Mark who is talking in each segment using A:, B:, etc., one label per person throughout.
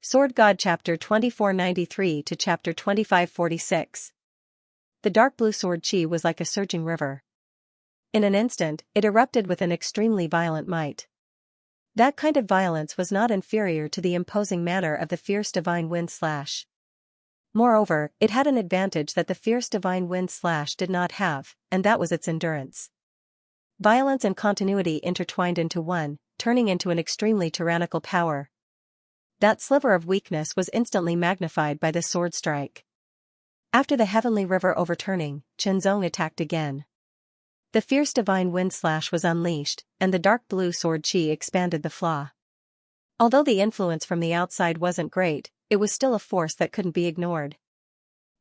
A: Sword God Chapter 2493 to Chapter 2546. The dark blue sword chi was like a surging river. In an instant, it erupted with an extremely violent might. That kind of violence was not inferior to the imposing manner of the fierce divine wind slash. Moreover, it had an advantage that the fierce divine wind slash did not have, and that was its endurance. Violence and continuity intertwined into one, turning into an extremely tyrannical power. That sliver of weakness was instantly magnified by the sword strike. After the heavenly river overturning, Xianxia attacked again. The fierce divine wind slash was unleashed, and the dark blue sword chi expanded the flaw. Although the influence from the outside wasn't great, it was still a force that couldn't be ignored.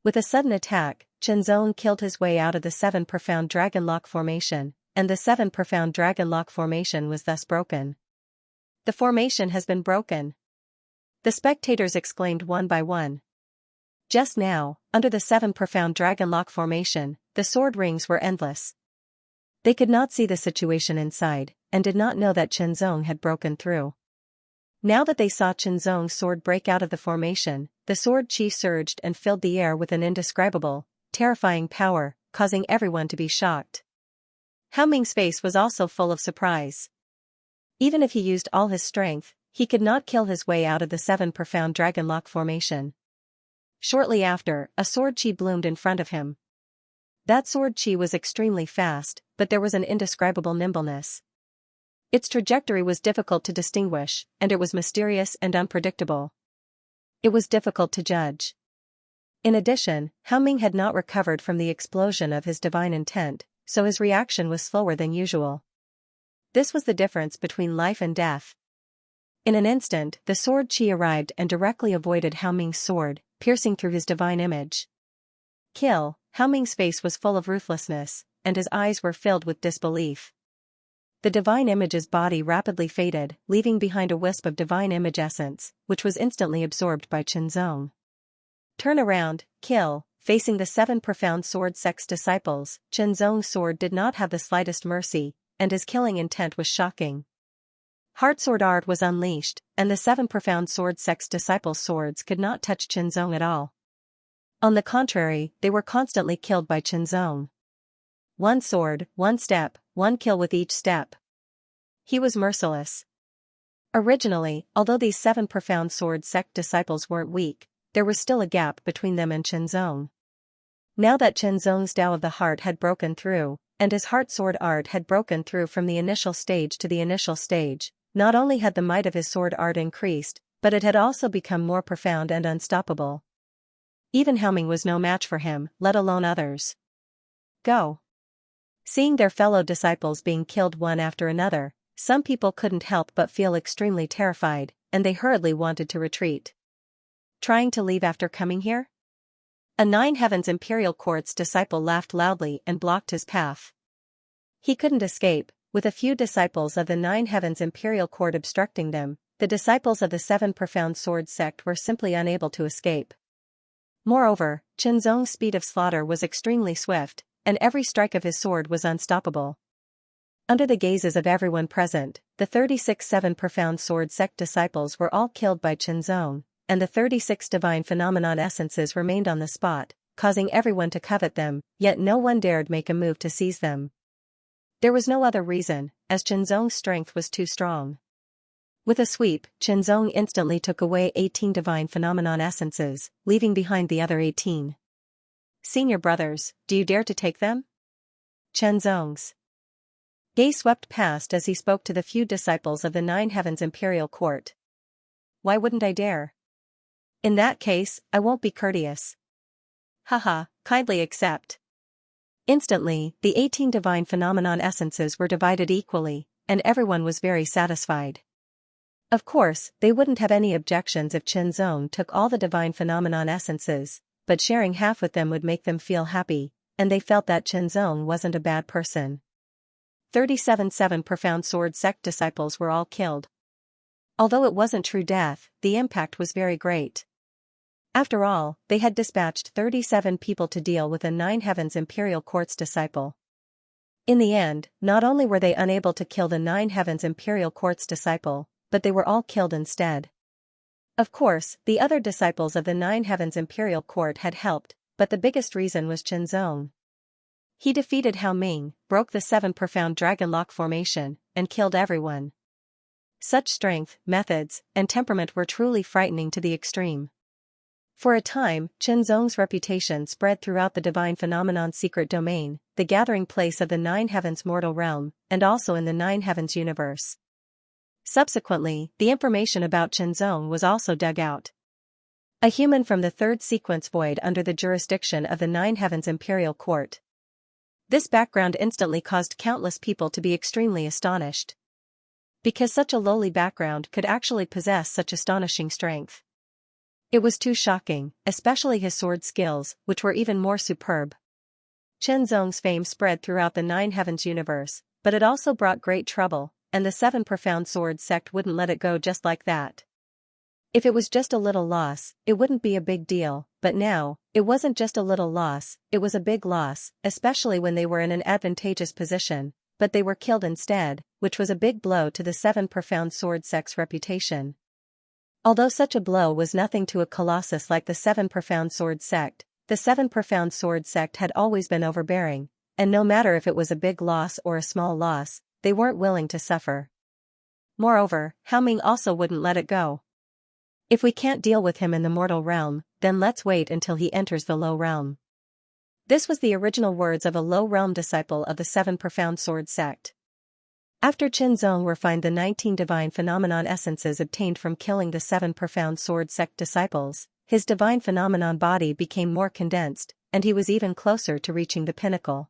A: With a sudden attack, Xianxia killed his way out of the 7 profound dragon lock formation, and the 7 profound dragon lock formation was thus broken. The formation has been broken. The spectators exclaimed one by one. Just now, under the 7 profound dragon lock formation, the sword rings were endless. They could not see the situation inside, and did not know that Xianxia had broken through. Now that they saw Xianxia's sword break out of the formation, the sword chi surged and filled the air with an indescribable, terrifying power, causing everyone to be shocked. Hao Ming's face was also full of surprise. Even if he used all his strength, he could not kill his way out of the 7 profound dragon lock formation. Shortly after, a sword chi bloomed in front of him. That sword chi was extremely fast, but there was an indescribable nimbleness. Its trajectory was difficult to distinguish, and it was mysterious and unpredictable. It was difficult to judge. In addition, Hao Ming had not recovered from the explosion of his divine intent, so his reaction was slower than usual. This was the difference between life and death. In an instant, the sword chi arrived and directly avoided Hao Ming's sword, piercing through his divine image. Kill. Hao Ming's face was full of ruthlessness, and his eyes were filled with disbelief. The divine image's body rapidly faded, leaving behind a wisp of divine image essence, which was instantly absorbed by Xianxia. Turn around, kill. Facing the 7 profound sword sect's disciples, Xianxia's sword did not have the slightest mercy, and his killing intent was shocking. Heart sword art was unleashed, and the 7 profound sword sect's disciples' swords could not touch Xianxia at all. On the contrary, they were constantly killed by Xianxia. One sword, one step, one kill with each step. He was merciless. Originally, although these 7 profound sword sect disciples weren't weak, there was still a gap between them and Xianxia. Now that Xianxia's Tao of the heart had broken through, and his heart sword art had broken through from the initial stage to the initial stage, not only had the might of his sword art increased, but it had also become more profound and unstoppable. Even Hao Ming was no match for him, let alone others. Go. Seeing their fellow disciples being killed one after another, some people couldn't help but feel extremely terrified, and they hurriedly wanted to retreat. Trying to leave after coming here? A 9 Heavens Imperial Court's disciple laughed loudly and blocked his path. He couldn't escape, with a few disciples of the 9 Heavens Imperial Court obstructing them. The disciples of the 7 profound sword sect were simply unable to escape. Moreover, Xianxia's speed of slaughter was extremely swift, and every strike of his sword was unstoppable. Under the gazes of everyone present, the 36 7 profound sword sect disciples were all killed by Xianxia, and the 36 divine phenomenon essences remained on the spot, causing everyone to covet them, yet no one dared make a move to seize them. There was no other reason, as Xianxia's strength was too strong. With a sweep, Xianxia instantly took away 18 divine phenomenon essences, leaving behind the other 18. Senior brothers, do you dare to take them? Xianxia's gaze swept past as he spoke to the few disciples of the 9 Heavens Imperial Court. Why wouldn't I dare? In that case, I won't be courteous. Haha, kindly accept. Instantly, the 18 divine phenomenon essences were divided equally, and everyone was very satisfied. Of course, they wouldn't have any objections if Xianxia took all the divine phenomenon essences, but sharing half with them would make them feel happy, and they felt that Xianxia wasn't a bad person. 37 7 profound sword sect disciples were all killed. Although it wasn't true death, the impact was very great. After all, they had dispatched 37 people to deal with a 9 Heavens Imperial Court's disciple. In the end, not only were they unable to kill the 9 Heavens Imperial Court's disciple, but they were all killed instead. Of course, the other disciples of the Nine Heavens imperial court had helped, but the biggest reason was Qinzong. He defeated Hao Ming, broke the 7 profound dragon lock formation, and killed everyone. Such strength, methods, and temperament were truly frightening to the extreme. For a time, Qinzong's reputation spread throughout the divine phenomenon secret domain, the gathering place of the Nine Heavens mortal realm, and also in the Nine Heavens universe. Subsequently, the information about Qinzong was also dug out. A human from the third sequence void under the jurisdiction of the Nine Heavens imperial court. This background instantly caused countless people to be extremely astonished. Because such a lowly background could actually possess such astonishing strength. It was too shocking, especially his sword skills, which were even more superb. Qinzong's fame spread throughout the Nine Heavens universe, but it also brought great trouble, and the 7 profound sword sect wouldn't let it go just like that. If it was just a little loss, it wouldn't be a big deal, but now, it wasn't just a little loss, it was a big loss, especially when they were in an advantageous position, but they were killed instead, which was a big blow to the 7 profound sword sect's reputation. Although such a blow was nothing to a colossus like the 7 profound sword sect, the 7 profound sword sect had always been overbearing, and no matter if it was a big loss or a small loss, they weren't willing to suffer. Moreover, Hao Ming also wouldn't let it go. If we can't deal with him in the mortal realm, then let's wait until he enters the low realm. This was the original words of a low realm disciple of the 7 profound sword sect. After Qinzong refined the 19 divine phenomenon essences obtained from killing the 7 profound sword sect disciples, his divine phenomenon body became more condensed, and he was even closer to reaching the pinnacle.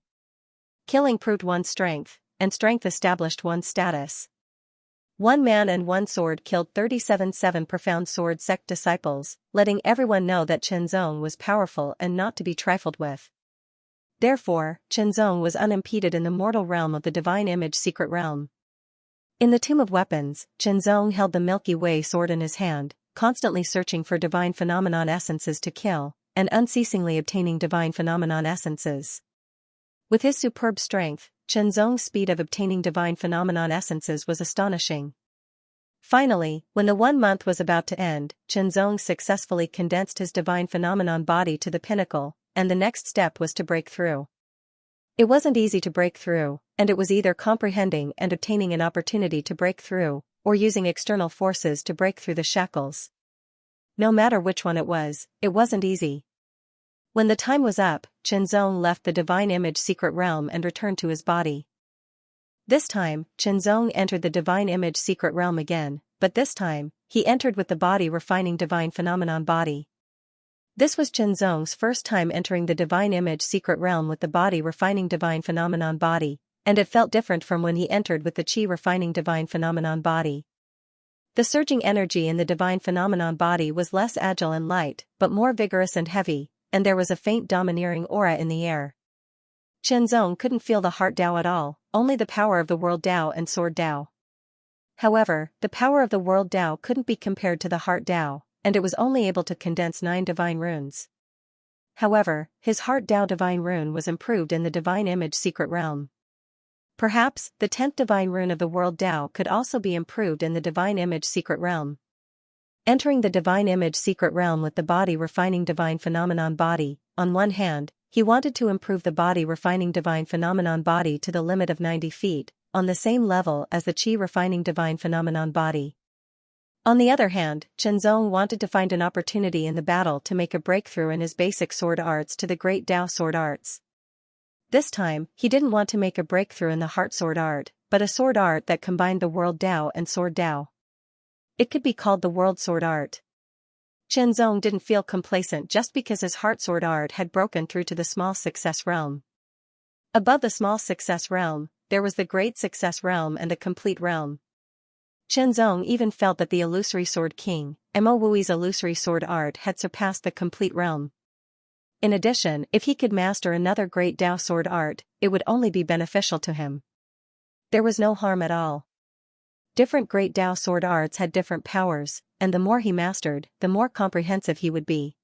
A: Killing proved one's strength, and strength established one's status. One man and one sword killed 37 7 profound sword sect disciples, letting everyone know that Qinzong was powerful and not to be trifled with. Therefore, Qinzong was unimpeded in the mortal realm of the divine image secret realm. In the tomb of weapons, Qinzong held the Milky Way sword in his hand, constantly searching for divine phenomenon essences to kill, and unceasingly obtaining divine phenomenon essences. With his superb strength, Qinzong's speed of obtaining divine phenomenon essences was astonishing. Finally, when the 1 month was about to end, Qinzong successfully condensed his divine phenomenon body to the pinnacle, and the next step was to break through. It wasn't easy to break through, and it was either comprehending and obtaining an opportunity to break through, or using external forces to break through the shackles. No matter which one it wasn't easy. When the time was up, Qinzong left the divine image secret realm and returned to his body. This time, Qinzong entered the divine image secret realm again, but this time, he entered with the body refining divine phenomenon body. This was Qinzong's first time entering the divine image secret realm with the body refining divine phenomenon body, and it felt different from when he entered with the chi refining divine phenomenon body. The surging energy in the divine phenomenon body was less agile and light, but more vigorous and heavy, and there was a faint domineering aura in the air. Qinzong couldn't feel the heart Tao at all, only the power of the world Tao and sword Tao. However, the power of the world Tao couldn't be compared to the heart Tao, and it was only able to condense 9 divine runes. However, his heart Tao divine rune was improved in the divine image secret realm. Perhaps, the 10th divine rune of the world Tao could also be improved in the divine image secret realm. Entering the divine image secret realm with the body refining divine phenomenon body, on one hand, he wanted to improve the body refining divine phenomenon body to the limit of 90 feet, on the same level as the chi refining divine phenomenon body. On the other hand, Qinzong wanted to find an opportunity in the battle to make a breakthrough in his basic sword arts to the great Tao sword arts. This time, he didn't want to make a breakthrough in the heart sword art, but a sword art that combined the world Tao and sword Tao. It could be called the world sword art. Qinzong didn't feel complacent just because his heart sword art had broken through to the small success realm. Above the small success realm, there was the great success realm and the complete realm. Qinzong even felt that the illusory sword king, Mo Wui's illusory sword art had surpassed the complete realm. In addition, if he could master another great Tao sword art, it would only be beneficial to him. There was no harm at all. Different great Tao sword arts had different powers, and the more he mastered, the more comprehensive he would be.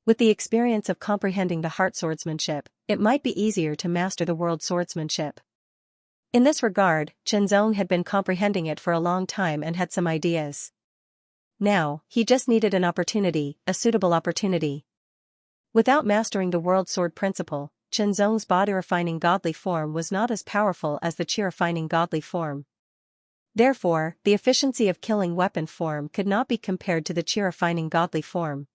A: With the experience of comprehending the heart swordsmanship, it might be easier to master the world swordsmanship. In this regard, Qinzong had been comprehending it for a long time and had some ideas. Now, he just needed an opportunity, a suitable opportunity. Without mastering the world sword principle, Chenzong's body-refining godly form was not as powerful as the chi-refining godly form. Therefore, the efficiency of killing weapon form could not be compared to the chi-refining godly form.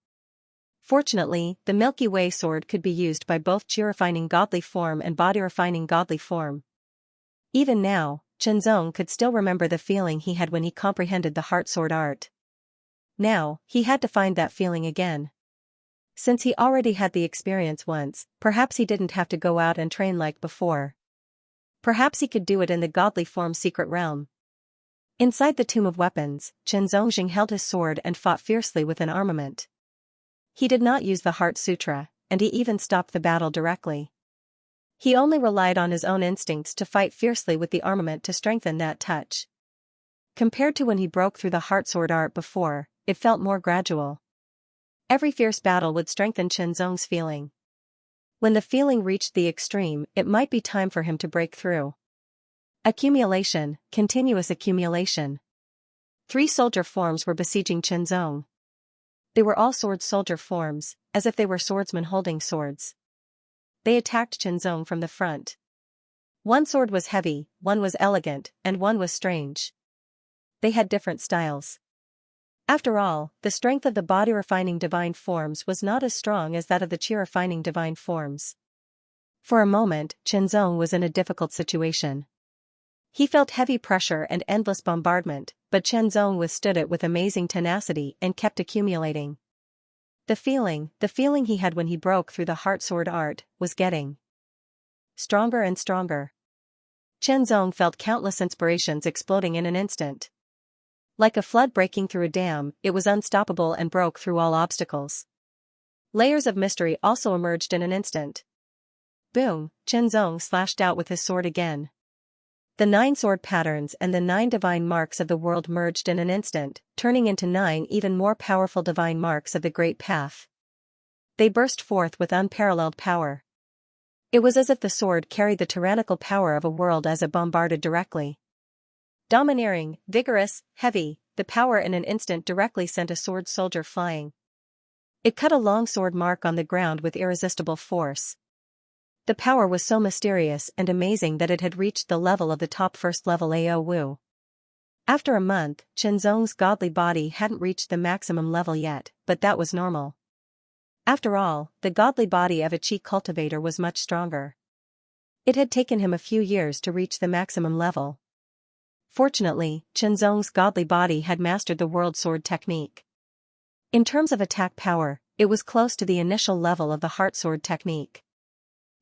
A: Fortunately, the Milky Way sword could be used by both chi-refining godly form and body-refining godly form. Even now, Chenzong could still remember the feeling he had when he comprehended the heart sword art. Now, he had to find that feeling again. Since he already had the experience once, perhaps he didn't have to go out and train like before. Perhaps he could do it in the godly form secret realm. Inside the tomb of weapons, Chenzong held his sword and fought fiercely with an armament. He did not use the Heart Sutra, and he even stopped the battle directly. He only relied on his own instincts to fight fiercely with the armament to strengthen that touch. Compared to when he broke through the heart sword art before, it felt more gradual. Every fierce battle would strengthen Chenzong's feeling. When the feeling reached the extreme, it might be time for him to break through. Accumulation, continuous accumulation. 3 soldier forms were besieging Chenzong. They were all sword soldier forms, as if they were swordsmen holding swords. They attacked Chenzong from the front. One sword was heavy, one was elegant, and one was strange. They had different styles. After all, the strength of the body-refining divine forms was not as strong as that of the chi-refining divine forms. For a moment, Chenzong was in a difficult situation. He felt heavy pressure and endless bombardment, but Chenzong withstood it with amazing tenacity and kept accumulating. The feeling he had when he broke through the heart sword art, was getting stronger and stronger. Chenzong felt countless inspirations exploding in an instant. Like a flood breaking through a dam, it was unstoppable and broke through all obstacles. Layers of mystery also emerged in an instant. Boom, Chenzong slashed out with his sword again. The 9 sword patterns and the 9 divine marks of the world merged in an instant, turning into 9 even more powerful divine marks of the Great Path. They burst forth with unparalleled power. It was as if the sword carried the tyrannical power of a world as it bombarded directly. Domineering, vigorous, heavy, the power in an instant directly sent a sword soldier flying. It cut a long sword mark on the ground with irresistible force. The power was so mysterious and amazing that it had reached the level of the top first level Ao Wu. After a month, Chenzong's godly body hadn't reached the maximum level yet, but that was normal. After all, the godly body of a chi cultivator was much stronger. It had taken him a few years to reach the maximum level. Fortunately, Chenzong's godly body had mastered the world sword technique. In terms of attack power, it was close to the initial level of the heart sword technique.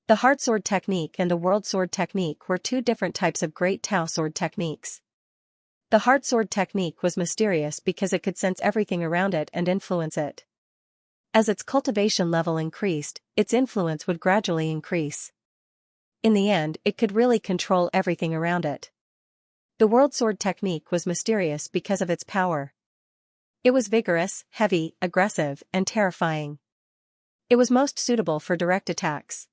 A: The heart sword technique and the world sword technique were 2 different types of great Tao sword techniques. The heart sword technique was mysterious because it could sense everything around it and influence it. As its cultivation level increased, its influence would gradually increase. In the end, it could really control everything around it. The world sword technique was mysterious because of its power. It was vigorous, heavy, aggressive, and terrifying. It was most suitable for direct attacks.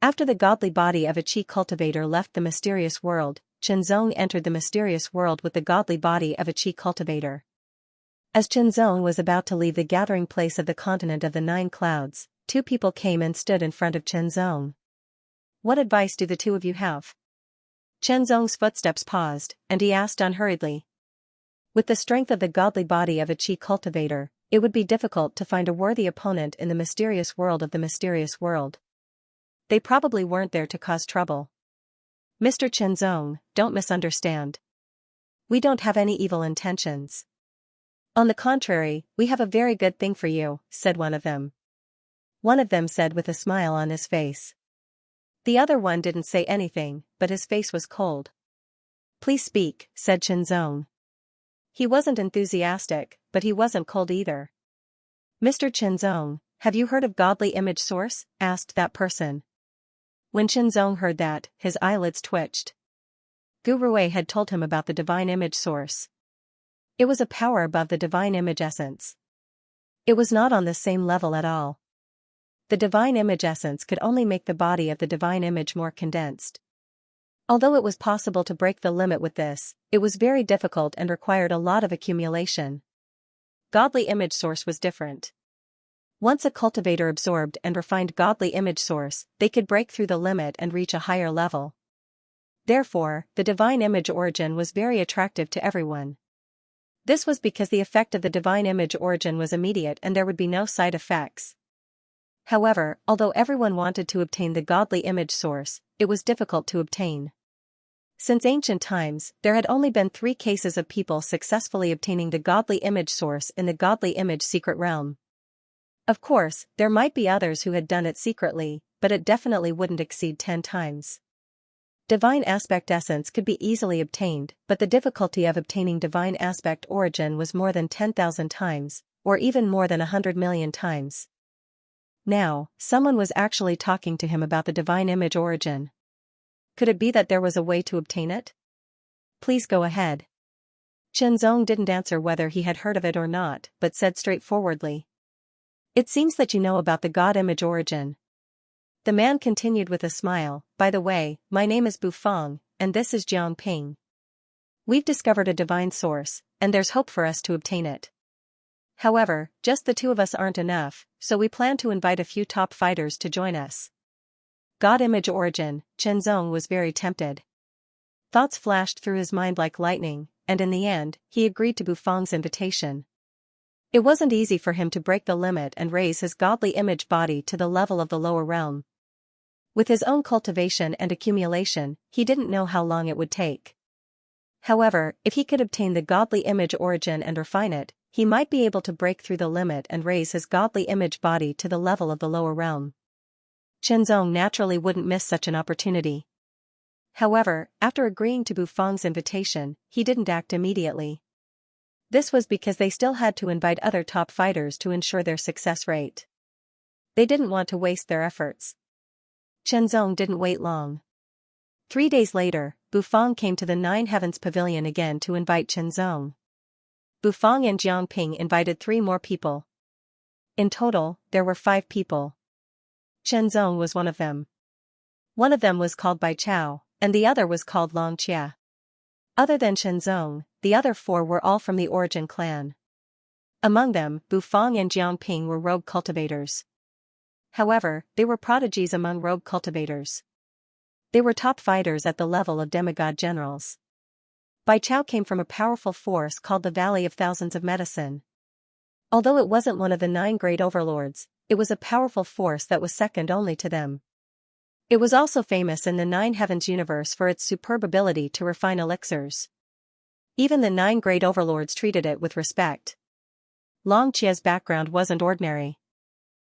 A: After the godly body of a chi cultivator left the mysterious world, Chenzong entered the mysterious world with the godly body of a chi cultivator. As Chenzong was about to leave the gathering place of the continent of the 9 clouds, 2 people came and stood in front of Chenzong. What advice do the 2 of you have? Chenzong's footsteps paused, and he asked unhurriedly. With the strength of the godly body of a chi cultivator, it would be difficult to find a worthy opponent in the mysterious world of the mysterious world. They probably weren't there to cause trouble. Mr. Chenzong, don't misunderstand. We don't have any evil intentions. On the contrary, we have a very good thing for you, said one of them. One of them said with a smile on his face. The other one didn't say anything, but his face was cold. Please speak, said Chenzong. He wasn't enthusiastic, but he wasn't cold either. Mr. Chenzong, have you heard of godly image source? Asked that person. When Chenzong heard that, his eyelids twitched. Guru A had told him about the divine image source. It was a power above the divine image essence. It was not on the same level at all. The divine image essence could only make the body of the divine image more condensed. Although it was possible to break the limit with this, it was very difficult and required a lot of accumulation. godly image source was different. Once a cultivator absorbed and refined godly image source, they could break through the limit and reach a higher level. Therefore, the divine image origin was very attractive to everyone. This was because the effect of the divine image origin was immediate and there would be no side effects. However, although everyone wanted to obtain the godly image source, it was difficult to obtain. Since ancient times, there had only been 3 cases of people successfully obtaining the godly image source in the godly image secret realm. Of course, there might be others who had done it secretly, but it definitely wouldn't exceed 10 times. Divine aspect essence could be easily obtained, but the difficulty of obtaining divine aspect origin was more than 10,000 times, or even more than 100 million times. Now, someone was actually talking to him about the divine image origin. Could it be that there was a way to obtain it? Please go ahead. Qianzong didn't answer whether he had heard of it or not, but said straightforwardly. It seems that you know about the God image origin. The man continued with a smile, by the way, my name is Bufang, and this is Jiangping. We've discovered a divine source, and there's hope for us to obtain it. However, just the 2 of us aren't enough, so we plan to invite a few top fighters to join us. God image origin, Qianzong was very tempted. Thoughts flashed through his mind like lightning, and in the end, he agreed to Bufang's invitation. It wasn't easy for him to break the limit and raise his godly image body to the level of the lower realm. With his own cultivation and accumulation, he didn't know how long it would take. However, if he could obtain the godly image origin and refine it, he might be able to break through the limit and raise his godly image body to the level of the lower realm. Qianzong naturally wouldn't miss such an opportunity. However, after agreeing to Bufang's invitation, he didn't act immediately. This was because they still had to invite other top fighters to ensure their success rate. They didn't want to waste their efforts. Qianzong didn't wait long. 3 days later, Bufang came to the 9 Heavens Pavilion again to invite Qianzong. Bufang and Jiangping invited 3 more people. In total, there were 5 people. Qianzong was one of them. One of them was called Bai Chao, and the other was called Long Chia. Other than Qianzong, the other 4 were all from the Origin clan. Among them, Bufang and Jiangping were rogue cultivators. However, they were prodigies among rogue cultivators. They were top fighters at the level of demigod generals. Bai Chao came from a powerful force called the Valley of Thousands of Medicine. Although it wasn't one of the 9 great overlords, it was a powerful force that was second only to them. It was also famous in the 9 Heavens universe for its superb ability to refine elixirs. Even the 9 great overlords treated it with respect. Long Chia's background wasn't ordinary.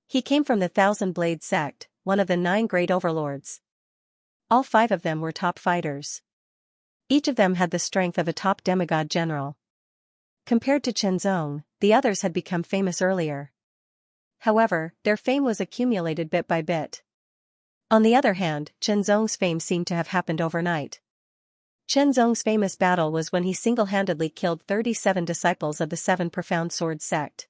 A: He came from the Thousand Blade sect, one of the 9 great overlords. All 5 of them were top fighters. Each of them had the strength of a top demigod general. Compared to Qianzong, the others had become famous earlier. However, their fame was accumulated bit by bit. On the other hand, Qianzong's fame seemed to have happened overnight. Qianzong's famous battle was when he single-handedly killed 37 disciples of the 7 Profound Sword sect.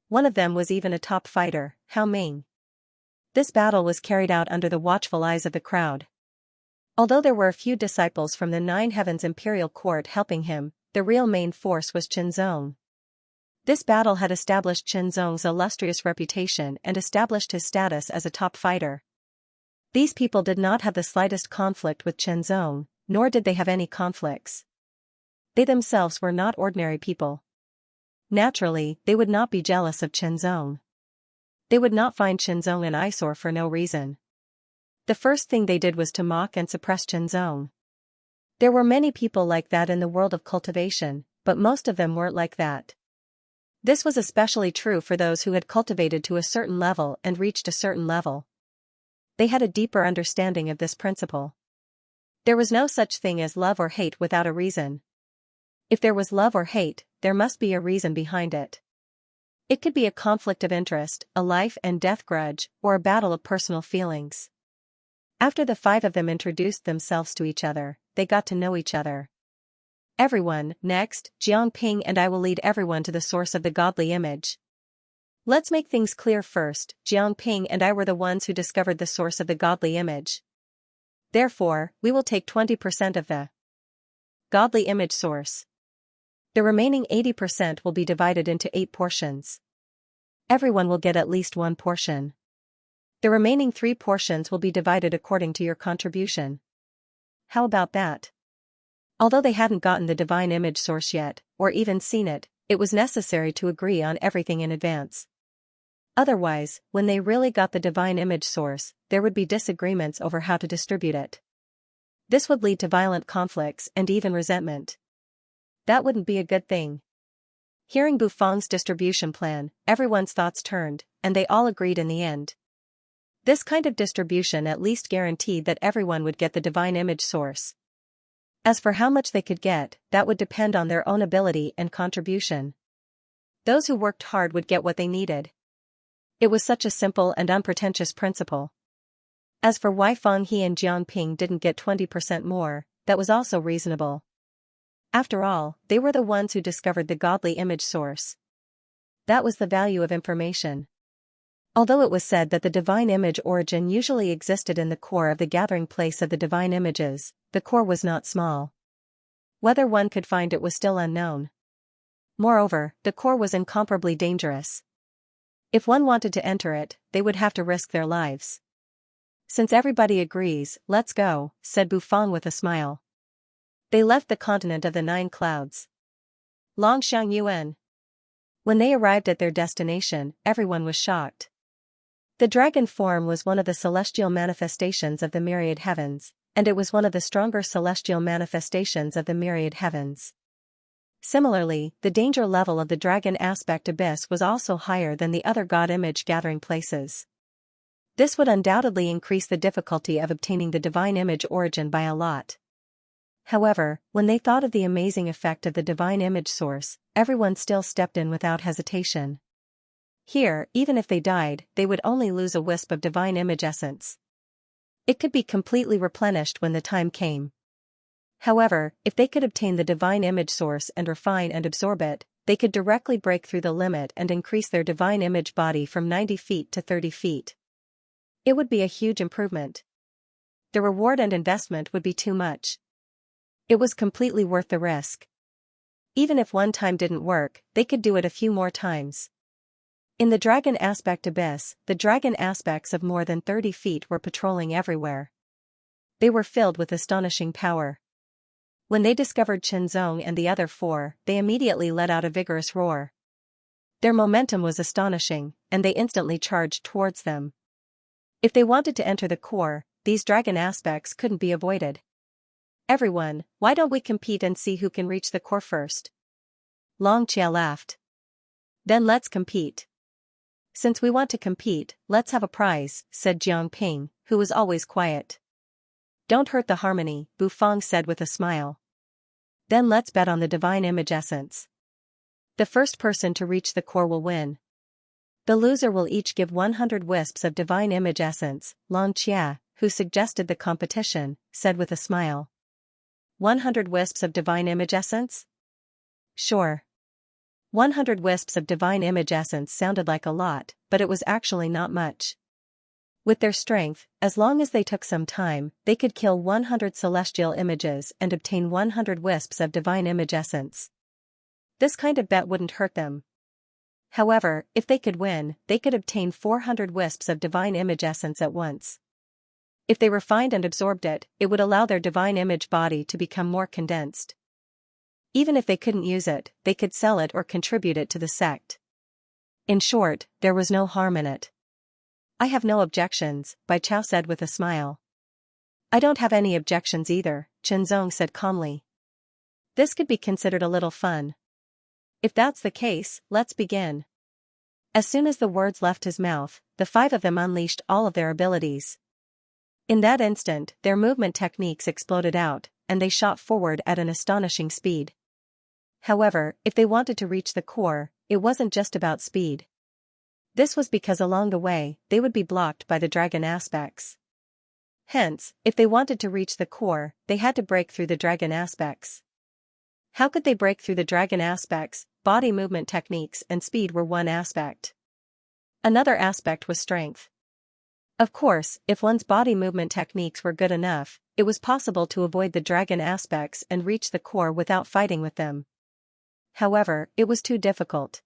A: One of them was even a top fighter, Hao Ming. This battle was carried out under the watchful eyes of the crowd. Although there were a few disciples from the 9 Heavens Imperial Court helping him, the real main force was Qianzong. This battle had established Qianzong's illustrious reputation and established his status as a top fighter. These people did not have the slightest conflict with Qianzong, nor did they have any conflicts. They themselves were not ordinary people. Naturally, they would not be jealous of Qianzong. They would not find Qianzong an eyesore for no reason. The first thing they did was to mock and suppress Qianzong. There were many people like that in the world of cultivation, but most of them weren't like that. This was especially true for those who had cultivated to a certain level and reached a certain level. They had a deeper understanding of this principle. There was no such thing as love or hate without a reason. If there was love or hate, there must be a reason behind it. It could be a conflict of interest, a life and death grudge, or a battle of personal feelings. After the 5 of them introduced themselves to each other, they got to know each other. Everyone, next, Jiangping and I will lead everyone to the source of the godly image. Let's make things clear first, Jiangping and I were the ones who discovered the source of the godly image. Therefore, we will take 20% of the godly image source. The remaining 80% will be divided into 8 portions. Everyone will get at least 1 portion. The remaining 3 portions will be divided according to your contribution. How about that? Although they hadn't gotten the divine image source yet, or even seen it, it was necessary to agree on everything in advance. Otherwise, when they really got the divine image source, there would be disagreements over how to distribute it. This would lead to violent conflicts and even resentment. That wouldn't be a good thing. Hearing Bufang's distribution plan, everyone's thoughts turned, and they all agreed in the end. This kind of distribution at least guaranteed that everyone would get the divine image source. As for how much they could get, that would depend on their own ability and contribution. Those who worked hard would get what they needed. It was such a simple and unpretentious principle. As for why Fang He and Jiang Ping didn't get 20% more, that was also reasonable. After all, they were the ones who discovered the godly image source. That was the value of information. Although it was said that the divine image origin usually existed in the core of the gathering place of the divine images, the core was not small. Whether one could find it was still unknown. Moreover, the core was incomparably dangerous. If one wanted to enter it, they would have to risk their lives. Since everybody agrees, let's go, said Bufang with a smile. They left the continent of the 9 clouds. Longxiang Yuan. When they arrived at their destination, everyone was shocked. The dragon form was one of the celestial manifestations of the myriad heavens, and it was one of the stronger celestial manifestations of the myriad heavens. Similarly, the danger level of the dragon aspect abyss was also higher than the other god image gathering places. This would undoubtedly increase the difficulty of obtaining the divine image origin by a lot. However, when they thought of the amazing effect of the divine image source, everyone still stepped in without hesitation. Here, even if they died, they would only lose a wisp of divine image essence. It could be completely replenished when the time came. However, if they could obtain the divine image source and refine and absorb it, they could directly break through the limit and increase their divine image body from 90 feet to 30 feet. It would be a huge improvement. The reward and investment would be too much. It was completely worth the risk. Even if one time didn't work, they could do it a few more times. In the dragon aspect abyss, the dragon aspects of more than 30 feet were patrolling everywhere. They were filled with astonishing power. When they discovered Qinzong and the other 4, they immediately let out a vigorous roar. Their momentum was astonishing, and they instantly charged towards them. If they wanted to enter the core, these dragon aspects couldn't be avoided. Everyone, why don't we compete and see who can reach the core first? Longxia laughed. Then let's compete. Since we want to compete, let's have a prize, said Jiang Ping, who was always quiet. Don't hurt the harmony, Bufang said with a smile. Then let's bet on the divine image essence. The first person to reach the core will win. The loser will each give 100 wisps of divine image essence, Longxia, who suggested the competition, said with a smile. 100 wisps of divine image essence? Sure. 100 wisps of divine image essence sounded like a lot, but it was actually not much. With their strength, as long as they took some time, they could kill 100 celestial images and obtain 100 wisps of divine image essence. This kind of bet wouldn't hurt them. However, if they could win, they could obtain 400 wisps of divine image essence at once. If they refined and absorbed it, it would allow their divine image body to become more condensed. Even if they couldn't use it, they could sell it or contribute it to the sect. In short, there was no harm in it. I have no objections, Bai Chao said with a smile. I don't have any objections either, Qinzong said calmly. This could be considered a little fun. If that's the case, let's begin. As soon as the words left his mouth, the 5 of them unleashed all of their abilities. In that instant, their movement techniques exploded out, and they shot forward at an astonishing speed. However, if they wanted to reach the core, it wasn't just about speed. This was because along the way, they would be blocked by the dragon aspects. Hence, if they wanted to reach the core, they had to break through the dragon aspects. How could they break through the dragon aspects? Body movement techniques and speed were one aspect. Another aspect was strength. Of course, if one's body movement techniques were good enough, it was possible to avoid the dragon aspects and reach the core without fighting with them. However, it was too difficult.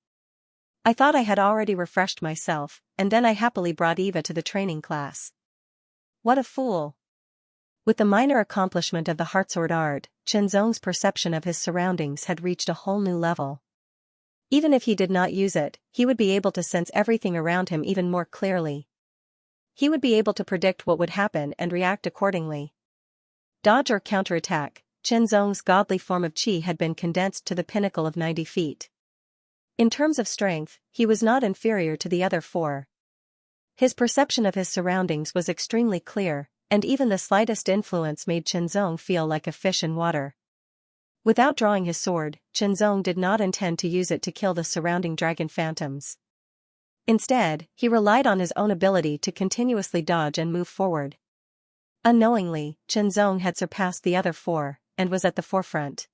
A: I thought I had already refreshed myself, and then I happily brought Eva to the training class. What a fool! With the minor accomplishment of the heartsword art, Chenzong's perception of his surroundings had reached a whole new level. Even if he did not use it, he would be able to sense everything around him even more clearly. He would be able to predict what would happen and react accordingly. Dodge or counterattack, Chenzong's godly form of qi had been condensed to the pinnacle of 90 feet. In terms of strength, he was not inferior to the other four. His perception of his surroundings was extremely clear, and even the slightest influence made Chenzong feel like a fish in water. Without drawing his sword, Chenzong did not intend to use it to kill the surrounding dragon phantoms. Instead, he relied on his own ability to continuously dodge and move forward. Unknowingly, Chenzong had surpassed the other four, and was at the forefront.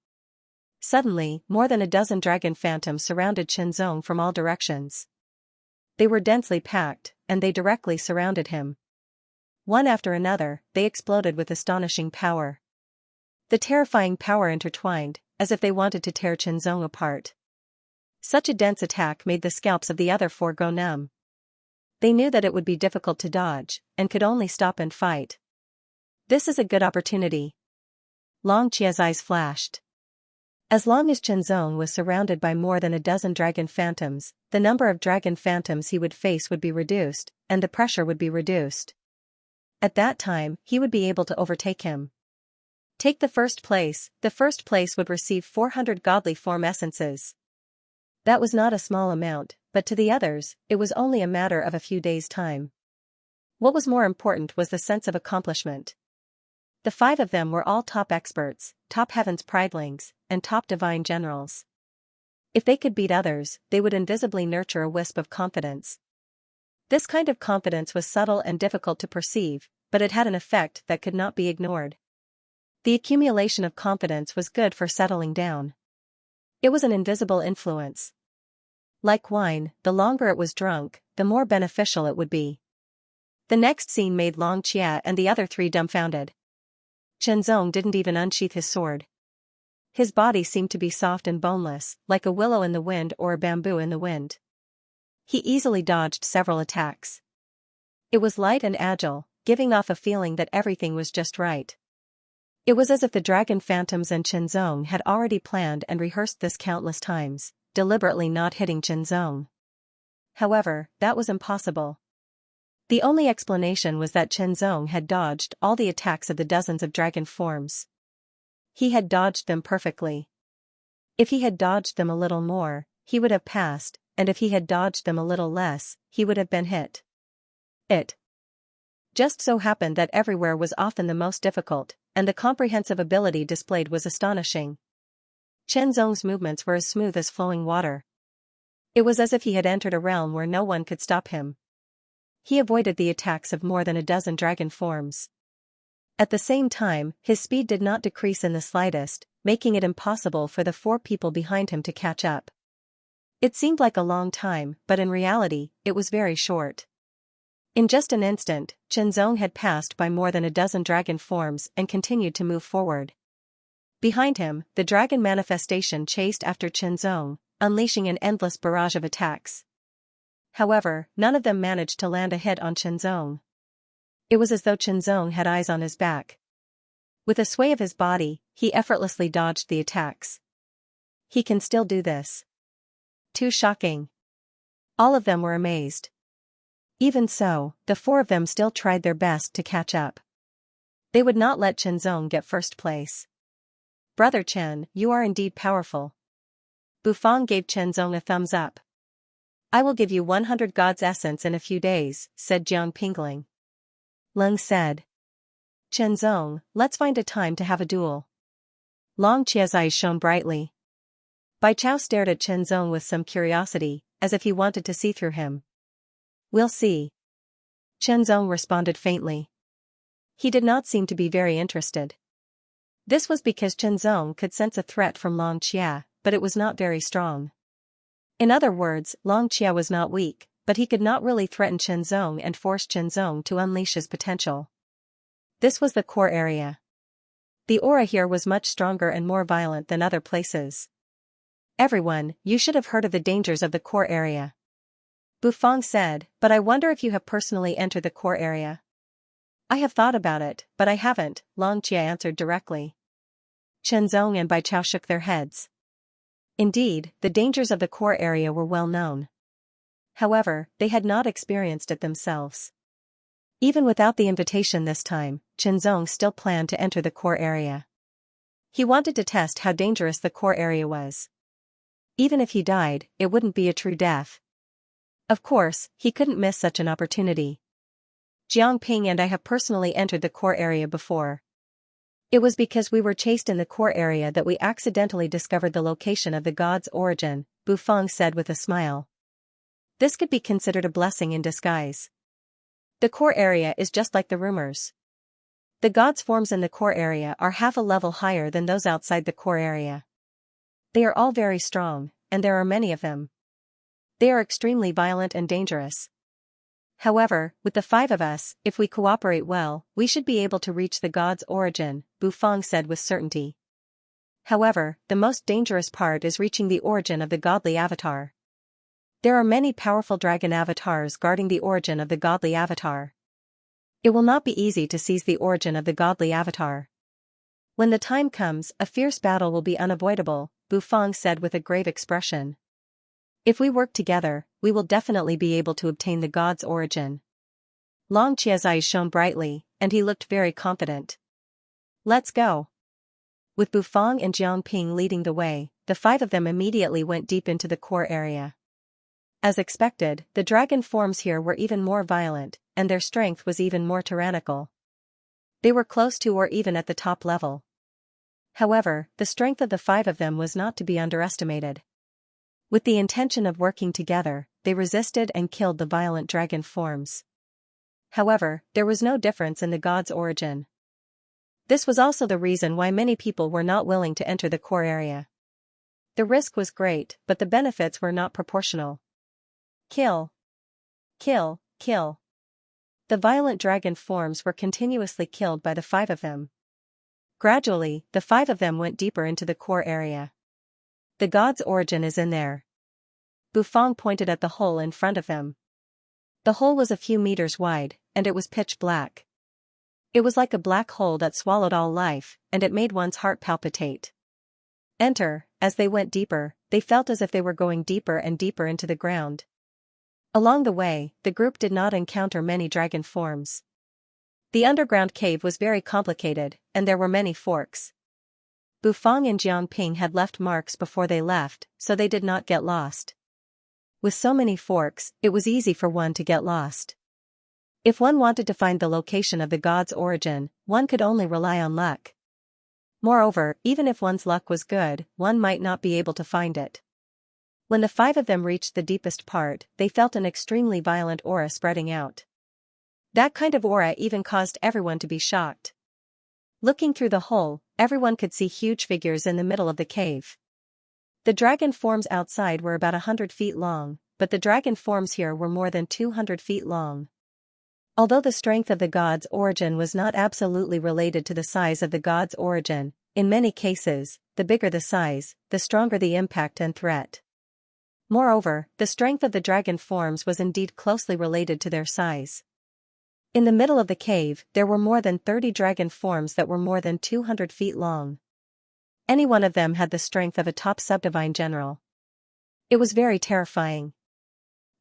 A: Suddenly, more than a dozen dragon phantoms surrounded Chenzong from all directions. They were densely packed, and they directly surrounded him. One after another, they exploded with astonishing power. The terrifying power intertwined, as if they wanted to tear Chenzong apart. Such a dense attack made the scalps of the other four go numb. They knew that it would be difficult to dodge, and could only stop and fight. This is a good opportunity. Xianxia's eyes flashed. As long as Chenzong was surrounded by more than a dozen dragon phantoms, the number of dragon phantoms he would face would be reduced, and the pressure would be reduced. At that time, he would be able to overtake him. Take the first place would receive 400 godly form essences. That was not a small amount, but to the others, it was only a matter of a few days' time. What was more important was the sense of accomplishment. The 5 of them were all top experts, top heaven's pridelings, and top divine generals. If they could beat others, they would invisibly nurture a wisp of confidence. This kind of confidence was subtle and difficult to perceive, but it had an effect that could not be ignored. The accumulation of confidence was good for settling down. It was an invisible influence. Like wine, the longer it was drunk, the more beneficial it would be. The next scene made Xianxia and the other 3 dumbfounded. Chenzong didn't even unsheath his sword. His body seemed to be soft and boneless, like a willow in the wind or a bamboo in the wind. He easily dodged several attacks. It was light and agile, giving off a feeling that everything was just right. It was as if the dragon phantoms and Chenzong had already planned and rehearsed this countless times, deliberately not hitting Chenzong. However, that was impossible. The only explanation was that Chenzong had dodged all the attacks of the dozens of dragon forms. He had dodged them perfectly. If he had dodged them a little more, he would have passed, and if he had dodged them a little less, he would have been hit. It just so happened that everywhere was often the most difficult, and the comprehensive ability displayed was astonishing. Chenzong's movements were as smooth as flowing water. It was as if he had entered a realm where no one could stop him. He avoided the attacks of more than a dozen dragon forms. At the same time, his speed did not decrease in the slightest, making it impossible for the 4 people behind him to catch up. It seemed like a long time, but in reality, it was very short. In just an instant, Chenzong had passed by more than a dozen dragon forms and continued to move forward. Behind him, the dragon manifestation chased after Chenzong, unleashing an endless barrage of attacks. However, none of them managed to land a hit on Chenzong. It was as though Chenzong had eyes on his back. With a sway of his body, he effortlessly dodged the attacks. He can still do this. Too shocking. All of them were amazed. Even so, the 4 of them still tried their best to catch up. They would not let Chenzong get first place. Brother Chen, you are indeed powerful. Bufang gave Chenzong a thumbs up. I will give you 100 God's essence in a few days, said Jiang Pingling. Leng said. Chenzong, let's find a time to have a duel. Xiao's eyes shone brightly. Bai Chao stared at Chenzong with some curiosity, as if he wanted to see through him. We'll see. Chenzong responded faintly. He did not seem to be very interested. This was because Chenzong could sense a threat from Xianxia, but it was not very strong. In other words, Xianxia was not weak, but he could not really threaten Chenzong and force Chenzong to unleash his potential. This was the core area. The aura here was much stronger and more violent than other places. Everyone, you should have heard of the dangers of the core area. Bufang said, but I wonder if you have personally entered the core area. I have thought about it, but I haven't, Xianxia answered directly. Chenzong and Baichao shook their heads. Indeed, the dangers of the core area were well known. However, they had not experienced it themselves. Even without the invitation this time, Chenzong still planned to enter the core area. He wanted to test how dangerous the core area was. Even if he died, it wouldn't be a true death. Of course, he couldn't miss such an opportunity. Jiangping and I have personally entered the core area before. It was because we were chased in the core area that we accidentally discovered the location of the god's origin, Bufang said with a smile. This could be considered a blessing in disguise. The core area is just like the rumors. The god's forms in the core area are half a level higher than those outside the core area. They are all very strong, and there are many of them. They are extremely violent and dangerous. However, with the 5 of us, if we cooperate well, we should be able to reach the god's origin, Bufang said with certainty. However, the most dangerous part is reaching the origin of the godly avatar. There are many powerful dragon avatars guarding the origin of the godly avatar. It will not be easy to seize the origin of the godly avatar. When the time comes, a fierce battle will be unavoidable, Bufang said with a grave expression. If we work together, we will definitely be able to obtain the god's origin. Xianxia's eyes shone brightly, and he looked very confident. Let's go. With Bufang and Jiangping leading the way, the 5 of them immediately went deep into the core area. As expected, the dragon forms here were even more violent, and their strength was even more tyrannical. They were close to or even at the top level. However, the strength of the 5 of them was not to be underestimated. With the intention of working together, they resisted and killed the violent dragon forms. However, there was no difference in the god's origin. This was also the reason why many people were not willing to enter the core area. The risk was great, but the benefits were not proportional. Kill. Kill, kill. The violent dragon forms were continuously killed by the 5 of them. Gradually, the 5 of them went deeper into the core area. The god's origin is in there. Bufang pointed at the hole in front of them. The hole was a few meters wide, and it was pitch black. It was like a black hole that swallowed all life, and it made one's heart palpitate. Enter. As they went deeper, they felt as if they were going deeper and deeper into the ground. Along the way, the group did not encounter many dragon forms. The underground cave was very complicated, and there were many forks. Bufang and Jiangping had left marks before they left, so they did not get lost. With so many forks, it was easy for one to get lost. If one wanted to find the location of the god's origin, one could only rely on luck. Moreover, even if one's luck was good, one might not be able to find it. When the 5 of them reached the deepest part, they felt an extremely violent aura spreading out. That kind of aura even caused everyone to be shocked. Looking through the hole, everyone could see huge figures in the middle of the cave. The dragon forms outside were about 100 feet long, but the dragon forms here were more than 200 feet long. Although the strength of the god's origin was not absolutely related to the size of the god's origin, in many cases, the bigger the size, the stronger the impact and threat. Moreover, the strength of the dragon forms was indeed closely related to their size. In the middle of the cave, there were more than 30 dragon forms that were more than 200 feet long. Any one of them had the strength of a top subdivine general. It was very terrifying.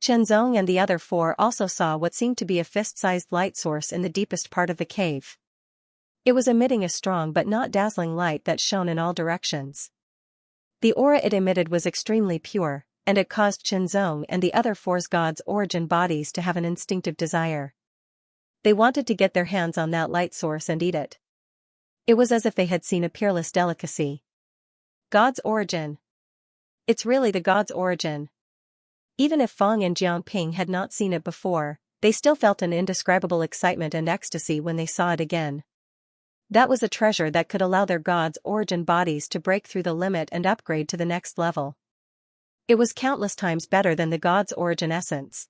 A: Chenzong and the other 4 also saw what seemed to be a fist-sized light source in the deepest part of the cave. It was emitting a strong but not dazzling light that shone in all directions. The aura it emitted was extremely pure, and it caused Chenzong and the other 4's god's origin bodies to have an instinctive desire. They wanted to get their hands on that light source and eat it. It was as if they had seen a peerless delicacy. God's origin. It's really the god's origin. Even if Fang and Jiangping had not seen it before, they still felt an indescribable excitement and ecstasy when they saw it again. That was a treasure that could allow their god's origin bodies to break through the limit and upgrade to the next level. It was countless times better than the god's origin essence.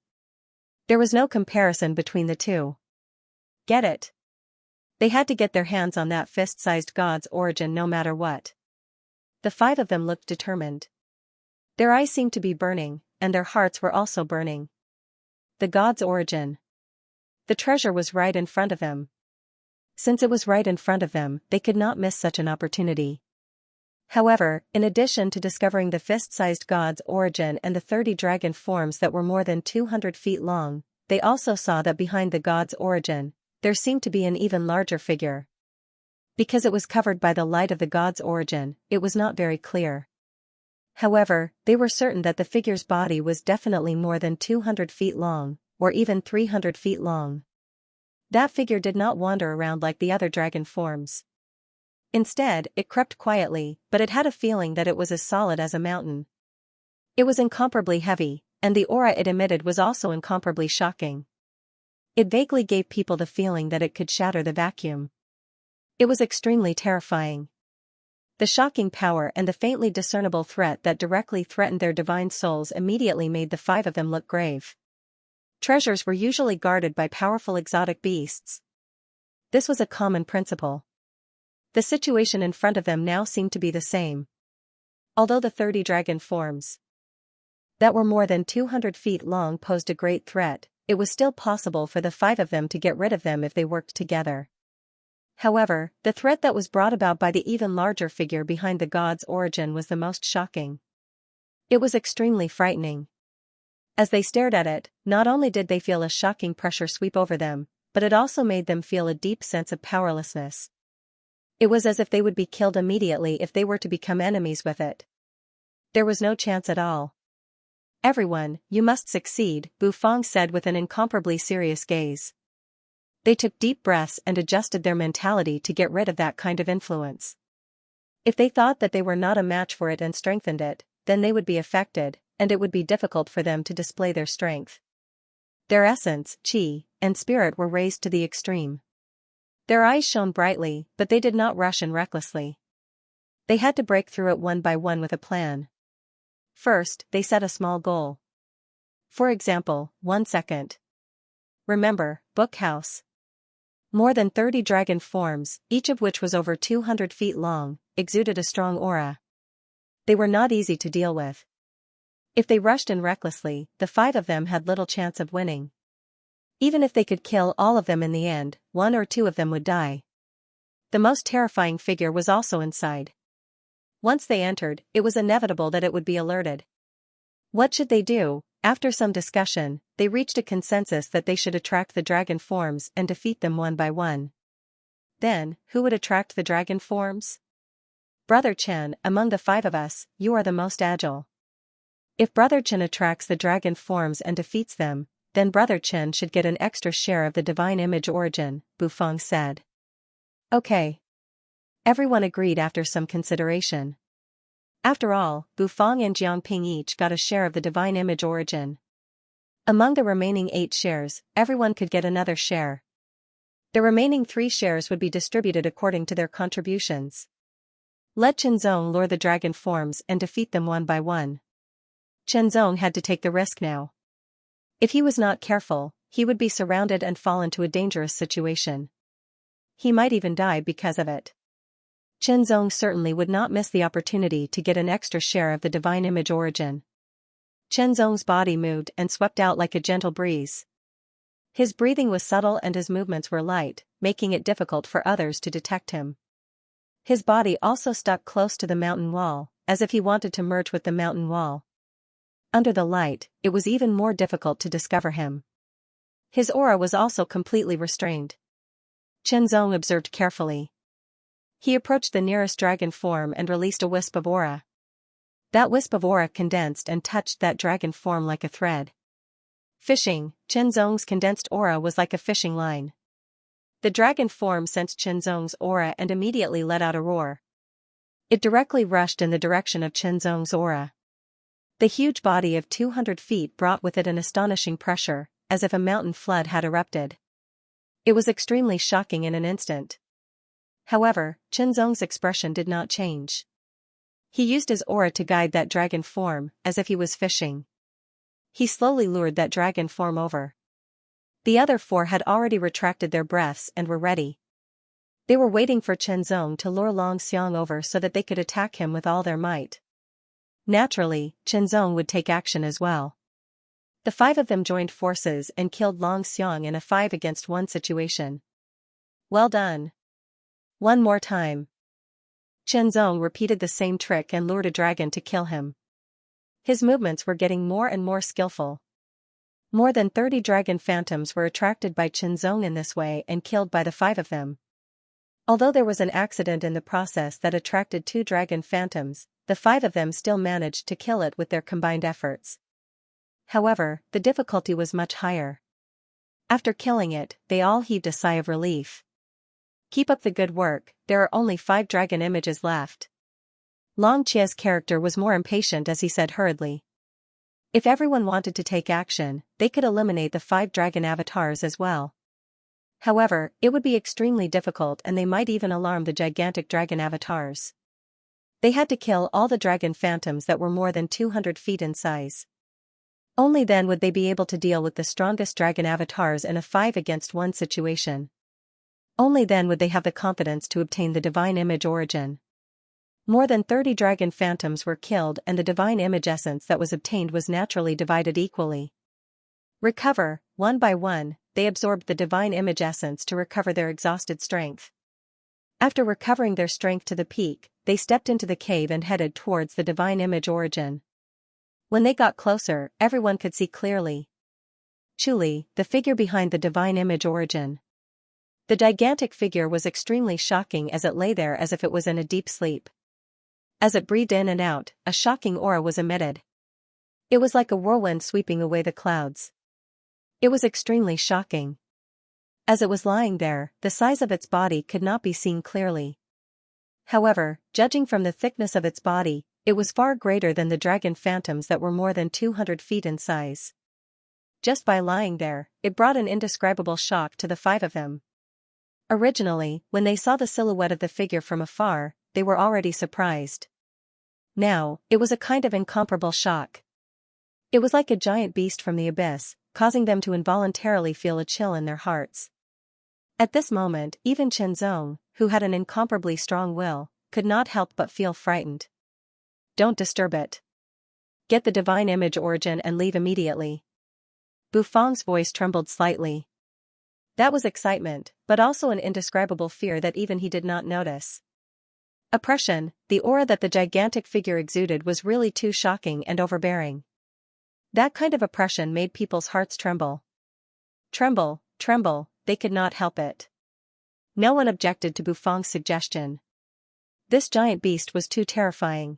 A: There was no comparison between the two. Get it? They had to get their hands on that fist-sized god's origin no matter what. The 5 of them looked determined. Their eyes seemed to be burning, and their hearts were also burning. The god's origin. The treasure was right in front of them. Since it was right in front of them, they could not miss such an opportunity. However, in addition to discovering the fist-sized god's origin and the 30 dragon forms that were more than 200 feet long, they also saw that behind the god's origin, there seemed to be an even larger figure. Because it was covered by the light of the god's origin, it was not very clear. However, they were certain that the figure's body was definitely more than 200 feet long, or even 300 feet long. That figure did not wander around like the other dragon forms. Instead, it crept quietly, but it had a feeling that it was as solid as a mountain. It was incomparably heavy, and the aura it emitted was also incomparably shocking. It vaguely gave people the feeling that it could shatter the vacuum. It was extremely terrifying. The shocking power and the faintly discernible threat that directly threatened their divine souls immediately made the 5 of them look grave. Treasures were usually guarded by powerful exotic beasts. This was a common principle. The situation in front of them now seemed to be the same. Although the 30 dragon forms that were more than 200 feet long posed a great threat, it was still possible for the 5 of them to get rid of them if they worked together. However, the threat that was brought about by the even larger figure behind the god's origin was the most shocking. It was extremely frightening. As they stared at it, not only did they feel a shocking pressure sweep over them, but it also made them feel a deep sense of powerlessness. It was as if they would be killed immediately if they were to become enemies with it. There was no chance at all. "Everyone, you must succeed," Bu Feng said with an incomparably serious gaze. They took deep breaths and adjusted their mentality to get rid of that kind of influence. If they thought that they were not a match for it and strengthened it, then they would be affected, and it would be difficult for them to display their strength. Their essence, qi, and spirit were raised to the extreme. Their eyes shone brightly, but they did not rush in recklessly. They had to break through it one by one with a plan. First, they set a small goal. For example, 1 second. Remember, Bookhouse. More than 30 dragon forms, each of which was over 200 feet long, exuded a strong aura. They were not easy to deal with. If they rushed in recklessly, the 5 of them had little chance of winning. Even if they could kill all of them in the end, 1 or 2 of them would die. The most terrifying figure was also inside. Once they entered, it was inevitable that it would be alerted. What should they do? After some discussion, they reached a consensus that they should attract the dragon forms and defeat them one by one. Then, who would attract the dragon forms? Brother Chen, among the 5 of us, you are the most agile. If Brother Chen attracts the dragon forms and defeats them, then Brother Chen should get an extra share of the divine image origin, Bu Feng said. Okay. Everyone agreed after some consideration. After all, Bu Feng and Jiangping each got a share of the divine image origin. Among the remaining 8 shares, everyone could get another share. The remaining 3 shares would be distributed according to their contributions. Let Chenzong lure the dragon forms and defeat them one by one. Chenzong had to take the risk now. If he was not careful, he would be surrounded and fall into a dangerous situation. He might even die because of it. Chenzong certainly would not miss the opportunity to get an extra share of the divine image origin. Chenzong's body moved and swept out like a gentle breeze. His breathing was subtle and his movements were light, making it difficult for others to detect him. His body also stuck close to the mountain wall, as if he wanted to merge with the mountain wall. Under the light, it was even more difficult to discover him. His aura was also completely restrained. Chenzong observed carefully. He approached the nearest dragon form and released a wisp of aura. That wisp of aura condensed and touched that dragon form like a thread. Fishing, Chenzong's condensed aura was like a fishing line. The dragon form sensed Chenzong's aura and immediately let out a roar. It directly rushed in the direction of Chenzong's aura. The huge body of 200 feet brought with it an astonishing pressure, as if a mountain flood had erupted. It was extremely shocking in an instant. However, Chenzong's expression did not change. He used his aura to guide that dragon form, as if he was fishing. He slowly lured that dragon form over. The other 4 had already retracted their breaths and were ready. They were waiting for Chenzong to lure Long Xiang over so that they could attack him with all their might. Naturally, Qianzong would take action as well. The five of them joined forces and killed Long Xiang in a 5-against-1 situation. Well done. One more time. Qianzong repeated the same trick and lured a dragon to kill him. His movements were getting more and more skillful. More than 30 dragon phantoms were attracted by Qianzong in this way and killed by the five of them. Although there was an accident in the process that attracted 2 dragon phantoms, the 5 of them still managed to kill it with their combined efforts. However, the difficulty was much higher. After killing it, they all heaved a sigh of relief. Keep up the good work, there are only 5 dragon images left. Long Qia's character was more impatient as he said hurriedly. If everyone wanted to take action, they could eliminate the 5 dragon avatars as well. However, it would be extremely difficult and they might even alarm the gigantic dragon avatars. They had to kill all the dragon phantoms that were more than 200 feet in size. Only then would they be able to deal with the strongest dragon avatars in a 5-against-1 situation. Only then would they have the confidence to obtain the divine image origin. More than 30 dragon phantoms were killed and the divine image essence that was obtained was naturally divided equally. Recover, one by one, they absorbed the divine image essence to recover their exhausted strength. After recovering their strength to the peak, they stepped into the cave and headed towards the divine image origin. When they got closer, everyone could see clearly. Truly, the figure behind the divine image origin. The gigantic figure was extremely shocking as it lay there as if it was in a deep sleep. As it breathed in and out, a shocking aura was emitted. It was like a whirlwind sweeping away the clouds. It was extremely shocking. As it was lying there, the size of its body could not be seen clearly. However, judging from the thickness of its body, it was far greater than the dragon phantoms that were more than 200 feet in size. Just by lying there, it brought an indescribable shock to the 5 of them. Originally, when they saw the silhouette of the figure from afar, they were already surprised. Now, it was a kind of incomparable shock. It was like a giant beast from the abyss, causing them to involuntarily feel a chill in their hearts. At this moment, even Qianzong, who had an incomparably strong will, could not help but feel frightened. Don't disturb it. Get the divine image origin and leave immediately. Bufang's voice trembled slightly. That was excitement, but also an indescribable fear that even he did not notice. Oppression, the aura that the gigantic figure exuded was really too shocking and overbearing. That kind of oppression made people's hearts tremble. Tremble, tremble, they could not help it. No one objected to Bufang's suggestion. This giant beast was too terrifying.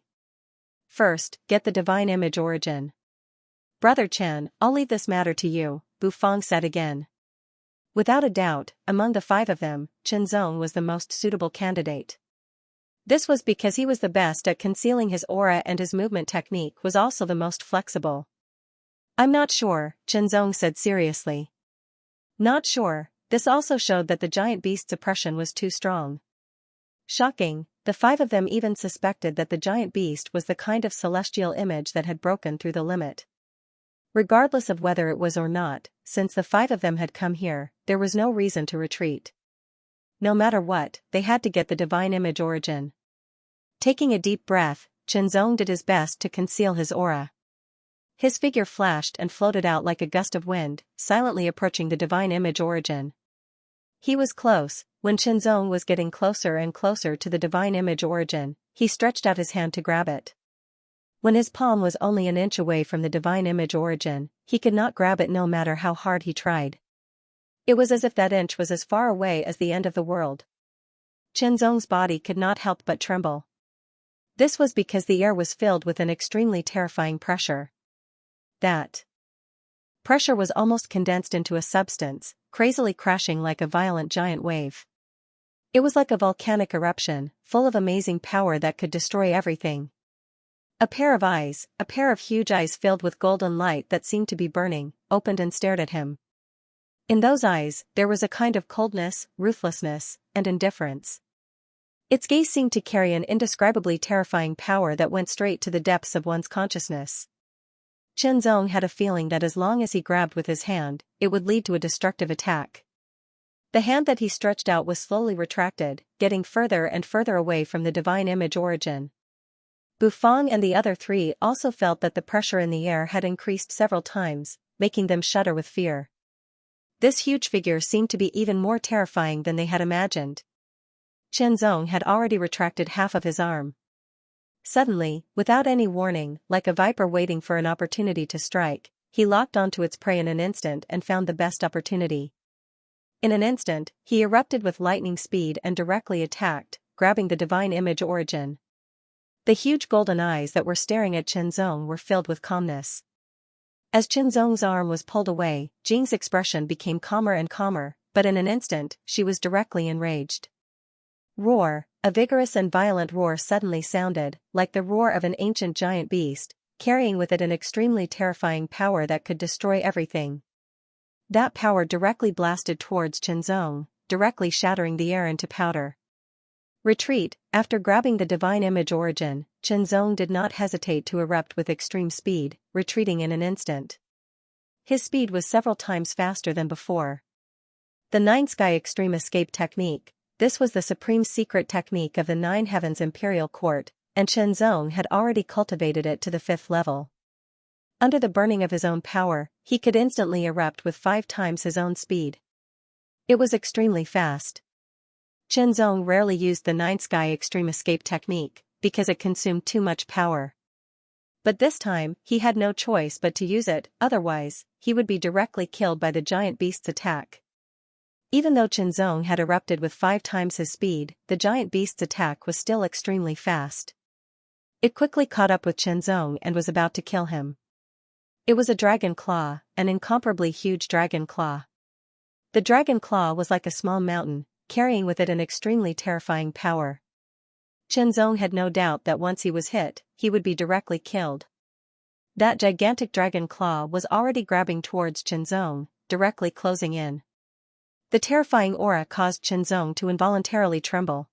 A: First, get the divine image origin. Brother Chen, I'll leave this matter to you, Bufang said again. Without a doubt, among the 5 of them, Qianzong was the most suitable candidate. This was because he was the best at concealing his aura and his movement technique was also the most flexible. I'm not sure, Qianzong said seriously. Not sure, this also showed that the giant beast's oppression was too strong. Shocking, the 5 of them even suspected that the giant beast was the kind of celestial image that had broken through the limit. Regardless of whether it was or not, since the 5 of them had come here, there was no reason to retreat. No matter what, they had to get the divine image origin. Taking a deep breath, Qianzong did his best to conceal his aura. His figure flashed and floated out like a gust of wind, silently approaching the divine image origin. He was close. When Qianzong was getting closer and closer to the divine image origin, he stretched out his hand to grab it. When his palm was only an inch away from the divine image origin, he could not grab it no matter how hard he tried. It was as if that inch was as far away as the end of the world. Qianzong's body could not help but tremble. This was because the air was filled with an extremely terrifying pressure. That pressure was almost condensed into a substance, crazily crashing like a violent giant wave. It was like a volcanic eruption, full of amazing power that could destroy everything. A pair of huge eyes filled with golden light that seemed to be burning, opened and stared at him. In those eyes, there was a kind of coldness, ruthlessness, and indifference. Its gaze seemed to carry an indescribably terrifying power that went straight to the depths of one's consciousness. Qianzong had a feeling that as long as he grabbed with his hand, it would lead to a destructive attack. The hand that he stretched out was slowly retracted, getting further and further away from the divine image origin. Bufang and the other three also felt that the pressure in the air had increased several times, making them shudder with fear. This huge figure seemed to be even more terrifying than they had imagined. Chenzong had already retracted half of his arm. Suddenly, without any warning, like a viper waiting for an opportunity to strike, he locked onto its prey in an instant and found the best opportunity. In an instant, he erupted with lightning speed and directly attacked, grabbing the divine image origin. The huge golden eyes that were staring at Chenzong were filled with calmness. As Chenzong's arm was pulled away, Jing's expression became calmer and calmer, but in an instant, she was directly enraged. Roar! A vigorous and violent roar suddenly sounded, like the roar of an ancient giant beast, carrying with it an extremely terrifying power that could destroy everything. That power directly blasted towards Chenzong, directly shattering the air into powder. Retreat! After grabbing the divine image origin, Chenzong did not hesitate to erupt with extreme speed, retreating in an instant. His speed was several times faster than before. The Nine Sky Extreme Escape Technique. This was the supreme secret technique of the Nine Heavens Imperial Court, and Chenzong had already cultivated it to the 5th level. Under the burning of his own power, he could instantly erupt with 5 times his own speed. It was extremely fast. Chenzong rarely used the Nine Sky Extreme Escape Technique, because it consumed too much power. But this time, he had no choice but to use it, otherwise, he would be directly killed by the giant beast's attack. Even though Chenzong had erupted with 5 times his speed, the giant beast's attack was still extremely fast. It quickly caught up with Chenzong and was about to kill him. It was a dragon claw, an incomparably huge dragon claw. The dragon claw was like a small mountain, carrying with it an extremely terrifying power. Chenzong had no doubt that once he was hit, he would be directly killed. That gigantic dragon claw was already grabbing towards Chenzong, directly closing in. The terrifying aura caused Chenzong to involuntarily tremble.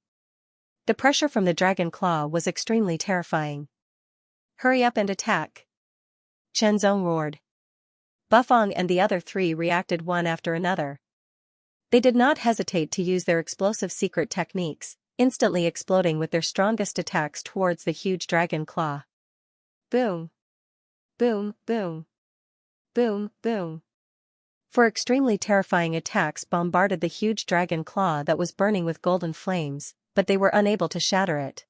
A: The pressure from the dragon claw was extremely terrifying. Hurry up and attack! Chenzong roared. Bufang and the other three reacted one after another. They did not hesitate to use their explosive secret techniques, instantly exploding with their strongest attacks towards the huge dragon claw. Boom! Boom, boom! Boom, boom! 4 extremely terrifying attacks bombarded the huge dragon claw that was burning with golden flames, but they were unable to shatter it.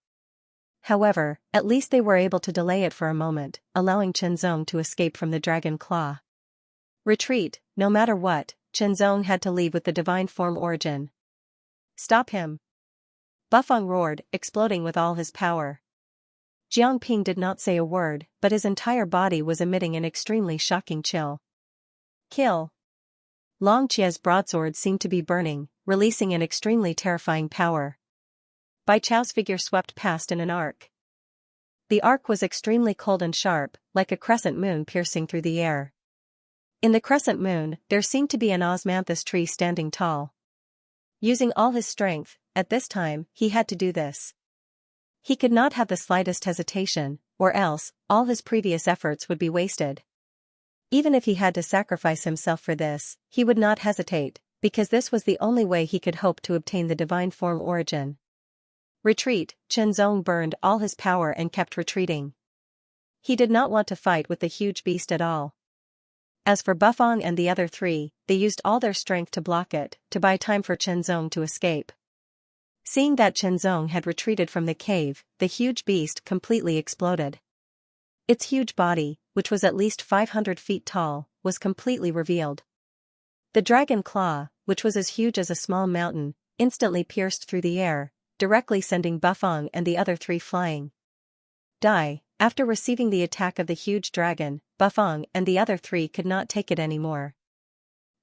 A: However, at least they were able to delay it for a moment, allowing Chenzong to escape from the dragon claw. Retreat! No matter what, Chenzong had to leave with the divine form origin. Stop him! Bufang roared, exploding with all his power. Jiangping did not say a word, but his entire body was emitting an extremely shocking chill. Kill! Long Chia's broadsword seemed to be burning, releasing an extremely terrifying power. Bai Chao's figure swept past in an arc. The arc was extremely cold and sharp, like a crescent moon piercing through the air. In the crescent moon, there seemed to be an osmanthus tree standing tall. Using all his strength, at this time, he had to do this. He could not have the slightest hesitation, or else, all his previous efforts would be wasted. Even if he had to sacrifice himself for this, he would not hesitate, because this was the only way he could hope to obtain the divine form origin. Retreat! Chenzong burned all his power and kept retreating. He did not want to fight with the huge beast at all. As for Bufang and the other three, they used all their strength to block it, to buy time for Chenzong to escape. Seeing that Chenzong had retreated from the cave, the huge beast completely exploded. Its huge body, which was at least 500 feet tall, was completely revealed. The dragon claw, which was as huge as a small mountain, instantly pierced through the air, directly sending Bufang and the other three flying. Die! After receiving the attack of the huge dragon, Bufang and the other three could not take it anymore.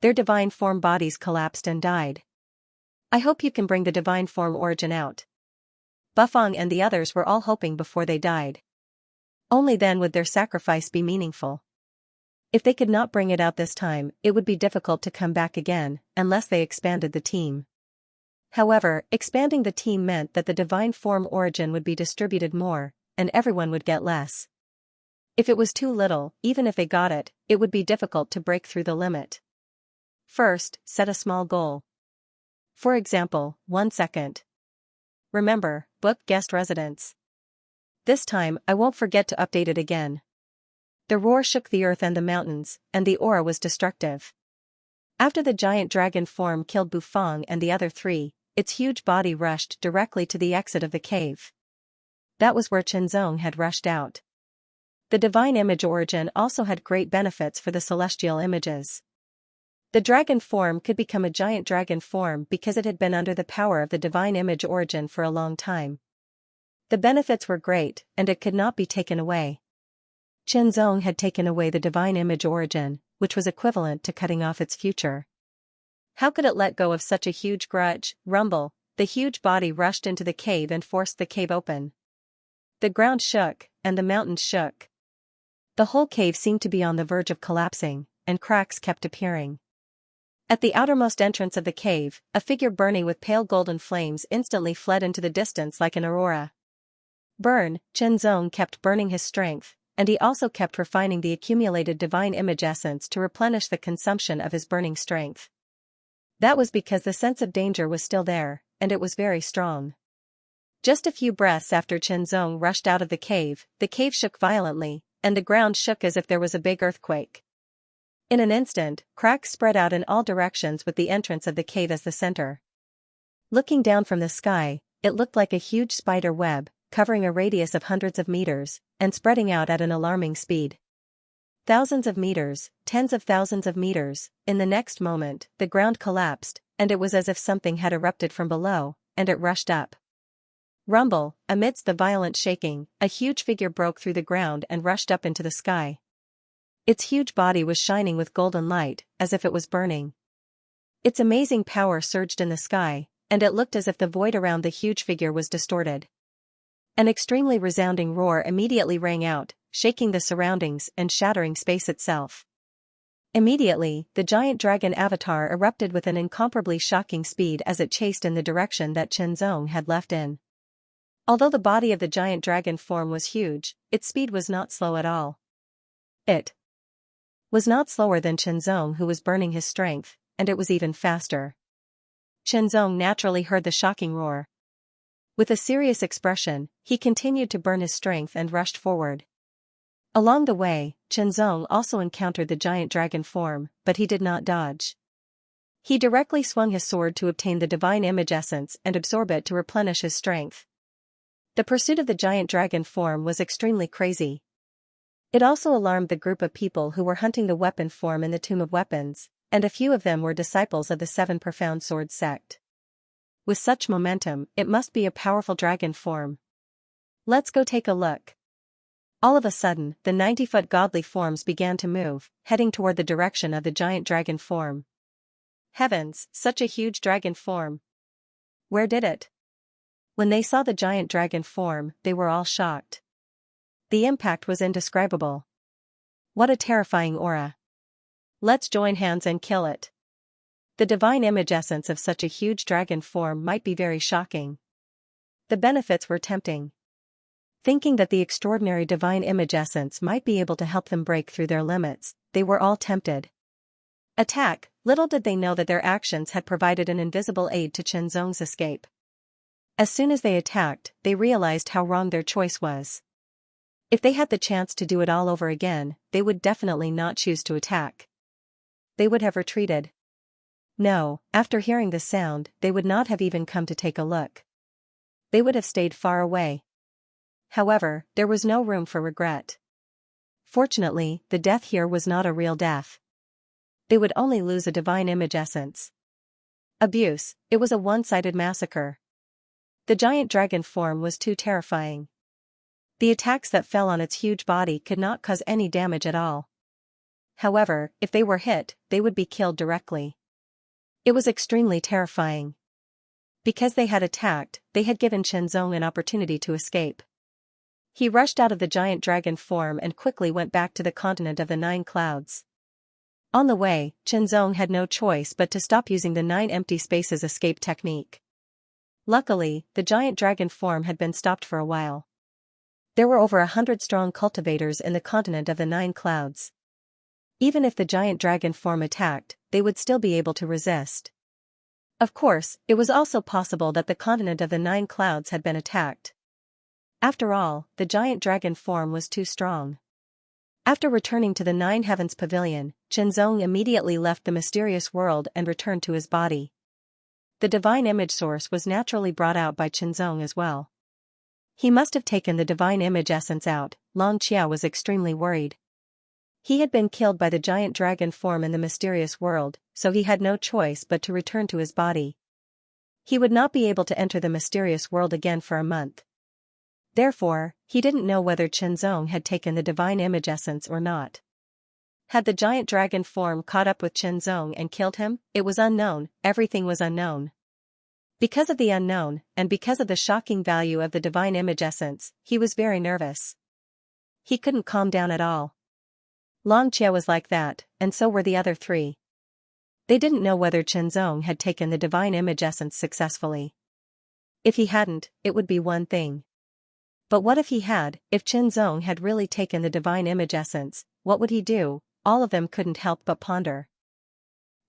A: Their divine form bodies collapsed and died. I hope you can bring the divine form origin out. Bufang and the others were all hoping before they died. Only then would their sacrifice be meaningful. If they could not bring it out this time, it would be difficult to come back again, unless they expanded the team. However, expanding the team meant that the divine form origin would be distributed more, and everyone would get less. If it was too little, even if they got it, it would be difficult to break through the limit. First, set a small goal. For example, 1 second. Remember, book guest residence. This time, I won't forget to update it again. The roar shook the earth and the mountains, and the aura was destructive. After the giant dragon form killed Bufang and the other three, its huge body rushed directly to the exit of the cave. That was where Chenzong had rushed out. The divine image origin also had great benefits for the celestial images. The dragon form could become a giant dragon form because it had been under the power of the divine image origin for a long time. The benefits were great, and it could not be taken away. Chenzong had taken away the divine image origin, which was equivalent to cutting off its future. How could it let go of such a huge grudge? Rumble, the huge body rushed into the cave and forced the cave open. The ground shook, and the mountains shook. The whole cave seemed to be on the verge of collapsing, and cracks kept appearing. At the outermost entrance of the cave, a figure burning with pale golden flames instantly fled into the distance like an aurora. Burn, Chenzong kept burning his strength, and he also kept refining the accumulated divine image essence to replenish the consumption of his burning strength. That was because the sense of danger was still there, and it was very strong. Just a few breaths after Chenzong rushed out of the cave shook violently, and the ground shook as if there was a big earthquake. In an instant, cracks spread out in all directions with the entrance of the cave as the center. Looking down from the sky, it looked like a huge spider web, covering a radius of hundreds of meters, and spreading out at an alarming speed. Thousands of meters, tens of thousands of meters, in the next moment, the ground collapsed, and it was as if something had erupted from below, and it rushed up. Rumble, amidst the violent shaking, a huge figure broke through the ground and rushed up into the sky. Its huge body was shining with golden light, as if it was burning. Its amazing power surged in the sky, and it looked as if the void around the huge figure was distorted. An extremely resounding roar immediately rang out, shaking the surroundings and shattering space itself. Immediately, the giant dragon avatar erupted with an incomparably shocking speed as it chased in the direction that Chenzong had left in. Although the body of the giant dragon form was huge, its speed was not slow at all. It was not slower than Chenzong, who was burning his strength, and it was even faster. Chenzong naturally heard the shocking roar. With a serious expression, he continued to burn his strength and rushed forward. Along the way, Chenzong also encountered the giant dragon form, but he did not dodge. He directly swung his sword to obtain the divine image essence and absorb it to replenish his strength. The pursuit of the giant dragon form was extremely crazy. It also alarmed the group of people who were hunting the weapon form in the Tomb of Weapons, and a few of them were disciples of the Seven Profound Swords sect. With such momentum, it must be a powerful dragon form. Let's go take a look. All of a sudden, the 90-foot godly forms began to move, heading toward the direction of the giant dragon form. Heavens, such a huge dragon form! Where did it? When they saw the giant dragon form, they were all shocked. The impact was indescribable. What a terrifying aura. Let's join hands and kill it. The divine image essence of such a huge dragon form might be very shocking. The benefits were tempting. Thinking that the extraordinary divine image essence might be able to help them break through their limits, they were all tempted. Attack! Little did they know that their actions had provided an invisible aid to Chenzong's escape. As soon as they attacked, they realized how wrong their choice was. If they had the chance to do it all over again, they would definitely not choose to attack. They would have retreated. No, after hearing the sound, they would not have even come to take a look. They would have stayed far away. However, there was no room for regret. Fortunately, the death here was not a real death. They would only lose a divine image essence. Abuse, it was a one-sided massacre. The giant dragon form was too terrifying. The attacks that fell on its huge body could not cause any damage at all. However, if they were hit, they would be killed directly. It was extremely terrifying. Because they had attacked, they had given Chenzong an opportunity to escape. He rushed out of the giant dragon form and quickly went back to the continent of the 9 clouds. On the way, Chenzong had no choice but to stop using the 9 empty spaces escape technique. Luckily, the giant dragon form had been stopped for a while. There were over 100 strong cultivators in the continent of the 9 clouds. Even if the giant dragon form attacked, they would still be able to resist. Of course, it was also possible that the continent of the 9 clouds had been attacked. After all, the giant dragon form was too strong. After returning to the Nine Heavens Pavilion, Qianzong immediately left the mysterious world and returned to his body. The divine image source was naturally brought out by Qianzong as well. He must have taken the divine image essence out. Xianxia was extremely worried. He had been killed by the giant dragon form in the mysterious world, so he had no choice but to return to his body. He would not be able to enter the mysterious world again for a month. Therefore, he didn't know whether Qianzong had taken the divine image essence or not. Had the giant dragon form caught up with Qianzong and killed him? It was unknown, everything was unknown. Because of the unknown, and because of the shocking value of the divine image essence, he was very nervous. He couldn't calm down at all. Xianxia was like that, and so were the other three. They didn't know whether Qianzong had taken the divine image essence successfully. If he hadn't, it would be one thing. But what if he had? If Qianzong had really taken the divine image essence, what would he do? All of them couldn't help but ponder.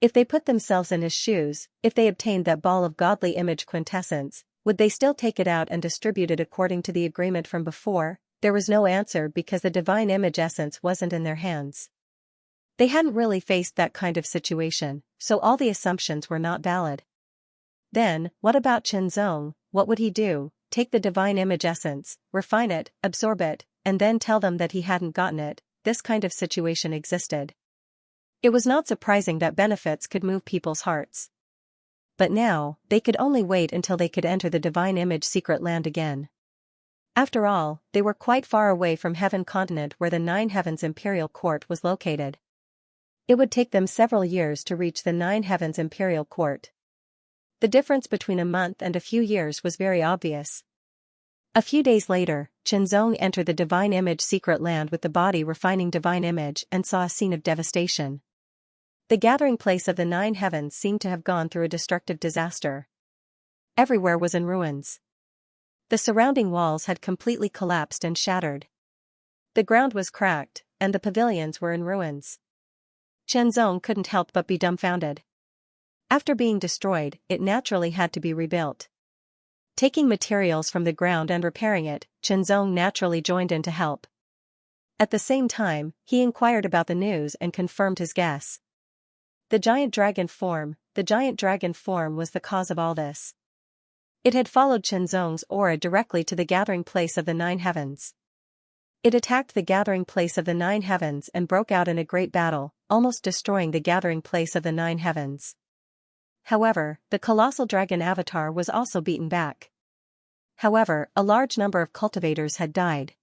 A: If they put themselves in his shoes, if they obtained that ball of godly image quintessence, would they still take it out and distribute it according to the agreement from before? There was no answer because the divine image essence wasn't in their hands. They hadn't really faced that kind of situation, so all the assumptions were not valid. Then, what about Qianzong? What would he do? Take the divine image essence, refine it, absorb it, and then tell them that he hadn't gotten it? This kind of situation existed. It was not surprising that benefits could move people's hearts. But now, they could only wait until they could enter the divine image secret land again. After all, they were quite far away from Heaven Continent where the Nine Heavens Imperial Court was located. It would take them several years to reach the Nine Heavens Imperial Court. The difference between a month and a few years was very obvious. A few days later, Qianzong entered the divine image secret land with the body refining divine image and saw a scene of devastation. The gathering place of the Nine Heavens seemed to have gone through a destructive disaster. Everywhere was in ruins. The surrounding walls had completely collapsed and shattered. The ground was cracked, and the pavilions were in ruins. Qianzong couldn't help but be dumbfounded. After being destroyed, it naturally had to be rebuilt. Taking materials from the ground and repairing it, Qianzong naturally joined in to help. At the same time, he inquired about the news and confirmed his guess. The giant dragon form was the cause of all this. It had followed Qianzong's aura directly to the gathering place of the Nine Heavens. It attacked the gathering place of the Nine Heavens and broke out in a great battle, almost destroying the gathering place of the Nine Heavens. However, the colossal dragon avatar was also beaten back. However, a large number of cultivators had died.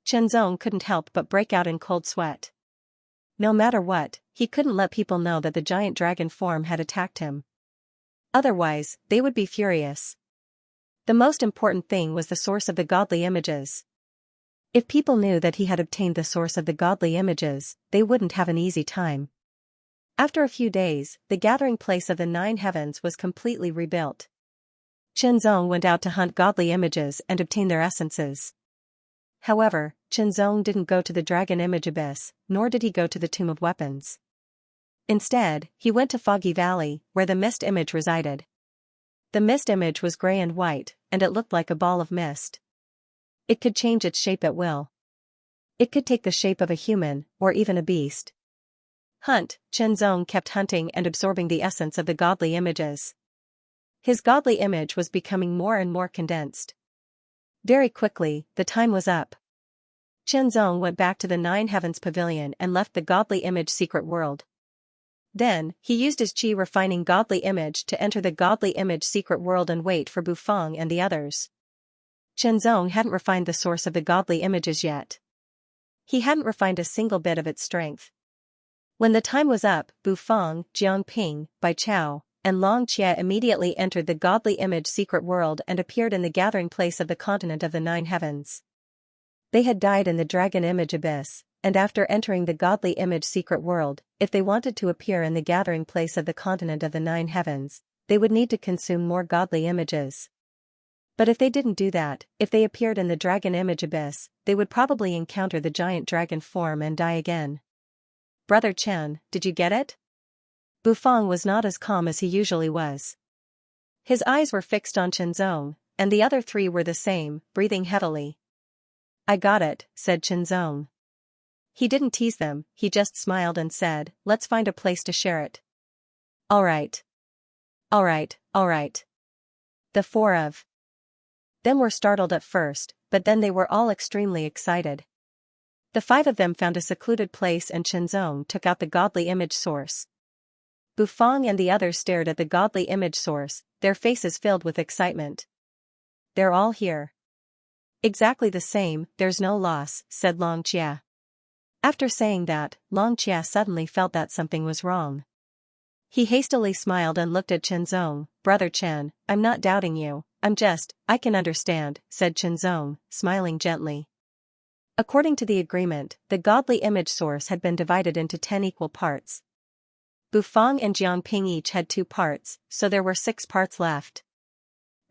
A: Qianzong couldn't help but break out in cold sweat. No matter what, he couldn't let people know that the giant dragon form had attacked him. Otherwise, they would be furious. The most important thing was the source of the godly images. If people knew that he had obtained the source of the godly images, they wouldn't have an easy time. After a few days, the gathering place of the Nine Heavens was completely rebuilt. Qianzong went out to hunt godly images and obtain their essences. However, Qianzong didn't go to the dragon image abyss, nor did he go to the tomb of weapons. Instead, he went to Foggy Valley, where the mist image resided. The mist image was gray and white, and it looked like a ball of mist. It could change its shape at will. It could take the shape of a human, or even a beast. Qianzong kept hunting and absorbing the essence of the godly images. His godly image was becoming more and more condensed. Very quickly, the time was up. Qianzong went back to the Nine Heavens Pavilion and left the godly image secret world. Then, he used his qi refining godly image to enter the godly image secret world and wait for Bufang and the others. Qianzong hadn't refined the source of the godly images yet. He hadn't refined a single bit of its strength. When the time was up, Bufang, Jiangping, Baichao, and Xianxia immediately entered the godly image secret world and appeared in the gathering place of the continent of the Nine Heavens. They had died in the dragon image abyss, and after entering the godly image secret world, if they wanted to appear in the gathering place of the continent of the Nine Heavens, they would need to consume more godly images. But if they didn't do that, if they appeared in the dragon image abyss, they would probably encounter the giant dragon form and die again. Brother Chen, did you get it? Bufang was not as calm as he usually was. His eyes were fixed on Qianzong, and the other three were the same, breathing heavily. "I got it," said Chinzong. He didn't tease them, he just smiled and said, "Let's find a place to share it." Alright. Alright. The four of them were startled at first, but then they were all extremely excited. The five of them found a secluded place and Chinzong took out the godly image source. Bufang and the others stared at the godly image source, their faces filled with excitement. "They're all here." "Exactly the same, there's no loss," said Xianxia. After saying that, Xianxia suddenly felt that something was wrong. He hastily smiled and looked at Chinzong. "Brother Chen, I'm not doubting you, I can understand," said Chinzong, smiling gently. According to the agreement, the godly image source had been divided into 10 equal parts. Bufang and Jiangping each had 2 parts, so there were 6 parts left.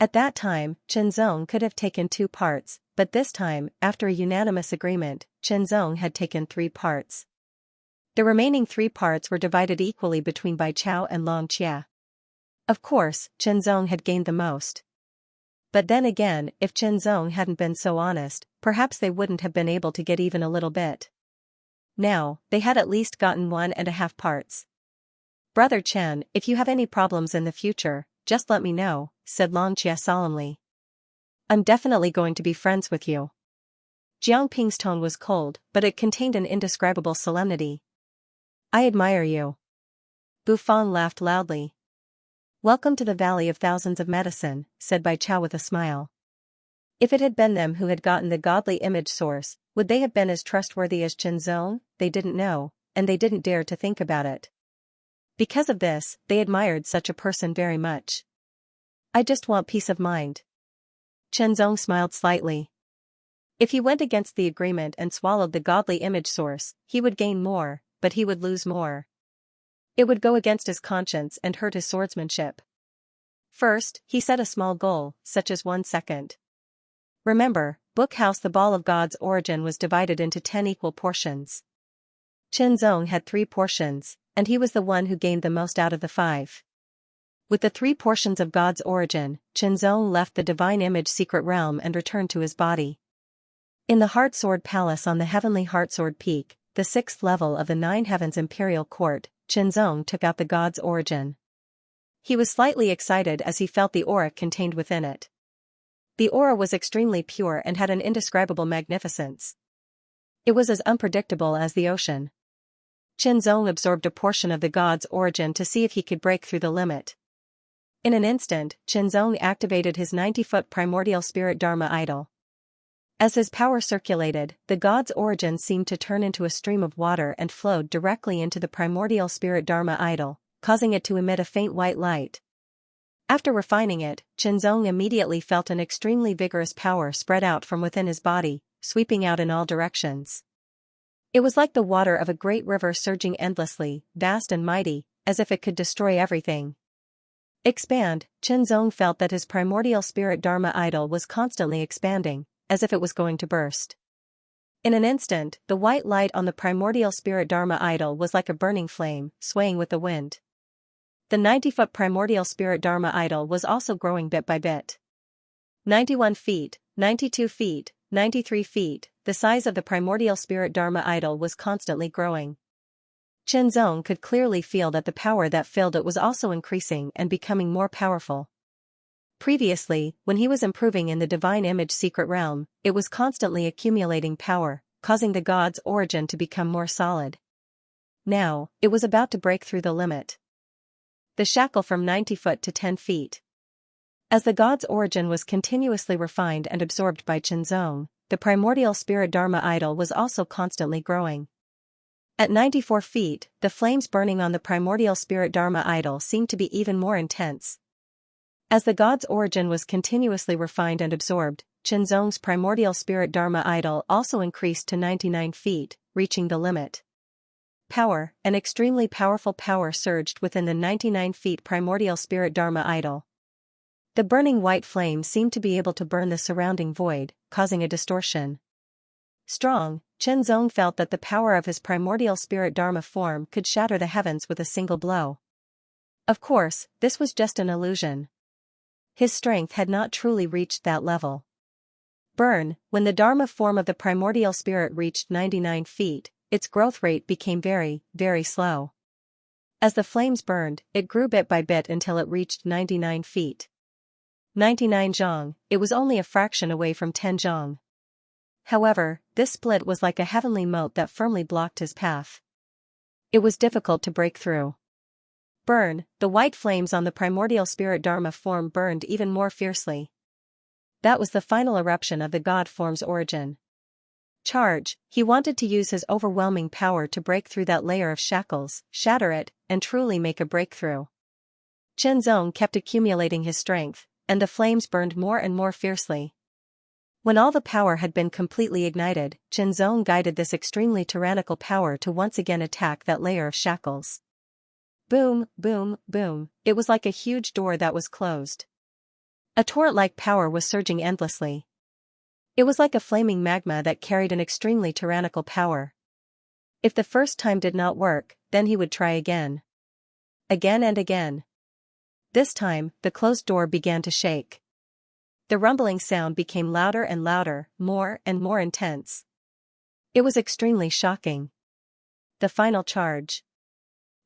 A: At that time, Chinzong could have taken 2 parts, but this time, after a unanimous agreement, Chinzong had taken 3 parts. The remaining 3 parts were divided equally between Bai Chao and Xianxia. Of course, Chinzong had gained the most. But then again, if Chinzong hadn't been so honest, perhaps they wouldn't have been able to get even a little bit. Now, they had at least gotten 1.5 parts. "Brother Chen, if you have any problems in the future, just let me know," said Xianxia solemnly. "I'm definitely going to be friends with you." Jiangping's tone was cold, but it contained an indescribable solemnity. "I admire you." Bufang laughed loudly. "Welcome to the Valley of Thousands of Medicine," said Bai Chao with a smile. If it had been them who had gotten the godly image source, would they have been as trustworthy as Chinzong? They didn't know, and they didn't dare to think about it. Because of this, they admired such a person very much. "I just want peace of mind." Chinzong smiled slightly. If he went against the agreement and swallowed the godly image source, he would gain more, but he would lose more. It would go against his conscience and hurt his swordsmanship. First, he set a small goal, such as 1 second. Remember, Book House the Ball of God's origin was divided into 10 equal portions. Chinzong had 3 portions, and he was the one who gained the most out of the 5. With the 3 portions of God's origin, Chinzong left the divine image secret realm and returned to his body. In the Heart Sword Palace on the heavenly Heartsword Peak, the 6th level of the 9 Heavens Imperial Court, Chinzong took out the God's origin. He was slightly excited as he felt the aura contained within it. The aura was extremely pure and had an indescribable magnificence. It was as unpredictable as the ocean. Chinzong absorbed a portion of the God's origin to see if he could break through the limit. In an instant, Chinzong activated his 90-foot primordial spirit Dharma idol. As his power circulated, the God's origin seemed to turn into a stream of water and flowed directly into the primordial spirit Dharma idol, causing it to emit a faint white light. After refining it, Chinzong immediately felt an extremely vigorous power spread out from within his body, sweeping out in all directions. It was like the water of a great river surging endlessly, vast and mighty, as if it could destroy everything. Expand, Chinzong felt that his primordial spirit Dharma idol was constantly expanding, as if it was going to burst. In an instant, the white light on the primordial spirit Dharma idol was like a burning flame, swaying with the wind. The 90-foot primordial spirit Dharma idol was also growing bit by bit. 91 feet, 92 feet, 93 feet, the size of the primordial spirit Dharma idol was constantly growing. Chinzong could clearly feel that the power that filled it was also increasing and becoming more powerful. Previously, when he was improving in the divine image secret realm, it was constantly accumulating power, causing the God's origin to become more solid. Now, it was about to break through the limit. The shackle from 90 foot to 10 feet. As the God's origin was continuously refined and absorbed by Chinzong, the primordial spirit Dharma idol was also constantly growing. At 94 feet, the flames burning on the primordial spirit Dharma idol seemed to be even more intense. As the God's origin was continuously refined and absorbed, Chinzong's primordial spirit Dharma idol also increased to 99 feet, reaching the limit. Power, an extremely powerful power surged within the 99 feet primordial spirit Dharma idol. The burning white flame seemed to be able to burn the surrounding void, causing a distortion. Strong, Chinzong felt that the power of his primordial spirit Dharma form could shatter the heavens with a single blow. Of course, this was just an illusion. His strength had not truly reached that level. Burn, when the Dharma form of the primordial spirit reached 99 feet, its growth rate became very, very slow. As the flames burned, it grew bit by bit until it reached 99 feet. 99 zhang, it was only a fraction away from 10 zhang. However, this split was like a heavenly moat that firmly blocked his path. It was difficult to break through. Burn, the white flames on the primordial spirit Dharma form burned even more fiercely. That was the final eruption of the God form's origin. Charge, he wanted to use his overwhelming power to break through that layer of shackles, shatter it, and truly make a breakthrough. Qianzong kept accumulating his strength, and the flames burned more and more fiercely. When all the power had been completely ignited, Qianzong guided this extremely tyrannical power to once again attack that layer of shackles. Boom, boom, boom, it was like a huge door that was closed. A torrent-like power was surging endlessly. It was like a flaming magma that carried an extremely tyrannical power. If the first time did not work, then he would try again. Again and again. This time, the closed door began to shake. The rumbling sound became louder and louder, more and more intense. It was extremely shocking. The final charge.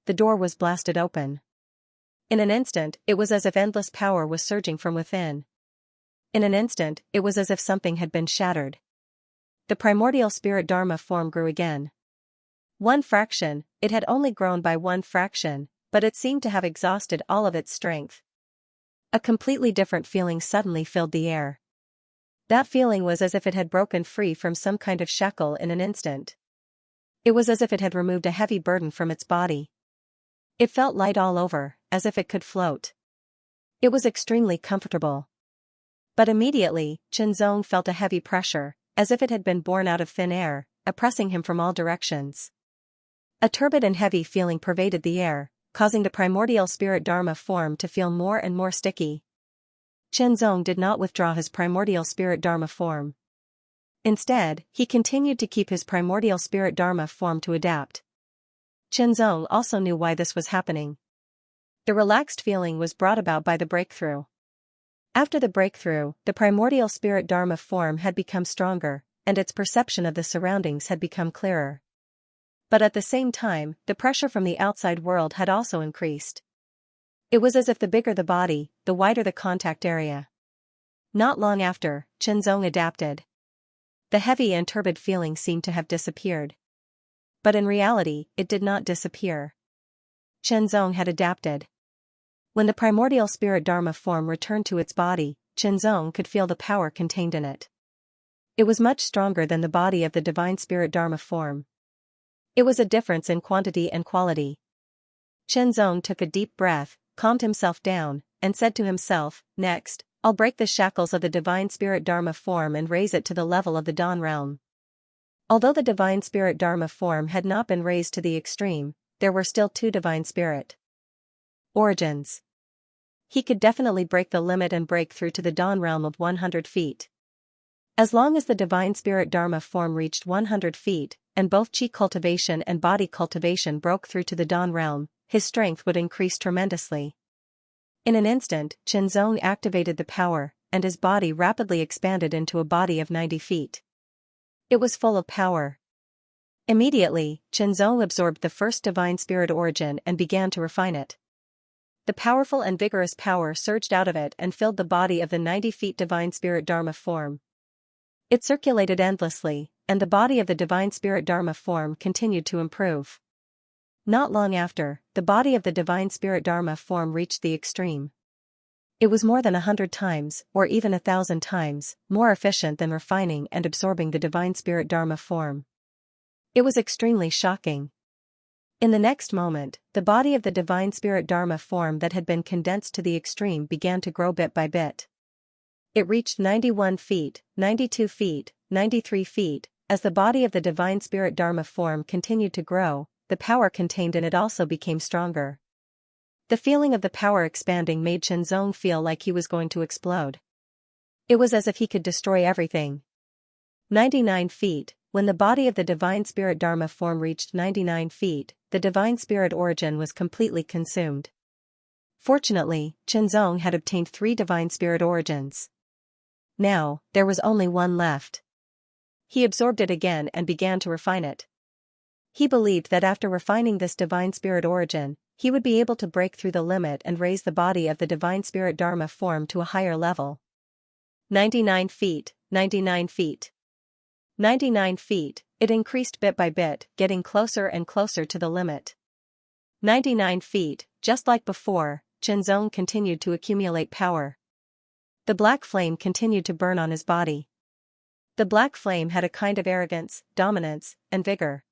A: The door was blasted open. In an instant, it was as if endless power was surging from within. In an instant, it was as if something had been shattered. The primordial spirit Dharma form grew again. One fraction, it had only grown by one fraction, but it seemed to have exhausted all of its strength. A completely different feeling suddenly filled the air. That feeling was as if it had broken free from some kind of shackle in an instant. It was as if it had removed a heavy burden from its body. It felt light all over, as if it could float. It was extremely comfortable. But immediately, Qianzong felt a heavy pressure, as if it had been born out of thin air, oppressing him from all directions. A turbid and heavy feeling pervaded the air, causing the primordial spirit Dharma form to feel more and more sticky. Qianzong did not withdraw his primordial spirit Dharma form. Instead, he continued to keep his primordial spirit Dharma form to adapt. Qianzong also knew why this was happening. The relaxed feeling was brought about by the breakthrough. After the breakthrough, the primordial spirit Dharma form had become stronger, and its perception of the surroundings had become clearer. But at the same time, the pressure from the outside world had also increased. It was as if the bigger the body, the wider the contact area. Not long after, Qianzong adapted. The heavy and turbid feeling seemed to have disappeared. But in reality, it did not disappear. Qianzong had adapted. When the primordial spirit Dharma form returned to its body, Qianzong could feel the power contained in it. It was much stronger than the body of the divine spirit Dharma form. It was a difference in quantity and quality. Qianzong took a deep breath, calmed himself down, and said to himself, "Next, I'll break the shackles of the divine spirit Dharma form and raise it to the level of the Dawn realm." Although the divine spirit Dharma form had not been raised to the extreme, there were still two divine spirit origins. He could definitely break the limit and break through to the Dawn realm of 100 feet. As long as the divine spirit Dharma form reached 100 feet, and both chi cultivation and body cultivation broke through to the Dawn realm, his strength would increase tremendously. In an instant, Qianzong activated the power, and his body rapidly expanded into a body of 90 feet. It was full of power. Immediately, Qianzong absorbed the first divine spirit origin and began to refine it. The powerful and vigorous power surged out of it and filled the body of the 90 feet divine spirit Dharma form. It circulated endlessly, and the body of the divine spirit Dharma form continued to improve. Not long after, the body of the divine spirit Dharma form reached the extreme. It was more than 100 times, or even 1,000 times, more efficient than refining and absorbing the divine spirit Dharma form. It was extremely shocking. In the next moment, the body of the divine spirit Dharma form that had been condensed to the extreme began to grow bit by bit. It reached 91 feet, 92 feet, 93 feet. As the body of the divine spirit Dharma form continued to grow, the power contained in it also became stronger. The feeling of the power expanding made Qianzong feel like he was going to explode. It was as if he could destroy everything. 99 feet, when the body of the divine spirit Dharma form reached 99 feet, the divine spirit origin was completely consumed. Fortunately, Qianzong had obtained 3 divine spirit origins. Now, there was only one left. He absorbed it again and began to refine it. He believed that after refining this divine spirit origin, he would be able to break through the limit and raise the body of the divine spirit Dharma form to a higher level. 99 feet, 99 feet. 99 feet, it increased bit by bit, getting closer and closer to the limit. 99 feet, just like before, Qianzong continued to accumulate power. The black flame continued to burn on his body. The black flame had a kind of arrogance, dominance, and vigor.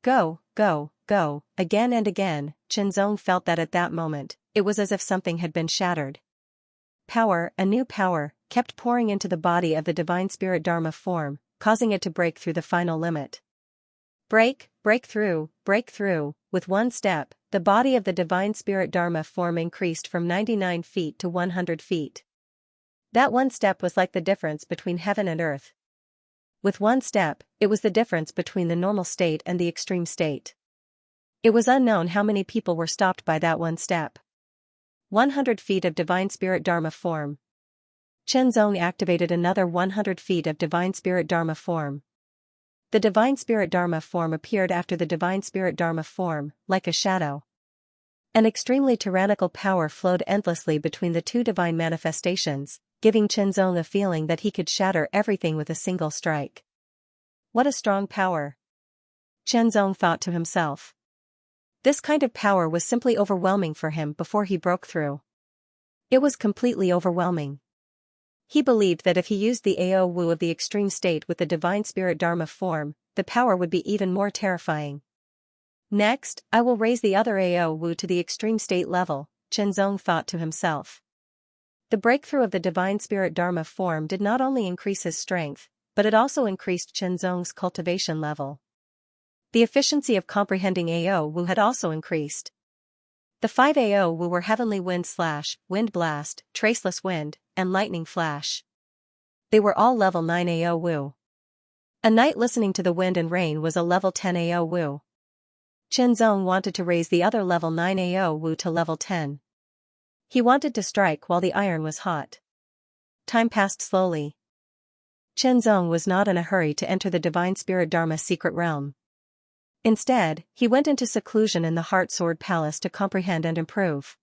A: Go, go, go, again and again, Qianzong felt that at that moment, it was as if something had been shattered. Power, a new power, kept pouring into the body of the divine spirit Dharma form, causing it to break through the final limit. Break, break through, with one step, the body of the divine spirit Dharma form increased from 99 feet to 100 feet. That one step was like the difference between heaven and earth. With one step, it was the difference between the normal state and the extreme state. It was unknown how many people were stopped by that one step. 100 feet of divine spirit Dharma form. Qianzong activated another 100 feet of divine spirit Dharma form. The divine spirit Dharma form appeared after the divine spirit Dharma form, like a shadow. An extremely tyrannical power flowed endlessly between the two divine manifestations, giving Qianzong a feeling that he could shatter everything with a single strike. What a strong power! Qianzong thought to himself. This kind of power was simply overwhelming for him before he broke through. It was completely overwhelming. He believed that if he used the Ao Wu of the extreme state with the divine spirit Dharma form, the power would be even more terrifying. Next, I will raise the other Ao Wu to the extreme state level, Qianzong thought to himself. The breakthrough of the divine spirit Dharma form did not only increase his strength, but it also increased Qianzong's cultivation level. The efficiency of comprehending Ao Wu had also increased. The 5 Ao Wu were heavenly wind slash, wind blast, traceless wind, and lightning flash. They were all level 9 Ao Wu. A night listening to the wind and rain was a level 10 Ao Wu. Qianzong wanted to raise the other level 9 Ao Wu to level 10. He wanted to strike while the iron was hot. Time passed slowly. Qianzong was not in a hurry to enter the divine spirit Dharma secret realm. Instead, he went into seclusion in the Heart Sword Palace to comprehend and improve.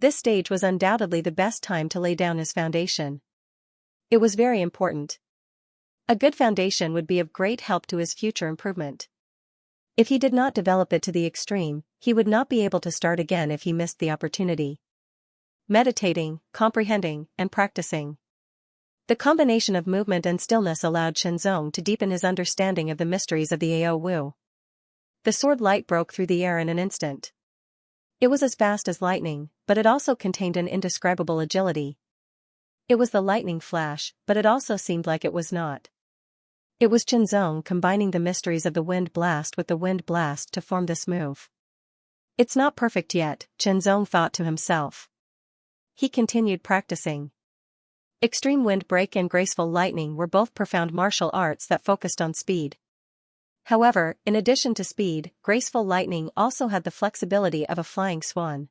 A: This stage was undoubtedly the best time to lay down his foundation. It was very important. A good foundation would be of great help to his future improvement. If he did not develop it to the extreme, he would not be able to start again if he missed the opportunity. Meditating, comprehending, and practicing. The combination of movement and stillness allowed Qianzong to deepen his understanding of the mysteries of the Ao Wu. The sword light broke through the air in an instant. It was as fast as lightning, but it also contained an indescribable agility. It was the lightning flash, but it also seemed like it was not. It was Qianzong combining the mysteries of the wind blast with the wind blast to form this move. It's not perfect yet, Qianzong thought to himself. He continued practicing. Extreme wind break and graceful lightning were both profound martial arts that focused on speed. However, in addition to speed, graceful lightning also had the flexibility of a flying swan.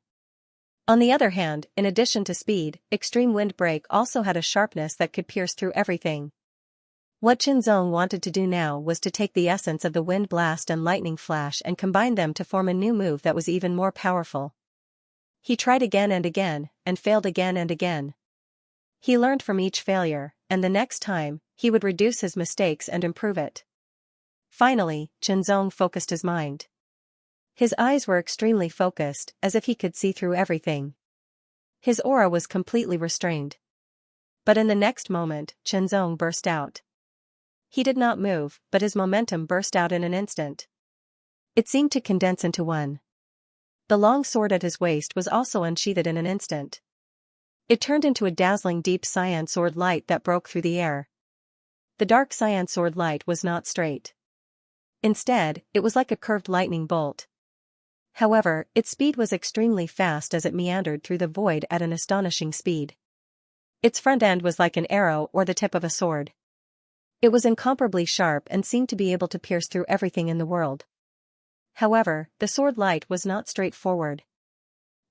A: On the other hand, in addition to speed, extreme wind break also had a sharpness that could pierce through everything. What Qianzong wanted to do now was to take the essence of the wind blast and lightning flash and combine them to form a new move that was even more powerful. He tried again and failed again and again. He learned from each failure, and the next time, he would reduce his mistakes and improve it. Finally, Qianzong focused his mind. His eyes were extremely focused, as if he could see through everything. His aura was completely restrained. But in the next moment, Qianzong burst out. He did not move, but his momentum burst out in an instant. It seemed to condense into one. The long sword at his waist was also unsheathed in an instant. It turned into a dazzling deep cyan sword light that broke through the air. The dark cyan sword light was not straight. Instead, it was like a curved lightning bolt. However, its speed was extremely fast as it meandered through the void at an astonishing speed. Its front end was like an arrow or the tip of a sword. It was incomparably sharp and seemed to be able to pierce through everything in the world. However, the sword light was not straightforward.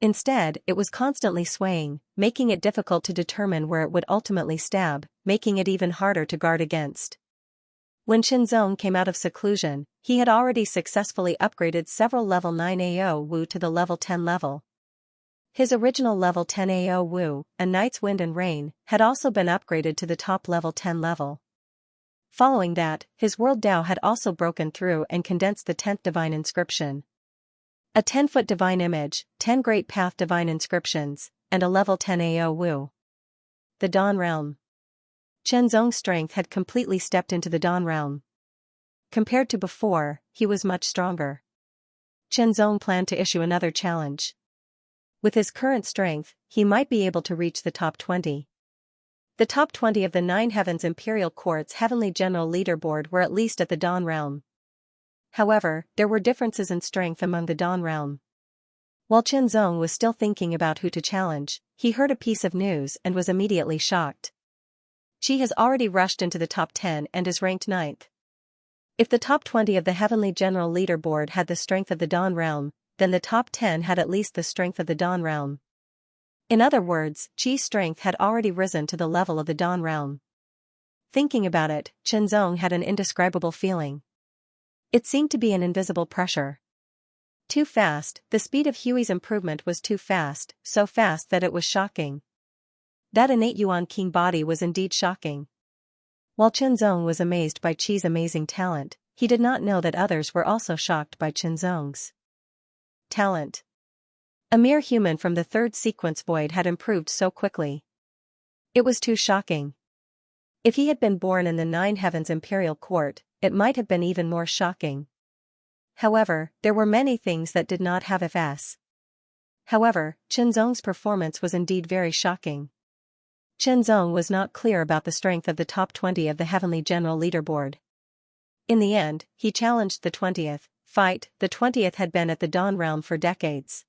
A: Instead, it was constantly swaying, making it difficult to determine where it would ultimately stab, making it even harder to guard against. When Xianxia came out of seclusion, he had already successfully upgraded several level 9 AO Wu to the level 10 level. His original level 10 AO Wu, A Night's Wind and Rain, had also been upgraded to the top level 10 level. Following that, his world Dao had also broken through and condensed the 10th divine inscription. A 10-foot divine image, 10 great path divine inscriptions, and a level 10 AO Wu. The Dawn Realm. Xianxia's strength had completely stepped into the Dawn Realm. Compared to before, he was much stronger. Xianxia planned to issue another challenge. With his current strength, he might be able to reach the top 20. The top 20 of the Nine Heavens Imperial Court's Heavenly General Leaderboard were at least at the Dawn Realm. However, there were differences in strength among the Dawn Realm. While Xianxia was still thinking about who to challenge, he heard a piece of news and was immediately shocked. Qi has already rushed into the top 10 and is ranked 9th. If the top 20 of the Heavenly General Leaderboard had the strength of the Dawn Realm, then the top 10 had at least the strength of the Dawn Realm. In other words, Qi's strength had already risen to the level of the Dawn Realm. Thinking about it, Xianxia had an indescribable feeling. It seemed to be an invisible pressure. Too fast, the speed of Hui's improvement was too fast, so fast that it was shocking. That innate Yuan King body was indeed shocking. While Xianxia was amazed by Qi's amazing talent, he did not know that others were also shocked by Xianxia's talent. A mere human from the third sequence void had improved so quickly. It was too shocking. If he had been born in the Nine Heavens Imperial Court, it might have been even more shocking. However, there were many things that did not have FS. However, Xianxia's performance was indeed very shocking. Xianxia was not clear about the strength of the top 20 of the Heavenly General Leaderboard. In the end, he challenged the 20th fight. The 20th had been at the Dawn Realm for decades.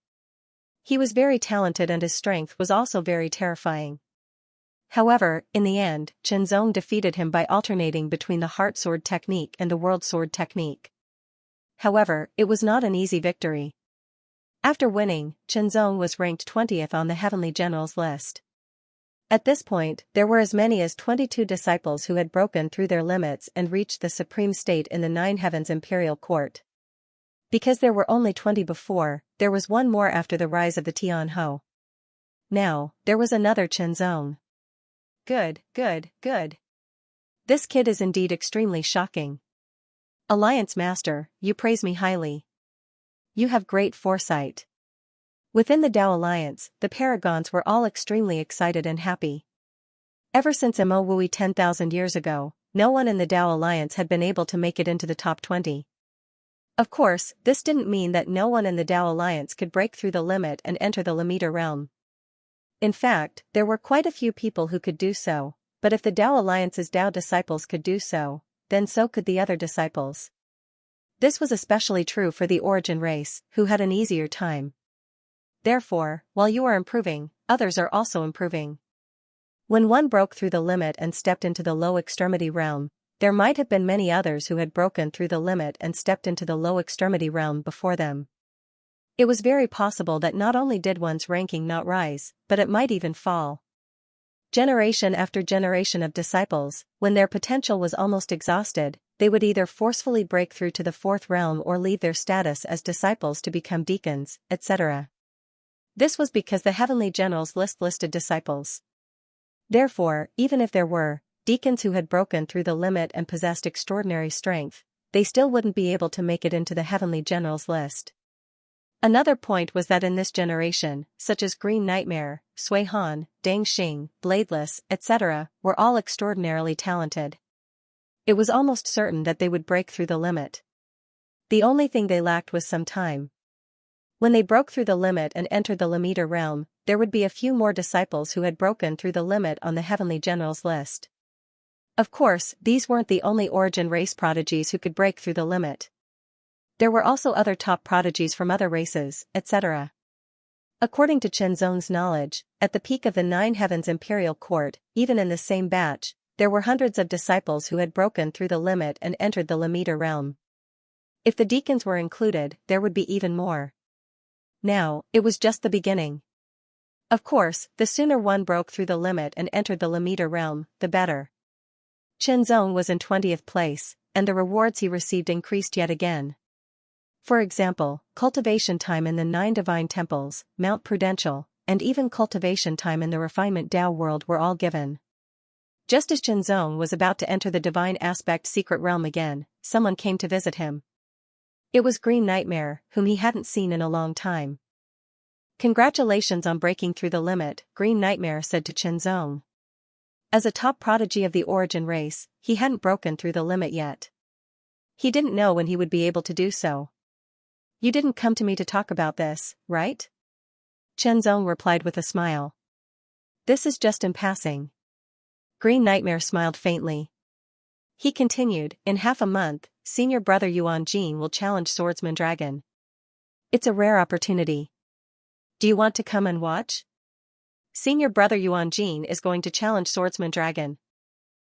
A: He was very talented and his strength was also very terrifying. However, in the end, Xianxia defeated him by alternating between the Heart Sword technique and the World Sword technique. However, it was not an easy victory. After winning, Xianxia was ranked 20th on the Heavenly Generals list. At this point, there were as many as 22 disciples who had broken through their limits and reached the supreme state in the Nine Heavens Imperial Court. Because there were only 20 before, there was one more after the rise of the Tianhou. Now, there was another Xianxia. Good. This kid is indeed extremely shocking. Alliance Master, you praise me highly. You have great foresight. Within the Dao Alliance, the Paragons were all extremely excited and happy. Ever since Mo Wui 10,000 years ago, no one in the Dao Alliance had been able to make it into the top 20. Of course, this didn't mean that no one in the Dao Alliance could break through the limit and enter the Lamita realm. In fact, there were quite a few people who could do so, but if the Dao Alliance's Dao disciples could do so, then so could the other disciples. This was especially true for the Origin race, who had an easier time. Therefore, while you are improving, others are also improving. When one broke through the limit and stepped into the low extremity realm, there might have been many others who had broken through the limit and stepped into the low extremity realm before them. It was very possible that not only did one's ranking not rise, but it might even fall. Generation after generation of disciples, when their potential was almost exhausted, they would either forcefully break through to the fourth realm or leave their status as disciples to become deacons, etc. This was because the Heavenly Generals listed disciples. Therefore, even if there were deacons who had broken through the limit and possessed extraordinary strength, they still wouldn't be able to make it into the Heavenly Generals list. Another point was that in this generation, such as Green Nightmare, Sui Han, Dang Xing, Bladeless, etc., were all extraordinarily talented. It was almost certain that they would break through the limit. The only thing they lacked was some time. When they broke through the limit and entered the Lamita realm, there would be a few more disciples who had broken through the limit on the Heavenly Generals list. Of course, these weren't the only Origin race prodigies who could break through the limit. There were also other top prodigies from other races, etc. According to Xianxia's knowledge, at the peak of the Nine Heavens Imperial Court, even in the same batch, there were hundreds of disciples who had broken through the limit and entered the Lamita realm. If the deacons were included, there would be even more. Now, it was just the beginning. Of course, the sooner one broke through the limit and entered the Lamita realm, the better. Chen Zong was in 20th place, and the rewards he received increased yet again. For example, cultivation time in the 9 divine temples, Mount Prudential, and even cultivation time in the refinement Dao world were all given. Just as Chen Zong was about to enter the divine aspect secret realm again, someone came to visit him. It was Green Nightmare, whom he hadn't seen in a long time. Congratulations on breaking through the limit, Green Nightmare said to Chen Zong. As a top prodigy of the origin race, he hadn't broken through the limit yet. He didn't know when he would be able to do so. You didn't come to me to talk about this, right? Chen Zong replied with a smile. This is just in passing. Green Nightmare smiled faintly. He continued, in half a month, senior brother Yuan Jin will challenge Swordsman Dragon. It's a rare opportunity. Do you want to come and watch? Senior brother Yuan Jin is going to challenge Swordsman Dragon.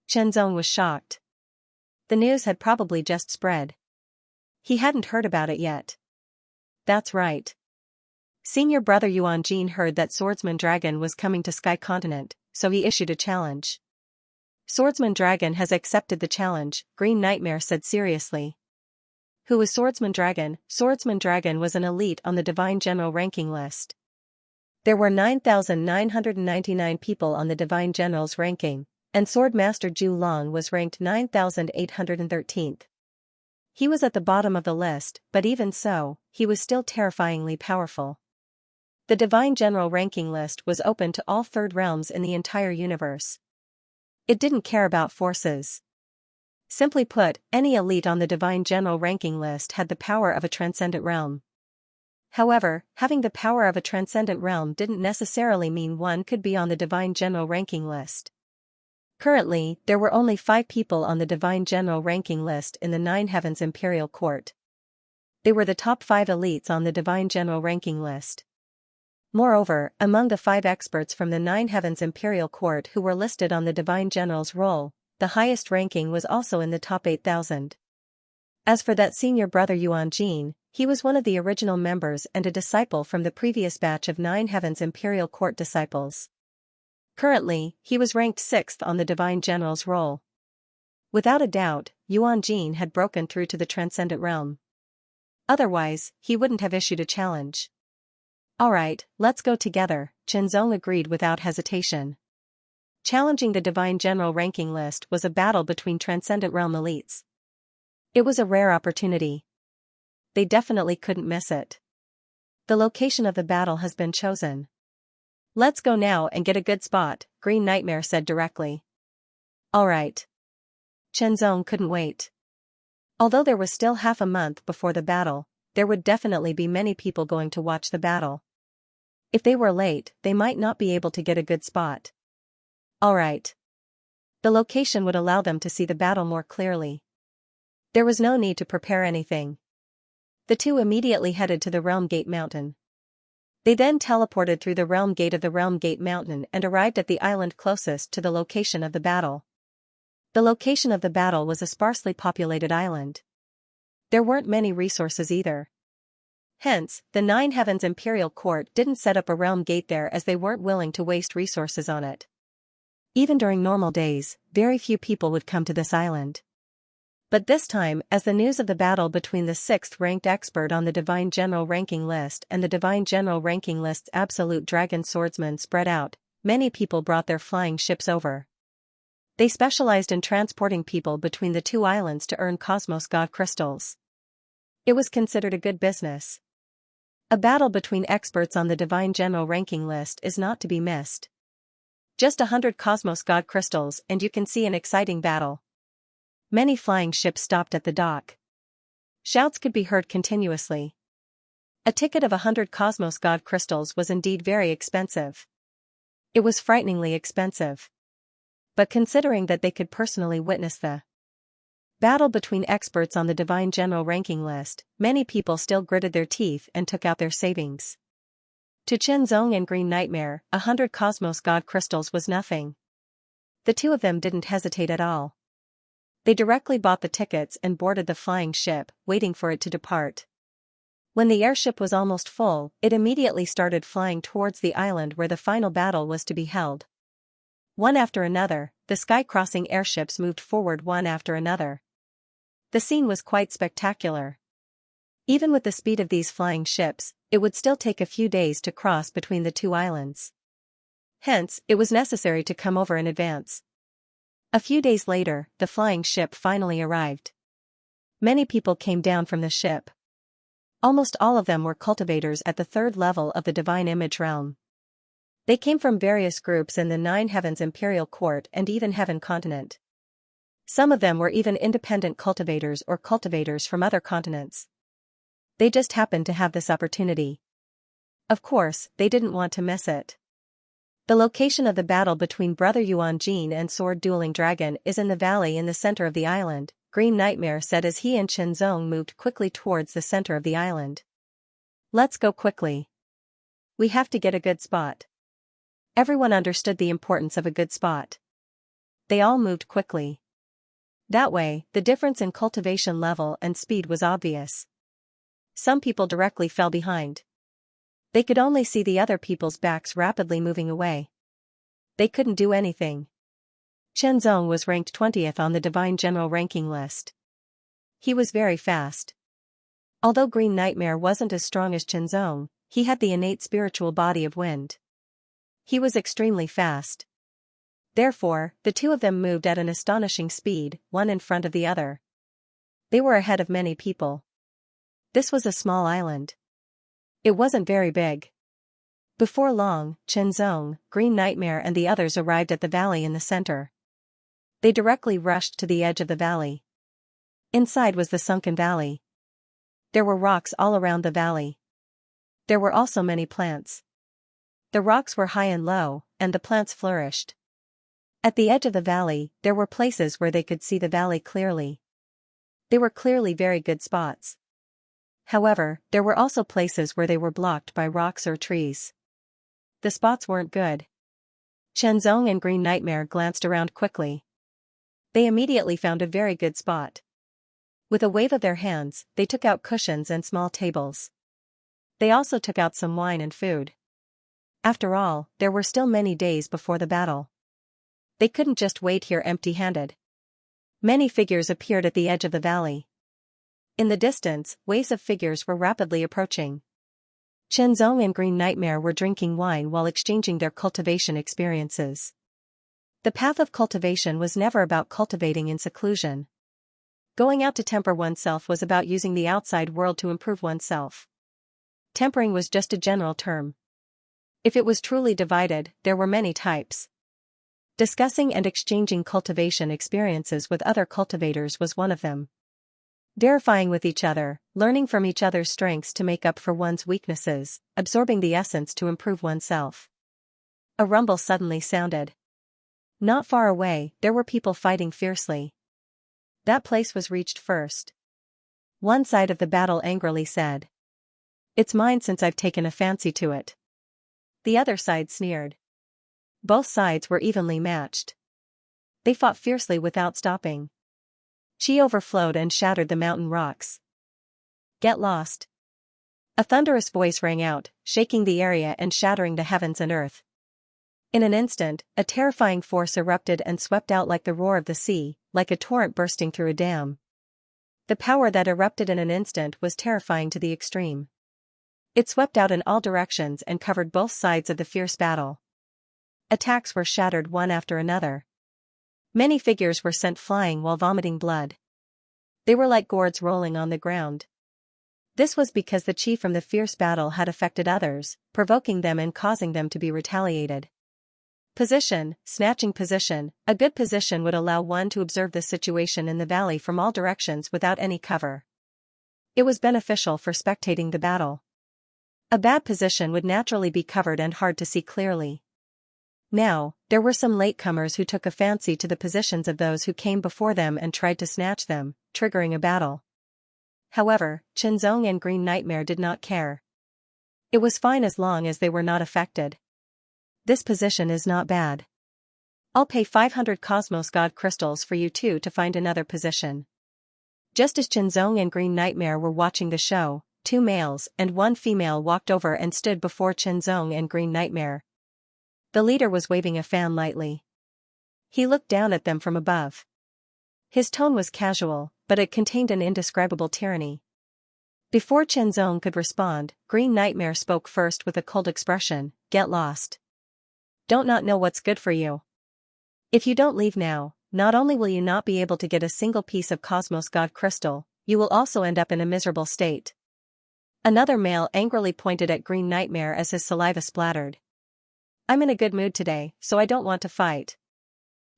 A: Chen Zong was shocked. The news had probably just spread. He hadn't heard about it yet. That's right. Senior brother Yuan Jin heard that Swordsman Dragon was coming to Sky Continent, so he issued a challenge. Swordsman Dragon has accepted the challenge, Green Nightmare said seriously. Who was Swordsman Dragon? Swordsman Dragon was an elite on the Divine General ranking list. There were 9,999 people on the Divine General's ranking, and Swordmaster Zhu Long was ranked 9,813th. He was at the bottom of the list, but even so, he was still terrifyingly powerful. The Divine General ranking list was open to all third realms in the entire universe. It didn't care about forces. Simply put, any elite on the Divine General ranking list had the power of a transcendent realm. However, having the power of a transcendent realm didn't necessarily mean one could be on the Divine General ranking list. Currently, there were only 5 people on the Divine General ranking list in the 9 Heavens Imperial Court. They were the top 5 elites on the Divine General ranking list. Moreover, among the 5 experts from the 9 Heavens Imperial Court who were listed on the Divine General's roll, the highest ranking was also in the top 8,000. As for that senior brother Yuan Jin, he was one of the original members and a disciple from the previous batch of 9 Heavens Imperial Court disciples. Currently, he was ranked 6th on the Divine General's roll. Without a doubt, Yuan Jin had broken through to the Transcendent Realm. Otherwise, he wouldn't have issued a challenge. Alright, let's go together, Chen Zong agreed without hesitation. Challenging the Divine General ranking list was a battle between Transcendent Realm elites. It was a rare opportunity. They definitely couldn't miss it. The location of the battle has been chosen. Let's go now and get a good spot, Green Nightmare said directly. Alright. Chen Zong couldn't wait. Although there was still half a month before the battle, there would definitely be many people going to watch the battle. If they were late, they might not be able to get a good spot. Alright. The location would allow them to see the battle more clearly. There was no need to prepare anything. The two immediately headed to the Realm Gate Mountain. They then teleported through the Realm Gate of the Realm Gate Mountain and arrived at the island closest to the location of the battle. The location of the battle was a sparsely populated island. There weren't many resources either. Hence, the 9 Heavens Imperial Court didn't set up a realm gate there as they weren't willing to waste resources on it. Even during normal days, very few people would come to this island. But this time, as the news of the battle between the 6th ranked expert on the Divine General ranking list and the Divine General ranking list's absolute dragon swordsman spread out, many people brought their flying ships over. They specialized in transporting people between the two islands to earn Cosmos God crystals. It was considered a good business. A battle between experts on the Divine General ranking list is not to be missed. Just 100 Cosmos God crystals and you can see an exciting battle. Many flying ships stopped at the dock. Shouts could be heard continuously. A ticket of 100 Cosmos God crystals was indeed very expensive. It was frighteningly expensive. But considering that they could personally witness the battle between experts on the Divine General ranking list, many people still gritted their teeth and took out their savings. To Chen Zong and Green Nightmare, 100 Cosmos God crystals was nothing. The two of them didn't hesitate at all. They directly bought the tickets and boarded the flying ship, waiting for it to depart. When the airship was almost full, it immediately started flying towards the island where the final battle was to be held. One after another, the sky-crossing airships moved forward one after another. The scene was quite spectacular. Even with the speed of these flying ships, it would still take a few days to cross between the two islands. Hence, it was necessary to come over in advance. A few days later, the flying ship finally arrived. Many people came down from the ship. Almost all of them were cultivators at the third level of the divine image realm. They came from various groups in the Nine Heavens Imperial Court and even Heaven Continent. Some of them were even independent cultivators or cultivators from other continents. They just happened to have this opportunity. Of course, they didn't want to miss it. The location of the battle between Brother Yuan Jin and Sword Dueling Dragon is in the valley in the center of the island, Green Nightmare said as he and Shenzong moved quickly towards the center of the island. Let's go quickly. We have to get a good spot. Everyone understood the importance of a good spot. They all moved quickly. That way, the difference in cultivation level and speed was obvious. Some people directly fell behind. They could only see the other people's backs rapidly moving away. They couldn't do anything. Shenzong was ranked 20th on the Divine General ranking list. He was very fast. Although Green Nightmare wasn't as strong as Shenzong, he had the innate spiritual body of wind. He was extremely fast. Therefore, the two of them moved at an astonishing speed, one in front of the other. They were ahead of many people. This was a small island. It wasn't very big. Before long, Shenzong, Green Nightmare and the others arrived at the valley in the center. They directly rushed to the edge of the valley. Inside was the sunken valley. There were rocks all around the valley. There were also many plants. The rocks were high and low, and the plants flourished. At the edge of the valley, there were places where they could see the valley clearly. They were clearly very good spots. However, there were also places where they were blocked by rocks or trees. The spots weren't good. Shenzong and Green Nightmare glanced around quickly. They immediately found a very good spot. With a wave of their hands, they took out cushions and small tables. They also took out some wine and food. After all, there were still many days before the battle. They couldn't just wait here empty-handed. Many figures appeared at the edge of the valley. In the distance, waves of figures were rapidly approaching. Shenzong and Green Nightmare were drinking wine while exchanging their cultivation experiences. The path of cultivation was never about cultivating in seclusion. Going out to temper oneself was about using the outside world to improve oneself. Tempering was just a general term. If it was truly divided, there were many types. Discussing and exchanging cultivation experiences with other cultivators was one of them. Verifying with each other, learning from each other's strengths to make up for one's weaknesses, absorbing the essence to improve oneself. A rumble suddenly sounded. Not far away, there were people fighting fiercely. That place was reached first. One side of the battle angrily said, "It's mine since I've taken a fancy to it." The other side sneered. Both sides were evenly matched. They fought fiercely without stopping. Qi overflowed and shattered the mountain rocks. "Get lost." A thunderous voice rang out, shaking the area and shattering the heavens and earth. In an instant, a terrifying force erupted and swept out like the roar of the sea, like a torrent bursting through a dam. The power that erupted in an instant was terrifying to the extreme. It swept out in all directions and covered both sides of the fierce battle. Attacks were shattered one after another. Many figures were sent flying while vomiting blood. They were like gourds rolling on the ground. This was because the chi from the fierce battle had affected others, provoking them and causing them to be retaliated. Position, snatching position. A good position would allow one to observe the situation in the valley from all directions without any cover. It was beneficial for spectating the battle. A bad position would naturally be covered and hard to see clearly. Now, there were some latecomers who took a fancy to the positions of those who came before them and tried to snatch them, triggering a battle. However, Shenzong and Green Nightmare did not care. It was fine as long as they were not affected. This position is not bad. I'll pay 500 Cosmos God crystals for you two to find another position. Just as Shenzong and Green Nightmare were watching the show, 2 males and 1 female walked over and stood before Qianzong and Green Nightmare. The leader was waving a fan lightly. He looked down at them from above. His tone was casual, but it contained an indescribable tyranny. Before Qianzong could respond, Green Nightmare spoke first with a cold expression, "Get lost. Don't not know what's good for you. If you don't leave now, not only will you not be able to get a single piece of Cosmos God crystal, you will also end up in a miserable state." Another male angrily pointed at Green Nightmare as his saliva splattered. "I'm in a good mood today, so I don't want to fight."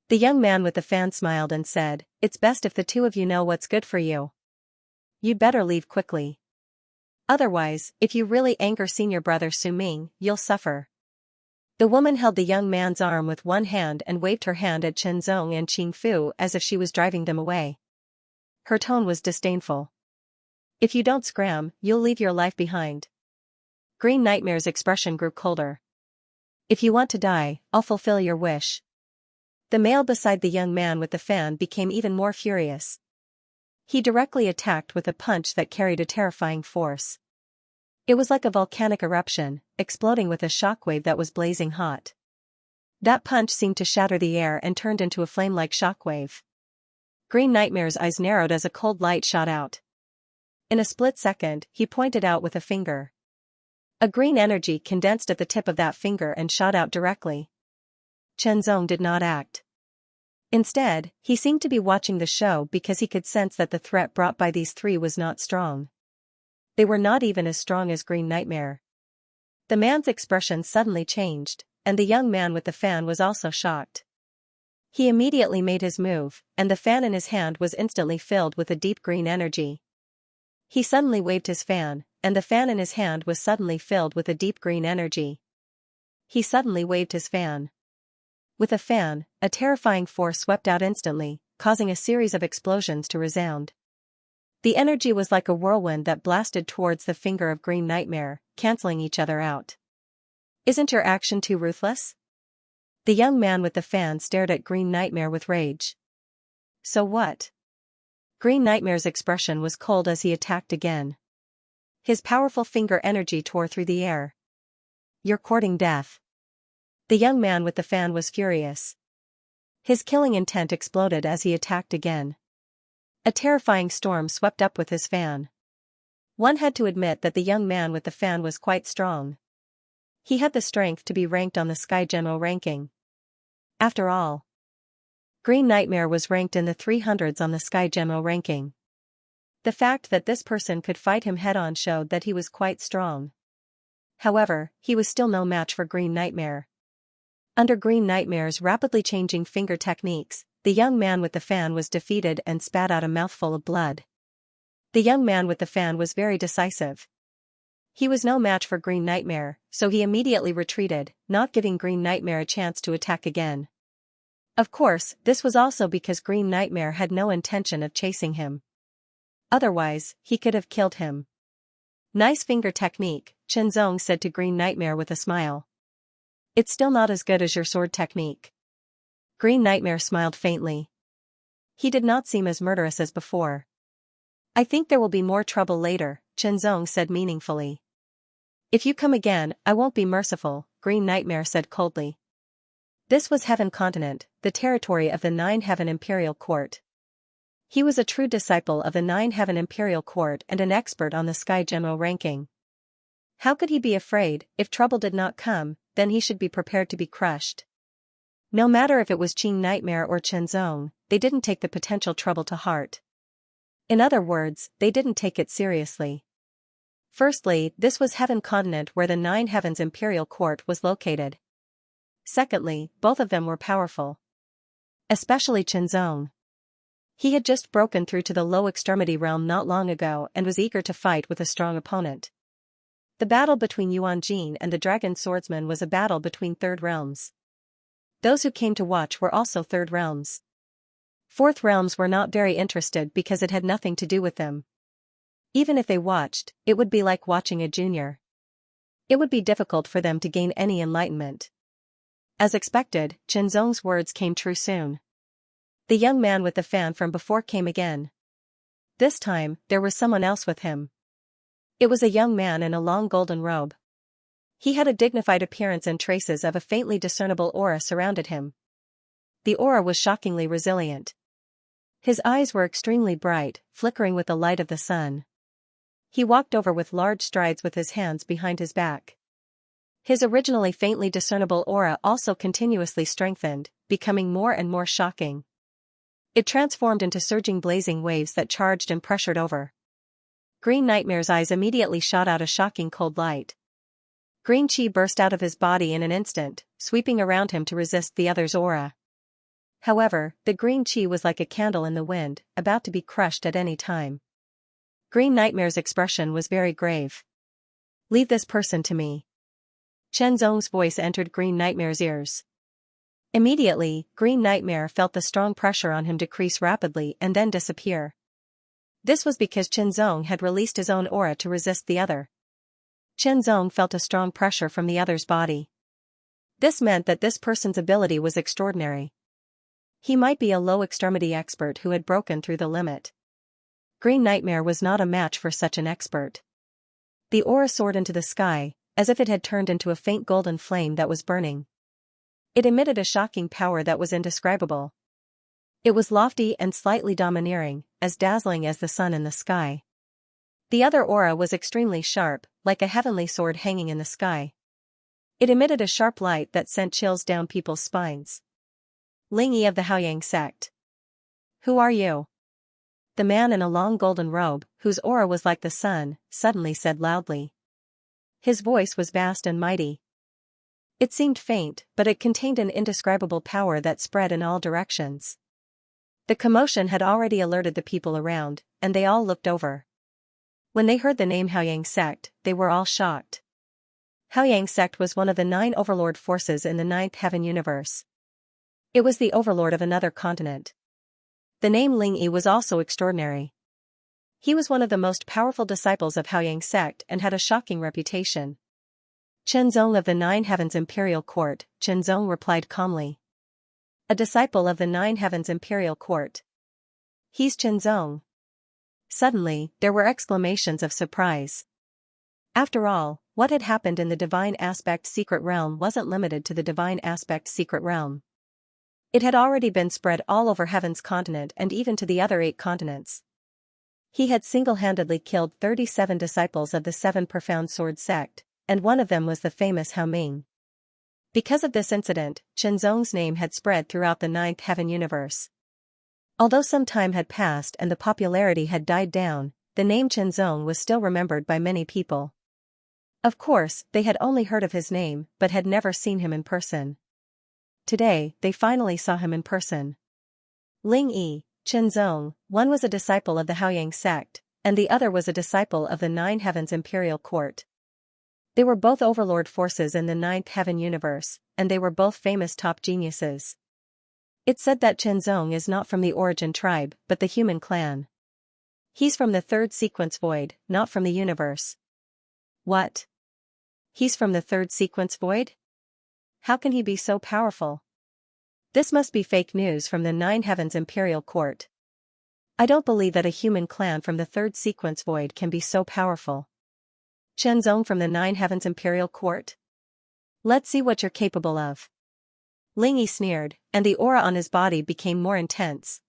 A: The young man with the fan smiled and said, "It's best if the two of you know what's good for you. You'd better leave quickly. Otherwise, if you really anger senior brother Su Ming, you'll suffer." The woman held the young man's arm with one hand and waved her hand at Qianzong and Qing Fu as if she was driving them away. Her tone was disdainful. "If you don't scram, you'll leave your life behind." Green Nightmare's expression grew colder. "If you want to die, I'll fulfill your wish." The male beside the young man with the fan became even more furious. He directly attacked with a punch that carried a terrifying force. It was like a volcanic eruption, exploding with a shockwave that was blazing hot. That punch seemed to shatter the air and turned into a flame-like shockwave. Green Nightmare's eyes narrowed as a cold light shot out. In a split second, he pointed out with a finger. A green energy condensed at the tip of that finger and shot out directly. Qianzong did not act. Instead, he seemed to be watching the show because he could sense that the threat brought by these three was not strong. They were not even as strong as Green Nightmare. The man's expression suddenly changed, and the young man with the fan was also shocked. He immediately made his move, and the fan in his hand was instantly filled with a deep green energy. He suddenly waved his fan, and the fan in his hand was suddenly filled with a deep green energy. He suddenly waved his fan. With a fan, a terrifying force swept out instantly, causing a series of explosions to resound. The energy was like a whirlwind that blasted towards the finger of Green Nightmare, canceling each other out. "Isn't your action too ruthless?" The young man with the fan stared at Green Nightmare with rage. "So what?" Green Nightmare's expression was cold as he attacked again. His powerful finger energy tore through the air. "You're courting death." The young man with the fan was furious. His killing intent exploded as he attacked again. A terrifying storm swept up with his fan. One had to admit that the young man with the fan was quite strong. He had the strength to be ranked on the Sky General ranking. After all, Green Nightmare was ranked in the 300s on the Sky General ranking. The fact that this person could fight him head-on showed that he was quite strong. However, he was still no match for Green Nightmare. Under Green Nightmare's rapidly changing finger techniques, the young man with the fan was defeated and spat out a mouthful of blood. The young man with the fan was very decisive. He was no match for Green Nightmare, so he immediately retreated, not giving Green Nightmare a chance to attack again. Of course, this was also because Green Nightmare had no intention of chasing him. Otherwise, he could have killed him. "Nice finger technique," Qianzong said to Green Nightmare with a smile. "It's still not as good as your sword technique." Green Nightmare smiled faintly. He did not seem as murderous as before. "I think there will be more trouble later," Qianzong said meaningfully. "If you come again, I won't be merciful," Green Nightmare said coldly. This was Heaven Continent, the territory of the Nine Heaven Imperial Court. He was a true disciple of the Nine Heaven Imperial Court and an expert on the Sky General ranking. How could he be afraid? If trouble did not come, then he should be prepared to be crushed. No matter if it was Qing Nightmare or Qianzong, they didn't take the potential trouble to heart. In other words, they didn't take it seriously. Firstly, this was Heaven Continent where the Nine Heavens Imperial Court was located. Secondly, both of them were powerful. Especially Qianzong. He had just broken through to the low extremity realm not long ago and was eager to fight with a strong opponent. The battle between Yuan Jin and the Dragon Swordsman was a battle between third realms. Those who came to watch were also third realms. Fourth realms were not very interested because it had nothing to do with them. Even if they watched, it would be like watching a junior. It would be difficult for them to gain any enlightenment. As expected, Qianzong's words came true soon. The young man with the fan from before came again. This time, there was someone else with him. It was a young man in a long golden robe. He had a dignified appearance and traces of a faintly discernible aura surrounded him. The aura was shockingly resilient. His eyes were extremely bright, flickering with the light of the sun. He walked over with large strides with his hands behind his back. His originally faintly discernible aura also continuously strengthened, becoming more and more shocking. It transformed into surging blazing waves that charged and pressured over. Green Nightmare's eyes immediately shot out a shocking cold light. Green chi burst out of his body in an instant, sweeping around him to resist the other's aura. However, the green chi was like a candle in the wind, about to be crushed at any time. Green Nightmare's expression was very grave. "Leave this person to me." Chen Zong's voice entered Green Nightmare's ears. Immediately, Green Nightmare felt the strong pressure on him decrease rapidly and then disappear. This was because Chen Zong had released his own aura to resist the other. Chen Zong felt a strong pressure from the other's body. This meant that this person's ability was extraordinary. He might be a low extremity expert who had broken through the limit. Green Nightmare was not a match for such an expert. The aura soared into the sky, as if it had turned into a faint golden flame that was burning. It emitted a shocking power that was indescribable. It was lofty and slightly domineering, as dazzling as the sun in the sky. The other aura was extremely sharp, like a heavenly sword hanging in the sky. It emitted a sharp light that sent chills down people's spines. "Ling Yi of the Haoyang sect. Who are you?" The man in a long golden robe, whose aura was like the sun, suddenly said loudly. His voice was vast and mighty. It seemed faint, but it contained an indescribable power that spread in all directions. The commotion had already alerted the people around, and they all looked over. When they heard the name Haoyang sect, they were all shocked. Haoyang sect was one of the 9 overlord forces in the 9th heaven universe. It was the overlord of another continent. The name Ling Yi was also extraordinary. He was one of the most powerful disciples of Haoyang sect and had a shocking reputation. "Chen Zong of the 9 heavens imperial court," Chen Zong replied calmly. "A disciple of the 9 heavens imperial court. He's Chen Zong." Suddenly, there were exclamations of surprise. After all, what had happened in the Divine Aspect Secret Realm wasn't limited to the Divine Aspect Secret Realm. It had already been spread all over Heaven's continent and even to the other 8 continents. He had single-handedly killed 37 disciples of the 7 Profound Sword sect, and one of them was the famous Hao Ming. Because of this incident, Chen Zong's name had spread throughout the 9th heaven universe. Although some time had passed and the popularity had died down, the name Chen Zong was still remembered by many people. Of course, they had only heard of his name, but had never seen him in person. Today, they finally saw him in person. Ling Yi, Chen Zong, one was a disciple of the Haoyang sect, and the other was a disciple of the 9 heavens imperial court. They were both overlord forces in the 9th heaven universe, and they were both famous top geniuses. It's said that Chen Zong is not from the origin tribe, but the human clan. He's from the 3rd sequence void, not from the universe. What? He's from the 3rd sequence void? How can he be so powerful? This must be fake news from the 9 heavens imperial court. I don't believe that a human clan from the 3rd sequence void can be so powerful. Chen Zong from the 9 heavens imperial court? Let's see what you're capable of. Ling Yi sneered, and the aura on his body became more intense.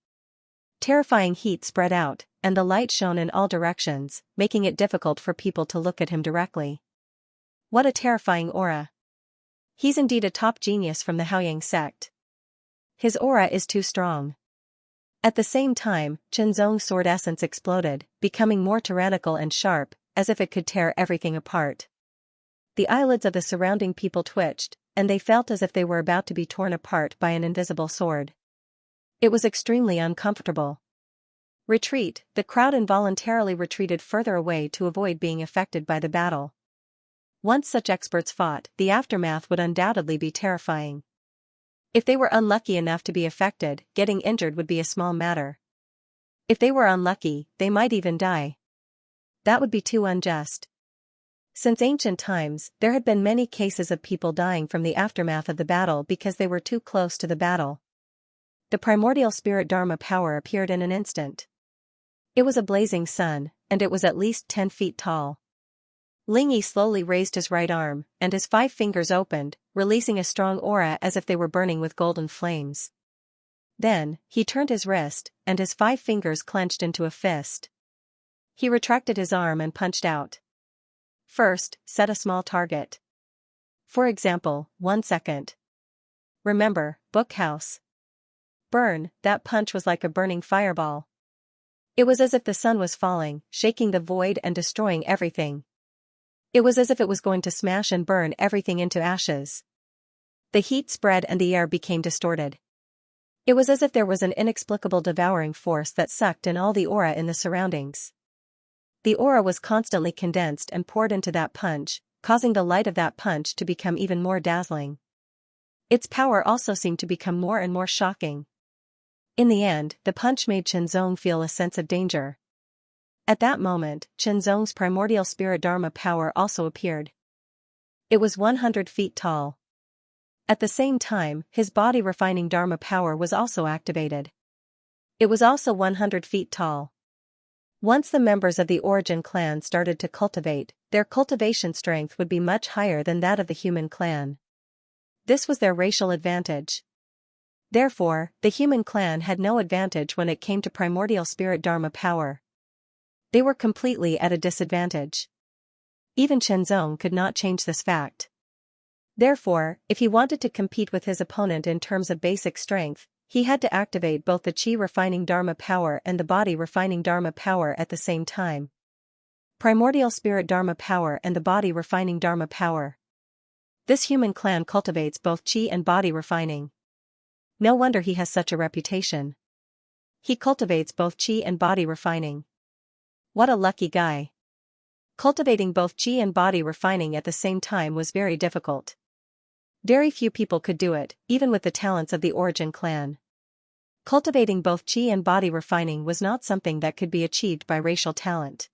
A: Terrifying heat spread out, and the light shone in all directions, making it difficult for people to look at him directly. What a terrifying aura. He's indeed a top genius from the Haoyang sect. His aura is too strong. At the same time, Chen Zong's sword essence exploded, becoming more tyrannical and sharp, as if it could tear everything apart. The eyelids of the surrounding people twitched, and they felt as if they were about to be torn apart by an invisible sword. It was extremely uncomfortable. Retreat, the crowd involuntarily retreated further away to avoid being affected by the battle. Once such experts fought, the aftermath would undoubtedly be terrifying. If they were unlucky enough to be affected, getting injured would be a small matter. If they were unlucky, they might even die. That would be too unjust. Since ancient times, there had been many cases of people dying from the aftermath of the battle because they were too close to the battle. The primordial spirit Dharma power appeared in an instant. It was a blazing sun, and it was at least 10 feet tall. Lingyi slowly raised his right arm, and his 5 fingers opened, releasing a strong aura as if they were burning with golden flames. Then, he turned his wrist, and his 5 fingers clenched into a fist. He retracted his arm and punched out. First, set a small target. For example, 1 second. Remember, bookhouse. Burn, that punch was like a burning fireball. It was as if the sun was falling, shaking the void and destroying everything. It was as if it was going to smash and burn everything into ashes. The heat spread and the air became distorted. It was as if there was an inexplicable devouring force that sucked in all the aura in the surroundings. The aura was constantly condensed and poured into that punch, causing the light of that punch to become even more dazzling. Its power also seemed to become more and more shocking. In the end, the punch made Qianzong feel a sense of danger. At that moment, Qianzong's primordial spirit Dharma power also appeared. It was 100 feet tall. At the same time, his body-refining Dharma power was also activated. It was also 100 feet tall. Once the members of the Origin clan started to cultivate, their cultivation strength would be much higher than that of the human clan. This was their racial advantage. Therefore, the human clan had no advantage when it came to primordial spirit Dharma power. They were completely at a disadvantage. Even Qianzong could not change this fact. Therefore, if he wanted to compete with his opponent in terms of basic strength, he had to activate both the Qi-refining Dharma power and the body-refining Dharma power at the same time. Primordial spirit Dharma power and the body-refining Dharma power. This human clan cultivates both Qi and body-refining. No wonder he has such a reputation. He cultivates both Qi and body-refining. What a lucky guy. Cultivating both Qi and body-refining at the same time was very difficult. Very few people could do it, even with the talents of the Origin clan. Cultivating both Qi and body refining was not something that could be achieved by racial talent.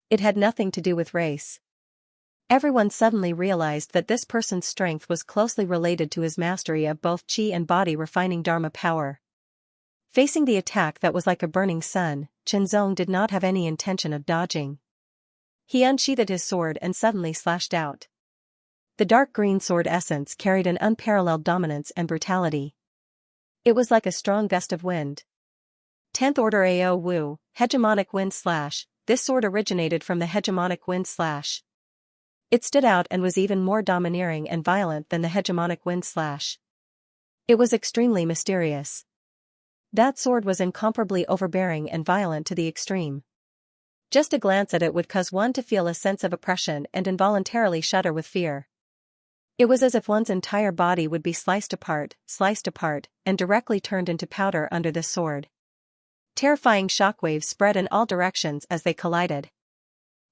A: It had nothing to do with race. Everyone suddenly realized that this person's strength was closely related to his mastery of both Qi and body refining Dharma power. Facing the attack that was like a burning sun, Qianzong did not have any intention of dodging. He unsheathed his sword and suddenly slashed out. The dark green sword essence carried an unparalleled dominance and brutality. It was like a strong gust of wind. 10th Order Ao Wu, Hegemonic Wind Slash. This sword originated from the Hegemonic Wind Slash. It stood out and was even more domineering and violent than the Hegemonic Wind Slash. It was extremely mysterious. That sword was incomparably overbearing and violent to the extreme. Just a glance at it would cause one to feel a sense of oppression and involuntarily shudder with fear. It was as if one's entire body would be sliced apart, and directly turned into powder under this sword. Terrifying shockwaves spread in all directions as they collided.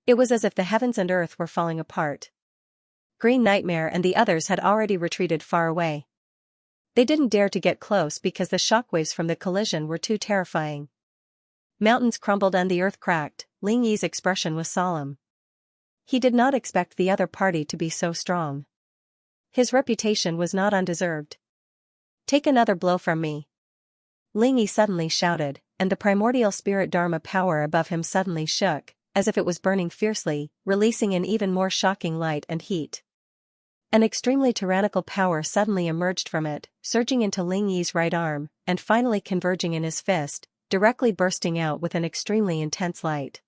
A: It was as if the heavens and earth were falling apart. Green Nightmare and the others had already retreated far away. They didn't dare to get close because the shockwaves from the collision were too terrifying. Mountains crumbled and the earth cracked. Lingyi's expression was solemn. He did not expect the other party to be so strong. His reputation was not undeserved. Take another blow from me. Lingyi suddenly shouted, and the primordial spirit Dharma power above him suddenly shook, as if it was burning fiercely, releasing an even more shocking light and heat. An extremely tyrannical power suddenly emerged from it, surging into Lingyi's right arm, and finally converging in his fist, directly bursting out with an extremely intense light.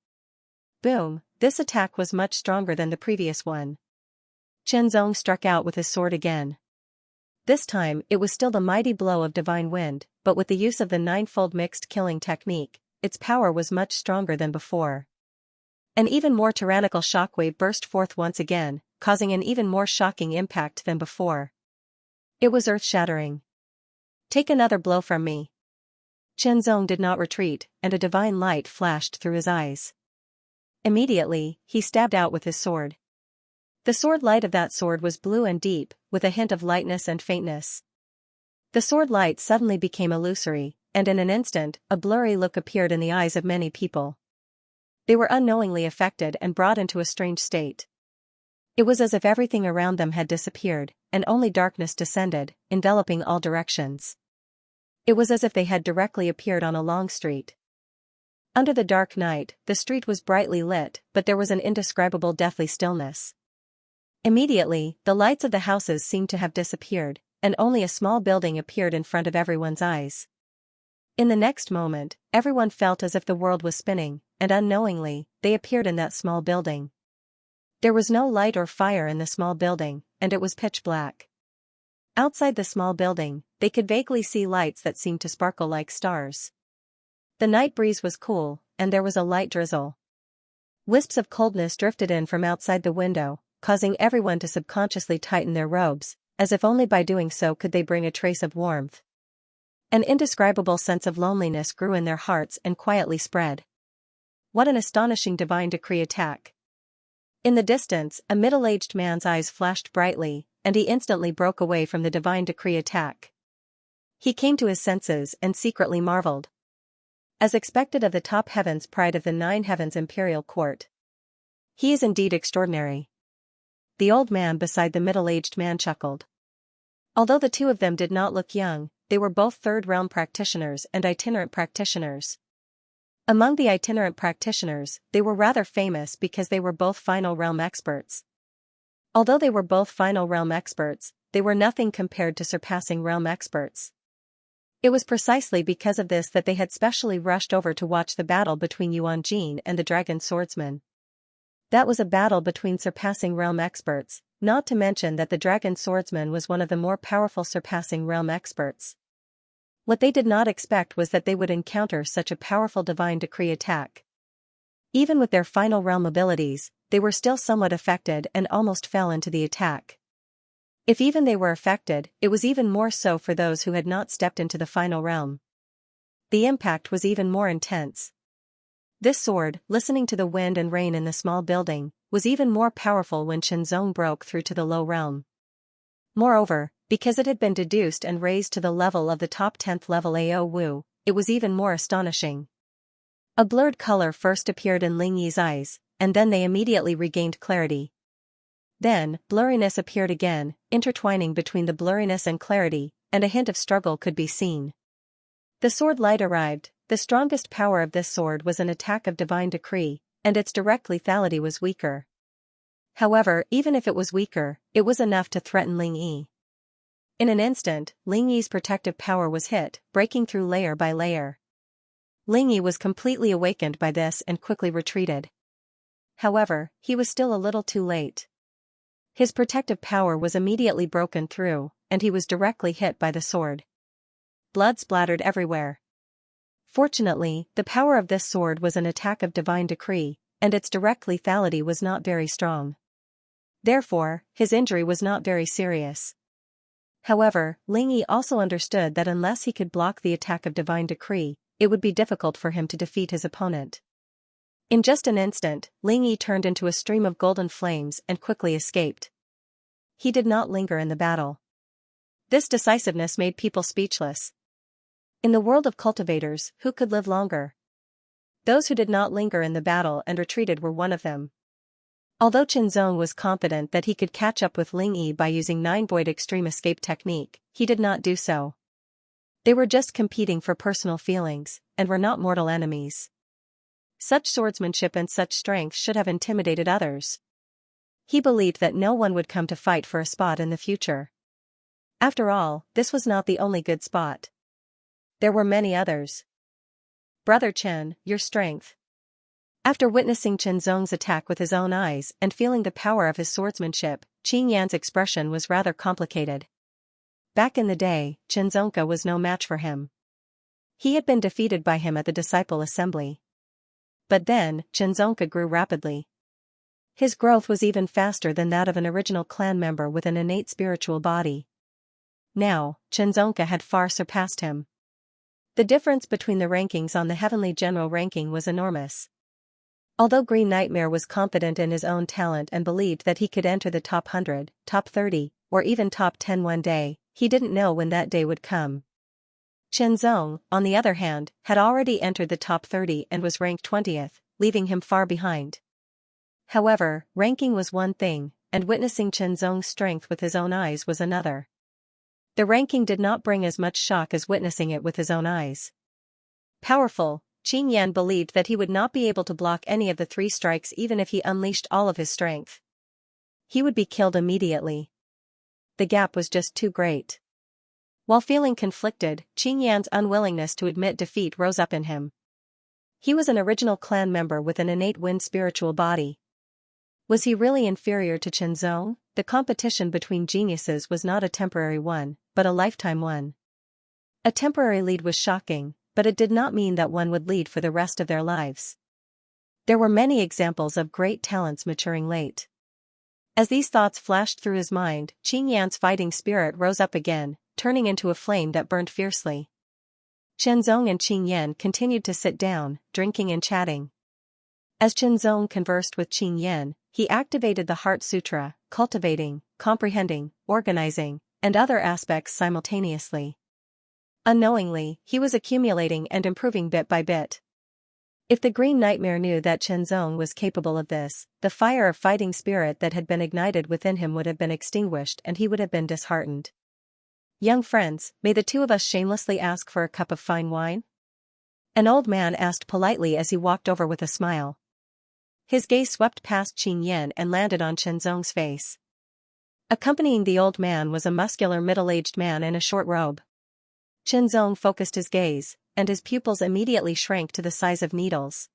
A: Boom! This attack was much stronger than the previous one. Qianzong struck out with his sword again. This time, it was still the mighty blow of divine wind, but with the use of the ninefold mixed killing technique, its power was much stronger than before. An even more tyrannical shockwave burst forth once again, causing an even more shocking impact than before. It was earth-shattering. Take another blow from me. Qianzong did not retreat, and a divine light flashed through his eyes. Immediately, he stabbed out with his sword. The sword light of that sword was blue and deep, with a hint of lightness and faintness. The sword light suddenly became illusory, and in an instant, a blurry look appeared in the eyes of many people. They were unknowingly affected and brought into a strange state. It was as if everything around them had disappeared, and only darkness descended, enveloping all directions. It was as if they had directly appeared on a long street. Under the dark night, the street was brightly lit, but there was an indescribable deathly stillness. Immediately, the lights of the houses seemed to have disappeared, and only a small building appeared in front of everyone's eyes. In the next moment, everyone felt as if the world was spinning, and unknowingly, they appeared in that small building. There was no light or fire in the small building, and it was pitch black. Outside the small building, they could vaguely see lights that seemed to sparkle like stars. The night breeze was cool, and there was a light drizzle. Wisps of coldness drifted in from outside the window, causing everyone to subconsciously tighten their robes, as if only by doing so could they bring a trace of warmth. An indescribable sense of loneliness grew in their hearts and quietly spread. What an astonishing divine decree attack! In the distance, a middle-aged man's eyes flashed brightly, and he instantly broke away from the divine decree attack. He came to his senses and secretly marveled. As expected of the top heaven's pride of the 9 heavens imperial court. He is indeed extraordinary. The old man beside the middle-aged man chuckled. Although the two of them did not look young, they were both third realm practitioners and itinerant practitioners. Among the itinerant practitioners, they were rather famous because they were both final realm experts. Although they were both final realm experts, they were nothing compared to surpassing realm experts. It was precisely because of this that they had specially rushed over to watch the battle between Yuan Jin and the dragon swordsman. That was a battle between surpassing realm experts, not to mention that the dragon swordsman was one of the more powerful surpassing realm experts. What they did not expect was that they would encounter such a powerful divine decree attack. Even with their final realm abilities, they were still somewhat affected and almost fell into the attack. If even they were affected, it was even more so for those who had not stepped into the final realm. The impact was even more intense. This sword, listening to the wind and rain in the small building, was even more powerful when Xianxia broke through to the low realm. Moreover, because it had been deduced and raised to the level of the top 10th level Ao Wu, it was even more astonishing. A blurred color first appeared in Ling Yi's eyes, and then they immediately regained clarity. Then, blurriness appeared again, intertwining between the blurriness and clarity, and a hint of struggle could be seen. The sword light arrived. The strongest power of this sword was an attack of divine decree, and its direct lethality was weaker. However, even if it was weaker, it was enough to threaten Ling Yi. In an instant, Ling Yi's protective power was hit, breaking through layer by layer. Ling Yi was completely awakened by this and quickly retreated. However, he was still a little too late. His protective power was immediately broken through, and he was directly hit by the sword. Blood splattered everywhere. Fortunately, the power of this sword was an attack of divine decree, and its direct lethality was not very strong. Therefore, his injury was not very serious. However, Ling Yi also understood that unless he could block the attack of divine decree, it would be difficult for him to defeat his opponent. In just an instant, Ling Yi turned into a stream of golden flames and quickly escaped. He did not linger in the battle. This decisiveness made people speechless. In the world of cultivators, who could live longer? Those who did not linger in the battle and retreated were one of them. Although Xianxia was confident that he could catch up with Ling Yi by using 9-void extreme escape technique, he did not do so. They were just competing for personal feelings, and were not mortal enemies. Such swordsmanship and such strength should have intimidated others. He believed that no one would come to fight for a spot in the future. After all, this was not the only good spot. There were many others. Brother Chen, your strength. After witnessing Xianxia's attack with his own eyes and feeling the power of his swordsmanship, Qing Yan's expression was rather complicated. Back in the day, Xianxia was no match for him. He had been defeated by him at the disciple assembly. But then, Xianxia grew rapidly. His growth was even faster than that of an original clan member with an innate spiritual body. Now, Xianxia had far surpassed him. The difference between the rankings on the heavenly general ranking was enormous. Although Green Nightmare was confident in his own talent and believed that he could enter the top 100, top 30, or even top 10 one day, he didn't know when that day would come. Xianxia, on the other hand, had already entered the top 30 and was ranked 20th, leaving him far behind. However, ranking was one thing, and witnessing Xianxia's strength with his own eyes was another. The ranking did not bring as much shock as witnessing it with his own eyes. Powerful, Qin Yan believed that he would not be able to block any of the 3 strikes even if he unleashed all of his strength. He would be killed immediately. The gap was just too great. While feeling conflicted, Qin Yan's unwillingness to admit defeat rose up in him. He was an original clan member with an innate wind spiritual body. Was he really inferior to Shenzong? The competition between geniuses was not a temporary one, but a lifetime one. A temporary lead was shocking, but it did not mean that one would lead for the rest of their lives. There were many examples of great talents maturing late. As these thoughts flashed through his mind, Qin Yan's fighting spirit rose up again, turning into a flame that burned fiercely. Shenzong and Qin Yan continued to sit down, drinking and chatting. As Shenzong conversed with Qin Yan, he activated the Heart Sutra, cultivating, comprehending, organizing, and other aspects simultaneously. Unknowingly, he was accumulating and improving bit by bit. If the Green Nightmare knew that Shenzong was capable of this, the fire of fighting spirit that had been ignited within him would have been extinguished and he would have been disheartened. "Young friends, may the 2 of us shamelessly ask for a cup of fine wine?" An old man asked politely as he walked over with a smile. His gaze swept past Qin Yan and landed on Shenzong's face. Accompanying the old man was a muscular middle-aged man in a short robe. Shenzong focused his gaze, and his pupils immediately shrank to the size of needles.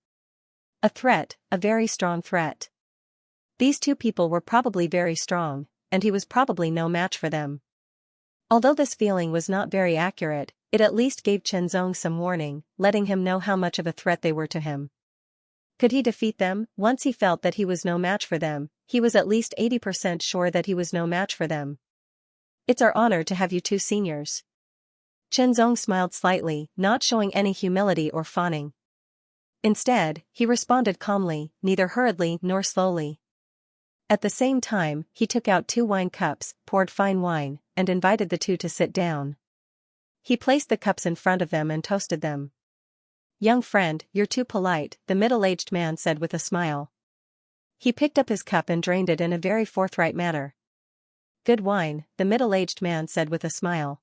A: A threat, a very strong threat. These 2 people were probably very strong, and he was probably no match for them. Although this feeling was not very accurate, it at least gave Shenzong some warning, letting him know how much of a threat they were to him. Could he defeat them? Once he felt that he was no match for them, he was at least 80% sure that he was no match for them. "It's our honor to have you 2 seniors." Shenzong smiled slightly, not showing any humility or fawning. Instead, he responded calmly, neither hurriedly nor slowly. At the same time, he took out 2 wine cups, poured fine wine, and invited the 2 to sit down. He placed the cups in front of them and toasted them. "Young friend, you're too polite," the middle-aged man said with a smile. He picked up his cup and drained it in a very forthright manner. "Good wine," the middle-aged man said with a smile.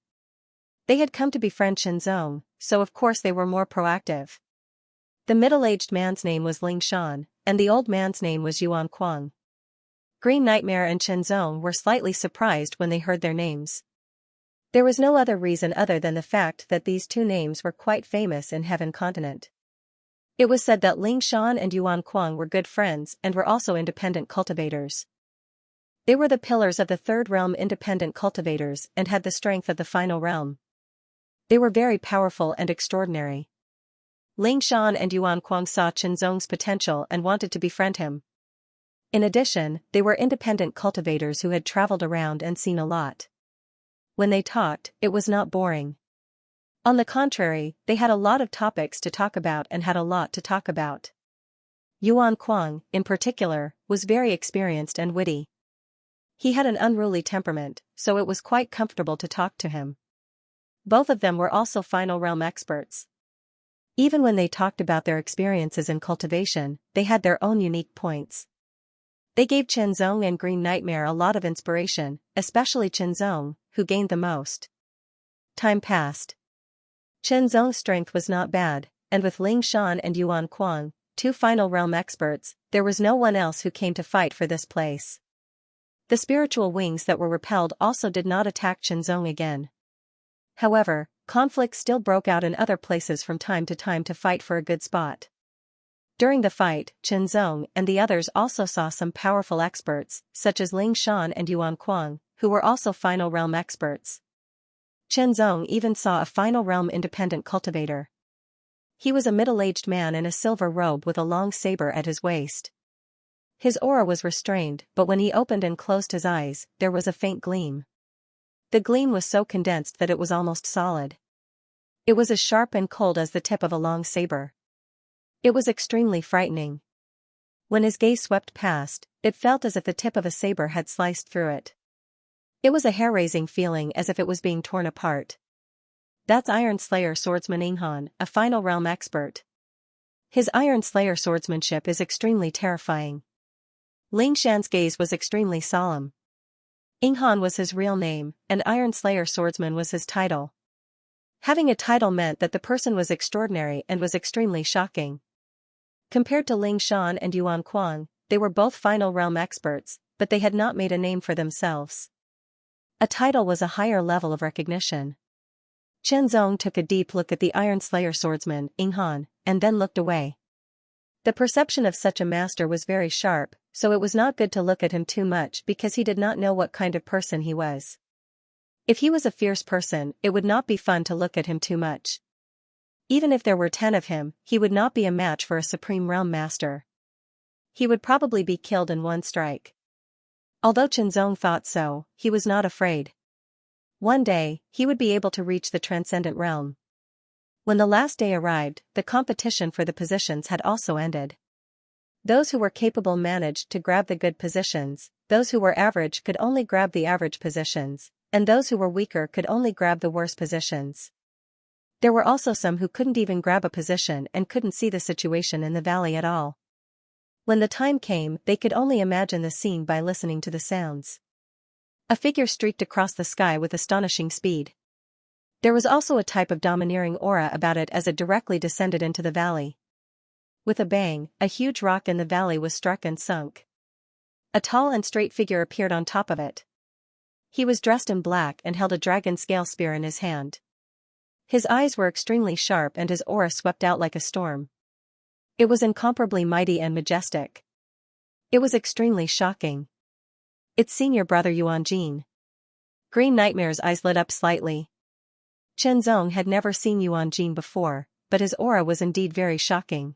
A: They had come to befriend Shenzong, so of course they were more proactive. The middle-aged man's name was Ling Shan, and the old man's name was Yuan Kuang. Green Nightmare and Shenzong were slightly surprised when they heard their names. There was no other reason other than the fact that these 2 names were quite famous in Heaven Continent. It was said that Ling Shan and Yuan Kuang were good friends and were also independent cultivators. They were the pillars of the 3rd realm independent cultivators and had the strength of the final realm. They were very powerful and extraordinary. Ling Shan and Yuan Kuang saw Shenzong's potential and wanted to befriend him. In addition, they were independent cultivators who had traveled around and seen a lot. When they talked, it was not boring. On the contrary, they had a lot of topics to talk about and had a lot to talk about. Yuan Kuang, in particular, was very experienced and witty. He had an unruly temperament, so it was quite comfortable to talk to him. Both of them were also final realm experts. Even when they talked about their experiences in cultivation, they had their own unique points. They gave Shenzong and Green Nightmare a lot of inspiration, especially Shenzong, who gained the most. Time passed. Shenzong's strength was not bad, and with Ling Shan and Yuan Kuang, 2 final realm experts, there was no one else who came to fight for this place. The spiritual wings that were repelled also did not attack Shenzong again. However, conflict still broke out in other places from time to fight for a good spot. During the fight, Shenzong and the others also saw some powerful experts, such as Ling Shan and Yuan Kuang, who were also final realm experts. Shenzong even saw a final realm independent cultivator. He was a middle-aged man in a silver robe with a long saber at his waist. His aura was restrained, but when he opened and closed his eyes, there was a faint gleam. The gleam was so condensed that it was almost solid. It was as sharp and cold as the tip of a long saber. It was extremely frightening. When his gaze swept past, it felt as if the tip of a saber had sliced through it. It was a hair-raising feeling as if it was being torn apart. That's Iron Slayer swordsman Inghan, a final realm expert. His Iron Slayer swordsmanship is extremely terrifying. Ling Shan's gaze was extremely solemn. Inghan was his real name, and Iron Slayer swordsman was his title. Having a title meant that the person was extraordinary and was extremely shocking. Compared to Ling Shan and Yuan Kuang, they were both final realm experts, but they had not made a name for themselves. A title was a higher level of recognition. Chen Zong took a deep look at the Iron Slayer swordsman, Ying Han, and then looked away. The perception of such a master was very sharp, so it was not good to look at him too much because he did not know what kind of person he was. If he was a fierce person, it would not be fun to look at him too much. Even if there were 10 of him, he would not be a match for a Supreme Realm Master. He would probably be killed in one strike. Although Chen Zong thought so, he was not afraid. One day, he would be able to reach the Transcendent Realm. When the last day arrived, the competition for the positions had also ended. Those who were capable managed to grab the good positions, those who were average could only grab the average positions, and those who were weaker could only grab the worse positions. There were also some who couldn't even grab a position and couldn't see the situation in the valley at all. When the time came, they could only imagine the scene by listening to the sounds. A figure streaked across the sky with astonishing speed. There was also a type of domineering aura about it as it directly descended into the valley. With a bang, a huge rock in the valley was struck and sunk. A tall and straight figure appeared on top of it. He was dressed in black and held a dragon scale spear in his hand. His eyes were extremely sharp and his aura swept out like a storm. It was incomparably mighty and majestic. It was extremely shocking. It's senior brother Yuan Jin. Green Nightmare's eyes lit up slightly. Chen Zong had never seen Yuan Jin before, but his aura was indeed very shocking.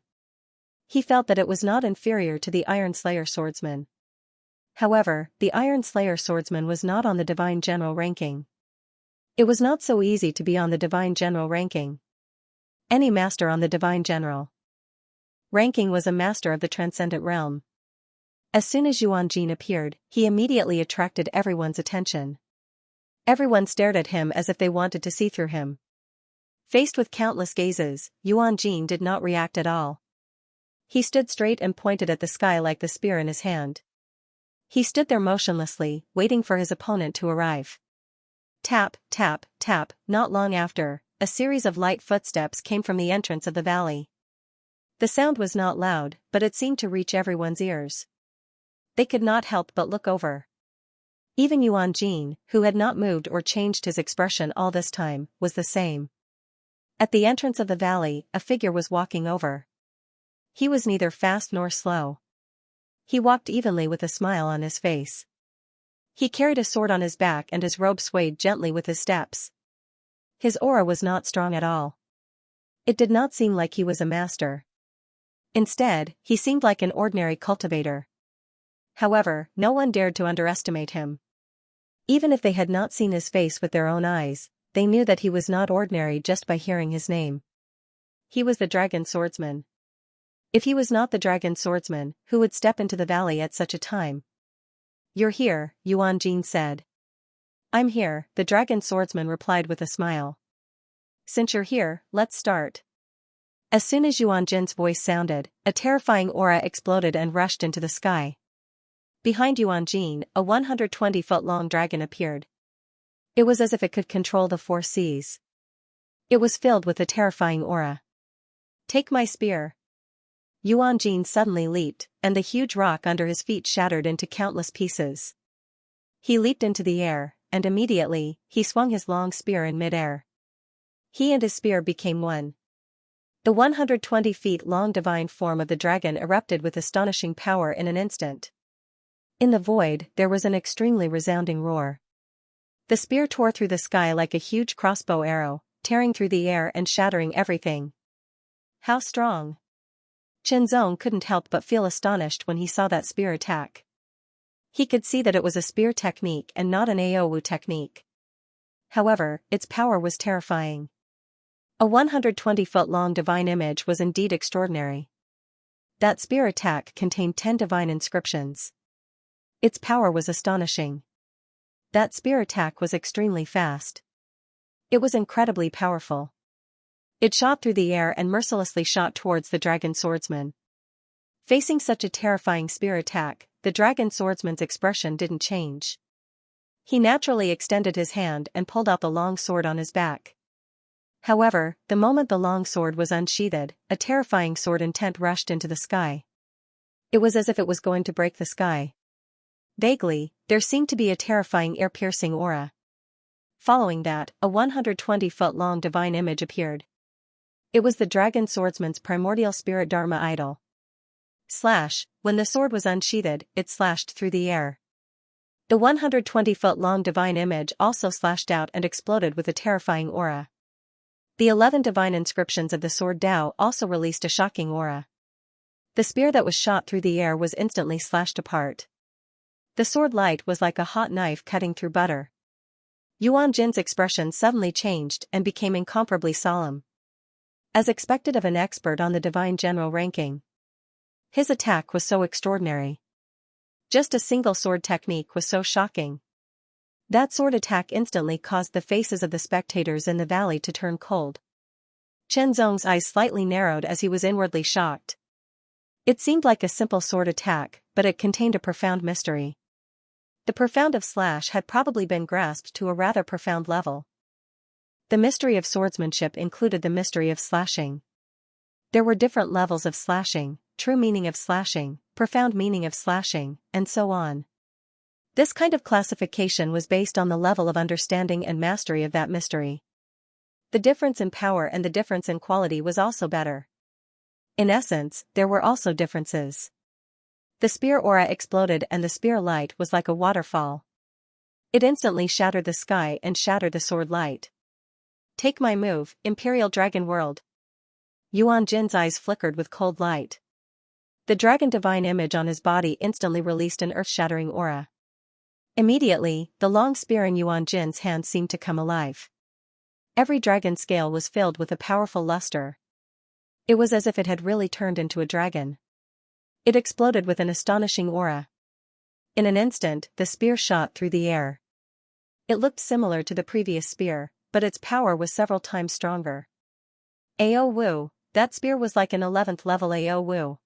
A: He felt that it was not inferior to the Iron Slayer swordsman. However, the Iron Slayer swordsman was not on the Divine General ranking. It was not so easy to be on the Divine General ranking. Any master on the Divine General ranking was a master of the Transcendent Realm. As soon as Yuan Jin appeared, he immediately attracted everyone's attention. Everyone stared at him as if they wanted to see through him. Faced with countless gazes, Yuan Jin did not react at all. He stood straight and pointed at the sky like the spear in his hand. He stood there motionlessly, waiting for his opponent to arrive. Tap, tap, tap. Not long after, a series of light footsteps came from the entrance of the valley. The sound was not loud, but it seemed to reach everyone's ears. They could not help but look over. Even Yuan Jin, who had not moved or changed his expression all this time, was the same. At the entrance of the valley, a figure was walking over. He was neither fast nor slow. He walked evenly with a smile on his face. He carried a sword on his back and his robe swayed gently with his steps. His aura was not strong at all. It did not seem like he was a master. Instead, he seemed like an ordinary cultivator. However, no one dared to underestimate him. Even if they had not seen his face with their own eyes, they knew that he was not ordinary just by hearing his name. He was the Dragon Swordsman. If he was not the Dragon Swordsman, who would step into the valley at such a time? "You're here," Yuan Jin said. "I'm here," the Dragon Swordsman replied with a smile. "Since you're here, let's start." As soon as Yuan Jin's voice sounded, a terrifying aura exploded and rushed into the sky. Behind Yuan Jin, a 120-foot-long dragon appeared. It was as if it could control the 4 seas. It was filled with a terrifying aura. "Take my spear." Yuan Jin suddenly leaped, and the huge rock under his feet shattered into countless pieces. He leaped into the air, and immediately, he swung his long spear in mid-air. He and his spear became one. The 120-feet-long divine form of the dragon erupted with astonishing power in an instant. In the void, there was an extremely resounding roar. The spear tore through the sky like a huge crossbow arrow, tearing through the air and shattering everything. How strong! Chen Zong couldn't help but feel astonished when he saw that spear attack. He could see that it was a spear technique and not an AoE technique. However, its power was terrifying. A 120-foot-long divine image was indeed extraordinary. That spear attack contained 10 divine inscriptions. Its power was astonishing. That spear attack was extremely fast. It was incredibly powerful. It shot through the air and mercilessly shot towards the Dragon Swordsman. Facing such a terrifying spear attack, the Dragon Swordsman's expression didn't change. He naturally extended his hand and pulled out the long sword on his back. However, the moment the long sword was unsheathed, a terrifying sword intent rushed into the sky. It was as if it was going to break the sky. Vaguely, there seemed to be a terrifying ear-piercing aura. Following that, a 120-foot-long divine image appeared. It was the dragon swordsman's primordial spirit Dharma idol. Slash, when the sword was unsheathed, it slashed through the air. The 120-foot-long divine image also slashed out and exploded with a terrifying aura. The 11 divine inscriptions of the sword Tao also released a shocking aura. The spear that was shot through the air was instantly slashed apart. The sword light was like a hot knife cutting through butter. Yuan Jin's expression suddenly changed and became incomparably solemn. As expected of an expert on the divine general ranking. His attack was so extraordinary. Just a single sword technique was so shocking. That sword attack instantly caused the faces of the spectators in the valley to turn cold. Chen Zong's eyes slightly narrowed as he was inwardly shocked. It seemed like a simple sword attack, but it contained a profound mystery. The profound of slash had probably been grasped to a rather profound level. The mystery of swordsmanship included the mystery of slashing. There were different levels of slashing, true meaning of slashing, profound meaning of slashing, and so on. This kind of classification was based on the level of understanding and mastery of that mystery. The difference in power and the difference in quality was also better. In essence, there were also differences. The spear aura exploded and the spear light was like a waterfall. It instantly shattered the sky and shattered the sword light. Take my move, Imperial Dragon World. Yuan Jin's eyes flickered with cold light. The dragon divine image on his body instantly released an earth-shattering aura. Immediately, the long spear in Yuan Jin's hand seemed to come alive. Every dragon scale was filled with a powerful luster. It was as if it had really turned into a dragon. It exploded with an astonishing aura. In an instant, the spear shot through the air. It looked similar to the previous spear, but its power was several times stronger. Ao Wu, that spear was like an 11th level Ao Wu.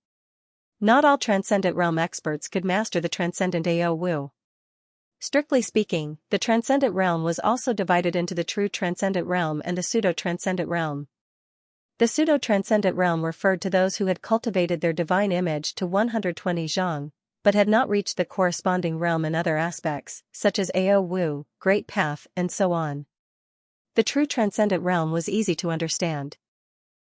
A: Not all Transcendent Realm experts could master the Transcendent Ao Wu. Strictly speaking, the Transcendent Realm was also divided into the true Transcendent Realm and the pseudo-Transcendent Realm. The pseudo-Transcendent Realm referred to those who had cultivated their divine image to 120 zhang, but had not reached the corresponding realm in other aspects, such as Ao Wu, Great Path, and so on. The true Transcendent Realm was easy to understand.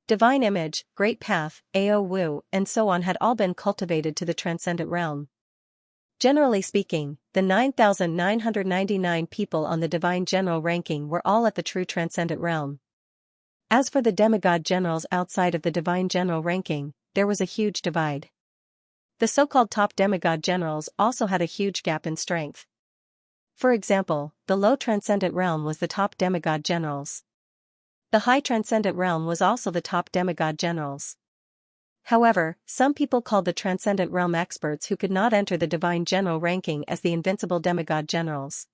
A: Divine Image, Great Path, Ao Wu, and so on had all been cultivated to the Transcendent Realm. Generally speaking, the 9,999 people on the Divine General ranking were all at the true Transcendent Realm. As for the demigod generals outside of the Divine General ranking, there was a huge divide. The so-called top demigod generals also had a huge gap in strength. For example, the low Transcendent Realm was the top demigod generals. The high Transcendent Realm was also the top demigod generals. However, some people called the Transcendent Realm experts who could not enter the Divine General ranking as the invincible demigod generals.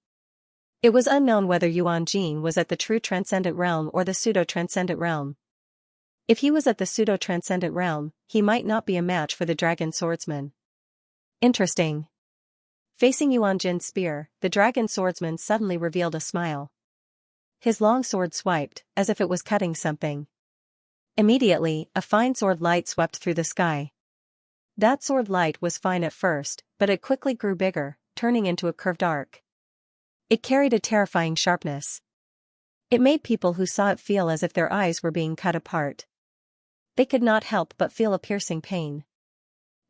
A: It was unknown whether Yuan Jin was at the true Transcendent Realm or the pseudo-Transcendent Realm. If he was at the pseudo-Transcendent Realm, he might not be a match for the Dragon Swordsman. Interesting. Facing Yuan Jin's spear, the Dragon Swordsman suddenly revealed a smile. His long sword swiped, as if it was cutting something. Immediately, a fine sword light swept through the sky. That sword light was fine at first, but it quickly grew bigger, turning into a curved arc. It carried a terrifying sharpness. It made people who saw it feel as if their eyes were being cut apart. They could not help but feel a piercing pain.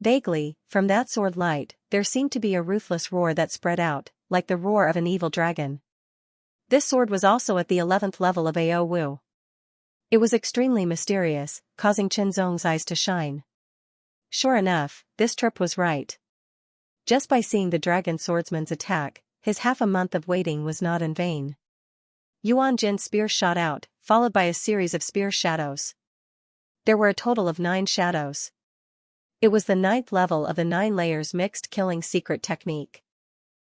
A: Vaguely, from that sword light, there seemed to be a ruthless roar that spread out, like the roar of an evil dragon. This sword was also at the 11th level of Ao Wu. It was extremely mysterious, causing Chen Zong's eyes to shine. Sure enough, this trip was right. Just by seeing the Dragon Swordsman's attack, his half a month of waiting was not in vain. Yuan Jin's spear shot out, followed by a series of spear shadows. There were a total of 9 shadows. It was the 9th level of the 9 layers mixed killing secret technique.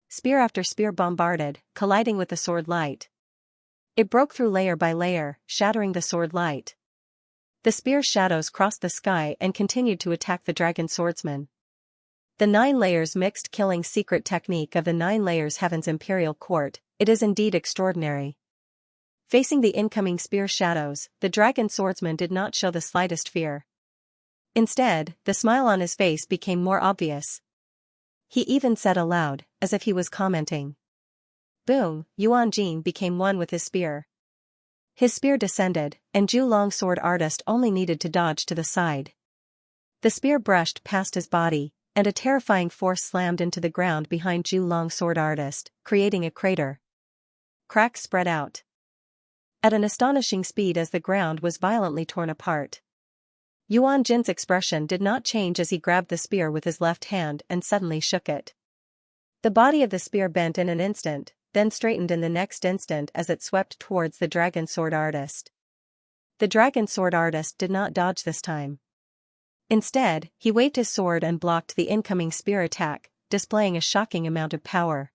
A: Spear after spear bombarded, colliding with the sword light. It broke through layer by layer, shattering the sword light. The spear shadows crossed the sky and continued to attack the Dragon Swordsman. The 9 layers mixed killing secret technique of the 9 layers Heaven's Imperial Court, it is indeed extraordinary. Facing the incoming spear shadows, the dragon swordsman did not show the slightest fear. Instead, the smile on his face became more obvious. He even said aloud, as if he was commenting. Boom, Yuan Jin became one with his spear. His spear descended, and Zhu Long's sword artist only needed to dodge to the side. The spear brushed past his body, and a terrifying force slammed into the ground behind Zhu Long's sword artist, creating a crater. Cracks spread out at an astonishing speed as the ground was violently torn apart. Yuan Jin's expression did not change as he grabbed the spear with his left hand and suddenly shook it. The body of the spear bent in an instant, then straightened in the next instant as it swept towards the dragon sword artist. The dragon sword artist did not dodge this time. Instead, he waved his sword and blocked the incoming spear attack, displaying a shocking amount of power.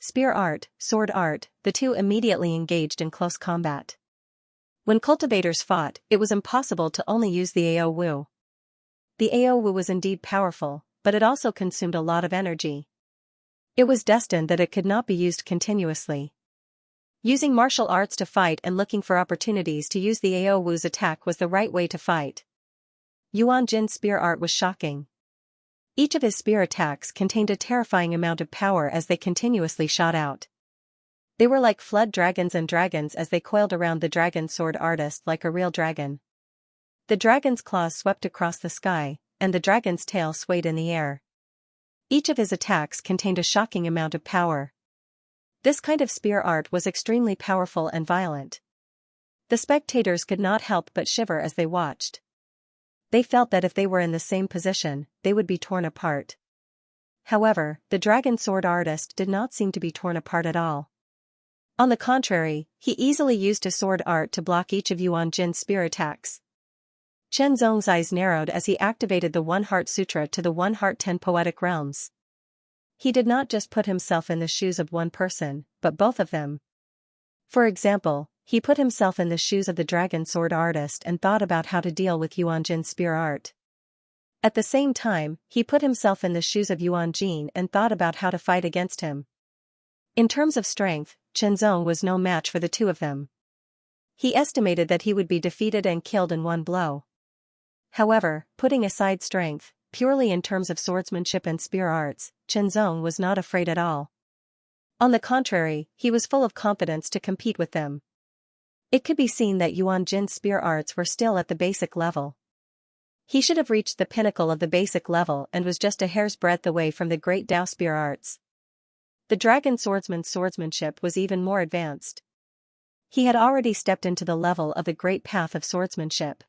A: Spear art, sword art, the two immediately engaged in close combat. When cultivators fought, it was impossible to only use the AO Wu. The AO Wu was indeed powerful, but it also consumed a lot of energy. It was destined that it could not be used continuously. Using martial arts to fight and looking for opportunities to use the AO Wu's attack was the right way to fight. Yuan Jin's spear art was shocking. Each of his spear attacks contained a terrifying amount of power as they continuously shot out. They were like flood dragons and dragons as they coiled around the dragon sword artist like a real dragon. The dragon's claws swept across the sky, and the dragon's tail swayed in the air. Each of his attacks contained a shocking amount of power. This kind of spear art was extremely powerful and violent. The spectators could not help but shiver as they watched. They felt that if they were in the same position, they would be torn apart. However, the dragon sword artist did not seem to be torn apart at all. On the contrary, he easily used his sword art to block each of Yuan Jin's spear attacks. Chen Zong's eyes narrowed as he activated the One Heart Sutra to the One Heart 10 poetic realms. He did not just put himself in the shoes of one person, but both of them. For example, he put himself in the shoes of the dragon sword artist and thought about how to deal with Yuan Jin's spear art. At the same time, he put himself in the shoes of Yuan Jin and thought about how to fight against him. In terms of strength, Chen Zong was no match for the two of them. He estimated that he would be defeated and killed in one blow. However, putting aside strength, purely in terms of swordsmanship and spear arts, Chen Zong was not afraid at all. On the contrary, he was full of confidence to compete with them. It could be seen that Yuan Jin's spear arts were still at the basic level. He should have reached the pinnacle of the basic level and was just a hair's breadth away from the great Dao spear arts. The dragon swordsman's swordsmanship was even more advanced. He had already stepped into the level of the great path of swordsmanship.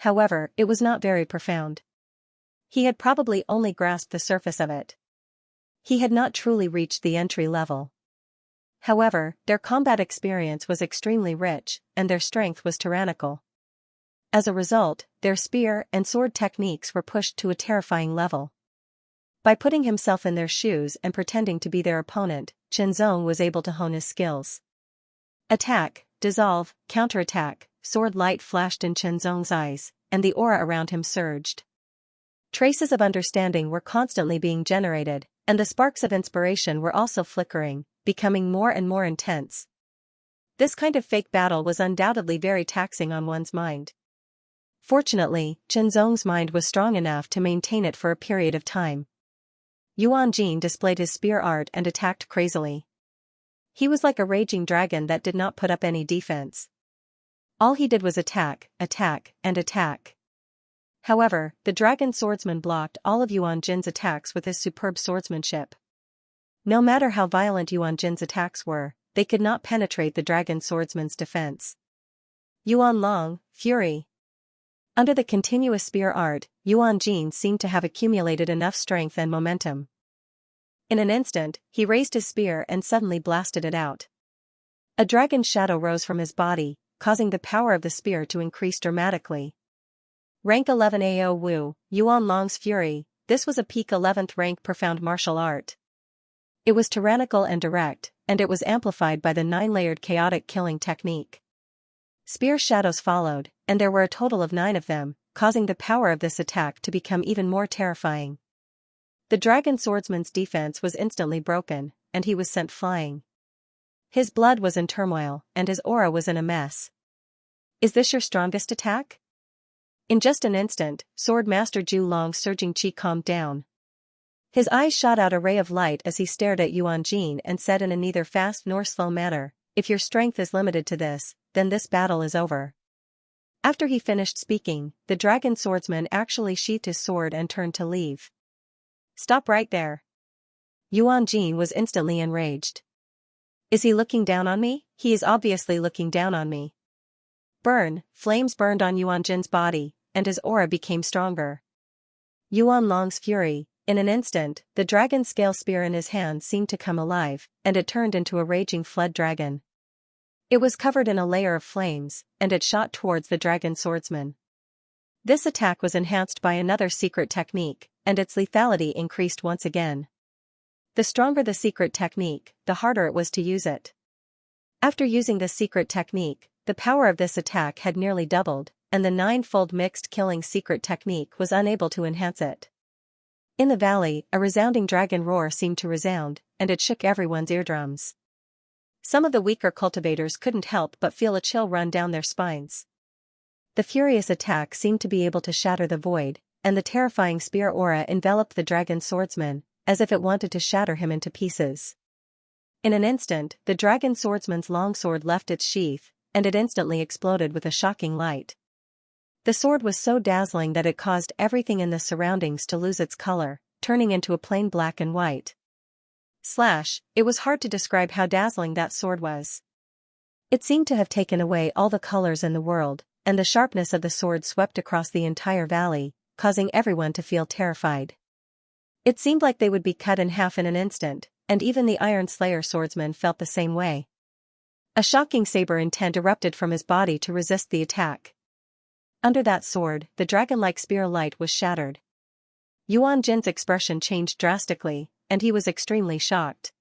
A: However, it was not very profound. He had probably only grasped the surface of it. He had not truly reached the entry level. However, their combat experience was extremely rich, and their strength was tyrannical. As a result, their spear and sword techniques were pushed to a terrifying level. By putting himself in their shoes and pretending to be their opponent, Chen Zong was able to hone his skills. Attack, dissolve, counterattack, sword light flashed in Chen Zong's eyes, and the aura around him surged. Traces of understanding were constantly being generated, and the sparks of inspiration were also flickering, becoming more and more intense. This kind of fake battle was undoubtedly very taxing on one's mind. Fortunately, Chen Zong's mind was strong enough to maintain it for a period of time. Yuan Jin displayed his spear art and attacked crazily. He was like a raging dragon that did not put up any defense. All he did was attack, attack, and attack. However, the dragon swordsman blocked all of Yuan Jin's attacks with his superb swordsmanship. No matter how violent Yuan Jin's attacks were, they could not penetrate the dragon swordsman's defense. Yuan Long, Fury. Under the continuous spear art, Yuan Jin seemed to have accumulated enough strength and momentum. In an instant, he raised his spear and suddenly blasted it out. A dragon's shadow rose from his body, causing the power of the spear to increase dramatically. Rank 11 AO Wu, Yuan Long's Fury. This was a peak 11th rank profound martial art. It was tyrannical and direct, and it was amplified by the 9-layered chaotic killing technique. Spear shadows followed, and there were a total of 9 of them, causing the power of this attack to become even more terrifying. The dragon swordsman's defense was instantly broken, and he was sent flying. His blood was in turmoil, and his aura was in a mess. Is this your strongest attack? In just an instant, Sword Master Zhu Long's surging qi calmed down. His eyes shot out a ray of light as he stared at Yuan Jin and said in a neither fast nor slow manner, "If your strength is limited to this, then this battle is over." After he finished speaking, the dragon swordsman actually sheathed his sword and turned to leave. "Stop right there." Yuan Jin was instantly enraged. "Is he looking down on me? He is obviously looking down on me." Burn, flames burned on Yuan Jin's body, and his aura became stronger. Yuan Long's fury, in an instant, the dragon scale spear in his hand seemed to come alive, and it turned into a raging flood dragon. It was covered in a layer of flames, and it shot towards the dragon swordsman. This attack was enhanced by another secret technique, and its lethality increased once again. The stronger the secret technique, the harder it was to use it. After using this secret technique, the power of this attack had nearly doubled, and the nine-fold mixed killing secret technique was unable to enhance it. In the valley, a resounding dragon roar seemed to resound, and it shook everyone's eardrums. Some of the weaker cultivators couldn't help but feel a chill run down their spines. The furious attack seemed to be able to shatter the void, and the terrifying spear aura enveloped the dragon swordsman, as if it wanted to shatter him into pieces. In an instant, the dragon swordsman's longsword left its sheath, and it instantly exploded with a shocking light. The sword was so dazzling that it caused everything in the surroundings to lose its color, turning into a plain black and white. It was hard to describe how dazzling that sword was. It seemed to have taken away all the colors in the world, and the sharpness of the sword swept across the entire valley, causing everyone to feel terrified. It seemed like they would be cut in half in an instant, and even the Iron Slayer swordsman felt the same way. A shocking saber intent erupted from his body to resist the attack. Under that sword, the dragon-like spear light was shattered. Yuan Jin's expression changed drastically, and he was extremely shocked.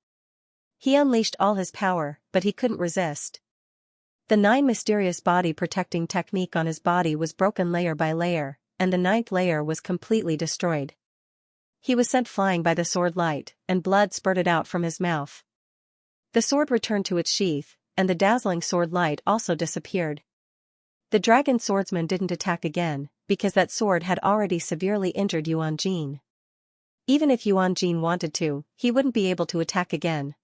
A: He unleashed all his power, but he couldn't resist. The 9 mysterious body-protecting technique on his body was broken layer by layer, and the 9th layer was completely destroyed. He was sent flying by the sword light, and blood spurted out from his mouth. The sword returned to its sheath, and the dazzling sword light also disappeared. The dragon swordsman didn't attack again, because that sword had already severely injured Yuan Jin. Even if Yuan Jin wanted to, he wouldn't be able to attack again.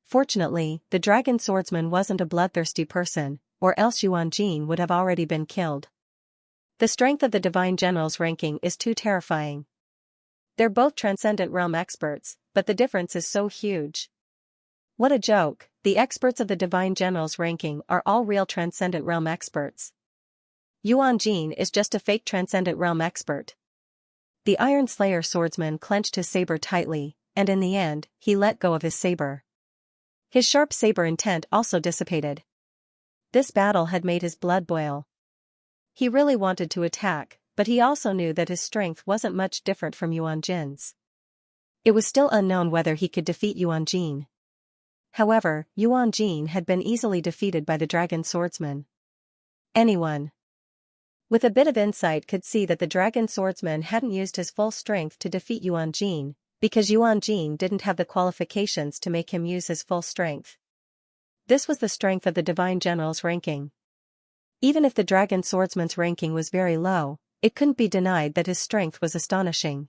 A: Fortunately, the dragon swordsman wasn't a bloodthirsty person, or else Yuan Jin would have already been killed. The strength of the divine general's ranking is too terrifying. They're both transcendent realm experts, but the difference is so huge. What a joke, the experts of the divine general's ranking are all real transcendent realm experts. Yuan Jin is just a fake transcendent realm expert. The Iron Slayer swordsman clenched his saber tightly, and in the end, he let go of his saber. His sharp saber intent also dissipated. This battle had made his blood boil. He really wanted to attack, but he also knew that his strength wasn't much different from Yuan Jin's. It was still unknown whether he could defeat Yuan Jin. However, Yuan Jin had been easily defeated by the dragon swordsman. Anyone with a bit of insight could see that the dragon swordsman hadn't used his full strength to defeat Yuan Jin, because Yuan Jin didn't have the qualifications to make him use his full strength. This was the strength of the divine general's ranking. Even if the dragon swordsman's ranking was very low, it couldn't be denied that his strength was astonishing.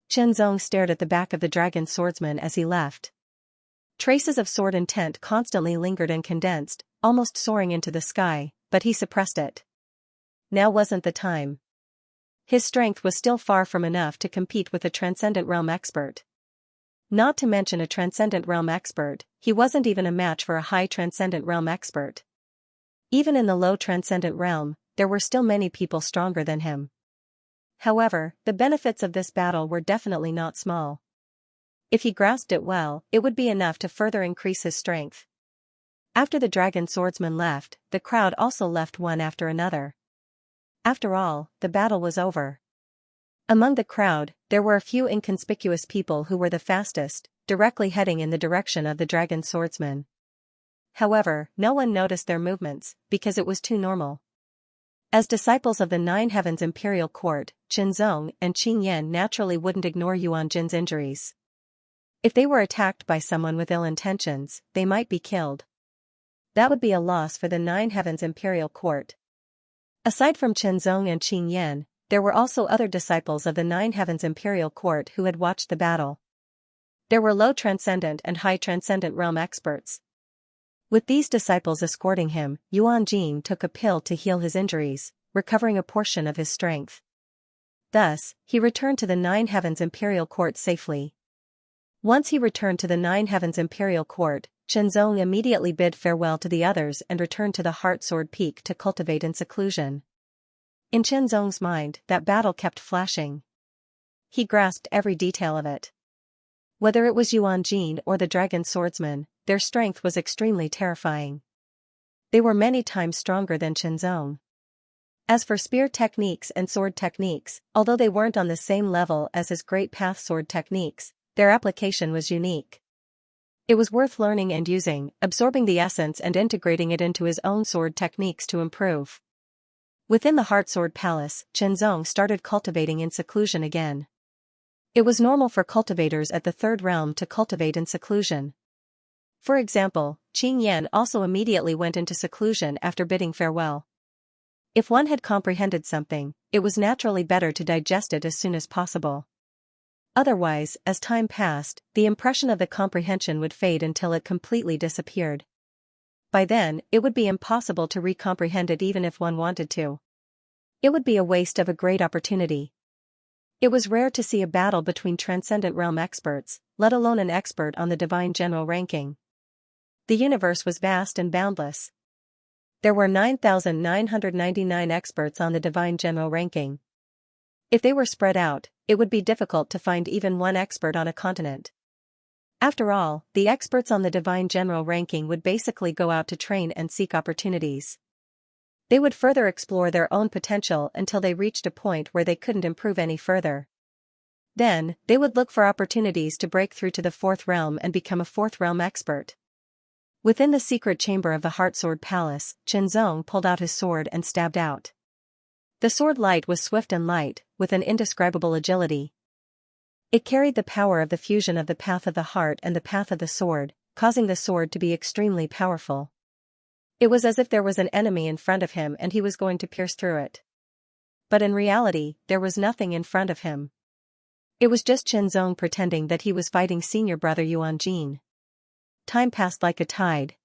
A: Chen Zong stared at the back of the dragon swordsman as he left. Traces of sword intent constantly lingered and condensed, almost soaring into the sky, but he suppressed it. Now wasn't the time. His strength was still far from enough to compete with a transcendent realm expert. Not to mention a transcendent realm expert, he wasn't even a match for a high transcendent realm expert. Even in the low transcendent realm, there were still many people stronger than him. However, the benefits of this battle were definitely not small. If he grasped it well, it would be enough to further increase his strength. After the dragon swordsman left, the crowd also left one after another. After all, the battle was over. Among the crowd, there were a few inconspicuous people who were the fastest, directly heading in the direction of the dragon swordsman. However, no one noticed their movements, because it was too normal. As disciples of the Nine Heavens Imperial Court, Qin Zong and Qin Yan naturally wouldn't ignore Yuan Jin's injuries. If they were attacked by someone with ill intentions, they might be killed. That would be a loss for the Nine Heavens Imperial Court. Aside from Qianzong and Qing Yan, there were also other disciples of the Nine Heavens Imperial Court who had watched the battle. There were low transcendent and high transcendent realm experts. With these disciples escorting him, Yuan Jing took a pill to heal his injuries, recovering a portion of his strength. Thus, he returned to the Nine Heavens Imperial Court safely. Once he returned to the Nine Heavens Imperial Court, Qianzong immediately bid farewell to the others and returned to the Heart Sword Peak to cultivate in seclusion. In Qianzong's mind, that battle kept flashing. He grasped every detail of it. Whether it was Yuan Jing or the dragon swordsman, their strength was extremely terrifying. They were many times stronger than Qianzong. As for spear techniques and sword techniques, although they weren't on the same level as his Great Path sword techniques, their application was unique. It was worth learning and using, absorbing the essence and integrating it into his own sword techniques to improve. Within the Heart Sword Palace, Qianzong started cultivating in seclusion again. It was normal for cultivators at the third realm to cultivate in seclusion. For example, Qing Yan also immediately went into seclusion after bidding farewell. If one had comprehended something, it was naturally better to digest it as soon as possible. Otherwise, as time passed, the impression of the comprehension would fade until it completely disappeared. By then, it would be impossible to recomprehend it even if one wanted to. It would be a waste of a great opportunity. It was rare to see a battle between transcendent realm experts, let alone an expert on the divine general ranking. The universe was vast and boundless. There were 9,999 experts on the divine general ranking. If they were spread out, it would be difficult to find even one expert on a continent. After all, the experts on the divine general ranking would basically go out to train and seek opportunities. They would further explore their own potential until they reached a point where they couldn't improve any further. Then, they would look for opportunities to break through to the fourth realm and become a fourth realm expert. Within the secret chamber of the Heart Sword Palace, Qianzong pulled out his sword and stabbed out. The sword light was swift and light, with an indescribable agility. It carried the power of the fusion of the path of the heart and the path of the sword, causing the sword to be extremely powerful. It was as if there was an enemy in front of him and he was going to pierce through it. But in reality, there was nothing in front of him. It was just Qianzong pretending that he was fighting senior brother Yuan Jing. Time passed like a tide.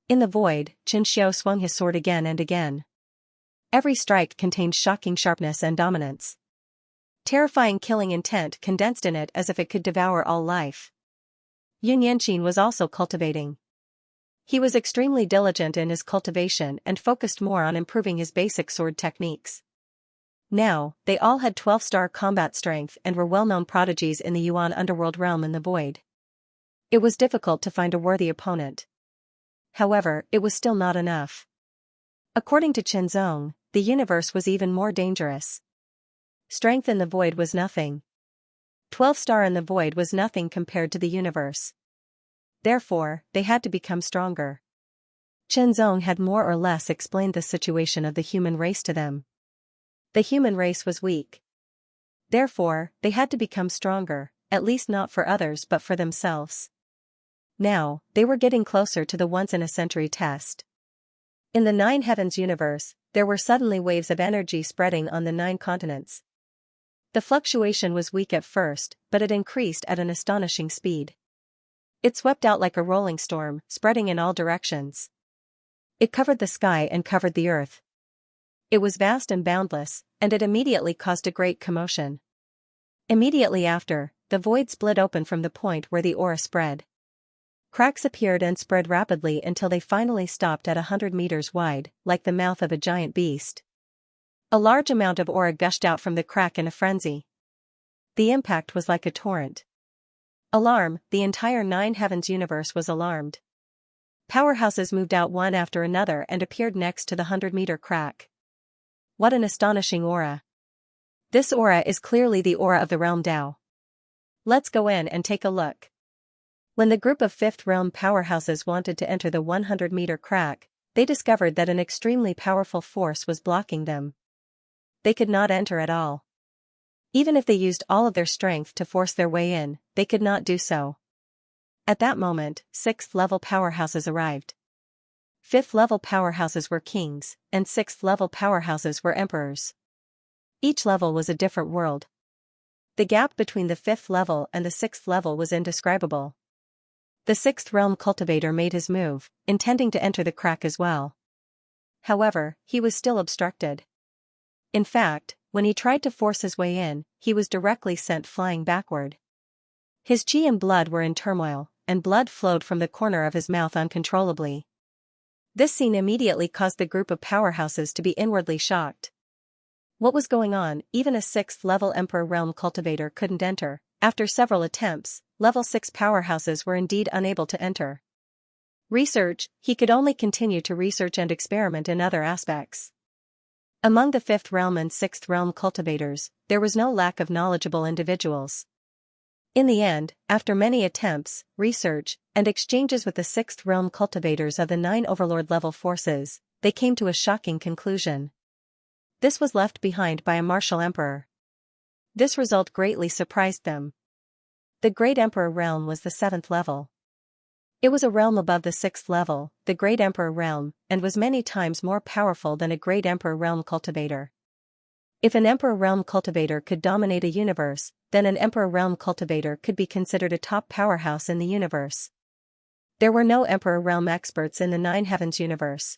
A: In the void, Xianxia swung his sword again and again. Every strike contained shocking sharpness and dominance. Terrifying killing intent condensed in it as if it could devour all life. Yun Yanqin was also cultivating. He was extremely diligent in his cultivation and focused more on improving his basic sword techniques. Now, they all had 12-star combat strength and were well-known prodigies in the Yuan underworld realm in the void. It was difficult to find a worthy opponent. However, it was still not enough. According to Qianzong, the universe was even more dangerous. Strength in the void was nothing. 12-star in the void was nothing compared to the universe. Therefore, they had to become stronger. Qianzong had more or less explained the situation of the human race to them. The human race was weak. Therefore, they had to become stronger, at least not for others but for themselves. Now, they were getting closer to the once-in-a-century test. In the Nine Heavens universe, there were suddenly waves of energy spreading on the 9 continents. The fluctuation was weak at first, but it increased at an astonishing speed. It swept out like a rolling storm, spreading in all directions. It covered the sky and covered the earth. It was vast and boundless, and it immediately caused a great commotion. Immediately after, the void split open from the point where the aura spread. Cracks appeared and spread rapidly until they finally stopped at 100 meters wide, like the mouth of a giant beast. A large amount of aura gushed out from the crack in a frenzy. The impact was like a torrent. Alarm, the entire 9 Heavens universe was alarmed. Powerhouses moved out one after another and appeared next to the 100-meter crack. What an astonishing aura. This aura is clearly the aura of the realm Tao. Let's go in and take a look. When the group of 5th realm powerhouses wanted to enter the 100-meter crack, they discovered that an extremely powerful force was blocking them. They could not enter at all. Even if they used all of their strength to force their way in, they could not do so. At that moment, 6th-level powerhouses arrived. 5th-level powerhouses were kings, and 6th-level powerhouses were emperors. Each level was a different world. The gap between the 5th level and the 6th level was indescribable. The 6th realm cultivator made his move, intending to enter the crack as well. However, he was still obstructed. In fact, when he tried to force his way in, he was directly sent flying backward. His chi and blood were in turmoil, and blood flowed from the corner of his mouth uncontrollably. This scene immediately caused the group of powerhouses to be inwardly shocked. What was going on? Even a 6th-level Emperor Realm cultivator couldn't enter. After several attempts, level 6 powerhouses were indeed unable to enter. Research, he could only continue to research and experiment in other aspects. Among the 5th realm and 6th realm cultivators, there was no lack of knowledgeable individuals. In the end, after many attempts, research, and exchanges with the 6th realm cultivators of the 9 overlord level forces, they came to a shocking conclusion. This was left behind by a martial emperor. This result greatly surprised them. The Great Emperor realm was the 7th level. It was a realm above the 6th level, the Great Emperor realm, and was many times more powerful than a Great Emperor realm cultivator. If an Emperor realm cultivator could dominate a universe, then an Emperor realm cultivator could be considered a top powerhouse in the universe. There were no Emperor realm experts in the 9 heavens universe.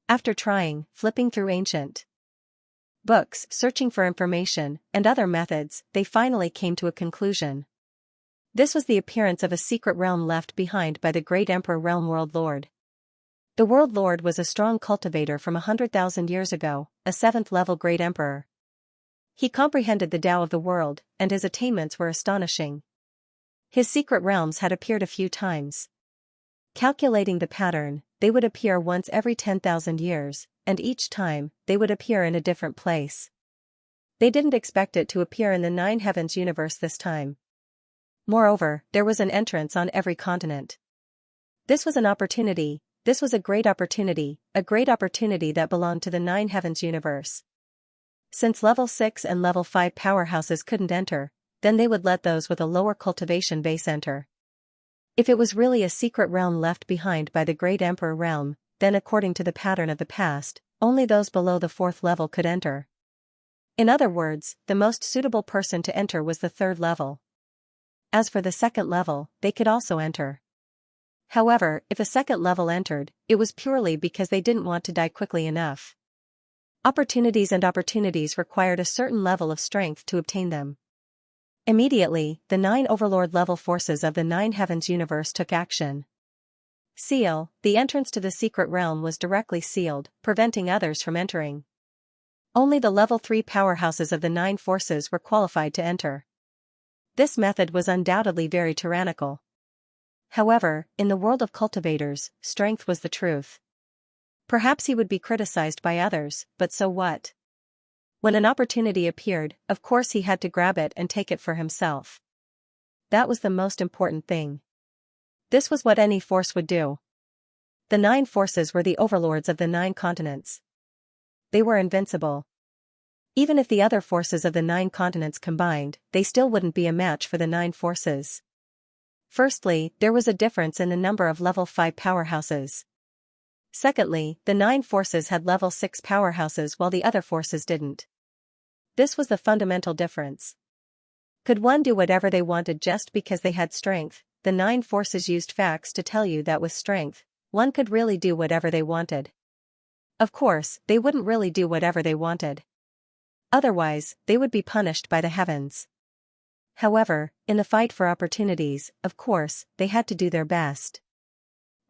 A: After flipping through ancient books, searching for information, and other methods, they finally came to a conclusion. This was the appearance of a secret realm left behind by the Great Emperor Realm World Lord. The World Lord was a strong cultivator from 100,000 years ago, a 7th-level Great Emperor. He comprehended the Tao of the world, and his attainments were astonishing. His secret realms had appeared a few times. Calculating the pattern, they would appear once every 10,000 years, and each time, they would appear in a different place. They didn't expect it to appear in the 9 heavens universe this time. Moreover, there was an entrance on every continent. This was an opportunity, this was a great opportunity that belonged to the 9 heavens universe. Since level 6 and level 5 powerhouses couldn't enter, then they would let those with a lower cultivation base enter. If it was really a secret realm left behind by the Great Emperor realm, then according to the pattern of the past, only those below the 4th level could enter. In other words, the most suitable person to enter was the 3rd level. As for the 2nd level, they could also enter. However, if a 2nd level entered, it was purely because they didn't want to die quickly enough. Opportunities required a certain level of strength to obtain them. Immediately, the 9 overlord level forces of the 9 heavens universe took action. Seal, the entrance to the secret realm was directly sealed, preventing others from entering. Only the level 3 powerhouses of the 9 forces were qualified to enter. This method was undoubtedly very tyrannical. However, in the world of cultivators, strength was the truth. Perhaps he would be criticized by others, but so what? When an opportunity appeared, of course he had to grab it and take it for himself. That was the most important thing. This was what any force would do. The 9 forces were the overlords of the 9 continents. They were invincible. Even if the other forces of the 9 continents combined, they still wouldn't be a match for the 9 forces. Firstly, there was a difference in the number of level 5 powerhouses. Secondly, the 9 forces had level 6 powerhouses while the other forces didn't. This was the fundamental difference. Could one do whatever they wanted just because they had strength? The 9 forces used facts to tell you that with strength, one could really do whatever they wanted. Of course, they wouldn't really do whatever they wanted. Otherwise, they would be punished by the heavens. However, in the fight for opportunities, of course, they had to do their best.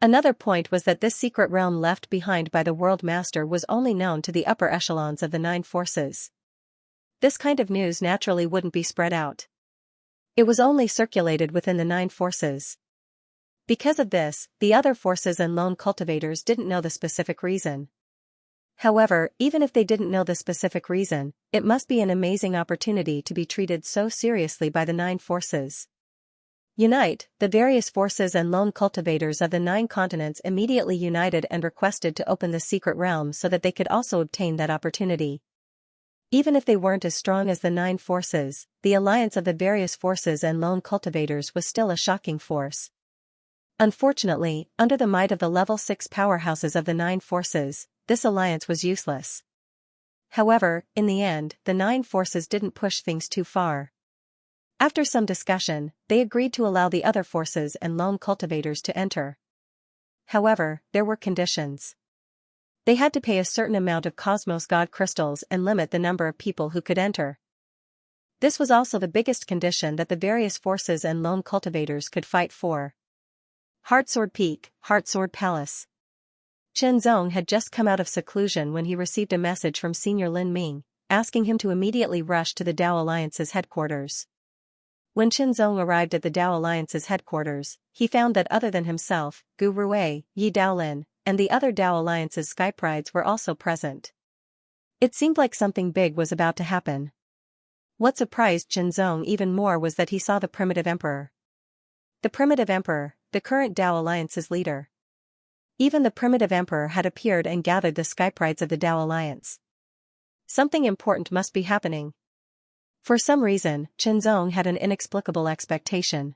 A: Another point was that this secret realm left behind by the World Master was only known to the upper echelons of the 9 forces. This kind of news naturally wouldn't be spread out. It was only circulated within the 9 forces. Because of this, the other forces and lone cultivators didn't know the specific reason. However, even if they didn't know the specific reason, it must be an amazing opportunity to be treated so seriously by the 9 forces. Unite, the various forces and lone cultivators of the 9 continents immediately united and requested to open the secret realm so that they could also obtain that opportunity. Even if they weren't as strong as the 9 forces, the alliance of the various forces and lone cultivators was still a shocking force. Unfortunately, under the might of the level 6 powerhouses of the 9 forces, this alliance was useless. However, in the end, the 9 forces didn't push things too far. After some discussion, they agreed to allow the other forces and lone cultivators to enter. However, there were conditions. They had to pay a certain amount of Cosmos God crystals and limit the number of people who could enter. This was also the biggest condition that the various forces and lone cultivators could fight for. Heartsword Peak, Heartsword Palace. Chen Zong had just come out of seclusion when he received a message from Senior Lin Ming, asking him to immediately rush to the Dao Alliance's headquarters. When Chen Zong arrived at the Dao Alliance's headquarters, he found that other than himself, Gu Rui, Yi Daolin, and the other Dao Alliance's Skype rides were also present. It seemed like something big was about to happen. What surprised Chen Zong even more was that he saw the Primitive Emperor. The Primitive Emperor, the current Dao Alliance's leader. Even the Primitive Emperor had appeared and gathered the Skype rides of the Dao Alliance. Something important must be happening. For some reason, Chen Zong had an inexplicable expectation.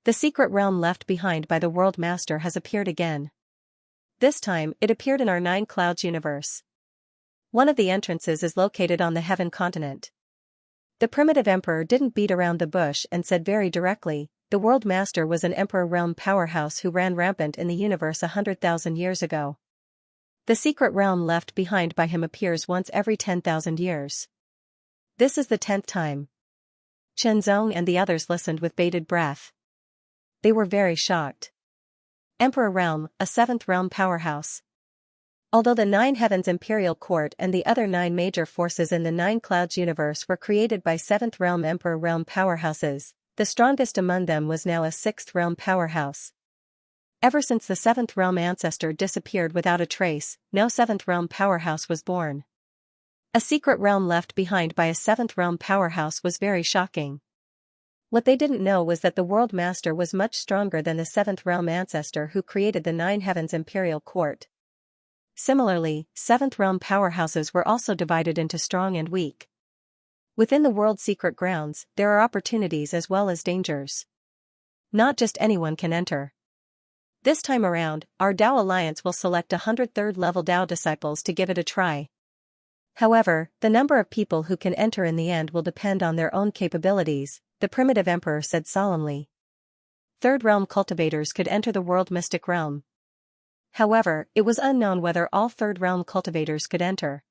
A: The secret realm left behind by the World Master has appeared again. This time, it appeared in our 9 Clouds universe. One of the entrances is located on the Heaven continent. The Primitive Emperor didn't beat around the bush and said very directly, the World Master was an Emperor realm powerhouse who ran rampant in the universe 100,000 years ago. The secret realm left behind by him appears once every 10,000 years. This is the 10th time. Chen Zong and the others listened with bated breath. They were very shocked. Emperor Realm, a 7th realm powerhouse. Although the 9 Heavens Imperial Court and the other 9 major forces in the 9 Clouds universe were created by 7th realm Emperor realm powerhouses, the strongest among them was now a 6th realm powerhouse. Ever since the 7th realm ancestor disappeared without a trace, no 7th realm powerhouse was born. A secret realm left behind by a 7th realm powerhouse was very shocking. What they didn't know was that the World Master was much stronger than the 7th realm ancestor who created the 9 Heavens Imperial Court. Similarly, 7th realm powerhouses were also divided into strong and weak. Within the world's secret grounds, there are opportunities as well as dangers. Not just anyone can enter. This time around, our Dao Alliance will select 100 3rd-level Dao disciples to give it a try. However, the number of people who can enter in the end will depend on their own capabilities, the Primitive Emperor said solemnly. 3rd realm cultivators could enter the world mystic realm. However, it was unknown whether all 3rd realm cultivators could enter.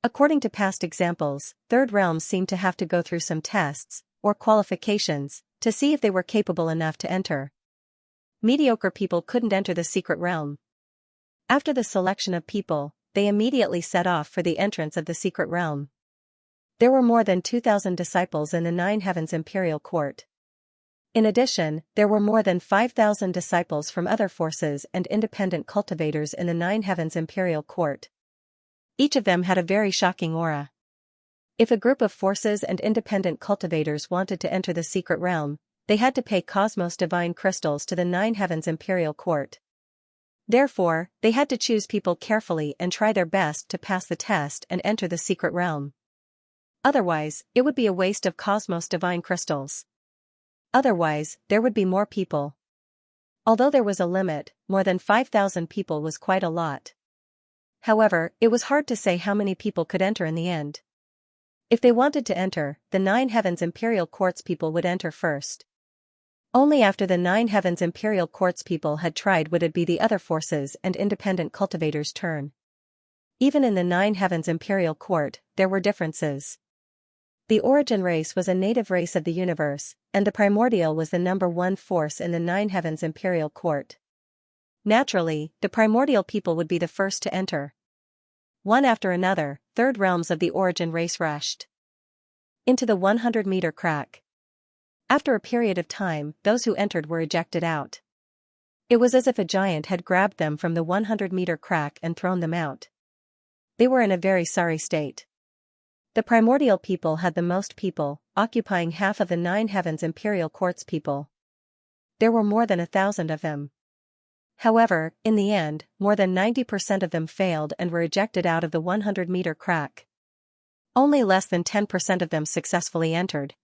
A: According to past examples, 3rd realms seemed to have to go through some tests, or qualifications, to see if they were capable enough to enter. Mediocre people couldn't enter the secret realm. After the selection of people, they immediately set off for the entrance of the secret realm. There were more than 2,000 disciples in the 9 Heavens Imperial Court. In addition, there were more than 5,000 disciples from other forces and independent cultivators in the 9 Heavens Imperial Court. Each of them had a very shocking aura. If a group of forces and independent cultivators wanted to enter the secret realm, they had to pay Cosmos Divine Crystals to the 9 Heavens Imperial Court. Therefore, they had to choose people carefully and try their best to pass the test and enter the secret realm. Otherwise, it would be a waste of Cosmos Divine Crystals. Otherwise, there would be more people. Although there was a limit, more than 5,000 people was quite a lot. However, it was hard to say how many people could enter in the end. If they wanted to enter, the 9 Heavens Imperial Court's people would enter first. Only after the 9 Heavens Imperial Court's people had tried would it be the other forces and independent cultivators' turn. Even in the 9 Heavens Imperial Court, there were differences. The origin race was a native race of the universe, and the primordial was the number 1 force in the 9 Heavens Imperial Court. Naturally, the primordial people would be the first to enter. One after another, 3rd realms of the origin race rushed into the 100-meter crack. After a period of time, those who entered were ejected out. It was as if a giant had grabbed them from the 100-meter crack and thrown them out. They were in a very sorry state. The primordial people had the most people, occupying half of the 9 Heavens Imperial Court's people. There were more than 1,000 of them. However, in the end, more than 90% of them failed and were ejected out of the 100-meter crack. Only less than 10% of them successfully entered.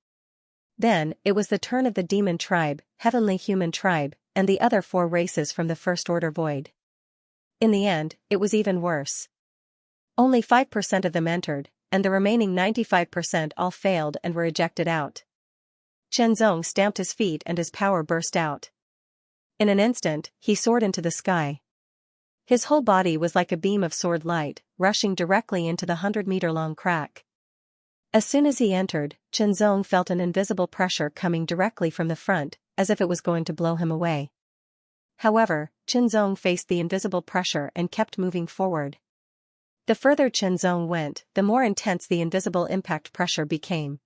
A: Then, it was the turn of the demon tribe, heavenly human tribe, and the other 4 races from the First Order Void. In the end, it was even worse. Only 5% of them entered, and the remaining 95% all failed and were ejected out. Chenzong stamped his feet and his power burst out. In an instant, he soared into the sky. His whole body was like a beam of sword light, rushing directly into the 100-meter-long crack. As soon as he entered, Chenzong felt an invisible pressure coming directly from the front, as if it was going to blow him away. However, Chenzong faced the invisible pressure and kept moving forward. The further Chenzong went, the more intense the invisible impact pressure became.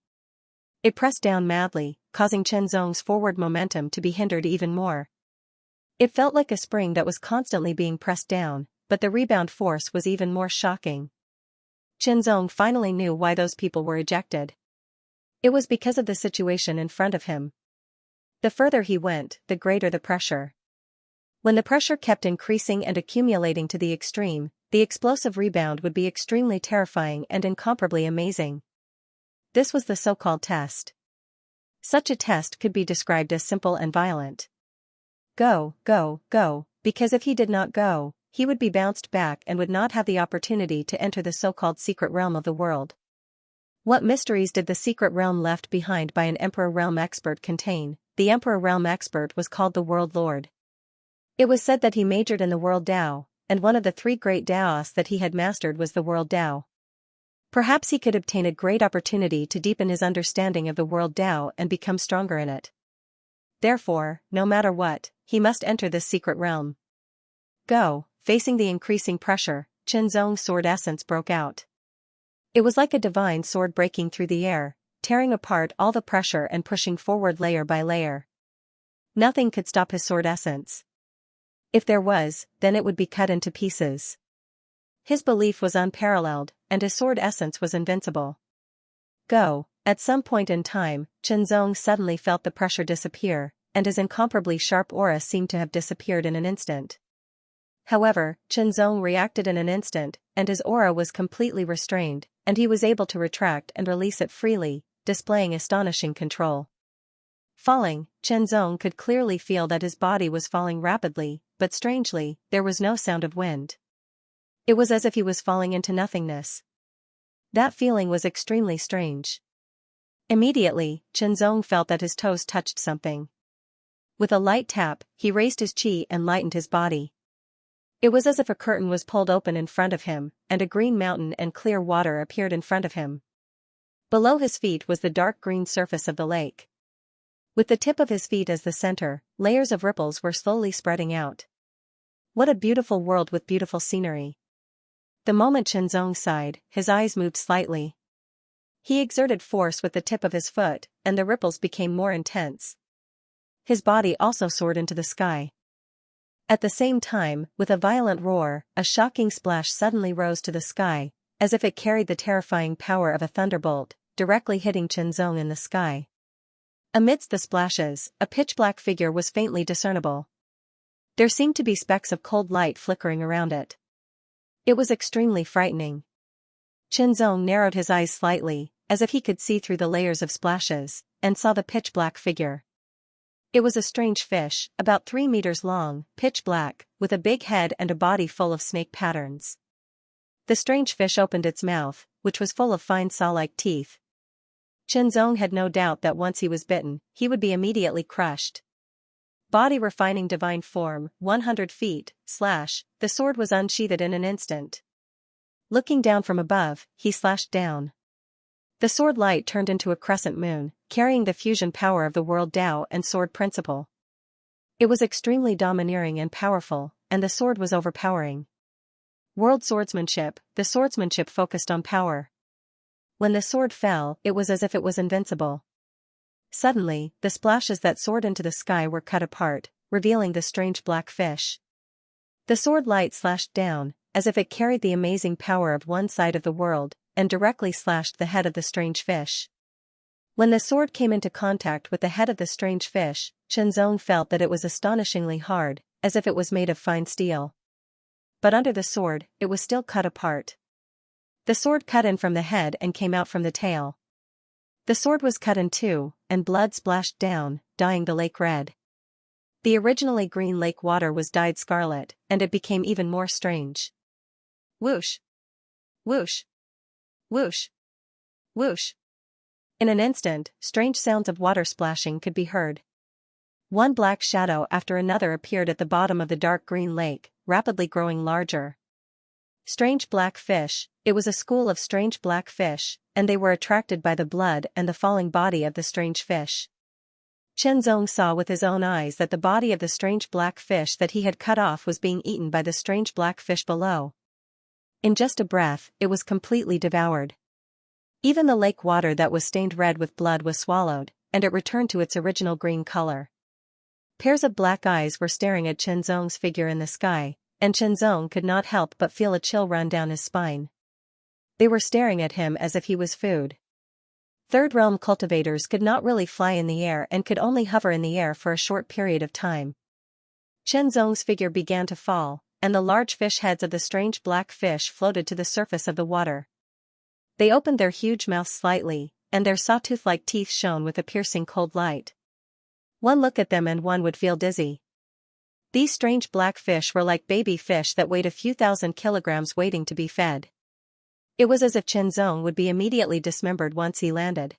A: It pressed down madly, causing Chenzong's forward momentum to be hindered even more. It felt like a spring that was constantly being pressed down, but the rebound force was even more shocking. Chenzong finally knew why those people were ejected. It was because of the situation in front of him. The further he went, the greater the pressure. When the pressure kept increasing and accumulating to the extreme, the explosive rebound would be extremely terrifying and incomparably amazing. This was the so-called test. Such a test could be described as simple and violent. Go, go, go, because if he did not go, he would be bounced back and would not have the opportunity to enter the so-called secret realm of the world. What mysteries did the secret realm left behind by an Emperor Realm expert contain? The Emperor Realm expert was called the World Lord. It was said that he majored in the World Tao, and one of the 3 great Taoists that he had mastered was the World Tao. Perhaps he could obtain a great opportunity to deepen his understanding of the World Tao and become stronger in it. Therefore, no matter what, he must enter this secret realm. Go, facing the increasing pressure, Chenzong's sword essence broke out. It was like a divine sword breaking through the air, tearing apart all the pressure and pushing forward layer by layer. Nothing could stop his sword essence. If there was, then it would be cut into pieces. His belief was unparalleled, and his sword essence was invincible. Go. At some point in time, Chenzong suddenly felt the pressure disappear, and his incomparably sharp aura seemed to have disappeared in an instant. However, Chenzong reacted in an instant, and his aura was completely restrained, and he was able to retract and release it freely, displaying astonishing control. Falling, Chenzong could clearly feel that his body was falling rapidly, but strangely, there was no sound of wind. It was as if he was falling into nothingness. That feeling was extremely strange. Immediately, Chenzong felt that his toes touched something. With a light tap, he raised his chi and lightened his body. It was as if a curtain was pulled open in front of him, and a green mountain and clear water appeared in front of him. Below his feet was the dark green surface of the lake. With the tip of his feet as the center, layers of ripples were slowly spreading out. What a beautiful world with beautiful scenery. The moment Chenzong sighed, his eyes moved slightly. He exerted force with the tip of his foot, and the ripples became more intense. His body also soared into the sky. At the same time, with a violent roar, a shocking splash suddenly rose to the sky, as if it carried the terrifying power of a thunderbolt, directly hitting Chenzong in the sky. Amidst the splashes, a pitch-black figure was faintly discernible. There seemed to be specks of cold light flickering around it. It was extremely frightening. Chenzong narrowed his eyes slightly, as if he could see through the layers of splashes, and saw the pitch-black figure. It was a strange fish, about 3 meters long, pitch black, with a big head and a body full of snake patterns. The strange fish opened its mouth, which was full of fine saw-like teeth. Chenzong had no doubt that once he was bitten, he would be immediately crushed. Body refining divine form, 100 feet, the sword was unsheathed in an instant. Looking down from above, he slashed down. The sword light turned into a crescent moon, carrying the fusion power of the world Tao and sword principle. It was extremely domineering and powerful, and the sword was overpowering. World swordsmanship, the swordsmanship focused on power. When the sword fell, it was as if it was invincible. Suddenly, the splashes that soared into the sky were cut apart, revealing the strange black fish. The sword light slashed down, as if it carried the amazing power of one side of the world, and directly slashed the head of the strange fish. When the sword came into contact with the head of the strange fish, Chenzong felt that it was astonishingly hard, as if it was made of fine steel. But under the sword, it was still cut apart. The sword cut in from the head and came out from the tail. The sword was cut in two, and blood splashed down, dyeing the lake red. The originally green lake water was dyed scarlet, and it became even more strange. Whoosh! Whoosh! Whoosh! Whoosh! In an instant, strange sounds of water splashing could be heard. One black shadow after another appeared at the bottom of the dark green lake, rapidly growing larger. Strange black fish, it was a school of strange black fish, and they were attracted by the blood and the falling body of the strange fish. Chen Zong saw with his own eyes that the body of the strange black fish that he had cut off was being eaten by the strange black fish below. In just a breath, it was completely devoured. Even the lake water that was stained red with blood was swallowed, and it returned to its original green color. Pairs of black eyes were staring at Chen Zong's figure in the sky, and Chen Zong could not help but feel a chill run down his spine. They were staring at him as if he was food. Third realm cultivators could not really fly in the air and could only hover in the air for a short period of time. Chen Zong's figure began to fall, and the large fish heads of the strange black fish floated to the surface of the water. They opened their huge mouths slightly, and their sawtooth-like teeth shone with a piercing cold light. One look at them and one would feel dizzy. These strange black fish were like baby fish that weighed a few thousand kilograms waiting to be fed. It was as if Chen Zong would be immediately dismembered once he landed.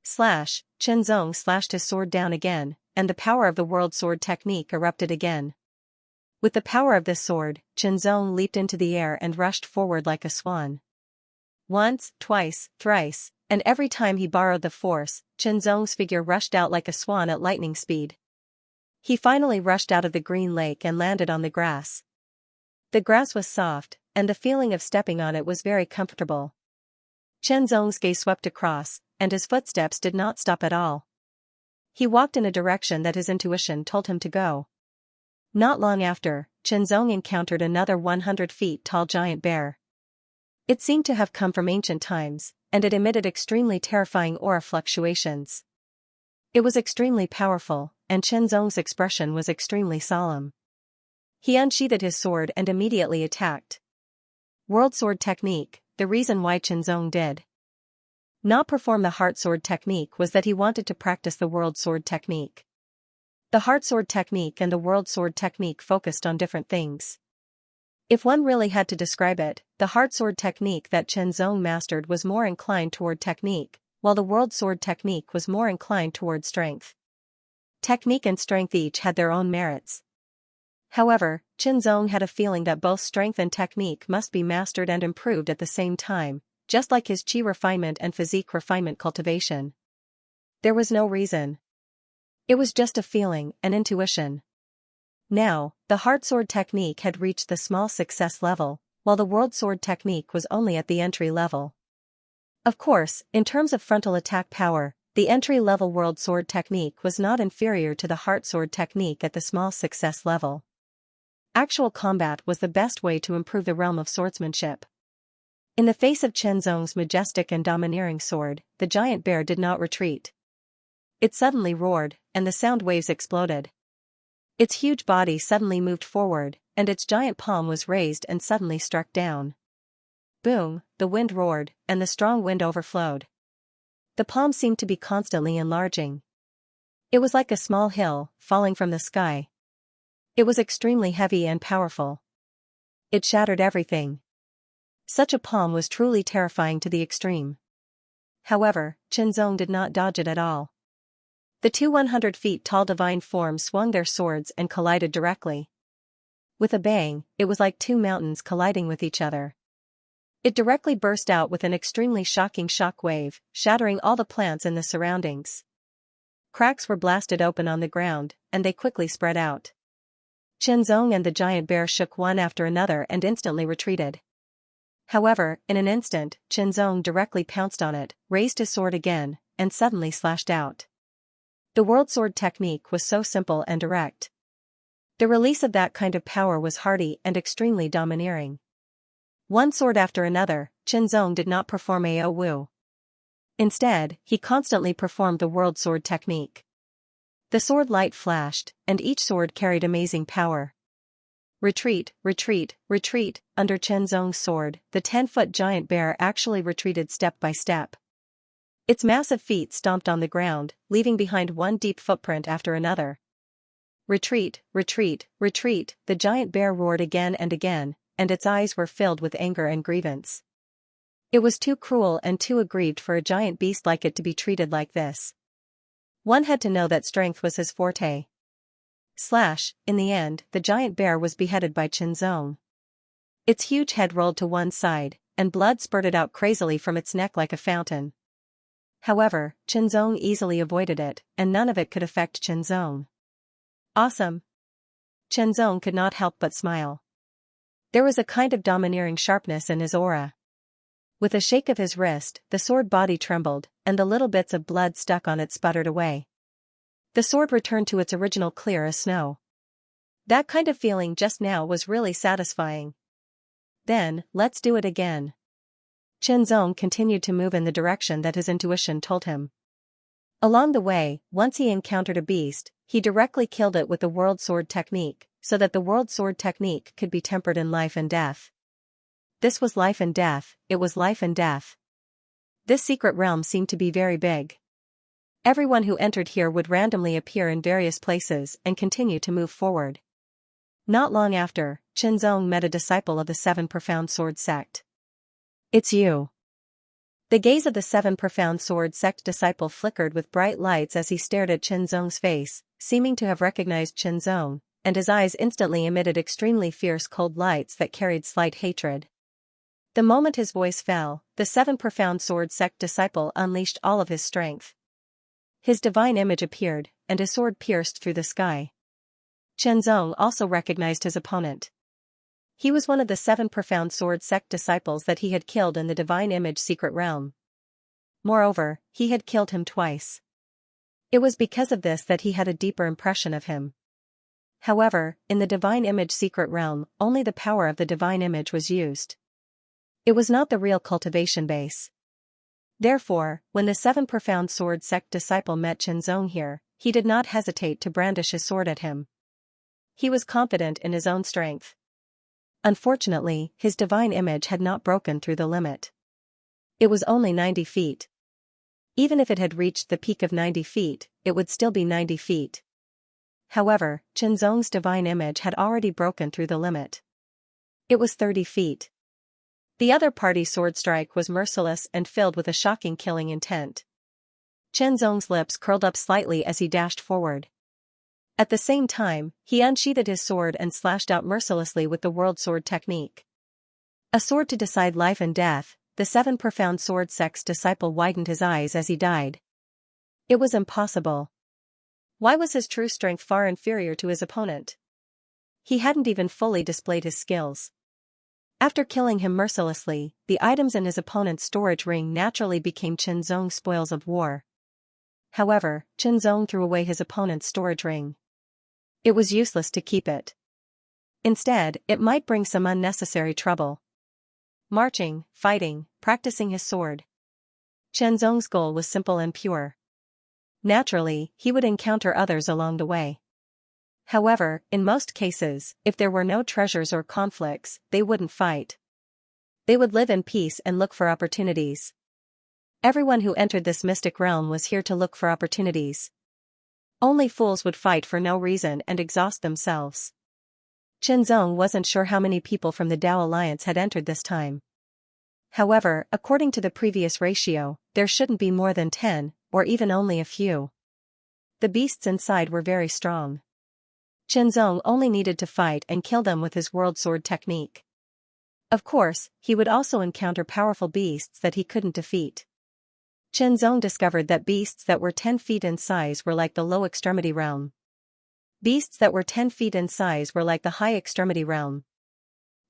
A: Slash, Chen Zong slashed his sword down again, and the power of the world sword technique erupted again. With the power of this sword, Chen Zong leaped into the air and rushed forward like a swan. Once, twice, thrice, and every time he borrowed the force, Chen Zong's figure rushed out like a swan at lightning speed. He finally rushed out of the green lake and landed on the grass. The grass was soft, and the feeling of stepping on it was very comfortable. Chen Zong's gaze swept across, and his footsteps did not stop at all. He walked in a direction that his intuition told him to go. Not long after, Chen Zong encountered another 100 feet tall giant bear. It seemed to have come from ancient times, and it emitted extremely terrifying aura fluctuations. It was extremely powerful, and Chen Zong's expression was extremely solemn. He unsheathed his sword and immediately attacked. World sword technique, the reason why Chen Zong did not perform the heart sword technique was that he wanted to practice the world sword technique. The heart sword technique and the world sword technique focused on different things. If one really had to describe it, the heart sword technique that Chen Zong mastered was more inclined toward technique, while the world sword technique was more inclined toward strength. Technique and strength each had their own merits. However, Chen Zong had a feeling that both strength and technique must be mastered and improved at the same time, just like his chi refinement and physique refinement cultivation. There was no reason. It was just a feeling, an intuition. Now, the heart sword technique had reached the small success level, while the world sword technique was only at the entry level. Of course, in terms of frontal attack power, the entry-level world sword technique was not inferior to the heart sword technique at the small success level. Actual combat was the best way to improve the realm of swordsmanship. In the face of Chen Zong's majestic and domineering sword, the giant bear did not retreat. It suddenly roared, and the sound waves exploded. Its huge body suddenly moved forward, and its giant palm was raised and suddenly struck down. Boom, the wind roared, and the strong wind overflowed. The palm seemed to be constantly enlarging. It was like a small hill, falling from the sky. It was extremely heavy and powerful. It shattered everything. Such a palm was truly terrifying to the extreme. However, Chen Zong did not dodge it at all. The two 100 feet tall divine forms swung their swords and collided directly. With a bang, it was like two mountains colliding with each other. It directly burst out with an extremely shocking shock wave, shattering all the plants in the surroundings. Cracks were blasted open on the ground, and they quickly spread out. Chen Zong and the giant bear shook one after another and instantly retreated. However, in an instant, Chen Zong directly pounced on it, raised his sword again, and suddenly slashed out. The world sword technique was so simple and direct. The release of that kind of power was hearty and extremely domineering. One sword after another, Chen Zong did not perform Ao Wu. Instead, he constantly performed the world sword technique. The sword light flashed, and each sword carried amazing power. Retreat, retreat, retreat. Under Chen Zong's sword, the 10-foot giant bear actually retreated step by step. Its massive feet stomped on the ground, leaving behind one deep footprint after another. Retreat, retreat, retreat, the giant bear roared again, and its eyes were filled with anger and grievance. It was too cruel and too aggrieved for a giant beast like it to be treated like this. One had to know that strength was his forte. Slash, in the end, the giant bear was beheaded by Chen Zong. Its huge head rolled to one side, and blood spurted out crazily from its neck like a fountain. However, Chen Zong easily avoided it, and none of it could affect Chen Zong. Awesome! Chen Zong could not help but smile. There was a kind of domineering sharpness in his aura. With a shake of his wrist, the sword body trembled, and the little bits of blood stuck on it sputtered away. The sword returned to its original clear as snow. That kind of feeling just now was really satisfying. Then, let's do it again. Chen Zong continued to move in the direction that his intuition told him. Along the way, once he encountered a beast, he directly killed it with the world sword technique, so that the world sword technique could be tempered in life and death. This was life and death, it was life and death. This secret realm seemed to be very big. Everyone who entered here would randomly appear in various places and continue to move forward. Not long after, Chen Zong met a disciple of the Seven Profound Sword Sect. It's you. The gaze of the Seven Profound Sword Sect disciple flickered with bright lights as he stared at Chen Zong's face, seeming to have recognized Chen Zong, and his eyes instantly emitted extremely fierce cold lights that carried slight hatred. The moment his voice fell, the Seven Profound Sword Sect disciple unleashed all of his strength. His divine image appeared, and his sword pierced through the sky. Chen Zong also recognized his opponent. He was one of the 7 Profound Sword Sect disciples that he had killed in the Divine Image secret realm. Moreover, he had killed him twice. It was because of this that he had a deeper impression of him. However, in the Divine Image secret realm, only the power of the Divine Image was used. It was not the real cultivation base. Therefore, when the 7 Profound Sword Sect disciple met Chen Zong here, he did not hesitate to brandish his sword at him. He was confident in his own strength. Unfortunately, his divine image had not broken through the limit. It was only 90 feet. Even if it had reached the peak of 90 feet, it would still be 90 feet. However, Chen Zong's divine image had already broken through the limit. It was 30 feet. The other party's sword strike was merciless and filled with a shocking killing intent. Chen Zong's lips curled up slightly as he dashed forward. At the same time, he unsheathed his sword and slashed out mercilessly with the world sword technique. A sword to decide life and death, the 7 Profound Sword Sect's disciple widened his eyes as he died. It was impossible. Why was his true strength far inferior to his opponent? He hadn't even fully displayed his skills. After killing him mercilessly, the items in his opponent's storage ring naturally became Chen Zong's spoils of war. However, Chen Zong threw away his opponent's storage ring. It was useless to keep it. Instead, it might bring some unnecessary trouble. Marching, fighting, practicing his sword. Chen Zong's goal was simple and pure. Naturally, he would encounter others along the way. However, in most cases, if there were no treasures or conflicts, they wouldn't fight. They would live in peace and look for opportunities. Everyone who entered this mystic realm was here to look for opportunities. Only fools would fight for no reason and exhaust themselves. Chen Zong wasn't sure how many people from the Tao Alliance had entered this time. However, according to the previous ratio, there shouldn't be more than 10, or even only a few. The beasts inside were very strong. Chen Zong only needed to fight and kill them with his world sword technique. Of course, he would also encounter powerful beasts that he couldn't defeat. Chen Zong discovered that beasts that were 10 feet in size were like the low extremity realm. Beasts that were 10 feet in size were like the high extremity realm.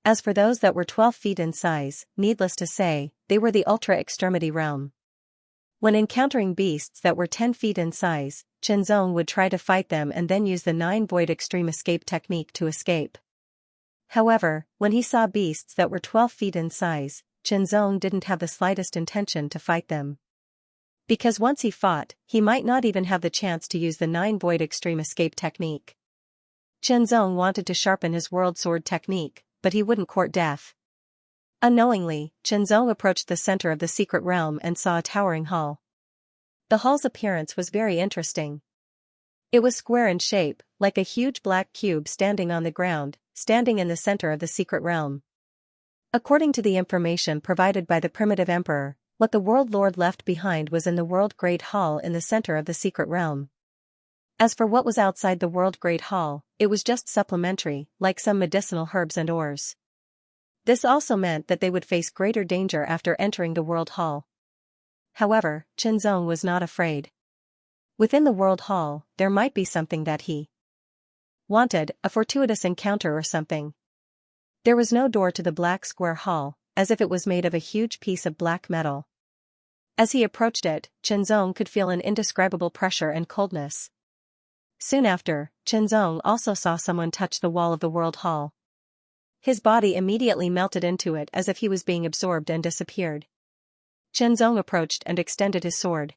A: As for those that were 12 feet in size, needless to say, they were the ultra extremity realm. When encountering beasts that were 10 feet in size, Chen Zong would try to fight them and then use the 9 void extreme escape technique to escape. However, when he saw beasts that were 12 feet in size, Chen Zong didn't have the slightest intention to fight them. Because once he fought, he might not even have the chance to use the 9 void extreme escape technique. Zong wanted to sharpen his world sword technique, but he wouldn't court death. Unknowingly, Zong approached the center of the secret realm and saw a towering hall. The hall's appearance was very interesting. It was square in shape, like a huge black cube standing on the ground, standing in the center of the secret realm. According to the information provided by the primitive emperor, what the world lord left behind was in the world great hall in the center of the secret realm. As for what was outside the world great hall, it was just supplementary, like some medicinal herbs and ores. This also meant that they would face greater danger after entering the world hall. However, Zong was not afraid. Within the world hall, there might be something that he wanted, a fortuitous encounter or something. There was no door to the black square hall, as if it was made of a huge piece of black metal. As he approached it, Zong could feel an indescribable pressure and coldness. Soon after, Zong also saw someone touch the wall of the world hall. His body immediately melted into it as if he was being absorbed and disappeared. Zong approached and extended his sword.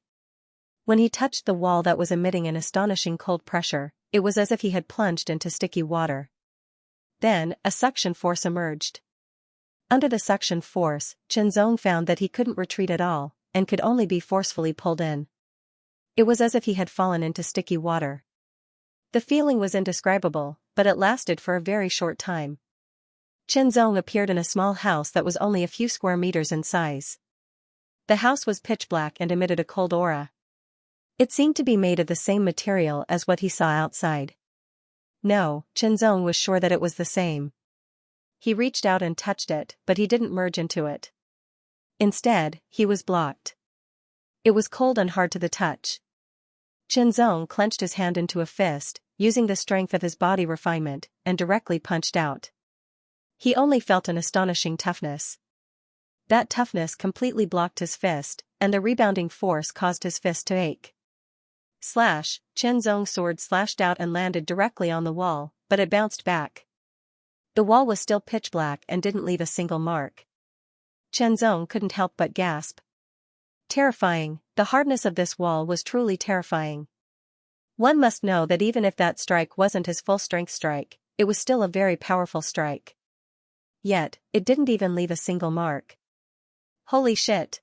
A: When he touched the wall that was emitting an astonishing cold pressure, it was as if he had plunged into sticky water. Then, a suction force emerged. Under the suction force, Zong found that he couldn't retreat at all, and could only be forcefully pulled in. It was as if he had fallen into sticky water. The feeling was indescribable, but it lasted for a very short time. Zong appeared in a small house that was only a few square meters in size. The house was pitch black and emitted a cold aura. It seemed to be made of the same material as what he saw outside. No, Zong was sure that it was the same. He reached out and touched it, but he didn't merge into it. Instead, he was blocked. It was cold and hard to the touch. Zong clenched his hand into a fist, using the strength of his body refinement, and directly punched out. He only felt an astonishing toughness. That toughness completely blocked his fist, and the rebounding force caused his fist to ache. Slash, Zong's sword slashed out and landed directly on the wall, but it bounced back. The wall was still pitch black and didn't leave a single mark. Zong couldn't help but gasp. Terrifying, the hardness of this wall was truly terrifying. One must know that even if that strike wasn't his full-strength strike, it was still a very powerful strike. Yet, it didn't even leave a single mark. Holy shit!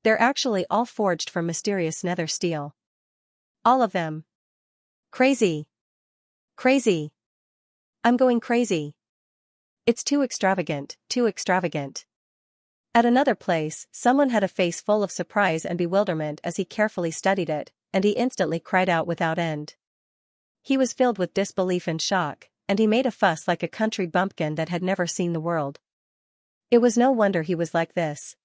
A: They're actually all forged from mysterious nether steel. All of them. Crazy! Crazy! I'm going crazy. It's too extravagant, too extravagant. At another place, someone had a face full of surprise and bewilderment as he carefully studied it, and he instantly cried out without end. He was filled with disbelief and shock, and he made a fuss like a country bumpkin that had never seen the world. It was no wonder he was like this.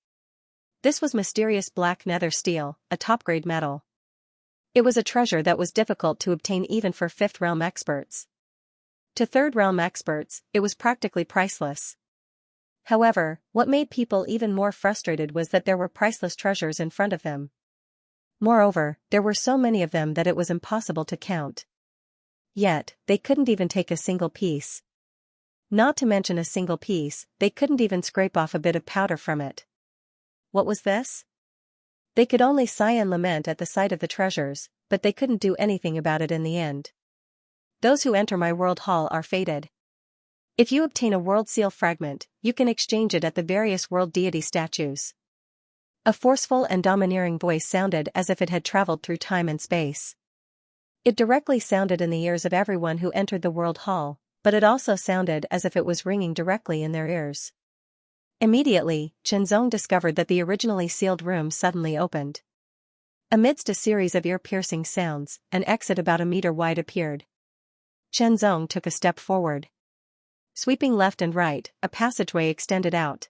A: This was mysterious black nether steel, a top-grade metal. It was a treasure that was difficult to obtain even for 5th realm experts. To 3rd realm experts, it was practically priceless. However, what made people even more frustrated was that there were priceless treasures in front of them. Moreover, there were so many of them that it was impossible to count. Yet, they couldn't even take a single piece. Not to mention a single piece, they couldn't even scrape off a bit of powder from it. What was this? They could only sigh and lament at the sight of the treasures, but they couldn't do anything about it in the end. Those who enter my world hall are fated. If you obtain a world seal fragment, you can exchange it at the various world deity statues. A forceful and domineering voice sounded as if it had traveled through time and space. It directly sounded in the ears of everyone who entered the world hall, but it also sounded as if it was ringing directly in their ears. Immediately, Zong discovered that the originally sealed room suddenly opened. Amidst a series of ear-piercing sounds, an exit about a meter wide appeared. Zong took a step forward. Sweeping left and right, a passageway extended out.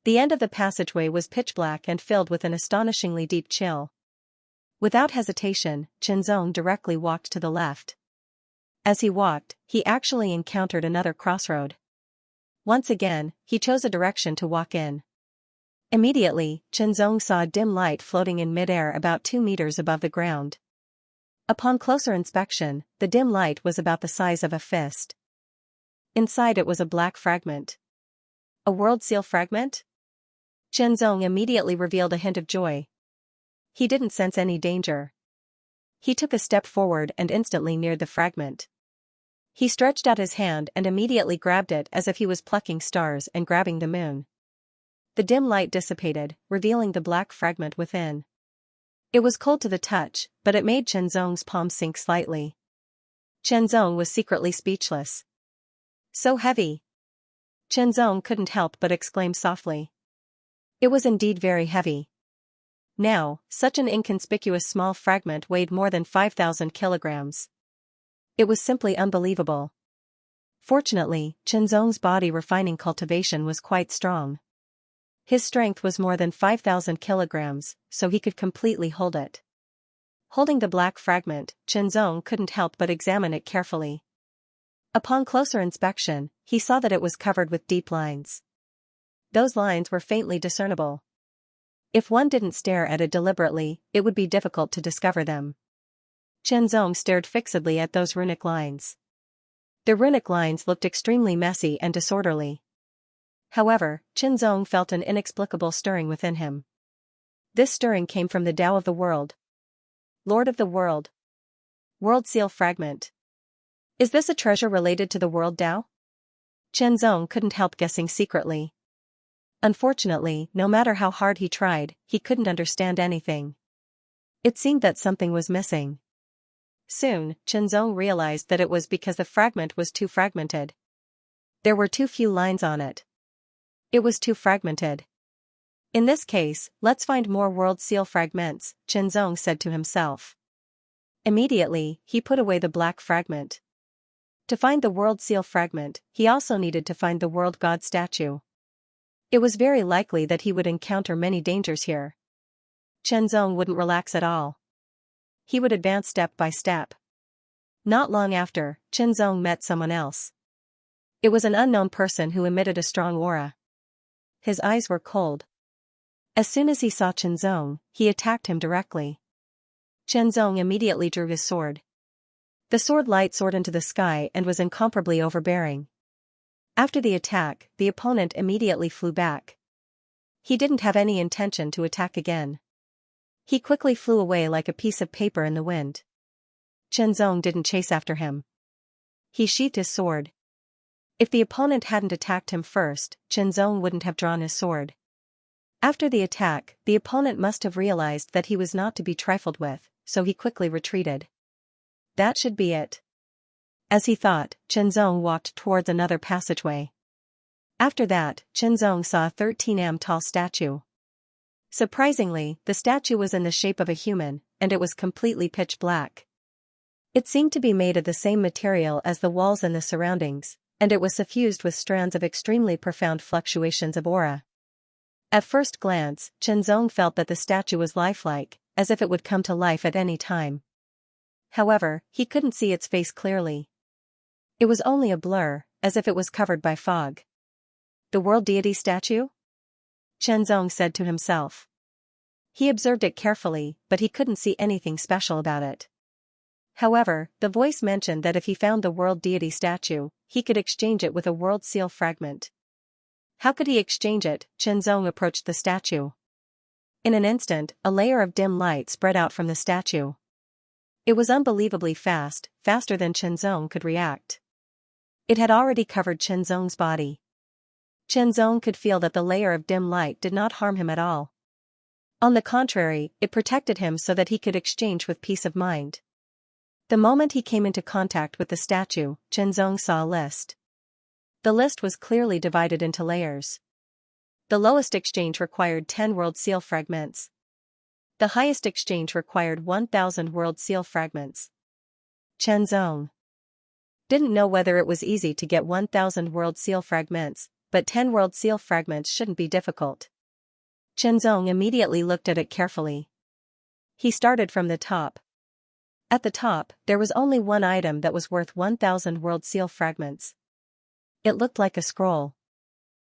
A: The end of the passageway was pitch black and filled with an astonishingly deep chill. Without hesitation, Zong directly walked to the left. As he walked, he actually encountered another crossroad. Once again, he chose a direction to walk in. Immediately, Zong saw a dim light floating in midair about 2 meters above the ground. Upon closer inspection, the dim light was about the size of a fist. Inside it was a black fragment. A world seal fragment? Zong immediately revealed a hint of joy. He didn't sense any danger. He took a step forward and instantly neared the fragment. He stretched out his hand and immediately grabbed it as if he was plucking stars and grabbing the moon. The dim light dissipated, revealing the black fragment within. It was cold to the touch, but it made Chenzong's palm sink slightly. Chenzong was secretly speechless. So heavy. Chenzong couldn't help but exclaim softly. It was indeed very heavy. Now, such an inconspicuous small fragment weighed more than 5,000 kilograms. It was simply unbelievable. Fortunately, Chenzong's body refining cultivation was quite strong. His strength was more than 5,000 kilograms, so he could completely hold it. Holding the black fragment, Chenzong couldn't help but examine it carefully. Upon closer inspection, he saw that it was covered with deep lines. Those lines were faintly discernible. If one didn't stare at it deliberately, it would be difficult to discover them. Chenzong stared fixedly at those runic lines. The runic lines looked extremely messy and disorderly. However, Chenzong felt an inexplicable stirring within him. This stirring came from the Tao of the world. Lord of the world. World seal fragment. Is this a treasure related to the world Tao? Chenzong couldn't help guessing secretly. Unfortunately, no matter how hard he tried, he couldn't understand anything. It seemed that something was missing. Soon, Chenzong realized that it was because the fragment was too fragmented. There were too few lines on it. It was too fragmented. In this case, let's find more world seal fragments, Chenzong said to himself. Immediately, he put away the black fragment. To find the world seal fragment, he also needed to find the world god statue. It was very likely that he would encounter many dangers here. Chenzong wouldn't relax at all. He would advance step by step. Not long after, Chenzong met someone else. It was an unknown person who emitted a strong aura. His eyes were cold. As soon as he saw Chenzong, he attacked him directly. Chenzong immediately drew his sword. The sword light soared into the sky and was incomparably overbearing. After the attack, the opponent immediately flew back. He didn't have any intention to attack again. He quickly flew away like a piece of paper in the wind. Chenzong didn't chase after him. He sheathed his sword. If the opponent hadn't attacked him first, Chenzong wouldn't have drawn his sword. After the attack, the opponent must have realized that he was not to be trifled with, so he quickly retreated. That should be it. As he thought, Chenzong walked towards another passageway. After that, Chenzong saw a 13 m tall statue. Surprisingly, the statue was in the shape of a human, and it was completely pitch black. It seemed to be made of the same material as the walls and the surroundings, and it was suffused with strands of extremely profound fluctuations of aura. At first glance, Chenzong felt that the statue was lifelike, as if it would come to life at any time. However, he couldn't see its face clearly. It was only a blur, as if it was covered by fog. The world deity statue? Chenzong said to himself. He observed it carefully, but he couldn't see anything special about it. However, the voice mentioned that if he found the world deity statue, he could exchange it with a world seal fragment. How could he exchange it? Chenzong approached the statue. In an instant, a layer of dim light spread out from the statue. It was unbelievably fast, faster than Chenzong could react. It had already covered Chenzong's body. Chenzong could feel that the layer of dim light did not harm him at all. On the contrary, it protected him so that he could exchange with peace of mind. The moment he came into contact with the statue, Chenzong saw a list. The list was clearly divided into layers. The lowest exchange required 10 world seal fragments. The highest exchange required 1,000 world seal fragments. Chenzong didn't know whether it was easy to get 1,000 world seal fragments, but 10 world seal fragments shouldn't be difficult. Chenzong immediately looked at it carefully. He started from the top. At the top, there was only one item that was worth 1,000 world seal fragments. It looked like a scroll.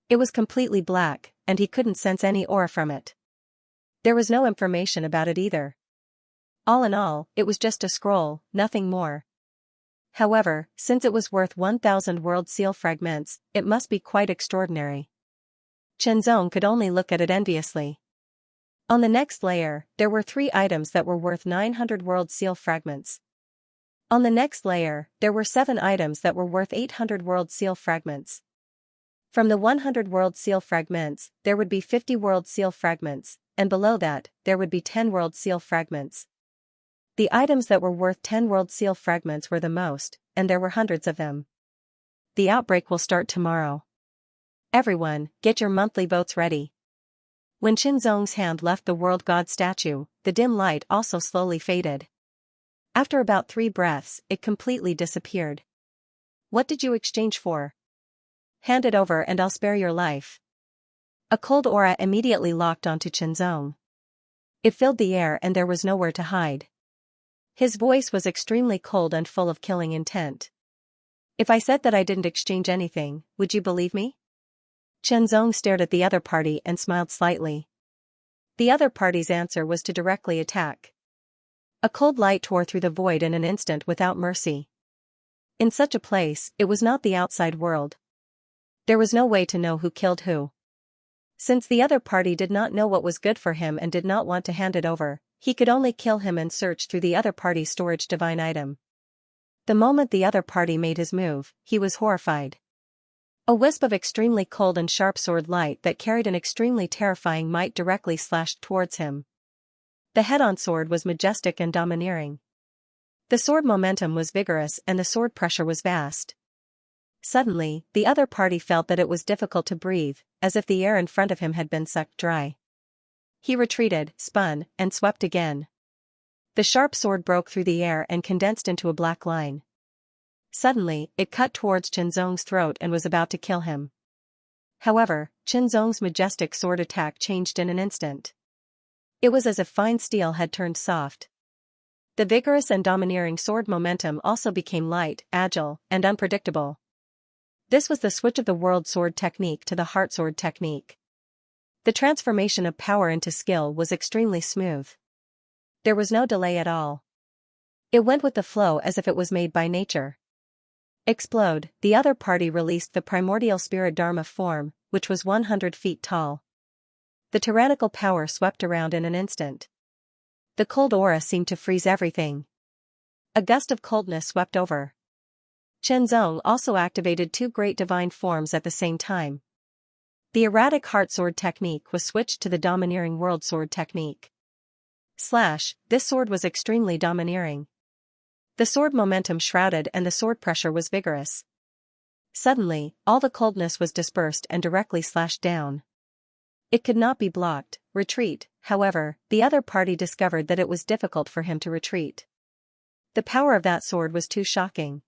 A: It was completely black, and he couldn't sense any aura from it. There was no information about it either. All in all, it was just a scroll, nothing more. However, since it was worth 1,000 world seal fragments, it must be quite extraordinary. Chenzong could only look at it enviously. On the next layer, there were 3 items that were worth 900 world seal fragments. On the next layer, there were 7 items that were worth 800 World Seal fragments. From the 100 World Seal fragments, there would be 50 World Seal fragments, and below that, there would be 10 World Seal fragments. The items that were worth 10 World Seal fragments were the most, and there were hundreds of them. The outbreak will start tomorrow. Everyone, get your monthly votes ready. When Qinzong's hand left the World God statue, the dim light also slowly faded. After about 3 breaths, it completely disappeared. What did you exchange for? Hand it over and I'll spare your life. A cold aura immediately locked onto Qinzong. It filled the air and there was nowhere to hide. His voice was extremely cold and full of killing intent. If I said that I didn't exchange anything, would you believe me? Qinzong stared at the other party and smiled slightly. The other party's answer was to directly attack. A cold light tore through the void in an instant without mercy. In such a place, it was not the outside world. There was no way to know who killed who. Since the other party did not know what was good for him and did not want to hand it over, he could only kill him and search through the other party's storage divine item. The moment the other party made his move, he was horrified. A wisp of extremely cold and sharp sword light that carried an extremely terrifying might directly slashed towards him. The head-on sword was majestic and domineering. The sword momentum was vigorous and the sword pressure was vast. Suddenly, the other party felt that it was difficult to breathe, as if the air in front of him had been sucked dry. He retreated, spun, and swept again. The sharp sword broke through the air and condensed into a black line. Suddenly, it cut towards Qinzong's throat and was about to kill him. However, Qinzong's majestic sword attack changed in an instant. It was as if fine steel had turned soft. The vigorous and domineering sword momentum also became light, agile, and unpredictable. This was the switch of the world sword technique to the heart sword technique. The transformation of power into skill was extremely smooth. There was no delay at all. It went with the flow as if it was made by nature. Explode, the other party released the primordial spirit Dharma form, which was 100 feet tall. The tyrannical power swept around in an instant. The cold aura seemed to freeze everything. A gust of coldness swept over. Qinzong also activated 2 great divine forms at the same time. The erratic heart sword technique was switched to the domineering world sword technique. This sword was extremely domineering. The sword momentum shrouded and the sword pressure was vigorous. Suddenly, all the coldness was dispersed and directly slashed down. It could not be blocked. Retreat, however, the other party discovered that it was difficult for him to retreat. The power of that sword was too shocking.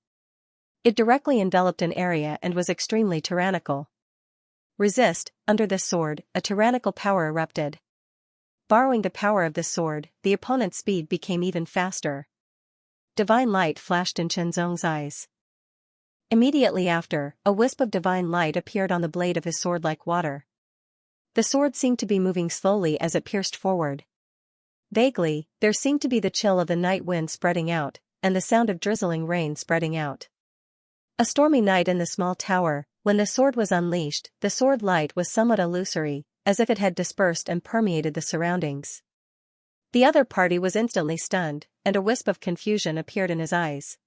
A: It directly enveloped an area and was extremely tyrannical. Resist, under this sword, a tyrannical power erupted. Borrowing the power of this sword, the opponent's speed became even faster. Divine light flashed in Qinzong's eyes. Immediately after, a wisp of divine light appeared on the blade of his sword like water. The sword seemed to be moving slowly as it pierced forward. Vaguely, there seemed to be the chill of the night wind spreading out, and the sound of drizzling rain spreading out. A stormy night in the small tower. When the sword was unleashed, the sword light was somewhat illusory, as if it had dispersed and permeated the surroundings. The other party was instantly stunned, and a wisp of confusion appeared in his eyes.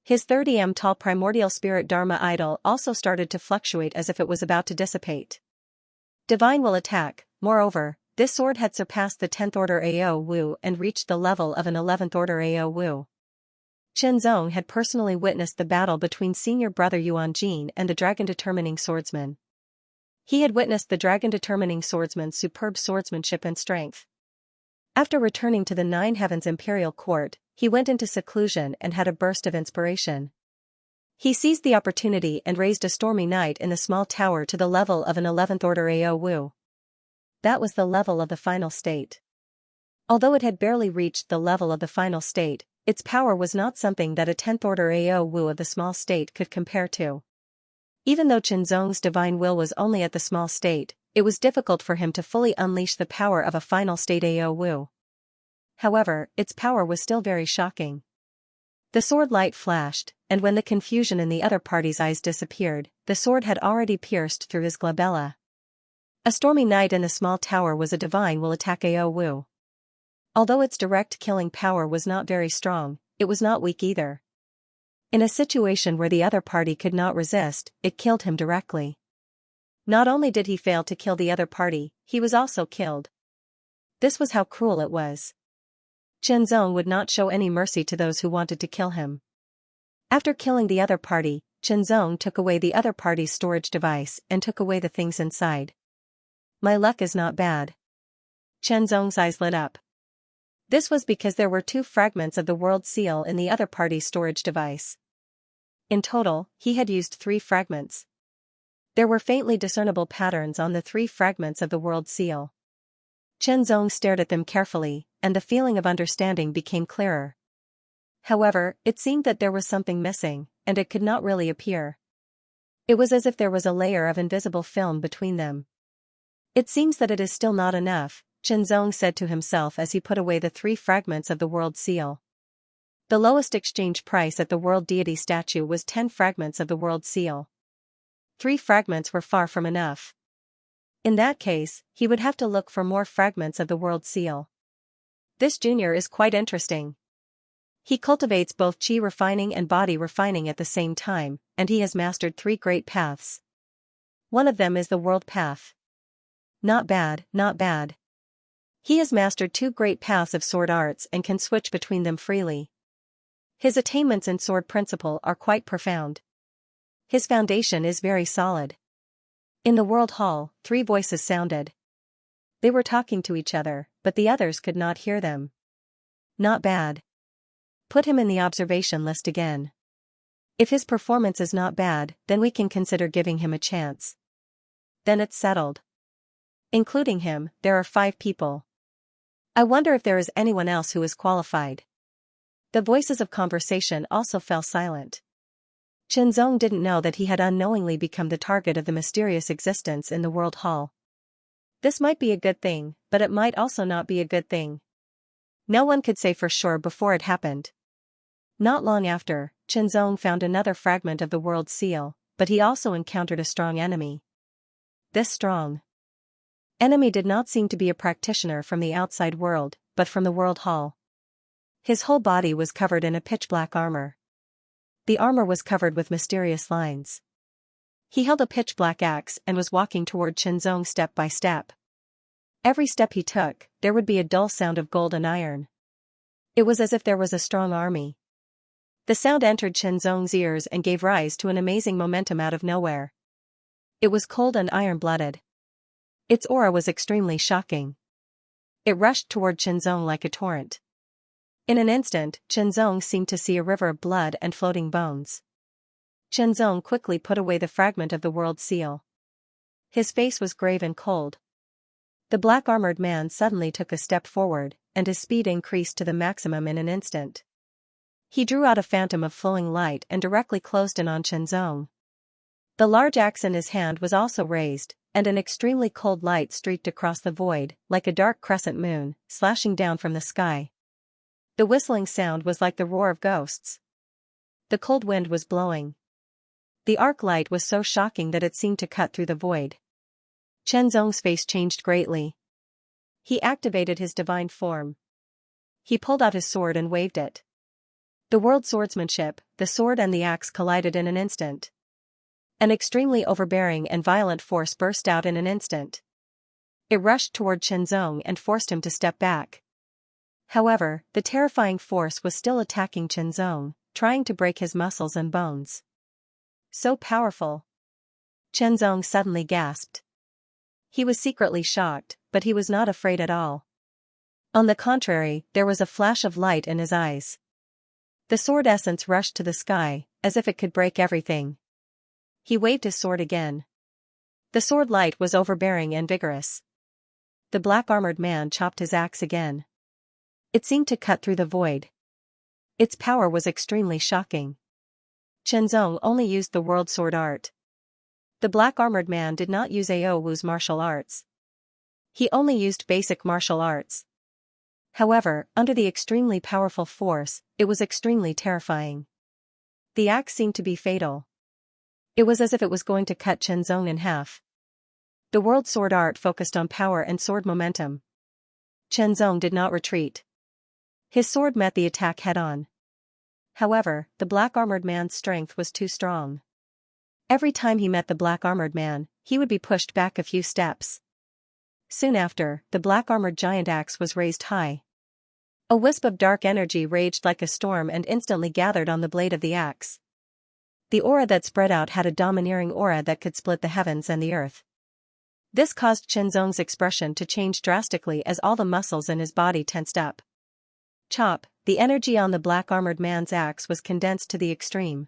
A: His 30 tall primordial spirit Dharma idol also started to fluctuate as if it was about to dissipate. Divine will attack. Moreover, this sword had surpassed the 10th order Ao Wu and reached the level of an 11th order Ao Wu. Qinzong had personally witnessed the battle between senior brother Yuan Jin and the dragon-determining swordsman. He had witnessed the dragon-determining swordsman's superb swordsmanship and strength. After returning to the Nine Heavens Imperial Court, he went into seclusion and had a burst of inspiration. He seized the opportunity and raised a stormy night in the small tower to the level of an 11th order Ao Wu. That was the level of the final state. Although it had barely reached the level of the final state, its power was not something that a 10th order Ao Wu of the small state could compare to. Even though Qinzong's divine will was only at the small state, it was difficult for him to fully unleash the power of a final state Ao Wu. However, its power was still very shocking. The sword light flashed, and when the confusion in the other party's eyes disappeared, the sword had already pierced through his glabella. A stormy night in the small tower was a divine will attack Ao Wu. Although its direct killing power was not very strong, it was not weak either. In a situation where the other party could not resist, it killed him directly. Not only did he fail to kill the other party, he was also killed. This was how cruel it was. Qianzong would not show any mercy to those who wanted to kill him. After killing the other party, Qianzong took away the other party's storage device and took away the things inside. My luck is not bad. Qianzong's eyes lit up. This was because there were 2 fragments of the world seal in the other party's storage device. In total, he had used 3 fragments. There were faintly discernible patterns on the 3 fragments of the world seal. Qianzong stared at them carefully, and the feeling of understanding became clearer. However, it seemed that there was something missing, and it could not really appear. It was as if there was a layer of invisible film between them. It seems that it is still not enough, Qianzong said to himself as he put away the 3 fragments of the world seal. The lowest exchange price at the world deity statue was 10 fragments of the world seal. 3 fragments were far from enough. In that case, he would have to look for more fragments of the world seal. This junior is quite interesting. He cultivates both qi refining and body refining at the same time, and he has mastered 3 great paths. One of them is the world path. Not bad, not bad. He has mastered 2 great paths of sword arts and can switch between them freely. His attainments in sword principle are quite profound. His foundation is very solid. In the world hall, 3 voices sounded. They were talking to each other, but the others could not hear them. Not bad. Put him in the observation list again. If his performance is not bad, then we can consider giving him a chance. Then it's settled. Including him, there are 5 people. I wonder if there is anyone else who is qualified. The voices of conversation also fell silent. Qianzong didn't know that he had unknowingly become the target of the mysterious existence in the world hall. This might be a good thing, but it might also not be a good thing. No one could say for sure before it happened. Not long after, Qianzong found another fragment of the world seal, but he also encountered a strong enemy. This strong enemy did not seem to be a practitioner from the outside world, but from the world hall. His whole body was covered in a pitch-black armor. The armor was covered with mysterious lines. He held a pitch-black axe and was walking toward Qianzong step by step. Every step he took, there would be a dull sound of gold and iron. It was as if there was a strong army. The sound entered Qianzong's ears and gave rise to an amazing momentum out of nowhere. It was cold and iron-blooded. Its aura was extremely shocking. It rushed toward Qianzong like a torrent. In an instant, Qianzong seemed to see a river of blood and floating bones. Qianzong quickly put away the fragment of the world seal. His face was grave and cold. The black-armored man suddenly took a step forward, and his speed increased to the maximum in an instant. He drew out a phantom of flowing light and directly closed in on Qianzong. The large axe in his hand was also raised, and an extremely cold light streaked across the void, like a dark crescent moon, slashing down from the sky. The whistling sound was like the roar of ghosts. The cold wind was blowing. The arc light was so shocking that it seemed to cut through the void. Qianzong's face changed greatly. He activated his divine form. He pulled out his sword and waved it. The world swordsmanship, the sword and the axe collided in an instant. An extremely overbearing and violent force burst out in an instant. It rushed toward Qianzong and forced him to step back. However, the terrifying force was still attacking Qianzong, trying to break his muscles and bones. So powerful. Qianzong suddenly gasped. He was secretly shocked, but he was not afraid at all. On the contrary, there was a flash of light in his eyes. The sword essence rushed to the sky, as if it could break everything. He waved his sword again. The sword light was overbearing and vigorous. The black-armored man chopped his axe again. It seemed to cut through the void. Its power was extremely shocking. Qianzong only used the world sword art. The black-armored man did not use Ao Wu's martial arts. He only used basic martial arts. However, under the extremely powerful force, it was extremely terrifying. The axe seemed to be fatal. It was as if it was going to cut Qianzong in half. The world sword art focused on power and sword momentum. Qianzong did not retreat. His sword met the attack head-on. However, the black-armored man's strength was too strong. Every time he met the black-armored man, he would be pushed back a few steps. Soon after, the black-armored giant axe was raised high. A wisp of dark energy raged like a storm and instantly gathered on the blade of the axe. The aura that spread out had a domineering aura that could split the heavens and the earth. This caused Qianzong's expression to change drastically as all the muscles in his body tensed up. Chop, the energy on the black-armored man's axe was condensed to the extreme.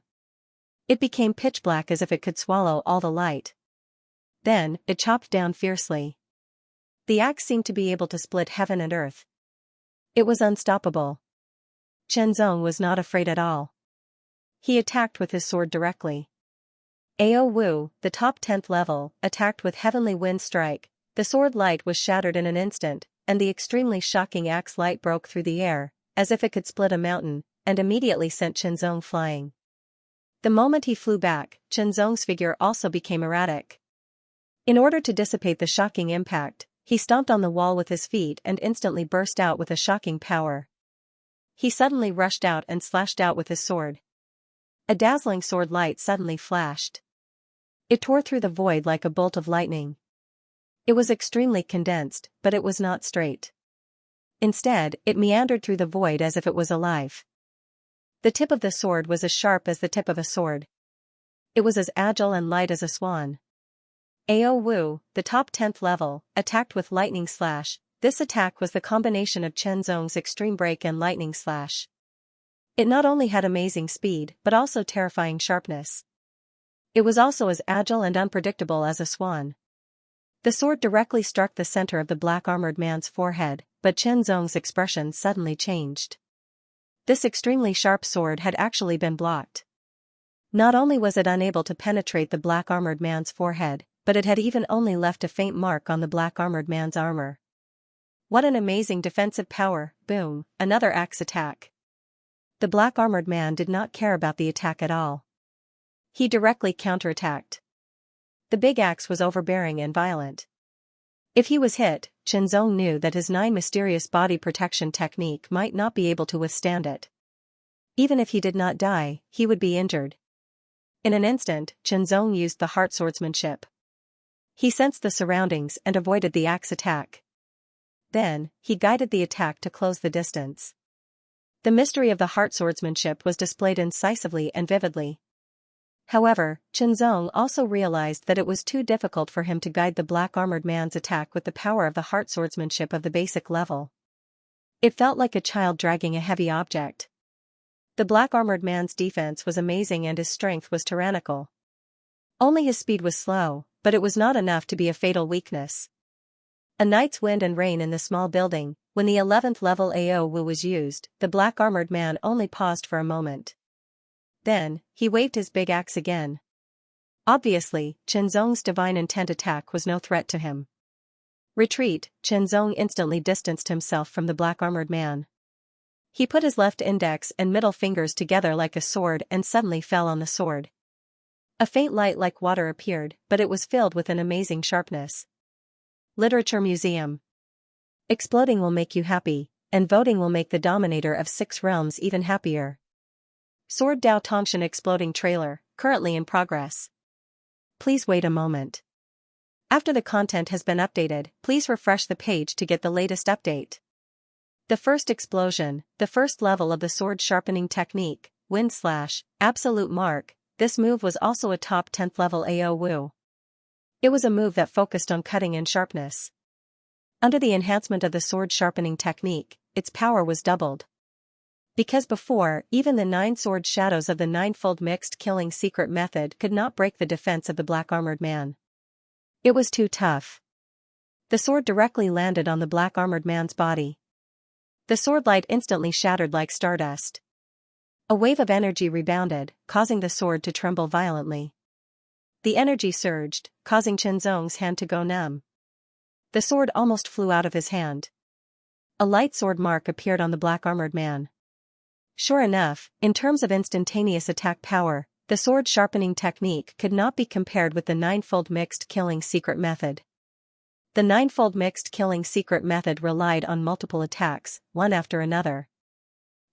A: It became pitch black as if it could swallow all the light. Then, it chopped down fiercely. The axe seemed to be able to split heaven and earth. It was unstoppable. Qianzong was not afraid at all. He attacked with his sword directly. Ao Wu, the top 10th level, attacked with Heavenly Wind Strike. The sword light was shattered in an instant, and the extremely shocking axe light broke through the air, as if it could split a mountain, and immediately sent Qianzong flying. The moment he flew back, Qianzong's figure also became erratic. In order to dissipate the shocking impact, he stomped on the wall with his feet and instantly burst out with a shocking power. He suddenly rushed out and slashed out with his sword. A dazzling sword light suddenly flashed. It tore through the void like a bolt of lightning. It was extremely condensed, but it was not straight. Instead, it meandered through the void as if it was alive. The tip of the sword was as sharp as the tip of a sword. It was as agile and light as a swan. Ao Wu, the top 10th level, attacked with Lightning Slash. This attack was the combination of Qianzong's Extreme Break and Lightning Slash. It not only had amazing speed but also terrifying sharpness. It was also as agile and unpredictable as a swan. The sword directly struck the center of the black-armored man's forehead, but Qianzong's expression suddenly changed. This extremely sharp sword had actually been blocked. Not only was it unable to penetrate the black-armored man's forehead, but it had even only left a faint mark on the black-armored man's armor. What an amazing defensive power! Boom, another axe attack. The black-armored man did not care about the attack at all. He directly counterattacked. The big axe was overbearing and violent. If he was hit, Qianzong knew that his 9 mysterious body protection technique might not be able to withstand it. Even if he did not die, he would be injured. In an instant, Qianzong used the heart swordsmanship. He sensed the surroundings and avoided the axe attack. Then, he guided the attack to close the distance. The mystery of the heart swordsmanship was displayed incisively and vividly. However, Qianzong also realized that it was too difficult for him to guide the black-armored man's attack with the power of the heart swordsmanship of the basic level. It felt like a child dragging a heavy object. The black-armored man's defense was amazing and his strength was tyrannical. Only his speed was slow, but it was not enough to be a fatal weakness. A night's wind and rain in the small building. When the 11th level Ao Wu was used, the black-armored man only paused for a moment. Then, he waved his big axe again. Obviously, Qianzong's divine intent attack was no threat to him. Retreat, Qianzong instantly distanced himself from the black-armored man. He put his left index and middle fingers together like a sword and suddenly fell on the sword. A faint light like water appeared, but it was filled with an amazing sharpness. Literature Museum. Exploding will make you happy, and voting will make the dominator of 6 realms even happier. Sword Dao Tongshan exploding trailer, currently in progress. Please wait a moment. After the content has been updated, please refresh the page to get the latest update. The first explosion, the first level of the sword sharpening technique, Wind Slash, Absolute Mark. This move was also a top 10th level Ao Wu. It was a move that focused on cutting and sharpness. Under the enhancement of the sword sharpening technique, its power was doubled. Because before, even the 9 sword shadows of the 9-fold mixed killing secret method could not break the defense of the black-armored man. It was too tough. The sword directly landed on the black-armored man's body. The sword light instantly shattered like stardust. A wave of energy rebounded, causing the sword to tremble violently. The energy surged, causing Qianzong's hand to go numb. The sword almost flew out of his hand. A light sword mark appeared on the black-armored man. Sure enough, in terms of instantaneous attack power, the sword sharpening technique could not be compared with the 9-fold mixed killing secret method. The 9-fold mixed killing secret method relied on multiple attacks, one after another.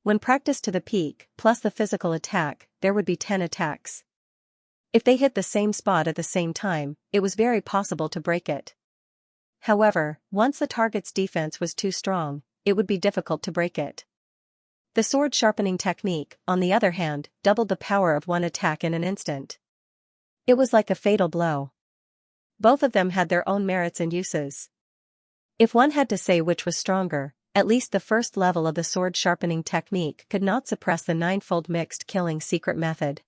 A: When practiced to the peak, plus the physical attack, there would be 10 attacks. If they hit the same spot at the same time, it was very possible to break it. However, once the target's defense was too strong, it would be difficult to break it. The sword sharpening technique, on the other hand, doubled the power of one attack in an instant. It was like a fatal blow. Both of them had their own merits and uses. If one had to say which was stronger, at least the first level of the sword sharpening technique could not suppress the ninefold mixed killing secret method.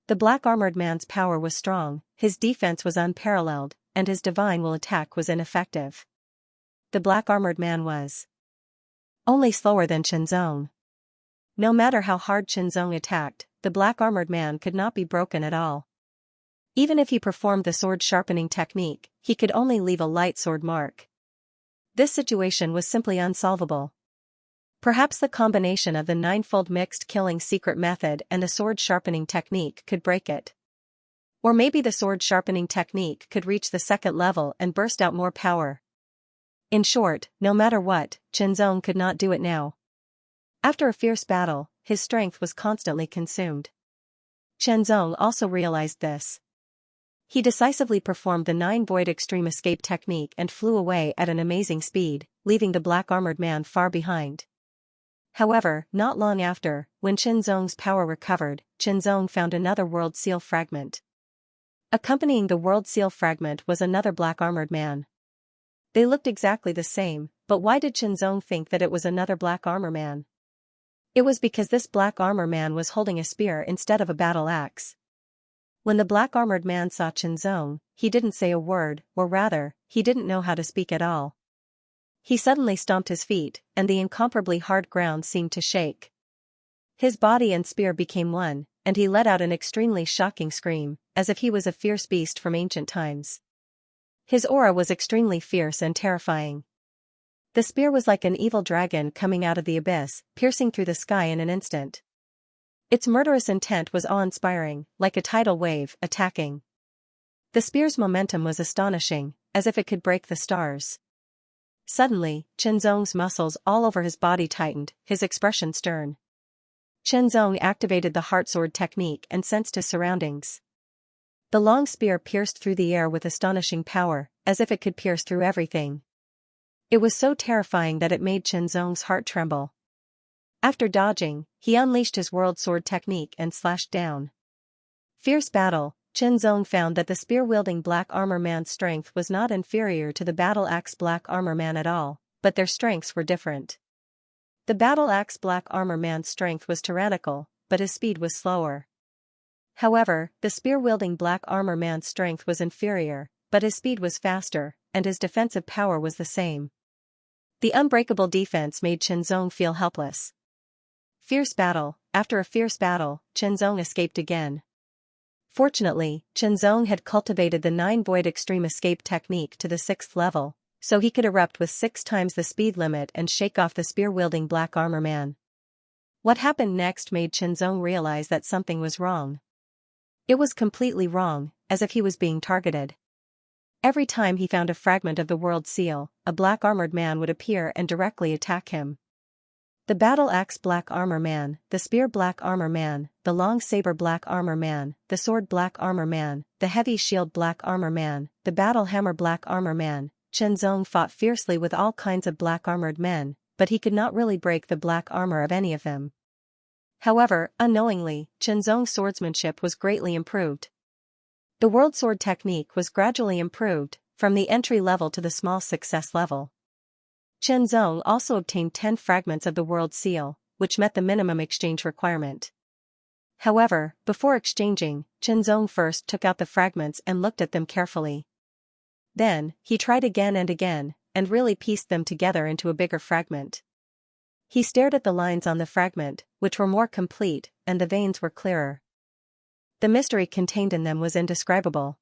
A: The black armored man's power was strong, his defense was unparalleled, and his divine will attack was ineffective. The black armored man was only slower than Xianxia. No matter how hard Xianxia attacked, the black armored man could not be broken at all. Even if he performed the sword sharpening technique, he could only leave a light sword mark. This situation was simply unsolvable. Perhaps the combination of the ninefold mixed killing secret method and the sword sharpening technique could break it. Or maybe the sword sharpening technique could reach the second level and burst out more power. In short, no matter what, Xianxia could not do it now. After a fierce battle, his strength was constantly consumed. Xianxia also realized this. He decisively performed the 9-void extreme escape technique and flew away at an amazing speed, leaving the black armored man far behind. However, not long after, when Xianxia's power recovered, Xianxia found another world seal fragment. Accompanying the world seal fragment was another black armored man. They looked exactly the same, but why did Xianxia think that it was another black armor man? It was because this black armor man was holding a spear instead of a battle axe. When the black armored man saw Xianxia, he didn't say a word, or rather, he didn't know how to speak at all. He suddenly stomped his feet, and the incomparably hard ground seemed to shake. His body and spear became one, and he let out an extremely shocking scream, as if he was a fierce beast from ancient times. His aura was extremely fierce and terrifying. The spear was like an evil dragon coming out of the abyss, piercing through the sky in an instant. Its murderous intent was awe-inspiring, like a tidal wave, attacking. The spear's momentum was astonishing, as if it could break the stars. Suddenly, Xianxia's muscles all over his body tightened, his expression stern. Xianxia activated the heart sword technique and sensed his surroundings. The long spear pierced through the air with astonishing power, as if it could pierce through everything. It was so terrifying that it made Xianxia's heart tremble. After dodging, he unleashed his world sword technique and slashed down. Fierce battle, Xianxia found that the spear-wielding black armor man's strength was not inferior to the battle-axe black armor man at all, but their strengths were different. The battle-axe black armor man's strength was tyrannical, but his speed was slower. However, the spear-wielding black armor man's strength was inferior, but his speed was faster, and his defensive power was the same. The unbreakable defense made Xianxia feel helpless. Fierce battle, after a fierce battle, Xianxia escaped again. Fortunately, Xianxia had cultivated the 9-void extreme escape technique to the 6th level, so he could erupt with 6 times the speed limit and shake off the spear-wielding black armor man. What happened next made Xianxia realize that something was wrong. It was completely wrong, as if he was being targeted. Every time he found a fragment of the world seal, a black armored man would appear and directly attack him. The battle axe black armor man, the spear black armor man, the long saber black armor man, the sword black armor man, the heavy shield black armor man, the battle hammer black armor man. Xianxia fought fiercely with all kinds of black armored men, but he could not really break the black armor of any of them. However, unknowingly, Xianxia's swordsmanship was greatly improved. The world sword technique was gradually improved, from the entry level to the small success level. Xianxia also obtained 10 fragments of the world seal, which met the minimum exchange requirement. However, before exchanging, Xianxia first took out the fragments and looked at them carefully. Then, he tried again and really pieced them together into a bigger fragment. He stared at the lines on the fragment, which were more complete, and the veins were clearer. The mystery contained in them was indescribable.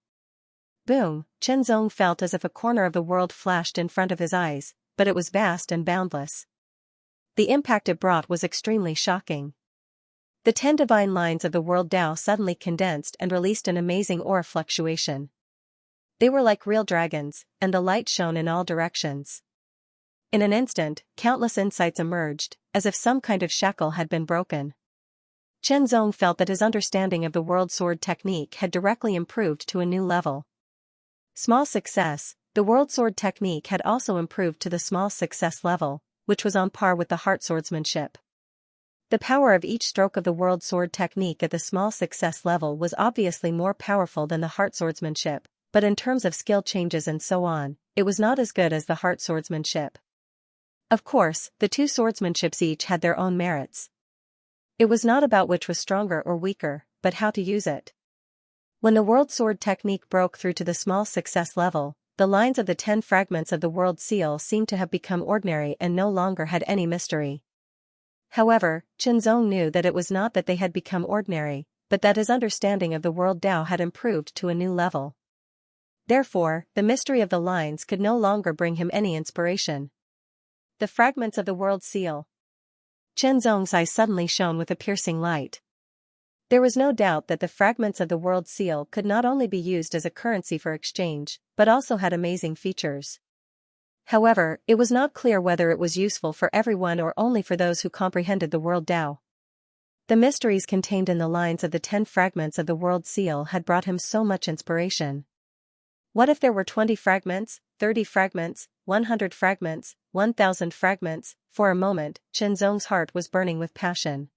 A: Boom, Xianxia felt as if a corner of the world flashed in front of his eyes, but it was vast and boundless. The impact it brought was extremely shocking. The 10 divine lines of the world Tao suddenly condensed and released an amazing aura fluctuation. They were like real dragons, and the light shone in all directions. In an instant, countless insights emerged, as if some kind of shackle had been broken. Chen Zong felt that his understanding of the world sword technique had directly improved to a new level. Small success. The world sword technique had also improved to the small success level, which was on par with the heart swordsmanship. The power of each stroke of the world sword technique at the small success level was obviously more powerful than the heart swordsmanship, but in terms of skill changes and so on, it was not as good as the heart swordsmanship. Of course, the two swordsmanships each had their own merits. It was not about which was stronger or weaker, but how to use it. When the world sword technique broke through to the small success level, the lines of the 10 fragments of the world seal seemed to have become ordinary and no longer had any mystery. However, Chen Zong knew that it was not that they had become ordinary, but that his understanding of the world Tao had improved to a new level. Therefore, the mystery of the lines could no longer bring him any inspiration. The fragments of the world seal. Chen Zong's eyes suddenly shone with a piercing light. There was no doubt that the fragments of the world seal could not only be used as a currency for exchange, but also had amazing features. However, it was not clear whether it was useful for everyone or only for those who comprehended the world Tao. The mysteries contained in the lines of the 10 fragments of the world seal had brought him so much inspiration. What if there were 20 fragments, 30 fragments, 100 fragments, 1,000 fragments? For a moment, Chen Zong's heart was burning with passion.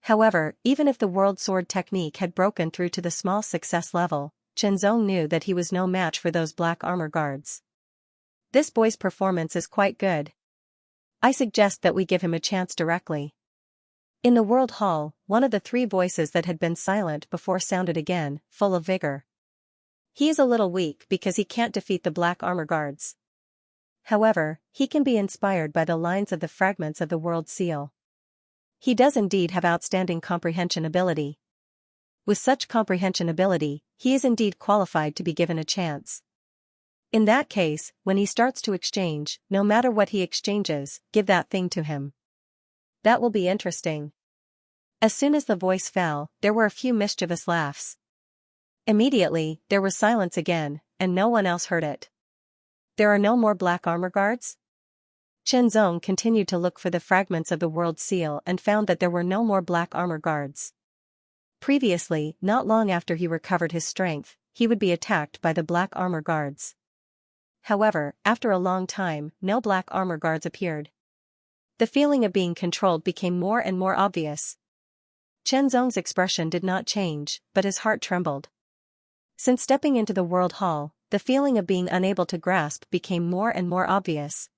A: However, even if the world sword technique had broken through to the small success level, Chen Zong knew that he was no match for those black armor guards. This boy's performance is quite good. I suggest that we give him a chance directly. In the World Hall, one of the 3 voices that had been silent before sounded again, full of vigor. He is a little weak because he can't defeat the black armor guards. However, he can be inspired by the lines of the fragments of the world seal. He does indeed have outstanding comprehension ability. With such comprehension ability, he is indeed qualified to be given a chance. In that case, when he starts to exchange, no matter what he exchanges, give that thing to him. That will be interesting. As soon as the voice fell, there were a few mischievous laughs. Immediately, there was silence again, and no one else heard it. There are no more black armor guards? Chen Zong continued to look for the fragments of the world seal and found that there were no more black armor guards. Previously, not long after he recovered his strength, he would be attacked by the black armor guards. However, after a long time, no black armor guards appeared. The feeling of being controlled became more and more obvious. Chen Zong's expression did not change, but his heart trembled. Since stepping into the World Hall, the feeling of being unable to grasp became more and more obvious.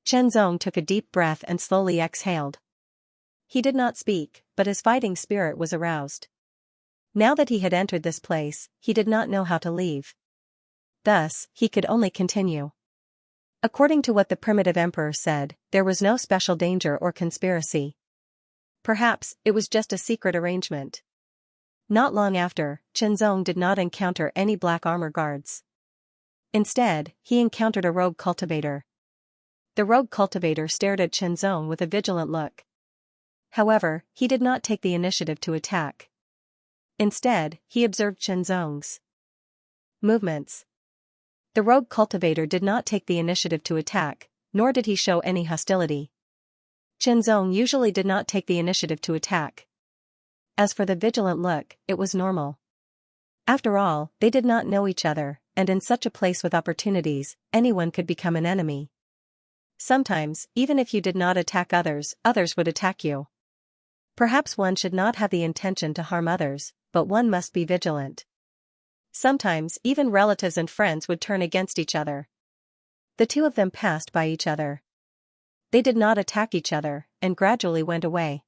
A: Chen Zong took a deep breath and slowly exhaled. He did not speak, but his fighting spirit was aroused. Now that he had entered this place, he did not know how to leave. Thus, he could only continue. According to what the primitive emperor said, there was no special danger or conspiracy. Perhaps, it was just a secret arrangement. Not long after, Chen Zong did not encounter any black armor guards. Instead, he encountered a rogue cultivator. The rogue cultivator stared at Chen Zong with a vigilant look. However, he did not take the initiative to attack. Instead, he observed Chen Zong's movements. The rogue cultivator did not take the initiative to attack, nor did he show any hostility. Chen Zong usually did not take the initiative to attack. As for the vigilant look, it was normal. After all, they did not know each other, and in such a place with opportunities, anyone could become an enemy. Sometimes, even if you did not attack others, others would attack you. Perhaps one should not have the intention to harm others, but one must be vigilant. Sometimes, even relatives and friends would turn against each other. The two of them passed by each other. They did not attack each other, and gradually went away.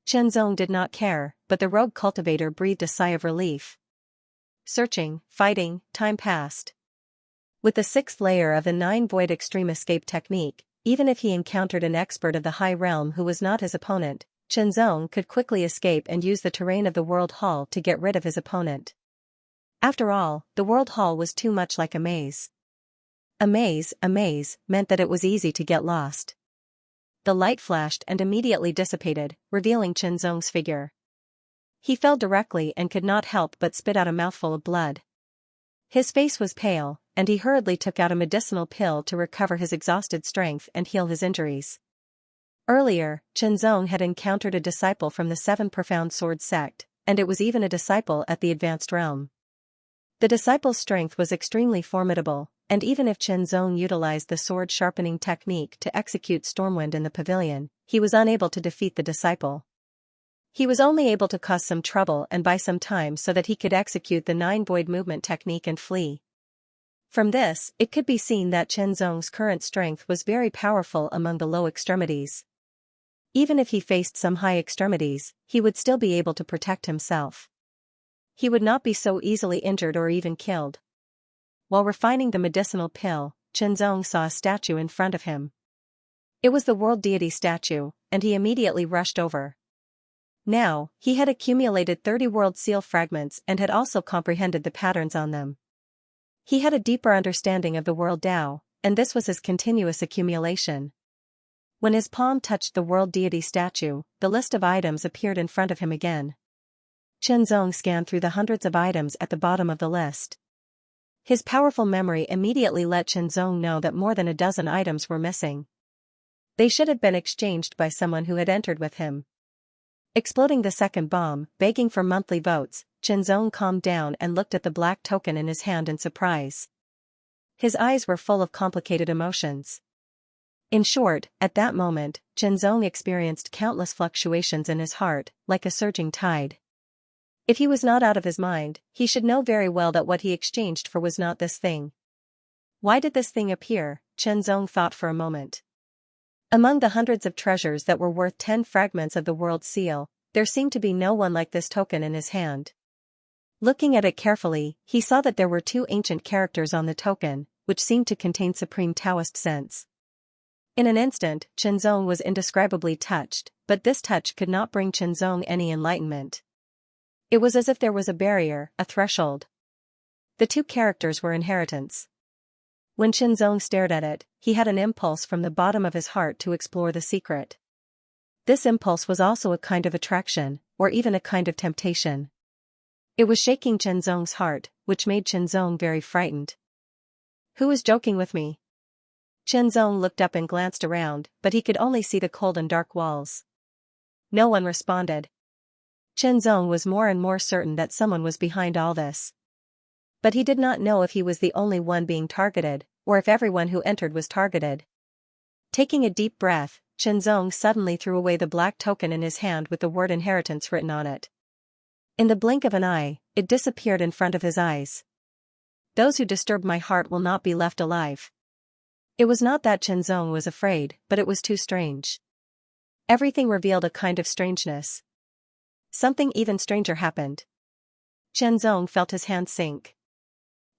A: Chen Zong did not care, but the rogue cultivator breathed a sigh of relief. Searching, fighting, time passed. With the 6th layer of the 9 void extreme escape technique, even if he encountered an expert of the high realm who was not his opponent, Chen Zong could quickly escape and use the terrain of the World Hall to get rid of his opponent. After all, the World Hall was too much like a maze. A maze meant that it was easy to get lost. The light flashed and immediately dissipated, revealing Chen Zong's figure. He fell directly and could not help but spit out a mouthful of blood. His face was pale, and he hurriedly took out a medicinal pill to recover his exhausted strength and heal his injuries. Earlier, Chenzong had encountered a disciple from the Seven Profound Sword sect, and it was even a disciple at the advanced realm. The disciple's strength was extremely formidable, and even if Chenzong utilized the sword-sharpening technique to execute Stormwind in the pavilion, he was unable to defeat the disciple. He was only able to cause some trouble and buy some time so that he could execute the 9 void movement technique and flee. From this, it could be seen that Chenzong's current strength was very powerful among the low extremities. Even if he faced some high extremities, he would still be able to protect himself. He would not be so easily injured or even killed. While refining the medicinal pill, Chenzong saw a statue in front of him. It was the world deity statue, and he immediately rushed over. Now, he had accumulated 30 world seal fragments and had also comprehended the patterns on them. He had a deeper understanding of the world Tao, and this was his continuous accumulation. When his palm touched the world deity statue, the list of items appeared in front of him again. Chenzong scanned through the hundreds of items at the bottom of the list. His powerful memory immediately let Chenzong know that more than a dozen items were missing. They should have been exchanged by someone who had entered with him. Exploding the second bomb, begging for monthly votes, Chenzong calmed down and looked at the black token in his hand in surprise. His eyes were full of complicated emotions. In short, at that moment, Chenzong experienced countless fluctuations in his heart, like a surging tide. If he was not out of his mind, he should know very well that what he exchanged for was not this thing. Why did this thing appear? Chenzong thought for a moment. Among the hundreds of treasures that were worth 10 fragments of the world seal, there seemed to be no one like this token in his hand. Looking at it carefully, he saw that there were 2 ancient characters on the token, which seemed to contain supreme Taoist sense. In an instant, Chenzong was indescribably touched, but this touch could not bring Chenzong any enlightenment. It was as if there was a barrier, a threshold. The 2 characters were inheritance. When Chenzong stared at it, he had an impulse from the bottom of his heart to explore the secret. This impulse was also a kind of attraction, or even a kind of temptation. It was shaking Chenzong's heart, which made Chenzong very frightened. Who is joking with me? Chenzong looked up and glanced around, but he could only see the cold and dark walls. No one responded. Chenzong was more and more certain that someone was behind all this. But he did not know if he was the only one being targeted, or if everyone who entered was targeted. Taking a deep breath, Chenzong suddenly threw away the black token in his hand with the word inheritance written on it. In the blink of an eye, it disappeared in front of his eyes. Those who disturb my heart will not be left alive. It was not that Chenzong was afraid, but it was too strange. Everything revealed a kind of strangeness. Something even stranger happened. Chenzong felt his hand sink.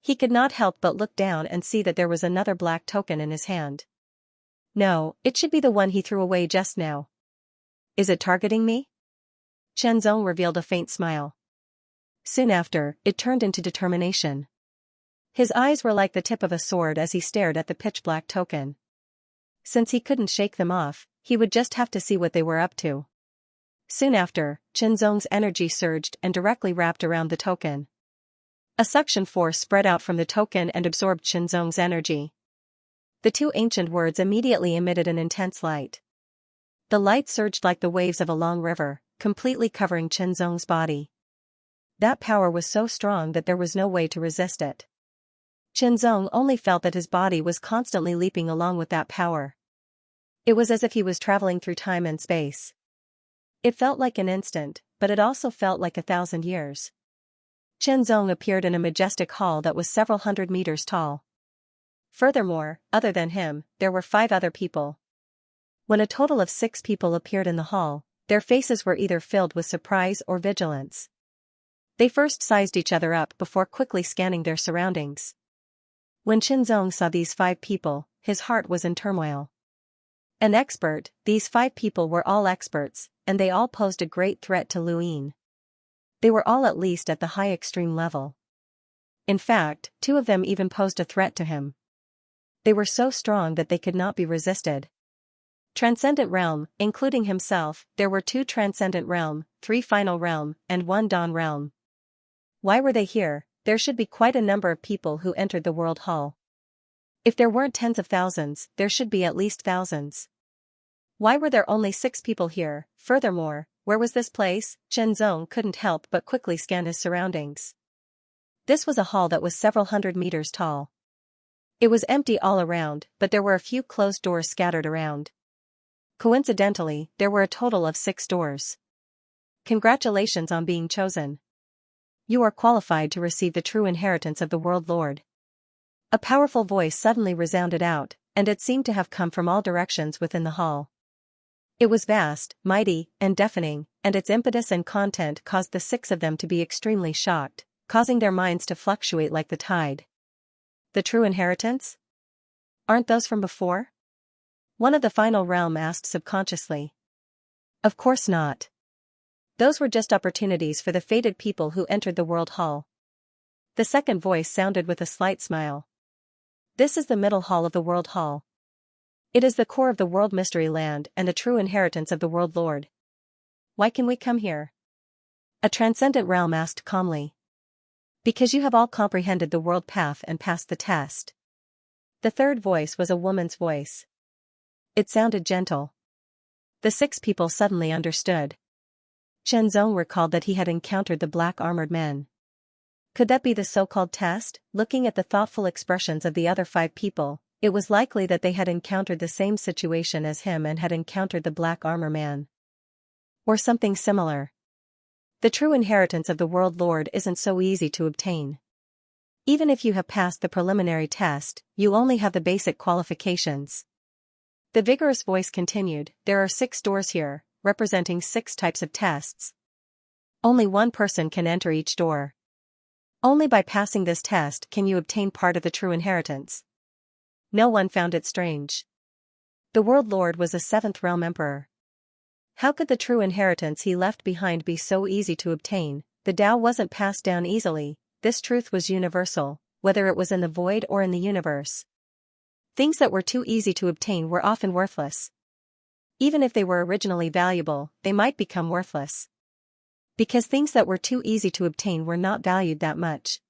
A: He could not help but look down and see that there was another black token in his hand. No, it should be the one he threw away just now. Is it targeting me? Chenzong revealed a faint smile. Soon after, it turned into determination. His eyes were like the tip of a sword as he stared at the pitch-black token. Since he couldn't shake them off, he would just have to see what they were up to. Soon after, Chenzong's energy surged and directly wrapped around the token. A suction force spread out from the token and absorbed Chenzong's energy. The 2 ancient words immediately emitted an intense light. The light surged like the waves of a long river, completely covering Chenzong's body. That power was so strong that there was no way to resist it. Chenzong only felt that his body was constantly leaping along with that power. It was as if he was traveling through time and space. It felt like an instant, but it also felt like 1,000 years. Chenzong appeared in a majestic hall that was several hundred meters tall. Furthermore, other than him, there were 5 other people. When a total of 6 people appeared in the hall, their faces were either filled with surprise or vigilance. They first sized each other up before quickly scanning their surroundings. When Chenzong saw these 5 people, his heart was in turmoil. An expert, these 5 people were all experts, and they all posed a great threat to Luin. They were all at least at the high extreme level. In fact, 2 of them even posed a threat to him. They were so strong that they could not be resisted. Transcendent realm, including himself, there were 2 transcendent realm, 3 final realm, and 1 dawn realm. Why were they here? there should be quite a number of people who entered the World Hall. If there weren't tens of thousands, there should be at least thousands. Why were there only 6 people here? Furthermore, where was this place? Zhenzong couldn't help but quickly scan his surroundings. This was a hall that was several hundred meters tall. It was empty all around, but there were a few closed doors scattered around. Coincidentally, there were a total of 6 doors. Congratulations on being chosen. You are qualified to receive the true inheritance of the World Lord. A powerful voice suddenly resounded out, and it seemed to have come from all directions within the hall. It was vast, mighty, and deafening, and its impetus and content caused the 6 of them to be extremely shocked, causing their minds to fluctuate like the tide. The true inheritance? Aren't those from before? One of the final realm asked subconsciously. Of course not. Those were just opportunities for the fated people who entered the World Hall. The second voice sounded with a slight smile. This is the middle hall of the World Hall. It is the core of the World Mystery Land and the true inheritance of the World Lord. Why can we come here? A transcendent realm asked calmly. Because you have all comprehended the world path and passed the test. The third voice was a woman's voice. It sounded gentle. The 6 people suddenly understood. Zhenzong recalled that he had encountered the black armored men. Could that be the so-called test? Looking at the thoughtful expressions of the other 5 people, it was likely that they had encountered the same situation as him and had encountered the black armor man. Or something similar. The true inheritance of the World Lord isn't so easy to obtain. Even if you have passed the preliminary test, you only have the basic qualifications. The vigorous voice continued, there are 6 doors here, representing 6 types of tests. Only one person can enter each door. Only by passing this test can you obtain part of the true inheritance. No one found it strange. The World Lord was a 7th realm emperor. How could the true inheritance he left behind be so easy to obtain? The Tao wasn't passed down easily, this truth was universal, whether it was in the void or in the universe. Things that were too easy to obtain were often worthless. Even if they were originally valuable, they might become worthless. Because things that were too easy to obtain were not valued that much.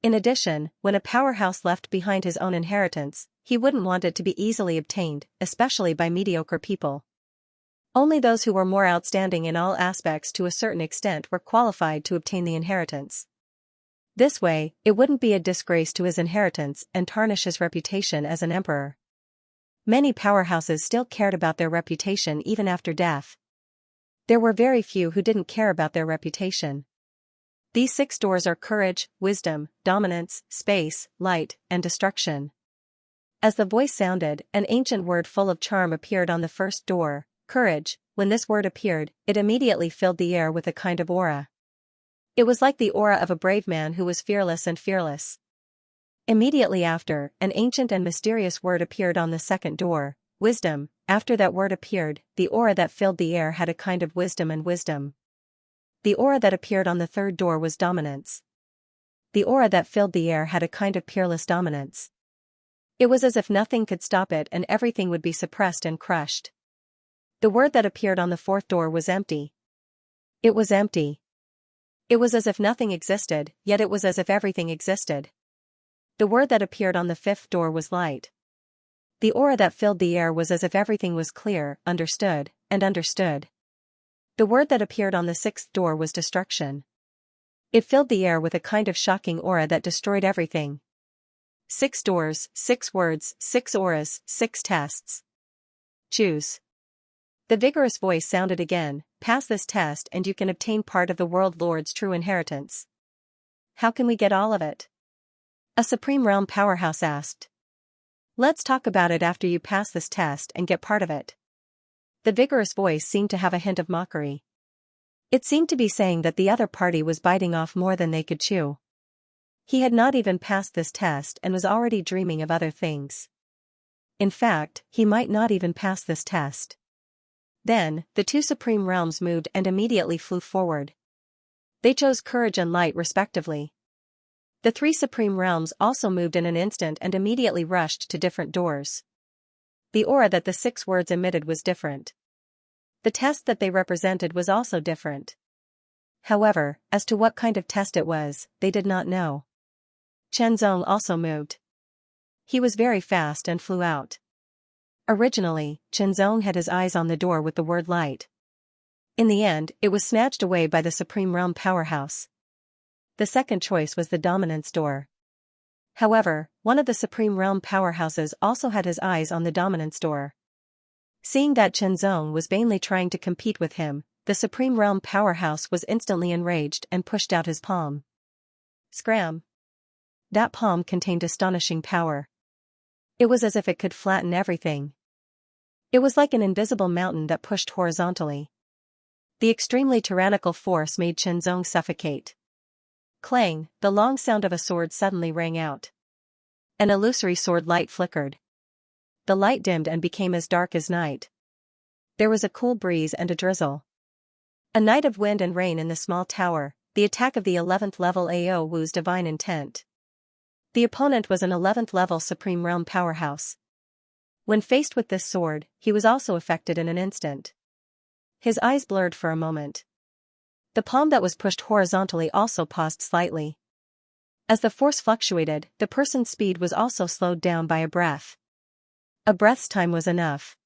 A: In addition, when a powerhouse left behind his own inheritance, he wouldn't want it to be easily obtained, especially by mediocre people. Only those who were more outstanding in all aspects to a certain extent were qualified to obtain the inheritance. This way, it wouldn't be a disgrace to his inheritance and tarnish his reputation as an emperor. Many powerhouses still cared about their reputation even after death. There were very few who didn't care about their reputation. These 6 doors are courage, wisdom, dominance, space, light, and destruction. As the voice sounded, an ancient word full of charm appeared on the first door, courage. When this word appeared, it immediately filled the air with a kind of aura. It was like the aura of a brave man who was fearless and fearless. Immediately after, an ancient and mysterious word appeared on the second door, wisdom. After that word appeared, the aura that filled the air had a kind of wisdom and wisdom. The aura that appeared on the third door was dominance. The aura that filled the air had a kind of peerless dominance. It was as if nothing could stop it and everything would be suppressed and crushed. The word that appeared on the 4th door was empty. It was empty. It was as if nothing existed, yet it was as if everything existed. The word that appeared on the 5th door was light. The aura that filled the air was as if everything was clear, understood, and understood. The word that appeared on the 6th door was destruction. It filled the air with a kind of shocking aura that destroyed everything. 6 doors, 6 words, 6 auras, 6 tests. Choose. The vigorous voice sounded again, pass this test and you can obtain part of the World Lord's true inheritance. How can we get all of it? A Supreme Realm powerhouse asked. Let's talk about it after you pass this test and get part of it. The vigorous voice seemed to have a hint of mockery. It seemed to be saying that the other party was biting off more than they could chew. He had not even passed this test and was already dreaming of other things. In fact, he might not even pass this test. Then, the 2 supreme realms moved and immediately flew forward. They chose courage and light respectively. The 3 supreme realms also moved in an instant and immediately rushed to different doors. The aura that the 6 words emitted was different. The test that they represented was also different. However, as to what kind of test it was, they did not know. Chenzong also moved. He was very fast and flew out. Originally, Chenzong had his eyes on the door with the word light. In the end, it was snatched away by the Supreme Realm Powerhouse. The second choice was the Dominance Door. However, one of the Supreme Realm Powerhouses also had his eyes on the Dominance Door. Seeing that Chenzong was vainly trying to compete with him, the Supreme Realm Powerhouse was instantly enraged and pushed out his palm. Scram! That palm contained astonishing power. It was as if it could flatten everything. It was like an invisible mountain that pushed horizontally. The extremely tyrannical force made Chenzong suffocate. Clang, the long sound of a sword suddenly rang out. An illusory sword light flickered. The light dimmed and became as dark as night. There was a cool breeze and a drizzle. A night of wind and rain in the small tower, the attack of the 11th level Ao Wu's divine intent. The opponent was an 11th level Supreme Realm Powerhouse. When faced with this sword, he was also affected in an instant. His eyes blurred for a moment. The palm that was pushed horizontally also paused slightly. As the force fluctuated, the person's speed was also slowed down by a breath. A breath's time was enough.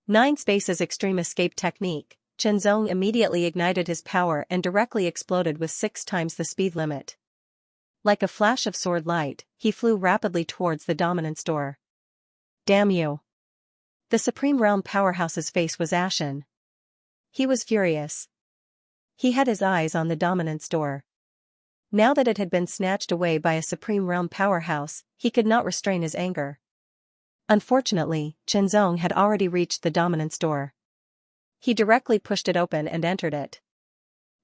A: 9 Spaces Extreme Escape Technique. Chenzong immediately ignited his power and directly exploded with 6 times the speed limit. Like a flash of sword light, he flew rapidly towards the Dominance Door. Damn you! The Supreme Realm Powerhouse's face was ashen. He was furious. He had his eyes on the Dominance Door. Now that it had been snatched away by a Supreme Realm Powerhouse, he could not restrain his anger. Unfortunately, Chenzong had already reached the Dominance Door. He directly pushed it open and entered it.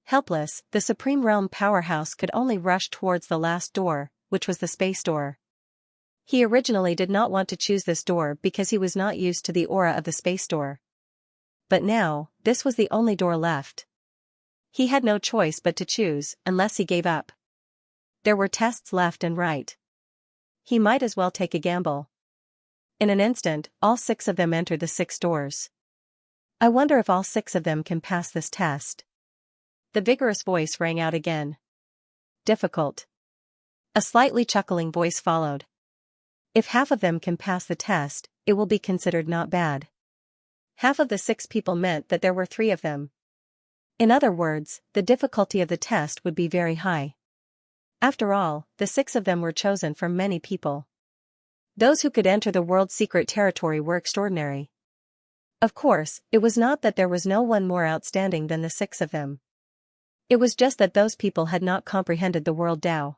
A: Helpless, the Supreme Realm Powerhouse could only rush towards the last door, which was the Space Door. He originally did not want to choose this door because he was not used to the aura of the Space Door. But now, this was the only door left. He had no choice but to choose, unless he gave up. There were tests left and right. He might as well take a gamble. In an instant, all 6 of them entered the 6 doors. I wonder if all 6 of them can pass this test. The vigorous voice rang out again. Difficult. A slightly chuckling voice followed. If half of them can pass the test, it will be considered not bad. Half of the 6 people meant that there were 3 of them. In other words, the difficulty of the test would be very high. After all, the 6 of them were chosen from many people. Those who could enter the world's secret territory were extraordinary. Of course, it was not that there was no one more outstanding than the 6 of them. It was just that those people had not comprehended the world Tao.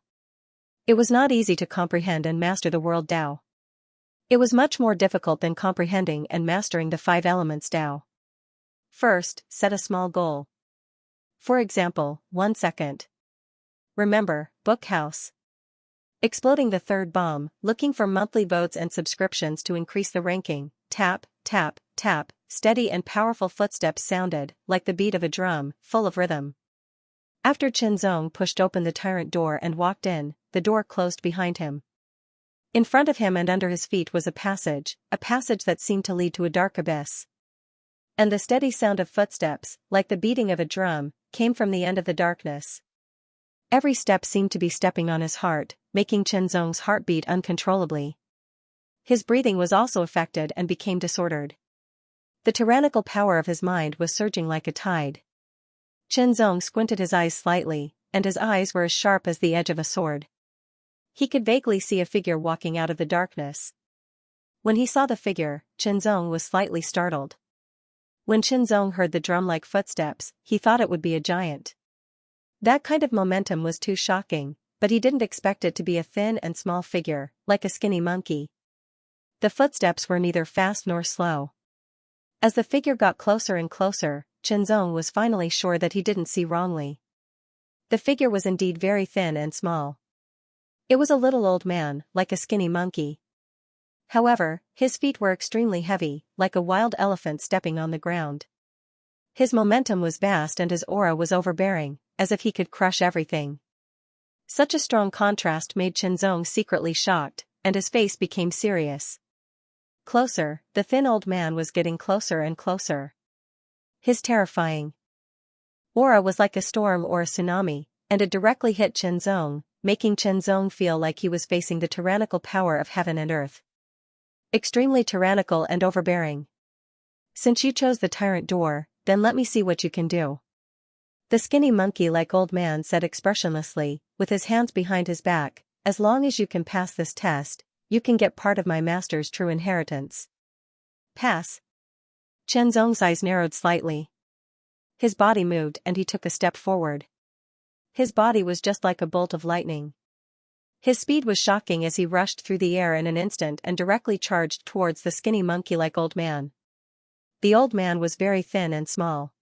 A: It was not easy to comprehend and master the world Tao. It was much more difficult than comprehending and mastering the 5 elements Tao. First, set a small goal. For example, 1 second. Remember, book house. Exploding the 3rd bomb, looking for monthly votes and subscriptions to increase the ranking. Tap, tap, tap, steady and powerful footsteps sounded, like the beat of a drum, full of rhythm. After Chenzong pushed open the tyrant door and walked in, the door closed behind him. In front of him and under his feet was a passage that seemed to lead to a dark abyss. And the steady sound of footsteps, like the beating of a drum, came from the end of the darkness. Every step seemed to be stepping on his heart, making Chenzong's heart beat uncontrollably. His breathing was also affected and became disordered. The tyrannical power of his mind was surging like a tide. Chenzong squinted his eyes slightly, and his eyes were as sharp as the edge of a sword. He could vaguely see a figure walking out of the darkness. When he saw the figure, Chenzong was slightly startled. When Chenzong heard the drum-like footsteps, he thought it would be a giant. That kind of momentum was too shocking, but he didn't expect it to be a thin and small figure, like a skinny monkey. The footsteps were neither fast nor slow. As the figure got closer and closer, Chenzong was finally sure that he didn't see wrongly. The figure was indeed very thin and small. It was a little old man, like a skinny monkey. However, his feet were extremely heavy, like a wild elephant stepping on the ground. His momentum was vast and his aura was overbearing, as if he could crush everything. Such a strong contrast made Chenzong secretly shocked, and his face became serious. Closer, the thin old man was getting closer and closer. His terrifying Aura was like a storm or a tsunami, and it directly hit Zhenzong, making Zhenzong feel like he was facing the tyrannical power of heaven and earth. Extremely tyrannical and overbearing. Since you chose the tyrant door, then let me see what you can do. The skinny monkey-like old man said expressionlessly, with his hands behind his back, as long as you can pass this test, you can get part of my master's true inheritance. Pass. Zhenzong's eyes narrowed slightly. His body moved and he took a step forward. His body was just like a bolt of lightning. His speed was shocking as he rushed through the air in an instant and directly charged towards the skinny monkey-like old man. The old man was very thin and small.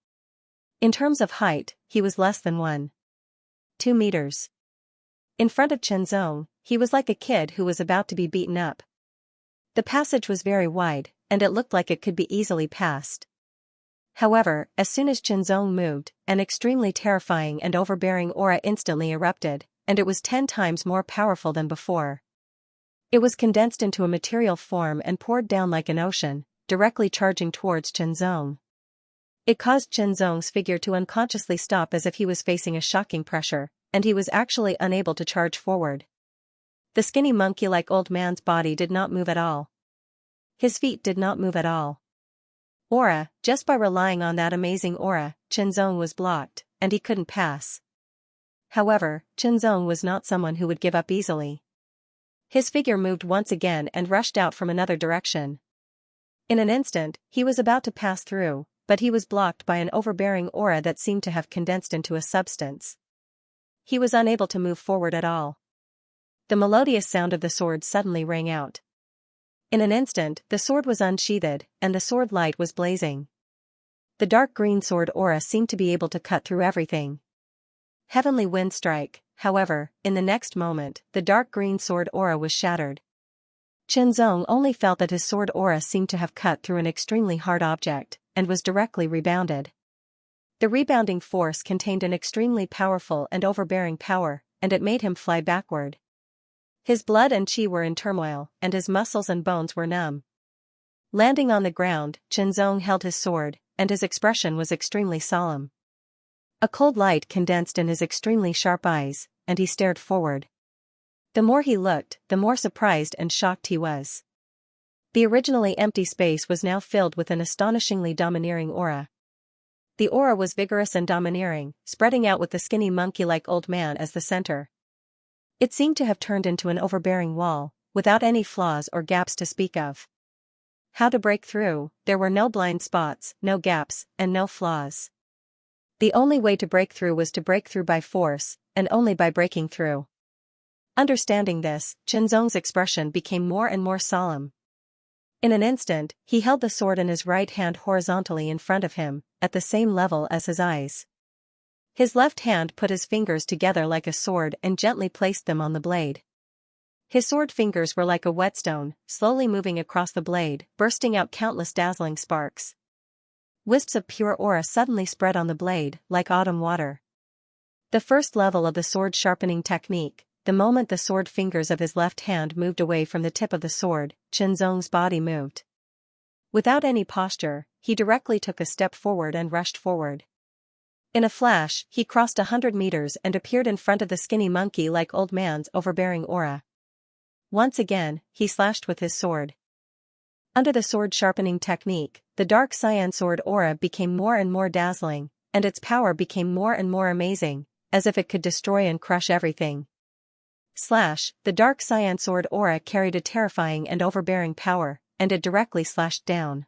A: In terms of height, he was less than 1.2 meters. In front of Zhenzong, he was like a kid who was about to be beaten up. The passage was very wide, and it looked like it could be easily passed. However, as soon as Zhenzong moved, an extremely terrifying and overbearing aura instantly erupted, and it was 10 times more powerful than before. It was condensed into a material form and poured down like an ocean, directly charging towards Zhenzong. It caused Zhenzong's figure to unconsciously stop as if he was facing a shocking pressure, and he was actually unable to charge forward. The skinny monkey-like old man's body did not move at all. His feet did not move at all. Aura, just by relying on that amazing aura, Zhenzong was blocked, and he couldn't pass. However, Zhenzong was not someone who would give up easily. His figure moved once again and rushed out from another direction. In an instant, he was about to pass through, but he was blocked by an overbearing aura that seemed to have condensed into a substance. He was unable to move forward at all. The melodious sound of the sword suddenly rang out. In an instant, the sword was unsheathed, and the sword light was blazing. The dark green sword aura seemed to be able to cut through everything. Heavenly wind strike, however, in the next moment, the dark green sword aura was shattered. Zhenzong only felt that his sword aura seemed to have cut through an extremely hard object, and was directly rebounded. The rebounding force contained an extremely powerful and overbearing power, and it made him fly backward. His blood and chi were in turmoil, and his muscles and bones were numb. Landing on the ground, Zhenzong held his sword, and his expression was extremely solemn. A cold light condensed in his extremely sharp eyes, and he stared forward. The more he looked, the more surprised and shocked he was. The originally empty space was now filled with an astonishingly domineering aura. The aura was vigorous and domineering, spreading out with the skinny monkey-like old man as the center. It seemed to have turned into an overbearing wall, without any flaws or gaps to speak of. How to break through? There were no blind spots, no gaps, and no flaws. The only way to break through was to break through by force, and only by breaking through. Understanding this, Zhenzong's expression became more and more solemn. In an instant, he held the sword in his right hand horizontally in front of him, at the same level as his eyes. His left hand put his fingers together like a sword and gently placed them on the blade. His sword fingers were like a whetstone, slowly moving across the blade, bursting out countless dazzling sparks. Wisps of pure aura suddenly spread on the blade, like autumn water. The first level of the sword sharpening technique, the moment the sword fingers of his left hand moved away from the tip of the sword, Zhenzong's body moved. Without any posture, he directly took a step forward and rushed forward. In a flash, he crossed 100 meters and appeared in front of the skinny monkey-like old man's overbearing aura. Once again, he slashed with his sword. Under the sword sharpening technique, the dark cyan sword aura became more and more dazzling, and its power became more and more amazing, as if it could destroy and crush everything. Slash, the dark cyan sword aura carried a terrifying and overbearing power, and it directly slashed down.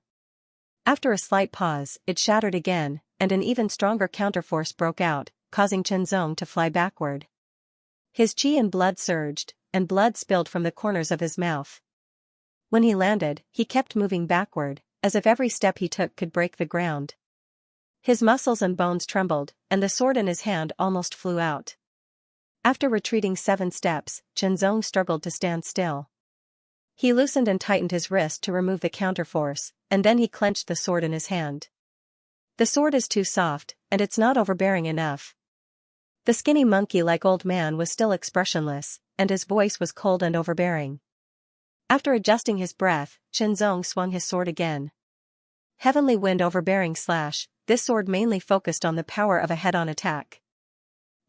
A: After a slight pause, it shattered again, and an even stronger counterforce broke out, causing Zhenzong to fly backward. His chi and blood surged, and blood spilled from the corners of his mouth. When he landed, he kept moving backward, as if every step he took could break the ground. His muscles and bones trembled, and the sword in his hand almost flew out. After retreating 7 steps, Zhenzong struggled to stand still. He loosened and tightened his wrist to remove the counterforce, and then he clenched the sword in his hand. The sword is too soft, and it's not overbearing enough. The skinny monkey-like old man was still expressionless, and his voice was cold and overbearing. After adjusting his breath, Zhenzong swung his sword again. Heavenly Wind Overbearing Slash. This sword mainly focused on the power of a head-on attack.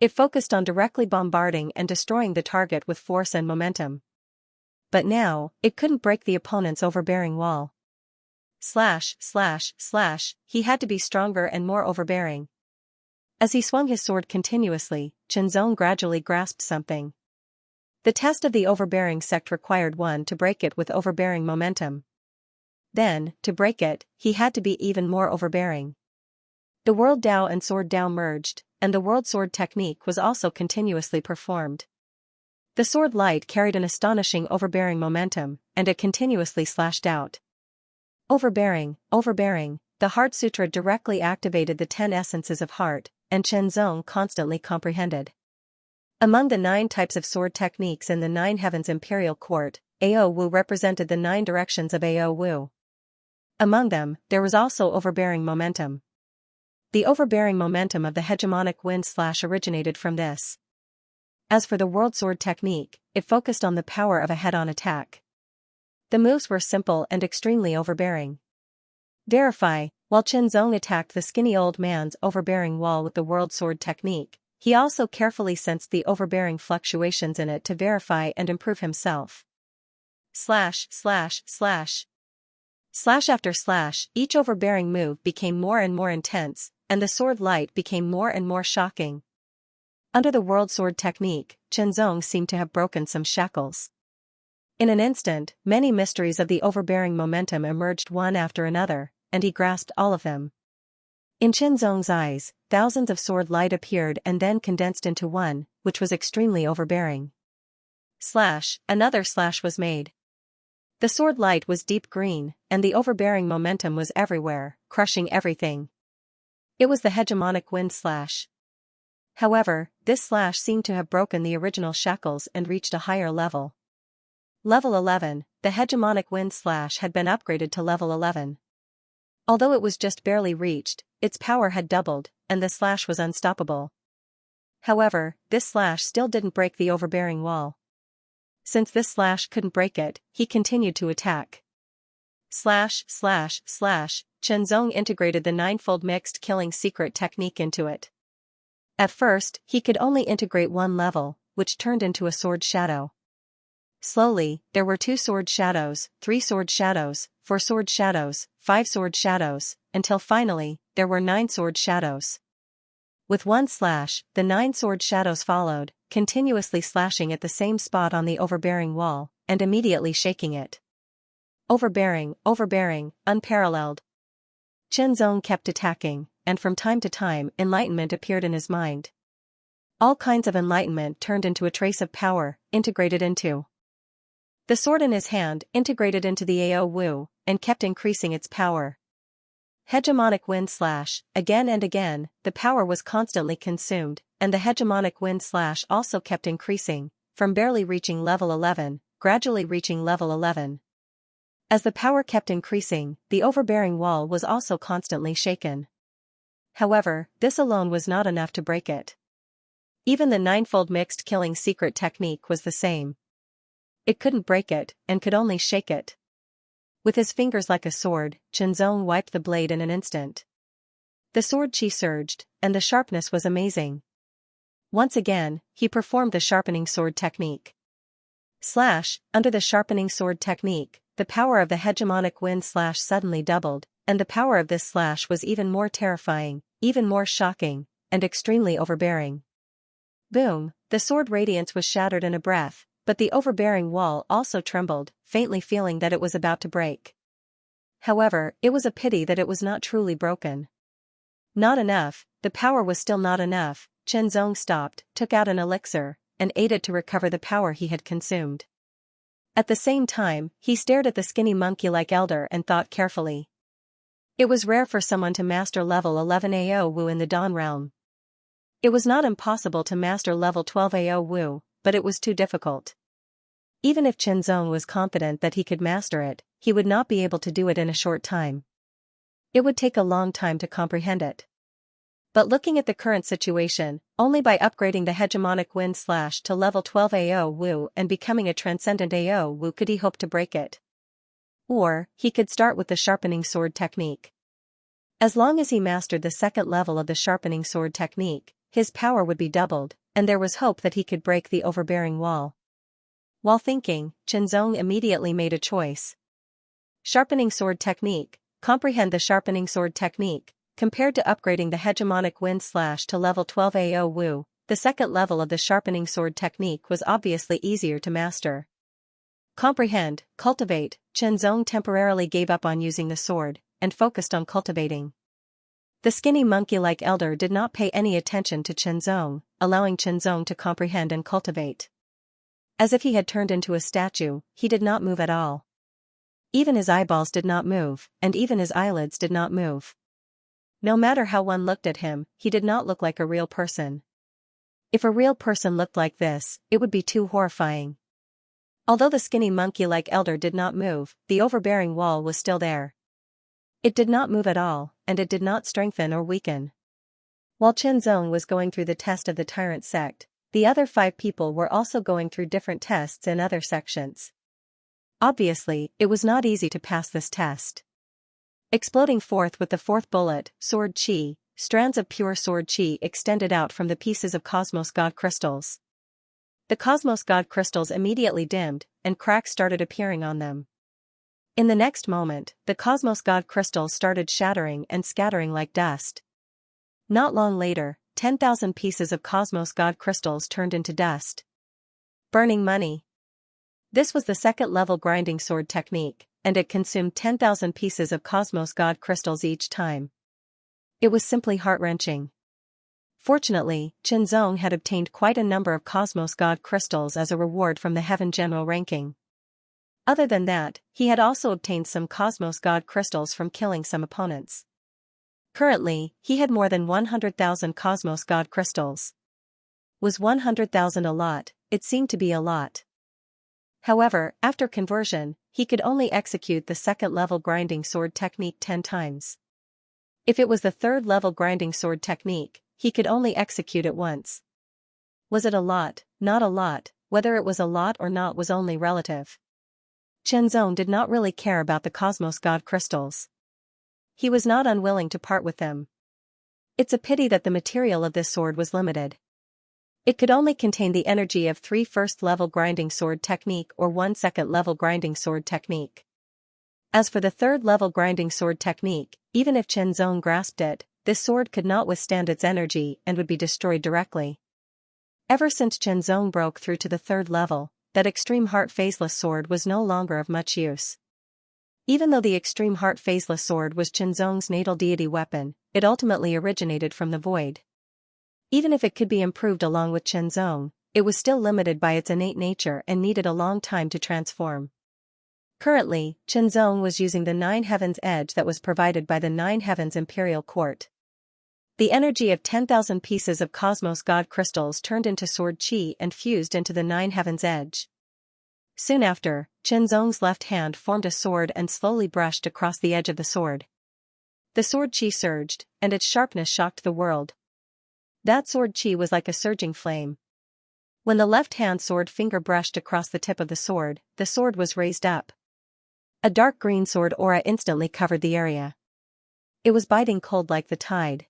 A: It focused on directly bombarding and destroying the target with force and momentum. But now, it couldn't break the opponent's overbearing wall. Slash, slash, slash, he had to be stronger and more overbearing. As he swung his sword continuously, Qianzong gradually grasped something. The test of the overbearing sect required one to break it with overbearing momentum. Then, to break it, he had to be even more overbearing. The World Dao and Sword Dao merged, and the World Sword technique was also continuously performed. The sword light carried an astonishing overbearing momentum, and it continuously slashed out. Overbearing, overbearing, the Heart Sutra directly activated the 10 essences of heart, and Qianzong constantly comprehended. Among the 9 types of sword techniques in the 9 Heavens Imperial Court, Ao Wu represented the 9 directions of Ao Wu. Among them, there was also overbearing momentum. The overbearing momentum of the hegemonic wind slash originated from this. As for the World Sword technique, it focused on the power of a head-on attack. The moves were simple and extremely overbearing. Verify, while Qianzong attacked the skinny old man's overbearing wall with the World Sword technique, he also carefully sensed the overbearing fluctuations in it to verify and improve himself. Slash, slash, slash. Slash after slash, each overbearing move became more and more intense, and the sword light became more and more shocking. Under the World Sword technique, Qianzong seemed to have broken some shackles. In an instant, many mysteries of the overbearing momentum emerged one after another, and he grasped all of them. In Qianzong's eyes, thousands of sword light appeared and then condensed into one, which was extremely overbearing. Slash, another slash was made. The sword light was deep green, and the overbearing momentum was everywhere, crushing everything. It was the hegemonic wind slash. However, this slash seemed to have broken the original shackles and reached a higher level. Level 11, the hegemonic wind slash had been upgraded to level 11. Although it was just barely reached, its power had doubled, and the slash was unstoppable. However, this slash still didn't break the overbearing wall. Since this slash couldn't break it, he continued to attack. Slash, slash, slash, Qianzong integrated the ninefold mixed killing secret technique into it. At first, he could only integrate one level, which turned into a sword shadow. Slowly, there were 2 sword shadows, 3 sword shadows, 4 sword shadows, 5 sword shadows, until finally, there were 9 sword shadows. With one slash, the 9 sword shadows followed, continuously slashing at the same spot on the overbearing wall, and immediately shaking it. Overbearing, overbearing, unparalleled. Qianzong kept attacking, and from time to time enlightenment appeared in his mind. All kinds of enlightenment turned into a trace of power, integrated into. The sword in his hand integrated into the Ao Wu, and kept increasing its power. Hegemonic wind slash, again and again, the power was constantly consumed, and the hegemonic wind slash also kept increasing, from barely reaching level 11, gradually reaching level 11. As the power kept increasing, the overbearing wall was also constantly shaken. However, this alone was not enough to break it. Even the ninefold mixed killing secret technique was the same. It couldn't break it, and could only shake it. With his fingers like a sword, Qianzong wiped the blade in an instant. The sword chi surged, and the sharpness was amazing. Once again, he performed the sharpening sword technique. Slash, under the sharpening sword technique, the power of the hegemonic wind slash suddenly doubled, and the power of this slash was even more terrifying, even more shocking, and extremely overbearing. Boom, the sword radiance was shattered in a breath, but the overbearing wall also trembled, faintly feeling that it was about to break. However, it was a pity that it was not truly broken. Not enough, the power was still not enough. Qianzong stopped, took out an elixir, and ate it to recover the power he had consumed. At the same time, he stared at the skinny monkey-like elder and thought carefully. It was rare for someone to master level 11 Ao Wu in the Dawn Realm. It was not impossible to master level 12 Ao Wu, but it was too difficult. Even if Qianzong was confident that he could master it, he would not be able to do it in a short time. It would take a long time to comprehend it. But looking at the current situation, only by upgrading the hegemonic wind slash to level 12 Ao Wu and becoming a transcendent Ao Wu could he hope to break it. Or, he could start with the sharpening sword technique. As long as he mastered the second level of the sharpening sword technique, his power would be doubled, and there was hope that he could break the overbearing wall. While thinking, Qianzong immediately made a choice. Sharpening sword technique. Comprehend the sharpening sword technique. Compared to upgrading the hegemonic wind slash to level 12 AO Wu, the second level of the sharpening sword technique was obviously easier to master. Comprehend, cultivate. Qianzong temporarily gave up on using the sword, and focused on cultivating. The skinny monkey-like elder did not pay any attention to Qianzong, allowing Qianzong to comprehend and cultivate. As if he had turned into a statue, he did not move at all. Even his eyeballs did not move, and even his eyelids did not move. No matter how one looked at him, he did not look like a real person. If a real person looked like this, it would be too horrifying. Although the skinny monkey-like elder did not move, the overbearing wall was still there. It did not move at all, and it did not strengthen or weaken. While Qianzong was going through the test of the tyrant sect, the other 5 people were also going through different tests in other sections. Obviously, it was not easy to pass this test. Exploding forth with the 4th bullet, sword chi, strands of pure sword chi extended out from the pieces of Cosmos God crystals. The Cosmos God crystals immediately dimmed, and cracks started appearing on them. In the next moment, the Cosmos God crystals started shattering and scattering like dust. Not long later, 10,000 pieces of Cosmos God crystals turned into dust. Burning money. This was the second level grinding sword technique, and it consumed 10,000 pieces of Cosmos God crystals each time. It was simply heart-wrenching. Fortunately, Qianzong had obtained quite a number of Cosmos God crystals as a reward from the Heaven General ranking. Other than that, he had also obtained some Cosmos God crystals from killing some opponents. Currently, he had more than 100,000 Cosmos God crystals. Was 100,000 a lot? It seemed to be a lot. However, after conversion, he could only execute the second level grinding sword technique 10 times. If it was the third level grinding sword technique, he could only execute it once. Was it a lot? Not a lot. Whether it was a lot or not was only relative. Qianzong did not really care about the Cosmos God crystals. He was not unwilling to part with them. It's a pity that the material of this sword was limited. It could only contain the energy of 3 first-level grinding sword technique or 1 second-level grinding sword technique. As for the third-level grinding sword technique, even if Qianzong grasped it, this sword could not withstand its energy and would be destroyed directly. Ever since Qianzong broke through to the third level, that extreme heart phaseless sword was no longer of much use. Even though the extreme heart phaseless sword was Qianzong's natal deity weapon, it ultimately originated from the void. Even if it could be improved along with Qianzong, it was still limited by its innate nature and needed a long time to transform. Currently, Qianzong was using the 9 Heavens Edge that was provided by the 9 Heavens Imperial Court. The energy of 10,000 pieces of Cosmos God crystals turned into sword chi and fused into the 9 Heavens Edge. Soon after, Qianzong's left hand formed a sword and slowly brushed across the edge of the sword. The sword chi surged, and its sharpness shocked the world. That sword chi was like a surging flame. When the left-hand sword finger brushed across the tip of the sword was raised up. A dark green sword aura instantly covered the area. It was biting cold like the tide.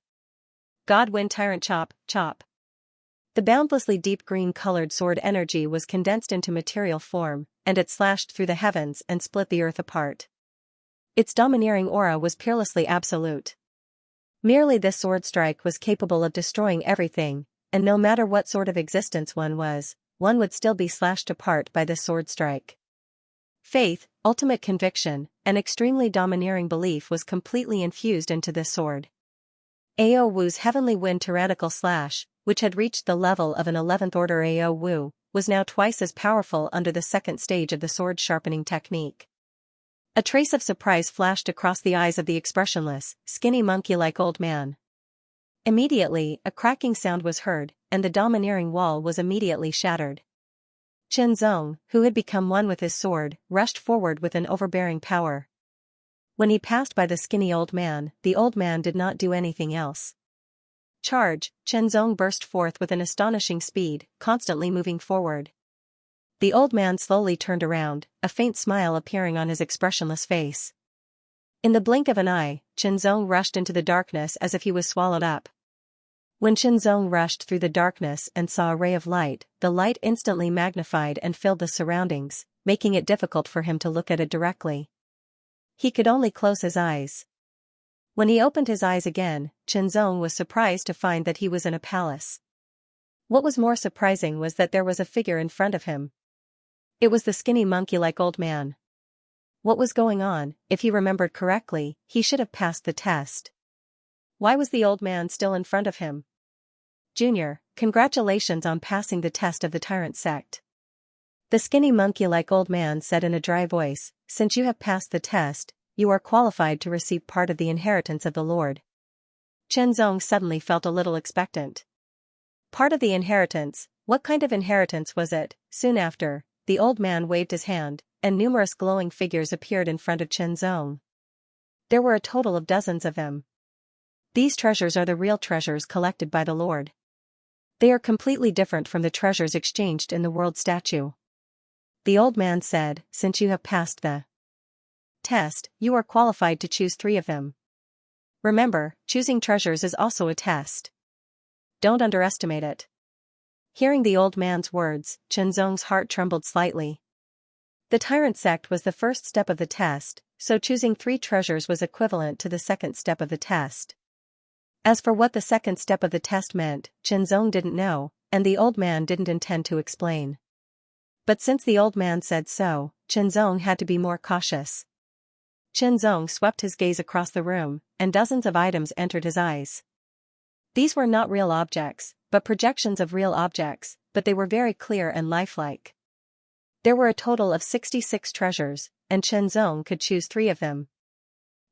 A: God Wind Tyrant Chop, Chop. The boundlessly deep green-colored sword energy was condensed into material form, and it slashed through the heavens and split the earth apart. Its domineering aura was peerlessly absolute. Merely this sword strike was capable of destroying everything, and no matter what sort of existence one was, one would still be slashed apart by this sword strike. Faith, ultimate conviction, and extremely domineering belief was completely infused into this sword. Ao Wu's heavenly wind tyrannical slash, which had reached the level of an 11th order Ao Wu, was now twice as powerful under the second stage of the sword sharpening technique. A trace of surprise flashed across the eyes of the expressionless, skinny monkey-like old man. Immediately, a cracking sound was heard, and the domineering wall was immediately shattered. Qianzong, who had become one with his sword, rushed forward with an overbearing power. When he passed by the skinny old man, the old man did not do anything else. Charge! Qianzong burst forth with an astonishing speed, constantly moving forward. The old man slowly turned around, a faint smile appearing on his expressionless face. In the blink of an eye, Qianzong rushed into the darkness as if he was swallowed up. When Qianzong rushed through the darkness and saw a ray of light, the light instantly magnified and filled the surroundings, making it difficult for him to look at it directly. He could only close his eyes. When he opened his eyes again, Qianzong was surprised to find that he was in a palace. What was more surprising was that there was a figure in front of him. It was the skinny monkey-like old man. What was going on? If he remembered correctly, he should have passed the test. Why was the old man still in front of him? Junior, congratulations on passing the test of the tyrant sect. The skinny monkey-like old man said in a dry voice, since you have passed the test, you are qualified to receive part of the inheritance of the Lord. Qianzong suddenly felt a little expectant. Part of the inheritance, what kind of inheritance was it? Soon after, the old man waved his hand, and numerous glowing figures appeared in front of Qianzong. There were a total of dozens of them. These treasures are the real treasures collected by the Lord. They are completely different from the treasures exchanged in the world statue. The old man said, since you have passed the test, you are qualified to choose 3 of them. Remember, choosing treasures is also a test. Don't underestimate it. Hearing the old man's words, Qianzong's heart trembled slightly. The tyrant sect was the first step of the test, so choosing 3 treasures was equivalent to the second step of the test. As for what the second step of the test meant, Qianzong didn't know, and the old man didn't intend to explain. But since the old man said so, Qianzong had to be more cautious. Qianzong swept his gaze across the room, and dozens of items entered his eyes. These were not real objects, but projections of real objects, but they were very clear and lifelike. There were a total of 66 treasures, and Qianzong could choose 3 of them.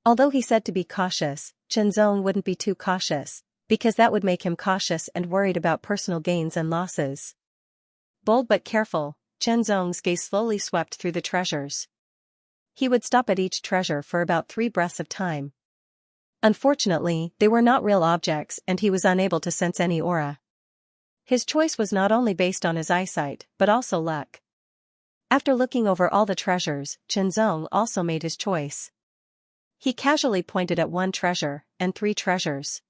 A: Although he said to be cautious, Qianzong wouldn't be too cautious, because that would make him cautious and worried about personal gains and losses. Bold but careful, Qianzong's gaze slowly swept through the treasures. He would stop at each treasure for about 3 breaths of time. Unfortunately, they were not real objects and he was unable to sense any aura. His choice was not only based on his eyesight, but also luck. After looking over all the treasures, Qianzong also made his choice. He casually pointed at 1 treasure, and 3 treasures.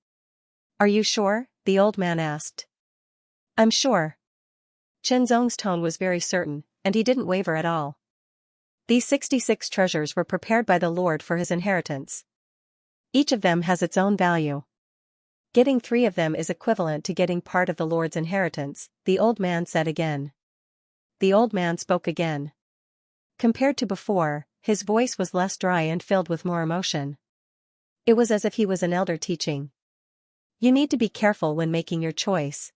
A: Are you sure? The old man asked. I'm sure. Qianzong's tone was very certain, and he didn't waver at all. These 66 treasures were prepared by the Lord for his inheritance. Each of them has its own value. Getting 3 of them is equivalent to getting part of the Lord's inheritance, the old man said again. The old man spoke again. Compared to before, his voice was less dry and filled with more emotion. It was as if he was an elder teaching. You need to be careful when making your choice.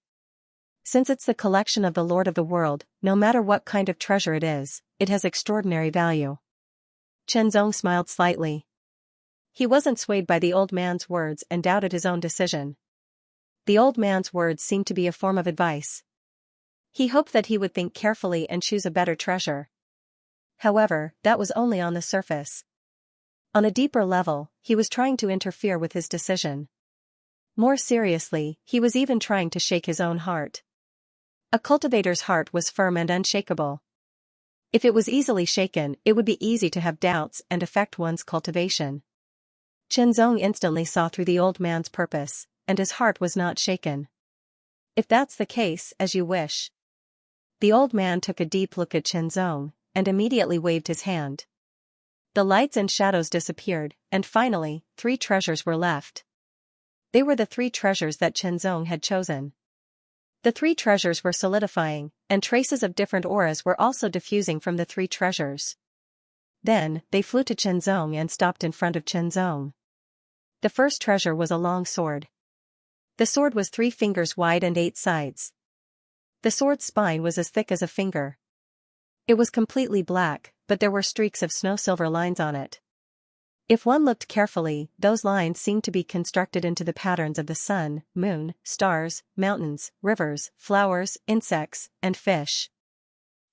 A: Since it's the collection of the Lord of the world, no matter what kind of treasure it has extraordinary value. Qianzong smiled slightly. He wasn't swayed by the old man's words and doubted his own decision. The old man's words seemed to be a form of advice. He hoped that he would think carefully and choose a better treasure. However, that was only on the surface. On a deeper level, he was trying to interfere with his decision. More seriously, he was even trying to shake his own heart. A cultivator's heart was firm and unshakable. If it was easily shaken, it would be easy to have doubts and affect one's cultivation. Qianzong instantly saw through the old man's purpose, and his heart was not shaken. If that's the case, as you wish. The old man took a deep look at Qianzong, and immediately waved his hand. The lights and shadows disappeared, and finally, 3 treasures were left. They were the 3 treasures that Qianzong had chosen. The 3 treasures were solidifying, and traces of different auras were also diffusing from the 3 treasures. Then, they flew to Qianzong and stopped in front of Qianzong. The first treasure was a long sword. The sword was 3 fingers wide and 8 sides. The sword's spine was as thick as a finger. It was completely black, but there were streaks of snow-silver lines on it. If one looked carefully, those lines seemed to be constructed into the patterns of the sun, moon, stars, mountains, rivers, flowers, insects, and fish.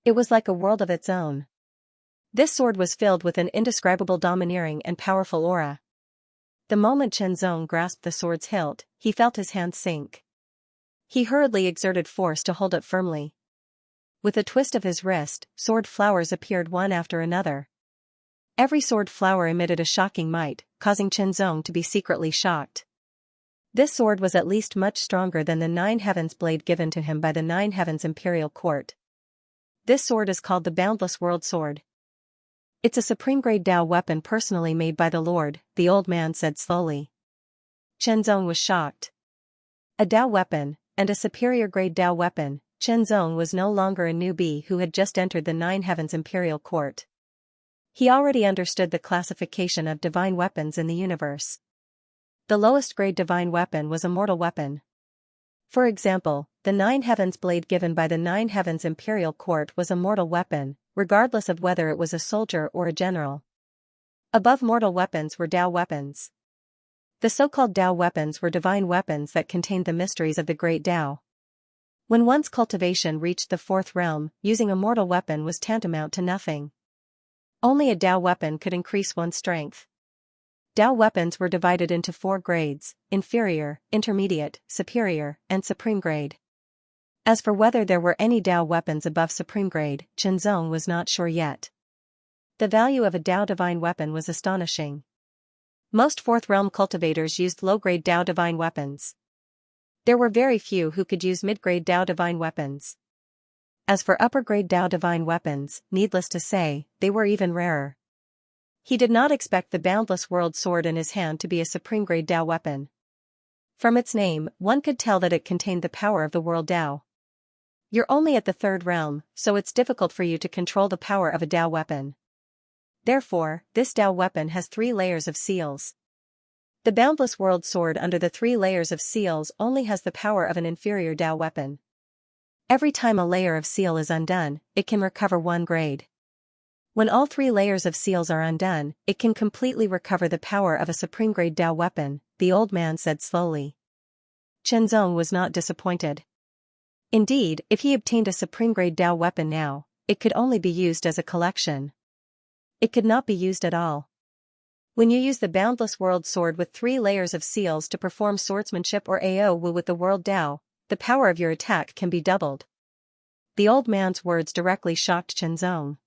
A: It was like a world of its own. This sword was filled with an indescribable domineering and powerful aura. The moment Qianzong grasped the sword's hilt, he felt his hand sink. He hurriedly exerted force to hold it firmly. With a twist of his wrist, sword flowers appeared one after another. Every sword flower emitted a shocking might, causing Chenzong to be secretly shocked. This sword was at least much stronger than the Nine Heavens blade given to him by the Nine Heavens Imperial Court. This sword is called the Boundless World Sword. It's a supreme-grade Dao weapon personally made by the Lord, the old man said slowly. Chenzong was shocked. A Dao weapon, and a superior-grade Dao weapon, Chenzong was no longer a newbie who had just entered the Nine Heavens Imperial Court. He already understood the classification of divine weapons in the universe. The lowest grade divine weapon was a mortal weapon. For example, the Nine Heavens blade given by the Nine Heavens Imperial Court was a mortal weapon, regardless of whether it was a soldier or a general. Above mortal weapons were Dao weapons. The so-called Dao weapons were divine weapons that contained the mysteries of the great Dao. When one's cultivation reached the fourth realm, using a mortal weapon was tantamount to nothing. Only a Dao weapon could increase one's strength. Dao weapons were divided into 4 grades: inferior, intermediate, superior, and supreme grade. As for whether there were any Dao weapons above supreme grade, Chenzong was not sure yet. The value of a Dao divine weapon was astonishing. Most fourth realm cultivators used low-grade Dao divine weapons. There were very few who could use mid-grade Dao divine weapons. As for upper-grade Dao divine weapons, needless to say, they were even rarer. He did not expect the Boundless World Sword in his hand to be a supreme-grade Dao weapon. From its name, one could tell that it contained the power of the world Dao. You're only at the 3rd realm, so it's difficult for you to control the power of a Dao weapon. Therefore, this Dao weapon has 3 layers of seals. The Boundless World Sword under the 3 layers of seals only has the power of an inferior Dao weapon. Every time a layer of seal is undone, it can recover 1 grade. When all 3 layers of seals are undone, it can completely recover the power of a supreme-grade Dao weapon, the old man said slowly. Chenzong was not disappointed. Indeed, if he obtained a supreme-grade Dao weapon now, it could only be used as a collection. It could not be used at all. When you use the Boundless World Sword with 3 layers of seals to perform swordsmanship or AoE with the world Dao, the power of your attack can be doubled. The old man's words directly shocked Chenzong.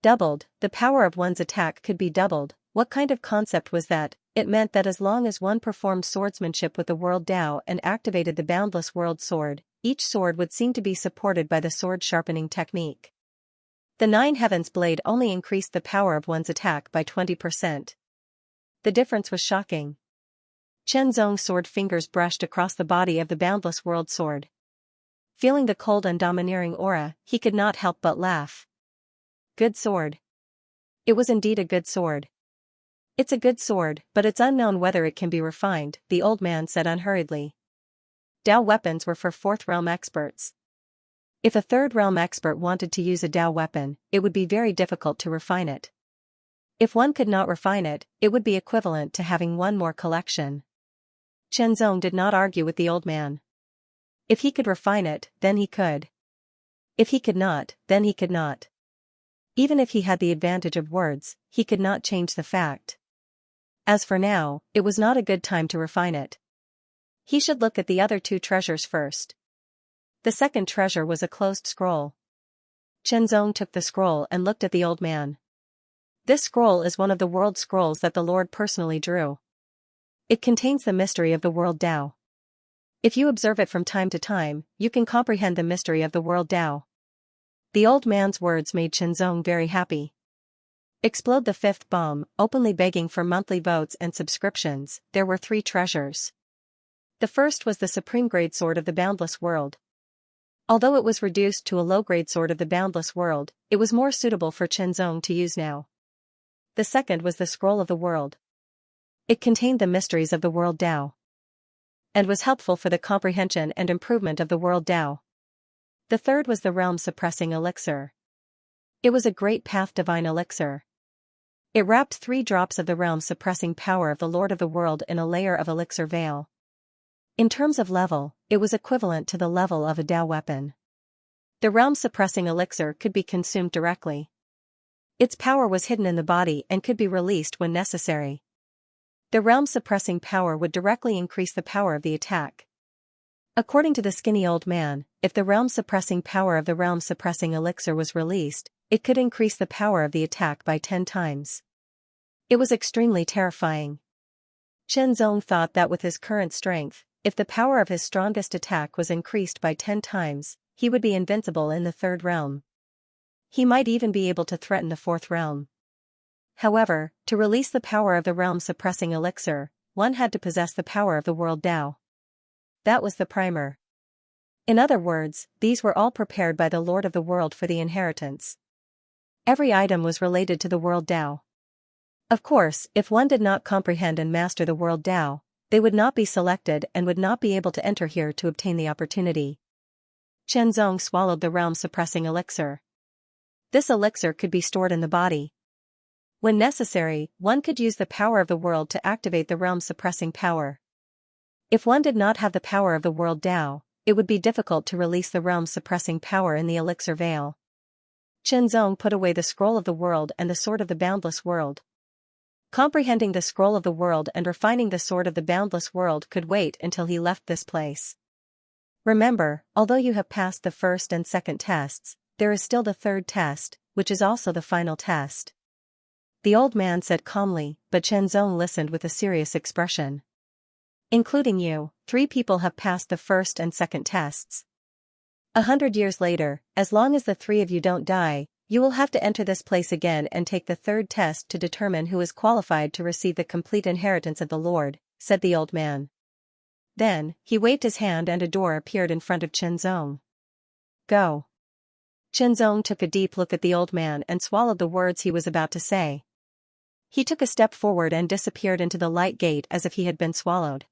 A: Doubled, the power of one's attack could be doubled. What kind of concept was that? It meant that as long as one performed swordsmanship with the world Dao and activated the Boundless World Sword, each sword would seem to be supported by the sword sharpening technique. The Nine Heavens blade only increased the power of one's attack by 20%. The difference was shocking. Chenzong's sword fingers brushed across the body of the Boundless World Sword. Feeling the cold and domineering aura, he could not help but laugh. Good sword. It was indeed a good sword. It's a good sword, but it's unknown whether it can be refined, the old man said unhurriedly. Dao weapons were for 4th realm experts. If a 3rd realm expert wanted to use a Dao weapon, it would be very difficult to refine it. If one could not refine it, it would be equivalent to having 1 more collection. Chenzong did not argue with the old man. If he could refine it, then he could. If he could not, then he could not. Even if he had the advantage of words, he could not change the fact. As for now, it was not a good time to refine it. He should look at the other 2 treasures first. The second treasure was a closed scroll. Chenzong took the scroll and looked at the old man. This scroll is one of the world scrolls that the Lord personally drew. It contains the mystery of the world Dao. If you observe it from time to time, you can comprehend the mystery of the world Dao. The old man's words made Chenzong very happy. Explode the 5th bomb, openly begging for monthly votes and subscriptions. There were 3 treasures. The first was the supreme grade sword of the Boundless World. Although it was reduced to a low-grade sword of the Boundless World, it was more suitable for Chenzong to use now. The second was the Scroll of the World. It contained the mysteries of the world Dao, and was helpful for the comprehension and improvement of the world Dao. The third was the realm-suppressing elixir. It was a great path divine elixir. It wrapped 3 drops of the realm-suppressing power of the Lord of the World in a layer of elixir veil. In terms of level, it was equivalent to the level of a Dao weapon. The realm-suppressing elixir could be consumed directly. Its power was hidden in the body and could be released when necessary. The realm-suppressing power would directly increase the power of the attack. According to the skinny old man, if the realm-suppressing power of the realm-suppressing elixir was released, it could increase the power of the attack by 10 times. It was extremely terrifying. Chen Zong thought that with his current strength, if the power of his strongest attack was increased by 10 times, he would be invincible in the third realm. He might even be able to threaten the fourth realm. However, to release the power of the realm-suppressing elixir, one had to possess the power of the world Tao. That was the primer. In other words, these were all prepared by the Lord of the World for the inheritance. Every item was related to the world Tao. Of course, if one did not comprehend and master the world Tao, they would not be selected and would not be able to enter here to obtain the opportunity. Chen Zong swallowed the realm-suppressing elixir. This elixir could be stored in the body. When necessary, one could use the power of the world to activate the realm-suppressing power. If one did not have the power of the world Tao, it would be difficult to release the realm-suppressing power in the elixir veil. Chen Zong put away the scroll of the world and the sword of the boundless world. Comprehending the scroll of the world and refining the sword of the boundless world could wait until he left this place. Remember, although you have passed the first and second tests, there is still the third test, which is also the final test. The old man said calmly, but Chen Zong listened with a serious expression. Including you, 3 people have passed the first and second tests. 100 years later, as long as the 3 of you don't die, you will have to enter this place again and take the third test to determine who is qualified to receive the complete inheritance of the Lord, said the old man. Then, he waved his hand and a door appeared in front of Chen Zong. Go. Chen Zong took a deep look at the old man and swallowed the words he was about to say. He took a step forward and disappeared into the light gate as if he had been swallowed.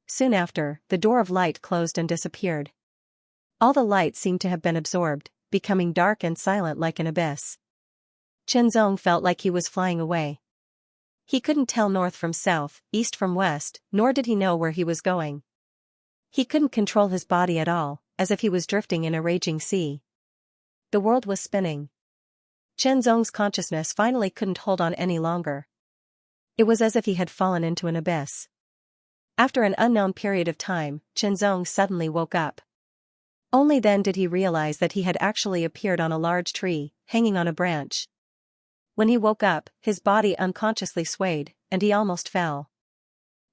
A: Soon after, the door of light closed and disappeared. All the light seemed to have been absorbed, becoming dark and silent like an abyss. Chen Zong felt like he was flying away. He couldn't tell north from south, east from west, nor did he know where he was going. He couldn't control his body at all, as if he was drifting in a raging sea. The world was spinning. Chen Zong's consciousness finally couldn't hold on any longer. It was as if he had fallen into an abyss. After an unknown period of time, Chen Zong suddenly woke up. Only then did he realize that he had actually appeared on a large tree, hanging on a branch. When he woke up, his body unconsciously swayed, and he almost fell.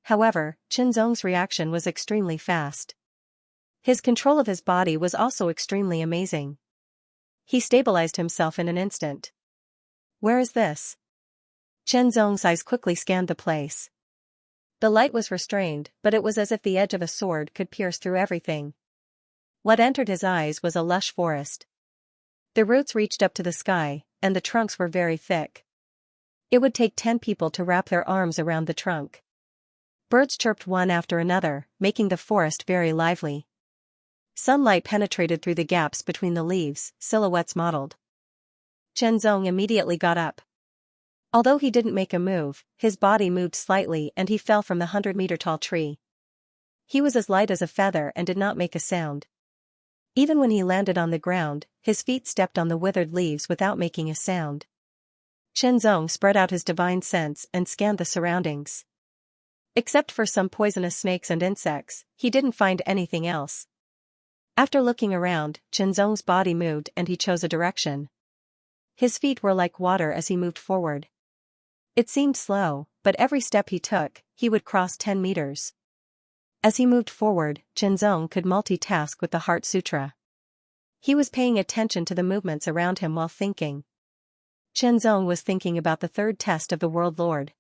A: However, Chen Zong's reaction was extremely fast. His control of his body was also extremely amazing. He stabilized himself in an instant. Where is this? Chen Zong's eyes quickly scanned the place. The light was restrained, but it was as if the edge of a sword could pierce through everything. What entered his eyes was a lush forest. The roots reached up to the sky, and the trunks were very thick. It would take 10 people to wrap their arms around the trunk. Birds chirped one after another, making the forest very lively. Sunlight penetrated through the gaps between the leaves, silhouettes modeled. Chen Zong immediately got up. Although he didn't make a move, his body moved slightly and he fell from the 100-meter-tall tree. He was as light as a feather and did not make a sound. Even when he landed on the ground, his feet stepped on the withered leaves without making a sound. Chen Zong spread out his divine sense and scanned the surroundings. Except for some poisonous snakes and insects, he didn't find anything else. After looking around, Chen Zong's body moved and he chose a direction. His feet were like water as he moved forward. It seemed slow, but every step he took, he would cross 10 meters. As he moved forward, Chen Zong could multitask with the Heart Sutra. He was paying attention to the movements around him while thinking. Chen Zong was thinking about the third test of the World Lord.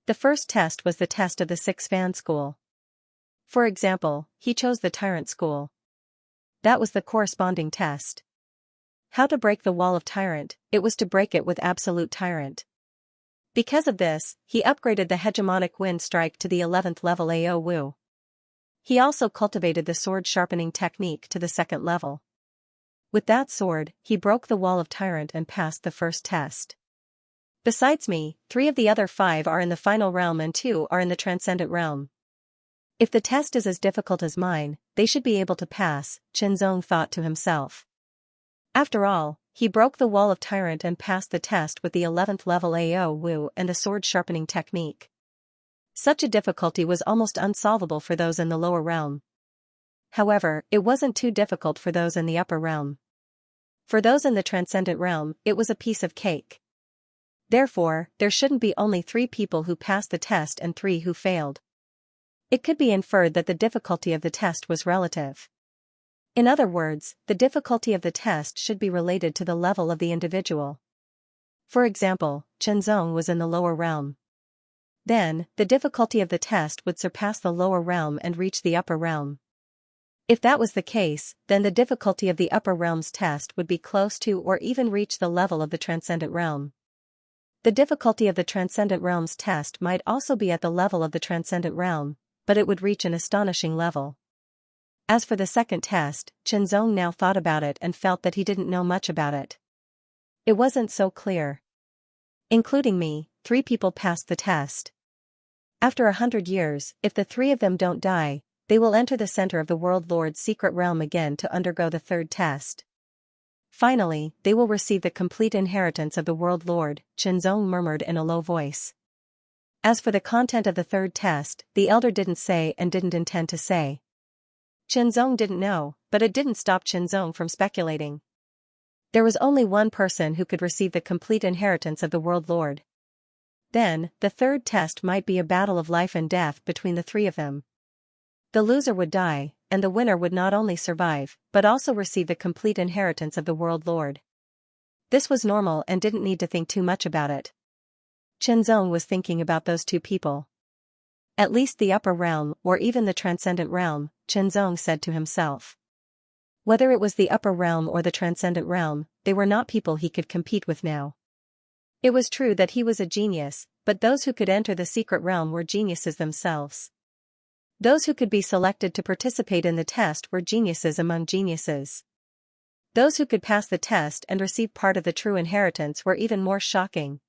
A: The first test was the test of the 6 fan school. For example, he chose the Tyrant school. That was the corresponding test. How to break the wall of Tyrant, it was to break it with Absolute Tyrant. Because of this, he upgraded the hegemonic wind strike to the 11th level AO Wu. He also cultivated the sword sharpening technique to the 2nd level. With that sword, he broke the wall of Tyrant and passed the first test. Besides me, 3 of the other 5 are in the final realm and 2 are in the transcendent realm. If the test is as difficult as mine, they should be able to pass, Chen Zong thought to himself. After all, he broke the wall of Tyrant and passed the test with the 11th level AO Wu and the sword sharpening technique. Such a difficulty was almost unsolvable for those in the lower realm. However, it wasn't too difficult for those in the upper realm. For those in the transcendent realm, it was a piece of cake. Therefore, there shouldn't be only 3 people who passed the test and 3 who failed. It could be inferred that the difficulty of the test was relative. In other words, the difficulty of the test should be related to the level of the individual. For example, Chenzong was in the lower realm. Then, the difficulty of the test would surpass the lower realm and reach the upper realm. If that was the case, then the difficulty of the upper realm's test would be close to or even reach the level of the transcendent realm. The difficulty of the transcendent realm's test might also be at the level of the transcendent realm, but it would reach an astonishing level. As for the second test, Chenzong now thought about it and felt that he didn't know much about it. It wasn't so clear. Including me, 3 people passed the test. After 100 years, if the 3 of them don't die, they will enter the center of the World Lord's secret realm again to undergo the third test. Finally, they will receive the complete inheritance of the World Lord, Chenzong murmured in a low voice. As for the content of the third test, the elder didn't say and didn't intend to say. Chenzong didn't know, but it didn't stop Chenzong from speculating. There was only one person who could receive the complete inheritance of the World Lord. Then, the third test might be a battle of life and death between the 3 of them. The loser would die, and the winner would not only survive, but also receive the complete inheritance of the World Lord. This was normal and didn't need to think too much about it. Chenzong was thinking about those 2 people. At least the upper realm, or even the transcendent realm, Chenzong said to himself. Whether it was the upper realm or the transcendent realm, they were not people he could compete with now. It was true that he was a genius, but those who could enter the secret realm were geniuses themselves. Those who could be selected to participate in the test were geniuses among geniuses. Those who could pass the test and receive part of the true inheritance were even more shocking.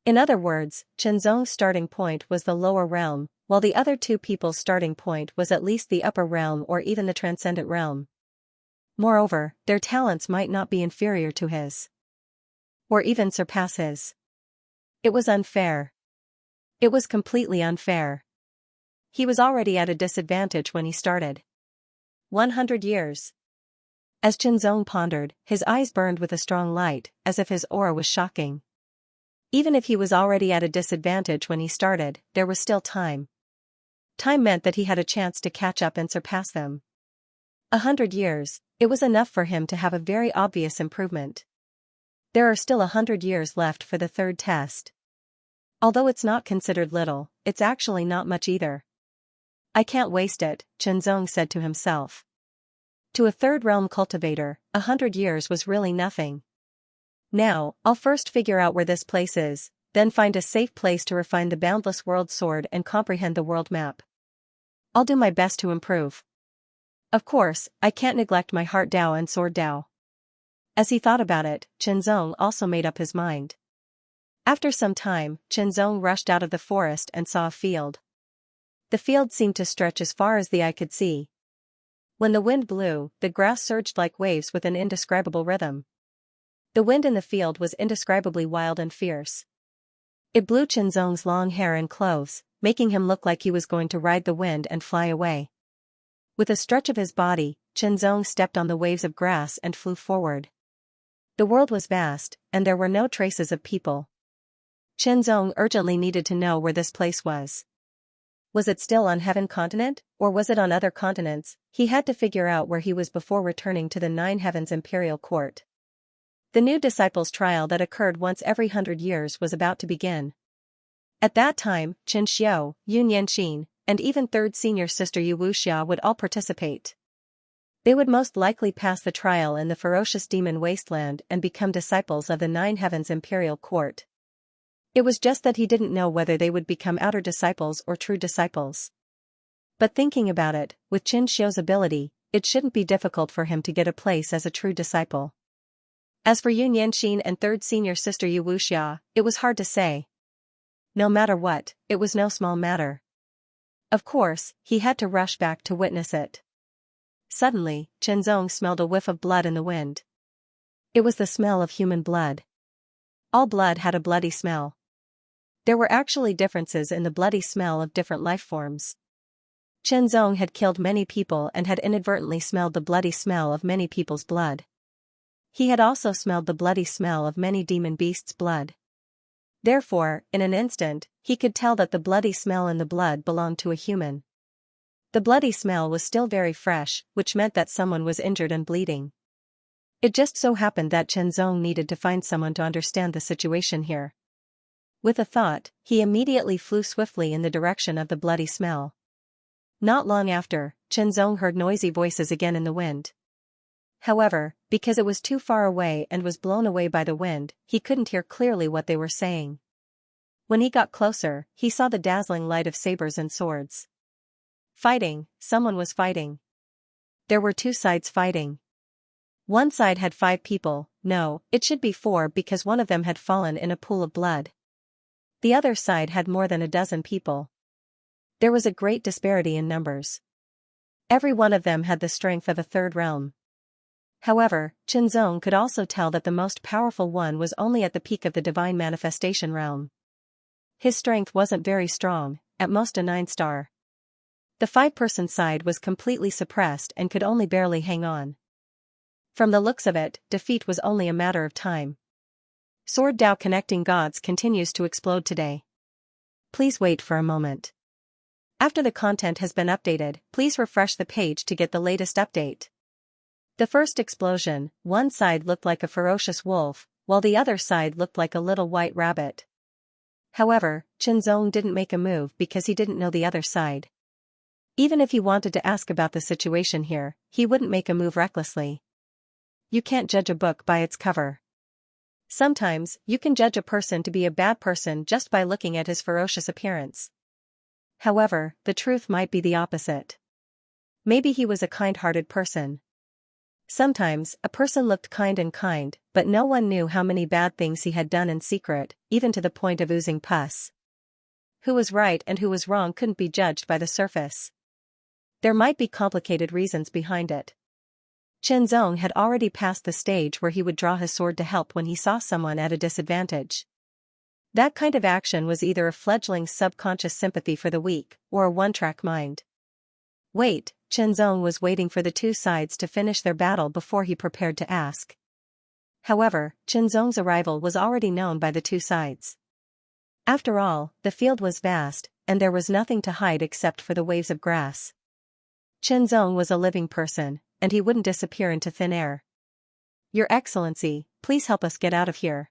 A: In other words, Chenzong's starting point was the lower realm, while the other 2 people's starting point was at least the upper realm or even the transcendent realm. Moreover, their talents might not be inferior to his, or even surpass his. It was unfair. It was completely unfair. He was already at a disadvantage when he started. 100 years. As Chenzong pondered, his eyes burned with a strong light, as if his aura was shocking. Even if he was already at a disadvantage when he started, there was still time. Time meant that he had a chance to catch up and surpass them. 100 years, it was enough for him to have a very obvious improvement. There are still 100 years left for the third test. Although it's not considered little, it's actually not much either. I can't waste it, Chenzong said to himself. To a third realm cultivator, 100 years was really nothing. Now, I'll first figure out where this place is, then find a safe place to refine the boundless world sword and comprehend the world map. I'll do my best to improve. Of course, I can't neglect my heart Dao and sword Dao. As he thought about it, Chenzong also made up his mind. After some time, Chenzong rushed out of the forest and saw a field. The field seemed to stretch as far as the eye could see. When the wind blew, the grass surged like waves with an indescribable rhythm. The wind in the field was indescribably wild and fierce. It blew Chenzong's long hair and clothes, making him look like he was going to ride the wind and fly away. With a stretch of his body, Chenzong stepped on the waves of grass and flew forward. The world was vast, and there were no traces of people. Chenzong urgently needed to know where this place was. Was it still on Heaven Continent, or was it on other continents? He had to figure out where he was before returning to the Nine Heavens Imperial Court. The new disciples' trial that occurred once every 100 years was about to begin. At that time, Xianxia, Yun Yanxin, and even third senior sister Yu Wuxia would all participate. They would most likely pass the trial in the ferocious demon wasteland and become disciples of the Nine Heavens Imperial Court. It was just that he didn't know whether they would become outer disciples or true disciples. But thinking about it, with Xianxia's ability, it shouldn't be difficult for him to get a place as a true disciple. As for Yun Yanxin and third senior sister Yu Wuxia, it was hard to say. No matter what, it was no small matter. Of course, he had to rush back to witness it. Suddenly, Chenzong smelled a whiff of blood in the wind. It was the smell of human blood. All blood had a bloody smell. There were actually differences in the bloody smell of different life forms. Chenzong had killed many people and had inadvertently smelled the bloody smell of many people's blood. He had also smelled the bloody smell of many demon beasts' blood. Therefore, in an instant, he could tell that the bloody smell in the blood belonged to a human. The bloody smell was still very fresh, which meant that someone was injured and bleeding. It just so happened that Qianzong needed to find someone to understand the situation here. With a thought, he immediately flew swiftly in the direction of the bloody smell. Not long after, Qianzong heard noisy voices again in the wind. However, because it was too far away and was blown away by the wind, he couldn't hear clearly what they were saying. When he got closer, he saw the dazzling light of sabers and swords. Fighting, someone was fighting. There were two sides fighting. One side had 5 people, no, it should be 4 because one of them had fallen in a pool of blood. The other side had more than a dozen people. There was a great disparity in numbers. Every one of them had the strength of a third realm. However, Qianzong could also tell that the most powerful one was only at the peak of the divine manifestation realm. His strength wasn't very strong, at most a 9-star. The 5-person side was completely suppressed and could only barely hang on. From the looks of it, defeat was only a matter of time. Sword Dao Connecting Gods continues to explode today. Please wait for a moment. After the content has been updated, please refresh the page to get the latest update. The first explosion, one side looked like a ferocious wolf, while the other side looked like a little white rabbit. However, Qianzong didn't make a move because he didn't know the other side. Even if he wanted to ask about the situation here, he wouldn't make a move recklessly. You can't judge a book by its cover. Sometimes, you can judge a person to be a bad person just by looking at his ferocious appearance. However, the truth might be the opposite. Maybe he was a kind-hearted person. Sometimes, a person looked kind, but no one knew how many bad things he had done in secret, even to the point of oozing pus. Who was right and who was wrong couldn't be judged by the surface. There might be complicated reasons behind it. Qianzong had already passed the stage where he would draw his sword to help when he saw someone at a disadvantage. That kind of action was either a fledgling subconscious sympathy for the weak, or a one-track mind. Wait, Qianzong was waiting for the two sides to finish their battle before he prepared to ask. However, Qianzong's arrival was already known by the two sides. After all, the field was vast, and there was nothing to hide except for the waves of grass. Qianzong was a living person, and he wouldn't disappear into thin air. Your Excellency, please help us get out of here.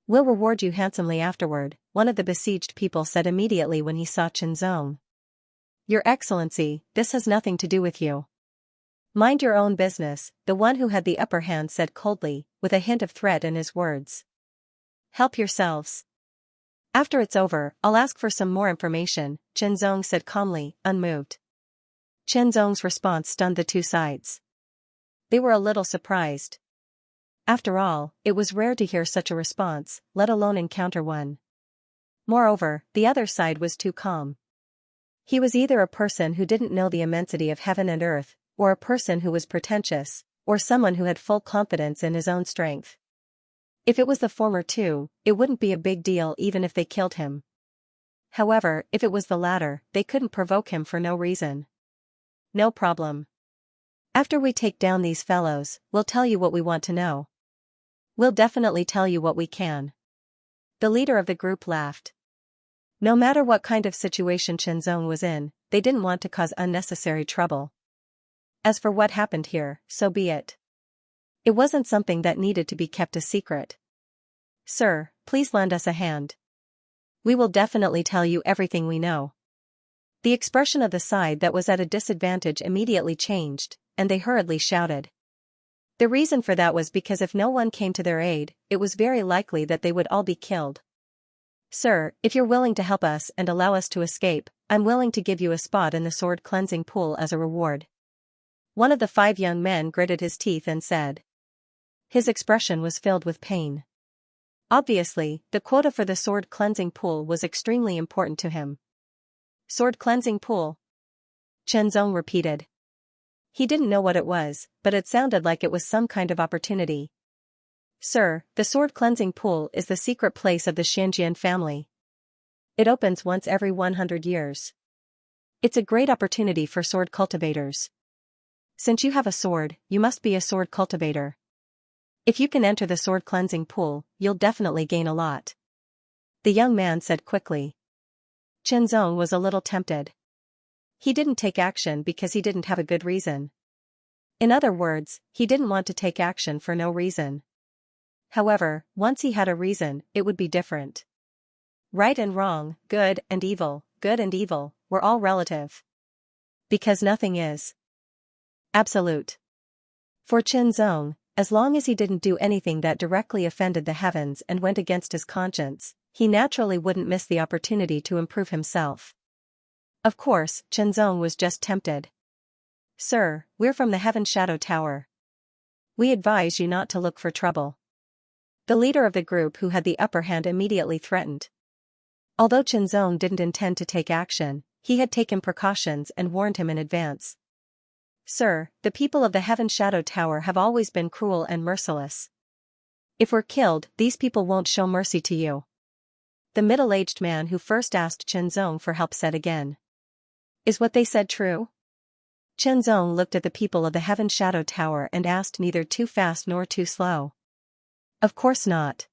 A: We'll reward you handsomely afterward, one of the besieged people said immediately when he saw Qianzong. Your Excellency, this has nothing to do with you. Mind your own business, the one who had the upper hand said coldly, with a hint of threat in his words. Help yourselves. After it's over, I'll ask for some more information, Qianzong said calmly, unmoved. Qianzong's response stunned the two sides. They were a little surprised. After all, it was rare to hear such a response, let alone encounter one. Moreover, the other side was too calm. He was either a person who didn't know the immensity of heaven and earth, or a person who was pretentious, or someone who had full confidence in his own strength. If it was the former two, it wouldn't be a big deal even if they killed him. However, if it was the latter, they couldn't provoke him for no reason. No problem. After we take down these fellows, we'll tell you what we want to know. We'll definitely tell you what we can. The leader of the group laughed. No matter what kind of situation Qianzong was in, they didn't want to cause unnecessary trouble. As for what happened here, so be it. It wasn't something that needed to be kept a secret. Sir, please lend us a hand. We will definitely tell you everything we know. The expression of the side that was at a disadvantage immediately changed, and they hurriedly shouted. The reason for that was because if no one came to their aid, it was very likely that they would all be killed. Sir, if you're willing to help us and allow us to escape, I'm willing to give you a spot in the sword cleansing pool as a reward. One of the 5 young men gritted his teeth and said. His expression was filled with pain. Obviously, the quota for the sword cleansing pool was extremely important to him. Sword cleansing pool? Qianzong repeated. He didn't know what it was, but it sounded like it was some kind of opportunity. Sir, the sword cleansing pool is the secret place of the Xianxia family. It opens once every 100 years. It's a great opportunity for sword cultivators. Since you have a sword, you must be a sword cultivator. If you can enter the sword cleansing pool, you'll definitely gain a lot. The young man said quickly. Qianzong was a little tempted. He didn't take action because he didn't have a good reason. In other words, he didn't want to take action for no reason. However, once he had a reason, it would be different. Right and wrong, good and evil, were all relative. Because nothing is absolute. For Qianzong, as long as he didn't do anything that directly offended the heavens and went against his conscience, he naturally wouldn't miss the opportunity to improve himself. Of course, Qianzong was just tempted. Sir, we're from the Heaven Shadow Tower. We advise you not to look for trouble. The leader of the group who had the upper hand immediately threatened. Although Qianzong didn't intend to take action, he had taken precautions and warned him in advance. Sir, the people of the Heaven Shadow Tower have always been cruel and merciless. If we're killed, these people won't show mercy to you. The middle-aged man who first asked Qianzong for help said again. Is what they said true? Qianzong looked at the people of the Heaven Shadow Tower and asked, neither too fast nor too slow. Of course not.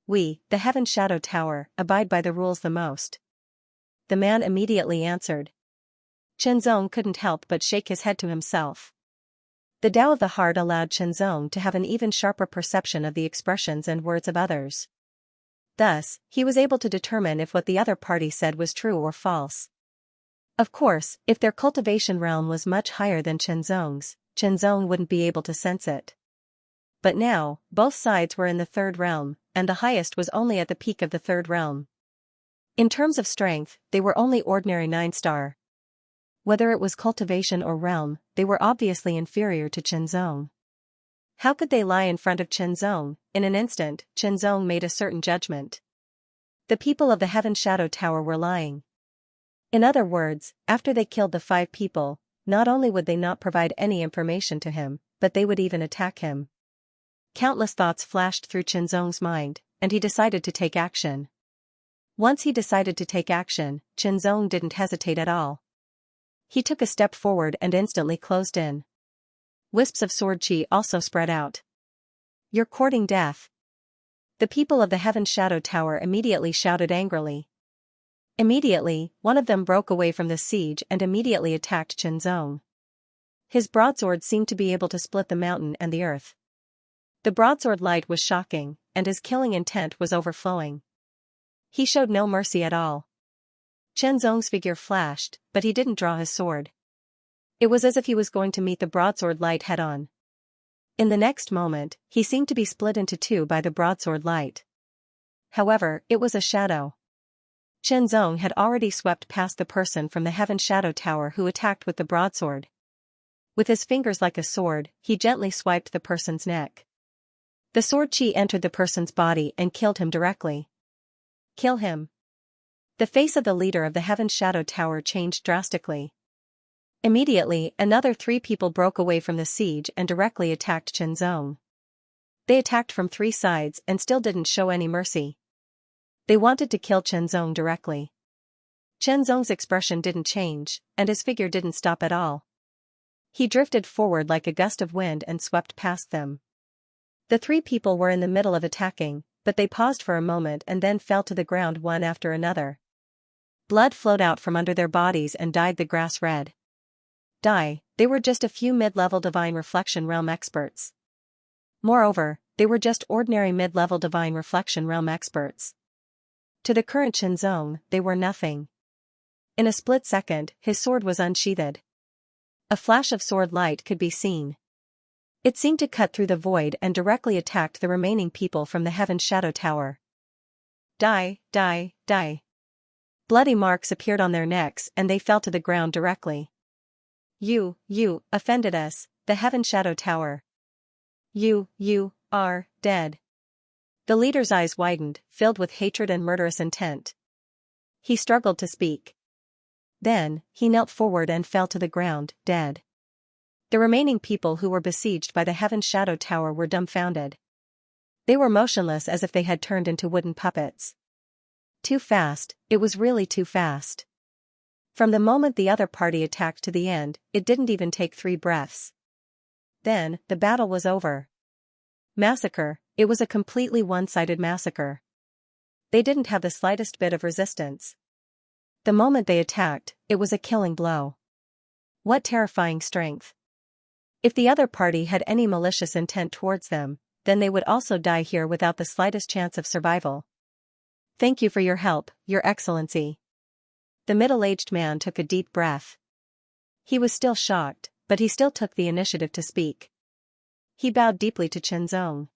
A: We, the Heaven Shadow Tower, abide by the rules the most. The man immediately answered. Qianzong couldn't help but shake his head to himself. The Tao of the heart allowed Qianzong to have an even sharper perception of the expressions and words of others. Thus, he was able to determine if what the other party said was true or false. Of course, if their cultivation realm was much higher than Qianzong's, Qianzong wouldn't be able to sense it. But now, both sides were in the third realm, and the highest was only at the peak of the third realm. In terms of strength, they were only ordinary 9-star. Whether it was cultivation or realm, they were obviously inferior to Qianzong. How could they lie in front of Qianzong? In an instant, Qianzong made a certain judgment. The people of the Heaven Shadow Tower were lying. In other words, after they killed the 5 people, not only would they not provide any information to him, but they would even attack him. Countless thoughts flashed through Qianzong's mind, and he decided to take action. Once he decided to take action, Qianzong didn't hesitate at all. He took a step forward and instantly closed in. Wisps of sword chi also spread out. You're courting death. The people of the Heaven Shadow Tower immediately shouted angrily. Immediately, one of them broke away from the siege and immediately attacked Qianzong. His broadsword seemed to be able to split the mountain and the earth. The broadsword light was shocking, and his killing intent was overflowing. He showed no mercy at all. Qianzong's figure flashed, but he didn't draw his sword. It was as if he was going to meet the broadsword light head-on. In the next moment, he seemed to be split into 2 by the broadsword light. However, it was a shadow. Qianzong had already swept past the person from the Heaven Shadow Tower who attacked with the broadsword. With his fingers like a sword, he gently swiped the person's neck. The sword chi entered the person's body and killed him directly. Kill him. The face of the leader of the Heaven Shadow Tower changed drastically. Immediately, another 3 people broke away from the siege and directly attacked Qianzong. They attacked from 3 sides and still didn't show any mercy. They wanted to kill Qianzong directly. Qianzong's expression didn't change, and his figure didn't stop at all. He drifted forward like a gust of wind and swept past them. The 3 people were in the middle of attacking, but they paused for a moment and then fell to the ground one after another. Blood flowed out from under their bodies and dyed the grass red. They were just a few mid-level Divine Reflection Realm experts. Moreover, they were just ordinary mid-level Divine Reflection Realm experts. To the current Qianzong, they were nothing. In a split second, his sword was unsheathed. A flash of sword light could be seen. It seemed to cut through the void and directly attacked the remaining people from the Heaven Shadow Tower. Die. Bloody marks appeared on their necks and they fell to the ground directly. You offended us, the Heaven Shadow Tower. You are dead. The leader's eyes widened, filled with hatred and murderous intent. He struggled to speak. Then, he knelt forward and fell to the ground, dead. The remaining people who were besieged by the Heaven Shadow Tower were dumbfounded. They were motionless as if they had turned into wooden puppets. Too fast, it was really too fast. From the moment the other party attacked to the end, it didn't even take 3 breaths. Then, the battle was over. Massacre, it was a completely one-sided massacre. They didn't have the slightest bit of resistance. The moment they attacked, it was a killing blow. What terrifying strength. If the other party had any malicious intent towards them, then they would also die here without the slightest chance of survival. Thank you for your help, Your Excellency. The middle-aged man took a deep breath. He was still shocked, but he still took the initiative to speak. He bowed deeply to Chenzong.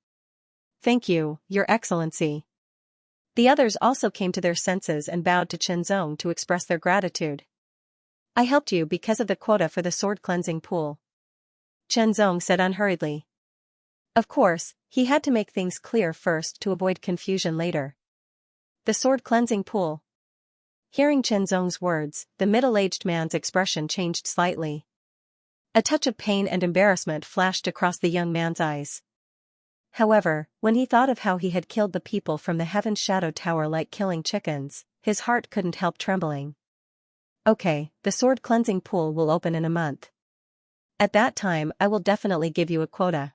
A: Thank you, Your Excellency. The others also came to their senses and bowed to Chenzong to express their gratitude. I helped you because of the quota for the sword cleansing pool. Chenzong said unhurriedly. Of course, he had to make things clear first to avoid confusion later. The sword cleansing pool. Hearing Chenzong's words, the middle-aged man's expression changed slightly. A touch of pain and embarrassment flashed across the young man's eyes. However, when he thought of how he had killed the people from the Heaven Shadow Tower like killing chickens, his heart couldn't help trembling. Okay, the sword cleansing pool will open in a month. At that time I will definitely give you a quota.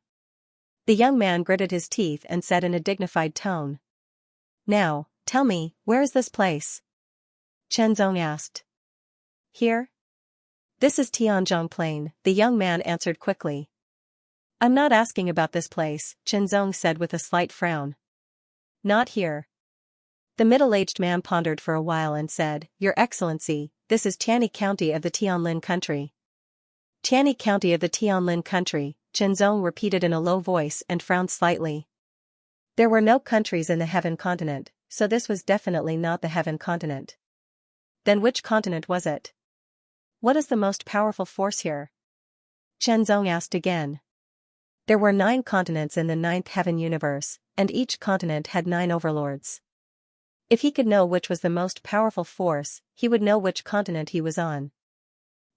A: The young man gritted his teeth and said in a dignified tone. Now, tell me, where is this place? Chenzong asked. Here? This is Tianzhong Plain, the young man answered quickly. I'm not asking about this place, Chenzong said with a slight frown. Not here. The middle-aged man pondered for a while and said, Your Excellency, this is Tianyi County of the Tianlin country. Tianyi County of the Tianlin country, Chenzong repeated in a low voice and frowned slightly. There were no countries in the Heaven continent, so this was definitely not the Heaven continent. Then which continent was it? What is the most powerful force here? Chenzong asked again. There were 9 continents in the 9th Heaven universe, and each continent had 9 overlords. If he could know which was the most powerful force, he would know which continent he was on.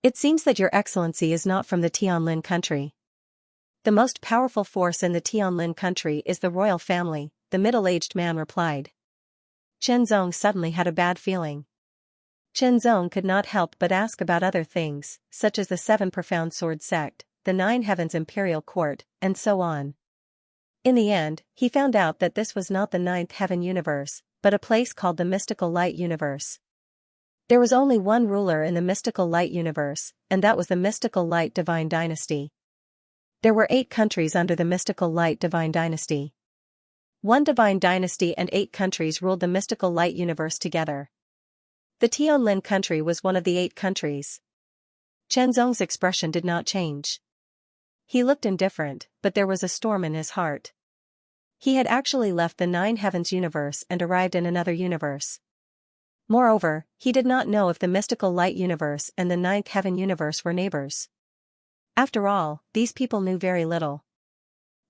A: It seems that Your Excellency is not from the Tianlin country. The most powerful force in the Tianlin country is the royal family, the middle-aged man replied. Chenzong suddenly had a bad feeling. Chenzong could not help but ask about other things, such as the 7 profound sword sect, the 9 heavens imperial court, and so on. In the end, he found out that this was not the 9th heaven universe, but a place called the mystical light universe. There was only one ruler in the mystical light universe, and that was the mystical light divine dynasty. There were 8 countries under the mystical light divine dynasty. One divine dynasty and 8 countries ruled the mystical light universe together. The Tianlin country was one of the 8 countries. Chenzong's expression did not change. He looked indifferent, but there was a storm in his heart. He had actually left the 9 heavens universe and arrived in another universe. Moreover, he did not know if the mystical light universe and the 9th heaven universe were neighbors. After all, these people knew very little.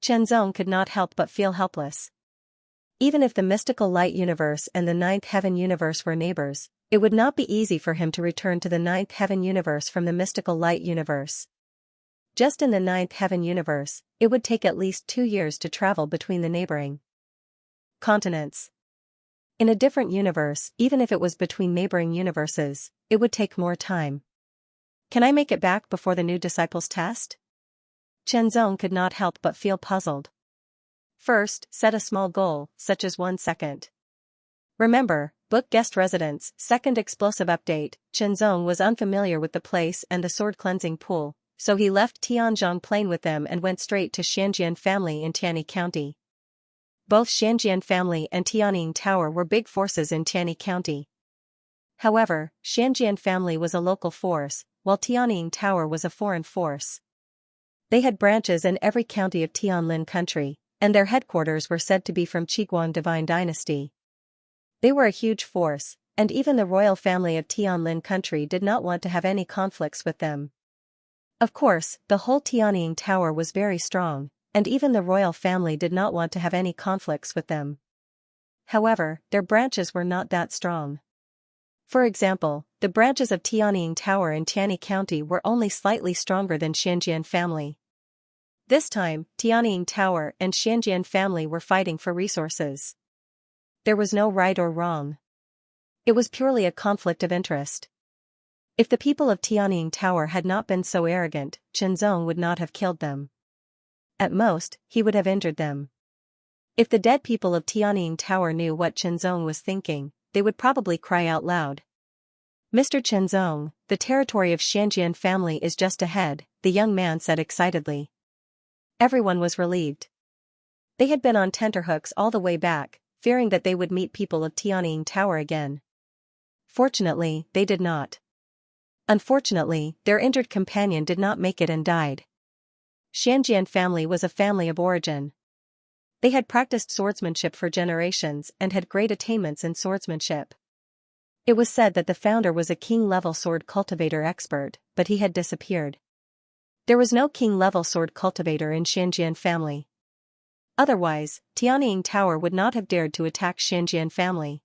A: Chenzong could not help but feel helpless. Even if the mystical light universe and the 9th heaven universe were neighbors, it would not be easy for him to return to the 9th heaven universe from the mystical light universe. Just in the 9th heaven universe, it would take at least 2 years to travel between the neighboring continents. In a different universe, even if it was between neighboring universes, it would take more time. Can I make it back before the new disciples test? Chenzong could not help but feel puzzled. First, set a small goal, such as 1 second. Remember, book guest residence. Second explosive update. Chenzong was unfamiliar with the place and the sword cleansing pool, so he left Tianzhong Plain with them and went straight to Xianxia family in Tianyi County. Both Xianxia family and Tianying Tower were big forces in Tianyi County. However, Xianxia family was a local force, while Tianying Tower was a foreign force. They had branches in every county of Tianlin country, and their headquarters were said to be from Qiguang Divine Dynasty. They were a huge force, and even the royal family of Tianlin country did not want to have any conflicts with them. Of course, the whole Tianying Tower was very strong, and even the royal family did not want to have any conflicts with them. However, their branches were not that strong. For example, the branches of Tianying Tower in Tianyi County were only slightly stronger than Xianxia family. This time, Tianying Tower and Xianxia family were fighting for resources. There was no right or wrong. It was purely a conflict of interest. If the people of Tianying Tower had not been so arrogant, Chenzong would not have killed them. At most, he would have injured them. If the dead people of Tianying Tower knew what Chenzong was thinking, they would probably cry out loud. Mr. Chenzong, the territory of Xianxia family is just ahead, the young man said excitedly. Everyone was relieved. They had been on tenterhooks all the way back, fearing that they would meet people of Tianying Tower again. Fortunately, they did not. Unfortunately, their injured companion did not make it and died. Xianxia family was a family of origin. They had practiced swordsmanship for generations and had great attainments in swordsmanship. It was said that the founder was a king-level sword cultivator expert, but he had disappeared. There was no king-level sword cultivator in Xianxia family. Otherwise, Tianying Tower would not have dared to attack Xianxia family.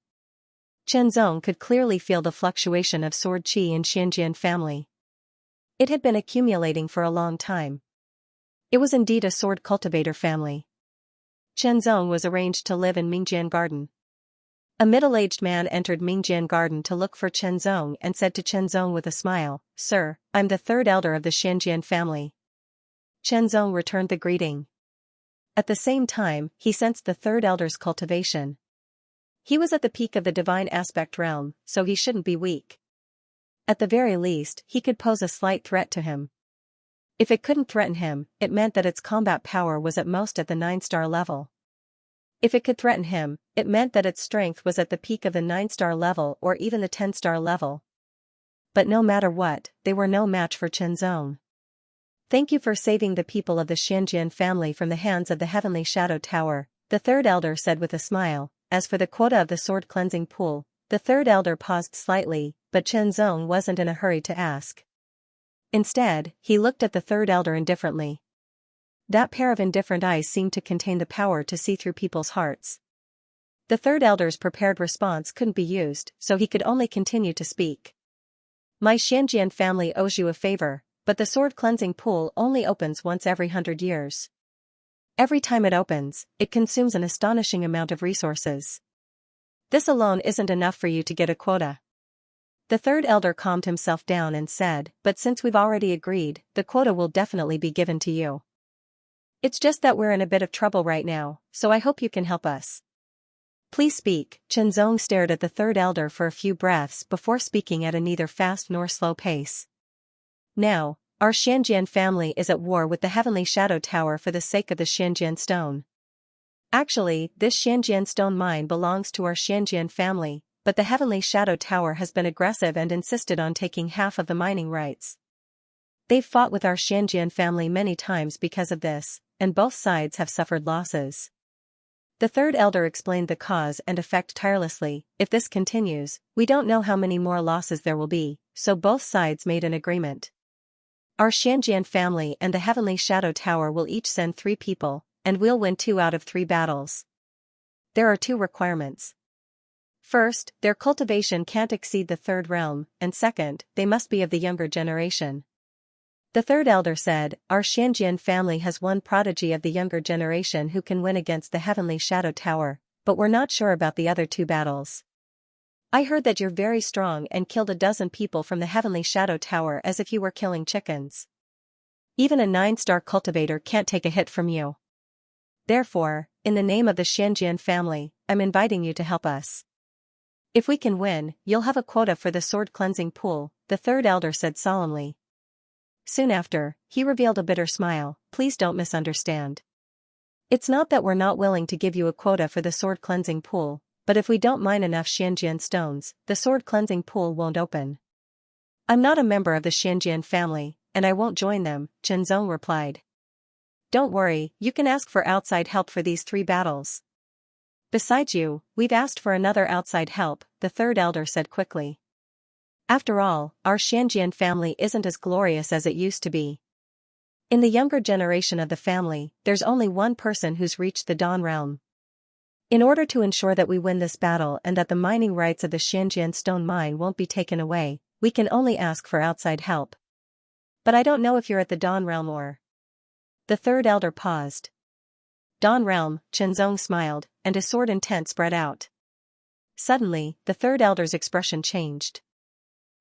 A: Chenzong could clearly feel the fluctuation of sword qi in Xianxia family. It had been accumulating for a long time. It was indeed a sword cultivator family. Chenzong was arranged to live in Mingjian Garden. A middle-aged man entered Mingjian Garden to look for Chenzong and said to Chenzong with a smile, "Sir, I'm the third elder of the Xianxia family." Chenzong returned the greeting. At the same time, he sensed the third elder's cultivation. He was at the peak of the divine aspect realm, so he shouldn't be weak. At the very least, he could pose a slight threat to him. If it couldn't threaten him, it meant that its combat power was at most at the 9-star level. If it could threaten him, it meant that its strength was at the peak of the 9-star level or even the 10-star level. But no matter what, they were no match for Chenzong. "Thank you for saving the people of the Xianxia family from the hands of the Heavenly Shadow Tower," the third elder said with a smile. As for the quota of the sword cleansing pool, the third elder paused slightly, but Chenzong wasn't in a hurry to ask. Instead, he looked at the third elder indifferently. That pair of indifferent eyes seemed to contain the power to see through people's hearts. The third elder's prepared response couldn't be used, so he could only continue to speak. "My Xianxia family owes you a favor, but the sword cleansing pool only opens once every 100 years. Every time it opens, it consumes an astonishing amount of resources. This alone isn't enough for you to get a quota." The third elder calmed himself down and said, "But since we've already agreed, the quota will definitely be given to you. It's just that we're in a bit of trouble right now, so I hope you can help us." "Please speak." Chenzong stared at the third elder for a few breaths before speaking at a neither fast nor slow pace. "Now, our Xianxia family is at war with the Heavenly Shadow Tower for the sake of the Xianxia stone. Actually, this Xianxia stone mine belongs to our Xianxia family, but the Heavenly Shadow Tower has been aggressive and insisted on taking half of the mining rights. They've fought with our Xianxia family many times because of this, and both sides have suffered losses." The third elder explained the cause and effect tirelessly. "If this continues, we don't know how many more losses there will be, so both sides made an agreement. Our Xianxia family and the Heavenly Shadow Tower will each send 3 people, and we'll win 2 out of 3 battles. There are 2 requirements. First, their cultivation can't exceed the 3rd realm, and second, they must be of the younger generation." The third elder said, "Our Xianxia family has one prodigy of the younger generation who can win against the Heavenly Shadow Tower, but we're not sure about the other 2 battles. I heard that you're very strong and killed a dozen people from the Heavenly Shadow Tower as if you were killing chickens. Even a 9-star cultivator can't take a hit from you. Therefore, in the name of the Xianxia family, I'm inviting you to help us. If we can win, you'll have a quota for the sword cleansing pool," the third elder said solemnly. Soon after, he revealed a bitter smile. "Please don't misunderstand. It's not that we're not willing to give you a quota for the sword cleansing pool, but if we don't mine enough Xianxia stones, the sword cleansing pool won't open." "I'm not a member of the Xianxia family, and I won't join them," Chenzong replied. "Don't worry, you can ask for outside help for these 3 battles. Besides you, we've asked for another outside help," the third elder said quickly. "After all, our Xianxia family isn't as glorious as it used to be. In the younger generation of the family, there's only one person who's reached the Dawn Realm. In order to ensure that we win this battle and that the mining rights of the Xianxia stone mine won't be taken away, we can only ask for outside help. But I don't know if you're at the Dawn Realm or..." The third elder paused. "Dawn Realm," Chenzong smiled, and his sword intent spread out. Suddenly, the third elder's expression changed.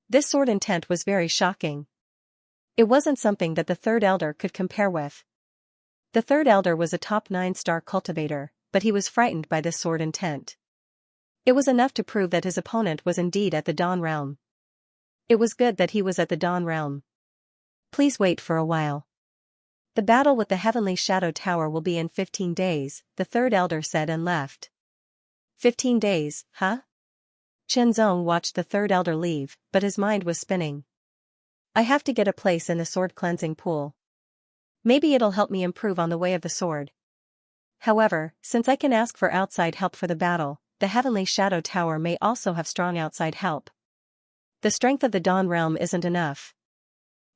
A: This sword intent was very shocking. It wasn't something that the third elder could compare with. The third elder was a top 9-star cultivator, but he was frightened by this sword intent. It was enough to prove that his opponent was indeed at the Dawn Realm. It was good that he was at the Dawn Realm. Please wait for a while. The battle with the Heavenly Shadow Tower will be in 15 days, the third elder said and left. 15 days, huh? Qianzong watched the third elder leave, but his mind was spinning. I have to get a place in the sword cleansing pool. Maybe it'll help me improve on the way of the sword. However, since I can ask for outside help for the battle, the Heavenly Shadow Tower may also have strong outside help. The strength of the Dawn Realm isn't enough.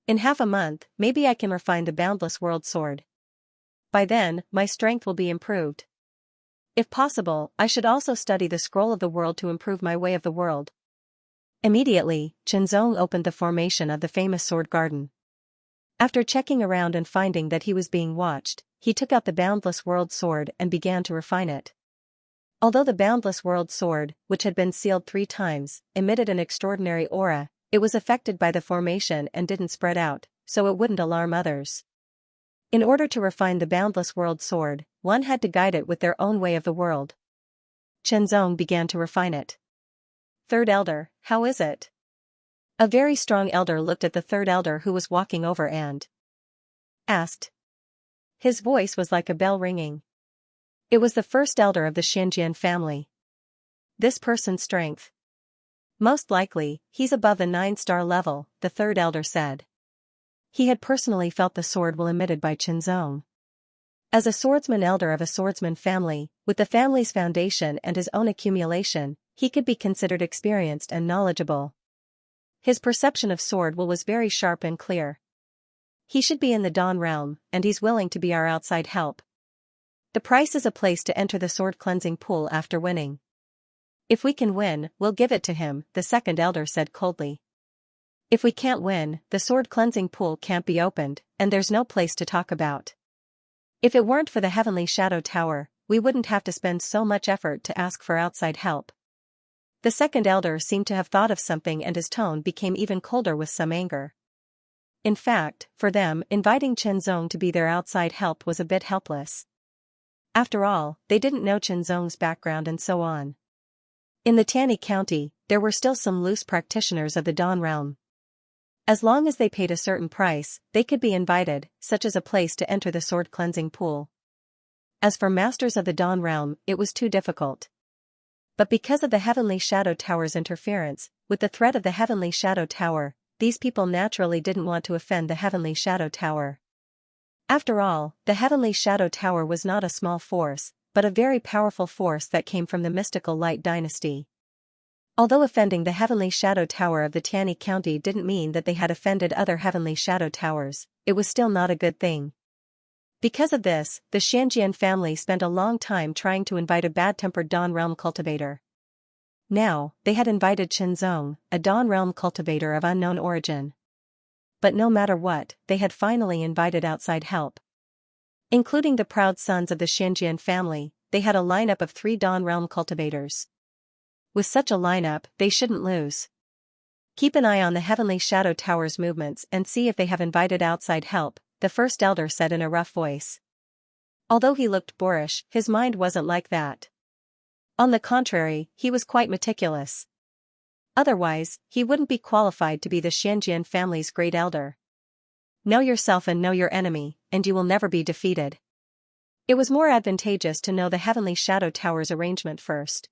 A: In half a month, maybe I can refine the Boundless World Sword. By then, my strength will be improved. If possible, I should also study the Scroll of the World to improve my way of the world. Immediately, Qianzong opened the formation of the famous sword garden. After checking around and finding that he was being watched, he took out the Boundless World Sword and began to refine it. Although the Boundless World Sword, which had been sealed 3 times, emitted an extraordinary aura, it was affected by the formation and didn't spread out, so it wouldn't alarm others. In order to refine the Boundless World Sword, one had to guide it with their own way of the world. Qianzong began to refine it. Third elder, how is it? A very strong elder looked at the third elder who was walking over and asked. His voice was like a bell ringing. It was the first elder of the Xianxia family. This person's strength. Most likely, he's above the 9-star level, the third elder said. He had personally felt the sword will emitted by Qianzong. As a swordsman elder of a swordsman family, with the family's foundation and his own accumulation, he could be considered experienced and knowledgeable. His perception of sword will was very sharp and clear. He should be in the Dawn Realm, and he's willing to be our outside help. The price is a place to enter the sword cleansing pool after winning. If we can win, we'll give it to him, the second elder said coldly. If we can't win, the sword cleansing pool can't be opened, and there's no place to talk about. If it weren't for the Heavenly Shadow Tower, we wouldn't have to spend so much effort to ask for outside help. The second elder seemed to have thought of something and his tone became even colder with some anger. In fact, for them, inviting Qianzong to be their outside help was a bit helpless. After all, they didn't know Qianzong's background and so on. In the Tianyi County, there were still some loose practitioners of the Dawn Realm. As long as they paid a certain price, they could be invited, such as a place to enter the sword cleansing pool. As for masters of the Dawn Realm, it was too difficult. But because of the Heavenly Shadow Tower's interference, with the threat of the Heavenly Shadow Tower, these people naturally didn't want to offend the Heavenly Shadow Tower. After all, the Heavenly Shadow Tower was not a small force, but a very powerful force that came from the mystical Light Dynasty. Although offending the Heavenly Shadow Tower of the Tianyi County didn't mean that they had offended other Heavenly Shadow Towers, it was still not a good thing. Because of this, the Xianxia family spent a long time trying to invite a bad-tempered Dawn Realm cultivator. Now, they had invited Qianzong, a Dawn Realm cultivator of unknown origin. But no matter what, they had finally invited outside help. Including the proud sons of the Xianxia family, they had a lineup of 3 Dawn Realm cultivators. With such a lineup, they shouldn't lose. Keep an eye on the Heavenly Shadow Tower's movements and see if they have invited outside help, the first elder said in a rough voice. Although he looked boorish, his mind wasn't like that. On the contrary, he was quite meticulous. Otherwise, he wouldn't be qualified to be the Xianxia family's great elder. Know yourself and know your enemy, and you will never be defeated. It was more advantageous to know the Heavenly Shadow Tower's arrangement first.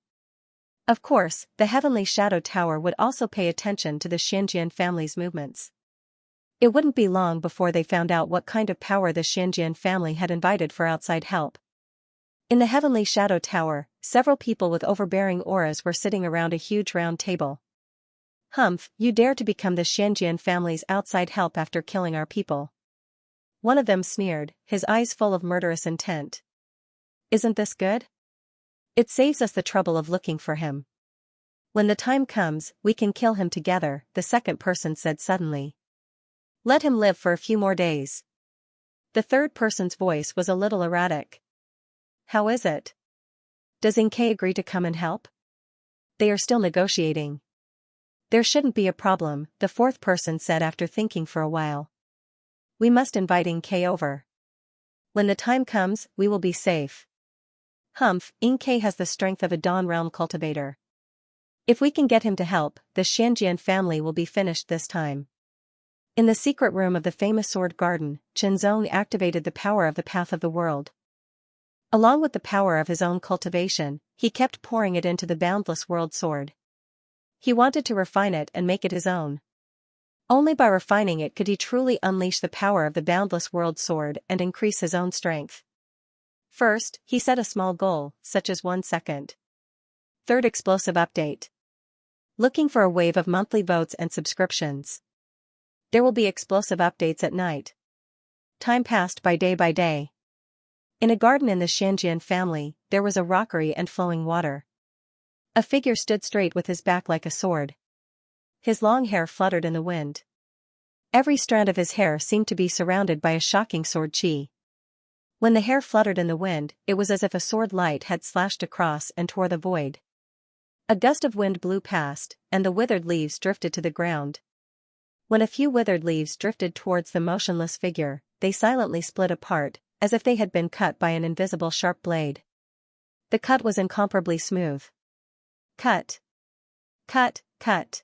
A: Of course, the Heavenly Shadow Tower would also pay attention to the Xianxia family's movements. It wouldn't be long before they found out what kind of power the Xianxia family had invited for outside help. In the Heavenly Shadow Tower, several people with overbearing auras were sitting around a huge round table. Humph, you dare to become the Xianxia family's outside help after killing our people. One of them sneered, his eyes full of murderous intent. Isn't this good? It saves us the trouble of looking for him. When the time comes, we can kill him together, the second person said suddenly. Let him live for a few more days. The third person's voice was a little erratic. How is it? Does Xianxia agree to come and help? They are still negotiating. There shouldn't be a problem, the fourth person said after thinking for a while. We must invite Xianxia over. When the time comes, we will be safe. Humph, Xianxia has the strength of a Dawn Realm cultivator. If we can get him to help, the Xianxia family will be finished this time. In the secret room of the famous sword garden, Qianzong activated the power of the Path of the World. Along with the power of his own cultivation, he kept pouring it into the boundless world sword. He wanted to refine it and make it his own. Only by refining it could he truly unleash the power of the boundless world sword and increase his own strength. First, he set a small goal, such as 1 second. Third explosive update. Looking for a wave of monthly votes and subscriptions. There will be explosive updates at night. Time passed by day. In a garden in the Xianxia family, there was a rockery and flowing water. A figure stood straight with his back like a sword. His long hair fluttered in the wind. Every strand of his hair seemed to be surrounded by a shocking sword chi. When the hair fluttered in the wind, it was as if a sword light had slashed across and tore the void. A gust of wind blew past, and the withered leaves drifted to the ground. When a few withered leaves drifted towards the motionless figure, they silently split apart, as if they had been cut by an invisible sharp blade. The cut was incomparably smooth. Cut. Cut, cut.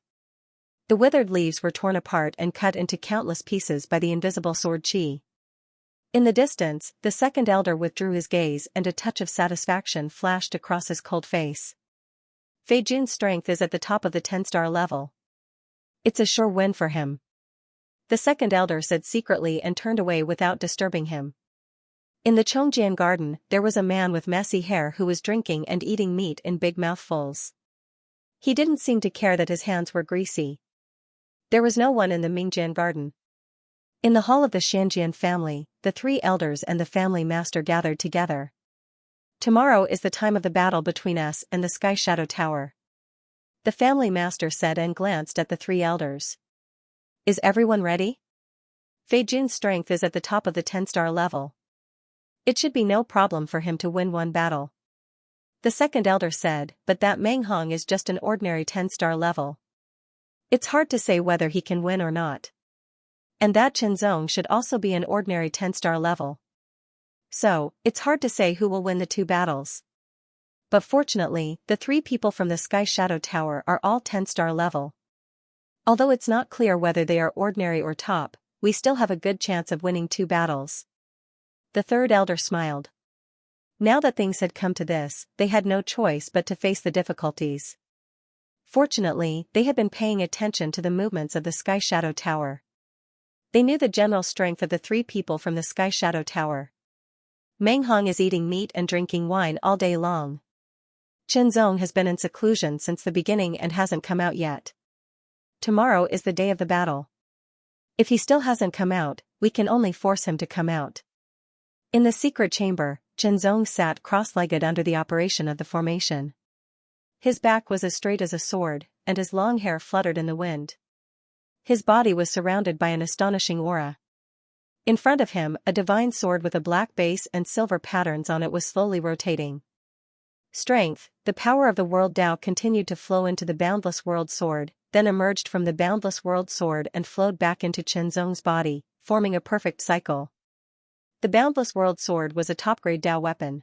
A: The withered leaves were torn apart and cut into countless pieces by the invisible sword chi. In the distance, the second elder withdrew his gaze and a touch of satisfaction flashed across his cold face. Fei Jun's strength is at the top of the 10-star level. It's a sure win for him. The second elder said secretly and turned away without disturbing him. In the Chongjian garden, there was a man with messy hair who was drinking and eating meat in big mouthfuls. He didn't seem to care that his hands were greasy. There was no one in the Mingjian garden. In the hall of the Xianxia family, the 3 elders and the family master gathered together. Tomorrow is the time of the battle between us and the Sky Shadow Tower. The family master said and glanced at the 3 elders. Is everyone ready? Fei Jun's strength is at the top of the 10-star level. It should be no problem for him to win one battle. The second elder said, but that Meng Hong is just an ordinary 10-star level. It's hard to say whether he can win or not. And that Qianzong should also be an ordinary 10-star level. So, it's hard to say who will win the 2 battles. But fortunately, the 3 people from the Sky Shadow Tower are all 10-star level. Although it's not clear whether they are ordinary or top, we still have a good chance of winning 2 battles. The third elder smiled. Now that things had come to this, they had no choice but to face the difficulties. Fortunately, they had been paying attention to the movements of the Sky Shadow Tower. They knew the general strength of the 3 people from the Sky Shadow Tower. Meng Hong is eating meat and drinking wine all day long. Qianzong has been in seclusion since the beginning and hasn't come out yet. Tomorrow is the day of the battle. If he still hasn't come out, we can only force him to come out. In the secret chamber, Qianzong sat cross-legged under the operation of the formation. His back was as straight as a sword, and his long hair fluttered in the wind. His body was surrounded by an astonishing aura. In front of him, a divine sword with a black base and silver patterns on it was slowly rotating. Strength, the power of the world Tao continued to flow into the boundless world sword, then emerged from the boundless world sword and flowed back into Qianzong's body, forming a perfect cycle. The boundless world sword was a top-grade Tao weapon.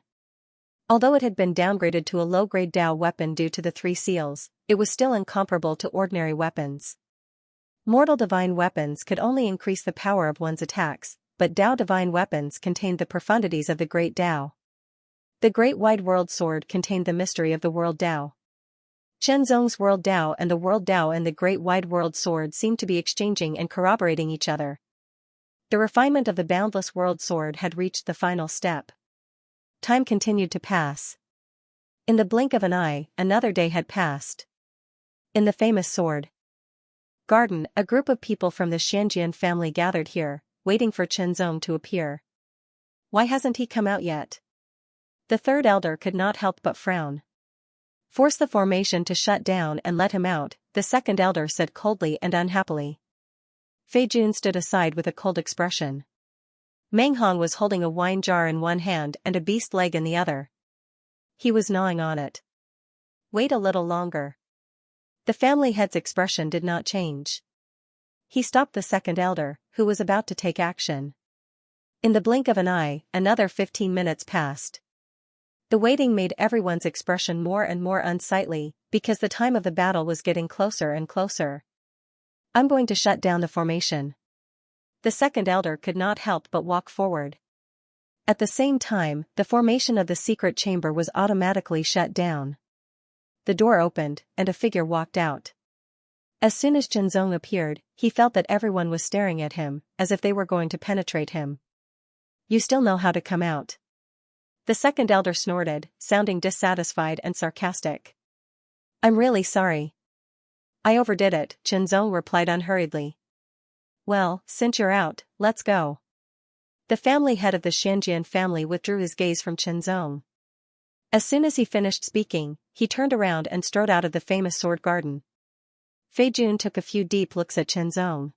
A: Although it had been downgraded to a low-grade Tao weapon due to the 3 seals, it was still incomparable to ordinary weapons. Mortal divine weapons could only increase the power of one's attacks, but Tao divine weapons contained the profundities of the great Tao. The great wide world sword contained the mystery of the world Tao. Qianzong's world Tao and the world Tao and the great wide world sword seemed to be exchanging and corroborating each other. The refinement of the boundless world sword had reached the final step. Time continued to pass. In the blink of an eye, another day had passed. In the famous sword garden, a group of people from the Xianxia family gathered here, waiting for Qianzong to appear. Why hasn't he come out yet? The third elder could not help but frown. Force the formation to shut down and let him out, the second elder said coldly and unhappily. Fei Jun stood aside with a cold expression. Meng Hong was holding a wine jar in one hand and a beast leg in the other. He was gnawing on it. Wait a little longer. The family head's expression did not change. He stopped the second elder, who was about to take action. In the blink of an eye, another 15 minutes passed. The waiting made everyone's expression more and more unsightly, because the time of the battle was getting closer and closer. I'm going to shut down the formation. The second elder could not help but walk forward. At the same time, the formation of the secret chamber was automatically shut down. The door opened, and a figure walked out. As soon as Zhenzong appeared, he felt that everyone was staring at him, as if they were going to penetrate him. You still know how to come out? The second elder snorted, sounding dissatisfied and sarcastic. I'm really sorry. I overdid it, Zhenzong replied unhurriedly. Well, since you're out, let's go. The family head of the Xianxia family withdrew his gaze from Zhenzong. As soon as he finished speaking, he turned around and strode out of the famous sword garden. Fei Jun took a few deep looks at Zhenzong.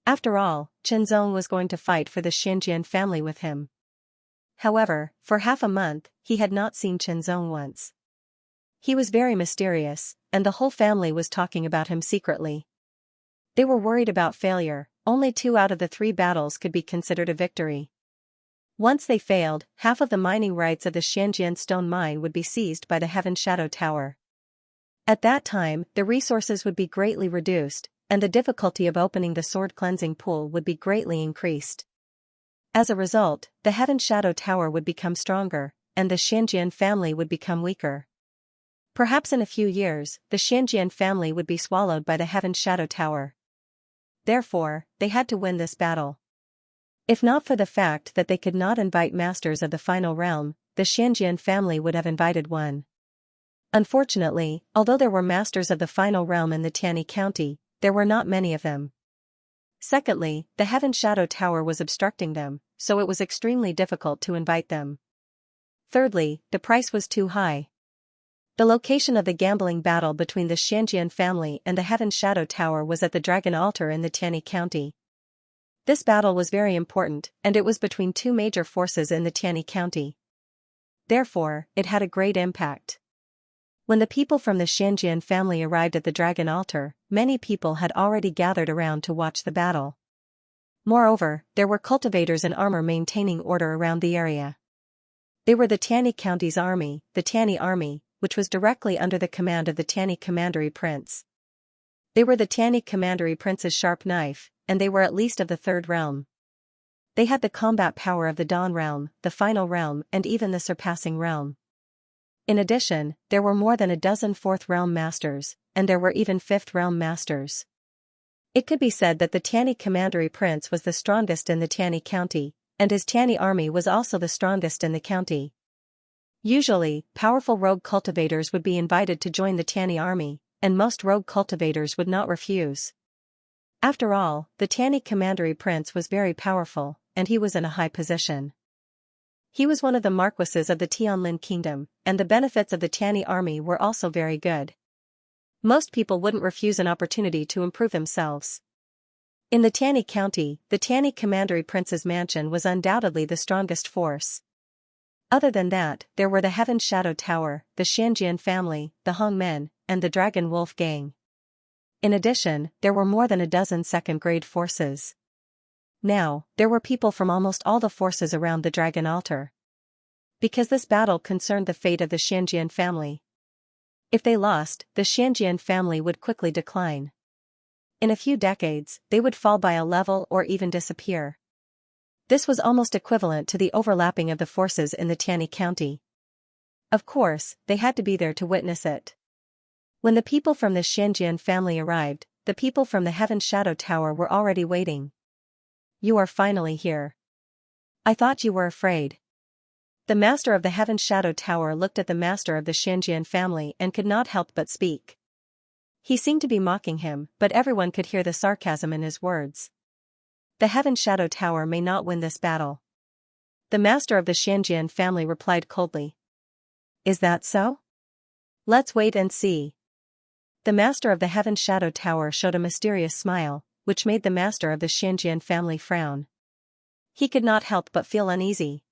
A: After all, Zhenzong was going to fight for the Xianxia family with him. However, for half a month, he had not seen Zhenzong once. He was very mysterious, and the whole family was talking about him secretly. They were worried about failure. Only 2 out of the 3 battles could be considered a victory. Once they failed, half of the mining rights of the Xianjian stone mine would be seized by the Heaven Shadow Tower. At that time, the resources would be greatly reduced, and the difficulty of opening the sword cleansing pool would be greatly increased. As a result, the Heaven Shadow Tower would become stronger, and the Xianjian family would become weaker. Perhaps in a few years, the Xianjian family would be swallowed by the Heaven Shadow Tower. Therefore, they had to win this battle. If not for the fact that they could not invite masters of the final realm, the Xianjian family would have invited one. Unfortunately, although there were masters of the final realm in the Tianyi County, there were not many of them. Secondly, the Heaven Shadow Tower was obstructing them, so it was extremely difficult to invite them. Thirdly, the price was too high. The location of the gambling battle between the Xianjian family and the Heaven Shadow Tower was at the Dragon Altar in the Tianyi County. This battle was very important, and it was between 2 major forces in the Tianyi County. Therefore, it had a great impact. When the people from the Xianjian family arrived at the Dragon Altar, many people had already gathered around to watch the battle. Moreover, there were cultivators in armor maintaining order around the area. They were the Tianyi County's army, the Tianyi Army, which was directly under the command of the Tianyi Commandery Prince. They were the Tianyi Commandery Prince's sharp knife, and they were at least of the 3rd realm. They had the combat power of the Dawn realm, the Final realm, and even the Surpassing realm. In addition, there were more than a dozen 4th realm masters, and there were even 5th realm masters. It could be said that the Tianyi Commandery Prince was the strongest in the Tianyi County, and his Tianyi army was also the strongest in the county. Usually, powerful rogue cultivators would be invited to join the Tianyi army, and most rogue cultivators would not refuse. After all, the Tianyi Commandery Prince was very powerful, and he was in a high position. He was one of the marquises of the Tianlin Kingdom, and the benefits of the Tianyi army were also very good. Most people wouldn't refuse an opportunity to improve themselves. In the Tianyi County, the Tianyi Commandery Prince's mansion was undoubtedly the strongest force. Other than that, there were the Heaven Shadow Tower, the Xianjian family, the Hongmen, and the Dragon Wolf Gang. In addition, there were more than a dozen 2nd-grade forces. Now, there were people from almost all the forces around the Dragon Altar. Because this battle concerned the fate of the Xianjian family. If they lost, the Xianjian family would quickly decline. In a few decades, they would fall by a level or even disappear. This was almost equivalent to the overlapping of the forces in the Tianyi County. Of course, they had to be there to witness it. When the people from the Xianjian family arrived, the people from the Heaven Shadow Tower were already waiting. You are finally here. I thought you were afraid. The master of the Heaven Shadow Tower looked at the master of the Xianjian family and could not help but speak. He seemed to be mocking him, but everyone could hear the sarcasm in his words. The Heaven Shadow Tower may not win this battle. The master of the Xianjian family replied coldly. Is that so? Let's wait and see. The master of the Heaven Shadow Tower showed a mysterious smile, which made the master of the Xianjian family frown. He could not help but feel uneasy.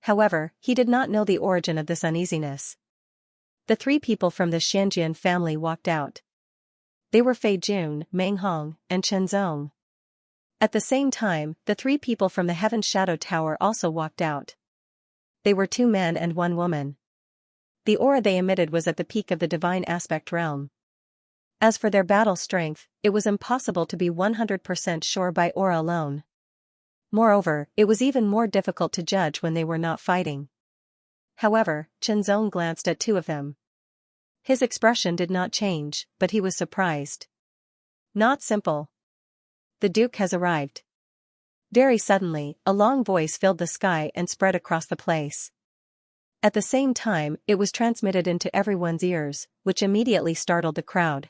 A: However, he did not know the origin of this uneasiness. The 3 people from the Xianjian family walked out. They were Fei Jun, Meng Hong, and Zhenzong. At the same time, the three people from the Heaven Shadow Tower also walked out. They were 2 men and 1 woman. The aura they emitted was at the peak of the divine aspect realm. As for their battle strength, it was impossible to be 100% sure by aura alone. Moreover, it was even more difficult to judge when they were not fighting. However, Chenzong glanced at 2 of them. His expression did not change, but he was surprised. Not simple. The Duke has arrived. Very suddenly, a long voice filled the sky and spread across the place. At the same time, it was transmitted into everyone's ears, which immediately startled the crowd.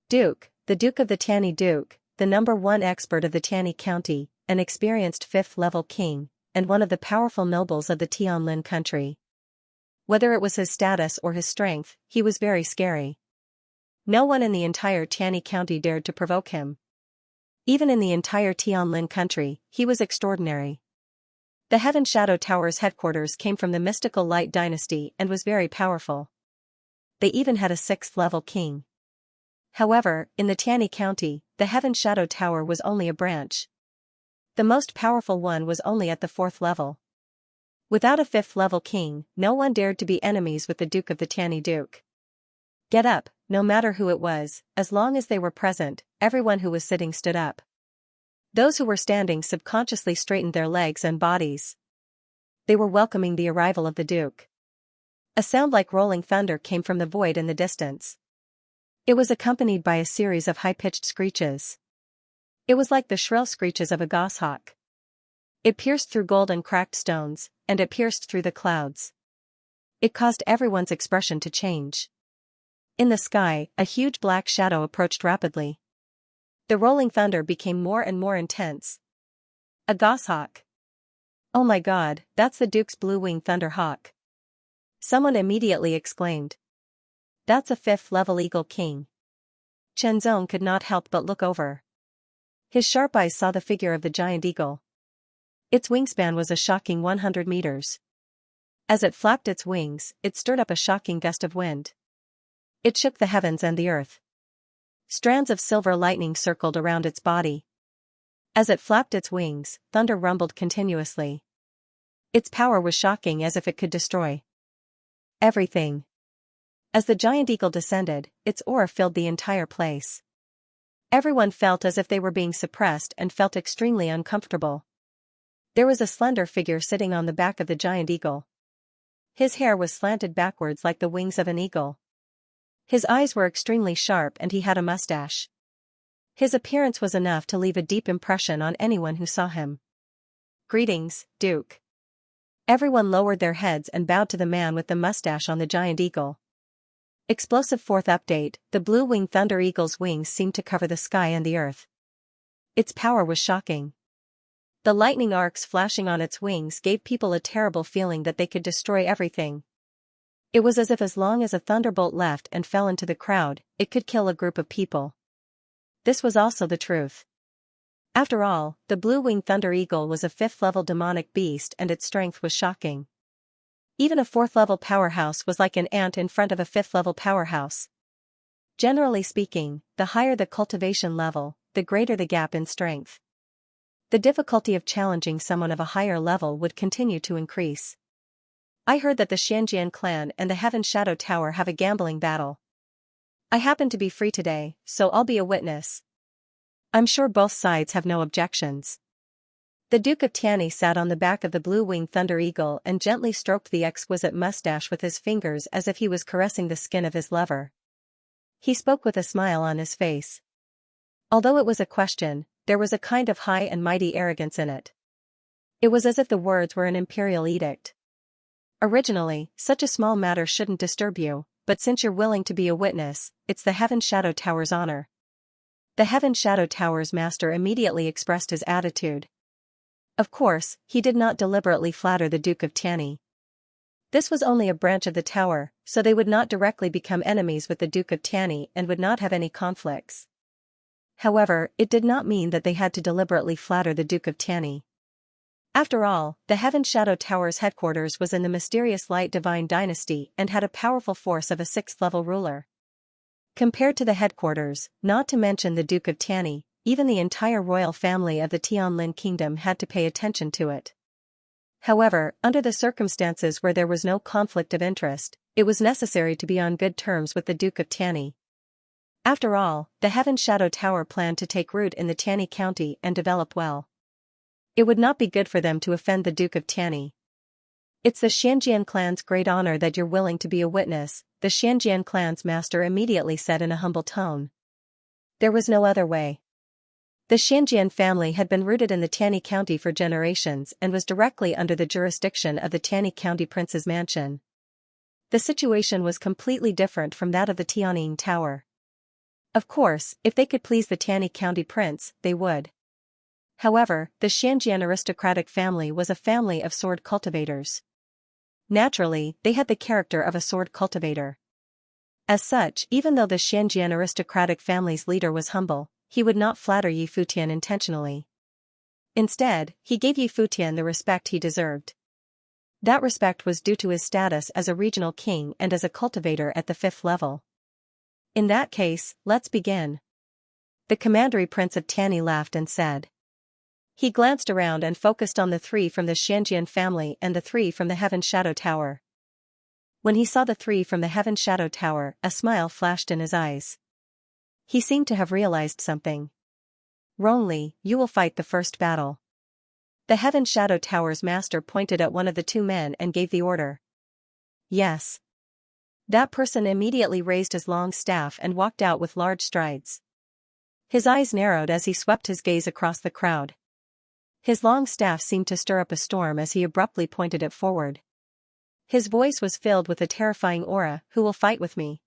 A: Duke, the Duke of the Tianyi Duke, the #1 expert of the Tianyi County, an experienced 5th-level king, and one of the powerful nobles of the Tianlin country. Whether it was his status or his strength, he was very scary. No one in the entire Tianyi County dared to provoke him. Even in the entire Tianlin country, he was extraordinary. The Heaven Shadow Tower's headquarters came from the mystical Light Dynasty and was very powerful. They even had a 6th-level king. However, in the Tianyi County, the Heaven Shadow Tower was only a branch. The most powerful one was only at the 4th level. Without a 5th-level king, no one dared to be enemies with the Duke of the Tianyi Duke. Get up, no matter who it was, as long as they were present, everyone who was sitting stood up. Those who were standing subconsciously straightened their legs and bodies. They were welcoming the arrival of the Duke. A sound like rolling thunder came from the void in the distance. It was accompanied by a series of high-pitched screeches. It was like the shrill screeches of a goshawk. It pierced through gold and cracked stones, and it pierced through the clouds. It caused everyone's expression to change. In the sky, a huge black shadow approached rapidly. The rolling thunder became more and more intense. A goshawk. Oh my God, that's the Duke's blue-winged thunderhawk. Someone immediately exclaimed. That's a 5th-level eagle king. Chenzong could not help but look over. His sharp eyes saw the figure of the giant eagle. Its wingspan was a shocking 100 meters. As it flapped its wings, it stirred up a shocking gust of wind. It shook the heavens and the earth. Strands of silver lightning circled around its body. As it flapped its wings, thunder rumbled continuously. Its power was shocking, as if it could destroy everything. As the giant eagle descended, its aura filled the entire place. Everyone felt as if they were being suppressed and felt extremely uncomfortable. There was a slender figure sitting on the back of the giant eagle. His hair was slanted backwards like the wings of an eagle. His eyes were extremely sharp and he had a mustache. His appearance was enough to leave a deep impression on anyone who saw him. Greetings, Duke. Everyone lowered their heads and bowed to the man with the mustache on the giant eagle. Explosive 4th update, the blue-winged thunder eagle's wings seemed to cover the sky and the earth. Its power was shocking. The lightning arcs flashing on its wings gave people a terrible feeling that they could destroy everything. It was as if as long as a thunderbolt left and fell into the crowd, it could kill a group of people. This was also the truth. After all, the blue-winged thunder eagle was a 5th-level demonic beast and its strength was shocking. Even a 4th-level powerhouse was like an ant in front of a 5th-level powerhouse. Generally speaking, the higher the cultivation level, the greater the gap in strength. The difficulty of challenging someone of a higher level would continue to increase. I heard that the Xianxia clan and the Heaven Shadow Tower have a gambling battle. I happen to be free today, so I'll be a witness. I'm sure both sides have no objections. The Duke of Tianyi sat on the back of the blue-winged thunder eagle and gently stroked the exquisite mustache with his fingers as if he was caressing the skin of his lover. He spoke with a smile on his face. Although it was a question, there was a kind of high and mighty arrogance in it. It was as if the words were an imperial edict. Originally, such a small matter shouldn't disturb you, but since you're willing to be a witness, it's the Heaven Shadow Tower's honor. The Heaven Shadow Tower's master immediately expressed his attitude. Of course, he did not deliberately flatter the Duke of Tianyi. This was only a branch of the tower, so they would not directly become enemies with the Duke of Tianyi and would not have any conflicts. However, it did not mean that they had to deliberately flatter the Duke of Tianyi. After all, the Heaven Shadow Tower's headquarters was in the mysterious Light Divine Dynasty and had a powerful force of a 6th-level ruler. Compared to the headquarters, not to mention the Duke of Tianyi, even the entire royal family of the Tianlin kingdom had to pay attention to it. However, under the circumstances where there was no conflict of interest, it was necessary to be on good terms with the Duke of Tianyi. After all, the Heaven Shadow Tower planned to take root in the Tianyi County and develop well. It would not be good for them to offend the Duke of Tianyi. "It's the Xianxia clan's great honor that you're willing to be a witness," the Xianxia clan's master immediately said in a humble tone. There was no other way. The Xianxia family had been rooted in the Tianyi County for generations and was directly under the jurisdiction of the Tianyi County Prince's mansion. The situation was completely different from that of the Tianyi Tower. Of course, if they could please the Tianyi County Prince, they would. However, the Xianxia aristocratic family was a family of sword cultivators. Naturally, they had the character of a sword cultivator. As such, even though the Xianxia aristocratic family's leader was humble, he would not flatter Yi Futian intentionally. Instead, he gave Yi Futian the respect he deserved. That respect was due to his status as a regional king and as a cultivator at the 5th level. "In that case, let's begin." The commandery prince of Tianyi laughed and said. He glanced around and focused on the 3 from the Xianxia family and the 3 from the Heaven Shadow Tower. When he saw the 3 from the Heaven Shadow Tower, a smile flashed in his eyes. He seemed to have realized something. "Rongli, you will fight the first battle." The Heaven Shadow Tower's master pointed at one of the 2 men and gave the order. "Yes." That person immediately raised his long staff and walked out with large strides. His eyes narrowed as he swept his gaze across the crowd. His long staff seemed to stir up a storm as he abruptly pointed it forward. His voice was filled with a terrifying aura. "Who will fight with me?"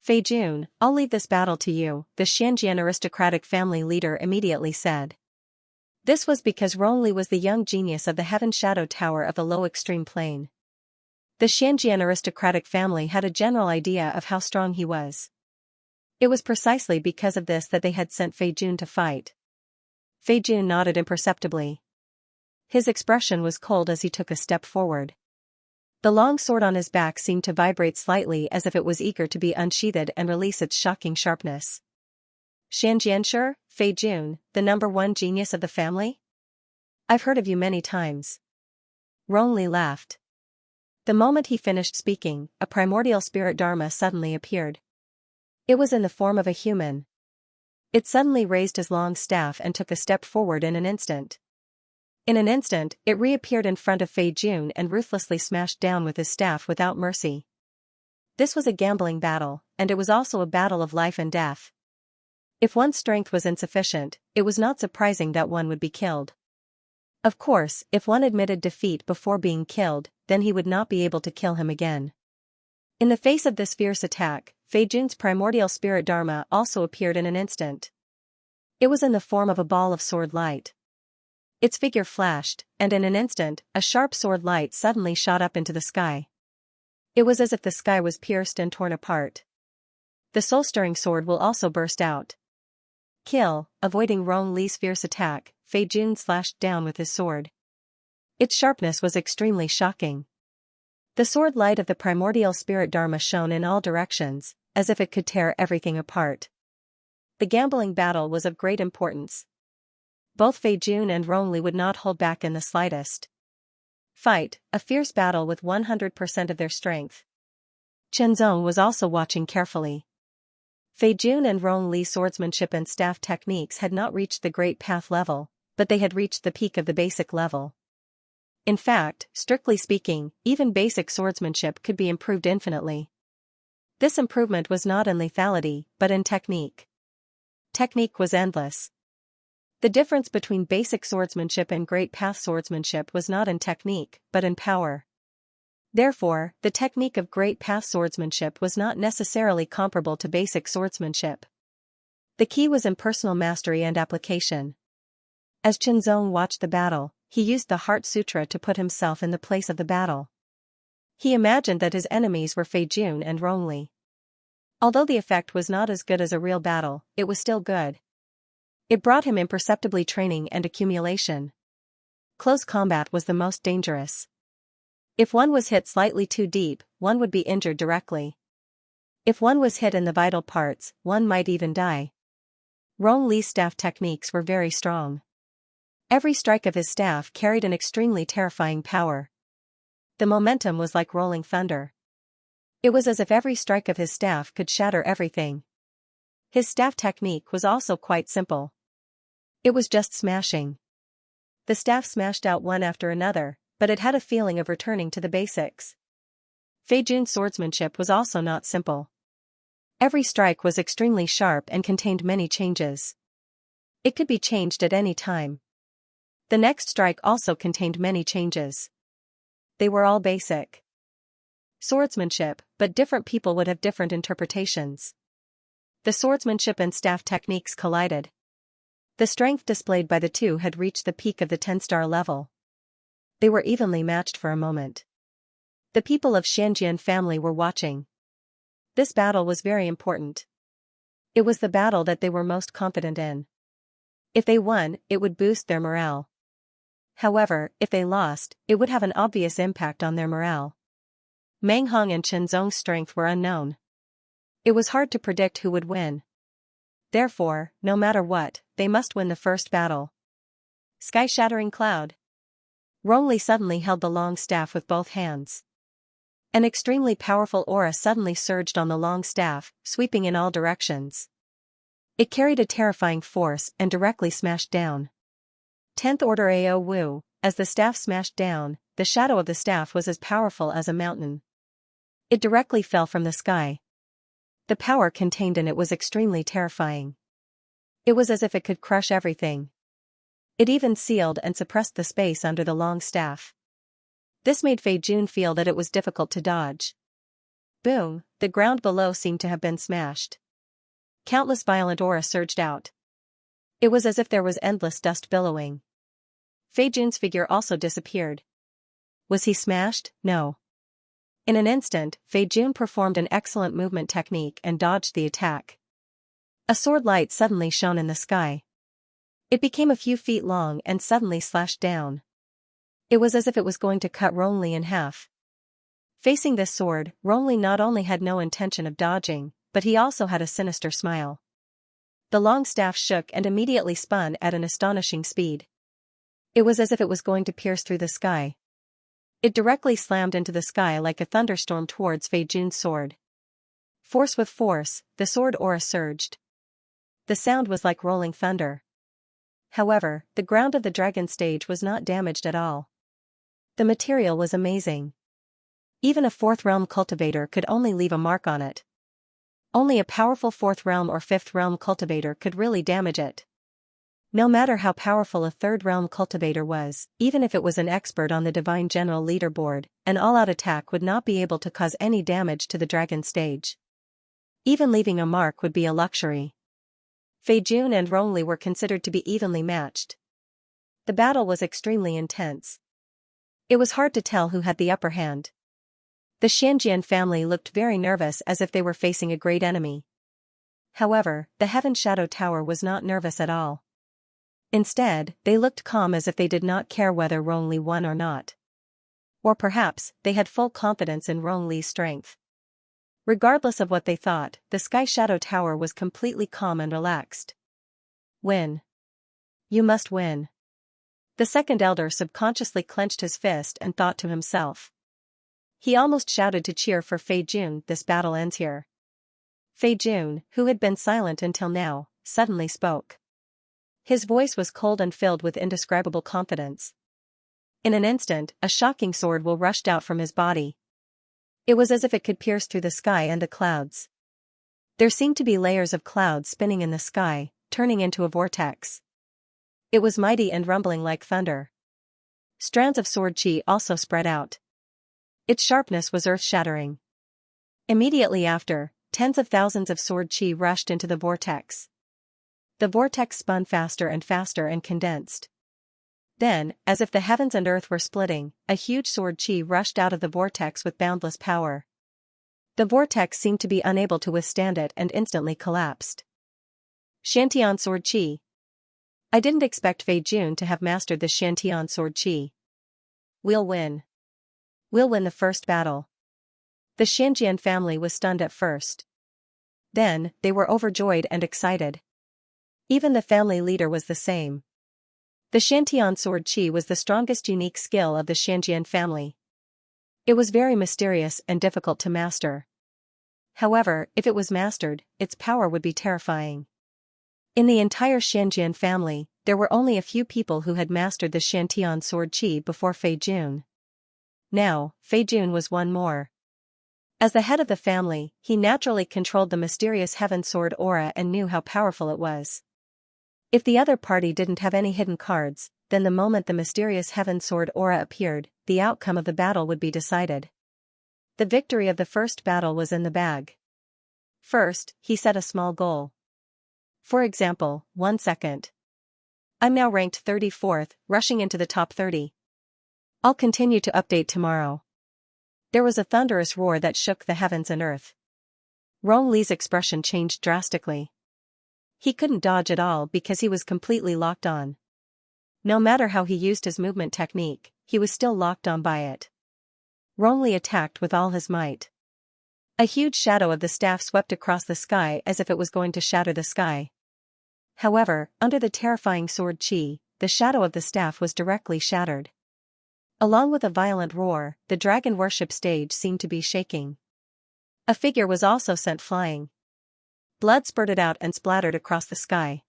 A: "Fei Jun, I'll leave this battle to you," the Xianxia aristocratic family leader immediately said. This was because Rongli was the young genius of the Heaven Shadow Tower of the low extreme plane. The Xianxia aristocratic family had a general idea of how strong he was. It was precisely because of this that they had sent Fei Jun to fight. Fei Jun nodded imperceptibly. His expression was cold as he took a step forward. The long sword on his back seemed to vibrate slightly as if it was eager to be unsheathed and release its shocking sharpness. "Xianxianshi, Fei Jun, the #1 genius of the family? I've heard of you many times." Rongli laughed. The moment he finished speaking, a primordial spirit Dharma suddenly appeared. It was in the form of a human. It suddenly raised his long staff and took a step forward in an instant. In an instant, it reappeared in front of Fei Jun and ruthlessly smashed down with his staff without mercy. This was a gambling battle, and it was also a battle of life and death. If one's strength was insufficient, it was not surprising that one would be killed. Of course, if one admitted defeat before being killed, then he would not be able to kill him again. In the face of this fierce attack, Fei Jun's primordial spirit Dharma also appeared in an instant. It was in the form of a ball of sword light. Its figure flashed, and in an instant, a sharp sword light suddenly shot up into the sky. It was as if the sky was pierced and torn apart. The soul-stirring sword will also burst out. Kill, avoiding Rong Li's fierce attack, Fei Jun slashed down with his sword. Its sharpness was extremely shocking. The sword light of the primordial spirit Dharma shone in all directions, as if it could tear everything apart. The gambling battle was of great importance. Both Fei Jun and Rongli would not hold back in the slightest. Fight, a fierce battle with 100% of their strength. Chen Zong was also watching carefully. Fei Jun and Rongli's swordsmanship and staff techniques had not reached the Great Path level, but they had reached the peak of the basic level. In fact, strictly speaking, even basic swordsmanship could be improved infinitely. This improvement was not in lethality, but in technique. Technique was endless. The difference between basic swordsmanship and Great Path swordsmanship was not in technique, but in power. Therefore, the technique of Great Path swordsmanship was not necessarily comparable to basic swordsmanship. The key was in personal mastery and application. As Chen Zong watched the battle, he used the Heart Sutra to put himself in the place of the battle. He imagined that his enemies were Fei Jun and Rongli. Although the effect was not as good as a real battle, it was still good. It brought him imperceptibly training and accumulation. Close combat was the most dangerous. If one was hit slightly too deep, one would be injured directly. If one was hit in the vital parts, one might even die. Rong Li's staff techniques were very strong. Every strike of his staff carried an extremely terrifying power. The momentum was like rolling thunder. It was as if every strike of his staff could shatter everything. His staff technique was also quite simple. It was just smashing. The staff smashed out one after another, but it had a feeling of returning to the basics. Fei Jun's swordsmanship was also not simple. Every strike was extremely sharp and contained many changes. It could be changed at any time. The next strike also contained many changes. They were all basic swordsmanship, but different people would have different interpretations. The swordsmanship and staff techniques collided. The strength displayed by the two had reached the peak of the 10-star level. They were evenly matched for a moment. The people of Xianxia family were watching. This battle was very important. It was the battle that they were most confident in. If they won, it would boost their morale. However, if they lost, it would have an obvious impact on their morale. Meng Hong and Chen Zong's strength were unknown. It was hard to predict who would win. Therefore, no matter what, they must win the first battle. Sky-shattering cloud. Rong Li suddenly held the long staff with both hands. An extremely powerful aura suddenly surged on the long staff, sweeping in all directions. It carried a terrifying force and directly smashed down. 10th Order Ao Wu, as the staff smashed down, the shadow of the staff was as powerful as a mountain. It directly fell from the sky. The power contained in it was extremely terrifying. It was as if it could crush everything. It even sealed and suppressed the space under the long staff. This made Fei Jun feel that it was difficult to dodge. Boom, the ground below seemed to have been smashed. Countless violent aura surged out. It was as if there was endless dust billowing. Fei Jun's figure also disappeared. Was he smashed? No. In an instant, Fei Jun performed an excellent movement technique and dodged the attack. A sword light suddenly shone in the sky. It became a few feet long and suddenly slashed down. It was as if it was going to cut Rong Li in half. Facing this sword, Rong Li not only had no intention of dodging, but he also had a sinister smile. The long staff shook and immediately spun at an astonishing speed. It was as if it was going to pierce through the sky. It directly slammed into the sky like a thunderstorm towards Fei Jun's sword. Force with force, the sword aura surged. The sound was like rolling thunder. However, the ground of the dragon stage was not damaged at all. The material was amazing. Even a 4th realm cultivator could only leave a mark on it. Only a powerful 4th realm or 5th realm cultivator could really damage it. No matter how powerful a 3rd realm cultivator was, even if it was an expert on the Divine General leaderboard, an all-out attack would not be able to cause any damage to the dragon stage. Even leaving a mark would be a luxury. Fei Jun and Rong Li were considered to be evenly matched. The battle was extremely intense. It was hard to tell who had the upper hand. The Xianxia family looked very nervous as if they were facing a great enemy. However, the Heaven Shadow Tower was not nervous at all. Instead, they looked calm as if they did not care whether Rong Li won or not. Or perhaps, they had full confidence in Rong Li's strength. Regardless of what they thought, the Sky Shadow Tower was completely calm and relaxed. Win. You must win. The second elder subconsciously clenched his fist and thought to himself. He almost shouted to cheer for Fei Jun. This battle ends here. Fei Jun, who had been silent until now, suddenly spoke. His voice was cold and filled with indescribable confidence. In an instant, a shocking sword will rushed out from his body. It was as if it could pierce through the sky and the clouds. There seemed to be layers of clouds spinning in the sky, turning into a vortex. It was mighty and rumbling like thunder. Strands of sword chi also spread out. Its sharpness was earth-shattering. Immediately after, tens of thousands of sword chi rushed into the vortex. The vortex spun faster and condensed. Then, as if the heavens and earth were splitting, a huge sword chi rushed out of the vortex with boundless power. The vortex seemed to be unable to withstand it and instantly collapsed. Shantian sword chi. I didn't expect Fei Jun to have mastered the Shantian sword chi. We'll win. We'll win the first battle. The Xianxia family was stunned at first. Then, they were overjoyed and excited. Even the family leader was the same. The Shantian sword chi was the strongest unique skill of the Xianxia family. It was very mysterious and difficult to master. However, if it was mastered, its power would be terrifying. In the entire Xianxia family, there were only a few people who had mastered the Shantian sword chi before Fei Jun. Now, Fei Jun was one more. As the head of the family, he naturally controlled the mysterious heaven sword aura and knew how powerful it was. If the other party didn't have any hidden cards, then the moment the mysterious heaven sword aura appeared, the outcome of the battle would be decided. The victory of the first battle was in the bag. First, he set a small goal. For example, 1 second. I'm now ranked 34th, rushing into the top 30. I'll continue to update tomorrow. There was a thunderous roar that shook the heavens and earth. Rong Li's expression changed drastically. He couldn't dodge at all because he was completely locked on. No matter how he used his movement technique, he was still locked on by it. Rong Li attacked with all his might. A huge shadow of the staff swept across the sky as if it was going to shatter the sky. However, under the terrifying sword chi, the shadow of the staff was directly shattered. Along with a violent roar, the dragon worship stage seemed to be shaking. A figure was also sent flying. Blood spurted out and splattered across the sky.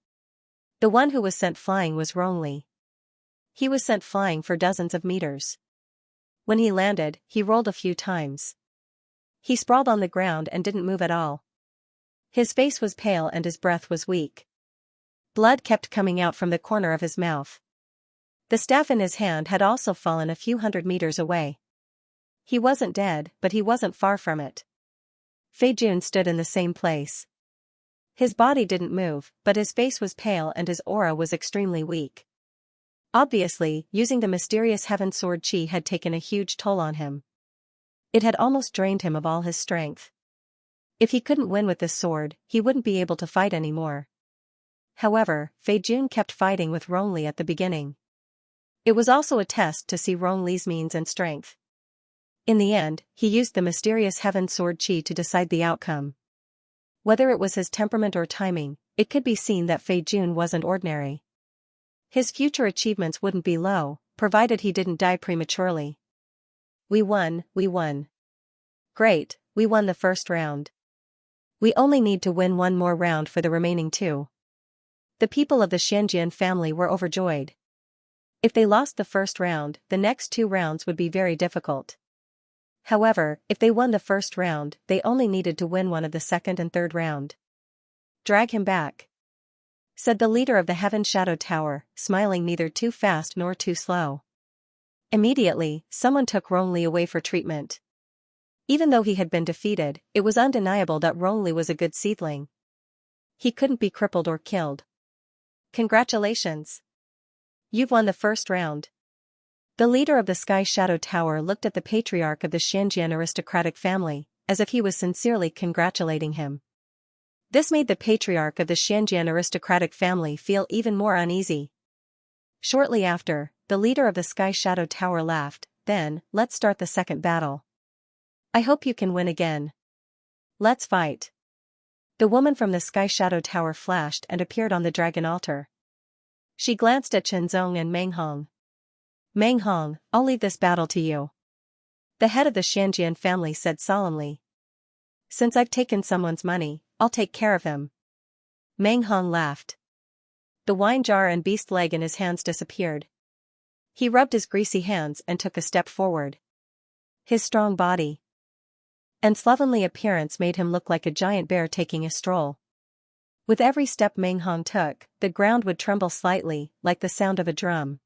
A: The one who was sent flying was Rong Li. He was sent flying for dozens of meters. When he landed, he rolled a few times. He sprawled on the ground and didn't move at all. His face was pale and his breath was weak. Blood kept coming out from the corner of his mouth. The staff in his hand had also fallen a few hundred meters away. He wasn't dead, but he wasn't far from it. Fei Jun stood in the same place. His body didn't move, but his face was pale and his aura was extremely weak. Obviously, using the mysterious heaven sword chi had taken a huge toll on him. It had almost drained him of all his strength. If he couldn't win with this sword, he wouldn't be able to fight anymore. However, Fei Jun kept fighting with Rong Li at the beginning. It was also a test to see Rong Li's means and strength. In the end, he used the mysterious heaven sword chi to decide the outcome. Whether it was his temperament or timing, it could be seen that Fei Jun wasn't ordinary. His future achievements wouldn't be low, provided he didn't die prematurely. We won. Great, we won the first round. We only need to win one more round for the remaining two. The people of the Xianxia family were overjoyed. If they lost the first round, the next 2 rounds would be very difficult. However, if they won the first round, they only needed to win one of the second and third round. Drag him back, said the leader of the Heaven Shadow Tower, smiling neither too fast nor too slow. Immediately, someone took Rong Li away for treatment. Even though he had been defeated, it was undeniable that Rong Li was a good seedling. He couldn't be crippled or killed. Congratulations! You've won the first round. The leader of the Sky Shadow Tower looked at the patriarch of the Xianxia aristocratic family, as if he was sincerely congratulating him. This made the patriarch of the Xianxia aristocratic family feel even more uneasy. Shortly after, the leader of the Sky Shadow Tower laughed. Then, let's start the second battle. I hope you can win again. Let's fight. The woman from the Sky Shadow Tower flashed and appeared on the dragon altar. She glanced at Chenzong and Meng Hong. Meng Hong, I'll leave this battle to you. The head of the Xianxia family said solemnly. Since I've taken someone's money, I'll take care of him. Meng Hong laughed. The wine jar and beast leg in his hands disappeared. He rubbed his greasy hands and took a step forward. His strong body and slovenly appearance made him look like a giant bear taking a stroll. With every step Meng Hong took, the ground would tremble slightly, like the sound of a drum.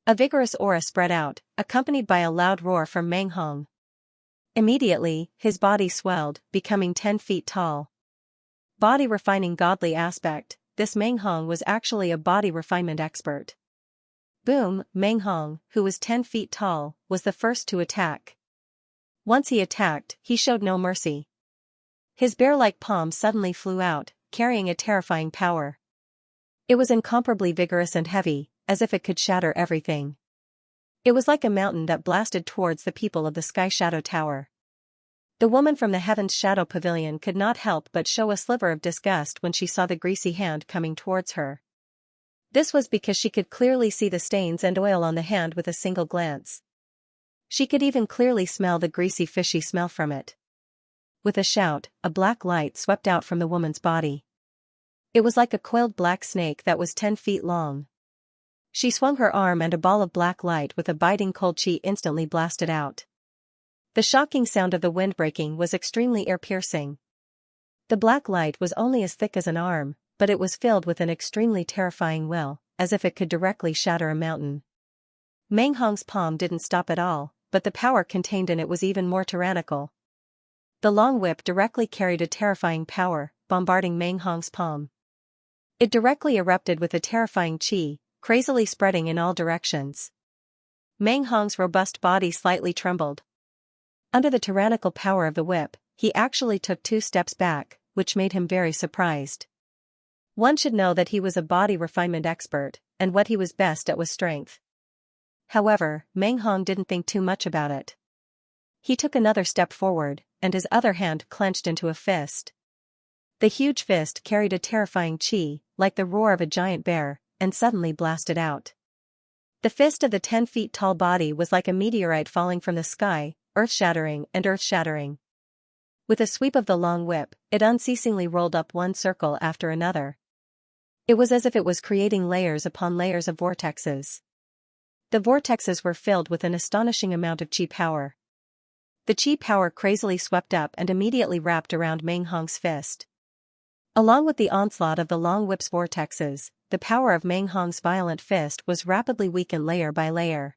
A: A vigorous aura spread out, accompanied by a loud roar from Meng Hong. Immediately, his body swelled, becoming 10 feet tall. Body refining godly aspect, this Meng Hong was actually a body refinement expert. Boom, Meng Hong, who was 10 feet tall, was the first to attack. Once he attacked, he showed no mercy. His bear-like palm suddenly flew out, carrying a terrifying power. It was incomparably vigorous and heavy, as if it could shatter everything. It was like a mountain that blasted towards the people of the Sky Shadow Tower. The woman from the Heaven's Shadow Pavilion could not help but show a sliver of disgust when she saw the greasy hand coming towards her. This was because she could clearly see the stains and oil on the hand with a single glance. She could even clearly smell the greasy fishy smell from it. With a shout, a black light swept out from the woman's body. It was like a coiled black snake that was 10 feet long. She swung her arm and a ball of black light with a biting cold chi instantly blasted out. The shocking sound of the wind breaking was extremely ear-piercing. The black light was only as thick as an arm, but it was filled with an extremely terrifying will, as if it could directly shatter a mountain. Meng Hong's palm didn't stop at all, but the power contained in it was even more tyrannical. The long whip directly carried a terrifying power, bombarding Meng Hong's palm. It directly erupted with a terrifying chi, crazily spreading in all directions. Meng Hong's robust body slightly trembled. Under the tyrannical power of the whip, he actually took 2 steps back, which made him very surprised. One should know that he was a body refinement expert, and what he was best at was strength. However, Meng Hong didn't think too much about it. He took another step forward, and his other hand clenched into a fist. The huge fist carried a terrifying chi, like the roar of a giant bear, and suddenly blasted out. The fist of the 10 feet tall body was like a meteorite falling from the sky, earth-shattering and earth-shattering. With a sweep of the long whip, it unceasingly rolled up one circle after another. It was as if it was creating layers upon layers of vortexes. The vortexes were filled with an astonishing amount of chi power. The chi power crazily swept up and immediately wrapped around Meng Hong's fist. Along with the onslaught of the long whip's vortexes, the power of Meng Hong's violent fist was rapidly weakened layer by layer.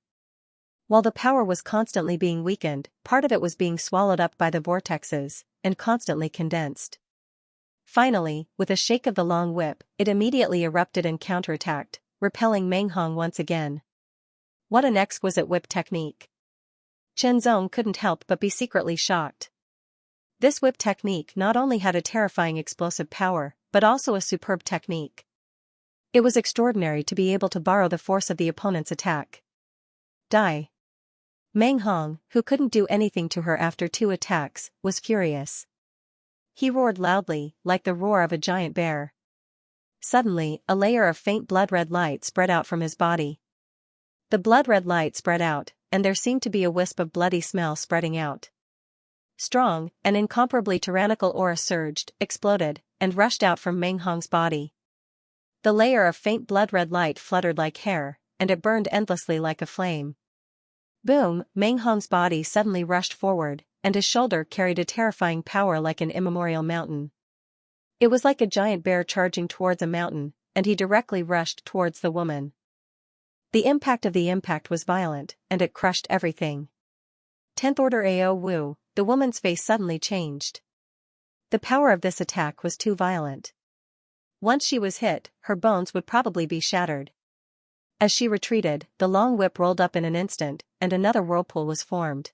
A: While the power was constantly being weakened, part of it was being swallowed up by the vortexes, and constantly condensed. Finally, with a shake of the long whip, it immediately erupted and counterattacked, repelling Meng Hong once again. What an exquisite whip technique! Chen Zong couldn't help but be secretly shocked. This whip technique not only had a terrifying explosive power, but also a superb technique. It was extraordinary to be able to borrow the force of the opponent's attack. Die! Meng Hong, who couldn't do anything to her after 2 attacks, was furious. He roared loudly, like the roar of a giant bear. Suddenly, a layer of faint blood-red light spread out from his body. The blood-red light spread out, and there seemed to be a wisp of bloody smell spreading out. Strong, and incomparably tyrannical aura surged, exploded, and rushed out from Meng Hong's body. The layer of faint blood-red light fluttered like hair, and it burned endlessly like a flame. Boom! Meng Hong's body suddenly rushed forward, and his shoulder carried a terrifying power like an immemorial mountain. It was like a giant bear charging towards a mountain, and he directly rushed towards the woman. The impact of the impact was violent, and it crushed everything. 10th Order Ao Wu, the woman's face suddenly changed. The power of this attack was too violent. Once she was hit, her bones would probably be shattered. As she retreated, the long whip rolled up in an instant, and another whirlpool was formed.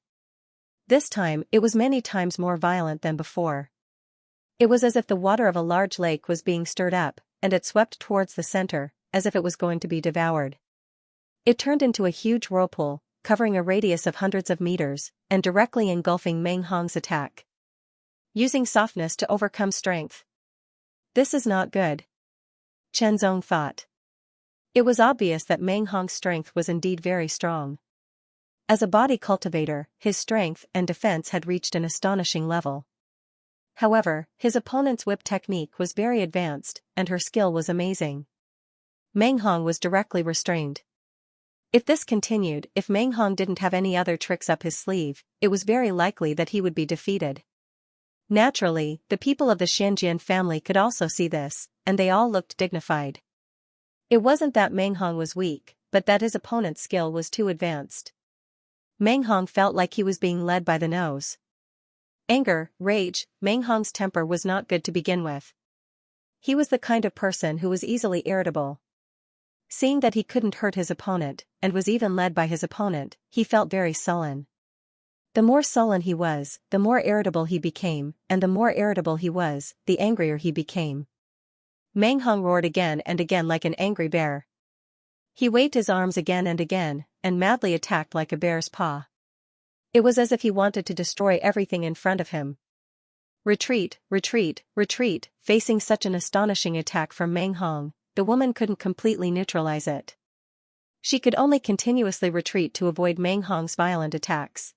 A: This time, it was many times more violent than before. It was as if the water of a large lake was being stirred up, and it swept towards the center, as if it was going to be devoured. It turned into a huge whirlpool, covering a radius of hundreds of meters, and directly engulfing Meng Hong's attack. Using softness to overcome strength. This is not good. Chen Zong thought. It was obvious that Meng Hong's strength was indeed very strong. As a body cultivator, his strength and defense had reached an astonishing level. However, his opponent's whip technique was very advanced, and her skill was amazing. Meng Hong was directly restrained. If this continued, if Meng Hong didn't have any other tricks up his sleeve, it was very likely that he would be defeated. Naturally, the people of the Xianxia family could also see this, and they all looked dignified. It wasn't that Meng Hong was weak, but that his opponent's skill was too advanced. Meng Hong felt like he was being led by the nose. Anger, rage, Meng Hong's temper was not good to begin with. He was the kind of person who was easily irritable. Seeing that he couldn't hurt his opponent, and was even led by his opponent, he felt very sullen. The more sullen he was, the more irritable he became, and the more irritable he was, the angrier he became. Meng Hong roared again and again like an angry bear. He waved his arms again and madly attacked like a bear's paw. It was as if he wanted to destroy everything in front of him. Retreat, retreat, retreat. Facing such an astonishing attack from Meng Hong, the woman couldn't completely neutralize it. She could only continuously retreat to avoid Meng Hong's violent attacks.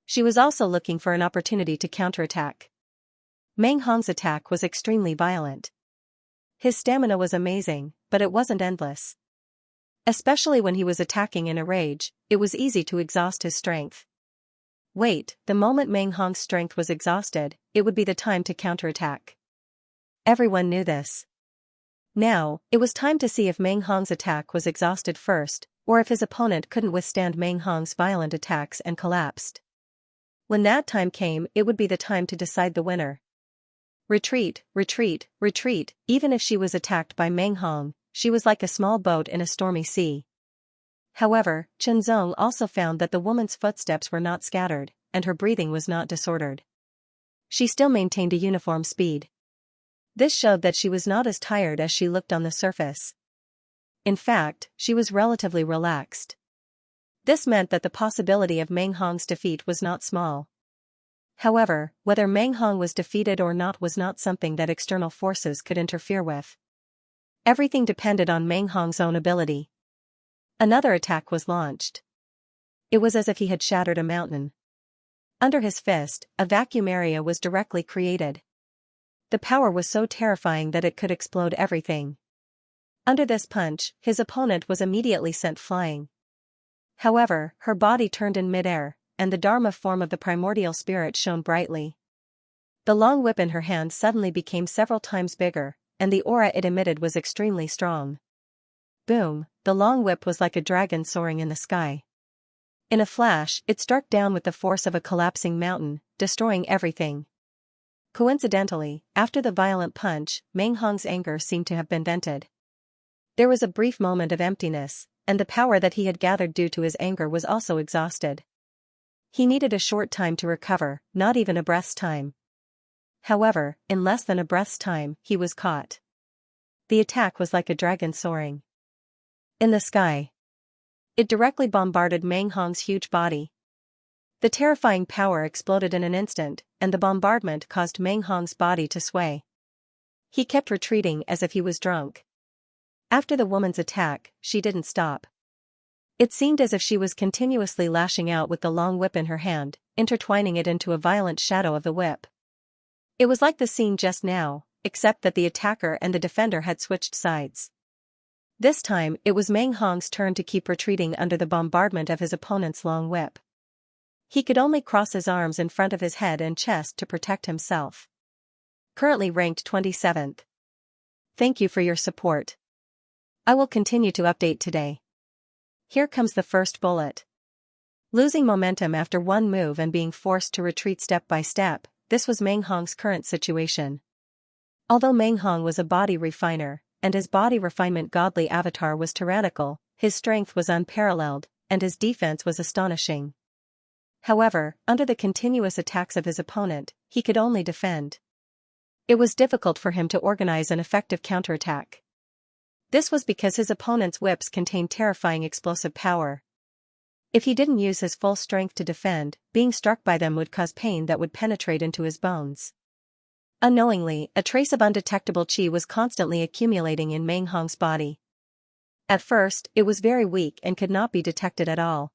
A: She was also looking for an opportunity to counterattack. Meng Hong's attack was extremely violent. His stamina was amazing, but it wasn't endless. Especially when he was attacking in a rage, it was easy to exhaust his strength. Wait, the moment Meng Hong's strength was exhausted, it would be the time to counterattack. Everyone knew this. Now, it was time to see if Meng Hong's attack was exhausted first, or if his opponent couldn't withstand Meng Hong's violent attacks and collapsed. When that time came, it would be the time to decide the winner. Retreat, retreat, retreat. Even if she was attacked by Meng Hong, she was like a small boat in a stormy sea. However, Chen Zong also found that the woman's footsteps were not scattered, and her breathing was not disordered. She still maintained a uniform speed. This showed that she was not as tired as she looked on the surface. In fact, she was relatively relaxed. This meant that the possibility of Meng Hong's defeat was not small. However, whether Meng Hong was defeated or not was not something that external forces could interfere with. Everything depended on Meng Hong's own ability. Another attack was launched. It was as if he had shattered a mountain. Under his fist, a vacuum area was directly created. The power was so terrifying that it could explode everything. Under this punch, his opponent was immediately sent flying. However, her body turned in midair, and the Dharma form of the primordial spirit shone brightly. The long whip in her hand suddenly became several times bigger, and the aura it emitted was extremely strong. Boom, the long whip was like a dragon soaring in the sky. In a flash, it struck down with the force of a collapsing mountain, destroying everything. Coincidentally, after the violent punch, Meng Hong's anger seemed to have been vented. There was a brief moment of emptiness, and the power that he had gathered due to his anger was also exhausted. He needed a short time to recover, not even a breath's time. However, in less than a breath's time, he was caught. The attack was like a dragon soaring in the sky. It directly bombarded Meng Hong's huge body. The terrifying power exploded in an instant, and the bombardment caused Meng Hong's body to sway. He kept retreating as if he was drunk. After the woman's attack, she didn't stop. It seemed as if she was continuously lashing out with the long whip in her hand, intertwining it into a violent shadow of the whip. It was like the scene just now, except that the attacker and the defender had switched sides. This time, it was Meng Hong's turn to keep retreating under the bombardment of his opponent's long whip. He could only cross his arms in front of his head and chest to protect himself. Currently ranked 27th. Thank you for your support. I will continue to update today. Here comes the first bullet. Losing momentum after one move and being forced to retreat step by step, this was Meng Hong's current situation. Although Meng Hong was a body refiner, and his body refinement godly avatar was tyrannical, his strength was unparalleled, and his defense was astonishing. However, under the continuous attacks of his opponent, he could only defend. It was difficult for him to organize an effective counterattack. This was because his opponent's whips contained terrifying explosive power. If he didn't use his full strength to defend, being struck by them would cause pain that would penetrate into his bones. Unknowingly, a trace of undetectable qi was constantly accumulating in Meng Hong's body. At first, it was very weak and could not be detected at all.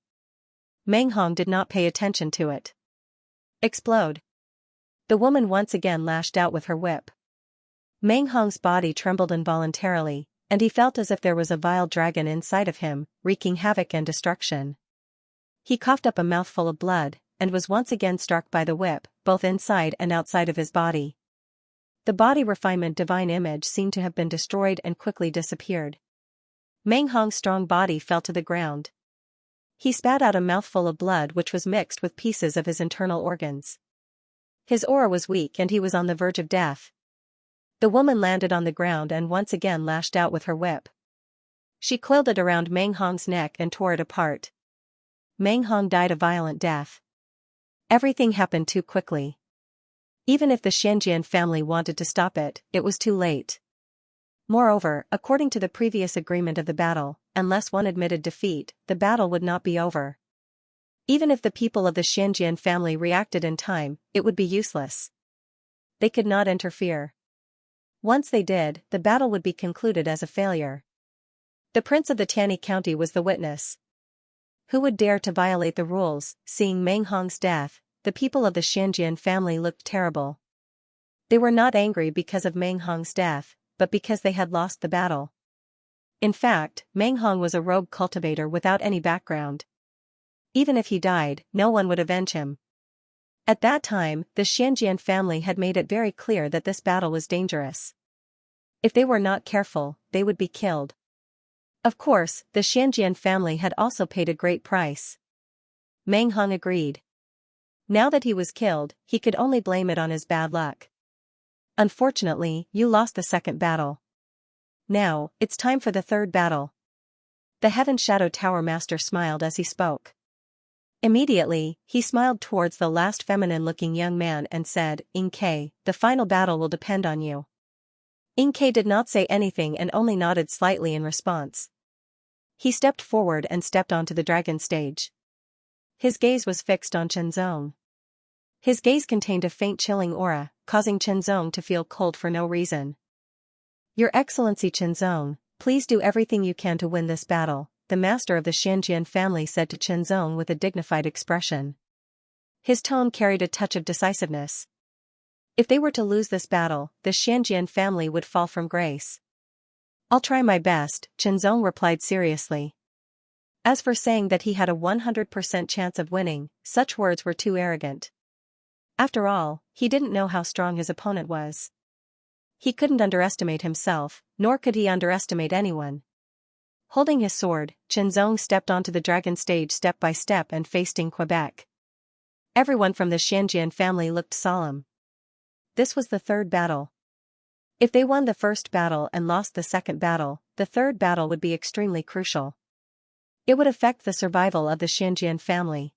A: Meng Hong did not pay attention to it. Explode. The woman once again lashed out with her whip. Meng Hong's body trembled involuntarily, and he felt as if there was a vile dragon inside of him, wreaking havoc and destruction. He coughed up a mouthful of blood, and was once again struck by the whip, both inside and outside of his body. The body refinement divine image seemed to have been destroyed and quickly disappeared. Meng Hong's strong body fell to the ground. He spat out a mouthful of blood which was mixed with pieces of his internal organs. His aura was weak and he was on the verge of death. The woman landed on the ground and once again lashed out with her whip. She coiled it around Meng Hong's neck and tore it apart. Meng Hong died a violent death. Everything happened too quickly. Even if the Xianxia family wanted to stop it, it was too late. Moreover, according to the previous agreement of the battle, unless one admitted defeat, the battle would not be over. Even if the people of the Xianxia family reacted in time, it would be useless. They could not interfere. Once they did, the battle would be concluded as a failure. The prince of the Tani county was the witness. Who would dare to violate the rules? Seeing Meng Hong's death, the people of the Xianxia family looked terrible. They were not angry because of Meng Hong's death, but because they had lost the battle. In fact, Meng Hong was a rogue cultivator without any background. Even if he died, no one would avenge him. At that time, the Xianxia family had made it very clear that this battle was dangerous. If they were not careful, they would be killed. Of course, the Xianxia family had also paid a great price. Meng Hong agreed. Now that he was killed, he could only blame it on his bad luck. Unfortunately, you lost the second battle. Now, it's time for the third battle. The Heaven Shadow Tower Master smiled as he spoke. Immediately, he smiled towards the last feminine-looking young man and said, "Xianxia, the final battle will depend on you." Xianxia did not say anything and only nodded slightly in response. He stepped forward and stepped onto the dragon stage. His gaze was fixed on Chenzong. His gaze contained a faint chilling aura, causing Chenzong to feel cold for no reason. "Your Excellency Chenzong, please do everything you can to win this battle," the master of the Xianxia family said to Chenzong with a dignified expression. His tone carried a touch of decisiveness. If they were to lose this battle, the Xianxia family would fall from grace. "I'll try my best," Chenzong replied seriously. As for saying that he had a 100% chance of winning, such words were too arrogant. After all, he didn't know how strong his opponent was. He couldn't underestimate himself, nor could he underestimate anyone. Holding his sword, Chenzong stepped onto the dragon stage step by step and faced in Quebec. Everyone from the Xianxia family looked solemn. This was the third battle. If they won the first battle and lost the second battle, the third battle would be extremely crucial. It would affect the survival of the Xianxia family.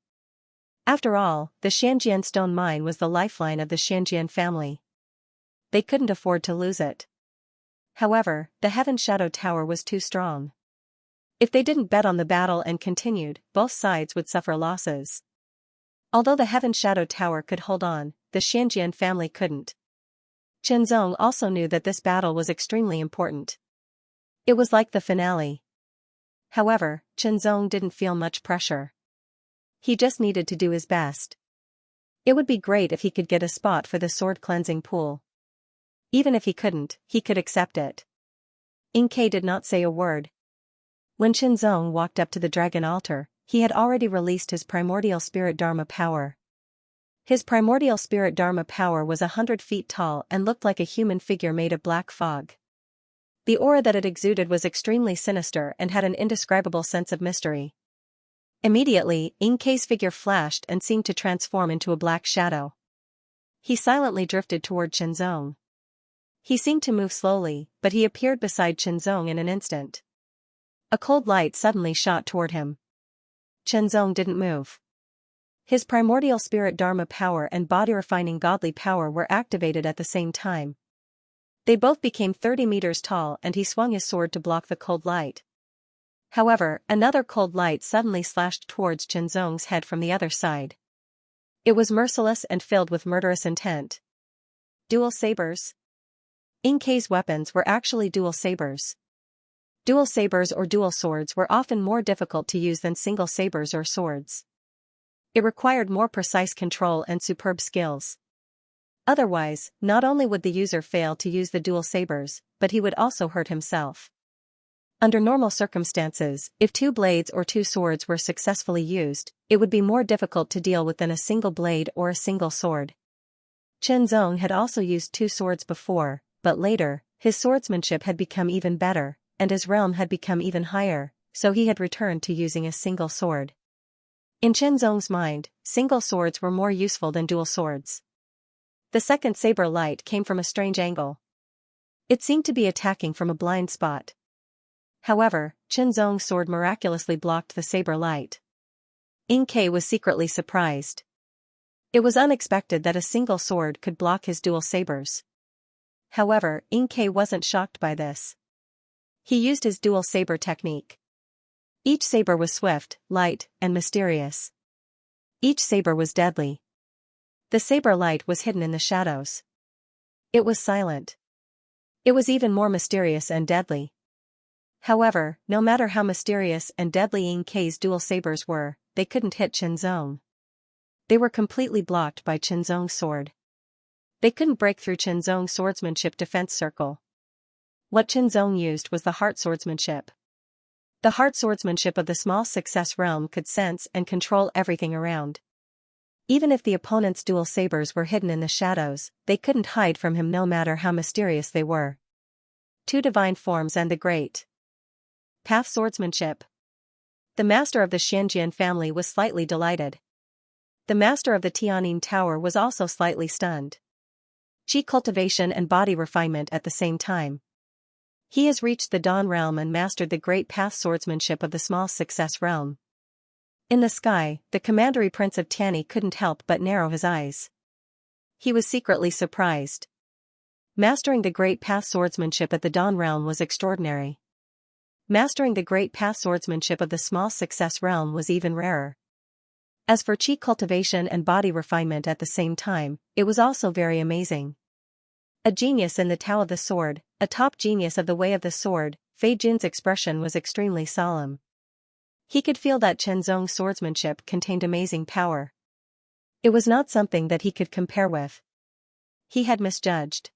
A: After all, the Xianxia stone mine was the lifeline of the Xianxia family. They couldn't afford to lose it. However, the Heaven Shadow Tower was too strong. If they didn't bet on the battle and continued, both sides would suffer losses. Although the Heaven Shadow Tower could hold on, the Xianxia family couldn't. Chenzong also knew that this battle was extremely important. It was like the finale. However, Chenzong didn't feel much pressure. He just needed to do his best. It would be great if he could get a spot for the sword cleansing pool. Even if he couldn't, he could accept it. Xianxia did not say a word. When Chenzong walked up to the dragon altar, he had already released his primordial spirit Dharma power. His primordial spirit Dharma power was 100 feet tall and looked like a human figure made of black fog. The aura that it exuded was extremely sinister and had an indescribable sense of mystery. Immediately, Xianxia's figure flashed and seemed to transform into a black shadow. He silently drifted toward Chenzong. He seemed to move slowly, but he appeared beside Chenzong in an instant. A cold light suddenly shot toward him. Chenzong didn't move. His primordial spirit Dharma power and body-refining godly power were activated at the same time. They both became 30 meters tall and he swung his sword to block the cold light. However, another cold light suddenly slashed towards Chenzong's head from the other side. It was merciless and filled with murderous intent. Dual sabers? Xianxia's weapons were actually dual sabers. Dual sabers or dual swords were often more difficult to use than single sabers or swords. It required more precise control and superb skills. Otherwise, not only would the user fail to use the dual sabers, but he would also hurt himself. Under normal circumstances, if two blades or two swords were successfully used, it would be more difficult to deal with than a single blade or a single sword. Chenzong had also used two swords before, but later, his swordsmanship had become even better, and his realm had become even higher, so he had returned to using a single sword. In Chenzong's mind, single swords were more useful than dual swords. The second saber light came from a strange angle. It seemed to be attacking from a blind spot. However, Chenzong's sword miraculously blocked the saber light. Xianxia was secretly surprised. It was unexpected that a single sword could block his dual sabers. However, Xianxia wasn't shocked by this. He used his dual saber technique. Each saber was swift, light, and mysterious. Each saber was deadly. The saber light was hidden in the shadows. It was silent. It was even more mysterious and deadly. However, no matter how mysterious and deadly Yin Kei's dual sabers were, they couldn't hit Qinzong. They were completely blocked by Qinzong's sword. They couldn't break through Qinzong's swordsmanship defense circle. What Qinzong used was the heart swordsmanship. The heart swordsmanship of the small success realm could sense and control everything around. Even if the opponent's dual sabers were hidden in the shadows, they couldn't hide from him no matter how mysterious they were. Two divine forms and the great path swordsmanship. The master of the Xianxia family was slightly delighted. The master of the Tianyin Tower was also slightly stunned. Qi cultivation and body refinement at the same time. He has reached the Dawn realm and mastered the great path swordsmanship of the small success realm. In the sky, the commandery prince of Tianyi couldn't help but narrow his eyes. He was secretly surprised. Mastering the great path swordsmanship at the Dawn realm was extraordinary. Mastering the great path swordsmanship of the small success realm was even rarer. As for Qi cultivation and body refinement at the same time, it was also very amazing. A genius in the Tao of the Sword, a top genius of the Way of the Sword, Fei Jin's expression was extremely solemn. He could feel that Qinzong's swordsmanship contained amazing power. It was not something that he could compare with. He had misjudged.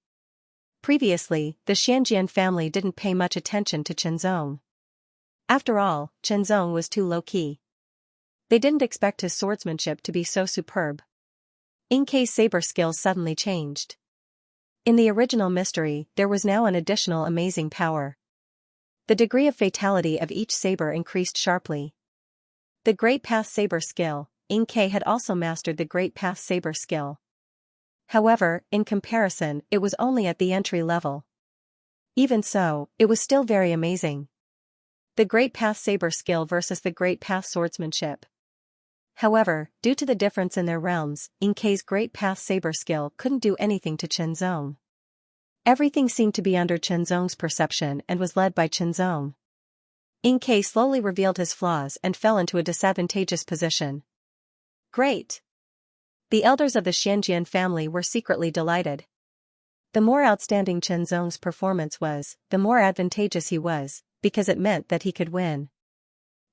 A: Previously, the Xianxia family didn't pay much attention to Qinzong. After all, Qinzong was too low-key. They didn't expect his swordsmanship to be so superb. Yin Kei's saber skills suddenly changed. In the original mystery, there was now an additional amazing power. The degree of fatality of each saber increased sharply. The Great Path Saber skill, Yin Kei had also mastered the Great Path Saber skill. However, in comparison, it was only at the entry level. Even so, it was still very amazing. The Great Path Saber skill versus the Great Path swordsmanship. However, due to the difference in their realms, Yin Kei's Great Path Saber skill couldn't do anything to Qinzong. Everything seemed to be under Qinzong's perception and was led by Qinzong. Yin Kei slowly revealed his flaws and fell into a disadvantageous position. Great! The elders of the Xianxia family were secretly delighted. The more outstanding Qinzong's performance was, the more advantageous he was, because it meant that he could win.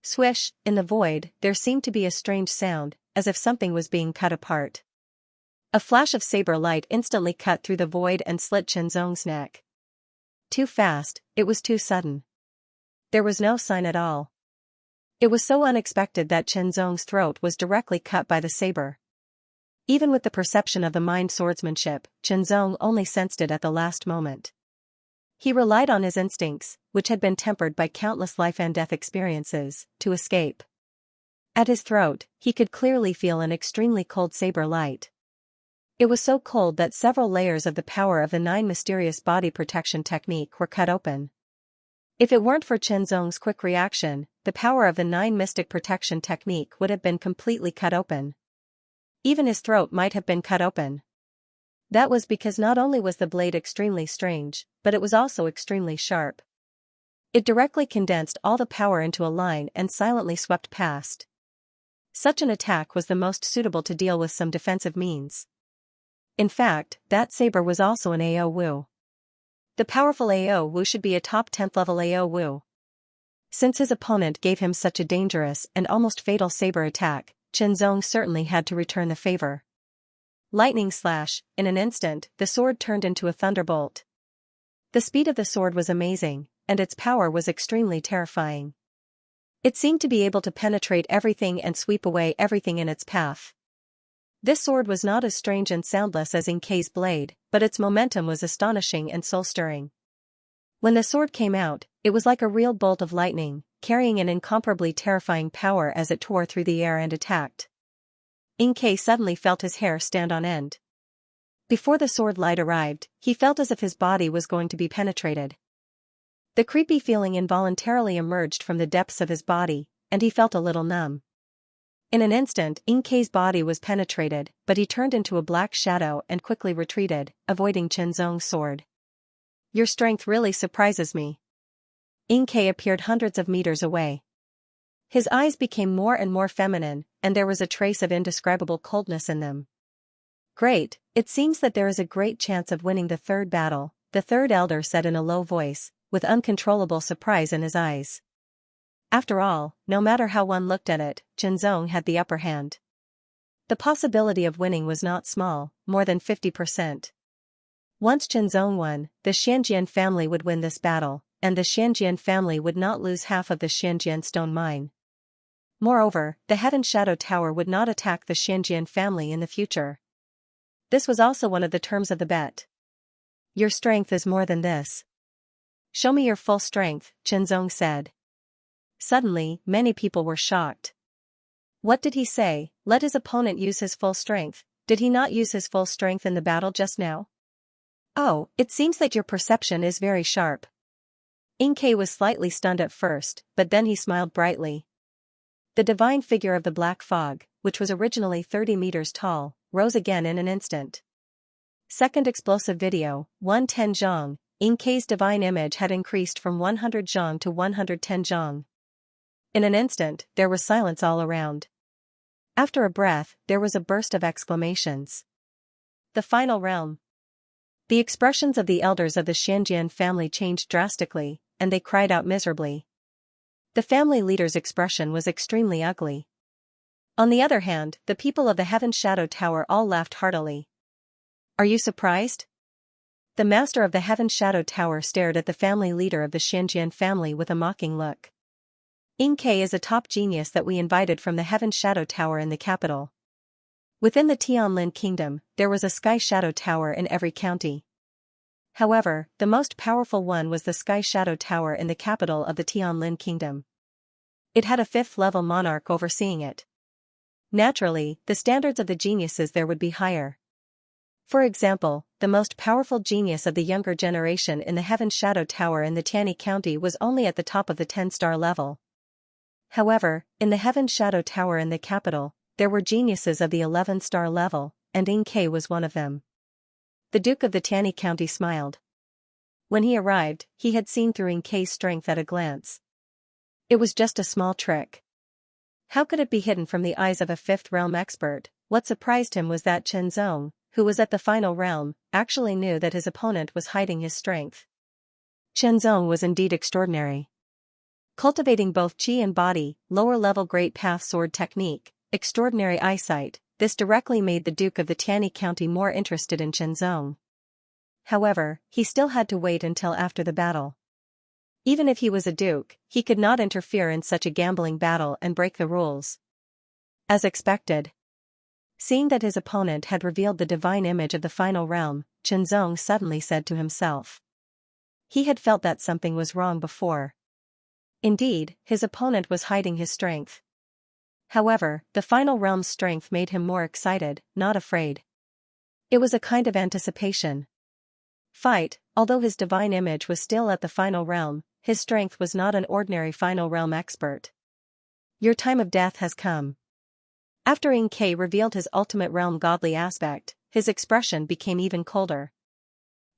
A: Swish, in the void, there seemed to be a strange sound, as if something was being cut apart. A flash of saber light instantly cut through the void and slit Qinzong's neck. Too fast, it was too sudden. There was no sign at all. It was so unexpected that Qinzong's throat was directly cut by the saber. Even with the perception of the mind swordsmanship, Qinzong only sensed it at the last moment. He relied on his instincts, which had been tempered by countless life and death experiences, to escape. At his throat, he could clearly feel an extremely cold saber light. It was so cold that several layers of the power of the 9 mysterious body protection technique were cut open. If it weren't for Qinzong's quick reaction, the power of the 9 mystic protection technique would have been completely cut open. Even his throat might have been cut open. That was because not only was the blade extremely strange, but it was also extremely sharp. It directly condensed all the power into a line and silently swept past. Such an attack was the most suitable to deal with some defensive means. In fact, that saber was also an AO Wu. The powerful AO Wu should be a top 10th level AO Wu. Since his opponent gave him such a dangerous and almost fatal saber attack, Qinzong certainly had to return the favor. Lightning slash, in an instant, the sword turned into a thunderbolt. The speed of the sword was amazing, and its power was extremely terrifying. It seemed to be able to penetrate everything and sweep away everything in its path. This sword was not as strange and soundless as Yin Kei's blade, but its momentum was astonishing and soul-stirring. When the sword came out, it was like a real bolt of lightning, carrying an incomparably terrifying power as it tore through the air and attacked. Yin Kei suddenly felt his hair stand on end. Before the sword light arrived, he felt as if his body was going to be penetrated. The creepy feeling involuntarily emerged from the depths of his body, and he felt a little numb. In an instant, Yin Kei's body was penetrated, but he turned into a black shadow and quickly retreated, avoiding Qinzong's sword. Your strength really surprises me. Yin Kei appeared hundreds of meters away. His eyes became more and more feminine, and there was a trace of indescribable coldness in them. Great, it seems that there is a great chance of winning the third battle, the third elder said in a low voice, with uncontrollable surprise in his eyes. After all, no matter how one looked at it, Qianzong had the upper hand. The possibility of winning was not small, more than 50%. Once Qianzong won, the Xianxia family would win this battle, and the Xianxia family would not lose half of the Xianxia stone mine. Moreover, the Heaven Shadow Tower would not attack the Xianxia family in the future. This was also one of the terms of the bet. Your strength is more than this. Show me your full strength, Qianzong said. Suddenly, many people were shocked. What did he say? Let his opponent use his full strength. Did he not use his full strength in the battle just now? Oh, it seems that your perception is very sharp. Inkei was slightly stunned at first, but then he smiled brightly. The divine figure of the black fog, which was originally 30 meters tall, rose again in an instant. Second explosive video, 110 zhang. Inkei's divine image had increased from 100 zhang to 110 zhang. In an instant, there was silence all around. After a breath, there was a burst of exclamations. The final realm. The expressions of the elders of the Xianjian family changed drastically, and they cried out miserably. The family leader's expression was extremely ugly. On the other hand, the people of the Heaven Shadow Tower all laughed heartily. Are you surprised? The master of the Heaven Shadow Tower stared at the family leader of the Xianjian family with a mocking look. Inkei is a top genius that we invited from the Heaven Shadow Tower in the capital. Within the Tianlin Kingdom, there was a Sky Shadow Tower in every county. However, the most powerful one was the Sky Shadow Tower in the capital of the Tianlin Kingdom. It had a 5th-level monarch overseeing it. Naturally, the standards of the geniuses there would be higher. For example, the most powerful genius of the younger generation in the Heaven Shadow Tower in the Tianyi County was only at the top of the 10-star level. However, in the Heaven Shadow Tower in the capital, there were geniuses of the 11-star level, and Inkei was one of them. The Duke of the Tianyi County smiled. When he arrived, he had seen through Inkei's strength at a glance. It was just a small trick. How could it be hidden from the eyes of a 5th realm expert? What surprised him was that Qianzong, who was at the final realm, actually knew that his opponent was hiding his strength. Qianzong was indeed extraordinary. Cultivating both qi and body, lower-level Great Path Sword technique, extraordinary eyesight, this directly made the Duke of the Tianyi County more interested in Qianzong. However, he still had to wait until after the battle. Even if he was a duke, he could not interfere in such a gambling battle and break the rules. As expected. Seeing that his opponent had revealed the divine image of the final realm, Qianzong suddenly said to himself. He had felt that something was wrong before. Indeed, his opponent was hiding his strength. However, the final realm's strength made him more excited, not afraid. It was a kind of anticipation. Fight, although his divine image was still at the final realm, his strength was not an ordinary final realm expert. Your time of death has come. After Inkei revealed his ultimate realm godly aspect, his expression became even colder.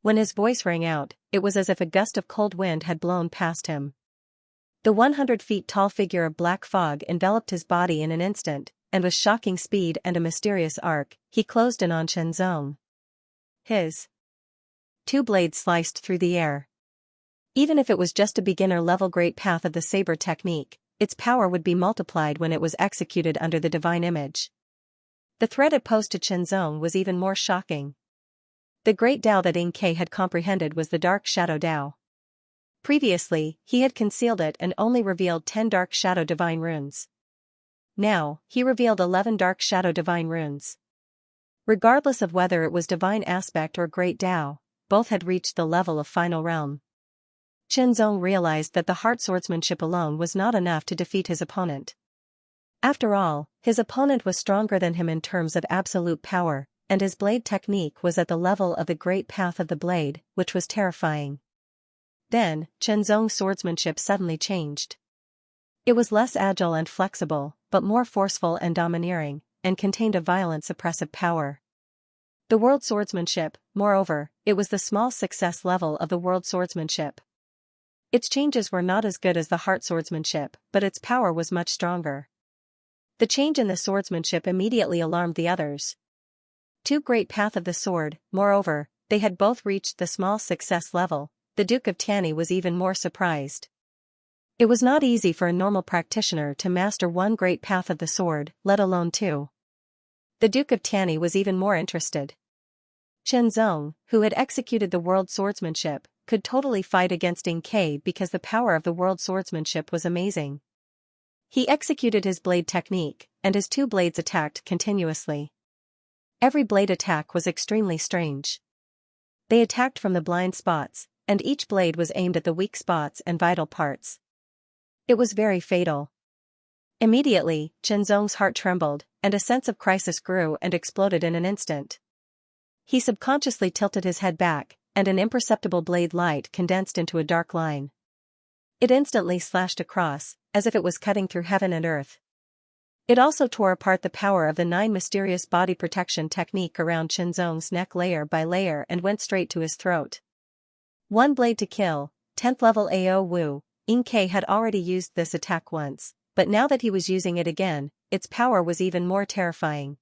A: When his voice rang out, it was as if a gust of cold wind had blown past him. The 100 feet tall figure of black fog enveloped his body in an instant, and with shocking speed and a mysterious arc, he closed in on Qianzong. His 2 blades sliced through the air. Even if it was just a beginner-level Great Path of the Saber technique, its power would be multiplied when it was executed under the divine image. The threat it posed to Qianzong was even more shocking. The great Tao that Inkei had comprehended was the Dark Shadow Tao. Previously, he had concealed it and only revealed 10 Dark Shadow Divine Runes. Now, he revealed 11 Dark Shadow Divine Runes. Regardless of whether it was Divine Aspect or Great Tao, both had reached the level of Final Realm. Qianzong realized that the heart swordsmanship alone was not enough to defeat his opponent. After all, his opponent was stronger than him in terms of absolute power, and his blade technique was at the level of the Great Path of the Blade, which was terrifying. Then, Qianzong's swordsmanship suddenly changed. It was less agile and flexible, but more forceful and domineering, and contained a violent suppressive power. The world swordsmanship, moreover, it was the small success level of the world swordsmanship. Its changes were not as good as the heart swordsmanship, but its power was much stronger. The change in the swordsmanship immediately alarmed the others. Two great path of the sword, moreover, they had both reached the small success level. The Duke of Tianyi was even more surprised. It was not easy for a normal practitioner to master one great path of the sword, let alone two. The Duke of Tianyi was even more interested. Chen Zong, who had executed the world swordsmanship, could totally fight against Yin Kai because the power of the world swordsmanship was amazing. He executed his blade technique, and his two blades attacked continuously. Every blade attack was extremely strange. They attacked from the blind spots, and each blade was aimed at the weak spots and vital parts. It was very fatal. Immediately, Chen Zong's heart trembled, and a sense of crisis grew and exploded in an instant. He subconsciously tilted his head back, and an imperceptible blade light condensed into a dark line. It instantly slashed across, as if it was cutting through heaven and earth. It also tore apart the power of the 9 mysterious body protection technique around Chen Zong's neck layer by layer and went straight to his throat. One blade to kill, 10th level AO Wu. Yin Kai had already used this attack once, but now that he was using it again, its power was even more terrifying.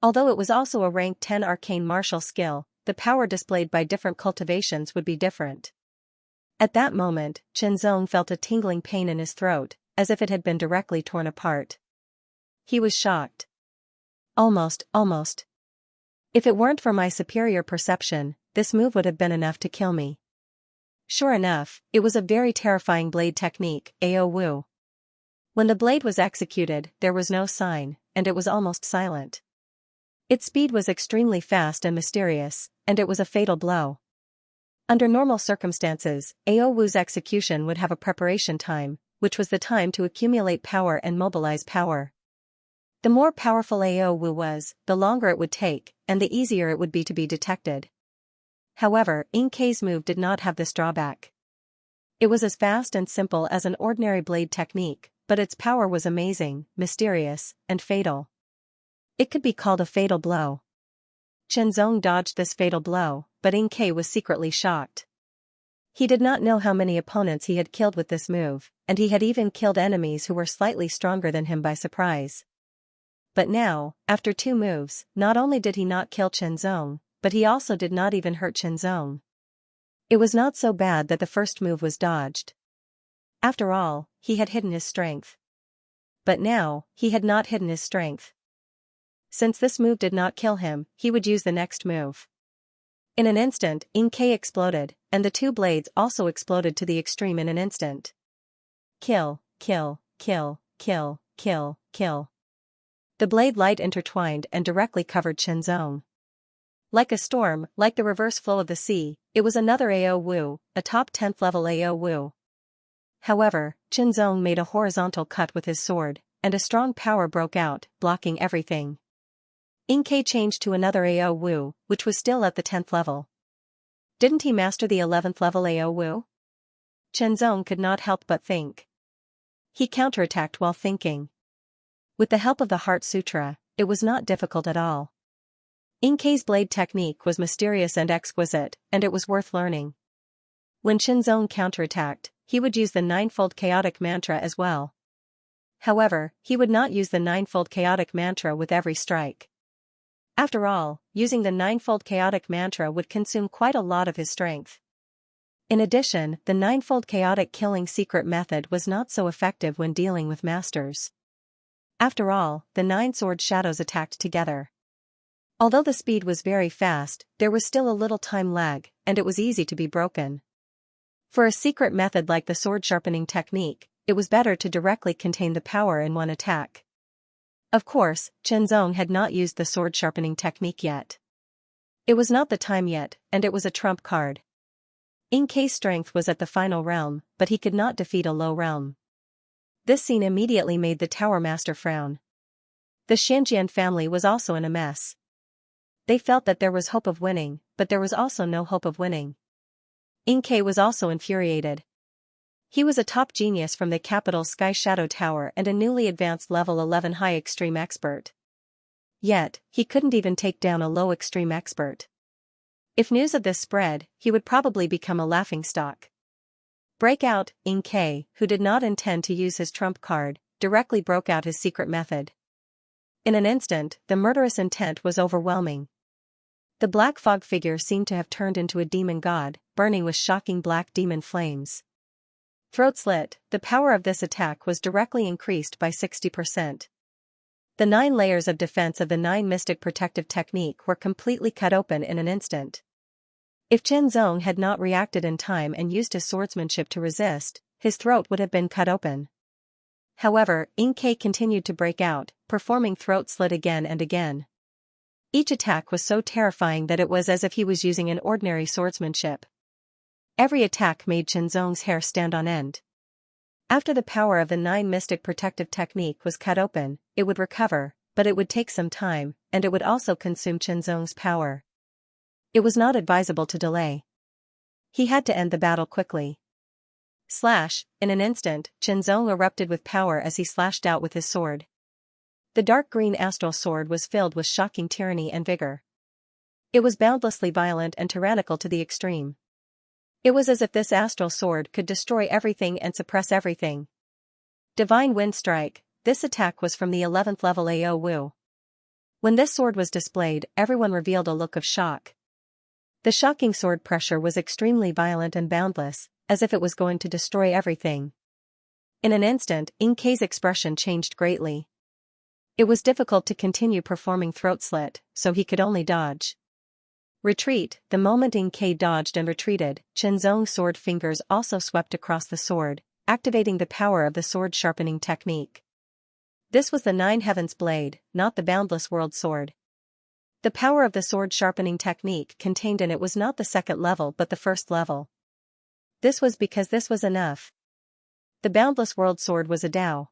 A: Although it was also a rank 10 arcane martial skill, the power displayed by different cultivations would be different. At that moment, Chen Zong felt a tingling pain in his throat, as if it had been directly torn apart. He was shocked. Almost. If it weren't for my superior perception, this move would have been enough to kill me. Sure enough, it was a very terrifying blade technique, AO Wu. When the blade was executed, there was no sign, and it was almost silent. Its speed was extremely fast and mysterious, and it was a fatal blow. Under normal circumstances, AO Wu's execution would have a preparation time, which was the time to accumulate power and mobilize power. The more powerful AO Wu was, the longer it would take, and the easier it would be to be detected. However, Yin Kai's move did not have this drawback. It was as fast and simple as an ordinary blade technique, but its power was amazing, mysterious, and fatal. It could be called a fatal blow. Chen Zong dodged this fatal blow, but Yin Kai was secretly shocked. He did not know how many opponents he had killed with this move, and he had even killed enemies who were slightly stronger than him by surprise. But now, after 2 moves, not only did he not kill Chen Zong, but he also did not even hurt Chen Zong. It was not so bad that the first move was dodged. After all, he had hidden his strength. But now, he had not hidden his strength. Since this move did not kill him, he would use the next move. In an instant, Yin Kai exploded, and the 2 blades also exploded to the extreme in an instant. Kill. The blade light intertwined and directly covered Chen Zong. Like a storm, like the reverse flow of the sea, it was another AO Wu, a top 10th level AO Wu. However, Chen Zong made a horizontal cut with his sword, and a strong power broke out, blocking everything. Yin Kai changed to another AO Wu, which was still at the 10th level. Didn't he master the 11th level AO Wu? Chen Zong could not help but think. He counterattacked while thinking. With the help of the Heart Sutra, it was not difficult at all. Yin Kai's blade technique was mysterious and exquisite, and it was worth learning. When Chen Zong counterattacked, he would use the 9-fold chaotic mantra as well. However, he would not use the 9-fold chaotic mantra with every strike. After all, using the 9-fold chaotic mantra would consume quite a lot of his strength. In addition, the 9-fold chaotic killing secret method was not so effective when dealing with masters. After all, the 9 sword shadows attacked together. Although the speed was very fast, there was still a little time lag, and it was easy to be broken. For a secret method like the sword sharpening technique, it was better to directly contain the power in one attack. Of course, Chen Zong had not used the sword sharpening technique yet. It was not the time yet, and it was a trump card. Yin Kai's strength was at the final realm, but he could not defeat a low realm. This scene immediately made the Tower Master frown. The Xianxia family was also in a mess. They felt that there was hope of winning, but there was also no hope of winning. Yin Kai was also infuriated. He was a top genius from the capital Sky Shadow Tower and a newly advanced level 11 high extreme expert. Yet, he couldn't even take down a low extreme expert. If news of this spread, he would probably become a laughingstock. Break out, Yin Kai, who did not intend to use his trump card, directly broke out his secret method. In an instant, the murderous intent was overwhelming. The black fog figure seemed to have turned into a demon god, burning with shocking black demon flames. Throat slit, the power of this attack was directly increased by 60%. The 9 layers of defense of the 9 mystic protective technique were completely cut open in an instant. If Xianxia had not reacted in time and used his swordsmanship to resist, his throat would have been cut open. However, Xianxia continued to break out, performing throat slit again and again. Each attack was so terrifying that it was as if he was using an ordinary swordsmanship. Every attack made Xianxia's hair stand on end. After the power of the 9 mystic protective technique was cut open, it would recover, but it would take some time, and it would also consume Xianxia's power. It was not advisable to delay. He had to end the battle quickly. Slash, in an instant, Xianxia erupted with power as he slashed out with his sword. The dark green astral sword was filled with shocking tyranny and vigor. It was boundlessly violent and tyrannical to the extreme. It was as if this astral sword could destroy everything and suppress everything. Divine Wind Strike, this attack was from the 11th level AO Wu. When this sword was displayed, everyone revealed a look of shock. The shocking sword pressure was extremely violent and boundless, as if it was going to destroy everything. In an instant, Xianxia's expression changed greatly. It was difficult to continue performing throat slit, so he could only dodge. Retreat, the moment Xianxia dodged and retreated, Xianxia's sword fingers also swept across the sword, activating the power of the sword sharpening technique. This was the 9 heavens blade, not the boundless world sword. The power of the sword sharpening technique contained in it was not the 2nd level but the 1st level. This was because this was enough. The boundless world sword was a Dao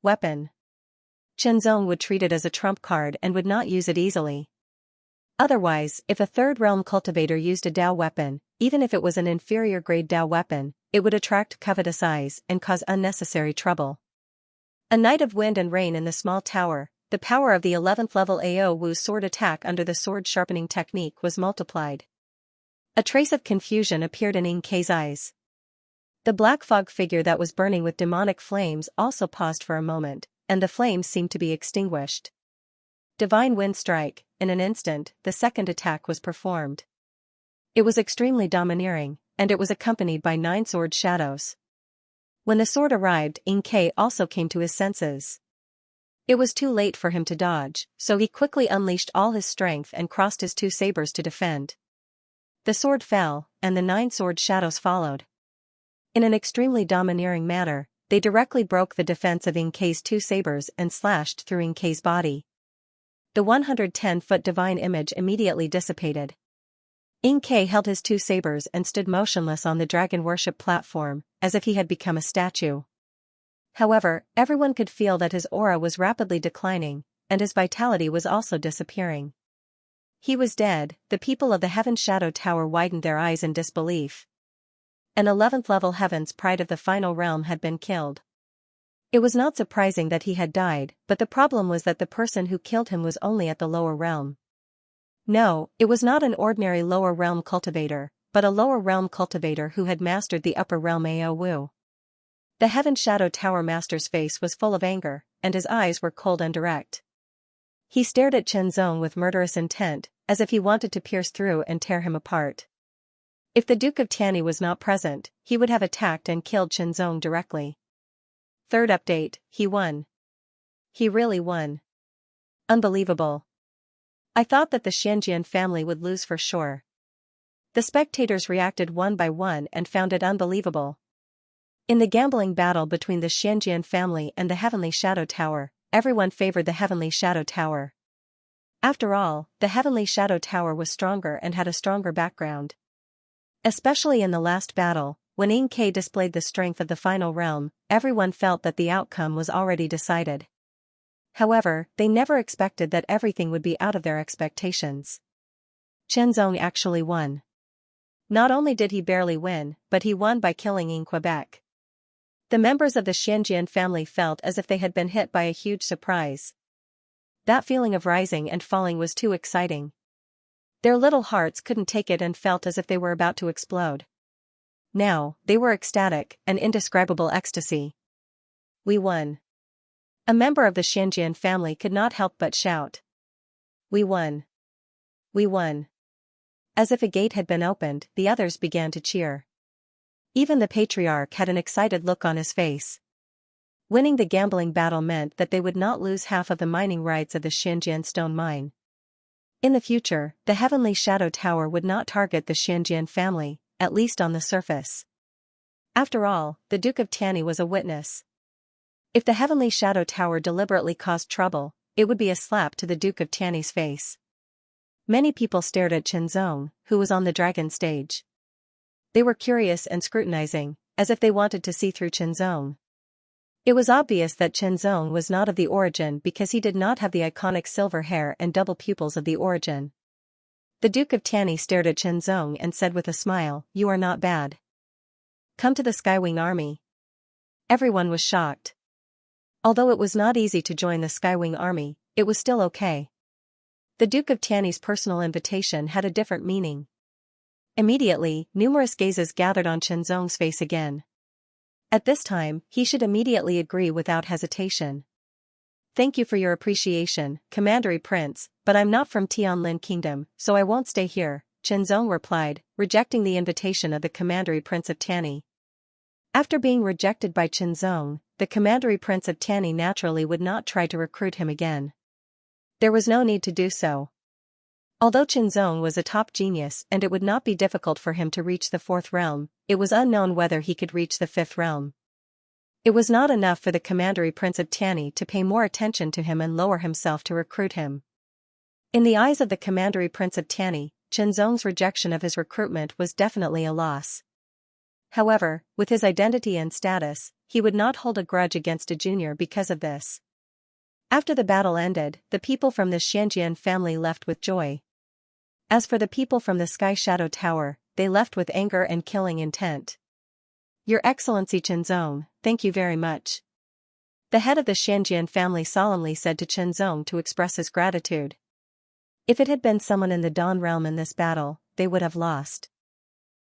A: weapon. Xianxia would treat it as a trump card and would not use it easily. Otherwise, if a 3rd realm cultivator used a Dao weapon, even if it was an inferior grade Dao weapon, it would attract covetous eyes and cause unnecessary trouble. A night of wind and rain in the small tower, the power of the 11th level AO Wu's sword attack under the sword sharpening technique was multiplied. A trace of confusion appeared in Xianxia's eyes. The black fog figure that was burning with demonic flames also paused for a moment, and the flames seemed to be extinguished. Divine Wind Strike, in an instant, the 2nd attack was performed. It was extremely domineering, and it was accompanied by 9 sword shadows. When the sword arrived, Xianxia also came to his senses. It was too late for him to dodge, so he quickly unleashed all his strength and crossed his 2 sabers to defend. The sword fell, and the 9 sword shadows followed. In an extremely domineering manner, they directly broke the defense of Xianxia's 2 sabers and slashed through Xianxia's body. The 110-foot divine image immediately dissipated. Xianxia held his 2 sabers and stood motionless on the dragon worship platform, as if he had become a statue. However, everyone could feel that his aura was rapidly declining, and his vitality was also disappearing. He was dead. The people of the Heaven Shadow Tower widened their eyes in disbelief. An 11th level Heaven's Pride of the final realm had been killed. It was not surprising that he had died, but the problem was that the person who killed him was only at the lower realm. No, it was not an ordinary lower realm cultivator, but a lower realm cultivator who had mastered the upper realm AO Wu. The Heaven Shadow Tower master's face was full of anger, and his eyes were cold and direct. He stared at Xianxia with murderous intent, as if he wanted to pierce through and tear him apart. If the Duke of Tianyi was not present, he would have attacked and killed Xianxia directly. 3rd update, he won. He really won. Unbelievable. I thought that the Xianxia family would lose for sure. The spectators reacted one by one and found it unbelievable. In the gambling battle between the Xianxia family and the Heavenly Shadow Tower, everyone favored the Heavenly Shadow Tower. After all, the Heavenly Shadow Tower was stronger and had a stronger background. Especially in the last battle, when Xianxia displayed the strength of the final realm, everyone felt that the outcome was already decided. However, they never expected that everything would be out of their expectations. Xianxia actually won. Not only did he barely win, but he won by killing in Quebec. The members of the Xianxia family felt as if they had been hit by a huge surprise. That feeling of rising and falling was too exciting. Their little hearts couldn't take it and felt as if they were about to explode. Now, they were ecstatic, an indescribable ecstasy. We won. A member of the Xianxia family could not help but shout. We won! We won! As if a gate had been opened, the others began to cheer. Even the patriarch had an excited look on his face. Winning the gambling battle meant that they would not lose half of the mining rights of the Xianxia stone mine. In the future, the Heavenly Shadow Tower would not target the Xianxia family, at least on the surface. After all, the Duke of Tianni was a witness. If the Heavenly Shadow Tower deliberately caused trouble, it would be a slap to the Duke of Tianni's face. Many people stared at Chenzong, who was on the dragon stage. They were curious and scrutinizing, as if they wanted to see through Chenzong. It was obvious that Chenzong was not of the origin because he did not have the iconic silver hair and double pupils of the origin. The Duke of Tianni stared at Chenzong and said with a smile, "You are not bad. Come to the Skywing Army." Everyone was shocked. Although it was not easy to join the Skywing Army, it was still okay. The Duke of Tianni's personal invitation had a different meaning. Immediately, numerous gazes gathered on Chenzong's face again. At this time, he should immediately agree without hesitation. "Thank you for your appreciation, Commandery Prince, but I'm not from Tianlin Kingdom, so I won't stay here," Chenzong replied, rejecting the invitation of the Commandery Prince of Tianni. After being rejected by Chenzong, the Commandery Prince of Tianni naturally would not try to recruit him again. There was no need to do so. Although Chenzong was a top genius and it would not be difficult for him to reach the 4th realm, it was unknown whether he could reach the 5th realm. It was not enough for the Commandery Prince of Tianni to pay more attention to him and lower himself to recruit him. In the eyes of the Commandery Prince of Tianni, Chenzong's rejection of his recruitment was definitely a loss. However, with his identity and status, he would not hold a grudge against a junior because of this. After the battle ended, the people from the Xianxia family left with joy. As for the people from the Sky Shadow Tower, they left with anger and killing intent. "Your Excellency Chenzong, thank you very much." The head of the Xianxia family solemnly said to Chenzong to express his gratitude. If it had been someone in the Dawn realm in this battle, they would have lost.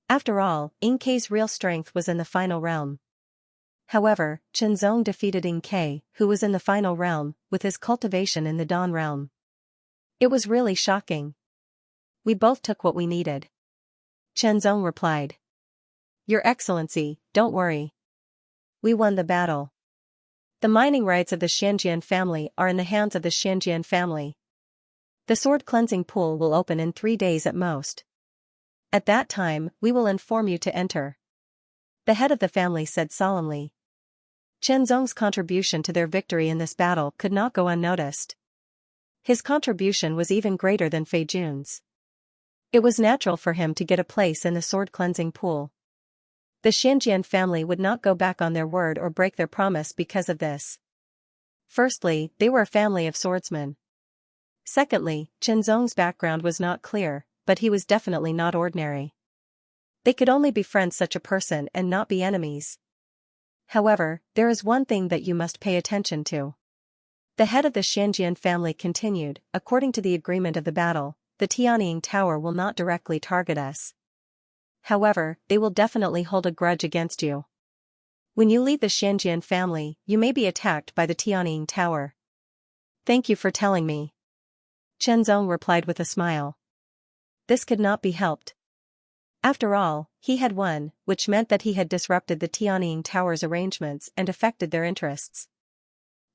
A: After all, Inkei's real strength was in the final realm. However, Chenzong defeated Inkei, who was in the final realm, with his cultivation in the Dawn realm. It was really shocking. "We both took what we needed," Chenzong replied. "Your Excellency, don't worry. We won the battle. The mining rights of the Xianxia family are in the hands of the Xianxia family. The sword cleansing pool will open in 3 days at most. At that time, we will inform you to enter," the head of the family said solemnly. Chenzong's contribution to their victory in this battle could not go unnoticed. His contribution was even greater than Fei Jun's. It was natural for him to get a place in the sword cleansing pool. The Xianxia family would not go back on their word or break their promise because of this. Firstly, they were a family of swordsmen. Secondly, Chenzong's background was not clear, but he was definitely not ordinary. They could only befriend such a person and not be enemies. However, there is one thing that you must pay attention to. The head of the Xianxia family continued, "According to the agreement of the battle, the Tianying Tower will not directly target us. However, they will definitely hold a grudge against you. When you leave the Xianxia family, you may be attacked by the Tianying Tower." "Thank you for telling me," Chenzong replied with a smile. This could not be helped. After all, he had won, which meant that he had disrupted the Tianying Tower's arrangements and affected their interests.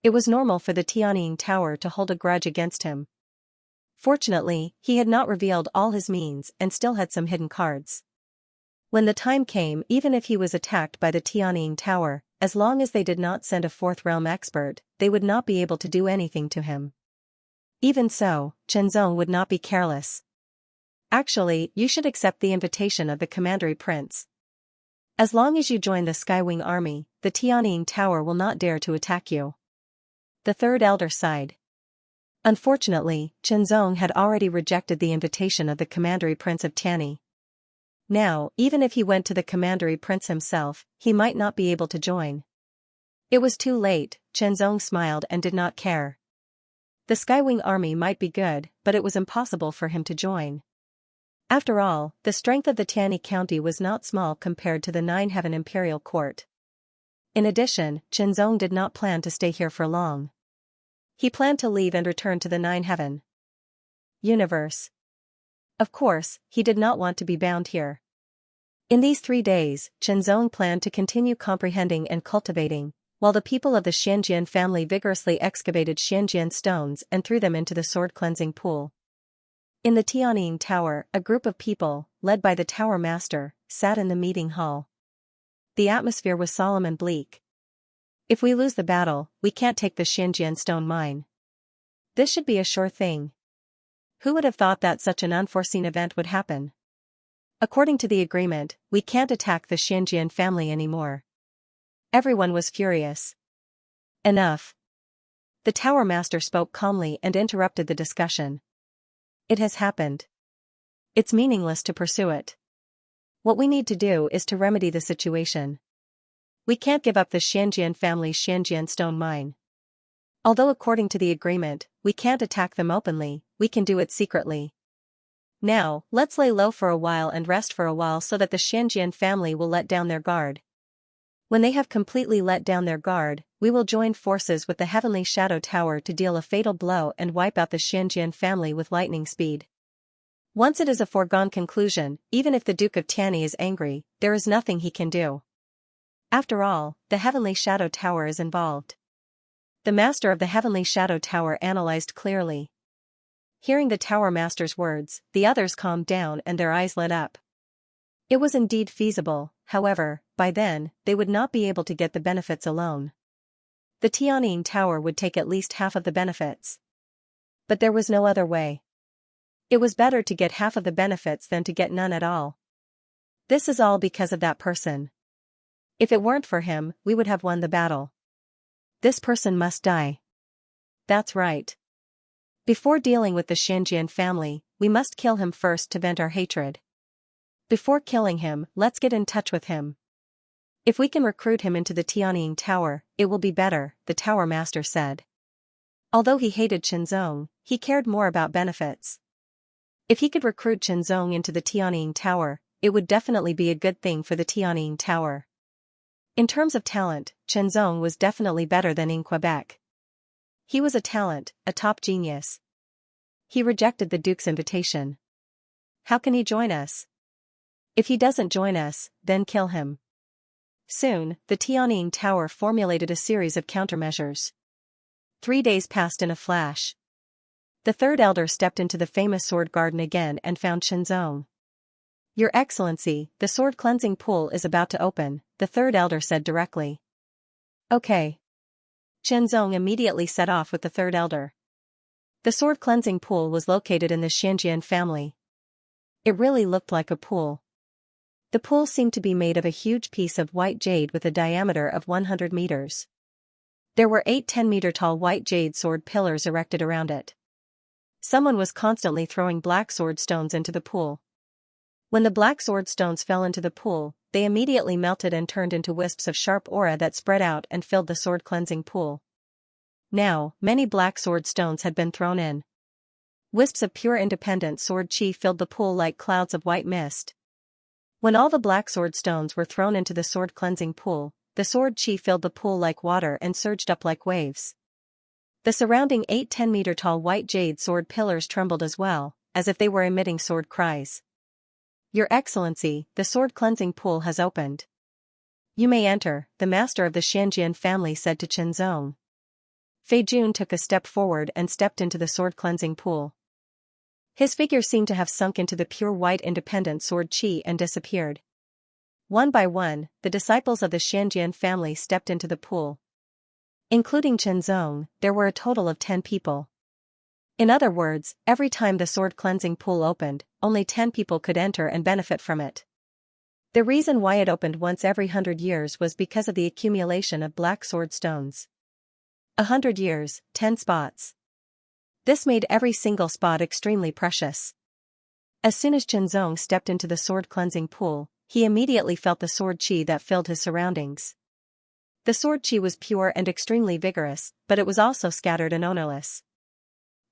A: It was normal for the Tianying Tower to hold a grudge against him. Fortunately, he had not revealed all his means and still had some hidden cards. When the time came, even if he was attacked by the Tianying Tower, as long as they did not send a 4th realm expert, they would not be able to do anything to him. Even so, Chenzong would not be careless. "Actually, you should accept the invitation of the Commandery Prince. As long as you join the Skywing Army, the Tianying Tower will not dare to attack you." The 3rd elder sighed. Unfortunately, Chenzong had already rejected the invitation of the Commandery Prince of Tianni. Now, even if he went to the Commandery Prince himself, he might not be able to join. It was too late. Chenzong smiled and did not care. The Skywing Army might be good, but it was impossible for him to join. After all, the strength of the Tianni County was not small compared to the 9 Heaven Imperial Court. In addition, Qinzong did not plan to stay here for long. He planned to leave and return to the Nine Heaven universe. Of course, he did not want to be bound here. In these 3 days, Qinzong planned to continue comprehending and cultivating, while the people of the Xianxia family vigorously excavated Xianxia stones and threw them into the sword-cleansing pool. In the Tianying Tower, a group of people, led by the Tower Master, sat in the meeting hall. The atmosphere was solemn and bleak. If we lose the battle, we can't take the Xianxia stone mine. This should be a sure thing. Who would have thought that such an unforeseen event would happen? According to the agreement, we can't attack the Xianxia family anymore. Everyone was furious. Enough. The Tower Master spoke calmly and interrupted the discussion. It has happened. It's meaningless to pursue it. What we need to do is to remedy the situation. We can't give up the Xianxia family's Xianxia stone mine. Although according to the agreement, we can't attack them openly, we can do it secretly. Now, let's lay low for a while and rest for a while so that the Xianxia family will let down their guard. When they have completely let down their guard, we will join forces with the Heavenly Shadow Tower to deal a fatal blow and wipe out the Xianxia family with lightning speed. Once it is a foregone conclusion, even if the Duke of Tianyi is angry, there is nothing he can do. After all, the Heavenly Shadow Tower is involved. The Master of the Heavenly Shadow Tower analyzed clearly. Hearing the Tower Master's words, the others calmed down and their eyes lit up. It was indeed feasible, however, by then, they would not be able to get the benefits alone. The Tianying Tower would take at least half of the benefits. But there was no other way. It was better to get half of the benefits than to get none at all. This is all because of that person. If it weren't for him, we would have won the battle. This person must die. That's right. Before dealing with the Xianxia family, we must kill him first to vent our hatred. Before killing him, let's get in touch with him. If we can recruit him into the Tianying Tower, it will be better, the Tower Master said. Although he hated Qinzong, he cared more about benefits. If he could recruit Qinzong into the Tianying Tower, it would definitely be a good thing for the Tianying Tower. In terms of talent, Qinzong was definitely better than in Quebec. He was a talent, a top genius. He rejected the Duke's invitation. How can he join us? If he doesn't join us, then kill him. Soon, the Tianying Tower formulated a series of countermeasures. 3 days passed in a flash. The third elder stepped into the famous sword garden again and found Qinzong. Your Excellency, the sword cleansing pool is about to open, the third elder said directly. Okay. Qinzong immediately set off with the third elder. The sword cleansing pool was located in the Xianxia family. It really looked like a pool. The pool seemed to be made of a huge piece of white jade with a diameter of 100 meters. There were 8 10-meter-tall white jade sword pillars erected around it. Someone was constantly throwing black sword stones into the pool. When the black sword stones fell into the pool, they immediately melted and turned into wisps of sharp aura that spread out and filled the sword cleansing pool. Now, many black sword stones had been thrown in. Wisps of pure independent sword chi filled the pool like clouds of white mist. When all the black sword stones were thrown into the sword cleansing pool, the sword chi filled the pool like water and surged up like waves. The surrounding 8 10-meter-tall white jade sword pillars trembled as well, as if they were emitting sword cries. Your Excellency, the sword cleansing pool has opened. You may enter, the master of the Xianxia family said to Qinzong. Fei Jun took a step forward and stepped into the sword cleansing pool. His figure seemed to have sunk into the pure white independent sword chi and disappeared. One by one, the disciples of the Xianxia family stepped into the pool. Including Qinzong, there were a total of 10 people. In other words, every time the sword cleansing pool opened, only 10 people could enter and benefit from it. The reason why it opened once every 100 years was because of the accumulation of black sword stones. 100 years, 10 spots. This made every single spot extremely precious. As soon as Qinzong stepped into the sword cleansing pool, he immediately felt the sword chi that filled his surroundings. The sword chi was pure and extremely vigorous, but it was also scattered and ownerless.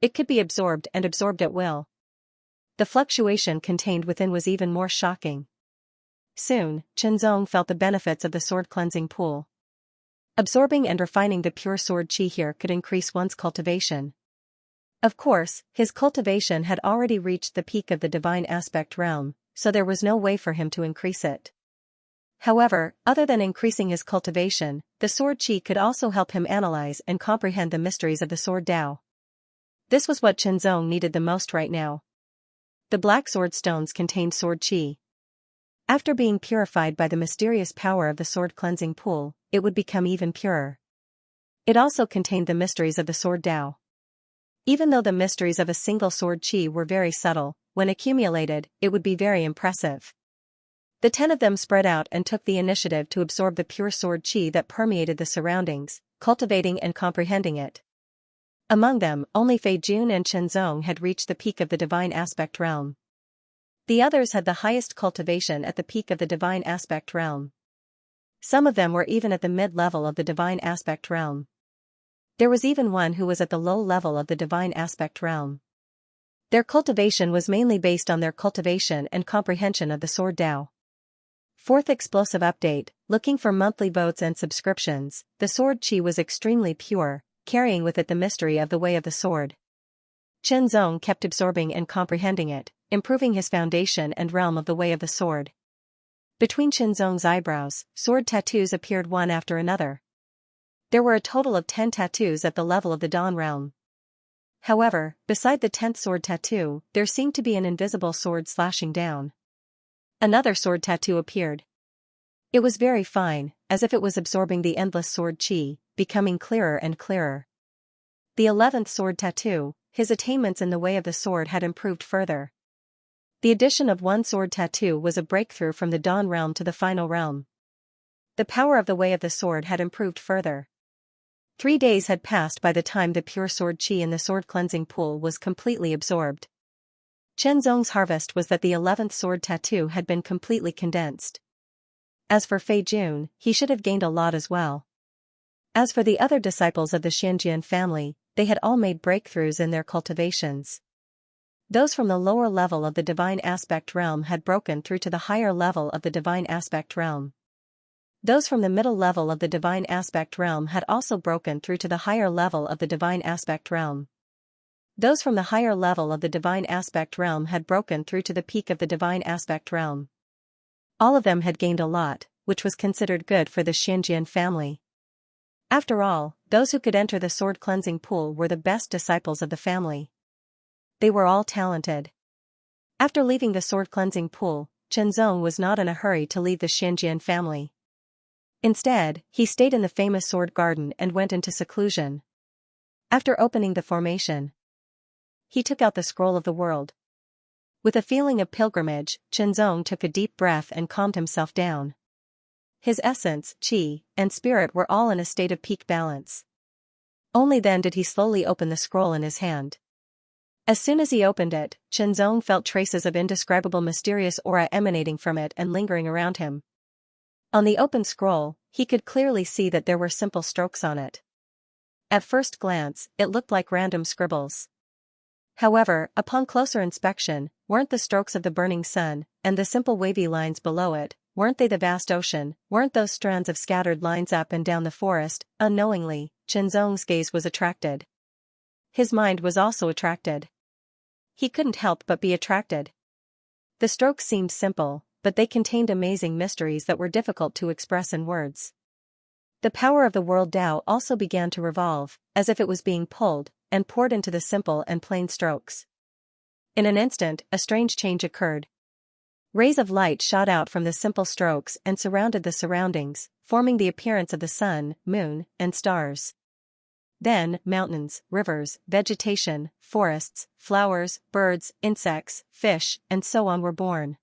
A: It could be absorbed and absorbed at will. The fluctuation contained within was even more shocking. Soon, Qinzong felt the benefits of the sword cleansing pool. Absorbing and refining the pure sword qi here could increase one's cultivation. Of course, his cultivation had already reached the peak of the divine aspect realm, so there was no way for him to increase it. However, other than increasing his cultivation, the sword qi could also help him analyze and comprehend the mysteries of the sword Tao. This was what Qianzong needed the most right now. The black sword stones contained sword qi. After being purified by the mysterious power of the sword cleansing pool, it would become even purer. It also contained the mysteries of the sword Tao. Even though the mysteries of a single sword qi were very subtle, when accumulated, it would be very impressive. The 10 of them spread out and took the initiative to absorb the pure sword qi that permeated the surroundings, cultivating and comprehending it. Among them, only Fei Jun and Qianzong had reached the peak of the divine aspect realm. The others had the highest cultivation at the peak of the divine aspect realm. Some of them were even at the mid-level of the divine aspect realm. There was even one who was at the low level of the divine aspect realm. Their cultivation was mainly based on their cultivation and comprehension of the sword Tao. Fourth explosive update, looking for monthly votes and subscriptions, the sword qi was extremely pure, carrying with it the mystery of the way of the sword. Qianzong kept absorbing and comprehending it, improving his foundation and realm of the way of the sword. Between Qianzong's eyebrows, sword tattoos appeared one after another. There were a total of 10 tattoos at the level of the Dawn realm. However, beside the 10th sword tattoo, there seemed to be an invisible sword slashing down. Another sword tattoo appeared. It was very fine, as if it was absorbing the endless sword qi, becoming clearer and clearer. The 11th sword tattoo, his attainments in the way of the sword had improved further. The addition of one sword tattoo was a breakthrough from the Dawn realm to the final realm. The power of the way of the sword had improved further. 3 days had passed by the time the pure sword qi in the sword cleansing pool was completely absorbed. Qianzong's harvest was that the 11th sword tattoo had been completely condensed. As for Fei Jun, he should have gained a lot as well. As for the other disciples of the Xianxia family, they had all made breakthroughs in their cultivations. Those from the lower level of the divine aspect realm had broken through to the higher level of the divine aspect realm. Those from the middle level of the divine aspect realm had also broken through to the higher level of the divine aspect realm. Those from the higher level of the divine aspect realm had broken through to the peak of the divine aspect realm. All of them had gained a lot, which was considered good for the Xianxia family. After all, those who could enter the sword cleansing pool were the best disciples of the family. They were all talented. After leaving the sword cleansing pool, Qianzong was not in a hurry to leave the Xianxia family. Instead, he stayed in the famous sword garden and went into seclusion. After opening the formation, he took out the scroll of the world. With a feeling of pilgrimage, Qianzong took a deep breath and calmed himself down. His essence, qi, and spirit were all in a state of peak balance. Only then did he slowly open the scroll in his hand. As soon as he opened it, Qianzong felt traces of indescribable mysterious aura emanating from it and lingering around him. On the open scroll, he could clearly see that there were simple strokes on it. At first glance, it looked like random scribbles. However, upon closer inspection, weren't the strokes of the burning sun, and the simple wavy lines below it, weren't they the vast ocean, weren't those strands of scattered lines up and down the forest? Unknowingly, Qianzong's gaze was attracted. His mind was also attracted. He couldn't help but be attracted. The strokes seemed simple, but they contained amazing mysteries that were difficult to express in words. The power of the world Tao also began to revolve, as if it was being pulled, and poured into the simple and plain strokes. In an instant, a strange change occurred. Rays of light shot out from the simple strokes and surrounded the surroundings, forming the appearance of the sun, moon, and stars. Then, mountains, rivers, vegetation, forests, flowers, birds, insects, fish, and so on were born.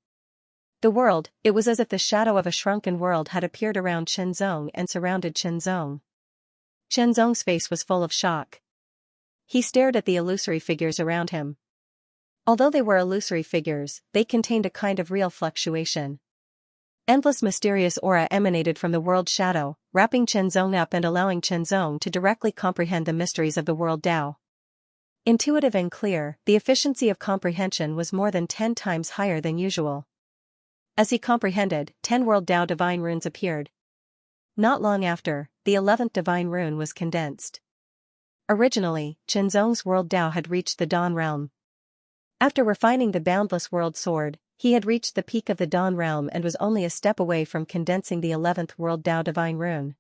A: The world, it was as if the shadow of a shrunken world had appeared around Qianzong and surrounded Qianzong. Qianzong's face was full of shock. He stared at the illusory figures around him. Although they were illusory figures, they contained a kind of real fluctuation. Endless mysterious aura emanated from the world shadow, wrapping Qianzong up and allowing Qianzong to directly comprehend the mysteries of the world Tao. Intuitive and clear, the efficiency of comprehension was more than 10 times higher than usual. As he comprehended, 10 world Tao divine runes appeared. Not long after, the 11th divine rune was condensed. Originally, Chenzong's world Dao had reached the Dawn realm. After refining the boundless world sword, he had reached the peak of the Dawn realm and was only a step away from condensing the 11th world Dao divine rune.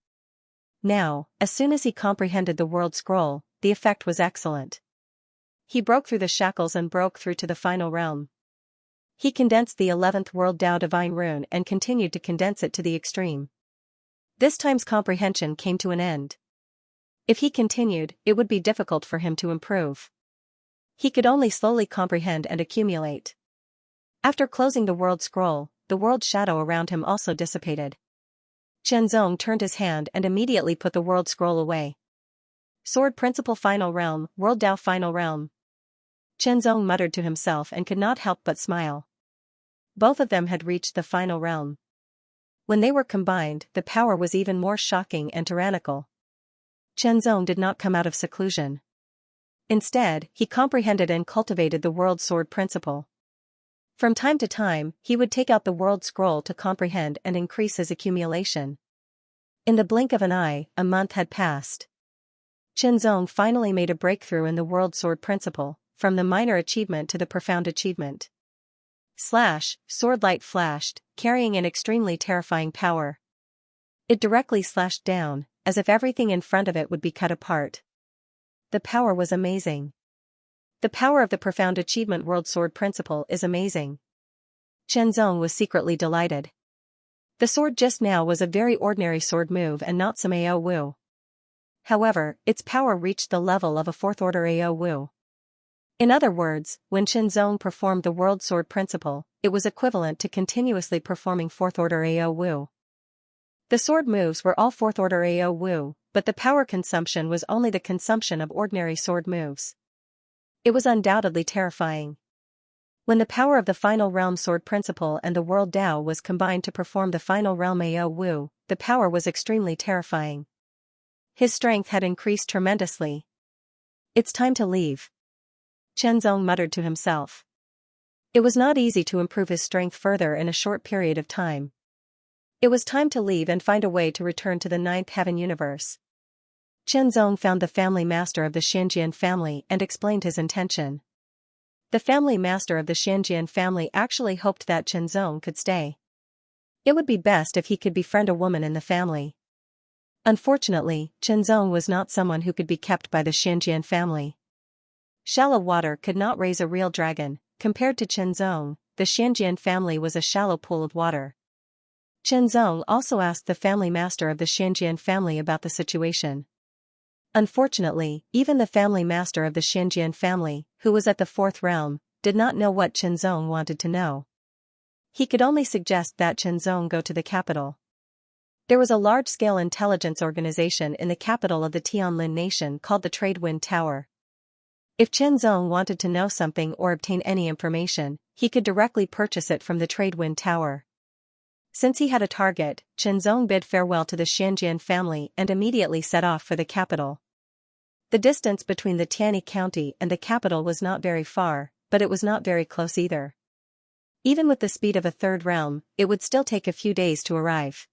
A: Now, as soon as he comprehended the world scroll, the effect was excellent. He broke through the shackles and broke through to the final realm. He condensed the 11th world Dao divine rune and continued to condense it to the extreme. This time's comprehension came to an end. If he continued, it would be difficult for him to improve. He could only slowly comprehend and accumulate. After closing the world scroll, the world shadow around him also dissipated. Chenzong turned his hand and immediately put the world scroll away. Sword Principle Final Realm, World Dao Final Realm. Chenzong muttered to himself and could not help but smile. Both of them had reached the final realm. When they were combined, the power was even more shocking and tyrannical. Chenzong did not come out of seclusion. Instead, he comprehended and cultivated the world sword principle. From time to time, he would take out the world scroll to comprehend and increase his accumulation. In the blink of an eye, a month had passed. Chenzong finally made a breakthrough in the world sword principle, from the minor achievement to the profound achievement. Sword light flashed, carrying an extremely terrifying power. It directly slashed down, as if everything in front of it would be cut apart. The power was amazing. The power of the profound achievement world sword principle is amazing. Chenzong was secretly delighted. The sword just now was a very ordinary sword move and not some AO Wu. However, its power reached the level of a fourth order AO Wu. In other words, when Chenzong performed the world sword principle, it was equivalent to continuously performing fourth order AO Wu. The sword moves were all fourth order AO Wu, but the power consumption was only the consumption of ordinary sword moves. It was undoubtedly terrifying. When the power of the final realm sword principle and the world Dao was combined to perform the final realm AO Wu, the power was extremely terrifying. His strength had increased tremendously. It's time to leave. Chenzong muttered to himself. It was not easy to improve his strength further in a short period of time. It was time to leave and find a way to return to the ninth heaven universe. Chenzong found the family master of the Xianxia family and explained his intention. The family master of the Xianxia family actually hoped that Chenzong could stay. It would be best if he could befriend a woman in the family. Unfortunately, Chenzong was not someone who could be kept by the Xianxia family. Shallow water could not raise a real dragon. Compared to Chenzong, the Xianxia family was a shallow pool of water. Chenzong also asked the family master of the Xianxia family about the situation. Unfortunately, even the family master of the Xianxia family, who was at the fourth realm, did not know what Chenzong wanted to know. He could only suggest that Chenzong go to the capital. There was a large-scale intelligence organization in the capital of the Tianlin nation called the Trade Wind Tower. If Chenzong wanted to know something or obtain any information, he could directly purchase it from the Trade Wind Tower. Since he had a target, Chenzong bid farewell to the Xianxia family and immediately set off for the capital. The distance between the Tianyi County and the capital was not very far, but it was not very close either. Even with the speed of a third realm, it would still take a few days to arrive.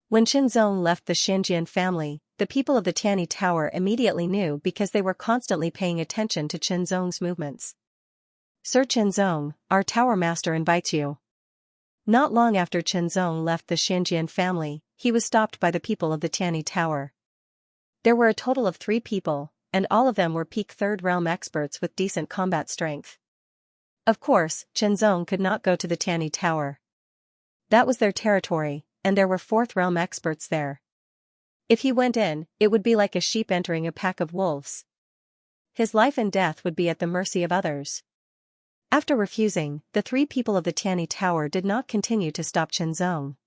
A: When Chenzong left the Xianxia family, the people of the Tianyi Tower immediately knew because they were constantly paying attention to Chenzong's movements. Sir Chenzong, our tower master invites you. Not long after Chenzong left the Xianxia family, he was stopped by the people of the Tianyi Tower. There were a total of 3 people, and all of them were peak third realm experts with decent combat strength. Of course, Chenzong could not go to the Tianyi Tower. That was their territory, and there were fourth realm experts there. If he went in, it would be like a sheep entering a pack of wolves. His life and death would be at the mercy of others. After refusing, the 3 people of the Tianyi Tower did not continue to stop Chenzong.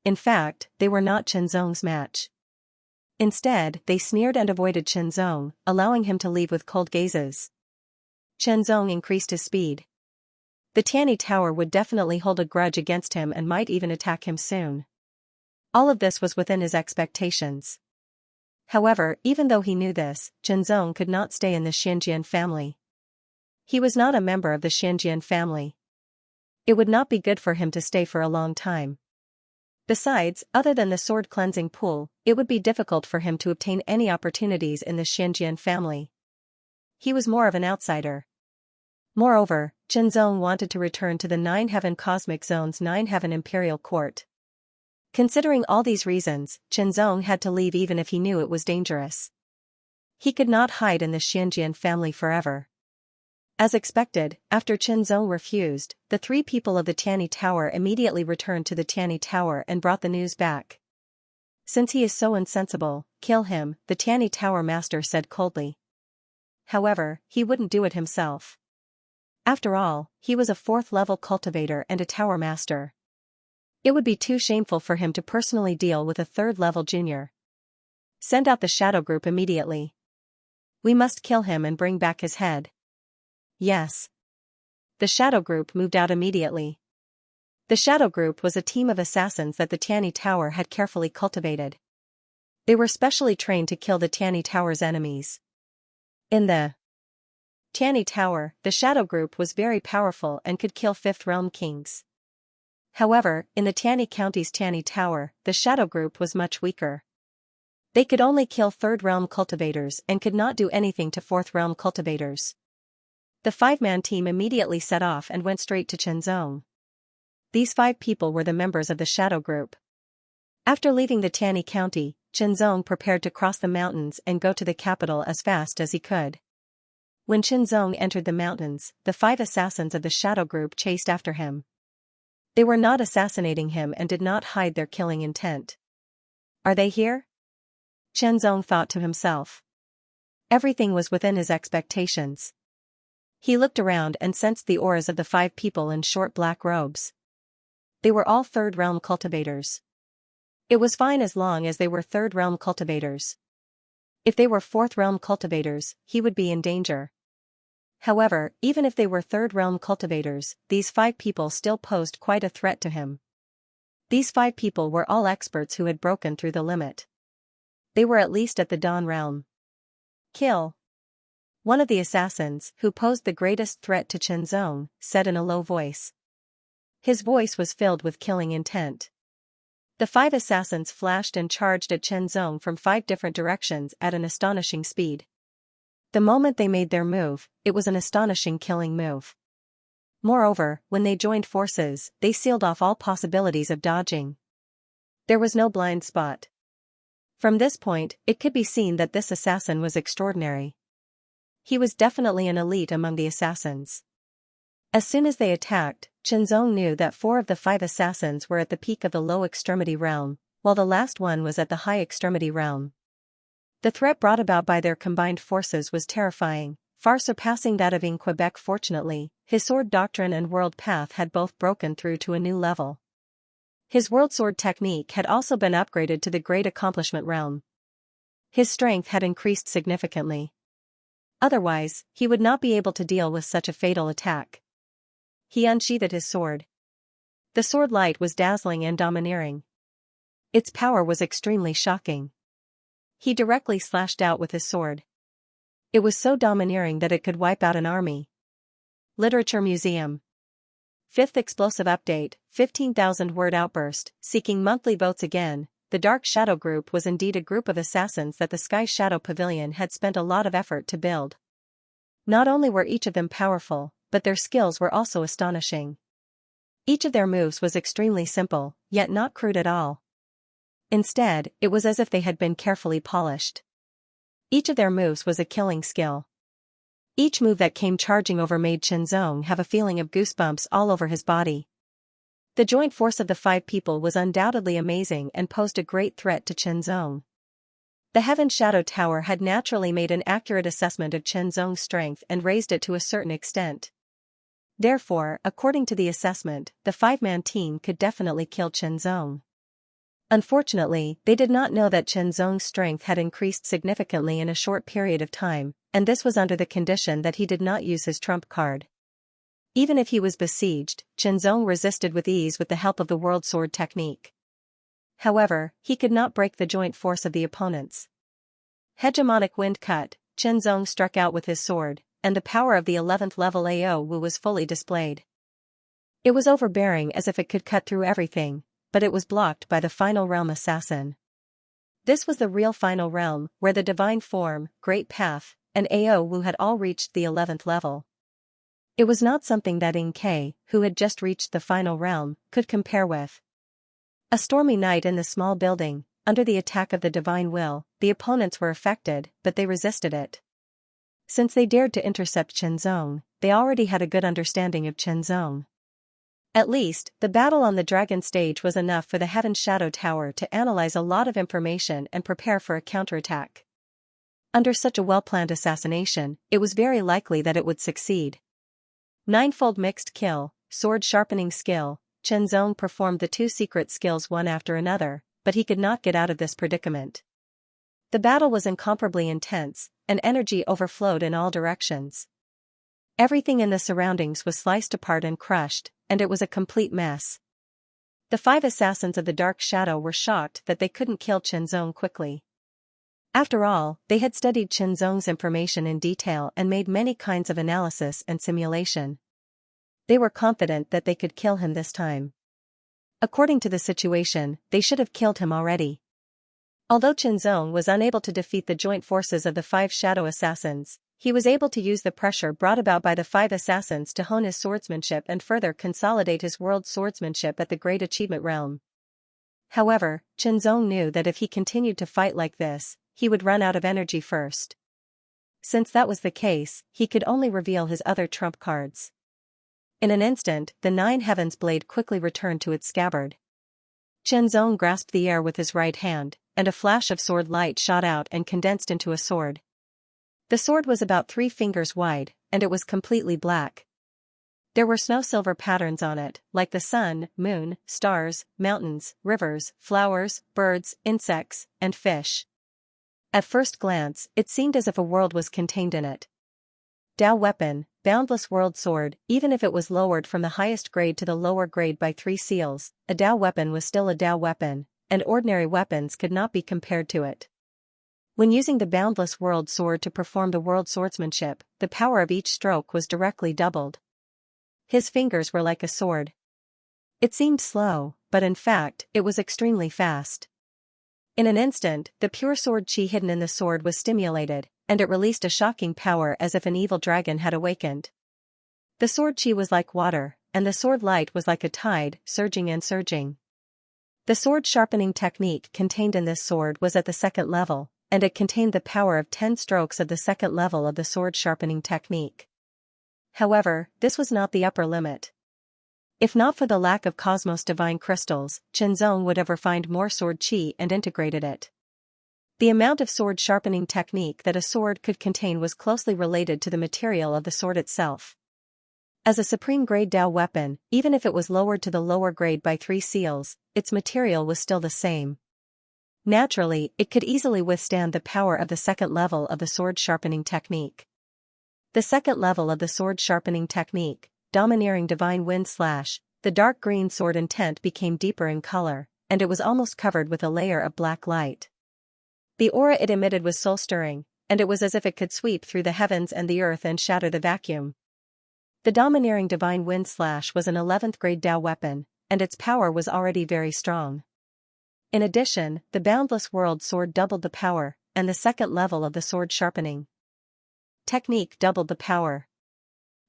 A: In fact, they were not Chenzong's match. Instead, they sneered and avoided Chenzong, allowing him to leave with cold gazes. Chenzong increased his speed. The Tianyi Tower would definitely hold a grudge against him and might even attack him soon. All of this was within his expectations. However, even though he knew this, Chenzong could not stay in the Xianxia family. He was not a member of the Xianxia family. It would not be good for him to stay for a long time. Besides, other than the sword cleansing pool, it would be difficult for him to obtain any opportunities in the Xianxia family. He was more of an outsider. Moreover, Zhenzong wanted to return to the Nine Heaven Cosmic Zone's Nine Heaven Imperial Court. Considering all these reasons, Zhenzong had to leave even if he knew it was dangerous. He could not hide in the Xianjian family forever. As expected, after Zhenzong refused, the three people of the Tianyi Tower immediately returned to the Tianyi Tower and brought the news back. Since he is so insensible, kill him, the Tianyi Tower master said coldly. However, he wouldn't do it himself. After all, he was a 4th-level cultivator and a tower master. It would be too shameful for him to personally deal with a 3rd-level junior. Send out the shadow group immediately. We must kill him and bring back his head. Yes. The shadow group moved out immediately. The shadow group was a team of assassins that the Tianyi Tower had carefully cultivated. They were specially trained to kill the Tianyi Tower's enemies. In the Tianyi Tower, the shadow group was very powerful and could kill 5th realm kings. However, in the Tianyi County's Tianyi Tower, the shadow group was much weaker. They could only kill 3rd realm cultivators and could not do anything to 4th realm cultivators. The 5-man team immediately set off and went straight to Zhenzong. These 5 people were the members of the shadow group. After leaving the Tianyi County, Zhenzong prepared to cross the mountains and go to the capital as fast as he could. When Zhenzong entered the mountains, the 5 assassins of the shadow group chased after him. They were not assassinating him and did not hide their killing intent. Are they here? Zhenzong thought to himself. Everything was within his expectations. He looked around and sensed the auras of the 5 people in short black robes. They were all 3rd realm cultivators. It was fine as long as they were 3rd realm cultivators. If they were 4th realm cultivators, he would be in danger. However, even if they were 3rd realm cultivators, these 5 people still posed quite a threat to him. These 5 people were all experts who had broken through the limit. They were at least at the Dawn realm. Kill. One of the assassins, who posed the greatest threat to Zhenzong, said in a low voice. His voice was filled with killing intent. The 5 assassins flashed and charged at Zhenzong from 5 different directions at an astonishing speed. The moment they made their move, it was an astonishing killing move. Moreover, when they joined forces, they sealed off all possibilities of dodging. There was no blind spot. From this point, it could be seen that this assassin was extraordinary. He was definitely an elite among the assassins. As soon as they attacked, Zhenzong knew that 4 of the 5 assassins were at the peak of the low extremity realm, while the last one was at the high extremity realm. The threat brought about by their combined forces was terrifying, far surpassing that of in Quebec. Fortunately, his sword doctrine and world path had both broken through to a new level. His world sword technique had also been upgraded to the great accomplishment realm. His strength had increased significantly. Otherwise, he would not be able to deal with such a fatal attack. He unsheathed his sword. The sword light was dazzling and domineering. Its power was extremely shocking. He directly slashed out with his sword. It was so domineering that it could wipe out an army. Literature Museum. 5th explosive update, 15,000 word outburst, seeking monthly votes again. The Dark Shadow Group was indeed a group of assassins that the Sky Shadow Pavilion had spent a lot of effort to build. Not only were each of them powerful, but their skills were also astonishing. Each of their moves was extremely simple, yet not crude at all. Instead, it was as if they had been carefully polished. Each of their moves was a killing skill. Each move that came charging over made Zhenzong have a feeling of goosebumps all over his body. The joint force of the 5 people was undoubtedly amazing and posed a great threat to Zhenzong. The Heaven Shadow Tower had naturally made an accurate assessment of Zhenzong's strength and raised it to a certain extent. Therefore, according to the assessment, the 5-man team could definitely kill Zhenzong. Unfortunately, they did not know that Zhenzong's strength had increased significantly in a short period of time, and this was under the condition that he did not use his trump card. Even if he was besieged, Zhenzong resisted with ease with the help of the World Sword technique. However, he could not break the joint force of the opponents. Hegemonic Wind Cut, Zhenzong struck out with his sword, and the power of the 11th level AO Wu was fully displayed. It was overbearing as if it could cut through everything, but it was blocked by the Final Realm assassin. This was the real Final Realm, where the Divine Form, Great Path, and Ao Wu had all reached the 11th level. It was not something that Ing Ke, who had just reached the Final Realm, could compare with. A stormy night in the small building, under the attack of the Divine Will, the opponents were affected, but they resisted it. Since they dared to intercept Chenzong, they already had a good understanding of Chenzong. At least, the battle on the dragon stage was enough for the Heaven Shadow Tower to analyze a lot of information and prepare for a counterattack. Under such a well-planned assassination, it was very likely that it would succeed. Ninefold mixed kill, sword sharpening skill, Chenzong performed the 2 secret skills one after another, but he could not get out of this predicament. The battle was incomparably intense, and energy overflowed in all directions. Everything in the surroundings was sliced apart and crushed, and it was a complete mess. The 5 assassins of the Dark Shadow were shocked that they couldn't kill Chenzong quickly. After all, they had studied Chenzong's information in detail and made many kinds of analysis and simulation. They were confident that they could kill him this time. According to the situation, they should have killed him already. Although Chenzong was unable to defeat the joint forces of the 5 shadow assassins, he was able to use the pressure brought about by the 5 assassins to hone his swordsmanship and further consolidate his world swordsmanship at the Great Achievement Realm. However, Chenzong knew that if he continued to fight like this, he would run out of energy first. Since that was the case, he could only reveal his other trump cards. In an instant, the 9 Heavens blade quickly returned to its scabbard. Chenzong grasped the air with his right hand, and a flash of sword light shot out and condensed into a sword. The sword was about 3 fingers wide, and it was completely black. There were snow-silver patterns on it, like the sun, moon, stars, mountains, rivers, flowers, birds, insects, and fish. At first glance, it seemed as if a world was contained in it. Dao weapon, boundless world sword. Even if it was lowered from the highest grade to the lower grade by 3 seals, a Dao weapon was still a Dao weapon, and ordinary weapons could not be compared to it. When using the boundless world sword to perform the world swordsmanship, the power of each stroke was directly doubled. His fingers were like a sword. It seemed slow, but in fact, it was extremely fast. In an instant, the pure sword chi hidden in the sword was stimulated, and it released a shocking power as if an evil dragon had awakened. The sword chi was like water, and the sword light was like a tide, surging and surging. The sword sharpening technique contained in this sword was at the 2nd level, and it contained the power of 10 strokes of the 2nd level of the sword sharpening technique. However, this was not the upper limit. If not for the lack of Cosmos Divine Crystals, Chenzong would have refined more sword chi and integrated it. The amount of sword sharpening technique that a sword could contain was closely related to the material of the sword itself. As a supreme grade Dao weapon, even if it was lowered to the lower grade by 3 seals, its material was still the same. Naturally, it could easily withstand the power of the 2nd level of the sword sharpening technique. The 2nd level of the sword sharpening technique, Domineering Divine Wind Slash, the dark green sword intent became deeper in color, and it was almost covered with a layer of black light. The aura it emitted was soul-stirring, and it was as if it could sweep through the heavens and the earth and shatter the vacuum. The Domineering Divine Wind Slash was an 11th grade Dao weapon, and its power was already very strong. In addition, the Boundless World Sword doubled the power, and the 2nd level of the sword sharpening technique doubled the power.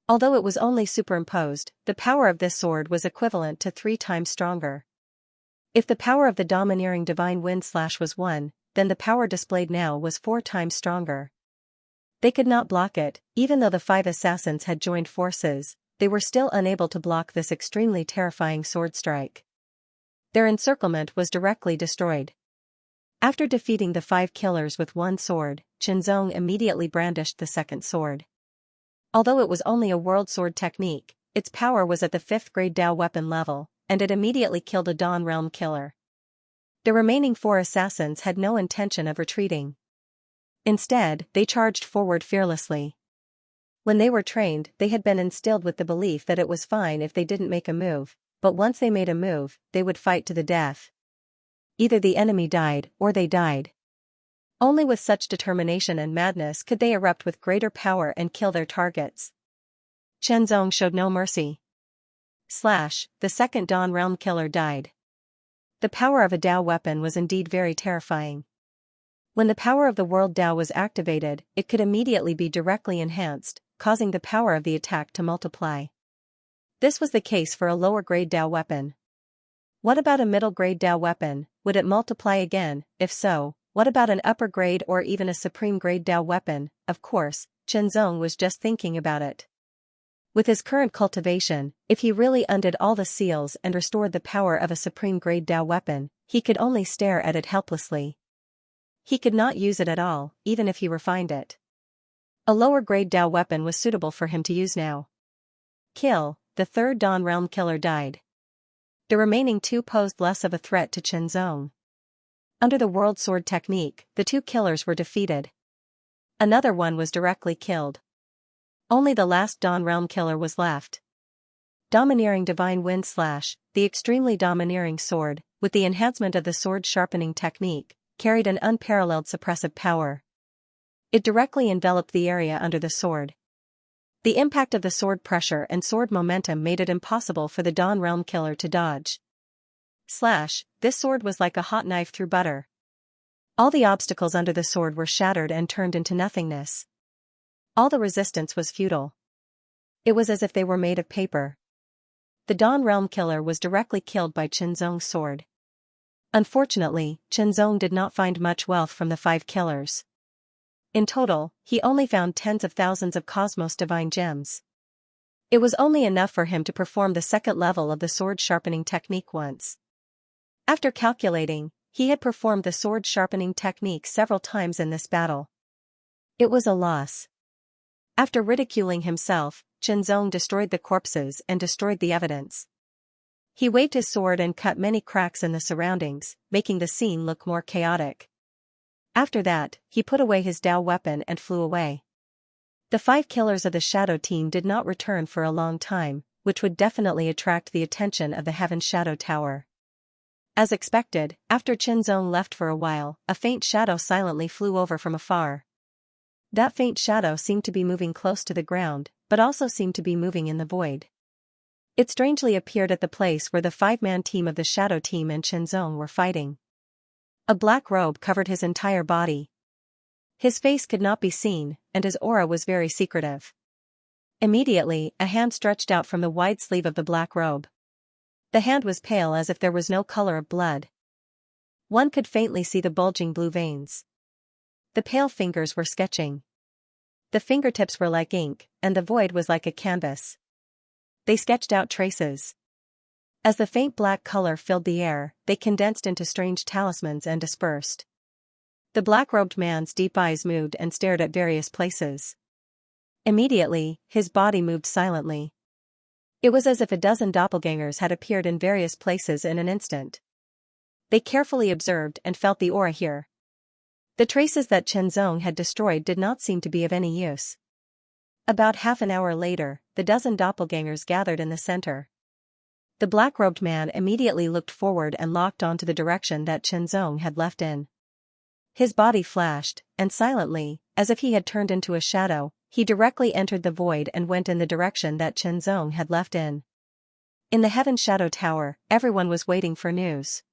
A: Although it was only superimposed, the power of this sword was equivalent to 3 times stronger. If the power of the Domineering Divine Wind Slash was 1, then the power displayed now was 4 times stronger. They could not block it, even though the 5 assassins had joined forces, they were still unable to block this extremely terrifying sword strike. Their encirclement was directly destroyed. After defeating the 5 killers with 1 sword, Chenzong immediately brandished the 2nd sword. Although it was only a world sword technique, its power was at the 5th grade Dao weapon level, and it immediately killed a Dawn Realm killer. The remaining 4 assassins had no intention of retreating. Instead, they charged forward fearlessly. When they were trained, they had been instilled with the belief that it was fine if they didn't make a move, but once they made a move, they would fight to the death. Either the enemy died, or they died. Only with such determination and madness could they erupt with greater power and kill their targets. Chenzong showed no mercy. The 2nd Dawn Realm killer died. The power of a Dao weapon was indeed very terrifying. When the power of the world Dao was activated, it could immediately be directly enhanced, causing the power of the attack to multiply. This was the case for a lower-grade Dao weapon. What about a middle-grade Dao weapon? Would it multiply again? If so, what about an upper-grade or even a supreme-grade Dao weapon? Of course, Qianzong was just thinking about it. With his current cultivation, if he really undid all the seals and restored the power of a supreme-grade Dao weapon, he could only stare at it helplessly. He could not use it at all, even if he refined it. A lower-grade Dao weapon was suitable for him to use now. Kill, the third Dawn Realm killer died. The remaining two posed less of a threat to Qianzong. Under the World Sword technique, the two killers were defeated. Another one was directly killed. Only the last Dawn Realm killer was left. Domineering Divine Wind Slash, the extremely domineering sword, with the enhancement of the sword sharpening technique, carried an unparalleled suppressive power. It directly enveloped the area under the sword. The impact of the sword pressure and sword momentum made it impossible for the Dawn Realm killer to dodge. Slash, this sword was like a hot knife through butter. All the obstacles under the sword were shattered and turned into nothingness. All the resistance was futile. It was as if they were made of paper. The Dawn Realm killer was directly killed by Qianzong's sword. Unfortunately, Qianzong did not find much wealth from the 5 killers. In total, he only found tens of thousands of Cosmos Divine Gems. It was only enough for him to perform the second level of the sword sharpening technique once. After calculating, he had performed the sword sharpening technique several times in this battle. It was a loss. After ridiculing himself, Qianzong destroyed the corpses and destroyed the evidence. He waved his sword and cut many cracks in the surroundings, making the scene look more chaotic. After that, he put away his Dao weapon and flew away. The 5 killers of the Shadow Team did not return for a long time, which would definitely attract the attention of the Heaven Shadow Tower. As expected, after Qianzong left for a while, a faint shadow silently flew over from afar. That faint shadow seemed to be moving close to the ground, but also seemed to be moving in the void. It strangely appeared at the place where the 5-man team of the Shadow Team and Qianzong were fighting. A black robe covered his entire body. His face could not be seen, and his aura was very secretive. Immediately, a hand stretched out from the wide sleeve of the black robe. The hand was pale as if there was no color of blood. One could faintly see the bulging blue veins. The pale fingers were sketching. The fingertips were like ink, and the void was like a canvas. They sketched out traces. As the faint black color filled the air, they condensed into strange talismans and dispersed. The black-robed man's deep eyes moved and stared at various places. Immediately, his body moved silently. It was as if a dozen doppelgangers had appeared in various places in an instant. They carefully observed and felt the aura here. The traces that Qianzong had destroyed did not seem to be of any use. About half an hour later, the dozen doppelgangers gathered in the center. The black-robed man immediately looked forward and locked onto the direction that Qianzong had left in. His body flashed, and silently, as if he had turned into a shadow, he directly entered the void and went in the direction that Qianzong had left in. In the Heaven Shadow Tower, everyone was waiting for news.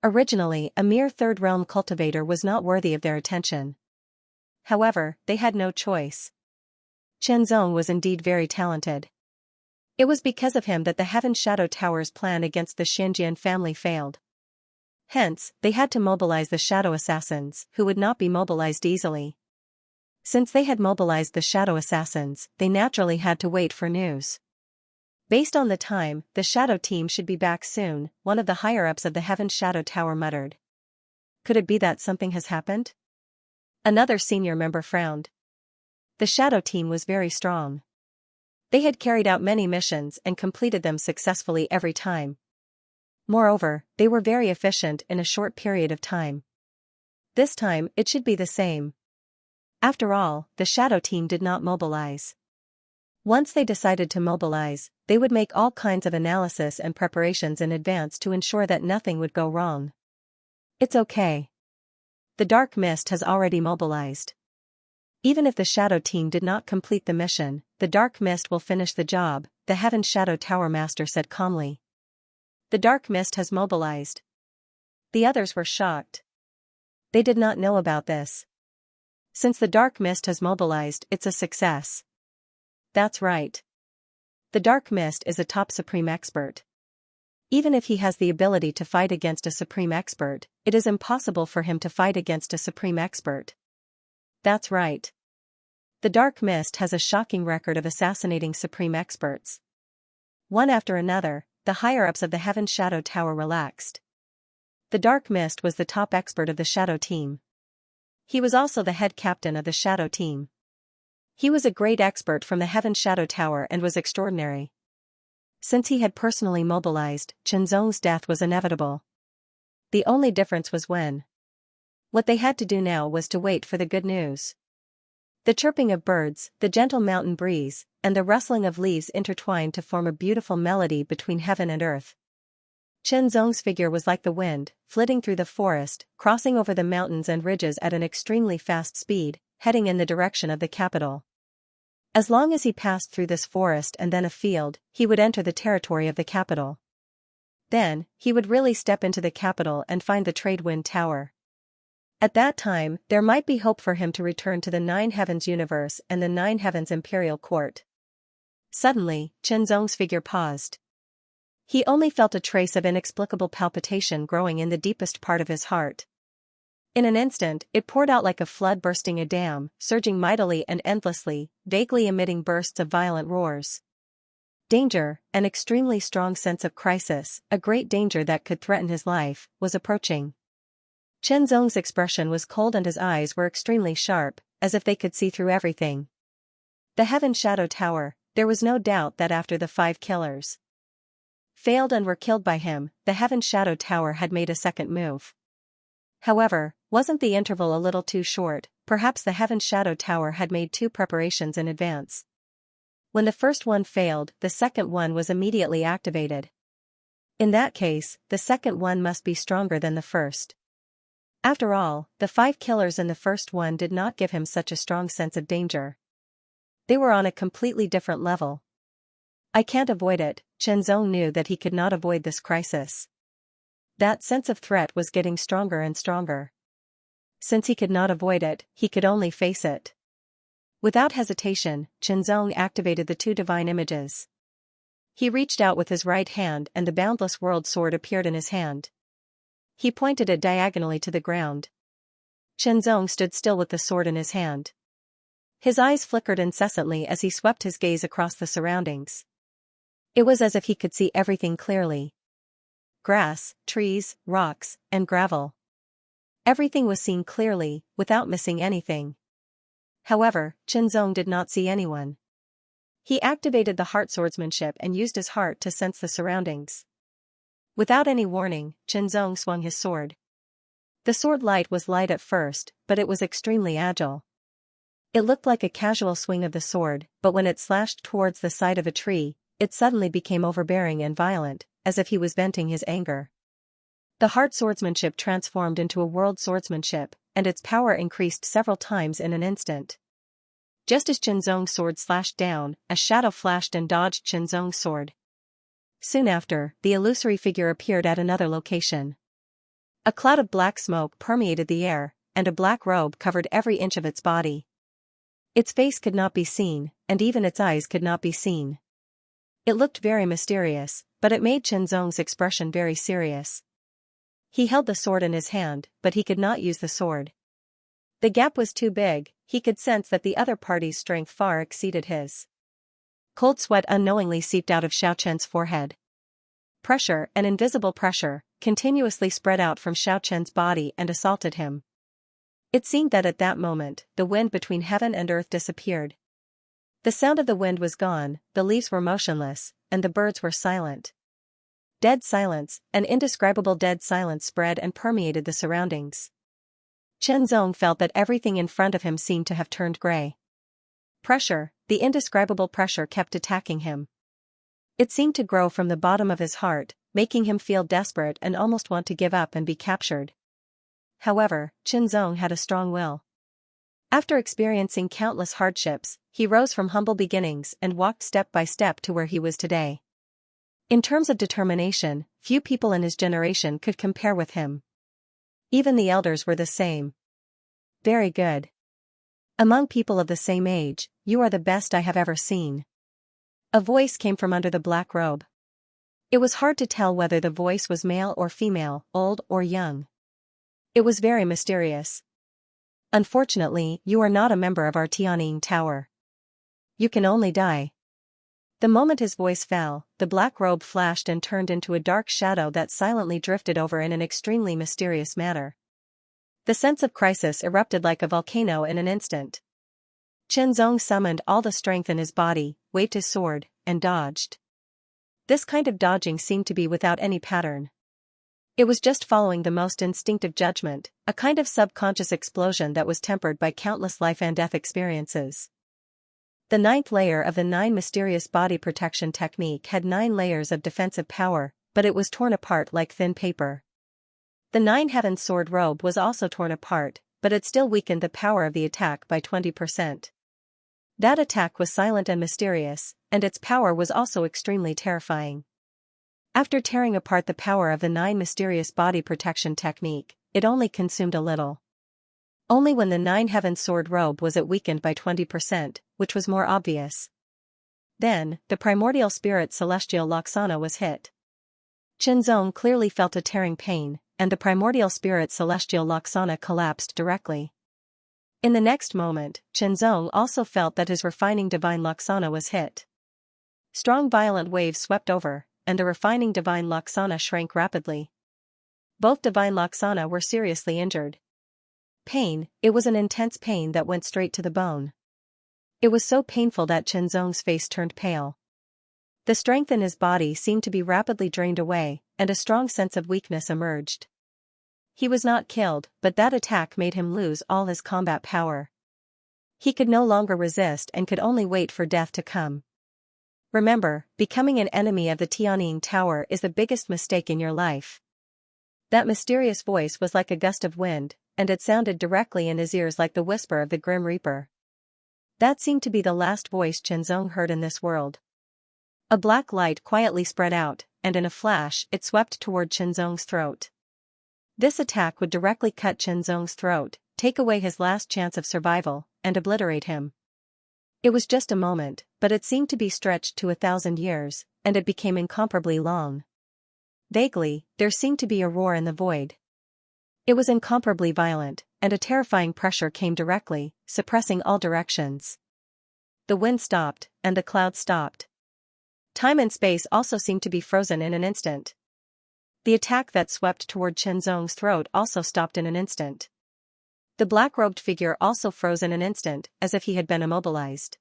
A: Originally, a mere third realm cultivator was not worthy of their attention. However, they had no choice. Qianzong was indeed very talented. It was because of him that the Heaven Shadow Tower's plan against the Xianxia family failed. Hence, they had to mobilize the Shadow Assassins, who would not be mobilized easily. Since they had mobilized the Shadow Assassins, they naturally had to wait for news. Based on the time, the Shadow Team should be back soon, one of the higher-ups of the Heaven Shadow Tower muttered. Could it be that something has happened? Another senior member frowned. The Shadow Team was very strong. They had carried out many missions and completed them successfully every time. Moreover, they were very efficient in a short period of time. This time, it should be the same. After all, the Shadow Team did not mobilize. Once they decided to mobilize, they would make all kinds of analysis and preparations in advance to ensure that nothing would go wrong. It's okay. The Dark Mist has already mobilized. Even if the Shadow Team did not complete the mission, the Dark Mist will finish the job, the Heaven Shadow Tower Master said calmly. The Dark Mist has mobilized. The others were shocked. They did not know about this. Since the dark mist has mobilized, it's a success. That's right. The dark mist is a top supreme expert. Even if he has the ability to fight against a supreme expert, it is impossible for him to fight against a supreme expert. That's right. The dark mist has a shocking record of assassinating supreme experts. One after another, the higher-ups of the Heaven Shadow Tower relaxed. The dark mist was the top expert of the Shadow Team. He was also the head captain of the Shadow Team. He was a great expert from the Heaven Shadow Tower and was extraordinary. Since he had personally mobilized, Chenzong's death was inevitable. The only difference was when. What they had to do now was to wait for the good news. The chirping of birds, the gentle mountain breeze, and the rustling of leaves intertwined to form a beautiful melody between heaven and earth. Chenzong's figure was like the wind, flitting through the forest, crossing over the mountains and ridges at an extremely fast speed, heading in the direction of the capital. As long as he passed through this forest and then a field, he would enter the territory of the capital. Then, he would really step into the capital and find the Trade Wind Tower. At that time, there might be hope for him to return to the Nine Heavens universe and the Nine Heavens imperial court. Suddenly, Chenzong's figure paused. He only felt a trace of inexplicable palpitation growing in the deepest part of his heart. In an instant, it poured out like a flood bursting a dam, surging mightily and endlessly, vaguely emitting bursts of violent roars. Danger, an extremely strong sense of crisis, a great danger that could threaten his life, was approaching. Chenzong's expression was cold and his eyes were extremely sharp, as if they could see through everything. The Heaven Shadow Tower, there was no doubt that after the 5 killers failed and were killed by him, the Heaven Shadow Tower had made a second move. However, wasn't the interval a little too short? Perhaps the Heaven Shadow Tower had made 2 preparations in advance. When the first one failed, the second one was immediately activated. In that case, the second one must be stronger than the first. After all, the 5 killers in the first one did not give him such a strong sense of danger. They were on a completely different level. I can't avoid it. Chenzong knew that he could not avoid this crisis. That sense of threat was getting stronger and stronger. Since he could not avoid it, he could only face it. Without hesitation, Chenzong activated the 2 divine images. He reached out with his right hand and the Boundless World Sword appeared in his hand. He pointed it diagonally to the ground. Chenzong stood still with the sword in his hand. His eyes flickered incessantly as he swept his gaze across the surroundings. It was as if he could see everything clearly. Grass, trees, rocks, and gravel. Everything was seen clearly, without missing anything. However, Chenzong did not see anyone. He activated the heart swordsmanship and used his heart to sense the surroundings. Without any warning, Chenzong swung his sword. The sword light was light at first, but it was extremely agile. It looked like a casual swing of the sword, but when it slashed towards the side of a tree, it suddenly became overbearing and violent, as if he was venting his anger. The heart swordsmanship transformed into a world swordsmanship, and its power increased several times in an instant. Just as Chenzong's sword slashed down, a shadow flashed and dodged Chenzong's sword. Soon after, the illusory figure appeared at another location. A cloud of black smoke permeated the air, and a black robe covered every inch of its body. Its face could not be seen, and even its eyes could not be seen. It looked very mysterious, but it made Chenzong's expression very serious. He held the sword in his hand, but he could not use the sword. The gap was too big, he could sense that the other party's strength far exceeded his. Cold sweat unknowingly seeped out of Xiaochen's forehead. Pressure, an invisible pressure, continuously spread out from Xiaochen's body and assaulted him. It seemed that at that moment, the wind between heaven and earth disappeared. The sound of the wind was gone, the leaves were motionless, and the birds were silent. Dead silence, an indescribable dead silence spread and permeated the surroundings. Chenzong felt that everything in front of him seemed to have turned gray. Pressure, the indescribable pressure kept attacking him. It seemed to grow from the bottom of his heart, making him feel desperate and almost want to give up and be captured. However, Chenzong had a strong will. After experiencing countless hardships, he rose from humble beginnings and walked step by step to where he was today. In terms of determination, few people in his generation could compare with him. Even the elders were the same. Very good. Among people of the same age, you are the best I have ever seen. A voice came from under the black robe. It was hard to tell whether the voice was male or female, old or young. It was very mysterious. Unfortunately, you are not a member of our Tianying Tower. You can only die. The moment his voice fell, the black robe flashed and turned into a dark shadow that silently drifted over in an extremely mysterious manner. The sense of crisis erupted like a volcano in an instant. Qianzong summoned all the strength in his body, waved his sword, and dodged. This kind of dodging seemed to be without any pattern. It was just following the most instinctive judgment, a kind of subconscious explosion that was tempered by countless life and death experiences. The 9th layer of the 9 mysterious body protection technique had 9 layers of defensive power, but it was torn apart like thin paper. The 9 Heaven Sword robe was also torn apart, but it still weakened the power of the attack by 20%. That attack was silent and mysterious, and its power was also extremely terrifying. After tearing apart the power of the 9 mysterious body protection technique, it only consumed a little. Only when the 9 Heaven Sword robe was it weakened by 20%, which was more obvious. Then, the primordial spirit celestial Laksana was hit. Qianzong clearly felt a tearing pain, and the primordial spirit celestial Laksana collapsed directly. In the next moment, Qianzong also felt that his refining divine Laksana was hit. Strong violent waves swept over, and the refining divine Laksana shrank rapidly. Both divine Laksana were seriously injured. Pain, it was an intense pain that went straight to the bone. It was so painful that Qianzong's face turned pale. The strength in his body seemed to be rapidly drained away, and a strong sense of weakness emerged. He was not killed, but that attack made him lose all his combat power. He could no longer resist and could only wait for death to come. Remember, becoming an enemy of the Tianying Tower is the biggest mistake in your life. That mysterious voice was like a gust of wind, and it sounded directly in his ears like the whisper of the Grim Reaper. That seemed to be the last voice Qianzong heard in this world. A black light quietly spread out, and in a flash it swept toward Qianzong's throat. This attack would directly cut Qianzong's throat, take away his last chance of survival, and obliterate him. It was just a moment, but it seemed to be stretched to 1,000 years, and it became incomparably long. Vaguely, there seemed to be a roar in the void. It was incomparably violent, and a terrifying pressure came directly, suppressing all directions. The wind stopped, and the clouds stopped. Time and space also seemed to be frozen in an instant. The attack that swept toward Qianzong's throat also stopped in an instant. The black-robed figure also froze in an instant, as if he had been immobilized.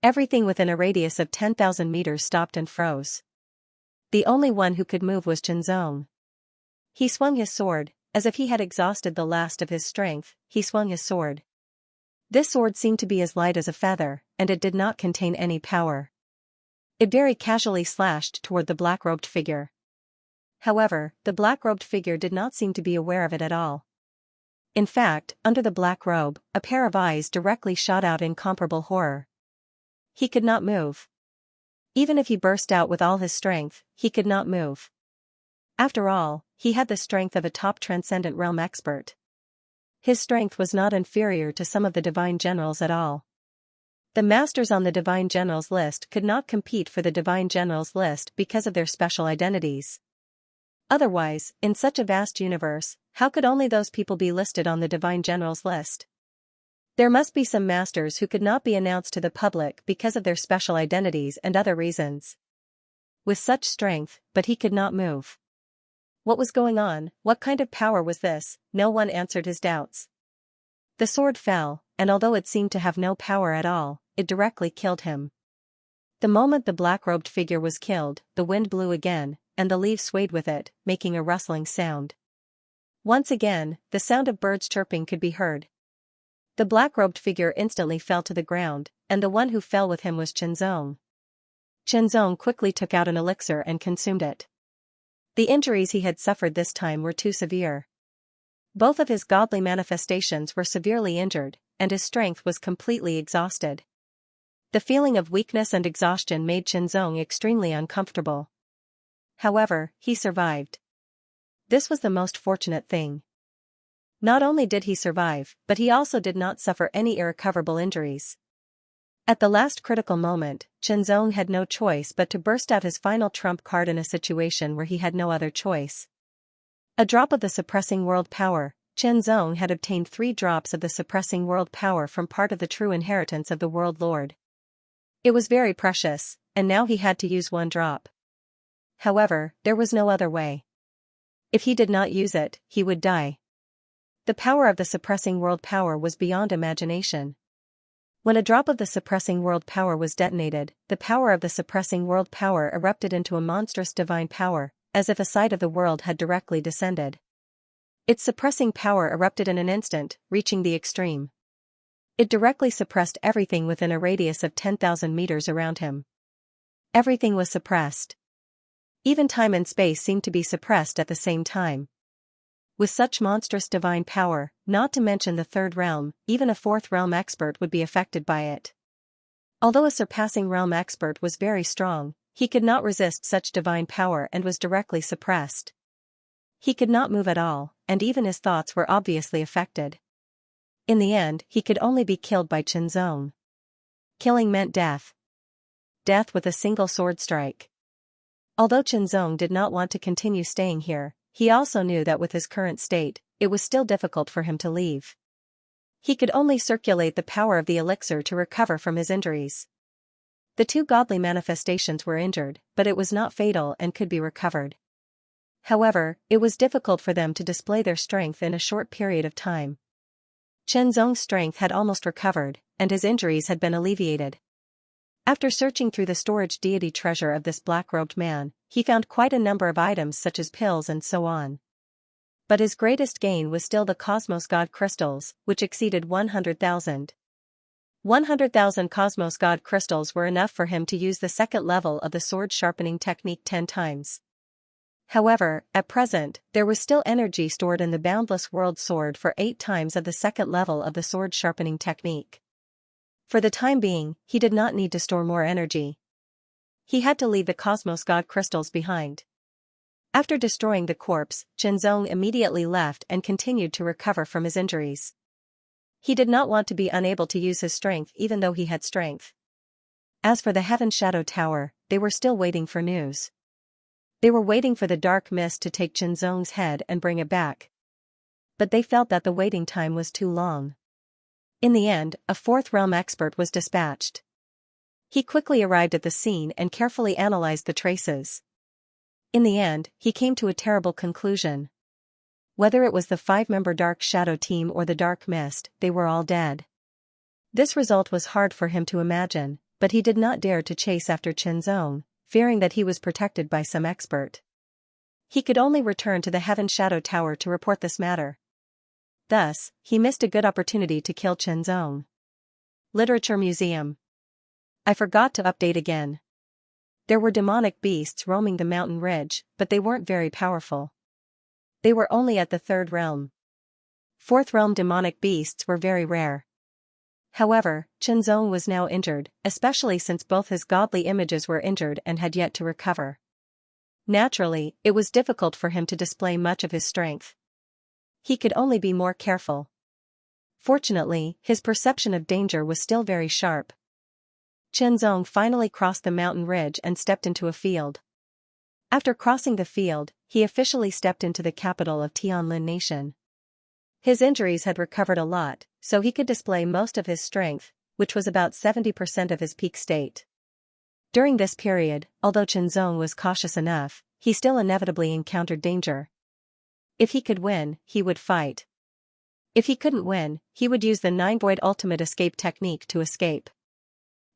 A: Everything within a radius of 10,000 meters stopped and froze. The only one who could move was Qianzong. He swung his sword, as if he had exhausted the last of his strength, he swung his sword. This sword seemed to be as light as a feather, and it did not contain any power. It very casually slashed toward the black-robed figure. However, the black-robed figure did not seem to be aware of it at all. In fact, under the black robe, a pair of eyes directly shot out in incomparable horror. He could not move. Even if he burst out with all his strength, he could not move. After all, he had the strength of a top transcendent realm expert. His strength was not inferior to some of the divine generals at all. The masters on the divine generals list could not compete for the divine generals list because of their special identities. Otherwise, in such a vast universe, how could only those people be listed on the divine generals list? There must be some masters who could not be announced to the public because of their special identities and other reasons. With such strength, but he could not move. What was going on? What kind of power was this? No one answered his doubts. The sword fell, and although it seemed to have no power at all, it directly killed him. The moment the black-robed figure was killed, the wind blew again, and the leaves swayed with it, making a rustling sound. Once again, the sound of birds chirping could be heard. The black-robed figure instantly fell to the ground, and the one who fell with him was Qianzong. Qianzong quickly took out an elixir and consumed it. The injuries he had suffered this time were too severe. Both of his godly manifestations were severely injured, and his strength was completely exhausted. The feeling of weakness and exhaustion made Qianzong extremely uncomfortable. However, he survived. This was the most fortunate thing. Not only did he survive, but he also did not suffer any irrecoverable injuries. At the last critical moment, Xianxia had no choice but to burst out his final trump card in a situation where he had no other choice. A drop of the suppressing world power. Xianxia had obtained 3 drops of the suppressing world power from part of the true inheritance of the world lord. It was very precious, and now he had to use 1 drop. However, there was no other way. If he did not use it, he would die. The power of the suppressing world power was beyond imagination. When a drop of the suppressing world power was detonated, the power of the suppressing world power erupted into a monstrous divine power, as if a side of the world had directly descended. Its suppressing power erupted in an instant, reaching the extreme. It directly suppressed everything within a radius of 10,000 meters around him. Everything was suppressed. Even time and space seemed to be suppressed at the same time. With such monstrous divine power, not to mention the 3rd realm, even a 4th realm expert would be affected by it. Although a surpassing realm expert was very strong, he could not resist such divine power and was directly suppressed. He could not move at all, and even his thoughts were obviously affected. In the end, he could only be killed by Xianxia. Killing meant death. Death with a single sword strike. Although Xianxia did not want to continue staying here, he also knew that with his current state, it was still difficult for him to leave. He could only circulate the power of the elixir to recover from his injuries. The 2 godly manifestations were injured, but it was not fatal and could be recovered. However, it was difficult for them to display their strength in a short period of time. Xianxia's strength had almost recovered, and his injuries had been alleviated. After searching through the storage deity treasure of this black-robed man, he found quite a number of items such as pills and so on. But his greatest gain was still the Cosmos God crystals, which exceeded 100,000. 100,000 Cosmos God crystals were enough for him to use the 2nd level of the sword sharpening technique 10 times. However, at present, there was still energy stored in the Boundless World Sword for 8 times of the 2nd level of the sword sharpening technique. For the time being, he did not need to store more energy. He had to leave the Cosmos God crystals behind. After destroying the corpse, Xianxia immediately left and continued to recover from his injuries. He did not want to be unable to use his strength even though he had strength. As for the Heaven Shadow Tower, they were still waiting for news. They were waiting for the dark mist to take Xianxia's head and bring it back. But they felt that the waiting time was too long. In the end, a 4th realm expert was dispatched. He quickly arrived at the scene and carefully analyzed the traces. In the end, he came to a terrible conclusion. Whether it was the 5-member Dark Shadow team or the Dark Mist, they were all dead. This result was hard for him to imagine, but he did not dare to chase after Xianxia, fearing that he was protected by some expert. He could only return to the Heaven Shadow Tower to report this matter. Thus, he missed a good opportunity to kill Xianxia. Literature Museum. I forgot to update again. There were demonic beasts roaming the mountain ridge, but they weren't very powerful. They were only at the 3rd realm. 4th realm demonic beasts were very rare. However, Xianxia was now injured, especially since both his godly images were injured and had yet to recover. Naturally, it was difficult for him to display much of his strength. He could only be more careful. Fortunately, his perception of danger was still very sharp. Xianxia finally crossed the mountain ridge and stepped into a field. After crossing the field, he officially stepped into the capital of Tianlin Nation. His injuries had recovered a lot, so he could display most of his strength, which was about 70% of his peak state. During this period, although Xianxia was cautious enough, he still inevitably encountered danger. If he could win, he would fight. If he couldn't win, he would use the 9 Void Ultimate Escape technique to escape.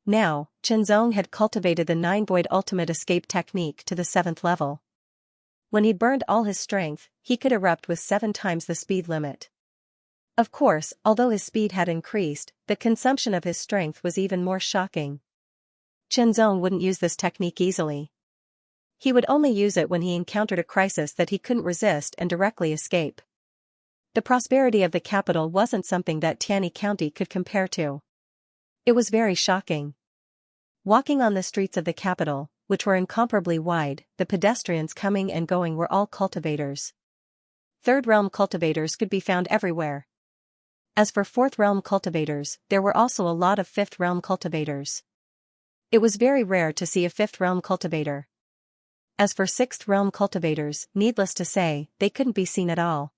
A: Now, Xianxia had cultivated the 9 Void Ultimate Escape technique to the 7th level. When he'd burned all his strength, he could erupt with 7 times the speed limit. Of course, although his speed had increased, the consumption of his strength was even more shocking. Xianxia wouldn't use this technique easily. He would only use it when he encountered a crisis that he couldn't resist and directly escape. The prosperity of the capital wasn't something that Tianyi County could compare to. It was very shocking. Walking on the streets of the capital, which were incomparably wide, the pedestrians coming and going were all cultivators. Third realm cultivators could be found everywhere. As for fourth realm cultivators, there were also a lot of fifth realm cultivators. It was very rare to see a fifth realm cultivator. As for sixth realm cultivators, needless to say, they couldn't be seen at all.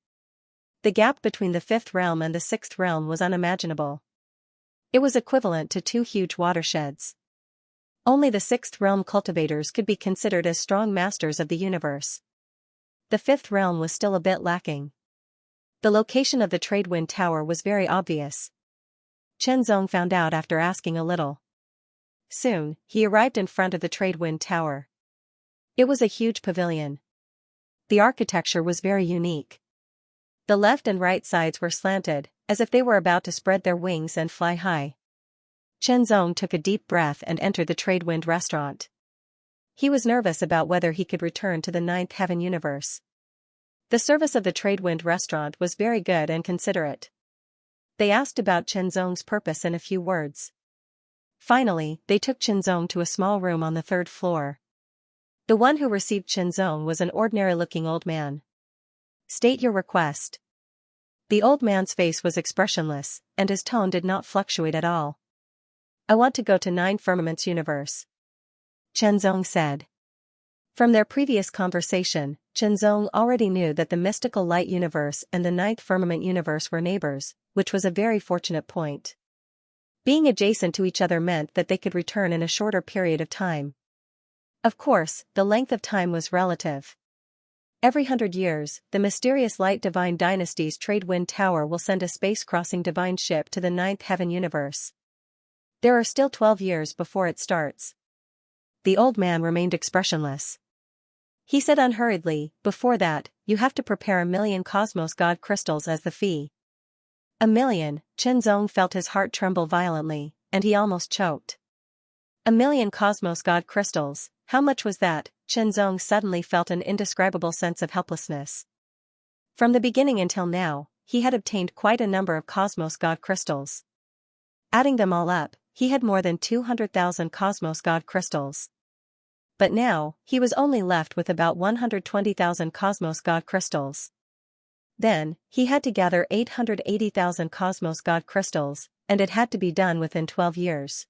A: The gap between the fifth realm and the sixth realm was unimaginable. It was equivalent to two huge watersheds. Only the sixth realm cultivators could be considered as strong masters of the universe. The fifth realm was still a bit lacking. The location of the trade wind tower was very obvious. Chen Zong found out after asking a little. Soon, he arrived in front of the trade wind tower. It was a huge pavilion. The architecture was very unique. The left and right sides were slanted, as if they were about to spread their wings and fly high. Chen Zong took a deep breath and entered the trade wind restaurant. He was nervous about whether he could return to the ninth heaven universe. The service of the trade wind restaurant was very good and considerate. They asked about Chen Zong's purpose in a few words. Finally, they took Chen Zong to a small room on the third floor. The one who received Chen Zong was an ordinary-looking old man. State your request. The old man's face was expressionless, and his tone did not fluctuate at all. I want to go to Nine Firmaments Universe. Chen Zong said. From their previous conversation, Chen Zong already knew that the mystical light universe and the ninth firmament universe were neighbors, which was a very fortunate point. Being adjacent to each other meant that they could return in a shorter period of time. Of course, the length of time was relative. Every 100 years, the mysterious Light Divine Dynasty's Trade Wind Tower will send a space-crossing divine ship to the ninth heaven universe. There are still 12 years before it starts. The old man remained expressionless. He said unhurriedly, before that, you have to prepare 1,000,000 Cosmos God crystals as the fee. 1,000,000, Chen Zong felt his heart tremble violently, and he almost choked. 1,000,000 Cosmos God crystals, how much was that? Chen Zong suddenly felt an indescribable sense of helplessness. From the beginning until now, he had obtained quite a number of Cosmos God crystals. Adding them all up, he had more than 200,000 Cosmos God crystals. But now, he was only left with about 120,000 Cosmos God crystals. Then, he had to gather 880,000 Cosmos God crystals, and it had to be done within 12 years.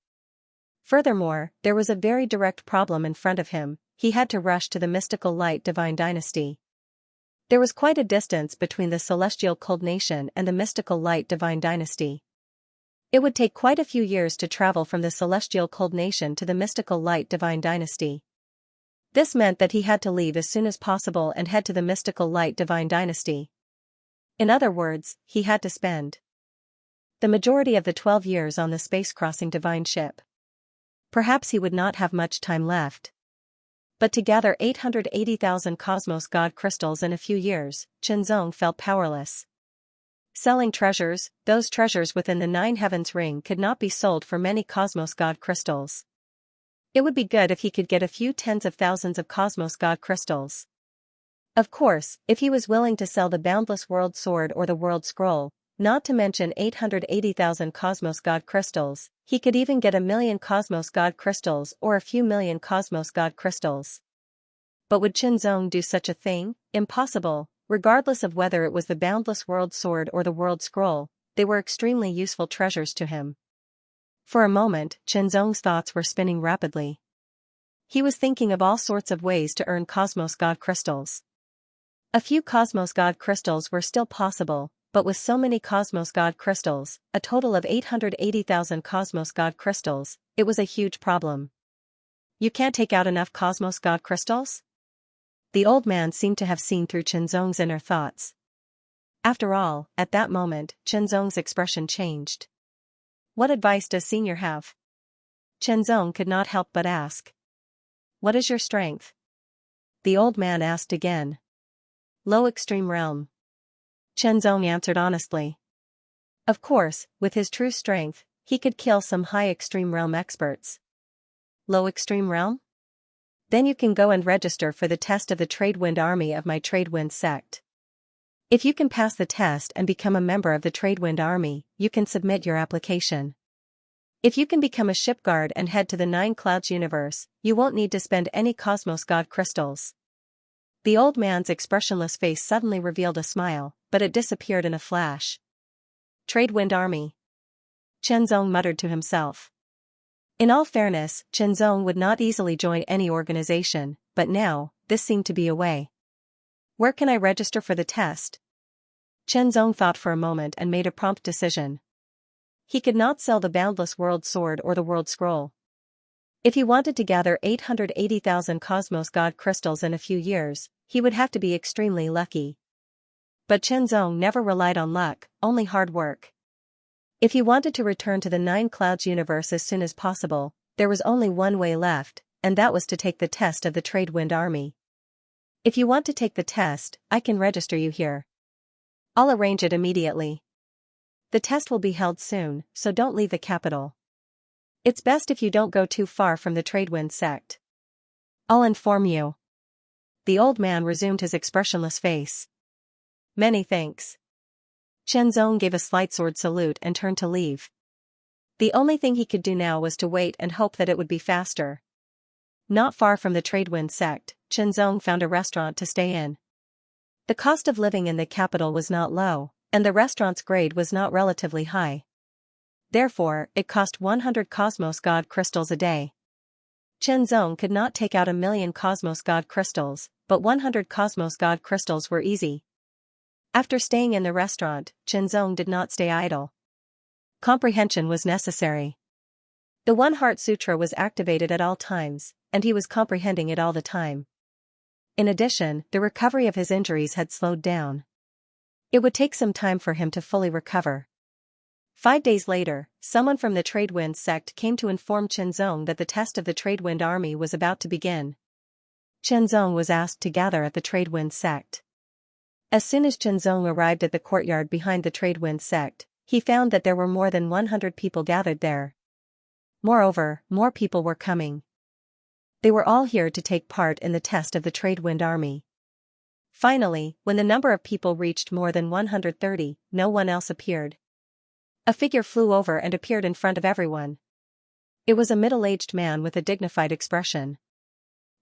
A: Furthermore, there was a very direct problem in front of him. He had to rush to the mystical light divine dynasty. There was quite a distance between the celestial cold nation and the mystical light divine dynasty. It would take quite a few years to travel from the celestial cold nation to the mystical light divine dynasty. This meant that he had to leave as soon as possible and head to the mystical light divine dynasty. In other words, he had to spend the majority of the 12 years on the space-crossing divine ship. Perhaps he would not have much time left. But to gather 880,000 Cosmos God crystals in a few years, Chen Zong felt powerless. Selling treasures, those treasures within the Nine Heavens ring could not be sold for many Cosmos God crystals. It would be good if he could get a few tens of thousands of Cosmos God crystals. Of course, if he was willing to sell the Boundless World Sword or the World Scroll, not to mention 880,000 Cosmos God crystals, he could even get 1,000,000 Cosmos God crystals or a few million Cosmos God crystals. But would Chen Zong do such a thing? Impossible. Regardless of whether it was the Boundless World Sword or the World Scroll, they were extremely useful treasures to him. For a moment, Chen Zong's thoughts were spinning rapidly. He was thinking of all sorts of ways to earn Cosmos God crystals. A few Cosmos God crystals were still possible, but with so many Cosmos God crystals, a total of 880,000 Cosmos God crystals, it was a huge problem. You can't take out enough Cosmos God crystals? The old man seemed to have seen through Chen Zong's inner thoughts. After all, at that moment, Chen Zong's expression changed. What advice does Senior have? Chen Zong could not help but ask. What is your strength? The old man asked again. Low extreme realm. Chen Zong answered honestly. Of course, with his true strength, he could kill some high extreme realm experts. Low extreme realm? Then you can go and register for the test of the Trade Wind Army of my Trade Wind sect. If you can pass the test and become a member of the Trade Wind Army, you can submit your application. If you can become a shipguard and head to the Nine Clouds universe, you won't need to spend any Cosmos God crystals. The old man's expressionless face suddenly revealed a smile, but it disappeared in a flash. Trade Wind Army. Chen Zong muttered to himself. In all fairness, Chen Zong would not easily join any organization, but now, this seemed to be a way. Where can I register for the test? Chen Zong thought for a moment and made a prompt decision. He could not sell the Boundless World Sword or the World Scroll. If he wanted to gather 880,000 Cosmos God crystals in a few years, he would have to be extremely lucky. But Chen Zong never relied on luck, only hard work. If he wanted to return to the Nine Clouds universe as soon as possible, there was only one way left, and that was to take the test of the Trade Wind Army. If you want to take the test, I can register you here. I'll arrange it immediately. The test will be held soon, so don't leave the capital. It's best if you don't go too far from the Tradewind sect. I'll inform you. The old man resumed his expressionless face. Many thanks. Chen Zong gave a slight sword salute and turned to leave. The only thing he could do now was to wait and hope that it would be faster. Not far from the Tradewind sect, Chen Zong found a restaurant to stay in. The cost of living in the capital was not low, and the restaurant's grade was not relatively high. Therefore, it cost 100 Cosmos God crystals a day. Chen Zong could not take out 1,000,000 Cosmos God crystals, but 100 Cosmos God crystals were easy. After staying in the restaurant, Chen Zong did not stay idle. Comprehension was necessary. The One Heart Sutra was activated at all times, and he was comprehending it all the time. In addition, the recovery of his injuries had slowed down. It would take some time for him to fully recover. 5 days later, someone from the Tradewind sect came to inform Chen Zong that the test of the Tradewind Army was about to begin. Chen Zong was asked to gather at the Tradewind sect. As soon as Chen Zong arrived at the courtyard behind the Tradewind sect, he found that there were more than 100 people gathered there. Moreover, more people were coming. They were all here to take part in the test of the Tradewind Army. Finally, when the number of people reached more than 130, no one else appeared. A figure flew over and appeared in front of everyone. It was a middle-aged man with a dignified expression.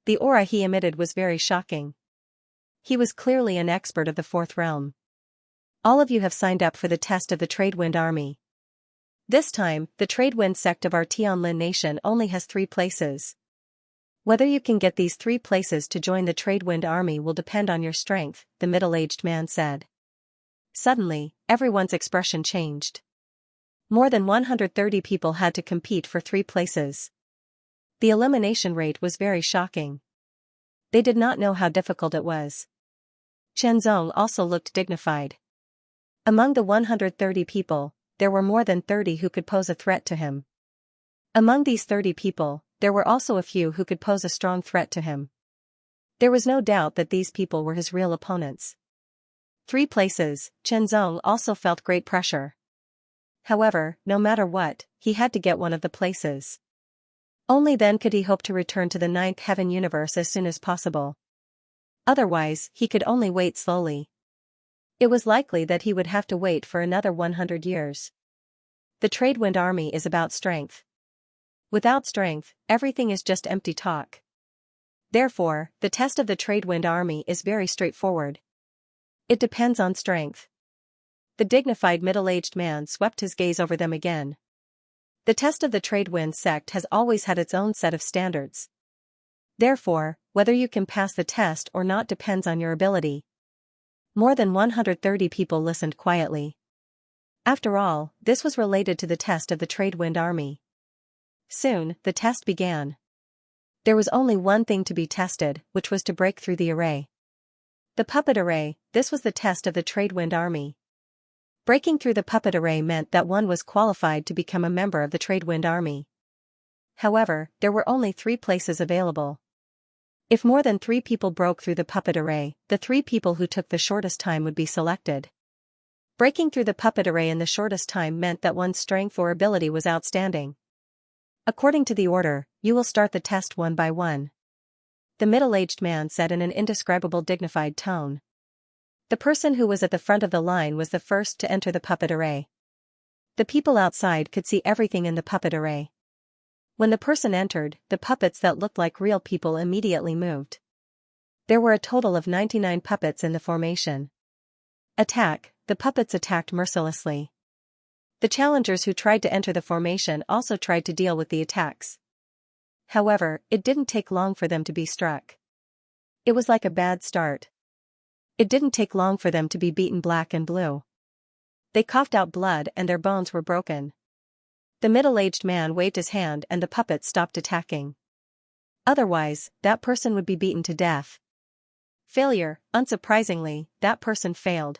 A: The aura he emitted was very shocking. He was clearly an expert of the Fourth Realm. All of you have signed up for the test of the Tradewind Army. This time, the Tradewind sect of our Tianlin nation only has 3 places. Whether you can get these 3 places to join the Tradewind Army will depend on your strength, the middle-aged man said. Suddenly, everyone's expression changed. More than 130 people had to compete for 3 places. The elimination rate was very shocking. They did not know how difficult it was. Chen Zong also looked dignified. Among the 130 people, there were more than 30 who could pose a threat to him. Among these 30 people, there were also a few who could pose a strong threat to him. There was no doubt that these people were his real opponents. 3 places, Chen Zong also felt great pressure. However, no matter what, he had to get one of the places. Only then could he hope to return to the 9th Heaven universe as soon as possible. Otherwise, he could only wait slowly. It was likely that he would have to wait for another 100 years. The Tradewind Army is about strength. Without strength, everything is just empty talk. Therefore, the test of the Tradewind Army is very straightforward. It depends on strength. The dignified middle-aged man swept his gaze over them again. The test of the Tradewind sect has always had its own set of standards. Therefore, whether you can pass the test or not depends on your ability. More than 130 people listened quietly. After all, this was related to the test of the Tradewind Army. Soon, the test began. There was only one thing to be tested, which was to break through the array. The puppet array, this was the test of the Tradewind Army. Breaking through the puppet array meant that one was qualified to become a member of the Tradewind Army. However, there were only 3 places available. If more than 3 people broke through the puppet array, the 3 people who took the shortest time would be selected. Breaking through the puppet array in the shortest time meant that one's strength or ability was outstanding. According to the order, you will start the test one by one. The middle-aged man said in an indescribable dignified tone. The person who was at the front of the line was the first to enter the puppet array. The people outside could see everything in the puppet array. When the person entered, the puppets that looked like real people immediately moved. There were a total of 99 puppets in the formation. Attack, the puppets attacked mercilessly. The challengers who tried to enter the formation also tried to deal with the attacks. However, it didn't take long for them to be struck. It was like a bad start. It didn't take long for them to be beaten black and blue. They coughed out blood and their bones were broken. The middle-aged man waved his hand and the puppets stopped attacking. Otherwise, that person would be beaten to death. Failure, unsurprisingly, that person failed.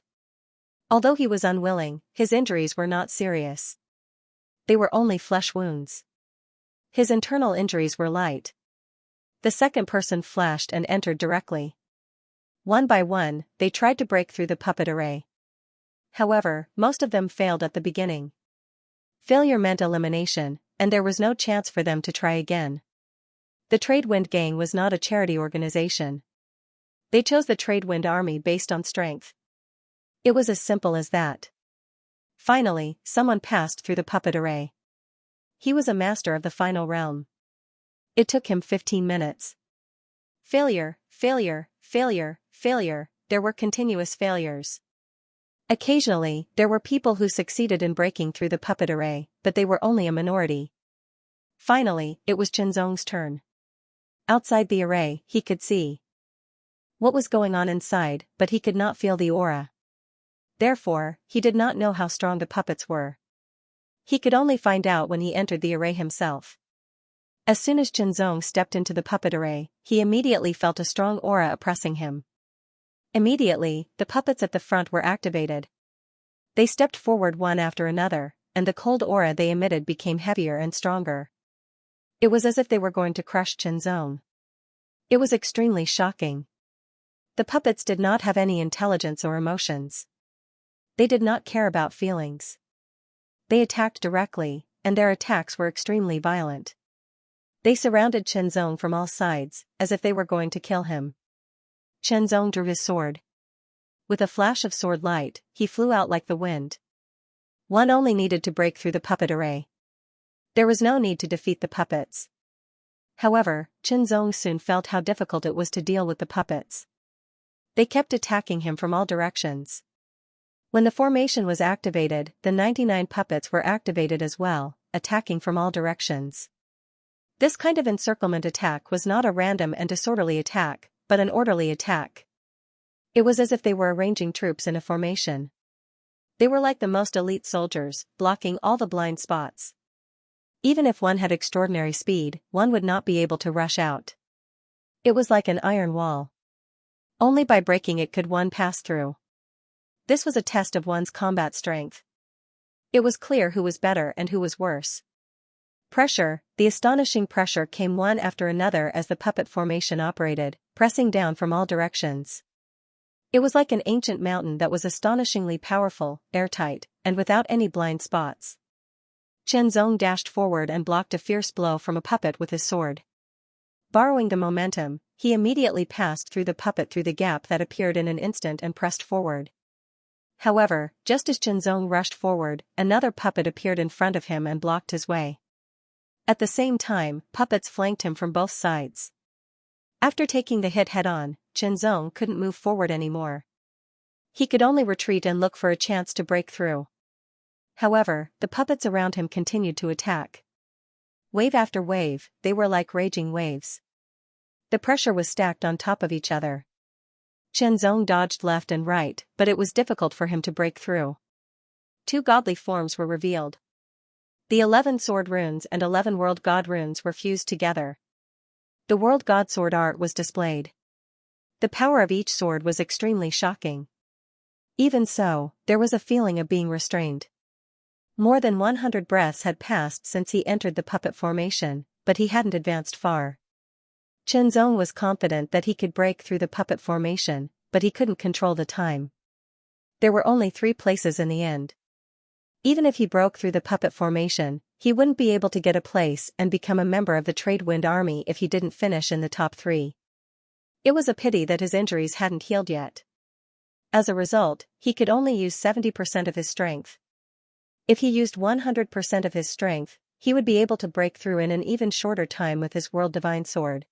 A: Although he was unwilling, his injuries were not serious. They were only flesh wounds. His internal injuries were light. The second person flashed and entered directly. One by one, they tried to break through the puppet array. However, most of them failed at the beginning. Failure meant elimination, and there was no chance for them to try again. The Tradewind Gang was not a charity organization. They chose the Tradewind Army based on strength. It was as simple as that. Finally, someone passed through the puppet array. He was a master of the final realm. It took him 15 minutes. Failure, failure, failure, failure, there were continuous failures. Occasionally, there were people who succeeded in breaking through the puppet array, but they were only a minority. Finally, it was Xianxia's turn. Outside the array, he could see what was going on inside, but he could not feel the aura. Therefore, he did not know how strong the puppets were. He could only find out when he entered the array himself. As soon as Xianxia stepped into the puppet array, he immediately felt a strong aura oppressing him. Immediately, the puppets at the front were activated. They stepped forward one after another, and the cold aura they emitted became heavier and stronger. It was as if they were going to crush Xianxia. It was extremely shocking. The puppets did not have any intelligence or emotions. They did not care about feelings. They attacked directly, and their attacks were extremely violent. They surrounded Xianxia from all sides, as if they were going to kill him. Xianxia drew his sword. With a flash of sword light, he flew out like the wind. One only needed to break through the puppet array. There was no need to defeat the puppets. However, Xianxia soon felt how difficult it was to deal with the puppets. They kept attacking him from all directions. When the formation was activated, the 99 puppets were activated as well, attacking from all directions. This kind of encirclement attack was not a random and disorderly attack, but an orderly attack. It was as if they were arranging troops in a formation. They were like the most elite soldiers, blocking all the blind spots. Even if one had extraordinary speed, one would not be able to rush out. It was like an iron wall. Only by breaking it could one pass through. This was a test of one's combat strength. It was clear who was better and who was worse. Pressure, the astonishing pressure came one after another as the puppet formation operated, pressing down from all directions. It was like an ancient mountain that was astonishingly powerful, airtight, and without any blind spots. Xianxia dashed forward and blocked a fierce blow from a puppet with his sword. Borrowing the momentum, he immediately passed through the puppet through the gap that appeared in an instant and pressed forward. However, just as Xianxia rushed forward, another puppet appeared in front of him and blocked his way. At the same time, puppets flanked him from both sides. After taking the hit head-on, Xianxia couldn't move forward anymore. He could only retreat and look for a chance to break through. However, the puppets around him continued to attack. Wave after wave, they were like raging waves. The pressure was stacked on top of each other. Xianxia dodged left and right, but it was difficult for him to break through. Two godly forms were revealed. The 11 sword runes and 11 world god runes were fused together. The world god sword art was displayed. The power of each sword was extremely shocking. Even so, there was a feeling of being restrained. More than 100 breaths had passed since he entered the puppet formation, but he hadn't advanced far. Xianxia was confident that he could break through the puppet formation, but he couldn't control the time. There were only 3 places in the end. Even if he broke through the puppet formation, he wouldn't be able to get a place and become a member of the Tradewind Army if he didn't finish in the top 3. It was a pity that his injuries hadn't healed yet. As a result, he could only use 70% of his strength. If he used 100% of his strength, he would be able to break through in an even shorter time with his World Divine Sword.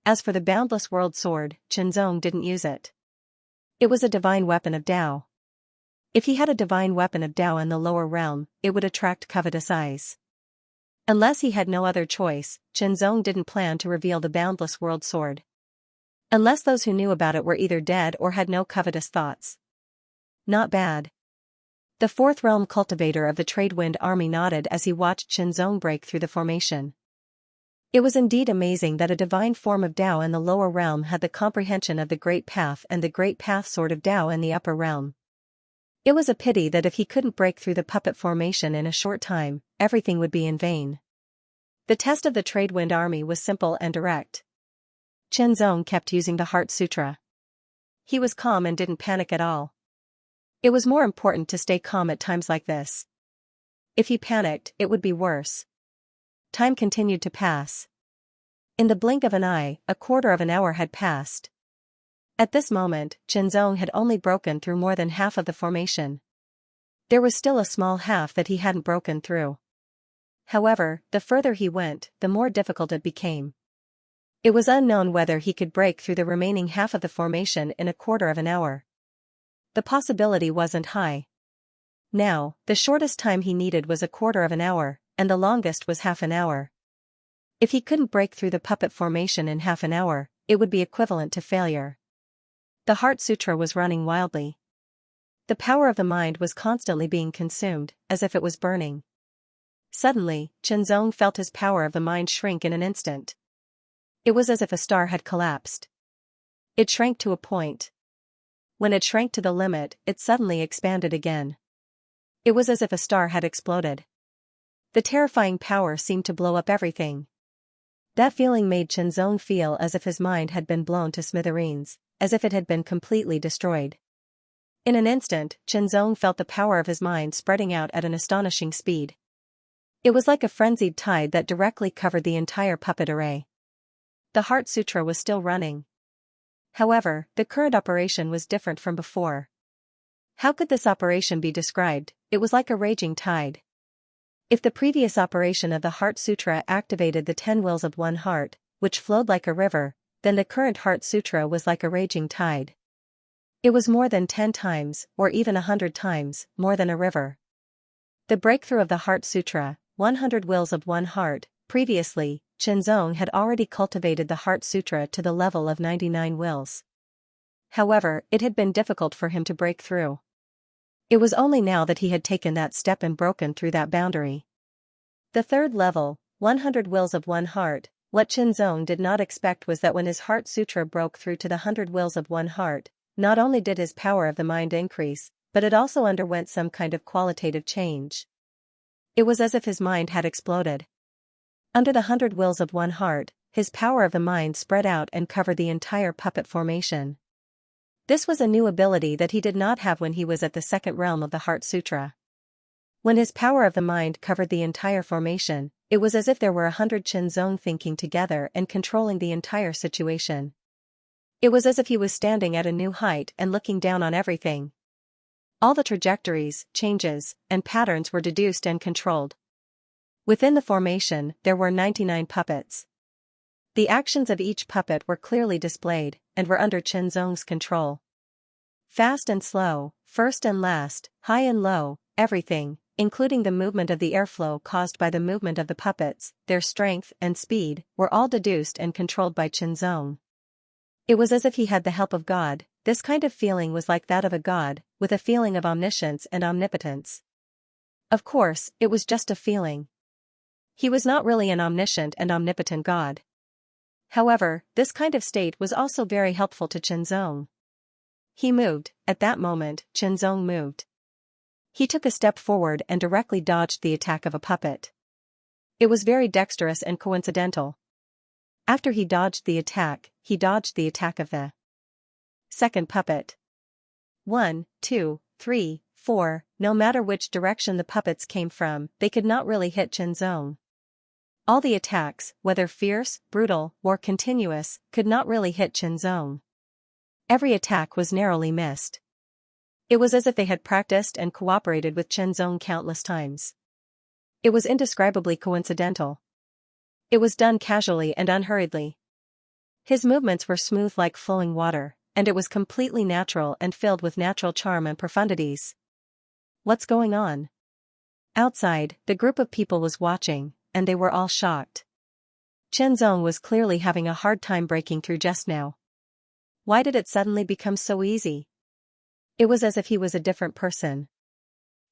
A: As for the boundless world sword, Qinzong didn't use it. It was a divine weapon of Tao. If he had a divine weapon of Tao in the lower realm, it would attract covetous eyes. Unless he had no other choice, Qinzong didn't plan to reveal the boundless world sword. Unless those who knew about it were either dead or had no covetous thoughts. Not bad. The fourth realm cultivator of the Tradewind army nodded as he watched Qinzong break through the formation. It was indeed amazing that a divine form of Tao in the lower realm had the comprehension of the Great Path and the Great Path sword of Tao in the upper realm. It was a pity that if he couldn't break through the puppet formation in a short time, everything would be in vain. The test of the Tradewind army was simple and direct. Qinzong kept using the Heart Sutra. He was calm and didn't panic at all. It was more important to stay calm at times like this. If he panicked, it would be worse. Time continued to pass. In the blink of an eye, a quarter of an hour had passed. At this moment, Qinzong had only broken through more than half of the formation. There was still a small half that he hadn't broken through. However, the further he went, the more difficult it became. It was unknown whether he could break through the remaining half of the formation in a quarter of an hour. The possibility wasn't high. Now, the shortest time he needed was a quarter of an hour, and the longest was half an hour. If he couldn't break through the puppet formation in half an hour, it would be equivalent to failure. The Heart Sutra was running wildly. The power of the mind was constantly being consumed, as if it was burning. Suddenly, Qinzong felt his power of the mind shrink in an instant. It was as if a star had collapsed. It shrank to a point. When it shrank to the limit, it suddenly expanded again. It was as if a star had exploded. The terrifying power seemed to blow up everything. That feeling made Qinzong feel as if his mind had been blown to smithereens, as if it had been completely destroyed. In an instant, Qinzong felt the power of his mind spreading out at an astonishing speed. It was like a frenzied tide that directly covered the entire puppet array. The Heart Sutra was still running. However, the current operation was different from before. How could this operation be described? It was like a raging tide. If the previous operation of the Heart Sutra activated the 10 wills of one heart, which flowed like a river, then the current Heart Sutra was like a raging tide. It was more than 10 times, or even 100 times, more than a river. The breakthrough of the Heart Sutra, 100 wills of one heart. Previously, Qinzong had already cultivated the Heart Sutra to the level of 99 wills. However, it had been difficult for him to break through. It was only now that he had taken that step and broken through that boundary. The third level, 100 wills of one heart. What Qinzong did not expect was that when his Heart Sutra broke through to the 100 wills of one heart, not only did his power of the mind increase, but it also underwent some kind of qualitative change. It was as if his mind had exploded. Under the 100 wills of one heart, his power of the mind spread out and covered the entire puppet formation. This was a new ability that he did not have when he was at the second realm of the Heart Sutra. When his power of the mind covered the entire formation, it was as if there were 100 Qinzong thinking together and controlling the entire situation. It was as if he was standing at a new height and looking down on everything. All the trajectories, changes, and patterns were deduced and controlled. Within the formation, there were 99 puppets. The actions of each puppet were clearly displayed, and were under Qinzong's control. Fast and slow, first and last, high and low, everything, including the movement of the airflow caused by the movement of the puppets, their strength and speed, were all deduced and controlled by Qinzong. It was as if he had the help of God. This kind of feeling was like that of a god, with a feeling of omniscience and omnipotence. Of course, it was just a feeling. He was not really an omniscient and omnipotent god. However, this kind of state was also very helpful to Qinzong. He moved. At that moment, Qinzong moved. He took a step forward and directly dodged the attack of a puppet. It was very dexterous and coincidental. After he dodged the attack of the second puppet. 1, 2, 3, 4, no matter which direction the puppets came from, they could not really hit Qinzong. All the attacks, whether fierce, brutal, or continuous, could not really hit Qinzong. Every attack was narrowly missed. It was as if they had practiced and cooperated with Qinzong countless times. It was indescribably coincidental. It was done casually and unhurriedly. His movements were smooth like flowing water, and it was completely natural and filled with natural charm and profundities. What's going on? Outside, the group of people was watching, and they were all shocked. Chen Zong was clearly having a hard time breaking through just now. Why did it suddenly become so easy? It was as if he was a different person.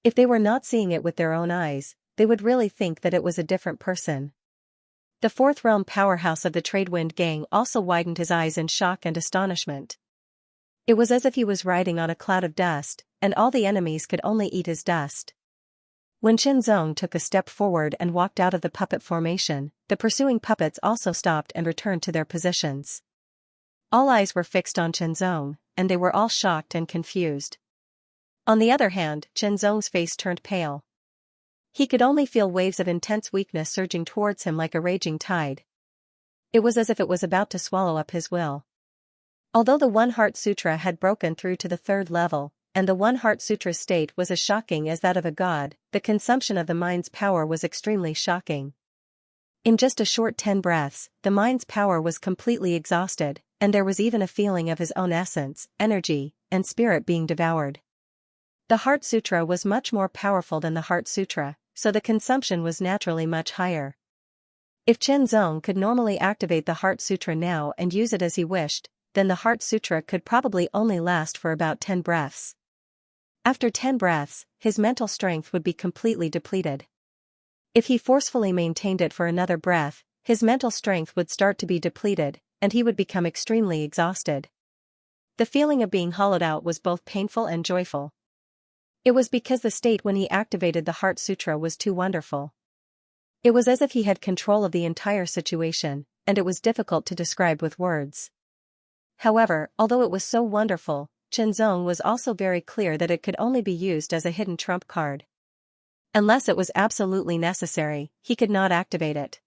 A: If they were not seeing it with their own eyes, they would really think that it was a different person. The fourth realm powerhouse of the Tradewind gang also widened his eyes in shock and astonishment. It was as if he was riding on a cloud of dust, and all the enemies could only eat his dust. When Chen Zong took a step forward and walked out of the puppet formation, the pursuing puppets also stopped and returned to their positions. All eyes were fixed on Chen Zong, and they were all shocked and confused. On the other hand, Chen Zong's face turned pale. He could only feel waves of intense weakness surging towards him like a raging tide. It was as if it was about to swallow up his will. Although the One Heart Sutra had broken through to the third level, and the One Heart Sutra's state was as shocking as that of a god, the consumption of the mind's power was extremely shocking. In just a short 10 breaths, the mind's power was completely exhausted, and there was even a feeling of his own essence, energy, and spirit being devoured. The Heart Sutra was much more powerful than the Heart Sutra, so the consumption was naturally much higher. If Chen Zong could normally activate the Heart Sutra now and use it as he wished, then the Heart Sutra could probably only last for about 10 breaths. After 10 breaths, his mental strength would be completely depleted. If he forcefully maintained it for another breath, his mental strength would start to be depleted, and he would become extremely exhausted. The feeling of being hollowed out was both painful and joyful. It was because the state when he activated the Heart Sutra was too wonderful. It was as if he had control of the entire situation, and it was difficult to describe with words. However, although it was so wonderful, Chen Zong was also very clear that it could only be used as a hidden trump card. Unless it was absolutely necessary, he could not activate it.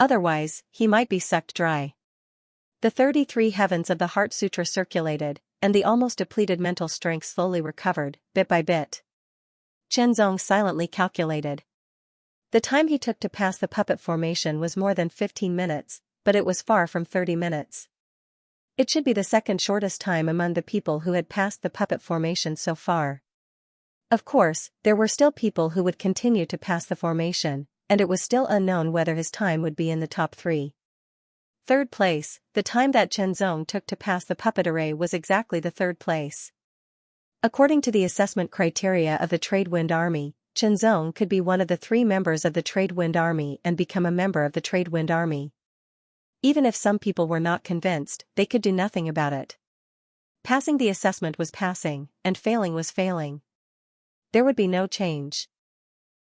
A: Otherwise, he might be sucked dry. The 33 heavens of the Heart Sutra circulated, and the almost depleted mental strength slowly recovered, bit by bit. Chen Zong silently calculated. The time he took to pass the puppet formation was more than 15 minutes, but it was far from 30 minutes. It should be the second shortest time among the people who had passed the puppet formation so far. Of course, there were still people who would continue to pass the formation, and it was still unknown whether his time would be in the top 3. Third place, the time that Chen Zong took to pass the puppet array was exactly the third place. According to the assessment criteria of the Tradewind Army, Chen Zong could be one of the 3 members of the Tradewind Army and become a member of the Tradewind Army. Even if some people were not convinced, they could do nothing about it. Passing the assessment was passing, and failing was failing. There would be no change.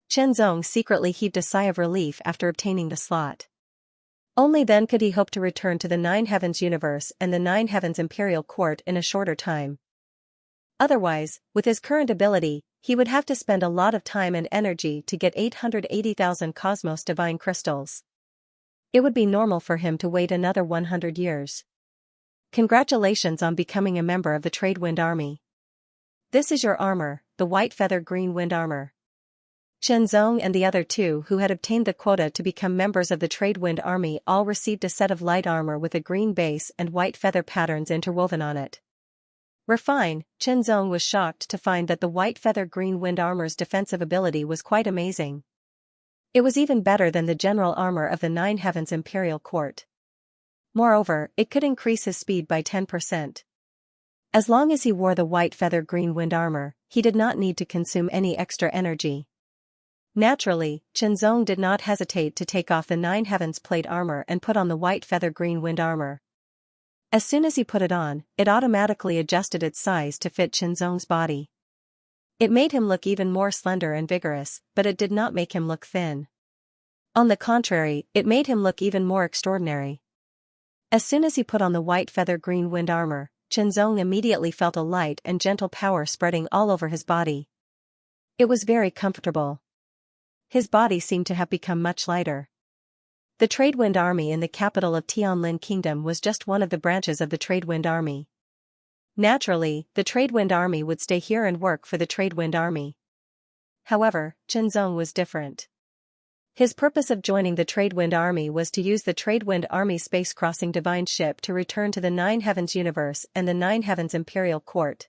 A: Chen Zong secretly heaved a sigh of relief after obtaining the slot. Only then could he hope to return to the 9 Heavens universe and the 9 Heavens Imperial Court in a shorter time. Otherwise, with his current ability, he would have to spend a lot of time and energy to get 880,000 Cosmos Divine Crystals. It would be normal for him to wait another 100 years. Congratulations on becoming a member of the Tradewind Army. This is your armor, the White Feather Green Wind Armor. Chen Zong and the other 2 who had obtained the quota to become members of the Tradewind Army all received a set of light armor with a green base and white feather patterns interwoven on it. Refine, Chen Zong was shocked to find that the White Feather Green Wind Armor's defensive ability was quite amazing. It was even better than the general armor of the 9 Heavens Imperial Court. Moreover, it could increase his speed by 10%. As long as he wore the White Feather Green Wind Armor, he did not need to consume any extra energy. Naturally, Chen Zong did not hesitate to take off the 9 Heavens plate armor and put on the White Feather Green Wind Armor. As soon as he put it on, it automatically adjusted its size to fit Chen Zong's body. It made him look even more slender and vigorous, but it did not make him look thin. On the contrary, it made him look even more extraordinary. As soon as he put on the White Feather Green Wind Armor, Chen Zong immediately felt a light and gentle power spreading all over his body. It was very comfortable. His body seemed to have become much lighter. The Tradewind Army in the capital of Tianlin Kingdom was just one of the branches of the Tradewind Army. Naturally, the Tradewind Army would stay here and work for the Tradewind Army. However, Chen Zong was different. His purpose of joining the Tradewind Army was to use the Tradewind Army space-crossing divine ship to return to the Nine Heavens universe and the Nine Heavens Imperial Court.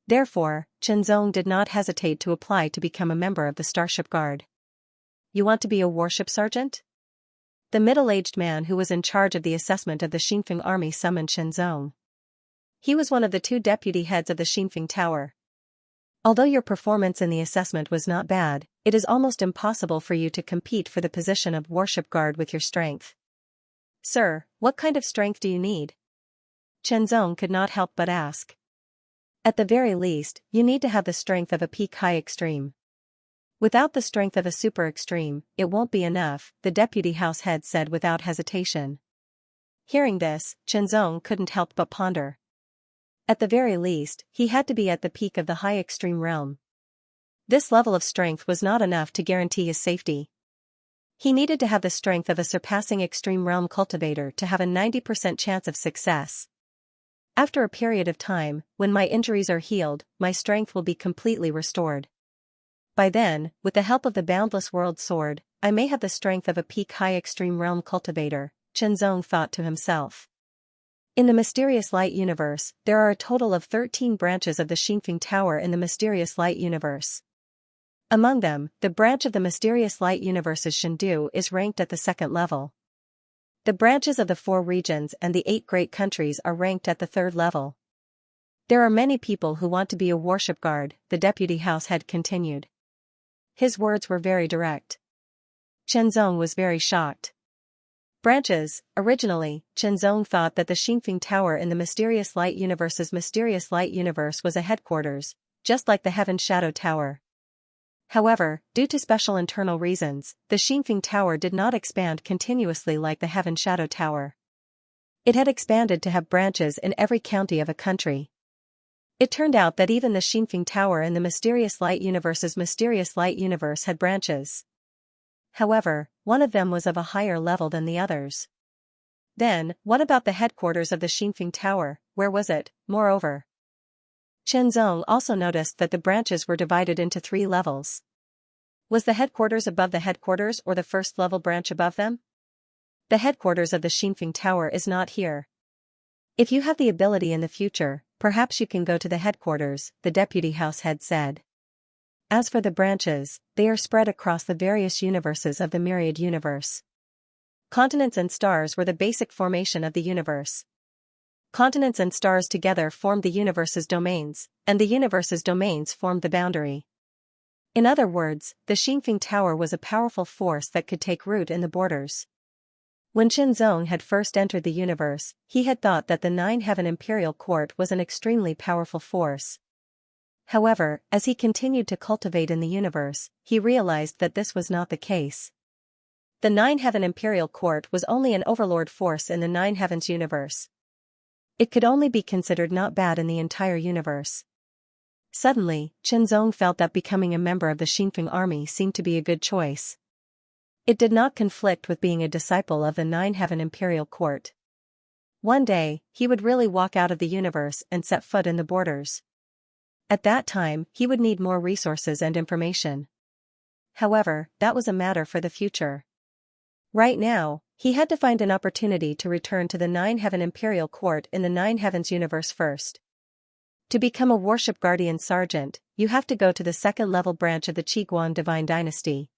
A: Therefore, Chenzong did not hesitate to apply to become a member of the Starship Guard. You want to be a warship sergeant? The middle-aged man who was in charge of the assessment of the Xinfeng army summoned Chenzong. He was one of the 2 deputy heads of the Xinfeng Tower. Although your performance in the assessment was not bad, it is almost impossible for you to compete for the position of warship guard with your strength. Sir, what kind of strength do you need? Chenzong could not help but ask. At the very least, you need to have the strength of a peak high extreme. Without the strength of a super extreme, it won't be enough, the deputy house head said without hesitation. Hearing this, Chenzong couldn't help but ponder. At the very least, he had to be at the peak of the high extreme realm. This level of strength was not enough to guarantee his safety. He needed to have the strength of a surpassing extreme realm cultivator to have a 90% chance of success. After a period of time, when my injuries are healed, my strength will be completely restored. By then, with the help of the Boundless World Sword, I may have the strength of a peak high extreme realm cultivator, Chenzong thought to himself. In the Mysterious Light Universe, there are a total of 13 branches of the Xinfeng Tower in the Mysterious Light Universe. Among them, the branch of the Mysterious Light Universe's Shendu is ranked at the 2nd level. The branches of the 4 regions and the 8 great countries are ranked at the 3rd level. There are many people who want to be a warship guard, the deputy house head continued. His words were very direct. Chenzong was very shocked. Branches. Originally, Chenzong thought that the Xinfeng Tower in the Mysterious Light Universe's Mysterious Light Universe was a headquarters, just like the Heaven Shadow Tower. However, due to special internal reasons, the Xinfeng Tower did not expand continuously like the Heaven Shadow Tower. It had expanded to have branches in every county of a country. It turned out that even the Xinfeng Tower in the Mysterious Light Universe's Mysterious Light Universe had branches. However, one of them was of a higher level than the others. Then, what about the headquarters of the Xinfeng Tower, where was it, moreover? Chenzong also noticed that the branches were divided into 3 levels. Was the headquarters above the headquarters or the 1st level branch above them? The headquarters of the Xinfeng Tower is not here. If you have the ability in the future, perhaps you can go to the headquarters, the deputy house head said. As for the branches, they are spread across the various universes of the myriad universe. Continents and stars were the basic formation of the universe. Continents and stars together formed the universe's domains, and the universe's domains formed the boundary. In other words, the Xinfeng Tower was a powerful force that could take root in the borders. When Chenzong had first entered the universe, he had thought that the Nine Heaven Imperial Court was an extremely powerful force. However, as he continued to cultivate in the universe, he realized that this was not the case. The Nine Heaven Imperial Court was only an overlord force in the Nine Heavens universe. It could only be considered not bad in the entire universe. Suddenly, Chenzong felt that becoming a member of the Xinfeng army seemed to be a good choice. It did not conflict with being a disciple of the Nine Heaven Imperial Court. One day, he would really walk out of the universe and set foot in the borders. At that time, he would need more resources and information. However, that was a matter for the future. Right now, he had to find an opportunity to return to the Nine Heaven Imperial Court in the Nine Heavens universe first. To become a Warship Guardian Sergeant, you have to go to the 2nd level branch of the Qiguan Divine Dynasty.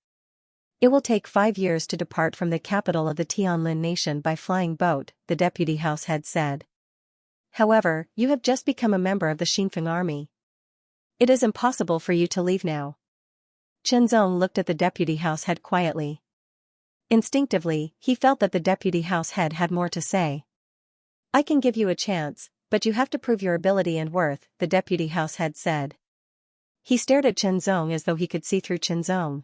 A: It will take 5 years to depart from the capital of the Tianlin nation by flying boat, the deputy house head said. However, you have just become a member of the Xinfeng army. It is impossible for you to leave now. Chenzong looked at the deputy house head quietly. Instinctively, he felt that the deputy house head had more to say. I can give you a chance, but you have to prove your ability and worth, the deputy house head said. He stared at Chenzong as though he could see through Chenzong.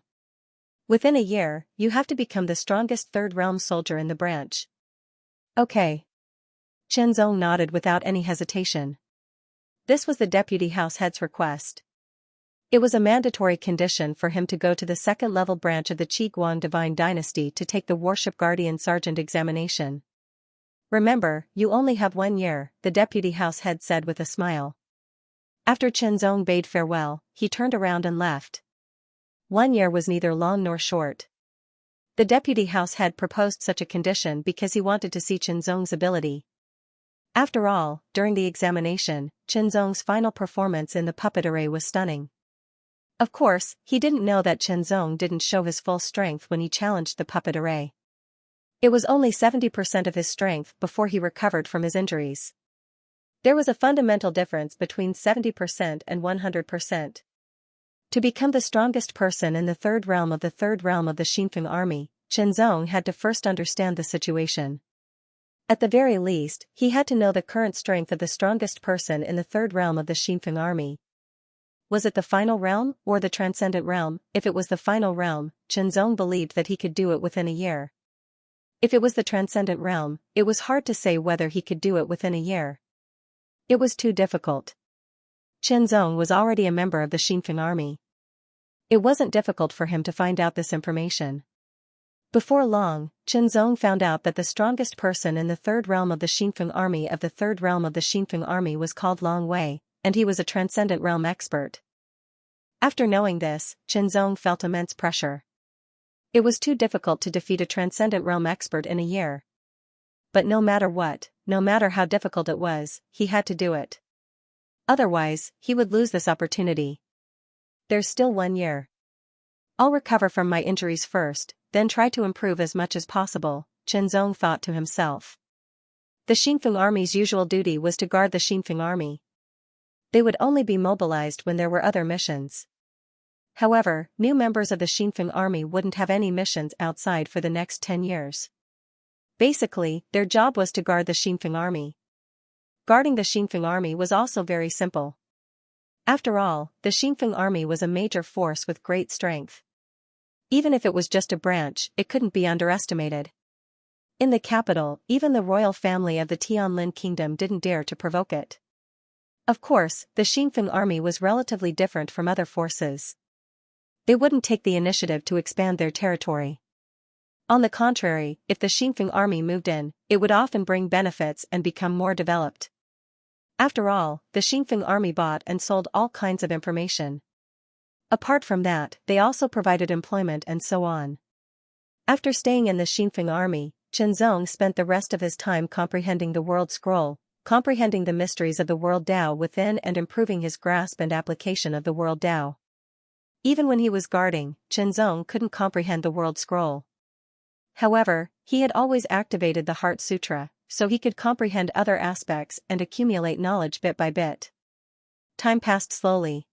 A: Within a year, you have to become the strongest 3rd realm soldier in the branch. Okay. Chenzong nodded without any hesitation. This was the deputy house head's request. It was a mandatory condition for him to go to the 2nd level branch of the Qiguan Divine Dynasty to take the Warship Guardian Sergeant examination. Remember, you only have 1 year, the deputy house head said with a smile. After Chenzong bade farewell, he turned around and left. 1 year was neither long nor short. The deputy house head proposed such a condition because he wanted to see Qinzong's ability. After all, during the examination, Qinzong's final performance in the puppet array was stunning. Of course, he didn't know that Qinzong didn't show his full strength when he challenged the puppet array. It was only 70% of his strength before he recovered from his injuries. There was a fundamental difference between 70% and 100%. To become the strongest person in the third realm of the Xinfeng army, Qinzong had to first understand the situation. At the very least, he had to know the current strength of the strongest person in the third realm of the Xinfeng army. Was it the final realm, or the transcendent realm? If it was the final realm, Qinzong believed that he could do it within a year. If it was the transcendent realm, it was hard to say whether he could do it within a year. It was too difficult. Qinzong was already a member of the Xinfeng army. It wasn't difficult for him to find out this information. Before long, Qinzong found out that the strongest person in the third realm of the Xinfeng army was called Long Wei, and he was a transcendent realm expert. After knowing this, Qinzong felt immense pressure. It was too difficult to defeat a transcendent realm expert in a year. But no matter what, no matter how difficult it was, he had to do it. Otherwise, he would lose this opportunity. There's still 1 year. I'll recover from my injuries first, then try to improve as much as possible, Qinzong thought to himself. The Xinfeng army's usual duty was to guard the Xinfeng army. They would only be mobilized when there were other missions. However, new members of the Xinfeng army wouldn't have any missions outside for the next 10 years. Basically, their job was to guard the Xinfeng army. Guarding the Xinfeng army was also very simple. After all, the Xinfeng army was a major force with great strength. Even if it was just a branch, it couldn't be underestimated. In the capital, even the royal family of the Tianlin kingdom didn't dare to provoke it. Of course, the Xinfeng army was relatively different from other forces. They wouldn't take the initiative to expand their territory. On the contrary, if the Xinfeng army moved in, it would often bring benefits and become more developed. After all, the Xinfeng army bought and sold all kinds of information. Apart from that, they also provided employment and so on. After staying in the Xinfeng army, Qinzong spent the rest of his time comprehending the world scroll, comprehending the mysteries of the world Tao within and improving his grasp and application of the world Tao. Even when he was guarding, Qinzong couldn't comprehend the world scroll. However, he had always activated the Heart Sutra, so he could comprehend other aspects and accumulate knowledge bit by bit. Time passed slowly.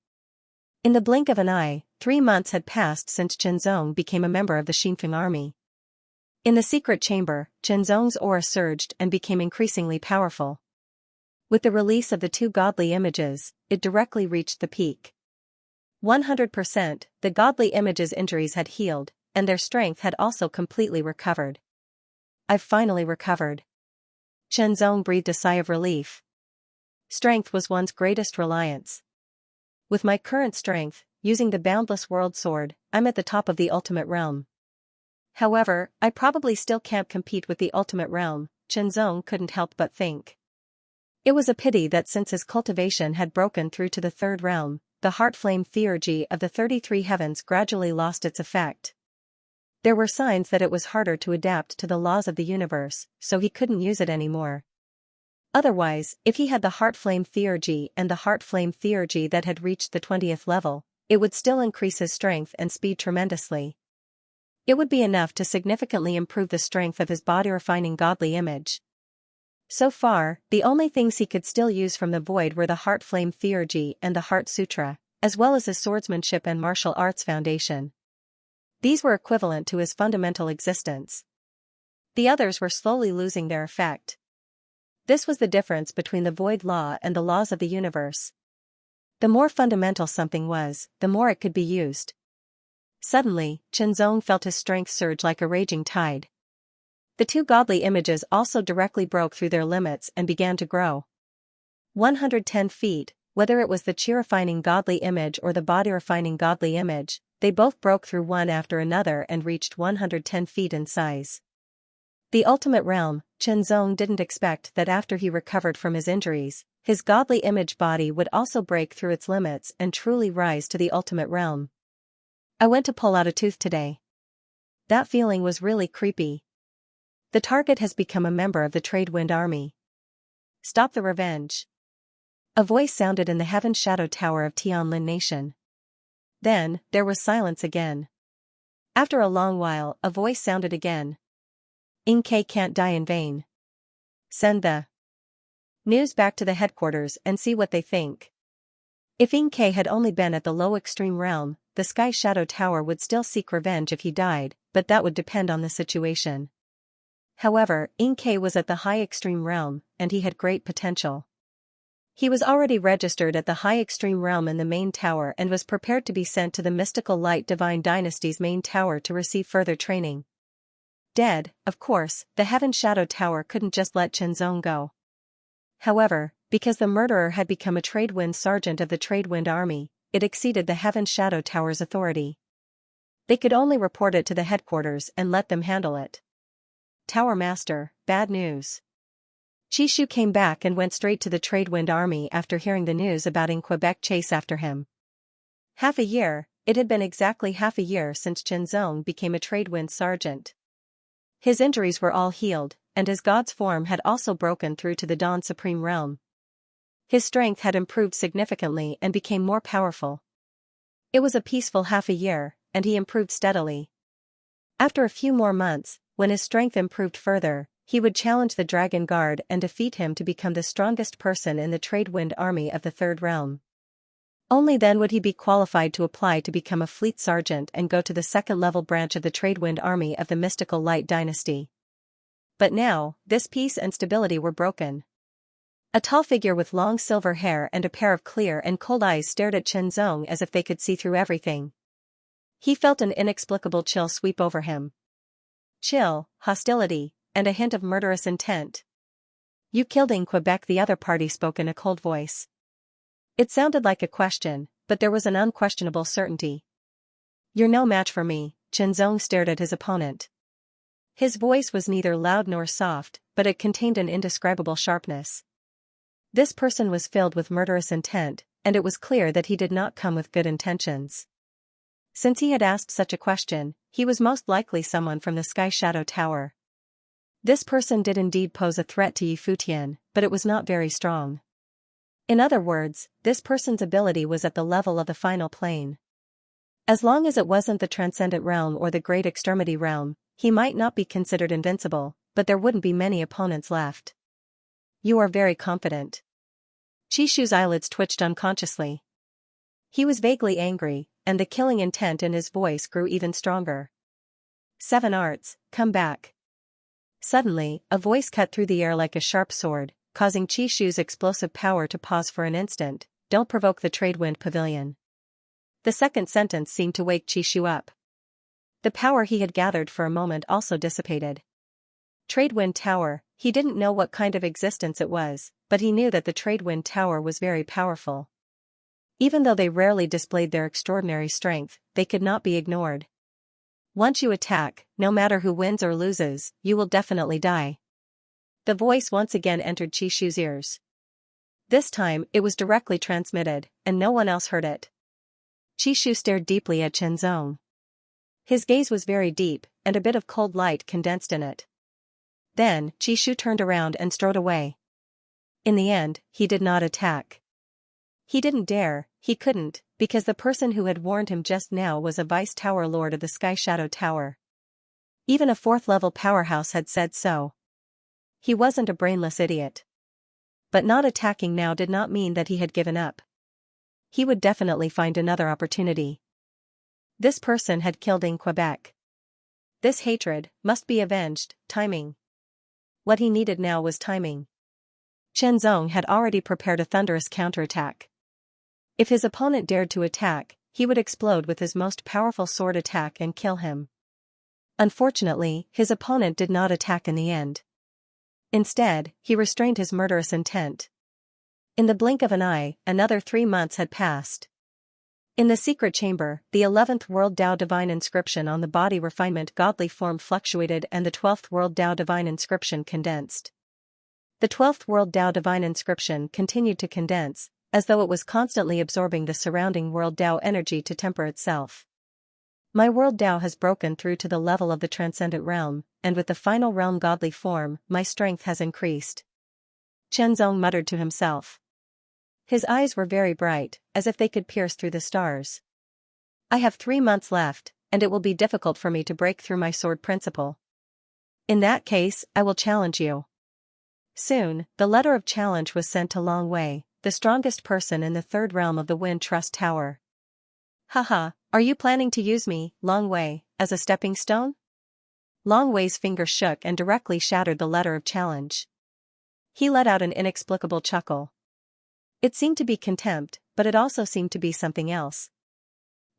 A: In the blink of an eye, 3 months had passed since Qinzong became a member of the Xinfeng army. In the secret chamber, Qinzong's aura surged and became increasingly powerful. With the release of the 2 godly images, it directly reached the peak. 100%, the godly images' injuries had healed, and their strength had also completely recovered. I've finally recovered. Qinzong breathed a sigh of relief. Strength was one's greatest reliance. With my current strength, using the boundless world sword, I'm at the top of the ultimate realm. However, I probably still can't compete with the ultimate realm, Qinzong couldn't help but think. It was a pity that since his cultivation had broken through to the third realm, the heart flame theurgy of the 33 heavens gradually lost its effect. There were signs that it was harder to adapt to the laws of the universe, so he couldn't use it anymore. Otherwise, if he had the heart flame theurgy and the heart flame theurgy that had reached the 20th level, it would still increase his strength and speed tremendously. It would be enough to significantly improve the strength of his body-refining godly image. So far, the only things he could still use from the void were the heart flame theurgy and the Heart Sutra, as well as his swordsmanship and martial arts foundation. These were equivalent to his fundamental existence. The others were slowly losing their effect. This was the difference between the void law and the laws of the universe. The more fundamental something was, the more it could be used. Suddenly, Qinzong felt his strength surge like a raging tide. The 2 godly images also directly broke through their limits and began to grow. 110 feet, whether it was the chi-refining godly image or the body-refining godly image, they both broke through one after another and reached 110 feet in size. The ultimate realm, Qinzong didn't expect that after he recovered from his injuries, his godly image body would also break through its limits and truly rise to the ultimate realm. I went to pull out a tooth today. That feeling was really creepy. The target has become a member of the Tradewind Army. Stop the revenge. A voice sounded in the Heaven Shadow Tower of Tianlin Nation. Then, there was silence again. After a long while, a voice sounded again. Yingke can't die in vain. Send the news back to the headquarters and see what they think. If Yingke had only been at the low extreme realm, the Sky Shadow Tower would still seek revenge if he died, but that would depend on the situation. However, Yingke was at the high extreme realm, and he had great potential. He was already registered at the high extreme realm in the main tower and was prepared to be sent to the mystical light divine dynasty's main tower to receive further training. Dead, of course, the Heaven Shadow Tower couldn't just let Chenzong go. However, because the murderer had become a Tradewind sergeant of the Tradewind Army, it exceeded the Heaven Shadow Tower's authority. They could only report it to the headquarters and let them handle it. Tower Master, bad news. Chishu came back and went straight to the Tradewind Army after hearing the news about in Quebec chase after him. Half a year, it had been exactly half a year since Chenzong became a Tradewind sergeant. His injuries were all healed, and his god's form had also broken through to the Dawn Supreme Realm. His strength had improved significantly and became more powerful. It was a peaceful half a year, and he improved steadily. After a few more months, when his strength improved further, he would challenge the Dragon Guard and defeat him to become the strongest person in the Tradewind Army of the Third Realm. Only then would he be qualified to apply to become a fleet sergeant and go to the second-level branch of the Tradewind Army of the Mystical Light Dynasty. But now, this peace and stability were broken. A tall figure with long silver hair and a pair of clear and cold eyes stared at Chenzong as if they could see through everything. He felt an inexplicable chill sweep over him. Chill, hostility, and a hint of murderous intent. You killed in Quebec, the other party spoke in a cold voice. It sounded like a question, but there was an unquestionable certainty. You're no match for me, Chenzong stared at his opponent. His voice was neither loud nor soft, but it contained an indescribable sharpness. This person was filled with murderous intent, and it was clear that he did not come with good intentions. Since he had asked such a question, he was most likely someone from the Sky Shadow Tower. This person did indeed pose a threat to Yi Futian, but it was not very strong. In other words, this person's ability was at the level of the final plane. As long as it wasn't the Transcendent Realm or the Great Extremity Realm, he might not be considered invincible, but there wouldn't be many opponents left. You are very confident. Chishu's eyelids twitched unconsciously. He was vaguely angry, and the killing intent in his voice grew even stronger. 7 Arts, come back. Suddenly, a voice cut through the air like a sharp sword, causing Chishu's explosive power to pause for an instant. Don't provoke the Tradewind Pavilion. The second sentence seemed to wake Chishu up. The power he had gathered for a moment also dissipated. Tradewind Tower, he didn't know what kind of existence it was, but he knew that the Tradewind Tower was very powerful. Even though they rarely displayed their extraordinary strength, they could not be ignored. Once you attack, no matter who wins or loses, you will definitely die. The voice once again entered Chishu's ears. This time, it was directly transmitted, and no one else heard it. Chishu stared deeply at Chenzong. His gaze was very deep, and a bit of cold light condensed in it. Then, Chishu turned around and strode away. In the end, he did not attack. He didn't dare, he couldn't, because the person who had warned him just now was a Vice Tower Lord of the Sky Shadow Tower. Even a 4th-level powerhouse had said so. He wasn't a brainless idiot. But not attacking now did not mean that he had given up. He would definitely find another opportunity. This person had killed in Quebec. This hatred must be avenged. Timing. What he needed now was timing. Chenzong had already prepared a thunderous counterattack. If his opponent dared to attack, he would explode with his most powerful sword attack and kill him. Unfortunately, his opponent did not attack in the end. Instead, he restrained his murderous intent. In the blink of an eye, another 3 months had passed. In the secret chamber, the 11th World Tao Divine Inscription on the body refinement godly form fluctuated and the 12th World Tao Divine Inscription condensed. The 12th World Tao Divine Inscription continued to condense, as though it was constantly absorbing the surrounding World Tao energy to temper itself. My world Tao has broken through to the level of the transcendent realm, and with the final realm godly form, my strength has increased. Chenzong muttered to himself. His eyes were very bright, as if they could pierce through the stars. I have 3 months left, and it will be difficult for me to break through my sword principle. In that case, I will challenge you. Soon, the letter of challenge was sent to Long Wei, the strongest person in the third realm of the Wind Trust Tower. Haha, are you planning to use me, Long Wei, as a stepping stone? Long Wei's finger shook and directly shattered the letter of challenge. He let out an inexplicable chuckle. It seemed to be contempt, but it also seemed to be something else.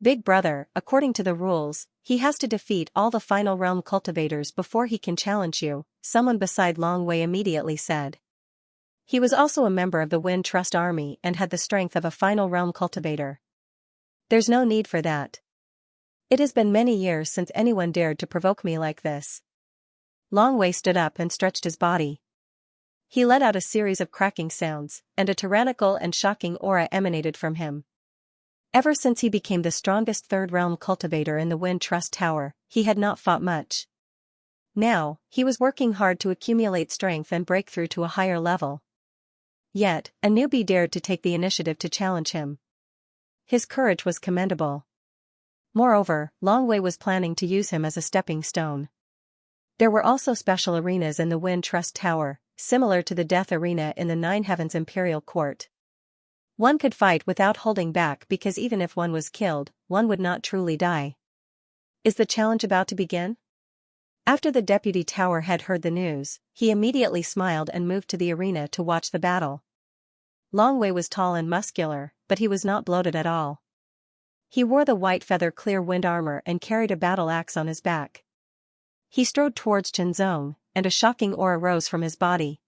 A: Big brother, according to the rules, he has to defeat all the final realm cultivators before he can challenge you, someone beside Long Wei immediately said. He was also a member of the Wind Trust Army and had the strength of a final realm cultivator. There's no need for that. It has been many years since anyone dared to provoke me like this. Long Wei stood up and stretched his body. He let out a series of cracking sounds, and a tyrannical and shocking aura emanated from him. Ever since he became the strongest third realm cultivator in the Wind Trust Tower, he had not fought much. Now, he was working hard to accumulate strength and break through to a higher level. Yet, a newbie dared to take the initiative to challenge him. His courage was commendable. Moreover, Long Wei was planning to use him as a stepping stone. There were also special arenas in the Wind Trust Tower, similar to the Death Arena in the Nine Heavens Imperial Court. One could fight without holding back because even if one was killed, one would not truly die. Is the challenge about to begin? After the deputy tower head heard the news, he immediately smiled and moved to the arena to watch the battle. Long Wei was tall and muscular, but he was not bloated at all. He wore the white feather clear wind armor and carried a battle axe on his back. He strode towards Chenzong, and a shocking aura rose from his body.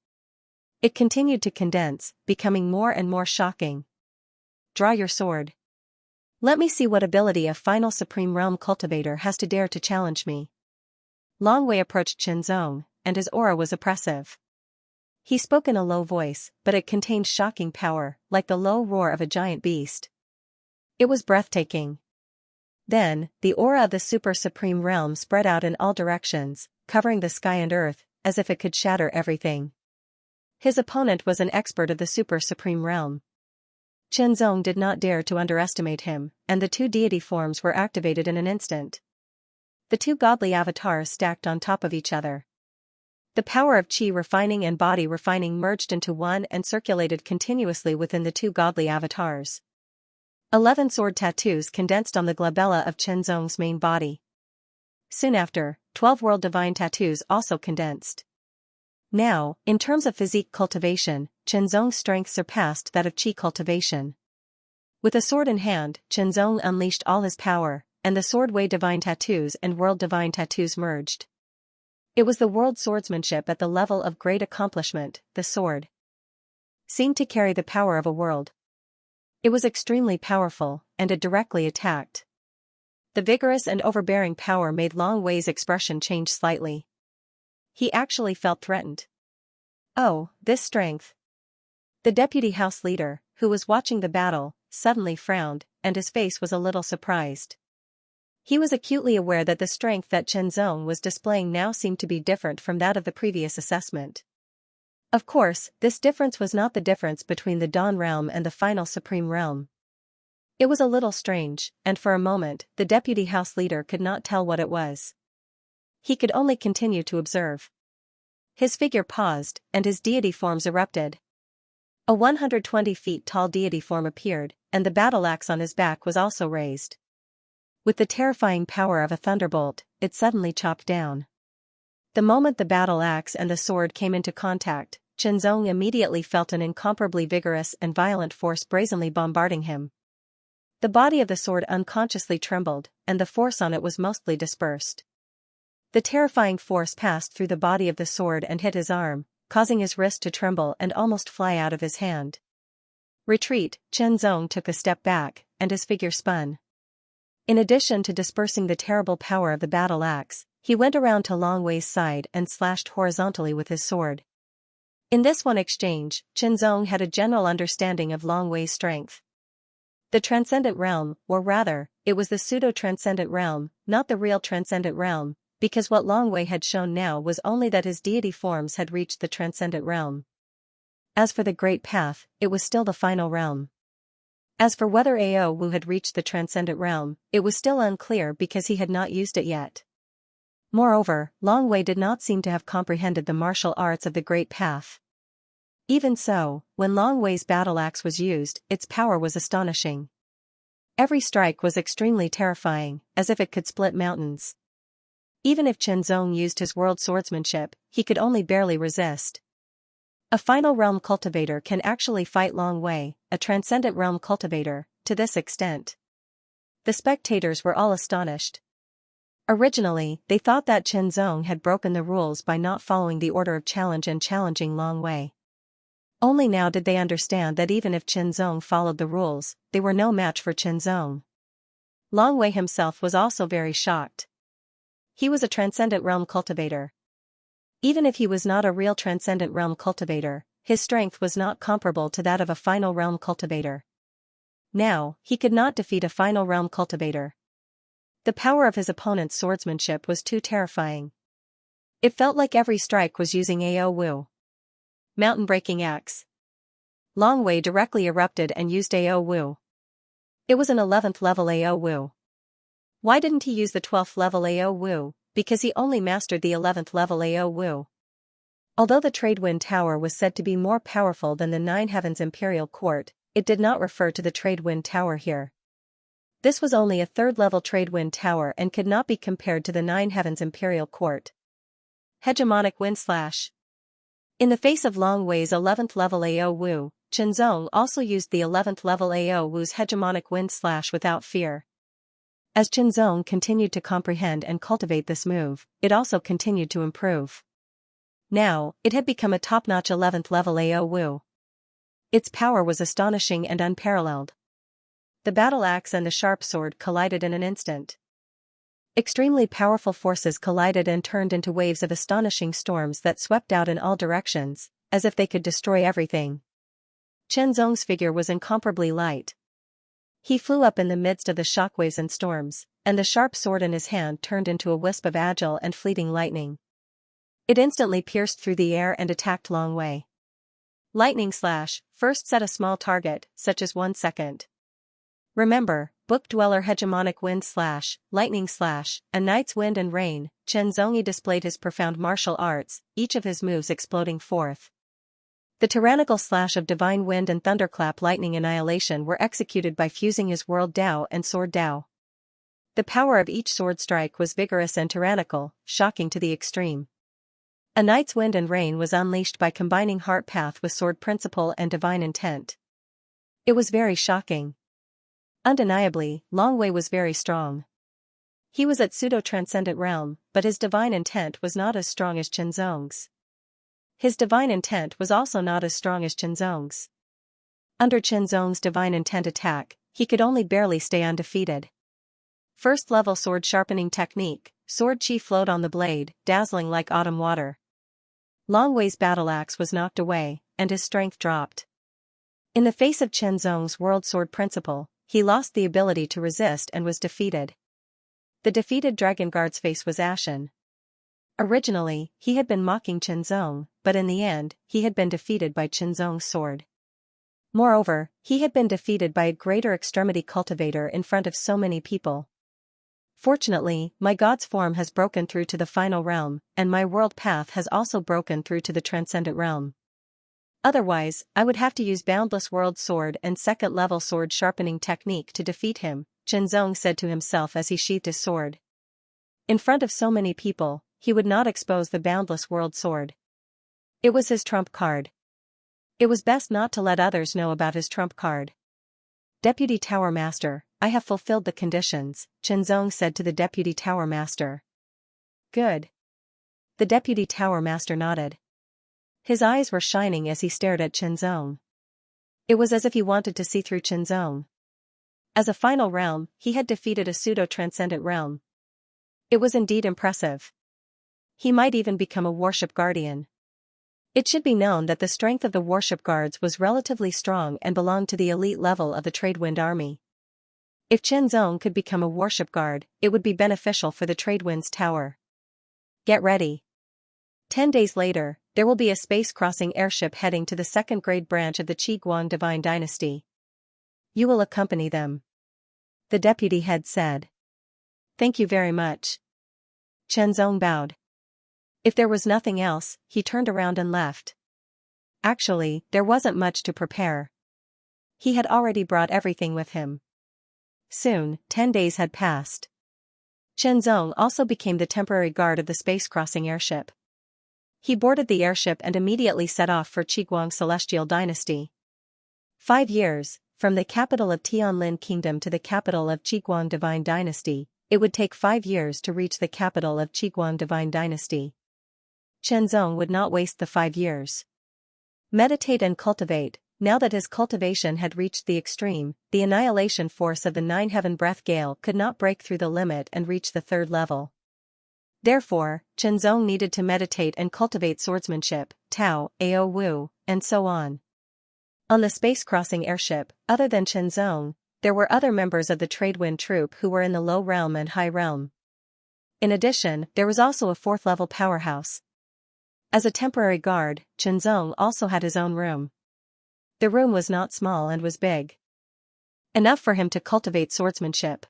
A: It continued to condense, becoming more and more shocking. Draw your sword. Let me see what ability a final Supreme Realm Cultivator has to dare to challenge me. Long Wei approached Chenzong, and his aura was oppressive. He spoke in a low voice, but it contained shocking power, like the low roar of a giant beast. It was breathtaking. Then, the aura of the Super Supreme Realm spread out in all directions, covering the sky and earth, as if it could shatter everything. His opponent was an expert of the Super Supreme Realm. Chenzong did not dare to underestimate him, and the 2 deity forms were activated in an instant. The 2 godly avatars stacked on top of each other. The power of chi refining and body refining merged into one and circulated continuously within the 2 godly avatars. 11 sword tattoos condensed on the glabella of Chenzong's main body. Soon after, 12 world divine tattoos also condensed. Now, in terms of physique cultivation, Chenzong's strength surpassed that of chi cultivation. With a sword in hand, Chenzong unleashed all his power, and the sword Wei divine tattoos and world divine tattoos merged. It was the world swordsmanship at the level of great accomplishment. The sword seemed to carry the power of a world. It was extremely powerful, and it directly attacked. The vigorous and overbearing power made Long Wei's expression change slightly. He actually felt threatened. Oh, this strength. The deputy house leader, who was watching the battle, suddenly frowned, and his face was a little surprised. He was acutely aware that the strength that Chenzong was displaying now seemed to be different from that of the previous assessment. Of course, this difference was not the difference between the Dawn Realm and the final Supreme Realm. It was a little strange, and for a moment, the deputy house leader could not tell what it was. He could only continue to observe. His figure paused, and his deity forms erupted. A 120 feet tall deity form appeared, and the battle axe on his back was also raised. With the terrifying power of a thunderbolt, it suddenly chopped down. The moment the battle axe and the sword came into contact, Chenzong immediately felt an incomparably vigorous and violent force brazenly bombarding him. The body of the sword unconsciously trembled, and the force on it was mostly dispersed. The terrifying force passed through the body of the sword and hit his arm, causing his wrist to tremble and almost fly out of his hand. Retreat, Chenzong took a step back, and his figure spun. In addition to dispersing the terrible power of the battle axe, he went around to Long Wei's side and slashed horizontally with his sword. In this one exchange, Chenzong had a general understanding of Long Wei's strength. The transcendent realm, or rather, it was the pseudo-transcendent realm, not the real transcendent realm, because what Long Wei had shown now was only that his deity forms had reached the transcendent realm. As for the Great Path, it was still the final realm. As for whether Ao Wu had reached the transcendent realm, it was still unclear because he had not used it yet. Moreover, Long Wei did not seem to have comprehended the martial arts of the Great Path. Even so, when Long Wei's battle axe was used, its power was astonishing. Every strike was extremely terrifying, as if it could split mountains. Even if Chen Zong used his world swordsmanship, he could only barely resist. A final realm cultivator can actually fight Long Wei, a transcendent realm cultivator, to this extent. The spectators were all astonished. Originally, they thought that Chen Zong had broken the rules by not following the order of challenge and challenging Long Wei. Only now did they understand that even if Chen Zong followed the rules, they were no match for Chen Zong. Long Wei himself was also very shocked. He was a transcendent realm cultivator. Even if he was not a real transcendent realm cultivator, his strength was not comparable to that of a final realm cultivator. Now, he could not defeat a final realm cultivator. The power of his opponent's swordsmanship was too terrifying. It felt like every strike was using Ao Wu. Mountain-breaking axe. Long Wei directly erupted and used Ao Wu. It was an 11th level Ao Wu. Why didn't he use the 12th level Ao Wu? Because he only mastered the 11th level Ao Wu. Although the Trade Wind Tower was said to be more powerful than the Nine Heavens Imperial Court, it did not refer to the Trade Wind Tower here. This was only a 3rd level Trade Wind Tower and could not be compared to the Nine Heavens Imperial Court. Hegemonic Wind Slash. In the face of Long Wei's 11th level Ao Wu, Chen Zong also used the 11th level Ao Wu's Hegemonic Wind Slash without fear. As Chen Zong continued to comprehend and cultivate this move, it also continued to improve. Now, it had become a top-notch 11th level Ao Wu. Its power was astonishing and unparalleled. The battle axe and the sharp sword collided in an instant. Extremely powerful forces collided and turned into waves of astonishing storms that swept out in all directions, as if they could destroy everything. Chen Zong's figure was incomparably light. He flew up in the midst of the shockwaves and storms, and the sharp sword in his hand turned into a wisp of agile and fleeting lightning. It instantly pierced through the air and attacked Long Wei. Lightning Slash, first set a small target, such as 1 second. Remember, Book Dweller Hegemonic Wind Slash, Lightning Slash, and Night's Wind and Rain. Chen Zong displayed his profound martial arts, each of his moves exploding forth. The tyrannical slash of Divine Wind and Thunderclap Lightning Annihilation were executed by fusing his World Dao and Sword Dao. The power of each sword strike was vigorous and tyrannical, shocking to the extreme. A Night's Wind and Rain was unleashed by combining Heart Path with Sword Principle and Divine Intent. It was very shocking. Undeniably, Long Wei was very strong. He was at pseudo-transcendent realm, but his divine intent was not as strong as Chen Zong's. His divine intent was also not as strong as Chen Zong's. Under Chen Zong's divine intent attack, he could only barely stay undefeated. First level sword sharpening technique, sword chi flowed on the blade, dazzling like autumn water. Long Wei's battle axe was knocked away, and his strength dropped. In the face of Chen Zong's world sword principle, he lost the ability to resist and was defeated. The defeated Dragon Guard's face was ashen. Originally, he had been mocking Chen Zong, but in the end, he had been defeated by Chen Zong's sword. Moreover, he had been defeated by a greater extremity cultivator in front of so many people. Fortunately, my God's form has broken through to the final realm, and my world path has also broken through to the transcendent realm. Otherwise, I would have to use Boundless World Sword and 2nd level sword sharpening technique to defeat him, Chen Zong said to himself as he sheathed his sword. In front of so many people, he would not expose the Boundless World Sword. It was his trump card. It was best not to let others know about his trump card. Deputy Tower Master, I have fulfilled the conditions, Chen Zong said to the Deputy Tower Master. Good. The Deputy Tower Master nodded. His eyes were shining as he stared at Chen Zong. It was as if he wanted to see through Chen Zong. As a final realm, he had defeated a pseudo-transcendent realm. It was indeed impressive. He might even become a warship guardian. It should be known that the strength of the warship guards was relatively strong and belonged to the elite level of the trade wind army. If Chen Zong could become a warship guard, it would be beneficial for the trade wind's tower. Get ready. 10 days later, there will be a space-crossing airship heading to the second-grade branch of the Qiguang Divine Dynasty. You will accompany them. The deputy head said. Thank you very much. Chen Zong bowed. If there was nothing else, he turned around and left. Actually, there wasn't much to prepare. He had already brought everything with him. Soon, 10 days had passed. Chen Zong also became the temporary guard of the space-crossing airship. He boarded the airship and immediately set off for Qiguang Celestial Dynasty. 5 years, from the capital of Tianlin Kingdom to the capital of Qiguang Divine Dynasty, it would take 5 years to reach the capital of Qiguang Divine Dynasty. Chen Zong would not waste the 5 years. Meditate and cultivate. Now that his cultivation had reached the extreme, the annihilation force of the 9-heaven breath gale could not break through the limit and reach the 3rd level. Therefore, Chen Zong needed to meditate and cultivate swordsmanship, Tao, Ao Wu, and so on. On the space-crossing airship, other than Chen Zong, there were other members of the trade wind troop who were in the low realm and high realm. In addition, there was also a 4th-level powerhouse. As a temporary guard, Chen Zong also had his own room. The room was not small and was big. Enough for him to cultivate swordsmanship.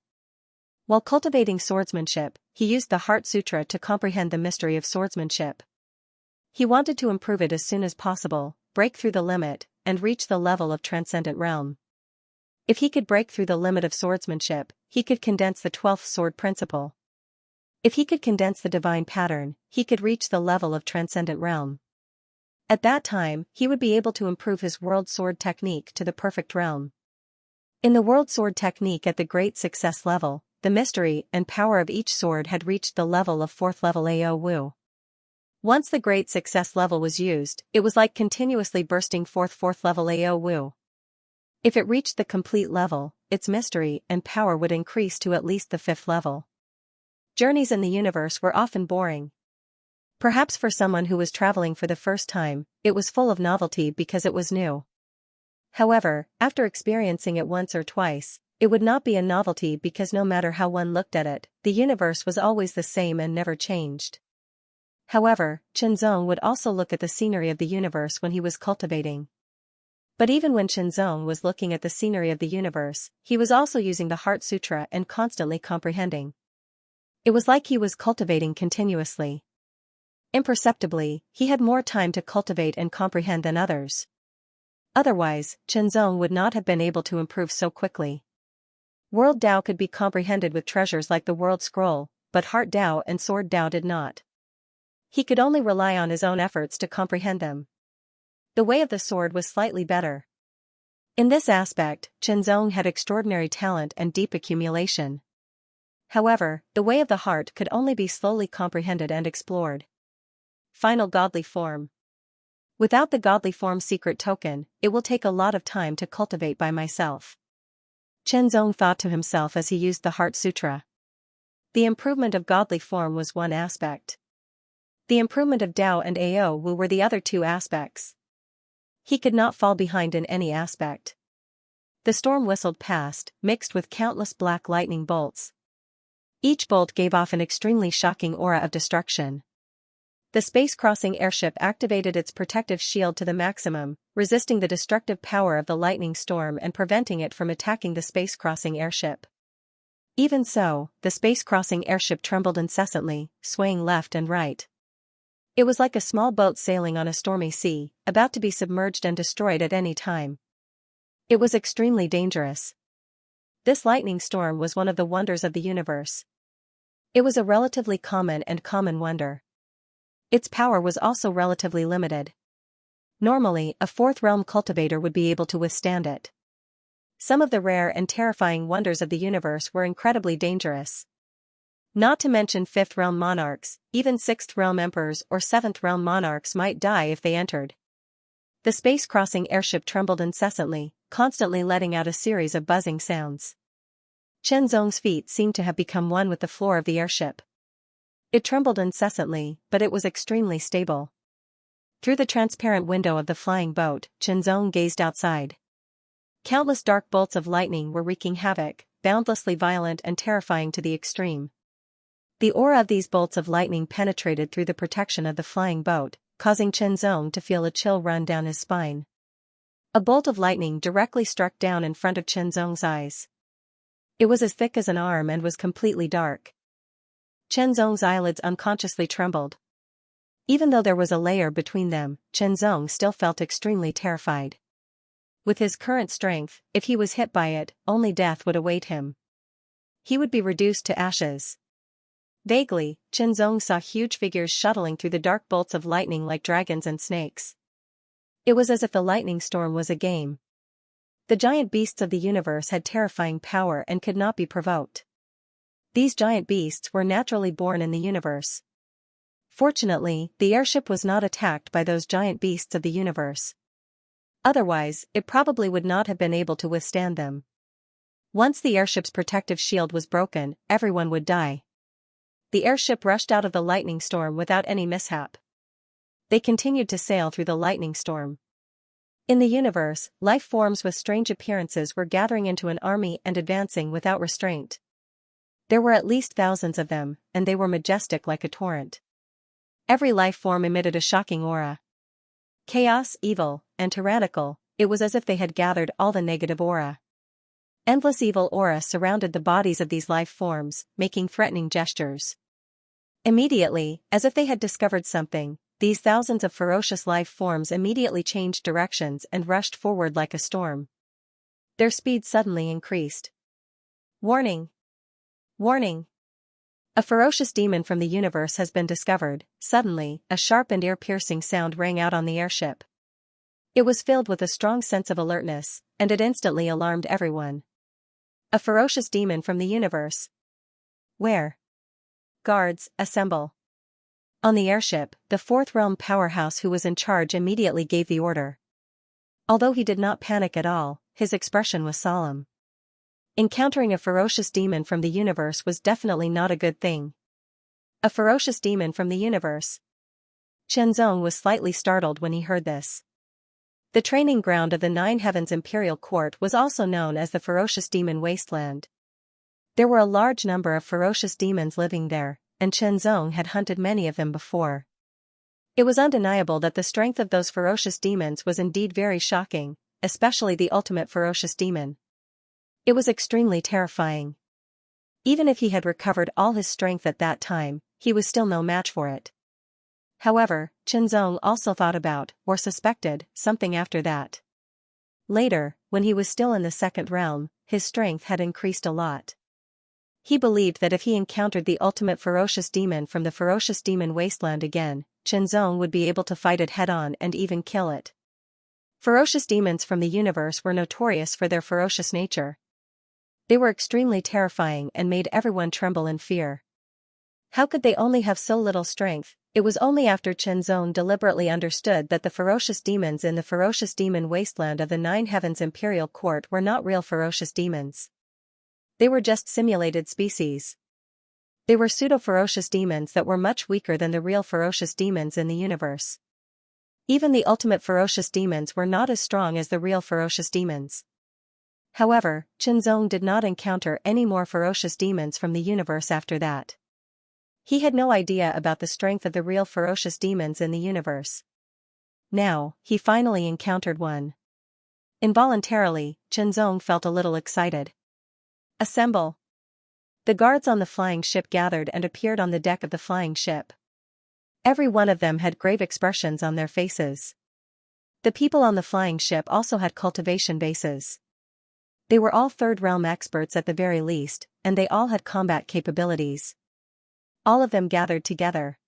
A: While cultivating swordsmanship, he used the Heart Sutra to comprehend the mystery of swordsmanship. He wanted to improve it as soon as possible, break through the limit, and reach the level of transcendent realm. If he could break through the limit of swordsmanship, he could condense the 12th sword principle. If he could condense the divine pattern, he could reach the level of transcendent realm. At that time, he would be able to improve his world sword technique to the perfect realm. In the world sword technique at the great success level, the mystery and power of each sword had reached the level of 4th level Ao Wu. Once the great success level was used, it was like continuously bursting forth 4th level Ao Wu. If it reached the complete level, its mystery and power would increase to at least the 5th level. Journeys in the universe were often boring. Perhaps for someone who was traveling for the first time, it was full of novelty because it was new. However, after experiencing it once or twice, it would not be a novelty because no matter how one looked at it, the universe was always the same and never changed. However, Chen Zong would also look at the scenery of the universe when he was cultivating. But even when Chen Zong was looking at the scenery of the universe, he was also using the Heart Sutra and constantly comprehending. It was like he was cultivating continuously. Imperceptibly, he had more time to cultivate and comprehend than others. Otherwise, Chen Zong would not have been able to improve so quickly. World Tao could be comprehended with treasures like the World Scroll, but Heart Tao and Sword Tao did not. He could only rely on his own efforts to comprehend them. The way of the sword was slightly better. In this aspect, Chen Zong had extraordinary talent and deep accumulation. However, the way of the heart could only be slowly comprehended and explored. Final godly form. Without the godly form secret token, it will take a lot of time to cultivate by myself. Chen Zong thought to himself as he used the Heart Sutra. The improvement of godly form was one aspect. The improvement of Tao and Ao Wu were the other 2 aspects. He could not fall behind in any aspect. The storm whistled past, mixed with countless black lightning bolts. Each bolt gave off an extremely shocking aura of destruction. The space-crossing airship activated its protective shield to the maximum, resisting the destructive power of the lightning storm and preventing it from attacking the space-crossing airship. Even so, the space-crossing airship trembled incessantly, swaying left and right. It was like a small boat sailing on a stormy sea, about to be submerged and destroyed at any time. It was extremely dangerous. This lightning storm was one of the wonders of the universe. It was a relatively common wonder. Its power was also relatively limited. Normally, a 4th realm cultivator would be able to withstand it. Some of the rare and terrifying wonders of the universe were incredibly dangerous. Not to mention 5th realm monarchs, even 6th realm emperors or 7th realm monarchs might die if they entered. The space-crossing airship trembled incessantly, constantly letting out a series of buzzing sounds. Chen Zong's feet seemed to have become one with the floor of the airship. It trembled incessantly, but it was extremely stable. Through the transparent window of the flying boat, Qianzong gazed outside. Countless dark bolts of lightning were wreaking havoc, boundlessly violent and terrifying to the extreme. The aura of these bolts of lightning penetrated through the protection of the flying boat, causing Qianzong to feel a chill run down his spine. A bolt of lightning directly struck down in front of Qianzong's eyes. It was as thick as an arm and was completely dark. Qianzong's eyelids unconsciously trembled. Even though there was a layer between them, Qianzong still felt extremely terrified. With his current strength, if he was hit by it, only death would await him. He would be reduced to ashes. Vaguely, Qianzong saw huge figures shuttling through the dark bolts of lightning like dragons and snakes. It was as if the lightning storm was a game. The giant beasts of the universe had terrifying power and could not be provoked. These giant beasts were naturally born in the universe. Fortunately, the airship was not attacked by those giant beasts of the universe. Otherwise, it probably would not have been able to withstand them. Once the airship's protective shield was broken, everyone would die. The airship rushed out of the lightning storm without any mishap. They continued to sail through the lightning storm. In the universe, life forms with strange appearances were gathering into an army and advancing without restraint. There were at least thousands of them, and they were majestic like a torrent. Every life form emitted a shocking aura. Chaos, evil, and tyrannical, it was as if they had gathered all the negative aura. Endless evil aura surrounded the bodies of these life forms, making threatening gestures. Immediately, as if they had discovered something, these thousands of ferocious life forms immediately changed directions and rushed forward like a storm. Their speed suddenly increased. Warning! Warning! A ferocious demon from the universe has been discovered. Suddenly, a sharp and ear-piercing sound rang out on the airship. It was filled with a strong sense of alertness, and it instantly alarmed everyone. A ferocious demon from the universe. Where? Guards, assemble. On the airship, the fourth realm powerhouse who was in charge immediately gave the order. Although he did not panic at all, his expression was solemn. Encountering a ferocious demon from the universe was definitely not a good thing. A ferocious demon from the universe. Qianzong was slightly startled when he heard this. The training ground of the Nine Heavens Imperial Court was also known as the Ferocious Demon Wasteland. There were a large number of ferocious demons living there, and Qianzong had hunted many of them before. It was undeniable that the strength of those ferocious demons was indeed very shocking, especially the ultimate ferocious demon. It was extremely terrifying. Even if he had recovered all his strength at that time, he was still no match for it. However, Qianzong also thought about, or suspected, something after that. Later, when he was still in the second realm, his strength had increased a lot. He believed that if he encountered the ultimate ferocious demon from the Ferocious Demon Wasteland again, Qianzong would be able to fight it head-on and even kill it. Ferocious demons from the universe were notorious for their ferocious nature. They were extremely terrifying and made everyone tremble in fear. How could they only have so little strength? It was only after Qianzong deliberately understood that the ferocious demons in the Ferocious Demon Wasteland of the Nine Heavens Imperial Court were not real ferocious demons. They were just simulated species. They were pseudo-ferocious demons that were much weaker than the real ferocious demons in the universe. Even the ultimate ferocious demons were not as strong as the real ferocious demons. However, Qianzong did not encounter any more ferocious demons from the universe after that. He had no idea about the strength of the real ferocious demons in the universe. Now, he finally encountered one. Involuntarily, Qianzong felt a little excited. Assemble! The guards on the flying ship gathered and appeared on the deck of the flying ship. Every one of them had grave expressions on their faces. The people on the flying ship also had cultivation bases. They were all third realm experts at the very least, and they all had combat capabilities. All of them gathered together.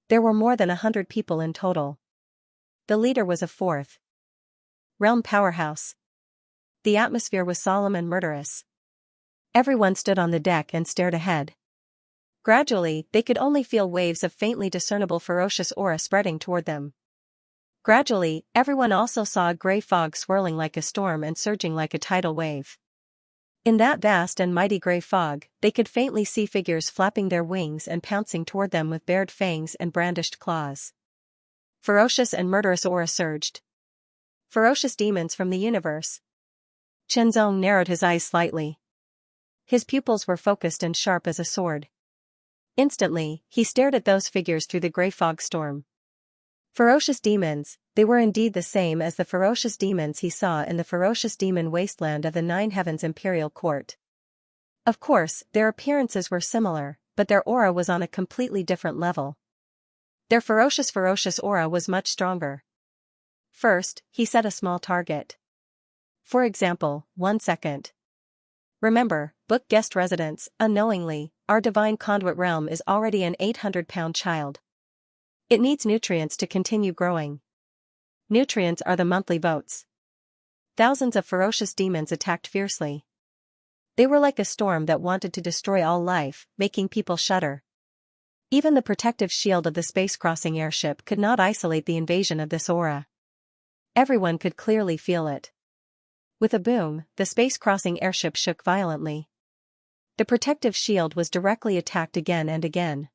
A: There were more than 100 people in total. The leader was a fourth realm powerhouse. The atmosphere was solemn and murderous. Everyone stood on the deck and stared ahead. Gradually, they could only feel waves of faintly discernible ferocious aura spreading toward them. Gradually, everyone also saw a gray fog swirling like a storm and surging like a tidal wave. In that vast and mighty gray fog, they could faintly see figures flapping their wings and pouncing toward them with bared fangs and brandished claws. Ferocious and murderous aura surged. Ferocious demons from the universe. Qianzong narrowed his eyes slightly. His pupils were focused and sharp as a sword. Instantly, he stared at those figures through the gray fog storm. Ferocious demons, they were indeed the same as the ferocious demons he saw in the ferocious demon wasteland of the Nine Heavens Imperial Court. Of course, their appearances were similar, but their aura was on a completely different level. Their ferocious aura was much stronger. First, he set a small target. For example, 1 second. Remember, book guest residence, unknowingly, our divine conduit realm is already an 800-pound child. It needs nutrients to continue growing. Nutrients are the monthly votes. Thousands of ferocious demons attacked fiercely. They were like a storm that wanted to destroy all life, making people shudder. Even the protective shield of the space-crossing airship could not isolate the invasion of this aura. Everyone could clearly feel it. With a boom, the space-crossing airship shook violently. The protective shield was directly attacked again and again.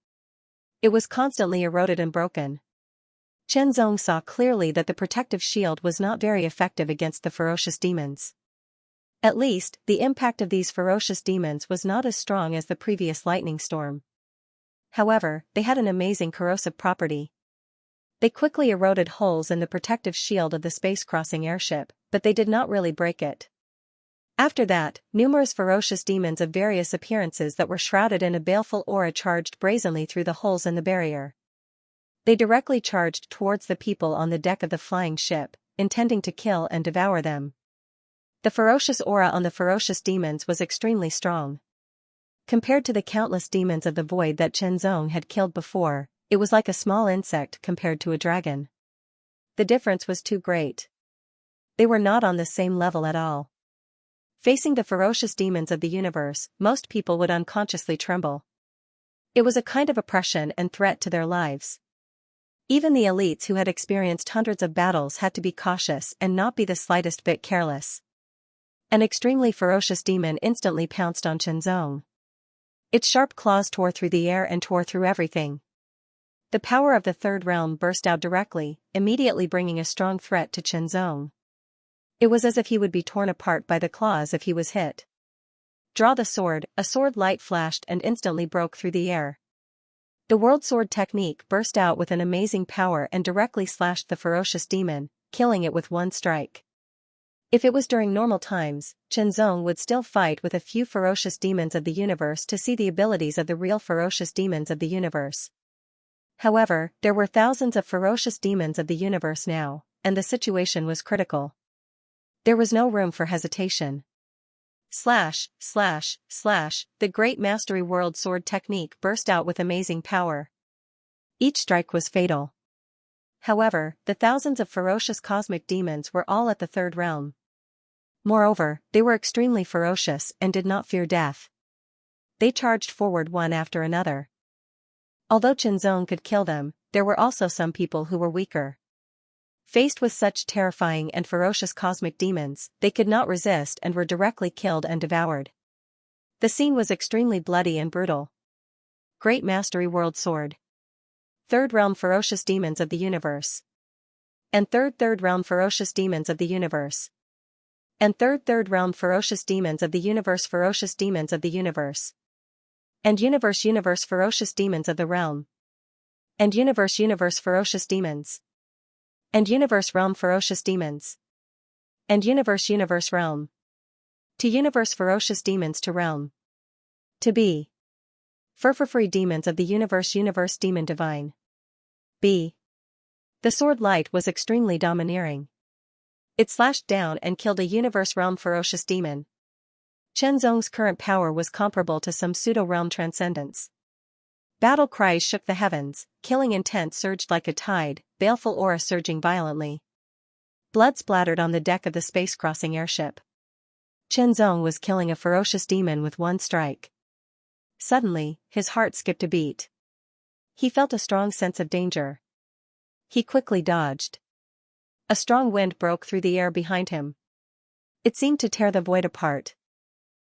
A: It was constantly eroded and broken. Qianzong saw clearly that the protective shield was not very effective against the ferocious demons. At least, the impact of these ferocious demons was not as strong as the previous lightning storm. However, they had an amazing corrosive property. They quickly eroded holes in the protective shield of the space-crossing airship, but they did not really break it. After that, numerous ferocious demons of various appearances that were shrouded in a baleful aura charged brazenly through the holes in the barrier. They directly charged towards the people on the deck of the flying ship, intending to kill and devour them. The ferocious aura on the ferocious demons was extremely strong. Compared to the countless demons of the void that Qianzong had killed before, it was like a small insect compared to a dragon. The difference was too great. They were not on the same level at all. Facing the ferocious demons of the universe, most people would unconsciously tremble. It was a kind of oppression and threat to their lives. Even the elites who had experienced hundreds of battles had to be cautious and not be the slightest bit careless. An extremely ferocious demon instantly pounced on Qianzong. Its sharp claws tore through the air and tore through everything. The power of the third realm burst out directly, immediately bringing a strong threat to Qianzong. It was as if he would be torn apart by the claws if he was hit. Draw the sword, a sword light flashed and instantly broke through the air. The world sword technique burst out with an amazing power and directly slashed the ferocious demon, killing it with one strike. If it was during normal times, Qianzong would still fight with a few ferocious demons of the universe to see the abilities of the real ferocious demons of the universe. However, there were thousands of ferocious demons of the universe now, and the situation was critical. There was no room for hesitation. Slash, slash, slash, the great mastery world sword technique burst out with amazing power. Each strike was fatal. However, the thousands of ferocious cosmic demons were all at the third realm. Moreover, they were extremely ferocious and did not fear death. They charged forward one after another. Although Qianzong could kill them, there were also some people who were weaker. Faced with such terrifying and ferocious cosmic demons, they could not resist and were directly killed and devoured. The scene was extremely bloody and brutal. Great Mastery World Sword. Third Realm Ferocious Demons of the Universe. And Third Realm Ferocious Demons of the Universe. And Third Realm Ferocious Demons of the Universe. Ferocious Demons of the Universe. And Universe Ferocious Demons of the Realm. And Universe Ferocious Demons. And Universe Realm Ferocious Demons. And Universe Realm. To Universe Ferocious Demons to Realm. To be. Free Demons of the Universe Demon Divine. B. The sword light was extremely domineering. It slashed down and killed a Universe Realm Ferocious Demon. Qianzong's current power was comparable to some pseudo-realm transcendence. Battle cries shook the heavens, killing intent surged like a tide, baleful aura surging violently. Blood splattered on the deck of the space-crossing airship. Qianzong was killing a ferocious demon with one strike. Suddenly, his heart skipped a beat. He felt a strong sense of danger. He quickly dodged. A strong wind broke through the air behind him. It seemed to tear the void apart.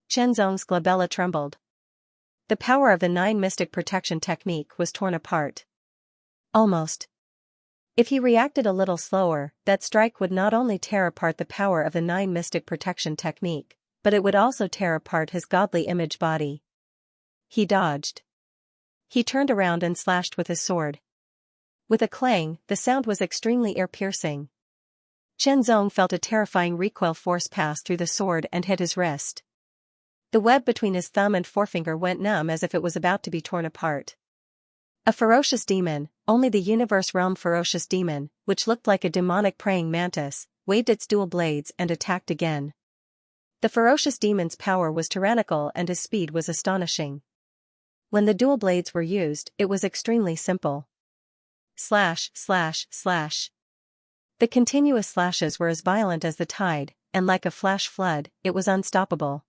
A: Qianzong's glabella trembled. The power of the 9 mystic protection technique was torn apart. Almost. If he reacted a little slower, that strike would not only tear apart the power of the 9 mystic protection technique, but it would also tear apart his godly image body. He dodged. He turned around and slashed with his sword. With a clang, the sound was extremely ear-piercing. Chen Zong felt a terrifying recoil force pass through the sword and hit his wrist. The web between his thumb and forefinger went numb as if it was about to be torn apart. A ferocious demon, only the universe realm ferocious demon, which looked like a demonic praying mantis, waved its dual blades and attacked again. The ferocious demon's power was tyrannical and his speed was astonishing. When the dual blades were used, it was extremely simple. Slash, slash, slash. The continuous slashes were as violent as the tide, and like a flash flood, it was unstoppable.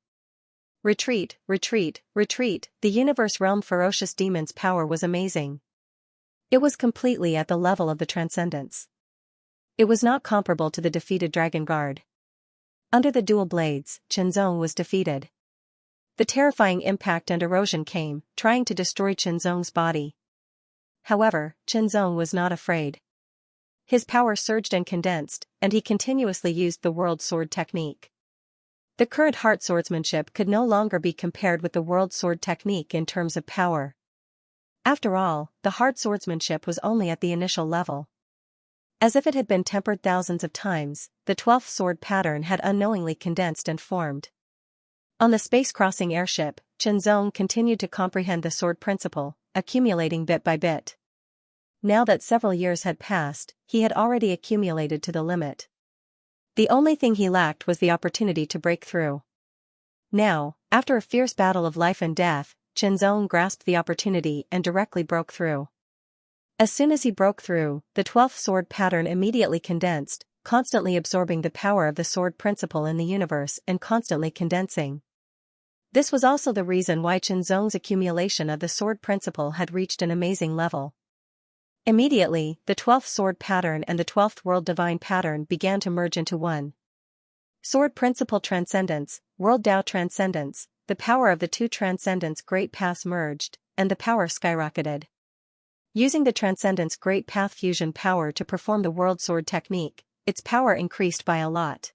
A: Retreat, retreat, retreat, the universe realm ferocious demon's power was amazing. It was completely at the level of the transcendence. It was not comparable to the defeated Dragon Guard. Under the dual blades, Chen Zong was defeated. The terrifying impact and erosion came, trying to destroy Chen Zong's body. However, Chen Zong was not afraid. His power surged and condensed, and he continuously used the World Sword technique. The current heart swordsmanship could no longer be compared with the World Sword technique in terms of power. After all, the heart swordsmanship was only at the initial level. As if it had been tempered thousands of times, the 12th sword pattern had unknowingly condensed and formed. On the space-crossing airship, Chen Zong continued to comprehend the sword principle, accumulating bit by bit. Now that several years had passed, he had already accumulated to the limit. The only thing he lacked was the opportunity to break through. Now, after a fierce battle of life and death, Chen Zong grasped the opportunity and directly broke through. As soon as he broke through, the 12th sword pattern immediately condensed, constantly absorbing the power of the sword principle in the universe and constantly condensing. This was also the reason why Chen Zong's accumulation of the sword principle had reached an amazing level. Immediately, the 12th sword pattern and the 12th world divine pattern began to merge into one. Sword principle transcendence, world Tao transcendence, the power of the two transcendence great paths merged, and the power skyrocketed. Using the transcendence great path fusion power to perform the world sword technique, its power increased by a lot.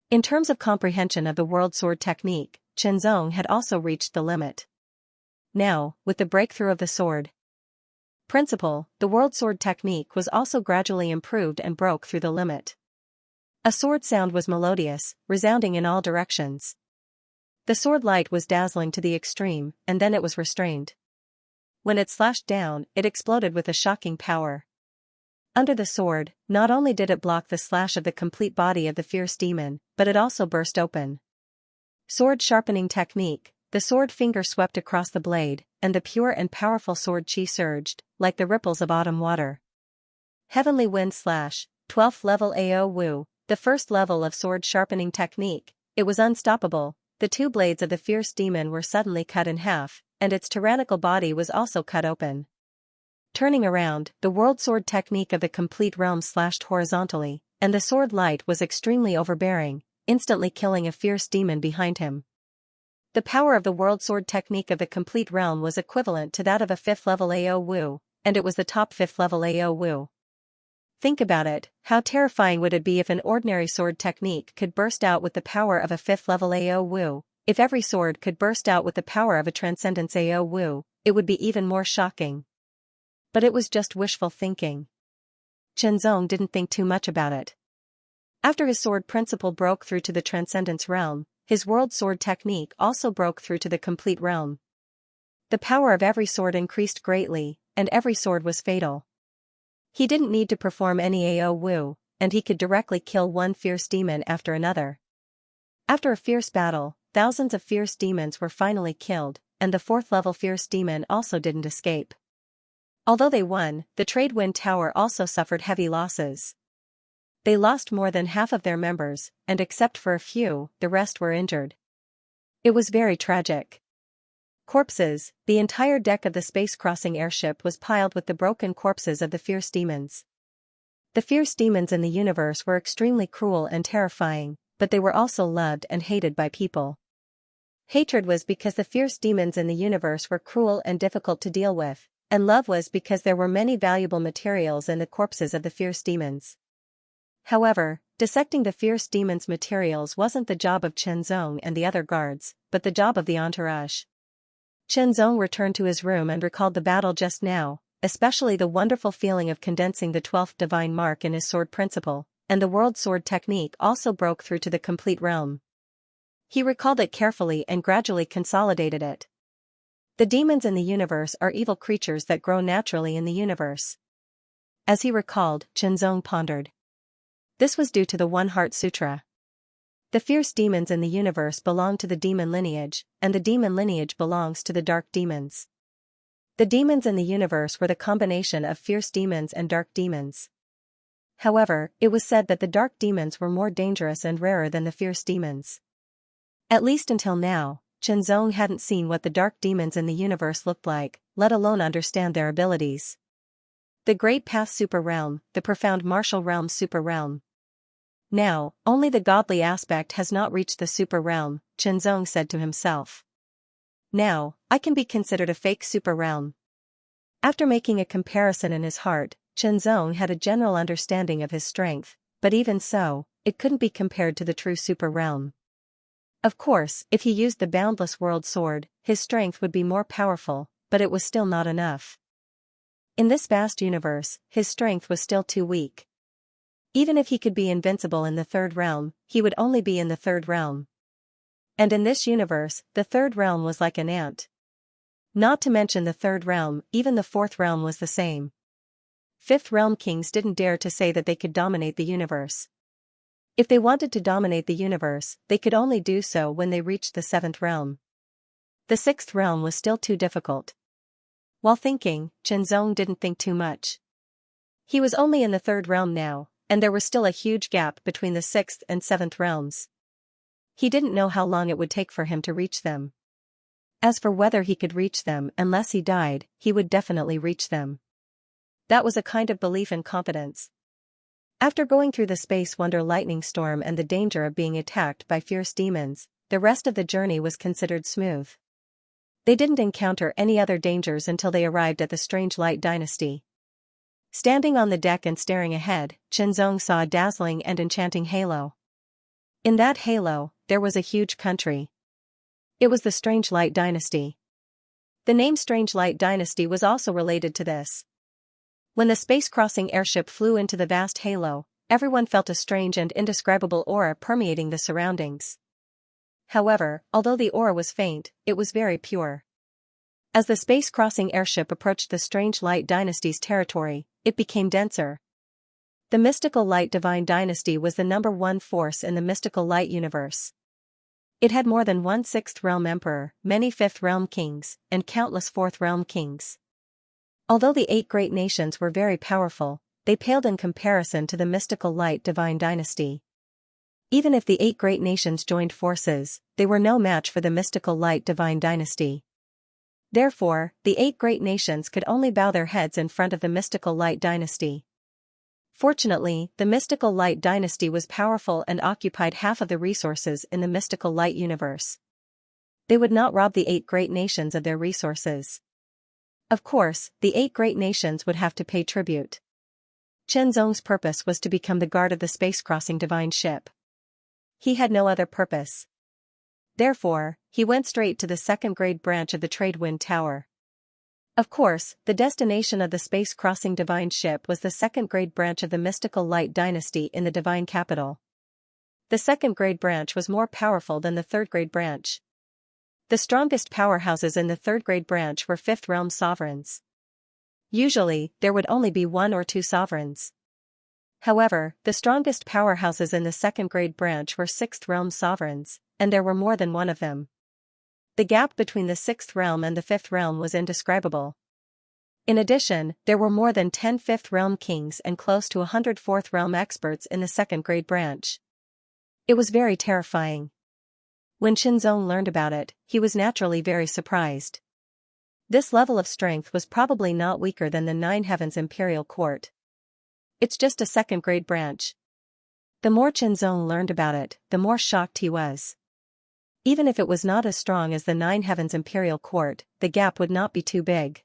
A: In terms of comprehension of the world sword technique, Chen Zong had also reached the limit. Now, with the breakthrough of the sword principle, the world sword technique was also gradually improved and broke through the limit. A sword sound was melodious, resounding in all directions. The sword light was dazzling to the extreme, and then it was restrained. When it slashed down, it exploded with a shocking power. Under the sword, not only did it block the slash of the complete body of the fierce demon, but it also burst open. Sword sharpening technique, the sword finger swept across the blade, and the pure and powerful sword chi surged, like the ripples of autumn water. Heavenly Wind Slash, 12th level AO Wu, the first level of sword sharpening technique, it was unstoppable. The two blades of the fierce demon were suddenly cut in half, and its tyrannical body was also cut open. Turning around, the world sword technique of the complete realm slashed horizontally, and the sword light was extremely overbearing, instantly killing a fierce demon behind him. The power of the world sword technique of the complete realm was equivalent to that of a 5th level AO Wu, and it was the top 5th level AO Wu. Think about it, how terrifying would it be if an ordinary sword technique could burst out with the power of a 5th level AO Wu? If every sword could burst out with the power of a transcendence AO Wu, it would be even more shocking. But it was just wishful thinking. Chen Zong didn't think too much about it. After his sword principle broke through to the transcendence realm, his world sword technique also broke through to the complete realm. The power of every sword increased greatly, and every sword was fatal. He didn't need to perform any AO Wu, and he could directly kill one fierce demon after another. After a fierce battle, thousands of fierce demons were finally killed, and the 4th level fierce demon also didn't escape. Although they won, the Trade Wind Tower also suffered heavy losses. They lost more than half of their members, and except for a few, the rest were injured. It was very tragic. Corpses, the entire deck of the space-crossing airship was piled with the broken corpses of the fierce demons. The fierce demons in the universe were extremely cruel and terrifying, but they were also loved and hated by people. Hatred was because the fierce demons in the universe were cruel and difficult to deal with, and love was because there were many valuable materials in the corpses of the fierce demons. However, dissecting the fierce demons' materials wasn't the job of Chen Zong and the other guards, but the job of the entourage. Chen Zong returned to his room and recalled the battle just now, especially the wonderful feeling of condensing the 12th divine mark in his sword principle, and the world sword technique also broke through to the complete realm. He recalled it carefully and gradually consolidated it. The demons in the universe are evil creatures that grow naturally in the universe. As he recalled, Chen Zong pondered. This was due to the One Heart Sutra. The fierce demons in the universe belong to the demon lineage, and the demon lineage belongs to the dark demons. The demons in the universe were the combination of fierce demons and dark demons. However, it was said that the dark demons were more dangerous and rarer than the fierce demons. At least until now, Chen Zong hadn't seen what the dark demons in the universe looked like, let alone understand their abilities. The Great Path Super Realm, the Profound Martial Realm Super Realm. Now, only the godly aspect has not reached the super realm, Chen Zong said to himself. Now, I can be considered a fake super realm. After making a comparison in his heart, Chen Zong had a general understanding of his strength, but even so, it couldn't be compared to the true super realm. Of course, if he used the boundless world sword, his strength would be more powerful, but it was still not enough. In this vast universe, his strength was still too weak. Even if he could be invincible in the third realm, he would only be in the third realm. And in this universe, the third realm was like an ant. Not to mention the third realm, even the fourth realm was the same. Fifth realm kings didn't dare to say that they could dominate the universe. If they wanted to dominate the universe, they could only do so when they reached the seventh realm. The sixth realm was still too difficult. While thinking, Chen Zong didn't think too much. He was only in the third realm now, and there was still a huge gap between the sixth and seventh realms. He didn't know how long it would take for him to reach them. As for whether he could reach them unless he died, he would definitely reach them. That was a kind of belief and confidence. After going through the space wonder lightning storm and the danger of being attacked by fierce demons, the rest of the journey was considered smooth. They didn't encounter any other dangers until they arrived at the Strange Light Dynasty. Standing on the deck and staring ahead, Chen Zong saw a dazzling and enchanting halo. In that halo, there was a huge country. It was the Strange Light Dynasty. The name Strange Light Dynasty was also related to this. When the space-crossing airship flew into the vast halo, everyone felt a strange and indescribable aura permeating the surroundings. However, although the aura was faint, it was very pure. As the space-crossing airship approached the Strange Light Dynasty's territory, it became denser. The Mystical Light Divine Dynasty was the number one force in the mystical light universe. It had more than one sixth realm emperor, many fifth realm kings, and countless fourth realm kings. Although the 8 great nations were very powerful, they paled in comparison to the Mystical Light Divine Dynasty. Even if the 8 great nations joined forces, they were no match for the Mystical Light Divine Dynasty. Therefore, the 8 great nations could only bow their heads in front of the Mystical Light Dynasty. Fortunately, the Mystical Light Dynasty was powerful and occupied half of the resources in the Mystical Light universe. They would not rob the 8 great nations of their resources. Of course, the 8 great nations would have to pay tribute. Chen Zong's purpose was to become the guard of the space-crossing divine ship. He had no other purpose. Therefore, he went straight to the second-grade branch of the Trade Wind Tower. Of course, the destination of the space-crossing divine ship was the second-grade branch of the Mystical Light Dynasty in the divine capital. The second-grade branch was more powerful than the third-grade branch. The strongest powerhouses in the third-grade branch were fifth-realm sovereigns. Usually, there would only be 1 or 2 sovereigns. However, the strongest powerhouses in the second-grade branch were sixth-realm sovereigns, and there were more than one of them. The gap between the 6th realm and the 5th realm was indescribable. In addition, there were more than 10 5th realm kings and close to 100 4th realm experts in the second-grade branch. It was very terrifying. When Chen Zong learned about it, he was naturally very surprised. This level of strength was probably not weaker than the 9 Heavens Imperial Court. It's just a second-grade branch. The more Chen Zong learned about it, the more shocked he was. Even if it was not as strong as the 9 Heavens Imperial Court, the gap would not be too big.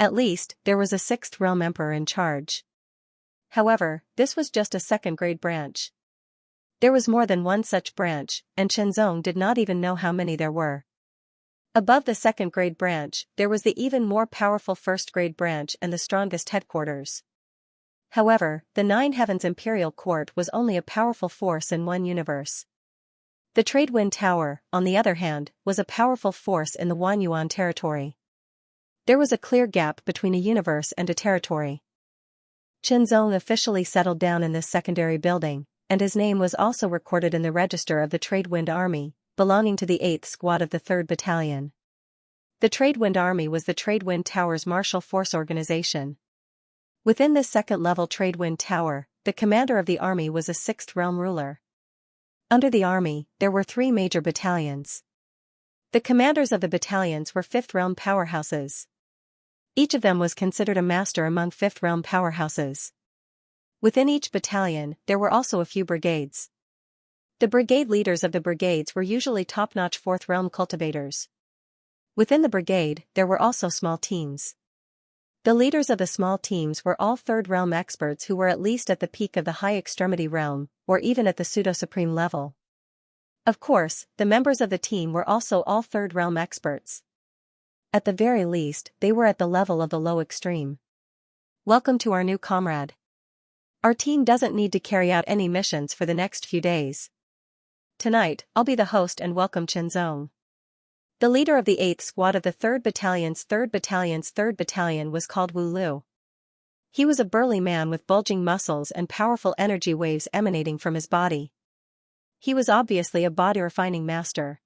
A: At least, there was a sixth realm emperor in charge. However, this was just a second-grade branch. There was more than one such branch, and Chenzong did not even know how many there were. Above the second-grade branch, there was the even more powerful first-grade branch and the strongest headquarters. However, the Nine Heavens Imperial Court was only a powerful force in one universe. The Trade Wind Tower, on the other hand, was a powerful force in the Wanyuan territory. There was a clear gap between a universe and a territory. Chenzong officially settled down in this secondary building, and his name was also recorded in the register of the Trade Wind Army, belonging to the 8th Squad of the 3rd Battalion. The Trade Wind Army was the Trade Wind Tower's martial force organization. Within this second-level Trade Wind Tower, the commander of the army was a sixth realm ruler. Under the army, there were 3 major battalions. The commanders of the battalions were fifth realm powerhouses. Each of them was considered a master among fifth realm powerhouses. Within each battalion, there were also a few brigades. The brigade leaders of the brigades were usually top-notch fourth realm cultivators. Within the brigade, there were also small teams. The leaders of the small teams were all third realm experts who were at least at the peak of the high extremity realm, or even at the pseudo-supreme level. Of course, the members of the team were also all third realm experts. At the very least, they were at the level of the low extreme. Welcome to our new comrade. Our team doesn't need to carry out any missions for the next few days. Tonight, I'll be the host and welcome Chenzong. The leader of the 8th Squad of the 3rd Battalion's 3rd Battalion was called Wu Lu. He was a burly man with bulging muscles and powerful energy waves emanating from his body. He was obviously a body-refining master.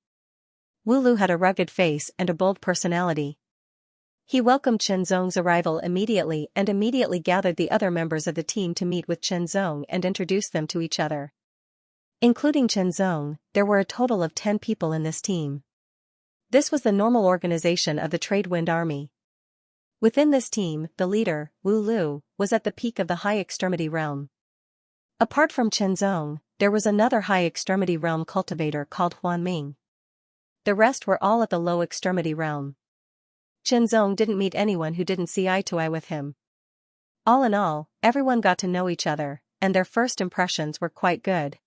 A: Wu Lu had a rugged face and a bold personality. He welcomed Chenzong's arrival immediately and immediately gathered the other members of the team to meet with Chenzong and introduce them to each other. Including Chenzong, there were a total of 10 people in this team. This was the normal organization of the Trade Wind Army. Within this team, the leader, Wu Lu, was at the peak of the high extremity realm. Apart from Chenzong, there was another high extremity realm cultivator called Huan Ming. The rest were all at the low extremity realm. Chenzong didn't meet anyone who didn't see eye to eye with him. All in all, everyone got to know each other, and their first impressions were quite good.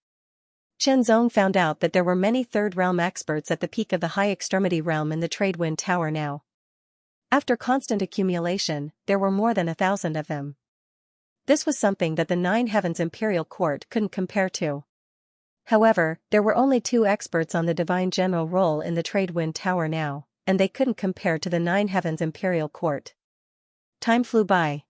A: Chenzong found out that there were many third realm experts at the peak of the high extremity realm in the Trade Wind Tower now. After constant accumulation, there were more than 1,000 of them. This was something that the Nine Heavens Imperial Court couldn't compare to. However, there were only 2 experts on the Divine General role in the Trade Wind Tower now, and they couldn't compare to the Nine Heavens Imperial Court. Time flew by.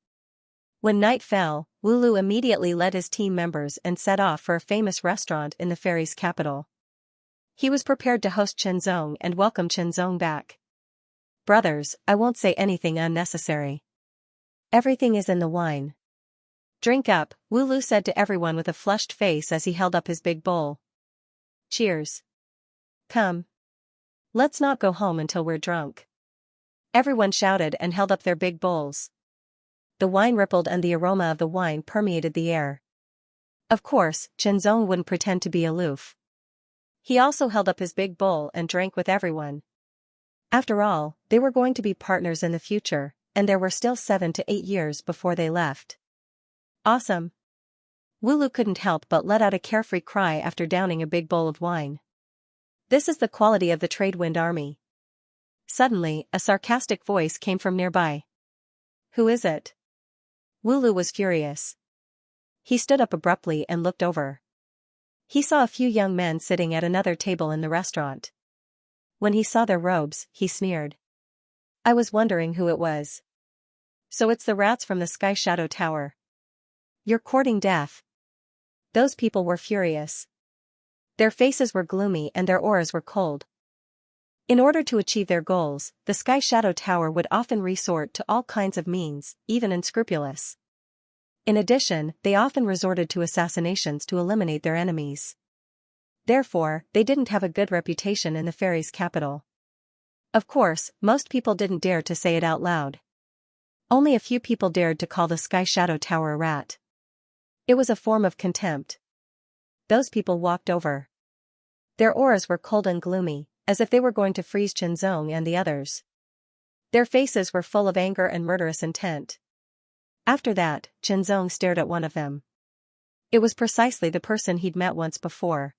A: When night fell, Wu Lu immediately led his team members and set off for a famous restaurant in the fairy's capital. He was prepared to host Chenzong and welcome Chenzong back. Brothers, I won't say anything unnecessary. Everything is in the wine. Drink up, Wu Lu said to everyone with a flushed face as he held up his big bowl. Cheers. Come. Let's not go home until we're drunk. Everyone shouted and held up their big bowls. The wine rippled and the aroma of the wine permeated the air. Of course, Chenzong wouldn't pretend to be aloof. He also held up his big bowl and drank with everyone. After all, they were going to be partners in the future, and there were still 7 to 8 years before they left. Awesome. Wu Lu couldn't help but let out a carefree cry after downing a big bowl of wine. This is the quality of the Trade Wind Army. Suddenly, a sarcastic voice came from nearby. Who is it? Wu Lu was furious. He stood up abruptly and looked over. He saw a few young men sitting at another table in the restaurant. When he saw their robes, he sneered. I was wondering who it was. So it's the rats from the Sky Shadow Tower. You're courting death. Those people were furious. Their faces were gloomy and their auras were cold. In order to achieve their goals, the Sky Shadow Tower would often resort to all kinds of means, even unscrupulous. In addition, they often resorted to assassinations to eliminate their enemies. Therefore, they didn't have a good reputation in the fairy's capital. Of course, most people didn't dare to say it out loud. Only a few people dared to call the Sky Shadow Tower a rat. It was a form of contempt. Those people walked over. Their auras were cold and gloomy, as if they were going to freeze Chenzong and the others. Their faces were full of anger and murderous intent. After that, Qianzong stared at one of them. It was precisely the person he'd met once before.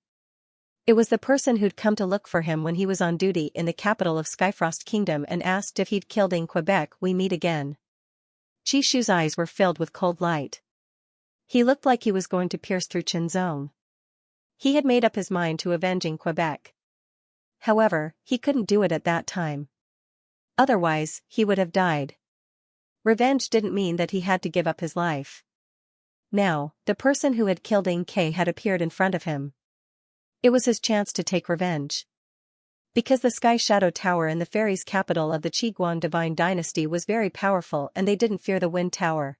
A: It was the person who'd come to look for him when he was on duty in the capital of Skyfrost Kingdom and asked if he'd killed in Quebec. We meet again. Chishu's eyes were filled with cold light. He looked like he was going to pierce through Qianzong. He had made up his mind to avenging Quebec. However, he couldn't do it at that time. Otherwise, he would have died. Revenge didn't mean that he had to give up his life. Now, the person who had killed Ing Ke had appeared in front of him. It was his chance to take revenge. Because the Sky Shadow Tower in the fairies' capital of the Qiguan Divine Dynasty was very powerful and they didn't fear the Wind Tower.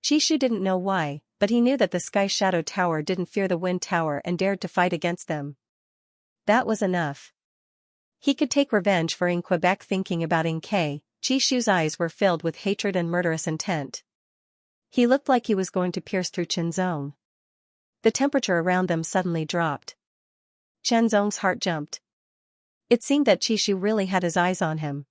A: Chishu didn't know why, but he knew that the Sky Shadow Tower didn't fear the Wind Tower and dared to fight against them. That was enough. He could take revenge for in Quebec. Thinking about Ing Ke, Chishu's eyes were filled with hatred and murderous intent. He looked like he was going to pierce through Qianzong. The temperature around them suddenly dropped. Qianzong's heart jumped. It seemed that Chishu really had his eyes on him.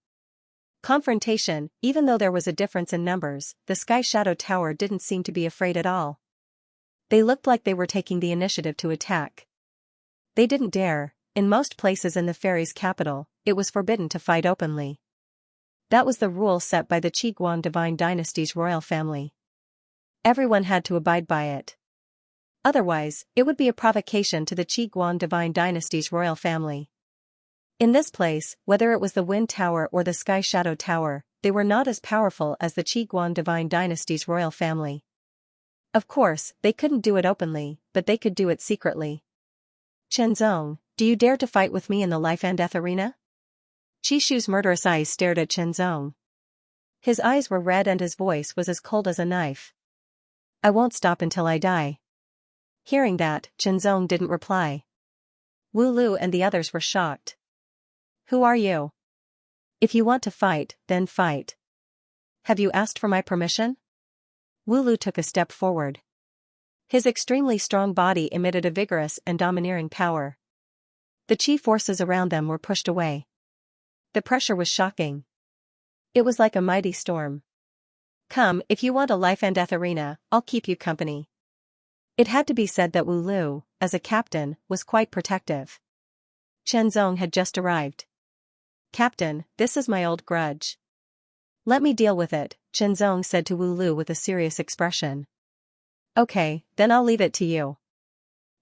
A: Confrontation, even though there was a difference in numbers, the Sky Shadow Tower didn't seem to be afraid at all. They looked like they were taking the initiative to attack. They didn't dare. In most places in the fairies' capital, it was forbidden to fight openly. That was the rule set by the Qiguan Divine Dynasty's royal family. Everyone had to abide by it. Otherwise, it would be a provocation to the Qiguan Divine Dynasty's royal family. In this place, whether it was the Wind Tower or the Sky Shadow Tower, they were not as powerful as the Qiguan Divine Dynasty's royal family. Of course, they couldn't do it openly, but they could do it secretly. Qianzong, do you dare to fight with me in the life and death arena? Chishu's murderous eyes stared at Qianzong. His eyes were red and his voice was as cold as a knife. I won't stop until I die. Hearing that, Qianzong didn't reply. Wu Lu and the others were shocked. Who are you? If you want to fight, then fight. Have you asked for my permission? Wu Lu took a step forward. His extremely strong body emitted a vigorous and domineering power. The chi forces around them were pushed away. The pressure was shocking. It was like a mighty storm. Come, if you want a life and death arena, I'll keep you company. It had to be said that Wu Lu, as a captain, was quite protective. Qianzong had just arrived. Captain, this is my old grudge. Let me deal with it, Qianzong said to Wu Lu with a serious expression. Okay, then I'll leave it to you.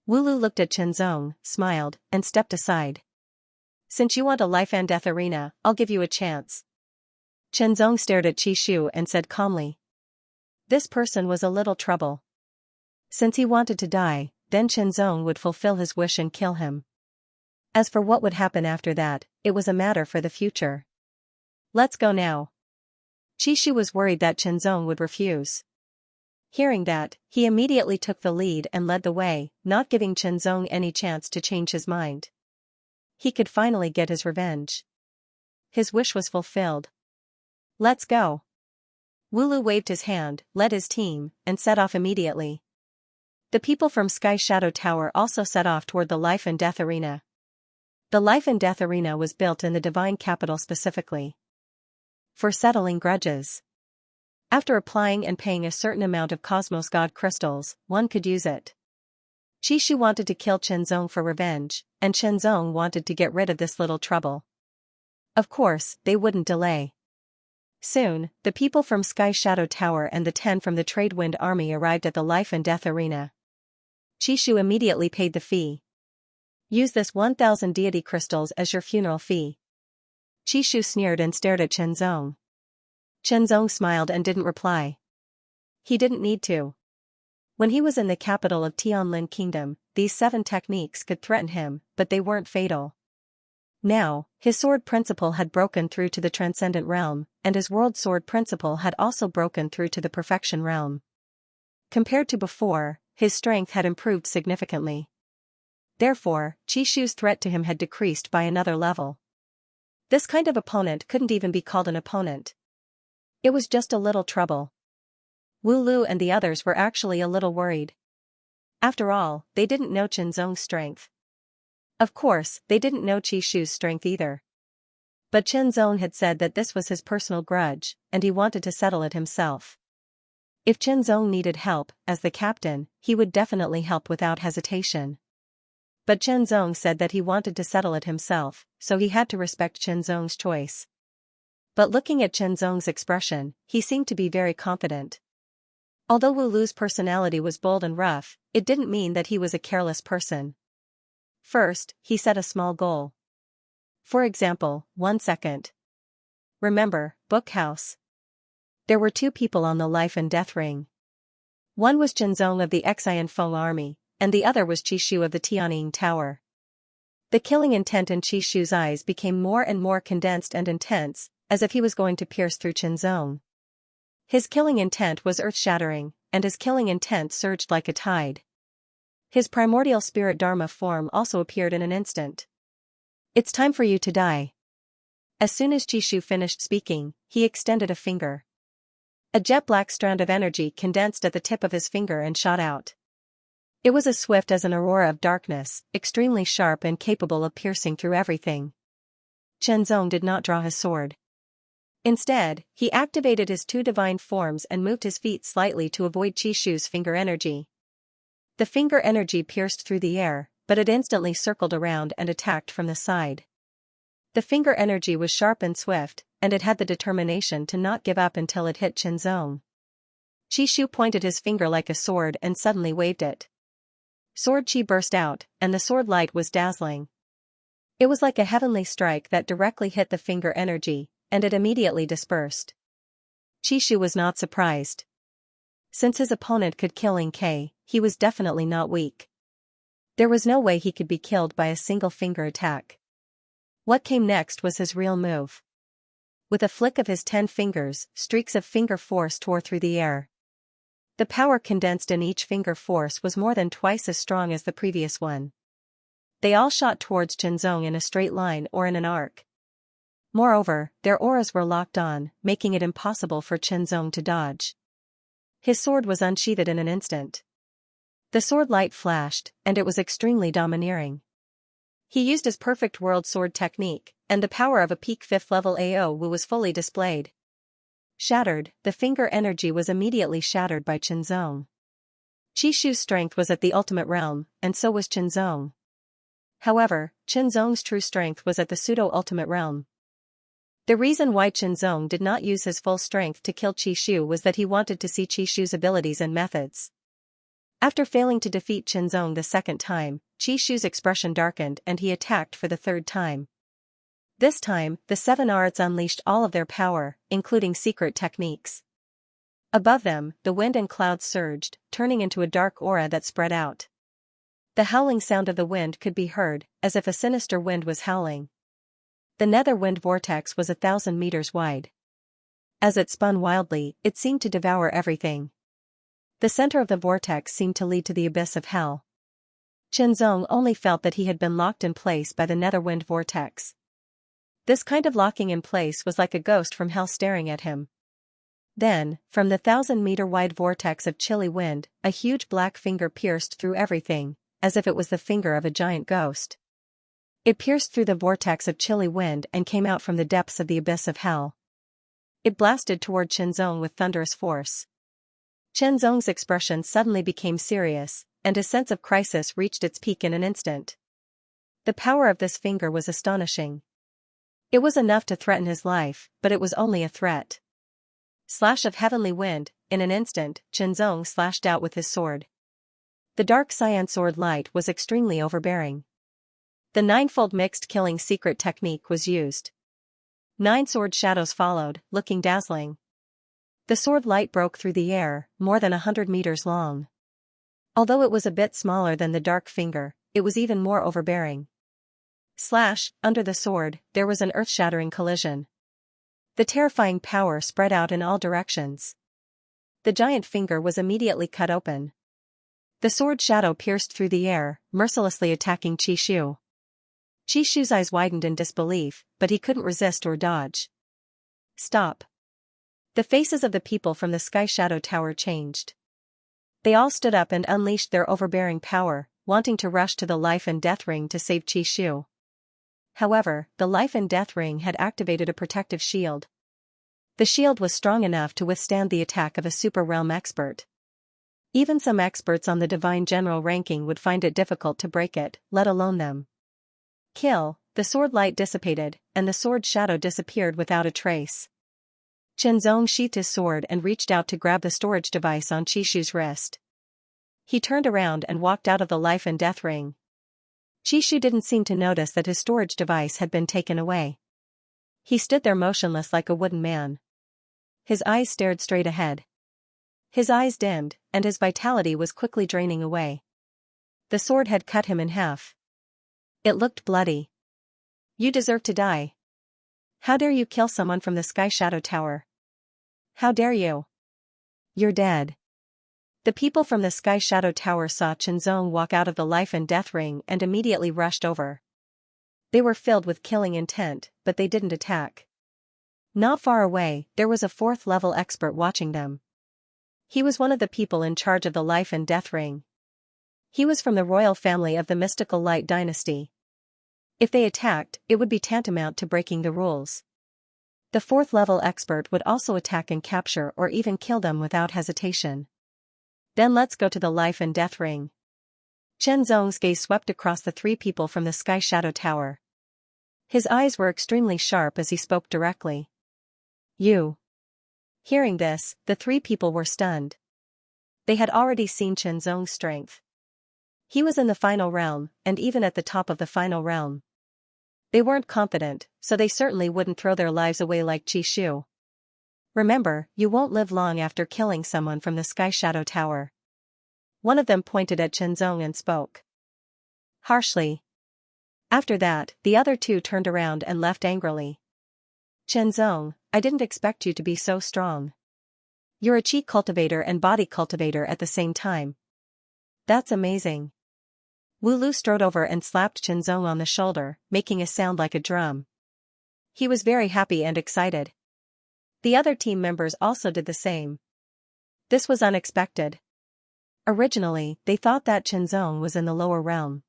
A: Wu Lu looked at Qianzong, smiled, and stepped aside. Since you want a life and death arena, I'll give you a chance. Qianzong stared at Chishu and said calmly. This person was a little trouble. Since he wanted to die, then Qianzong would fulfill his wish and kill him. As for what would happen after that, it was a matter for the future. Let's go now. Chishu was worried that Qianzong would refuse. Hearing that, he immediately took the lead and led the way, not giving Qianzong any chance to change his mind. He could finally get his revenge. His wish was fulfilled. Let's go. Wu Lu waved his hand, led his team, and set off immediately. The people from Sky Shadow Tower also set off toward the Life and Death Arena. The Life and Death Arena was built in the Divine Capital specifically for settling grudges. After applying and paying a certain amount of Cosmos God crystals, one could use it. Chishu wanted to kill Qianzong for revenge, and Qianzong wanted to get rid of this little trouble. Of course, they wouldn't delay. Soon, the people from Sky Shadow Tower and the 10 from the Trade Wind Army arrived at the Life and Death Arena. Chishu immediately paid the fee. Use this 1,000 deity crystals as your funeral fee. Chishu sneered and stared at Qianzong. Qianzong smiled and didn't reply. He didn't need to. When he was in the capital of Tianlin Kingdom, these 7 techniques could threaten him, but they weren't fatal. Now, his sword principle had broken through to the transcendent realm, and his world sword principle had also broken through to the perfection realm. Compared to before, his strength had improved significantly. Therefore, Chishu's threat to him had decreased by another level. This kind of opponent couldn't even be called an opponent. It was just a little trouble. Wu Lu and the others were actually a little worried. After all, they didn't know Qianzong's strength. Of course, they didn't know Chishu's strength either. But Chen Zong had said that this was his personal grudge, and he wanted to settle it himself. If Chen Zong needed help, as the captain, he would definitely help without hesitation. But Chen Zong said that he wanted to settle it himself, so he had to respect Chen Zong's choice. But looking at Chen Zong's expression, he seemed to be very confident. Although Wu Lu's personality was bold and rough, it didn't mean that he was a careless person. First, he set a small goal. For example, 1 second. Remember, Bookhouse. There were 2 people on the life and death ring. One was Chen Zong of the Xianxia army, and the other was Qishu of the Tianying Tower. The killing intent in Qishu's eyes became more and more condensed and intense, as if he was going to pierce through Chen Zong. His killing intent was earth-shattering, and his killing intent surged like a tide. His primordial spirit Dharma form also appeared in an instant. It's time for you to die. As soon as Qishu finished speaking, he extended a finger. A jet-black strand of energy condensed at the tip of his finger and shot out. It was as swift as an aurora of darkness, extremely sharp and capable of piercing through everything. Chen Zong did not draw his sword. Instead, he activated his 2 divine forms and moved his feet slightly to avoid Qishu's finger energy. The finger energy pierced through the air, but it instantly circled around and attacked from the side. The finger energy was sharp and swift, and it had the determination to not give up until it hit Chen Zong. Qishu pointed his finger like a sword and suddenly waved it. Sword chi burst out, and the sword light was dazzling. It was like a heavenly strike that directly hit the finger energy, and it immediately dispersed. Qishu was not surprised. Since his opponent could kill Ling Ke, he was definitely not weak. There was no way he could be killed by a single finger attack. What came next was his real move. With a flick of his 10 fingers, streaks of finger force tore through the air. The power condensed in each finger force was more than twice as strong as the previous one. They all shot towards Chen Zong in a straight line or in an arc. Moreover, their auras were locked on, making it impossible for Chen Zong to dodge. His sword was unsheathed in an instant. The sword light flashed, and it was extremely domineering. He used his perfect world sword technique, and the power of a peak 5th level AO Wu was fully displayed. Shattered, the finger energy was immediately shattered by Chen Zong. Qishu's strength was at the ultimate realm, and so was Chen Zong. However, Chen Zong's true strength was at the pseudo-ultimate realm. The reason why Chen Zong did not use his full strength to kill Qishu was that he wanted to see Qishu's abilities and methods. After failing to defeat Chen Zong the 2nd time, Qishu's expression darkened and he attacked for the 3rd time. This time, the 7 arts unleashed all of their power, including secret techniques. Above them, the wind and clouds surged, turning into a dark aura that spread out. The howling sound of the wind could be heard, as if a sinister wind was howling. The nether wind vortex was 1,000 meters wide. As it spun wildly, it seemed to devour everything. The center of the vortex seemed to lead to the abyss of hell. Chen Zong only felt that he had been locked in place by the nether wind vortex. This kind of locking in place was like a ghost from hell staring at him. Then, from the 1,000-meter wide vortex of chilly wind, a huge black finger pierced through everything, as if it was the finger of a giant ghost. It pierced through the vortex of chilly wind and came out from the depths of the abyss of hell. It blasted toward Chen Zong with thunderous force. Chen Zong's expression suddenly became serious, and his sense of crisis reached its peak in an instant. The power of this finger was astonishing. It was enough to threaten his life, but it was only a threat. Slash of heavenly wind, in an instant, Chen Zong slashed out with his sword. The dark cyan sword light was extremely overbearing. The 9-fold mixed killing secret technique was used. 9 sword shadows followed, looking dazzling. The sword light broke through the air, more than 100 meters long. Although it was a bit smaller than the dark finger, it was even more overbearing. Slash, under the sword, there was an earth-shattering collision. The terrifying power spread out in all directions. The giant finger was immediately cut open. The sword shadow pierced through the air, mercilessly attacking Qishu. Qishu's eyes widened in disbelief, but he couldn't resist or dodge. Stop. The faces of the people from the Sky Shadow Tower changed. They all stood up and unleashed their overbearing power, wanting to rush to the life and death ring to save Qishu. However, the life and death ring had activated a protective shield. The shield was strong enough to withstand the attack of a super realm expert. Even some experts on the divine general ranking would find it difficult to break it, let alone them. Kill, the sword light dissipated, and the sword shadow disappeared without a trace. Chenzong sheathed his sword and reached out to grab the storage device on Chishu's wrist. He turned around and walked out of the life and death ring. Chishu didn't seem to notice that his storage device had been taken away. He stood there motionless like a wooden man. His eyes stared straight ahead. His eyes dimmed, and his vitality was quickly draining away. The sword had cut him in half. It looked bloody. You deserve to die. How dare you kill someone from the Sky Shadow Tower? How dare you? You're dead. The people from the Sky Shadow Tower saw Chenzong walk out of the life and death ring and immediately rushed over. They were filled with killing intent, but they didn't attack. Not far away, there was a 4th-level expert watching them. He was one of the people in charge of the life and death ring. He was from the royal family of the Mystical Light Dynasty. If they attacked, it would be tantamount to breaking the rules. The 4th-level expert would also attack and capture or even kill them without hesitation. Then let's go to the life and death ring. Chenzong's gaze swept across the 3 people from the Sky Shadow Tower. His eyes were extremely sharp as he spoke directly. You. Hearing this, the 3 people were stunned. They had already seen Chenzong's strength. He was in the final realm, and even at the top of the final realm. They weren't confident, so they certainly wouldn't throw their lives away like Chishu. Remember, you won't live long after killing someone from the Sky Shadow Tower. One of them pointed at Chenzong and spoke harshly. After that, the other 2 turned around and left angrily. Chenzong, I didn't expect you to be so strong. You're a chi cultivator and body cultivator at the same time. That's amazing. Wu Lu strode over and slapped Chenzong on the shoulder, making a sound like a drum. He was very happy and excited. The other team members also did the same. This was unexpected. Originally, they thought that Chenzong was in the lower realm.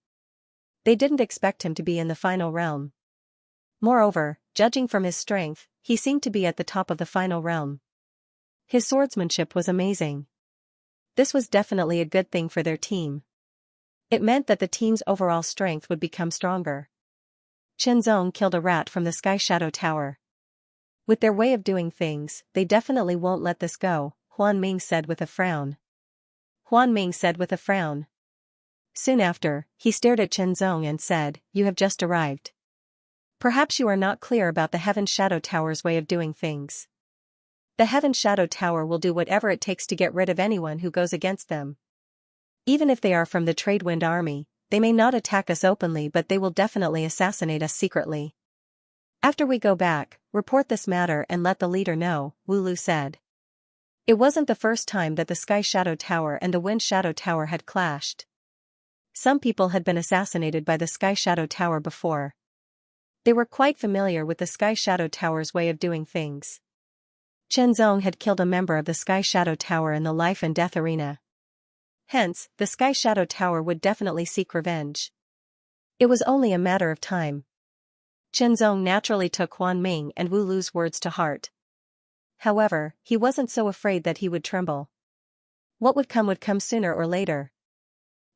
A: They didn't expect him to be in the final realm. Moreover, judging from his strength, he seemed to be at the top of the final realm. His swordsmanship was amazing. This was definitely a good thing for their team. It meant that the team's overall strength would become stronger. Chenzong killed a rat from the Sky Shadow Tower. With their way of doing things, they definitely won't let this go, Huan Ming said with a frown. Huan Ming said with a frown. Soon after, he stared at Chenzong and said, You have just arrived. Perhaps you are not clear about the Heaven Shadow Tower's way of doing things. The Heaven Shadow Tower will do whatever it takes to get rid of anyone who goes against them. Even if they are from the Tradewind Army, they may not attack us openly, but they will definitely assassinate us secretly. After we go back, report this matter and let the leader know, Wu Lu said. It wasn't the first time that the Sky Shadow Tower and the Wind Shadow Tower had clashed. Some people had been assassinated by the Sky Shadow Tower before. They were quite familiar with the Sky Shadow Tower's way of doing things. Chenzong had killed a member of the Sky Shadow Tower in the life and death arena. Hence, the Sky Shadow Tower would definitely seek revenge. It was only a matter of time. Chenzong naturally took Huan Ming and Wu Lu's words to heart. However, he wasn't so afraid that he would tremble. What would come sooner or later.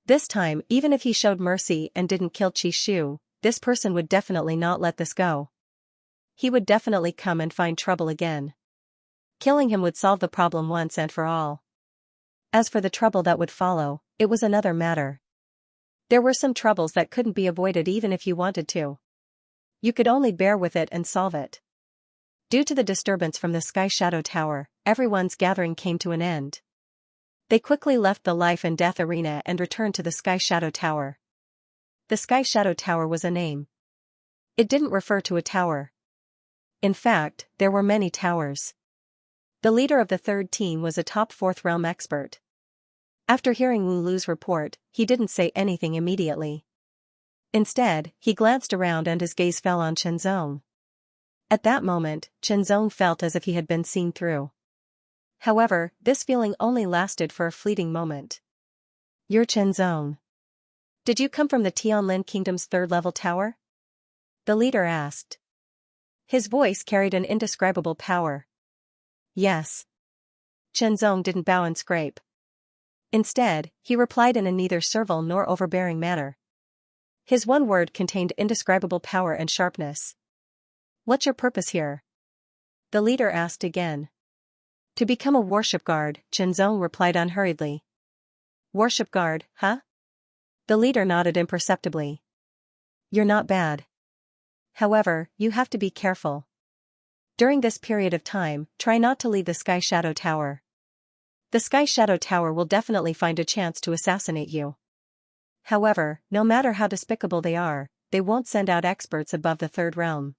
A: This time, even if he showed mercy and didn't kill Chishu, this person would definitely not let this go. He would definitely come and find trouble again. Killing him would solve the problem once and for all. As for the trouble that would follow, it was another matter. There were some troubles that couldn't be avoided even if you wanted to. You could only bear with it and solve it. Due to the disturbance from the Sky Shadow Tower, everyone's gathering came to an end. They quickly left the life and death arena and returned to the Sky Shadow Tower. The Sky Shadow Tower was a name. It didn't refer to a tower. In fact, there were many towers. The leader of the 3rd team was a top 4th realm expert. After hearing Wu Lu's report, he didn't say anything immediately. Instead, he glanced around and his gaze fell on Chenzong. At that moment, Chenzong felt as if he had been seen through. However, this feeling only lasted for a fleeting moment. You're Chenzong. Did you come from the Tianlin Kingdom's 3rd level tower? The leader asked. His voice carried an indescribable power. Yes. Chenzong didn't bow and scrape. Instead, he replied in a neither servile nor overbearing manner. His one word contained indescribable power and sharpness. What's your purpose here? The leader asked again. To become a worship guard, Chenzong replied unhurriedly. Worship guard, huh? The leader nodded imperceptibly. You're not bad. However, you have to be careful. During this period of time, try not to leave the Sky Shadow Tower. The Sky Shadow Tower will definitely find a chance to assassinate you. However, no matter how despicable they are, they won't send out experts above the third realm.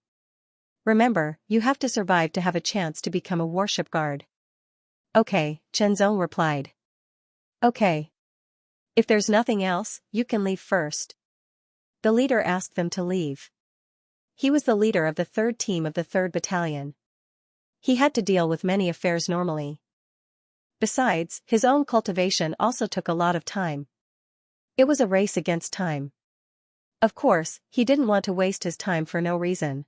A: Remember, you have to survive to have a chance to become a worship guard. Okay, Chenzong replied. Okay. If there's nothing else, you can leave first. The leader asked them to leave. He was the leader of the third team of the 3rd Battalion. He had to deal with many affairs normally. Besides, his own cultivation also took a lot of time. It was a race against time. Of course, he didn't want to waste his time for no reason.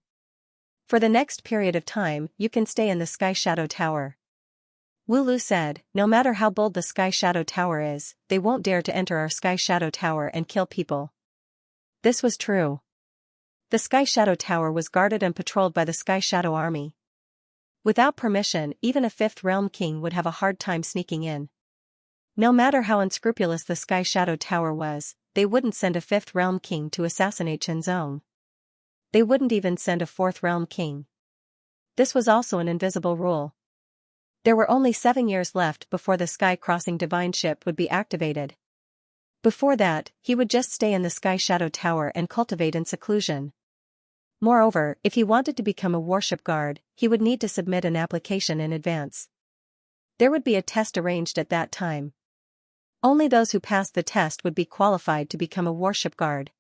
A: For the next period of time, you can stay in the Sky Shadow Tower. Wu Lu said, no matter how bold the Sky Shadow Tower is, they won't dare to enter our Sky Shadow Tower and kill people. This was true. The Sky Shadow Tower was guarded and patrolled by the Sky Shadow Army. Without permission, even a 5th Realm King would have a hard time sneaking in. No matter how unscrupulous the Sky Shadow Tower was, they wouldn't send a 5th Realm King to assassinate Chenzong. They wouldn't even send a 4th Realm King. This was also an invisible rule. There were only 7 years left before the Sky Crossing Divine Ship would be activated. Before that, he would just stay in the Sky Shadow Tower and cultivate in seclusion. Moreover, if he wanted to become a worship guard, he would need to submit an application in advance. There would be a test arranged at that time. Only those who passed the test would be qualified to become a worship guard.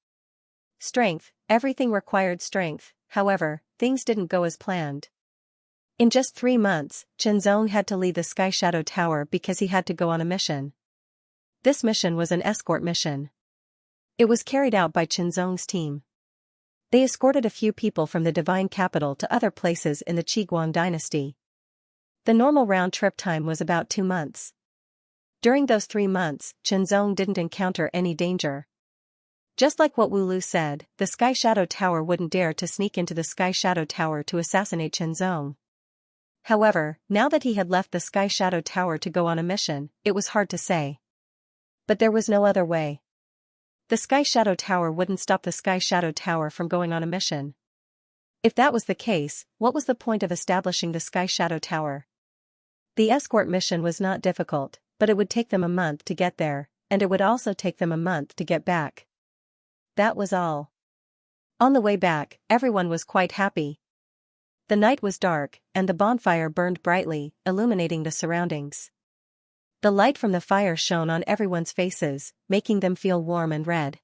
A: Strength, everything required strength, however, things didn't go as planned. In just 3 months, Chenzong had to leave the Sky Shadow Tower because he had to go on a mission. This mission was an escort mission. It was carried out by Chenzong's team. They escorted a few people from the divine capital to other places in the Qiguang dynasty. The normal round-trip time was about 2 months. During those 3 months, Chenzong didn't encounter any danger. Just like what Wu Lu said, the Sky Shadow Tower wouldn't dare to sneak into the Sky Shadow Tower to assassinate Chenzong. However, now that he had left the Sky Shadow Tower to go on a mission, it was hard to say. But there was no other way. The Sky Shadow Tower wouldn't stop the Sky Shadow Tower from going on a mission. If that was the case, what was the point of establishing the Sky Shadow Tower? The escort mission was not difficult, but it would take them a month to get there, and it would also take them a month to get back. That was all. On the way back, everyone was quite happy. The night was dark, and the bonfire burned brightly, illuminating the surroundings. The light from the fire shone on everyone's faces, making them feel warm and red.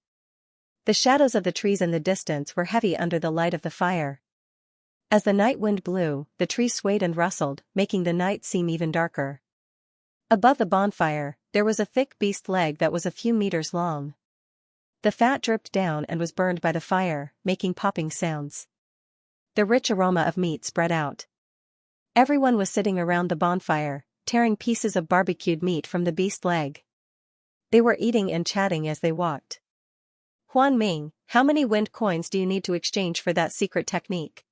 A: The shadows of the trees in the distance were heavy under the light of the fire. As the night wind blew, the trees swayed and rustled, making the night seem even darker. Above the bonfire, there was a thick beast leg that was a few meters long. The fat dripped down and was burned by the fire, making popping sounds. The rich aroma of meat spread out. Everyone was sitting around the bonfire, tearing pieces of barbecued meat from the beast leg. They were eating and chatting as they walked. Huan Ming, how many wind coins do you need to exchange for that secret technique?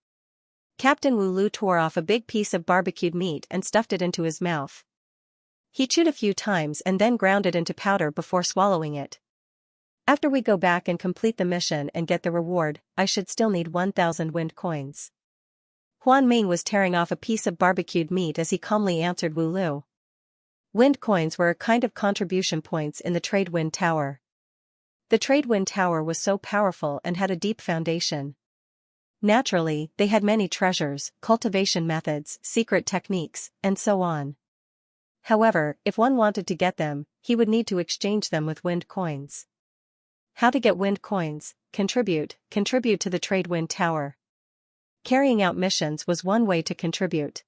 A: Captain Wu Lu tore off a big piece of barbecued meat and stuffed it into his mouth. He chewed a few times and then ground it into powder before swallowing it. After we go back and complete the mission and get the reward, I should still need 1,000 wind coins. Huan Ming was tearing off a piece of barbecued meat as he calmly answered Wu Lu. Wind coins were a kind of contribution points in the Trade Wind Tower. The Trade Wind Tower was so powerful and had a deep foundation. Naturally, they had many treasures, cultivation methods, secret techniques, and so on. However, if one wanted to get them, he would need to exchange them with wind coins. How to get wind coins? Contribute to the Trade Wind Tower. Carrying out missions was one way to contribute.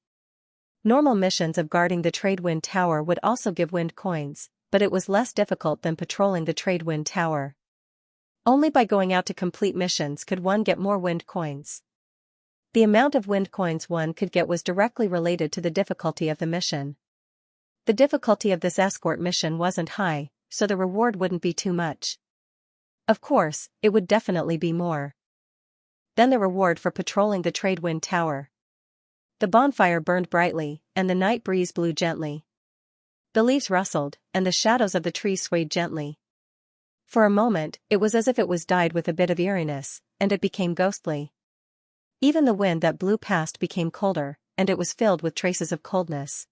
A: Normal missions of guarding the Trade Wind Tower would also give wind coins, but it was less difficult than patrolling the Trade Wind Tower. Only by going out to complete missions could one get more wind coins. The amount of wind coins one could get was directly related to the difficulty of the mission. The difficulty of this escort mission wasn't high, so the reward wouldn't be too much. Of course, it would definitely be more than the reward for patrolling the trade wind tower. The bonfire burned brightly, and the night breeze blew gently. The leaves rustled, and the shadows of the trees swayed gently. For a moment, it was as if it was dyed with a bit of eeriness, and it became ghostly. Even the wind that blew past became colder, and it was filled with traces of coldness.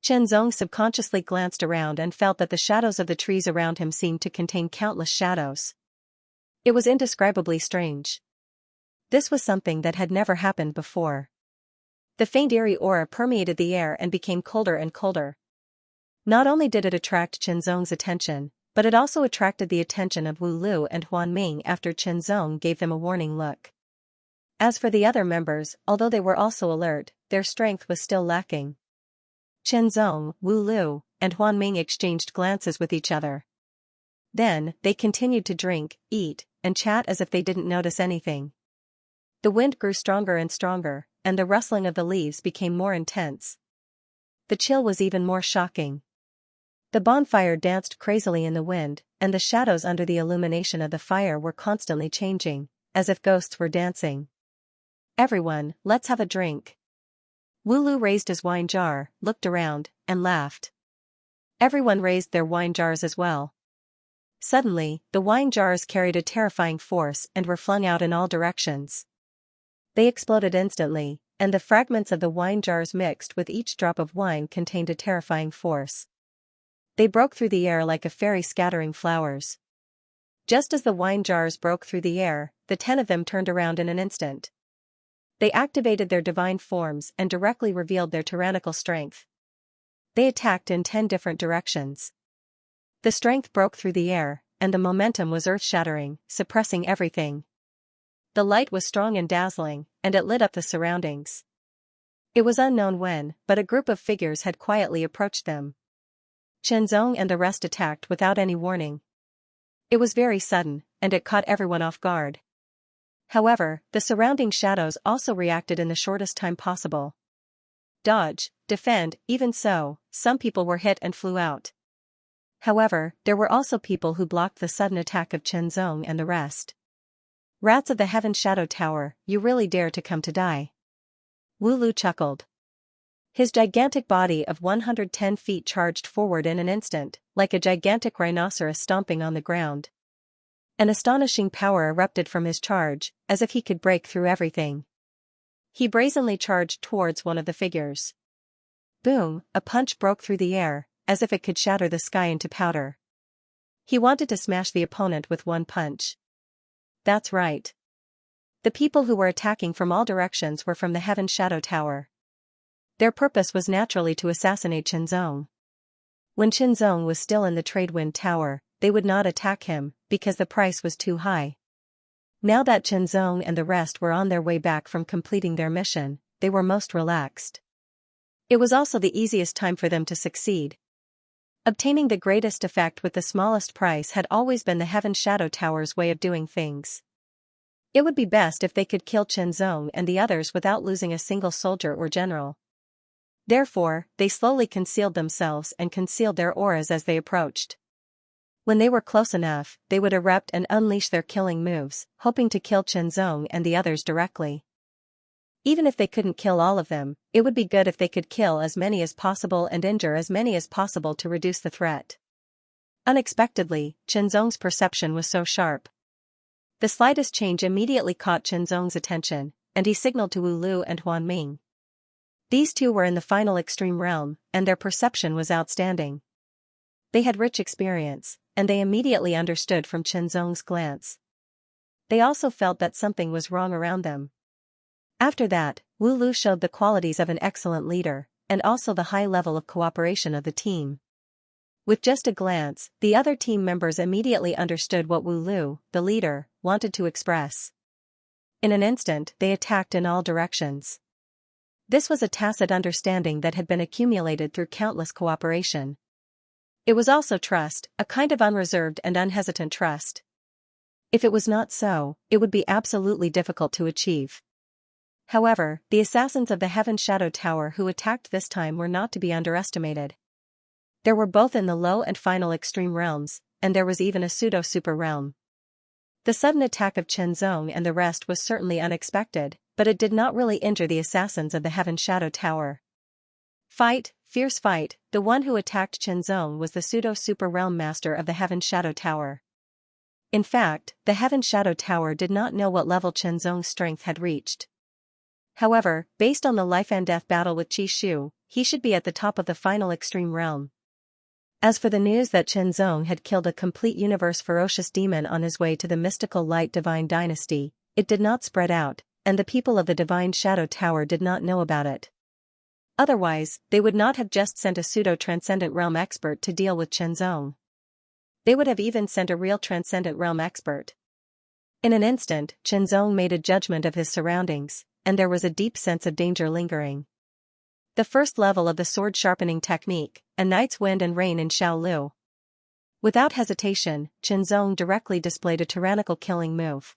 A: Qianzong subconsciously glanced around and felt that the shadows of the trees around him seemed to contain countless shadows. It was indescribably strange. This was something that had never happened before. The faint eerie aura permeated the air and became colder and colder. Not only did it attract Qianzong's attention, but it also attracted the attention of Wu Lu and Huan Ming after Qianzong gave them a warning look. As for the other members, although they were also alert, their strength was still lacking. Qianzong, Wu Lu, and Huan Ming exchanged glances with each other. Then, they continued to drink, eat, and chat as if they didn't notice anything. The wind grew stronger and stronger, and the rustling of the leaves became more intense. The chill was even more shocking. The bonfire danced crazily in the wind, and the shadows under the illumination of the fire were constantly changing, as if ghosts were dancing. "Everyone, let's have a drink." Wu Lu raised his wine jar, looked around, and laughed. Everyone raised their wine jars as well. Suddenly, the wine jars carried a terrifying force and were flung out in all directions. They exploded instantly, and the fragments of the wine jars mixed with each drop of wine contained a terrifying force. They broke through the air like a fairy scattering flowers. Just as the wine jars broke through the air, the 10 of them turned around in an instant. They activated their divine forms and directly revealed their tyrannical strength. They attacked in 10 different directions. The strength broke through the air, and the momentum was earth-shattering, suppressing everything. The light was strong and dazzling, and it lit up the surroundings. It was unknown when, but a group of figures had quietly approached them. Qianzong and the rest attacked without any warning. It was very sudden, and it caught everyone off guard. However, the surrounding shadows also reacted in the shortest time possible. Dodge, defend, even so, some people were hit and flew out. However, there were also people who blocked the sudden attack of Qianzong and the rest. "Rats of the Heaven Shadow Tower, you really dare to come to die." Wu Lu chuckled. His gigantic body of 110 feet charged forward in an instant, like a gigantic rhinoceros stomping on the ground. An astonishing power erupted from his charge, as if he could break through everything. He brazenly charged towards one of the figures. Boom, a punch broke through the air, as if it could shatter the sky into powder. He wanted to smash the opponent with one punch. That's right. The people who were attacking from all directions were from the Heaven Shadow Tower. Their purpose was naturally to assassinate Qianzong. When Qianzong was still in the Tradewind Tower, they would not attack him, because the price was too high. Now that Qianzong and the rest were on their way back from completing their mission, they were most relaxed. It was also the easiest time for them to succeed. Obtaining the greatest effect with the smallest price had always been the Heaven Shadow Tower's way of doing things. It would be best if they could kill Qianzong and the others without losing a single soldier or general. Therefore, they slowly concealed themselves and concealed their auras as they approached. When they were close enough, they would erupt and unleash their killing moves, hoping to kill Qianzong and the others directly. Even if they couldn't kill all of them, it would be good if they could kill as many as possible and injure as many as possible to reduce the threat. Unexpectedly, Qianzong's perception was so sharp. The slightest change immediately caught Qianzong's attention, and he signaled to Wu Lu and Huan Ming. These two were in the final extreme realm, and their perception was outstanding. They had rich experience, and they immediately understood from Qianzong's glance. They also felt that something was wrong around them. After that, Wu Lu showed the qualities of an excellent leader, and also the high level of cooperation of the team. With just a glance, the other team members immediately understood what Wu Lu, the leader, wanted to express. In an instant, they attacked in all directions. This was a tacit understanding that had been accumulated through countless cooperation. It was also trust, a kind of unreserved and unhesitant trust. If it was not so, it would be absolutely difficult to achieve. However, the assassins of the Heaven Shadow Tower who attacked this time were not to be underestimated. There were both in the low and final extreme realms, and there was even a pseudo-super realm. The sudden attack of Chenzong and the rest was certainly unexpected, but it did not really injure the assassins of the Heaven Shadow Tower. Fight, fierce fight, the one who attacked Chenzong was the pseudo-super realm master of the Heaven Shadow Tower. In fact, the Heaven Shadow Tower did not know what level Chenzong's strength had reached. However, based on the life-and-death battle with Qi Shu, he should be at the top of the final extreme realm. As for the news that Chenzong had killed a complete universe ferocious demon on his way to the mystical light divine dynasty, it did not spread out, and the people of the Divine Shadow Tower did not know about it. Otherwise, they would not have just sent a pseudo-transcendent realm expert to deal with Chenzong. They would have even sent a real transcendent realm expert. In an instant, Chenzong made a judgment of his surroundings, and there was a deep sense of danger lingering. The first level of the sword sharpening technique, a Night's Wind and Rain in Shaolu. Without hesitation, Chenzong directly displayed a tyrannical killing move.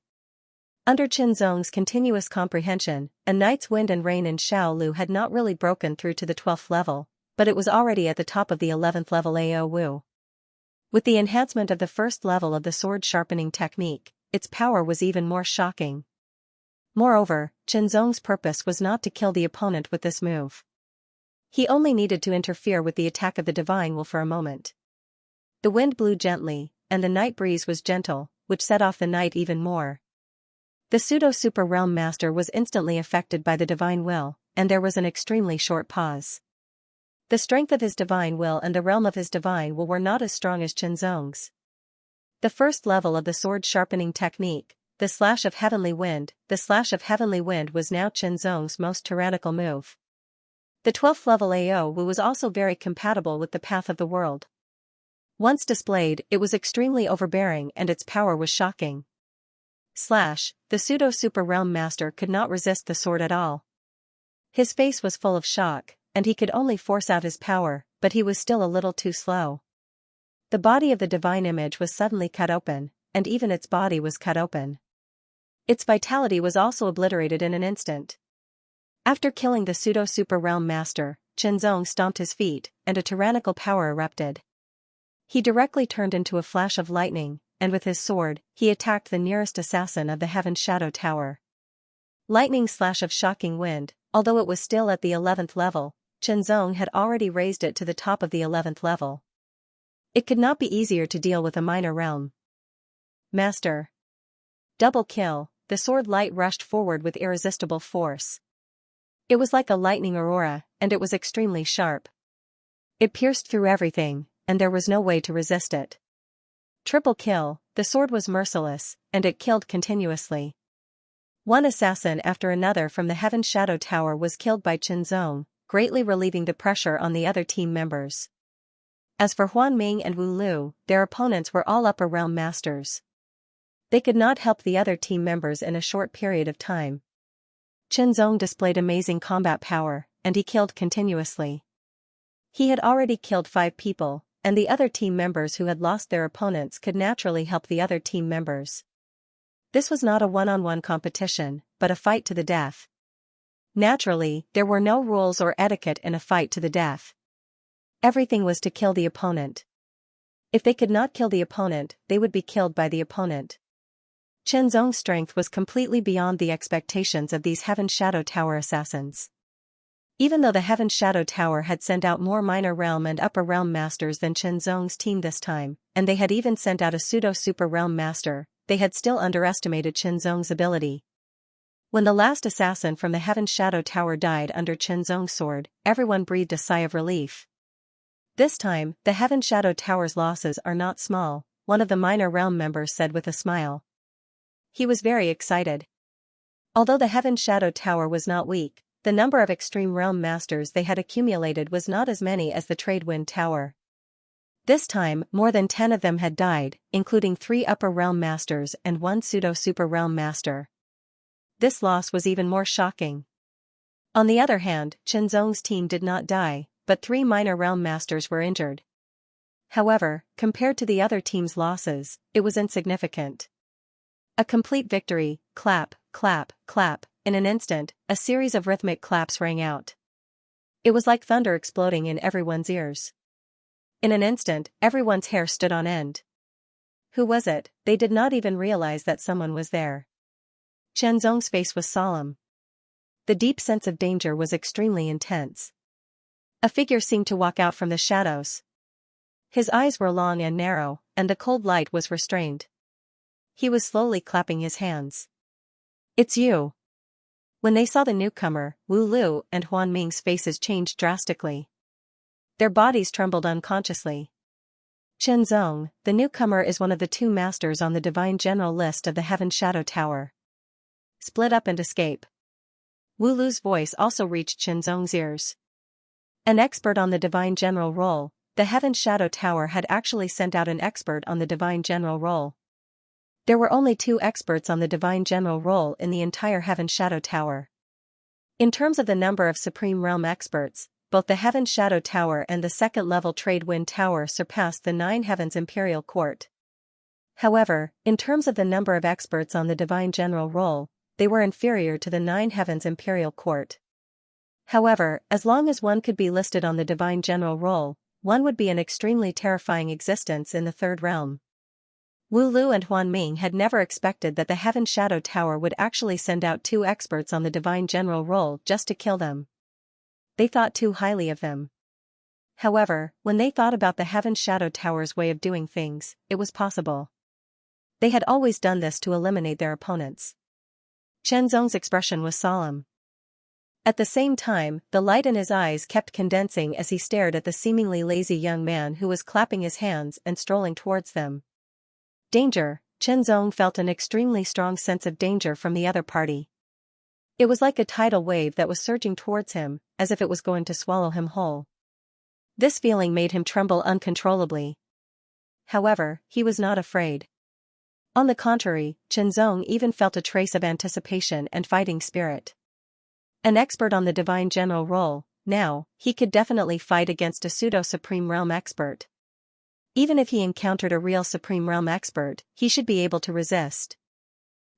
A: Under Chenzong's continuous comprehension, a Night's Wind and Rain in Shaolu had not really broken through to the 12th level, but it was already at the top of the 11th level Ao Wu. With the enhancement of the first level of the sword sharpening technique, its power was even more shocking. Moreover, Chenzong's purpose was not to kill the opponent with this move. He only needed to interfere with the attack of the divine will for a moment. The wind blew gently, and the night breeze was gentle, which set off the night even more. The pseudo-super realm master was instantly affected by the divine will, and there was an extremely short pause. The strength of his divine will and the realm of his divine will were not as strong as Chenzong's. The first level of the sword sharpening technique, the slash of heavenly wind was now Chenzong's most tyrannical move. The 12th level Ao Wu was also very compatible with the path of the world. Once displayed, it was extremely overbearing and its power was shocking. The pseudo-super realm master could not resist the sword at all. His face was full of shock, and he could only force out his power, but he was still a little too slow. The body of the divine image was suddenly cut open, and even its body was cut open. Its vitality was also obliterated in an instant. After killing the pseudo-super realm master, Chenzong stomped his feet, and a tyrannical power erupted. He directly turned into a flash of lightning, and with his sword, he attacked the nearest assassin of the Heaven Shadow Tower. Lightning slash of shocking wind, although it was still at the 11th level, Chenzong had already raised it to the top of the 11th level. It could not be easier to deal with a minor realm. Master. Double kill, the sword light rushed forward with irresistible force. It was like a lightning aurora, and it was extremely sharp. It pierced through everything, and there was no way to resist it. Triple kill, the sword was merciless, and it killed continuously. One assassin after another from the Heaven Shadow Tower was killed by Chenzong, greatly relieving the pressure on the other team members. As for Huan Ming and Wu Lu, their opponents were all upper realm masters. They could not help the other team members in a short period of time. Chenzong displayed amazing combat power, and he killed continuously. He had already killed 5 people, and the other team members who had lost their opponents could naturally help the other team members. This was not a one-on-one competition, but a fight to the death. Naturally, there were no rules or etiquette in a fight to the death. Everything was to kill the opponent. If they could not kill the opponent, they would be killed by the opponent. Chenzong's strength was completely beyond the expectations of these Heaven Shadow Tower assassins. Even though the Heaven Shadow Tower had sent out more minor realm and upper realm masters than Chenzong's team this time, and they had even sent out a pseudo-super realm master, they had still underestimated Chenzong's ability. When the last assassin from the Heaven Shadow Tower died under Chenzong's sword, everyone breathed a sigh of relief. This time, the Heaven Shadow Tower's losses are not small, one of the minor realm members said with a smile. He was very excited. Although the Heaven Shadow Tower was not weak, the number of extreme realm masters they had accumulated was not as many as the Trade Wind Tower. This time, more than 10 of them had died, including 3 upper realm masters and 1 pseudo-super realm master. This loss was even more shocking. On the other hand, Chenzong's team did not die, but 3 minor realm masters were injured. However, compared to the other team's losses, it was insignificant. A complete victory, clap, clap, clap. In an instant, a series of rhythmic claps rang out. It was like thunder exploding in everyone's ears. In an instant, everyone's hair stood on end. Who was it? They did not even realize that someone was there. Qianzong's face was solemn. The deep sense of danger was extremely intense. A figure seemed to walk out from the shadows. His eyes were long and narrow, and the cold light was restrained. He was slowly clapping his hands. "It's you." When they saw the newcomer, Wu Lu and Huan Ming's faces changed drastically. Their bodies trembled unconsciously. Qianzong, the newcomer, is one of the 2 masters on the Divine General list of the Heaven Shadow Tower. Split up and escape. Wu Lu's voice also reached Qianzong's ears. An expert on the Divine General role, the Heaven Shadow Tower had actually sent out an expert on the Divine General role. There were only 2 experts on the Divine General role in the entire Heaven Shadow Tower. In terms of the number of Supreme Realm experts, both the Heaven Shadow Tower and the second-level Trade Wind Tower surpassed the 9 Heavens Imperial Court. However, in terms of the number of experts on the Divine General role, they were inferior to the 9 Heavens Imperial Court. However, as long as one could be listed on the Divine General role, one would be an extremely terrifying existence in the 3rd realm. Wu Lu and Huan Ming had never expected that the Heaven Shadow Tower would actually send out 2 experts on the Divine General role just to kill them. They thought too highly of them. However, when they thought about the Heaven Shadow Tower's way of doing things, it was possible. They had always done this to eliminate their opponents. Qianzong's expression was solemn. At the same time, the light in his eyes kept condensing as he stared at the seemingly lazy young man who was clapping his hands and strolling towards them. Danger. Qianzong felt an extremely strong sense of danger from the other party. It was like a tidal wave that was surging towards him, as if it was going to swallow him whole. This feeling made him tremble uncontrollably. However, he was not afraid. On the contrary, Qianzong even felt a trace of anticipation and fighting spirit. An expert on the Divine General role, now, he could definitely fight against a pseudo-Supreme Realm expert. Even if he encountered a real Supreme Realm expert, he should be able to resist.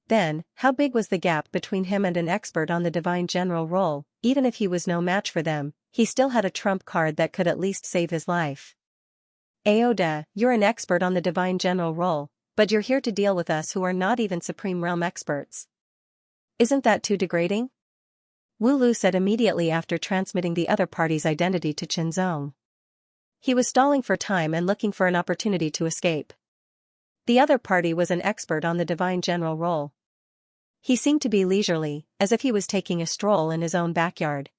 A: Then, how big was the gap between him and an expert on the Divine General role? Even if he was no match for them, he still had a trump card that could at least save his life. Aoda, you're an expert on the Divine General role, but you're here to deal with us who are not even Supreme Realm experts. Isn't that too degrading? Wu Lu said immediately after transmitting the other party's identity to Qianzong. He was stalling for time and looking for an opportunity to escape. The other party was an expert on the Divine General role. He seemed to be leisurely, as if he was taking a stroll in his own backyard.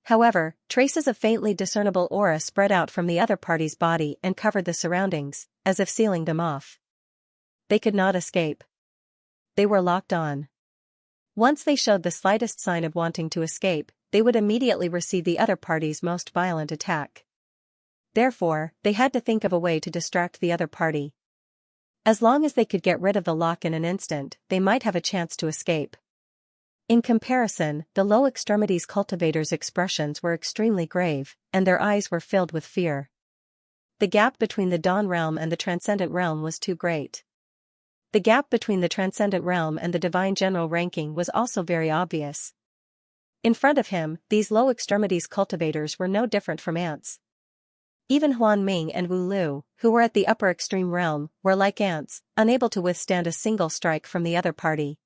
A: However, traces of faintly discernible aura spread out from the other party's body and covered the surroundings, as if sealing them off. They could not escape. They were locked on. Once they showed the slightest sign of wanting to escape, they would immediately receive the other party's most violent attack. Therefore, they had to think of a way to distract the other party. As long as they could get rid of the lock in an instant, they might have a chance to escape. In comparison, the low extremities cultivators' expressions were extremely grave, and their eyes were filled with fear. The gap between the Dawn Realm and the Transcendent Realm was too great. The gap between the Transcendent Realm and the Divine General ranking was also very obvious. In front of him, these low extremities cultivators were no different from ants. Even Huan Ming and Wu Lu, who were at the upper extreme realm, were like ants, unable to withstand a single strike from the other party.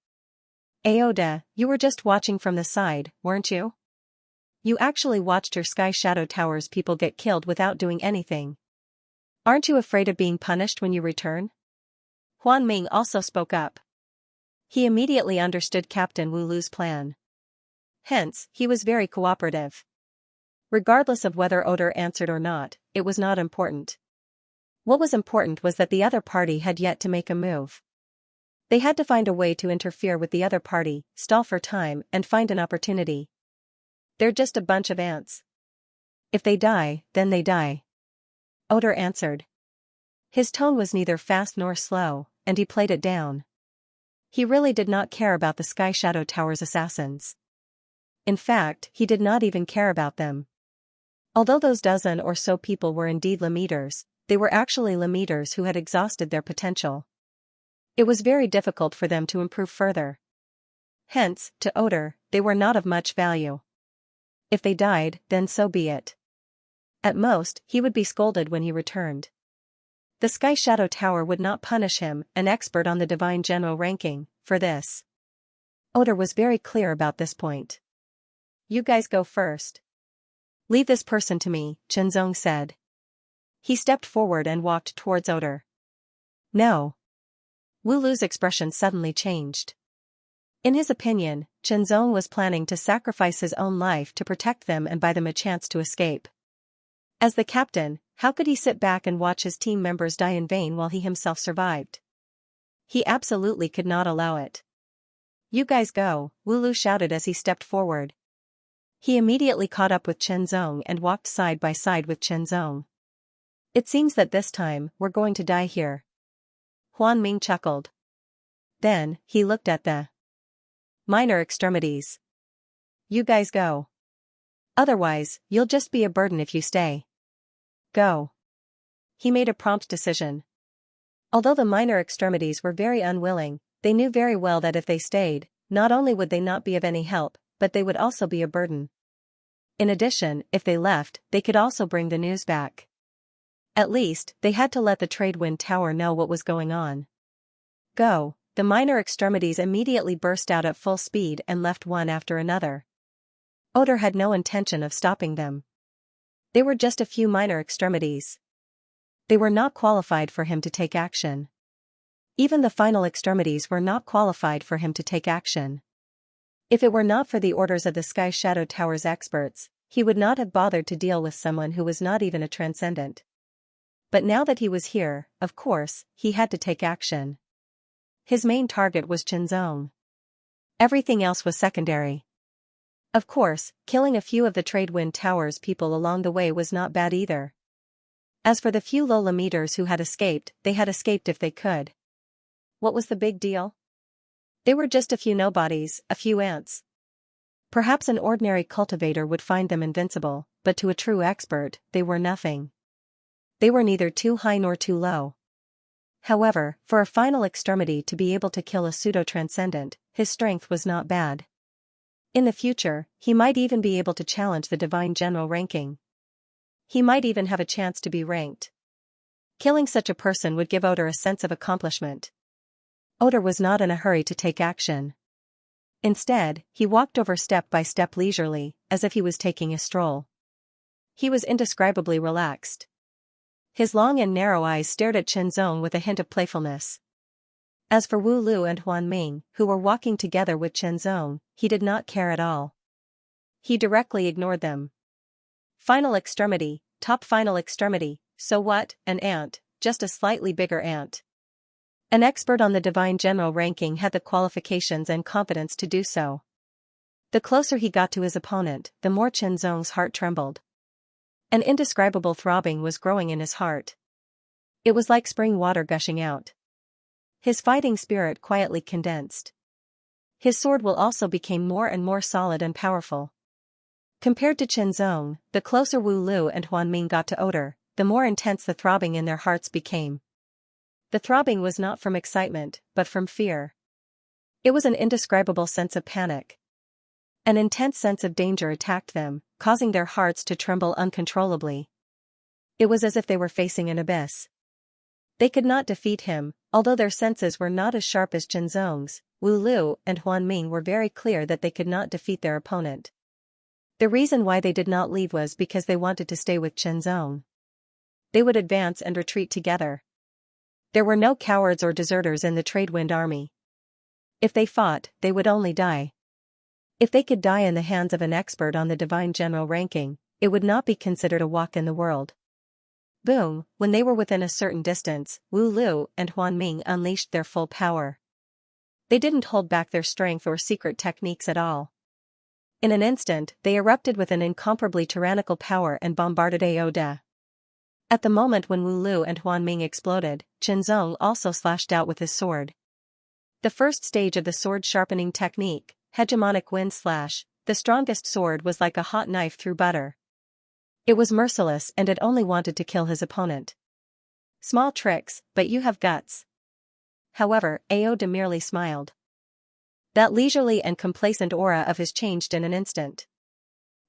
A: Aoda, you were just watching from the side, weren't you? You actually watched your Sky Shadow Tower's people get killed without doing anything. Aren't you afraid of being punished when you return? Huan Ming also spoke up. He immediately understood Captain Wu Lu's plan. Hence, he was very cooperative. Regardless of whether Oder answered or not, it was not important. What was important was that the other party had yet to make a move. They had to find a way to interfere with the other party, stall for time, and find an opportunity. They're just a bunch of ants. If they die, then they die. Oder answered. His tone was neither fast nor slow, and he played it down. He really did not care about the Sky Shadow Tower's assassins. In fact, he did not even care about them. Although those dozen or so people were indeed Lemeters, they were actually Lemeters who had exhausted their potential. It was very difficult for them to improve further. Hence, to Oder, they were not of much value. If they died, then so be it. At most, he would be scolded when he returned. The Sky Shadow Tower would not punish him, an expert on the divine general ranking, for this. Oder was very clear about this point. You guys go first. Leave this person to me, Chenzong said. He stepped forward and walked towards Oder. No. Wu Lu's expression suddenly changed. In his opinion, Chenzong was planning to sacrifice his own life to protect them and buy them a chance to escape. As the captain, how could he sit back and watch his team members die in vain while he himself survived? He absolutely could not allow it. You guys go, Wu Lu shouted as he stepped forward. He immediately caught up with Chenzong and walked side by side with Chenzong. It seems that this time, we're going to die here. Huan Ming chuckled. Then, he looked at the minor extremities. You guys go. Otherwise, you'll just be a burden if you stay. Go. He made a prompt decision. Although the minor extremities were very unwilling, they knew very well that if they stayed, not only would they not be of any help, but they would also be a burden. In addition, if they left, they could also bring the news back. At least, they had to let the Trade Wind Tower know what was going on. Go. The minor extremities immediately burst out at full speed and left one after another. Oder had no intention of stopping them. They were just a few minor extremities. They were not qualified for him to take action. Even the final extremities were not qualified for him to take action. If it were not for the orders of the Sky Shadow Tower's experts, he would not have bothered to deal with someone who was not even a transcendent. But now that he was here, of course, he had to take action. His main target was Chenzong. Everything else was secondary. Of course, killing a few of the Trade Wind Tower's people along the way was not bad either. As for the few Lola meters who had escaped, they had escaped if they could. What was the big deal? They were just a few nobodies, a few ants. Perhaps an ordinary cultivator would find them invincible, but to a true expert, they were nothing. They were neither too high nor too low. However, for a final extremity to be able to kill a pseudo-transcendent, his strength was not bad. In the future, he might even be able to challenge the divine general ranking. He might even have a chance to be ranked. Killing such a person would give Oder a sense of accomplishment. Oder was not in a hurry to take action. Instead, he walked over step by step leisurely, as if he was taking a stroll. He was indescribably relaxed. His long and narrow eyes stared at Chenzong with a hint of playfulness. As for Wu Lu and Huan Ming, who were walking together with Chenzong, he did not care at all. He directly ignored them. Final extremity, top final extremity, so what, an ant, just a slightly bigger ant. An expert on the divine general ranking had the qualifications and confidence to do so. The closer he got to his opponent, the more Chenzong's heart trembled. An indescribable throbbing was growing in his heart. It was like spring water gushing out. His fighting spirit quietly condensed. His sword will also became more and more solid and powerful. Compared to Chenzong, the closer Wu Lu and Huan Ming got to Oder, the more intense the throbbing in their hearts became. The throbbing was not from excitement, but from fear. It was an indescribable sense of panic. An intense sense of danger attacked them, causing their hearts to tremble uncontrollably. It was as if they were facing an abyss. They could not defeat him, although their senses were not as sharp as Chenzong's. Wu Lu and Huan Ming were very clear that they could not defeat their opponent. The reason why they did not leave was because they wanted to stay with Chenzong. They would advance and retreat together. There were no cowards or deserters in the Trade Wind army. If they fought, they would only die. If they could die in the hands of an expert on the divine general ranking, it would not be considered a walk in the world. Boom, when they were within a certain distance, Wu Lu and Huan Ming unleashed their full power. They didn't hold back their strength or secret techniques at all. In an instant, they erupted with an incomparably tyrannical power and bombarded Aoda. At the moment when Wu Lu and Huan Ming exploded, Chenzong also slashed out with his sword. The first stage of the sword sharpening technique, hegemonic wind slash, the strongest sword was like a hot knife through butter. It was merciless and it only wanted to kill his opponent. Small tricks, but you have guts. However, Aoda merely smiled. That leisurely and complacent aura of his changed in an instant.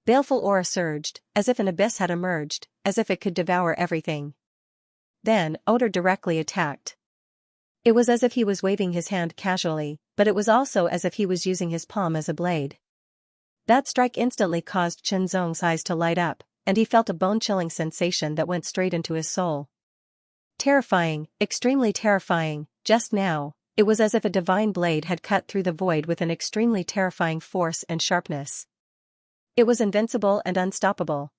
A: Baleful aura surged, as if an abyss had emerged, as if it could devour everything. Then, Oda directly attacked. It was as if he was waving his hand casually, but it was also as if he was using his palm as a blade. That strike instantly caused Chenzong's eyes to light up, and he felt a bone-chilling sensation that went straight into his soul. Terrifying, extremely terrifying. Just now, it was as if a divine blade had cut through the void with an extremely terrifying force and sharpness. It was invincible and unstoppable.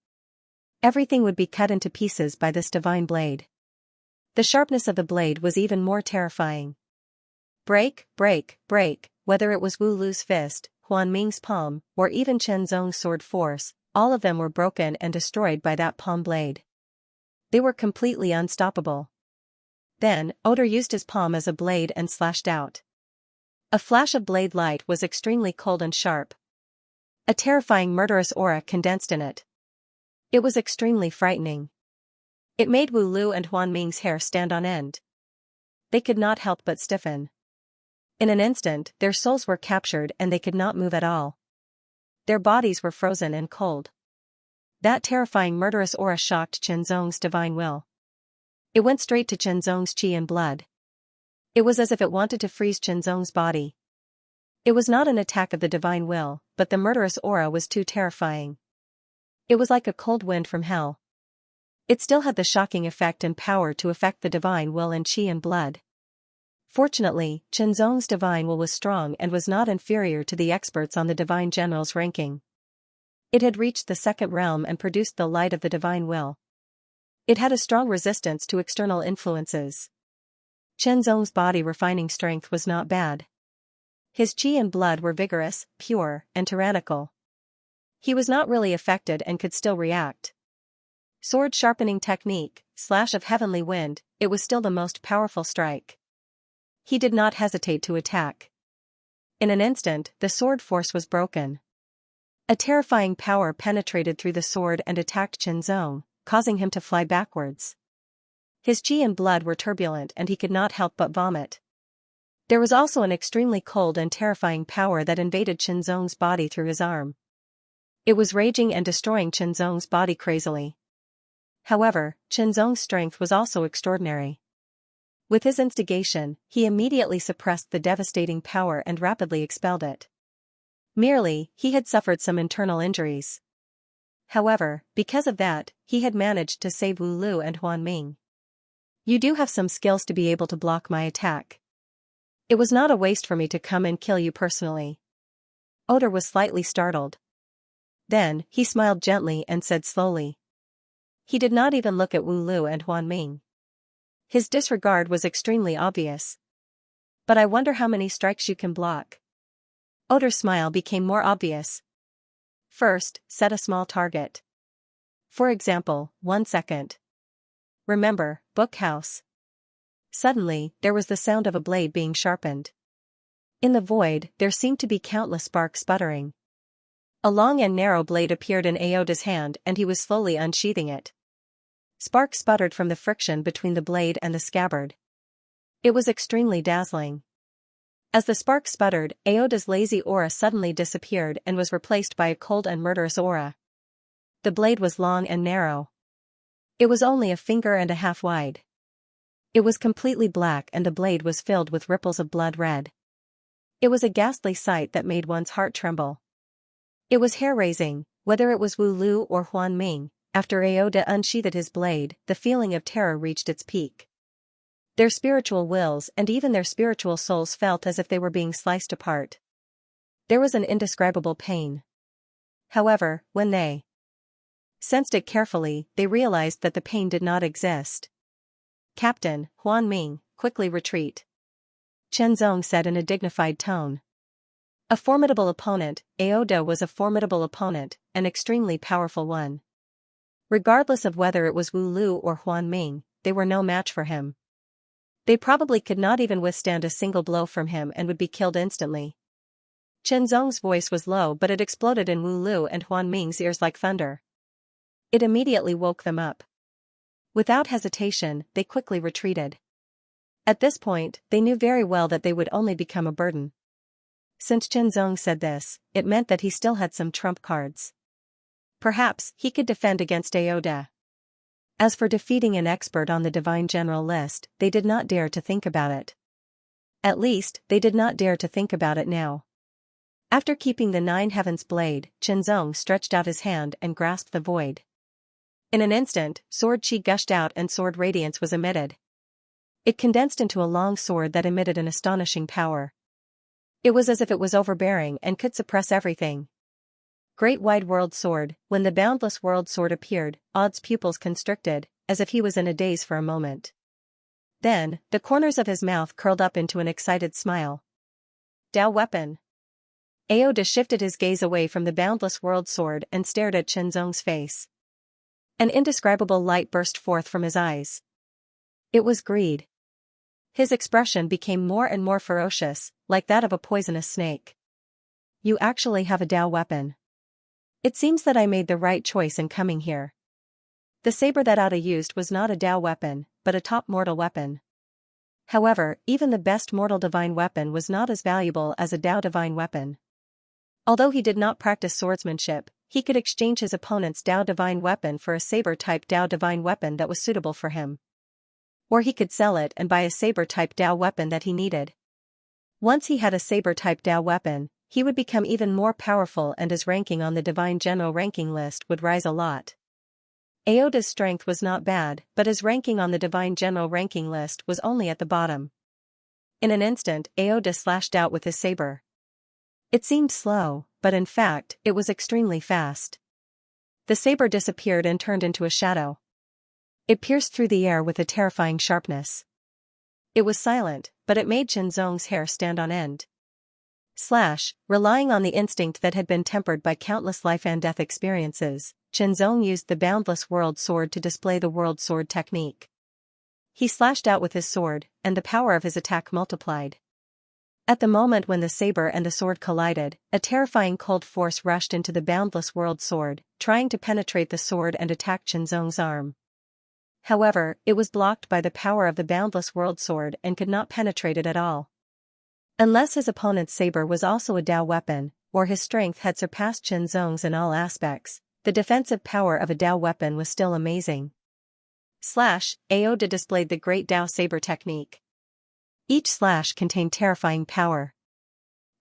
A: Everything would be cut into pieces by this divine blade. The sharpness of the blade was even more terrifying. Break, break, break, whether it was Wu Lu's fist, Huan Ming's palm, or even Chen Zong's sword force, all of them were broken and destroyed by that palm blade. They were completely unstoppable. Then, Oda used his palm as a blade and slashed out. A flash of blade light was extremely cold and sharp. A terrifying murderous aura condensed in it. It was extremely frightening. It made Wu Lu and Huan Ming's hair stand on end. They could not help but stiffen. In an instant, their souls were captured and they could not move at all. Their bodies were frozen and cold. That terrifying murderous aura shocked Chenzong's divine will. It went straight to Chenzong's qi and blood. It was as if it wanted to freeze Chenzong's body. It was not an attack of the divine will, but the murderous aura was too terrifying. It was like a cold wind from hell. It still had the shocking effect and power to affect the divine will and qi and blood. Fortunately, Chenzong's divine will was strong and was not inferior to the experts on the divine general's ranking. It had reached the second realm and produced the light of the divine will. It had a strong resistance to external influences. Chenzong's body refining strength was not bad. His qi and blood were vigorous, pure, and tyrannical. He was not really affected and could still react. Sword sharpening technique, slash of heavenly wind, it was still the most powerful strike. He did not hesitate to attack. In an instant, the sword force was broken. A terrifying power penetrated through the sword and attacked Chenzong, causing him to fly backwards. His qi and blood were turbulent and he could not help but vomit. There was also an extremely cold and terrifying power that invaded Chenzong's body through his arm. It was raging and destroying Chenzong's body crazily. However, Chenzong's strength was also extraordinary. With his instigation, he immediately suppressed the devastating power and rapidly expelled it. Merely, he had suffered some internal injuries. However, because of that, he had managed to save Wu Lu and Huan Ming. You do have some skills to be able to block my attack. It was not a waste for me to come and kill you personally. Oda was slightly startled. Then, he smiled gently and said slowly. He did not even look at Wu Lu and Huan Ming. His disregard was extremely obvious. But I wonder how many strikes you can block. Oda's smile became more obvious. First, set a small target. For example, 1 second. Remember, book house. Suddenly, there was the sound of a blade being sharpened. In the void, there seemed to be countless sparks sputtering. A long and narrow blade appeared in Aoda's hand and he was slowly unsheathing it. Sparks sputtered from the friction between the blade and the scabbard. It was extremely dazzling. As the sparks sputtered, Aoda's lazy aura suddenly disappeared and was replaced by a cold and murderous aura. The blade was long and narrow. It was only a finger and a half wide. It was completely black and the blade was filled with ripples of blood red. It was a ghastly sight that made one's heart tremble. It was hair-raising, whether it was Wu Lu or Huan Ming. After Aoda unsheathed his blade, the feeling of terror reached its peak. Their spiritual wills and even their spiritual souls felt as if they were being sliced apart. There was an indescribable pain. However, when they sensed it carefully, they realized that the pain did not exist. Captain, Huan Ming, quickly retreat. Chenzong said in a dignified tone. A formidable opponent, Aoda was a formidable opponent, an extremely powerful one. Regardless of whether it was Wu Lu or Huan Ming, they were no match for him. They probably could not even withstand a single blow from him and would be killed instantly. Chenzong's voice was low but it exploded in Wu Lu and Huan Ming's ears like thunder. It immediately woke them up. Without hesitation, they quickly retreated. At this point, they knew very well that they would only become a burden. Since Chen Zong said this, it meant that he still had some trump cards. Perhaps he could defend against Aoda. As for defeating an expert on the Divine General list, they did not dare to think about it. At least, they did not dare to think about it now. After keeping the Nine Heavens blade, Chen Zong stretched out his hand and grasped the void. In an instant, sword chi gushed out and sword radiance was emitted. It condensed into a long sword that emitted an astonishing power. It was as if it was overbearing and could suppress everything. Great Wide World Sword. When the Boundless World Sword appeared, Odd's pupils constricted, as if he was in a daze for a moment. Then, the corners of his mouth curled up into an excited smile. Dao weapon. Aoda shifted his gaze away from the Boundless World Sword and stared at Chen Zong's face. An indescribable light burst forth from his eyes. It was greed. His expression became more and more ferocious, like that of a poisonous snake. You actually have a Dao weapon. It seems that I made the right choice in coming here. The saber that Ada used was not a Dao weapon, but a top mortal weapon. However, even the best mortal divine weapon was not as valuable as a Dao divine weapon. Although he did not practice swordsmanship, he could exchange his opponent's Dao divine weapon for a saber-type Dao divine weapon that was suitable for him. Or he could sell it and buy a saber-type Dao weapon that he needed. Once he had a saber-type Dao weapon, he would become even more powerful and his ranking on the Divine General ranking list would rise a lot. Aoda's strength was not bad, but his ranking on the Divine General ranking list was only at the bottom. In an instant, Aoda slashed out with his saber. It seemed slow, but in fact, it was extremely fast. The saber disappeared and turned into a shadow. It pierced through the air with a terrifying sharpness. It was silent, but it made Chen Zong's hair stand on end. Relying on the instinct that had been tempered by countless life and death experiences, Chen Zong used the Boundless World Sword to display the World Sword technique. He slashed out with his sword, and the power of his attack multiplied. At the moment when the saber and the sword collided, a terrifying cold force rushed into the Boundless World Sword, trying to penetrate the sword and attack Chen Zong's arm. However, it was blocked by the power of the Boundless World Sword and could not penetrate it at all. Unless his opponent's saber was also a Dao weapon, or his strength had surpassed Chen Zong's in all aspects, the defensive power of a Dao weapon was still amazing. Aoda displayed the Great Dao Saber technique. Each slash contained terrifying power.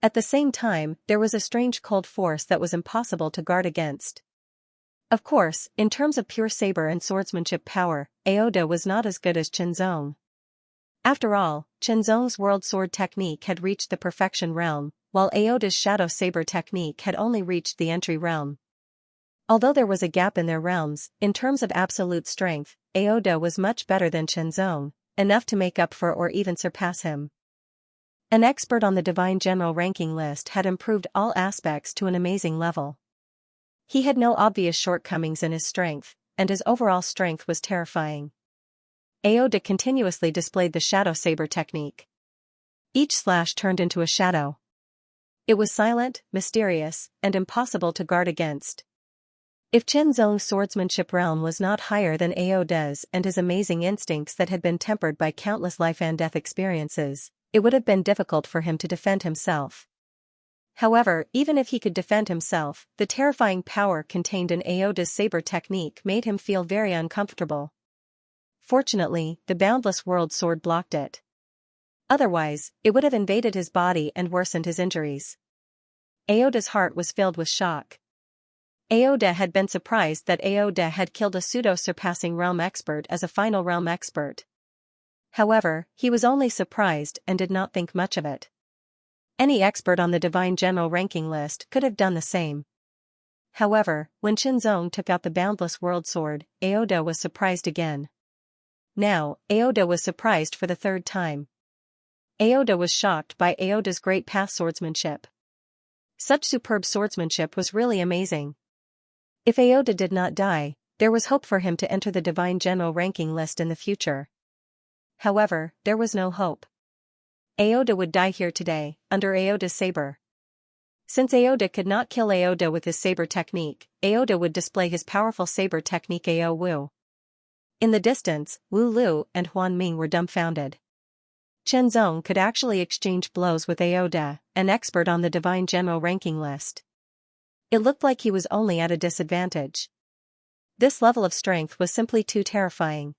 A: At the same time, there was a strange cold force that was impossible to guard against. Of course, in terms of pure saber and swordsmanship power, Aoda was not as good as Chen Zong. After all, Chen Zong's World Sword technique had reached the perfection realm, while Aoda's Shadow Saber technique had only reached the entry realm. Although there was a gap in their realms, in terms of absolute strength, Aoda was much better than Chen Zong, enough to make up for or even surpass him. An expert on the Divine General ranking list had improved all aspects to an amazing level. He had no obvious shortcomings in his strength, and his overall strength was terrifying. Aoda continuously displayed the Shadow Saber technique. Each slash turned into a shadow. It was silent, mysterious, and impossible to guard against. If Chen Zong's swordsmanship realm was not higher than Aoda's and his amazing instincts that had been tempered by countless life and death experiences, it would have been difficult for him to defend himself. However, even if he could defend himself, the terrifying power contained in Aoda's saber technique made him feel very uncomfortable. Fortunately, the Boundless World Sword blocked it. Otherwise, it would have invaded his body and worsened his injuries. Aoda's heart was filled with shock. Aoda had been surprised that Aoda had killed a pseudo-surpassing realm expert as a final realm expert. However, he was only surprised and did not think much of it. Any expert on the Divine General ranking list could have done the same. However, when Chen Zong took out the Boundless World Sword, Aoda was surprised again. Now, Aoda was surprised for the third time. Aoda was shocked by Aoda's great path swordsmanship. Such superb swordsmanship was really amazing. If Aoda did not die, there was hope for him to enter the Divine General ranking list in the future. However, there was no hope. Aoda would die here today, under Aoda's saber. Since Aoda could not kill Aoda with his saber technique, Aoda would display his powerful saber technique Ao Wu. In the distance, Wu Lu and Huan Ming were dumbfounded. Chen Zong could actually exchange blows with Aoda, an expert on the Divine General ranking list. It looked like he was only at a disadvantage. This level of strength was simply too terrifying.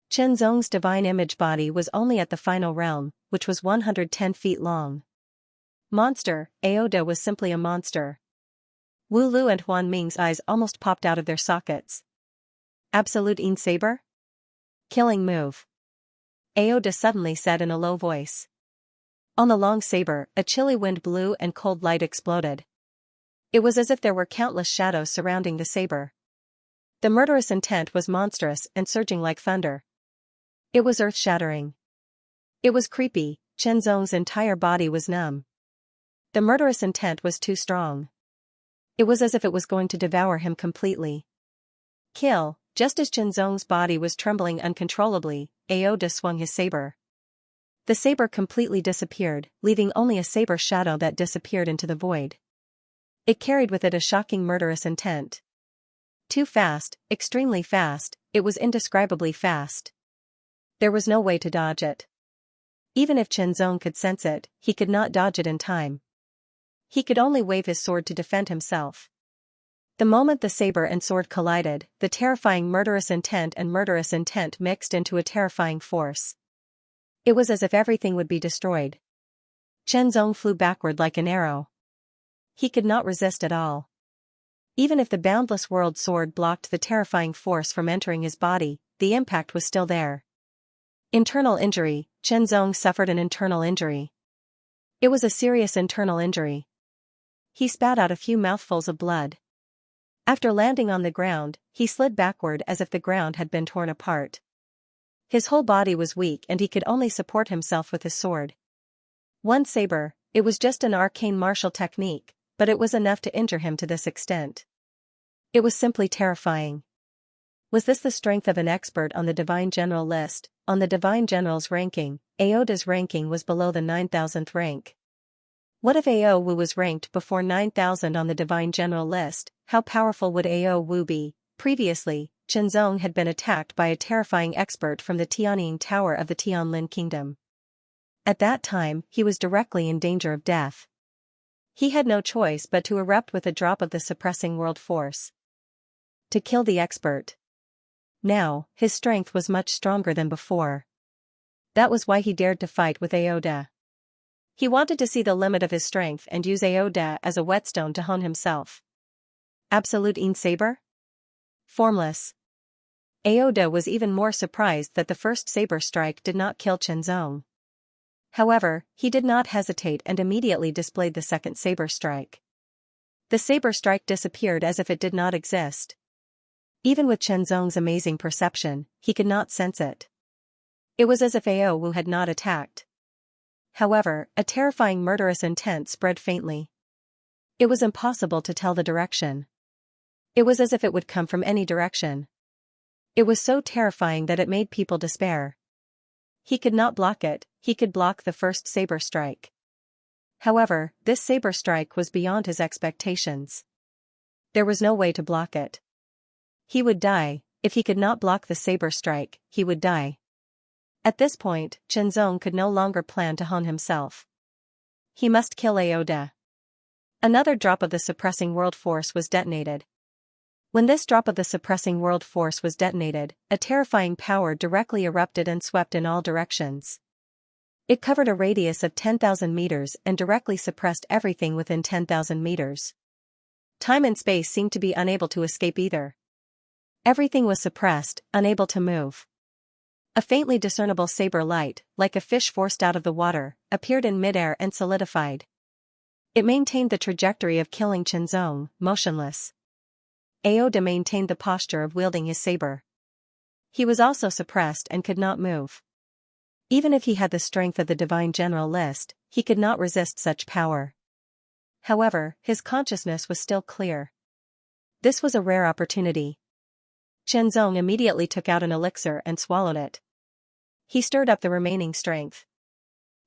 A: Chen Zong's divine image body was only at the final realm, which was 110 feet long. Monster, Aoda was simply a monster. Wu Lu and Huan Ming's eyes almost popped out of their sockets. Absolute Yin Saber? Killing move. Aoda suddenly said in a low voice. On the long saber, a chilly wind blew and cold light exploded. It was as if there were countless shadows surrounding the saber. The murderous intent was monstrous and surging like thunder. It was earth-shattering. It was creepy. Chen Zong's entire body was numb. The murderous intent was too strong. It was as if it was going to devour him completely. Kill. Just as Chen Zong's body was trembling uncontrollably, Aoda swung his saber. The saber completely disappeared, leaving only a saber shadow that disappeared into the void. It carried with it a shocking murderous intent. Too fast, extremely fast, it was indescribably fast. There was no way to dodge it. Even if Chen Zong could sense it, he could not dodge it in time. He could only wave his sword to defend himself. The moment the saber and sword collided, the terrifying murderous intent and murderous intent mixed into a terrifying force. It was as if everything would be destroyed. Chen Zong flew backward like an arrow. He could not resist at all. Even if the boundless world sword blocked the terrifying force from entering his body, the impact was still there. Internal injury. Chen Zong suffered an internal injury. It was a serious internal injury. He spat out a few mouthfuls of blood. After landing on the ground, he slid backward as if the ground had been torn apart. His whole body was weak and he could only support himself with his sword. One saber, it was just an arcane martial technique, but it was enough to injure him to this extent. It was simply terrifying. Was this the strength of an expert on the Divine General list? On the Divine General's ranking, Aoda's ranking was below the 9,000th rank. What if Ao Wu was ranked before 9,000 on the Divine General list? How powerful would Ao Wu be? Previously, Chen Zong had been attacked by a terrifying expert from the Tianying Tower of the Tianlin Kingdom. At that time, he was directly in danger of death. He had no choice but to erupt with a drop of the suppressing world force. To kill the expert. Now, his strength was much stronger than before. That was why he dared to fight with Aoda. He wanted to see the limit of his strength and use Aoda as a whetstone to hone himself. Absolute Yin Saber? Formless. Aoda was even more surprised that the first saber strike did not kill Chen Zong. However, he did not hesitate and immediately displayed the second saber strike. The saber strike disappeared as if it did not exist. Even with Chen Zong's amazing perception, he could not sense it. It was as if Ao Wu had not attacked. However, a terrifying murderous intent spread faintly. It was impossible to tell the direction. It was as if it would come from any direction. It was so terrifying that it made people despair. He could not block it, he could block the first saber strike. However, this saber strike was beyond his expectations. There was no way to block it. He would die. If he could not block the saber strike, he would die. At this point, Chen Zong could no longer plan to hone himself. He must kill Aoda. Another drop of the suppressing world force was detonated. When this drop of the suppressing world force was detonated, a terrifying power directly erupted and swept in all directions. It covered a radius of 10,000 meters and directly suppressed everything within 10,000 meters. Time and space seemed to be unable to escape either. Everything was suppressed, unable to move. A faintly discernible saber light, like a fish forced out of the water, appeared in midair and solidified. It maintained the trajectory of killing Chen Zong, motionless. Aoda maintained the posture of wielding his saber. He was also suppressed and could not move. Even if he had the strength of the Divine General list, he could not resist such power. However, his consciousness was still clear. This was a rare opportunity. Chen Zong immediately took out an elixir and swallowed it. He stirred up the remaining strength.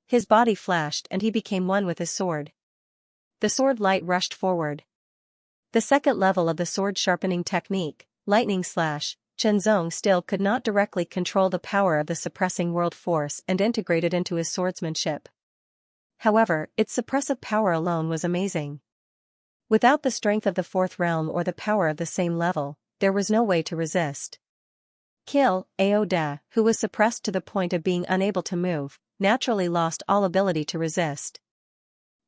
A: His body flashed and he became one with his sword. The sword light rushed forward. The second level of the sword sharpening technique, lightning slash, Chen Zong still could not directly control the power of the suppressing world force and integrate it into his swordsmanship. However, its suppressive power alone was amazing. Without the strength of the fourth realm or the power of the same level, there was no way to resist. Aoda, who was suppressed to the point of being unable to move, naturally lost all ability to resist.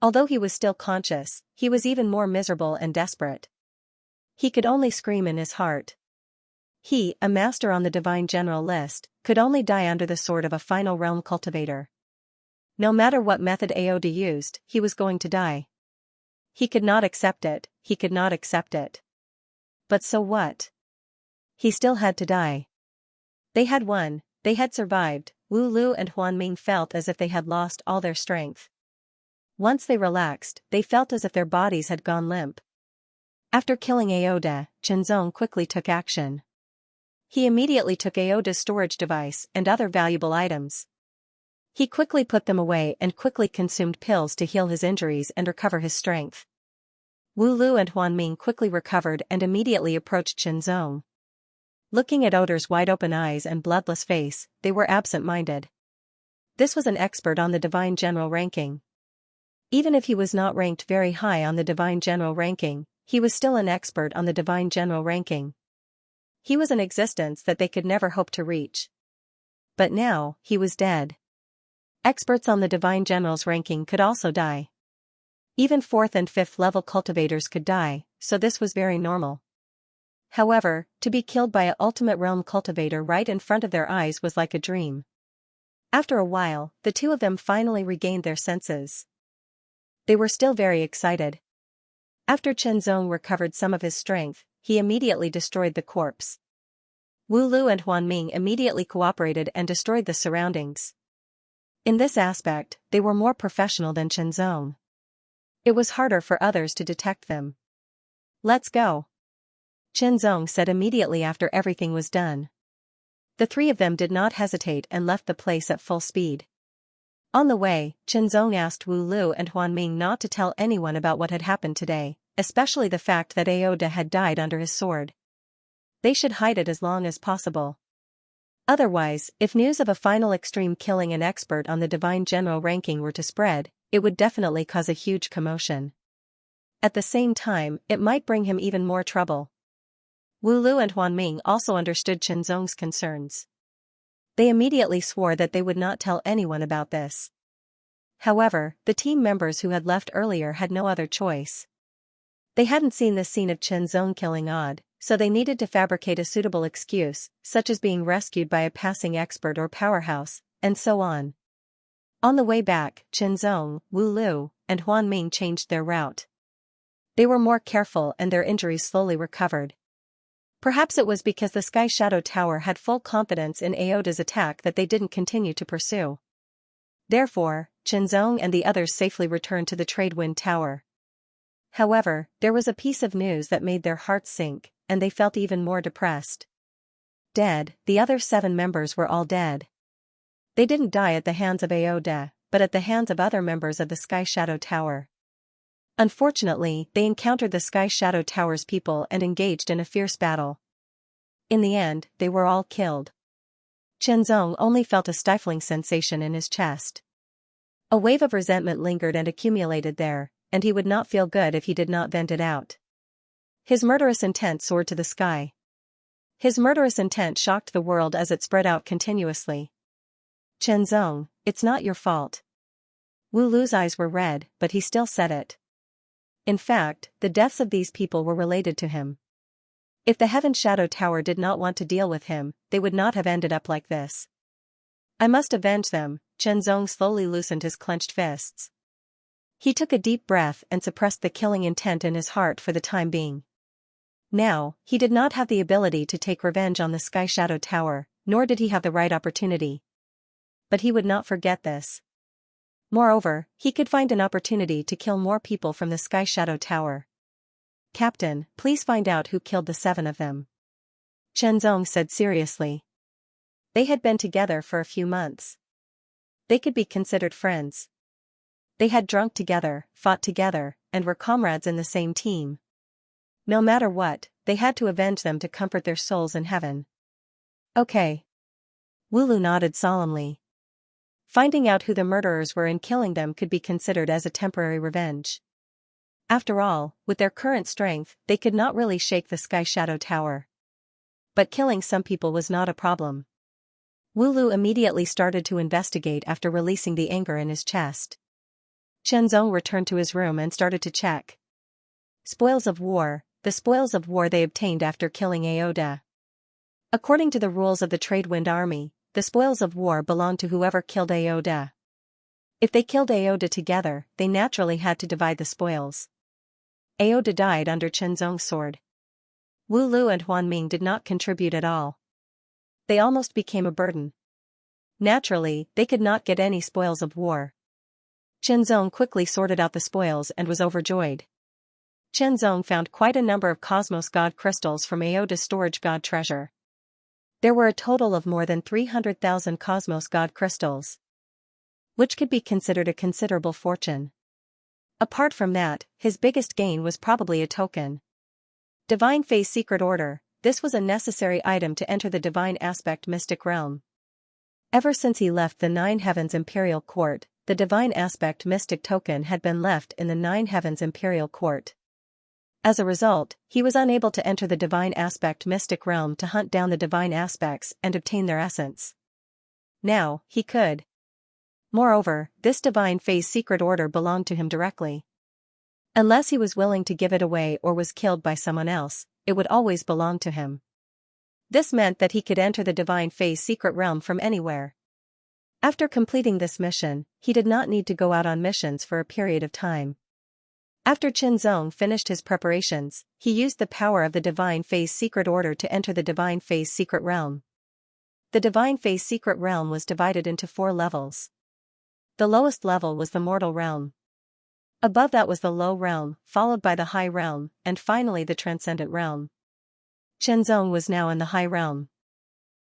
A: Although he was still conscious, he was even more miserable and desperate. He could only scream in his heart. He, a master on the Divine General list, could only die under the sword of a final realm cultivator. No matter what method Aoda used, he was going to die. He could not accept it, he could not accept it. But so what? He still had to die. They had won, they had survived. Wu Lu and Huan Ming felt as if they had lost all their strength. Once they relaxed, they felt as if their bodies had gone limp. After killing Aoda, Chen Zong quickly took action. He immediately took Aoda's storage device and other valuable items. He quickly put them away and quickly consumed pills to heal his injuries and recover his strength. Wu Lu and Huan Ming quickly recovered and immediately approached Chen Zong. Looking at Oder's wide-open eyes and bloodless face, they were absent-minded. This was an expert on the Divine General ranking. Even if he was not ranked very high on the Divine General ranking, he was still an expert on the Divine General ranking. He was an existence that they could never hope to reach. But now, he was dead. Experts on the Divine General's ranking could also die. Even 4th and 5th level cultivators could die, so this was very normal. However, to be killed by an ultimate realm cultivator right in front of their eyes was like a dream. After a while, the two of them finally regained their senses. They were still very excited. After Chen Zong recovered some of his strength, he immediately destroyed the corpse. Wu Lu and Huan Ming immediately cooperated and destroyed the surroundings. In this aspect, they were more professional than Chen Zong. It was harder for others to detect them. "Let's go," Chen Zong said immediately after everything was done. The three of them did not hesitate and left the place at full speed. On the way, Chen Zong asked Wu Lu and Huan Ming not to tell anyone about what had happened today, especially the fact that Aoda had died under his sword. They should hide it as long as possible. Otherwise, if news of a final extreme killing an expert on the Divine General ranking were to spread, it would definitely cause a huge commotion. At the same time, it might bring him even more trouble. Wu Lu and Huan Ming also understood Chen Zong's concerns. They immediately swore that they would not tell anyone about this. However, the team members who had left earlier had no other choice. They hadn't seen this scene of Chen Zong killing Odd, so they needed to fabricate a suitable excuse, such as being rescued by a passing expert or powerhouse, and so on. On the way back, Chen Zong, Wu Lu, and Huan Ming changed their route. They were more careful and their injuries slowly recovered. Perhaps it was because the Sky Shadow Tower had full confidence in Aoda's attack that they didn't continue to pursue. Therefore, Chen Zong and the others safely returned to the Trade Wind Tower. However, there was a piece of news that made their hearts sink, and they felt even more depressed. Dead, the other 7 members were all dead. They didn't die at the hands of Aoda, but at the hands of other members of the Sky Shadow Tower. Unfortunately, they encountered the Sky Shadow Tower's people and engaged in a fierce battle. In the end, they were all killed. Chen Zong only felt a stifling sensation in his chest. A wave of resentment lingered and accumulated there, and he would not feel good if he did not vent it out. His murderous intent soared to the sky. His murderous intent shocked the world as it spread out continuously. "Chen Zong, it's not your fault." Wu Lu's eyes were red, but he still said it. In fact, the deaths of these people were related to him. If the Heaven Shadow Tower did not want to deal with him, they would not have ended up like this. "I must avenge them." Chen Zong slowly loosened his clenched fists. He took a deep breath and suppressed the killing intent in his heart for the time being. Now, he did not have the ability to take revenge on the Sky Shadow Tower, nor did he have the right opportunity. But he would not forget this. Moreover, he could find an opportunity to kill more people from the Sky Shadow Tower. "Captain, please find out who killed the 7 of them," Chen Zong said seriously. They had been together for a few months. They could be considered friends. They had drunk together, fought together, and were comrades in the same team. No matter what, they had to avenge them to comfort their souls in heaven. Okay. Wulu nodded solemnly. Finding out who the murderers were and killing them could be considered as a temporary revenge. After all, with their current strength, they could not really shake the Sky Shadow Tower. But killing some people was not a problem. Wulu immediately started to investigate after releasing the anger in his chest. Chenzong returned to his room and started to check. Spoils of war, the spoils of war they obtained after killing Aoda. According to the rules of the Tradewind Army, the spoils of war belonged to whoever killed Aoda. If they killed Aoda together, they naturally had to divide the spoils. Aoda died under Chenzong's sword. Wu Lu and Huan Ming did not contribute at all. They almost became a burden. Naturally, they could not get any spoils of war. Chenzong quickly sorted out the spoils and was overjoyed. Chenzong found quite a number of Cosmos God crystals from Aoda's storage God treasure. There were a total of more than 300,000 Cosmos God crystals, which could be considered a considerable fortune. Apart from that, his biggest gain was probably a token. Divine Phase Secret Order, this was a necessary item to enter the Divine Aspect Mystic Realm. Ever since he left the Nine Heavens Imperial Court, the Divine Aspect Mystic Token had been left in the Nine Heavens Imperial Court. As a result, he was unable to enter the Divine Aspect Mystic Realm to hunt down the Divine Aspects and obtain their essence. Now, he could. Moreover, this Divine Phase Secret Order belonged to him directly. Unless he was willing to give it away or was killed by someone else, it would always belong to him. This meant that he could enter the Divine Phase Secret Realm from anywhere. After completing this mission, he did not need to go out on missions for a period of time. After Chenzong finished his preparations, he used the power of the Divine Phase Secret Order to enter the Divine Phase Secret Realm. The Divine Phase Secret Realm was divided into 4 levels. The lowest level was the Mortal Realm. Above that was the Low Realm, followed by the High Realm, and finally the Transcendent Realm. Chenzong was now in the High Realm.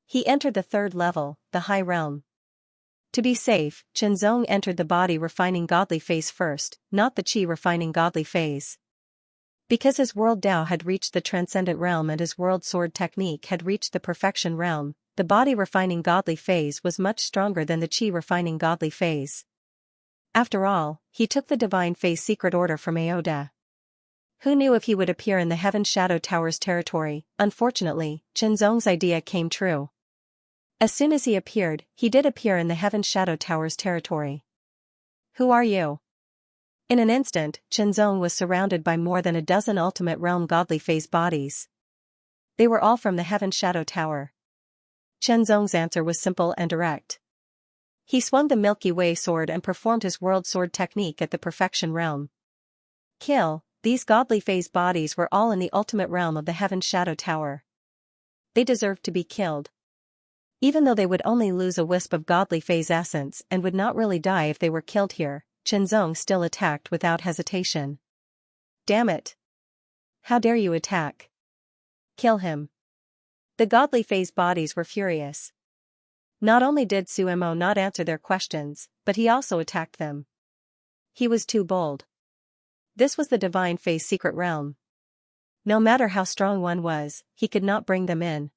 A: He entered the 3rd level, the High Realm. To be safe, Chenzong entered the Body Refining Godly Phase first, not the Qi Refining Godly Phase. Because his World Dao had reached the Transcendent Realm and his World Sword Technique had reached the Perfection Realm, the Body Refining Godly Phase was much stronger than the Qi Refining Godly Phase. After all, he took the Divine Phase Secret Order from Aoda. Who knew if he would appear in the Heaven Shadow Tower's territory? Unfortunately, Chenzong's idea came true. As soon as he appeared, he did appear in the Heaven Shadow Tower's territory. Who are you? In an instant, Chenzong was surrounded by more than a dozen Ultimate Realm Godly Phase bodies. They were all from the Heaven Shadow Tower. Chenzong's answer was simple and direct. He swung the Milky Way sword and performed his World Sword Technique at the Perfection Realm. Kill. These Godly Phase bodies were all in the Ultimate Realm of the Heaven Shadow Tower. They deserved to be killed. Even though they would only lose a wisp of Godly Phase essence and would not really die if they were killed here, Chenzong still attacked without hesitation. Damn it! How dare you attack? Kill him. The Godly Phase bodies were furious. Not only did Suemo not answer their questions, but he also attacked them. He was too bold. This was the Divine Phase Secret Realm. No matter how strong one was, he could not bring them in.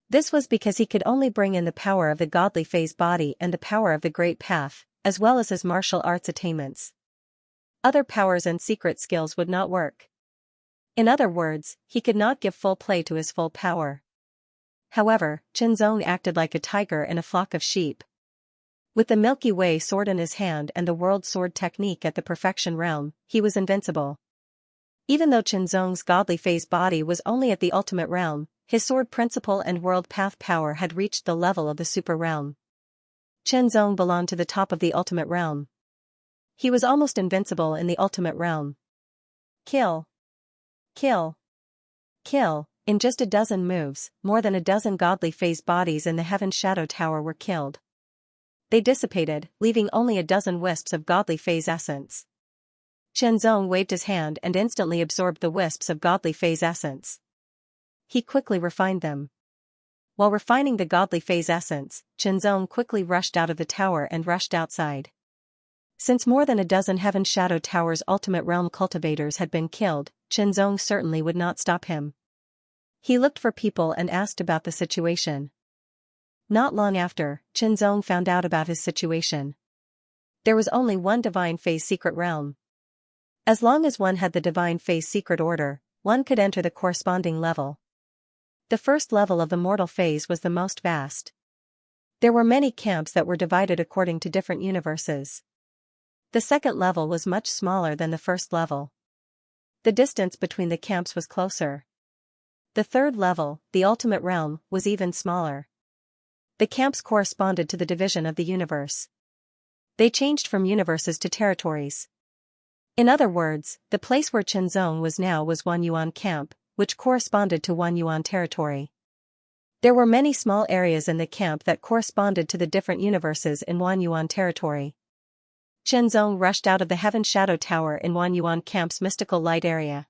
A: This was because he could only bring in the power of the Godly Phase body and the power of the Great Path, as well as his martial arts attainments. Other powers and secret skills would not work. In other words, he could not give full play to his full power. However, Chenzong acted like a tiger in a flock of sheep. With the Milky Way sword in his hand and the World Sword Technique at the Perfection Realm, he was invincible. Even though Chenzong's Godly Phase body was only at the Ultimate Realm, his sword principle and world path power had reached the level of the Super Realm. Chenzong belonged to the top of the Ultimate Realm. He was almost invincible in the Ultimate Realm. Kill. Kill. Kill. In just a dozen moves, more than a dozen Godly Phase bodies in the Heaven Shadow Tower were killed. They dissipated, leaving only a dozen wisps of Godly Phase essence. Chenzong waved his hand and instantly absorbed the wisps of Godly Phase essence. He quickly refined them. While refining the Godly Phase essence, Chenzong quickly rushed out of the tower and rushed outside. Since more than a dozen Heaven Shadow Tower's Ultimate Realm cultivators had been killed, Chenzong certainly would not stop him. He looked for people and asked about the situation. Not long after, Qinzong found out about his situation. There was only one Divine Phase secret realm. As long as one had the Divine Phase secret order, one could enter the corresponding level. The first level of the mortal phase was the most vast. There were many camps that were divided according to different universes. The second level was much smaller than the first level. The distance between the camps was closer. The third level, the ultimate realm, was even smaller. The camps corresponded to the division of the universe. They changed from universes to territories. In other words, the place where Qinzong was now was one Yuan camp, which corresponded to one Yuan territory. There were many small areas in the camp that corresponded to the different universes in one Yuan territory. Qinzong rushed out of the Heaven Shadow Tower in one Yuan camp's mystical light area.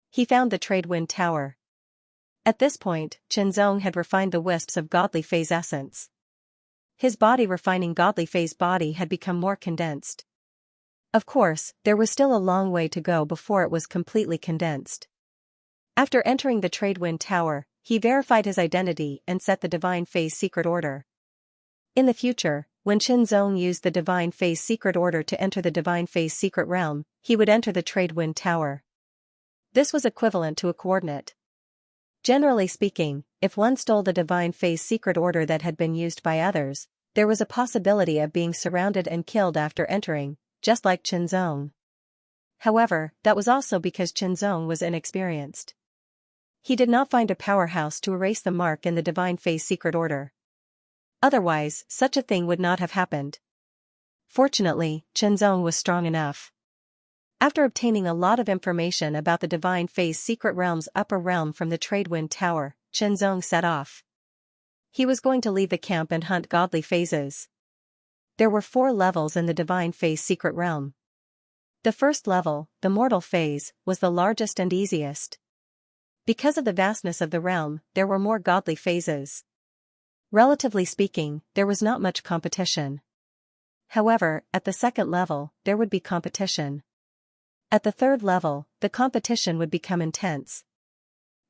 A: He found the Trade Wind Tower. At this point, Qinzong had refined the wisps of godly phase essence. His body refining godly phase body had become more condensed. Of course, there was still a long way to go before it was completely condensed. After entering the Trade Wind Tower, he verified his identity and set the Divine Phase secret order. In the future, when Qinzong used the Divine Phase secret order to enter the Divine Phase secret realm, he would enter the Trade Wind Tower. This was equivalent to a coordinate. Generally speaking, if one stole the Divine Phase secret order that had been used by others, there was a possibility of being surrounded and killed after entering, just like Qinzong. However, that was also because Qinzong was inexperienced. He did not find a powerhouse to erase the mark in the Divine Phase secret order. Otherwise, such a thing would not have happened. Fortunately, Qinzong was strong enough. After obtaining a lot of information about the Divine Phase secret realm's upper realm from the Trade Wind Tower, Qinzong set off. He was going to leave the camp and hunt godly phases. There were 4 levels in the Divine Phase secret realm. The first level, the mortal phase, was the largest and easiest. Because of the vastness of the realm, there were more godly phases. Relatively speaking, there was not much competition. However, at the second level, there would be competition. At the third level, the competition would become intense.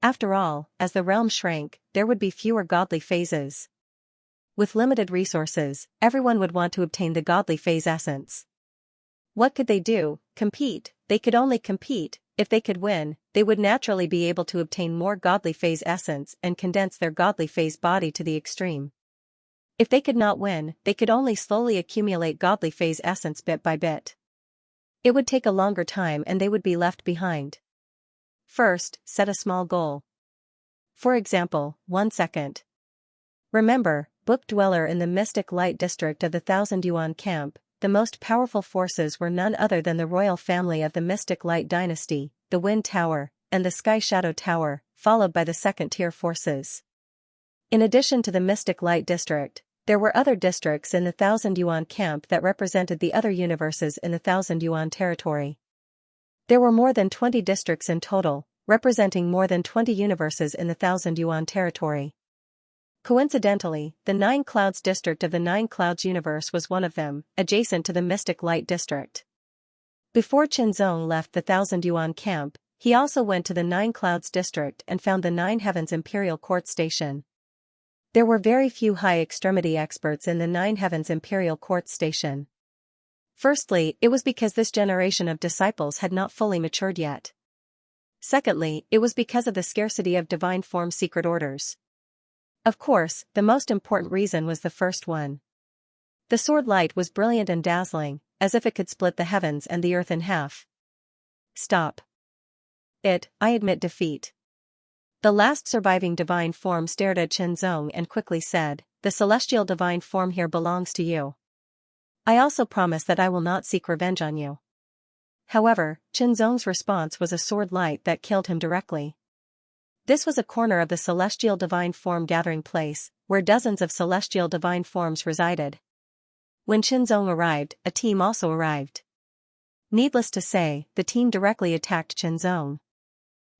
A: After all, as the realm shrank, there would be fewer godly phases. With limited resources, everyone would want to obtain the godly phase essence. What could they do? Compete. They could only compete. If they could win, they would naturally be able to obtain more godly phase essence and condense their godly phase body to the extreme. If they could not win, they could only slowly accumulate godly phase essence bit by bit. It would take a longer time and they would be left behind. First, set a small goal. For example, 1 second. Remember, Book Dweller in the Mystic Light District of the Thousand Yuan Camp, the most powerful forces were none other than the royal family of the Mystic Light Dynasty, the Wind Tower, and the Sky Shadow Tower, followed by the second-tier forces. In addition to the Mystic Light District, there were other districts in the Thousand Yuan Camp that represented the other universes in the Thousand Yuan territory. There were more than 20 districts in total, representing more than 20 universes in the Thousand Yuan territory. Coincidentally, the Nine Clouds district of the Nine Clouds universe was one of them, adjacent to the Mystic Light district. Before Qinzong left the Thousand Yuan camp, he also went to the Nine Clouds district and found the Nine Heavens Imperial Court Station. There were very few high extremity experts in the Nine Heavens Imperial Court Station. Firstly, it was because this generation of disciples had not fully matured yet. Secondly, it was because of the scarcity of divine form secret orders. Of course, the most important reason was the first one. The sword light was brilliant and dazzling, as if it could split the heavens and the earth in half. Stop. I admit defeat. The last surviving divine form stared at Qinzong and quickly said, "The celestial divine form here belongs to you. I also promise that I will not seek revenge on you." However, Qinzong's response was a sword light that killed him directly. This was a corner of the celestial divine form gathering place, where dozens of celestial divine forms resided. When Qinzong arrived, a team also arrived. Needless to say, the team directly attacked Qinzong.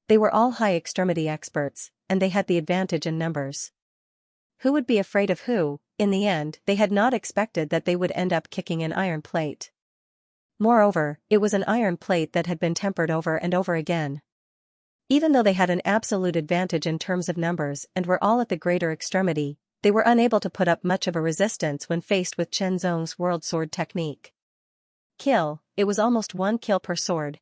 A: They were all high extremity experts, and they had the advantage in numbers. Who would be afraid of who? In the end, they had not expected that they would end up kicking an iron plate. Moreover, it was an iron plate that had been tempered over and over again. Even though they had an absolute advantage in terms of numbers and were all at the greater extremity, they were unable to put up much of a resistance when faced with Chen Zong's world sword technique. Kill, it was almost 1 kill per sword.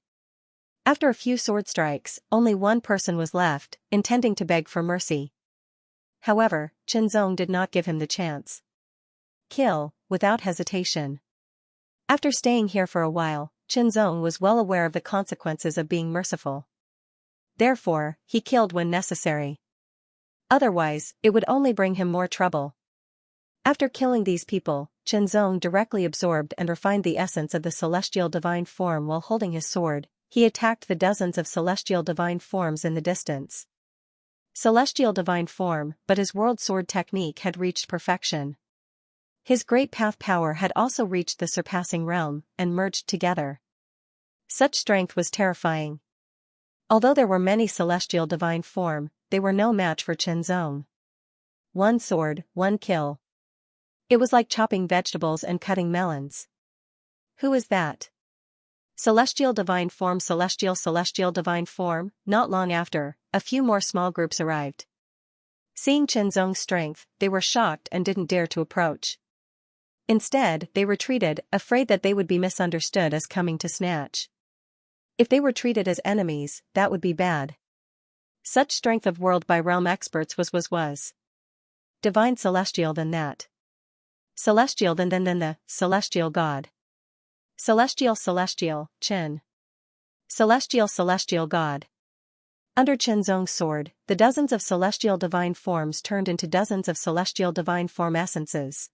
A: After a few sword strikes, only one person was left, intending to beg for mercy. However, Chen Zong did not give him the chance. Kill, without hesitation. After staying here for a while, Chen Zong was well aware of the consequences of being merciful. Therefore, he killed when necessary. Otherwise, it would only bring him more trouble. After killing these people, Chen Zong directly absorbed and refined the essence of the celestial divine form while holding his sword. He attacked the dozens of celestial divine forms in the distance. Celestial divine form, but his world sword technique had reached perfection. His great path power had also reached the surpassing realm, and merged together. Such strength was terrifying. Although there were many celestial divine form, they were no match for Chen Zong. 1 sword, 1 kill. It was like chopping vegetables and cutting melons. Who is that? Celestial divine form, celestial divine form. Not long after, a few more small groups arrived. Seeing Chen Zong's strength, they were shocked and didn't dare to approach. Instead, they retreated, afraid that they would be misunderstood as coming to snatch. If they were treated as enemies, that would be bad. Such strength of world by realm experts was divine celestial than that. Celestial than the celestial god. Celestial, Chen. Celestial god. Under Chen Zong's sword, the dozens of celestial divine forms turned into dozens of celestial divine form essences.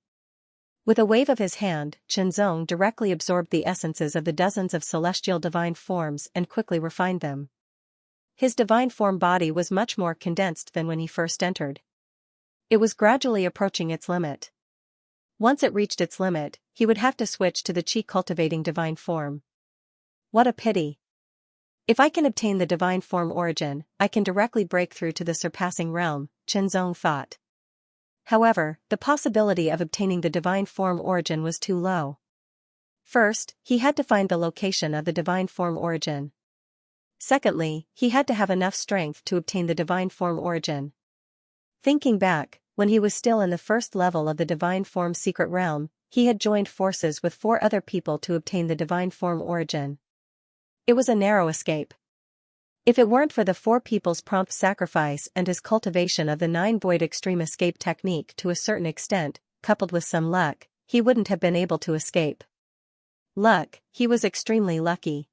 A: With a wave of his hand, Chen Zong directly absorbed the essences of the dozens of celestial divine forms and quickly refined them. His divine form body was much more condensed than when he first entered. It was gradually approaching its limit. Once it reached its limit, he would have to switch to the qi cultivating divine form. What a pity. If I can obtain the divine form origin, I can directly break through to the surpassing realm, Chen Zong thought. However, the possibility of obtaining the divine form origin was too low. First, he had to find the location of the divine form origin. Secondly, he had to have enough strength to obtain the divine form origin. Thinking back, when he was still in the first level of the divine form secret realm, he had joined forces with 4 other people to obtain the divine form origin. It was a narrow escape. If it weren't for the 4 people's prompt sacrifice and his cultivation of the 9 void extreme escape technique to a certain extent, coupled with some luck, he wouldn't have been able to escape. Luck, he was extremely lucky.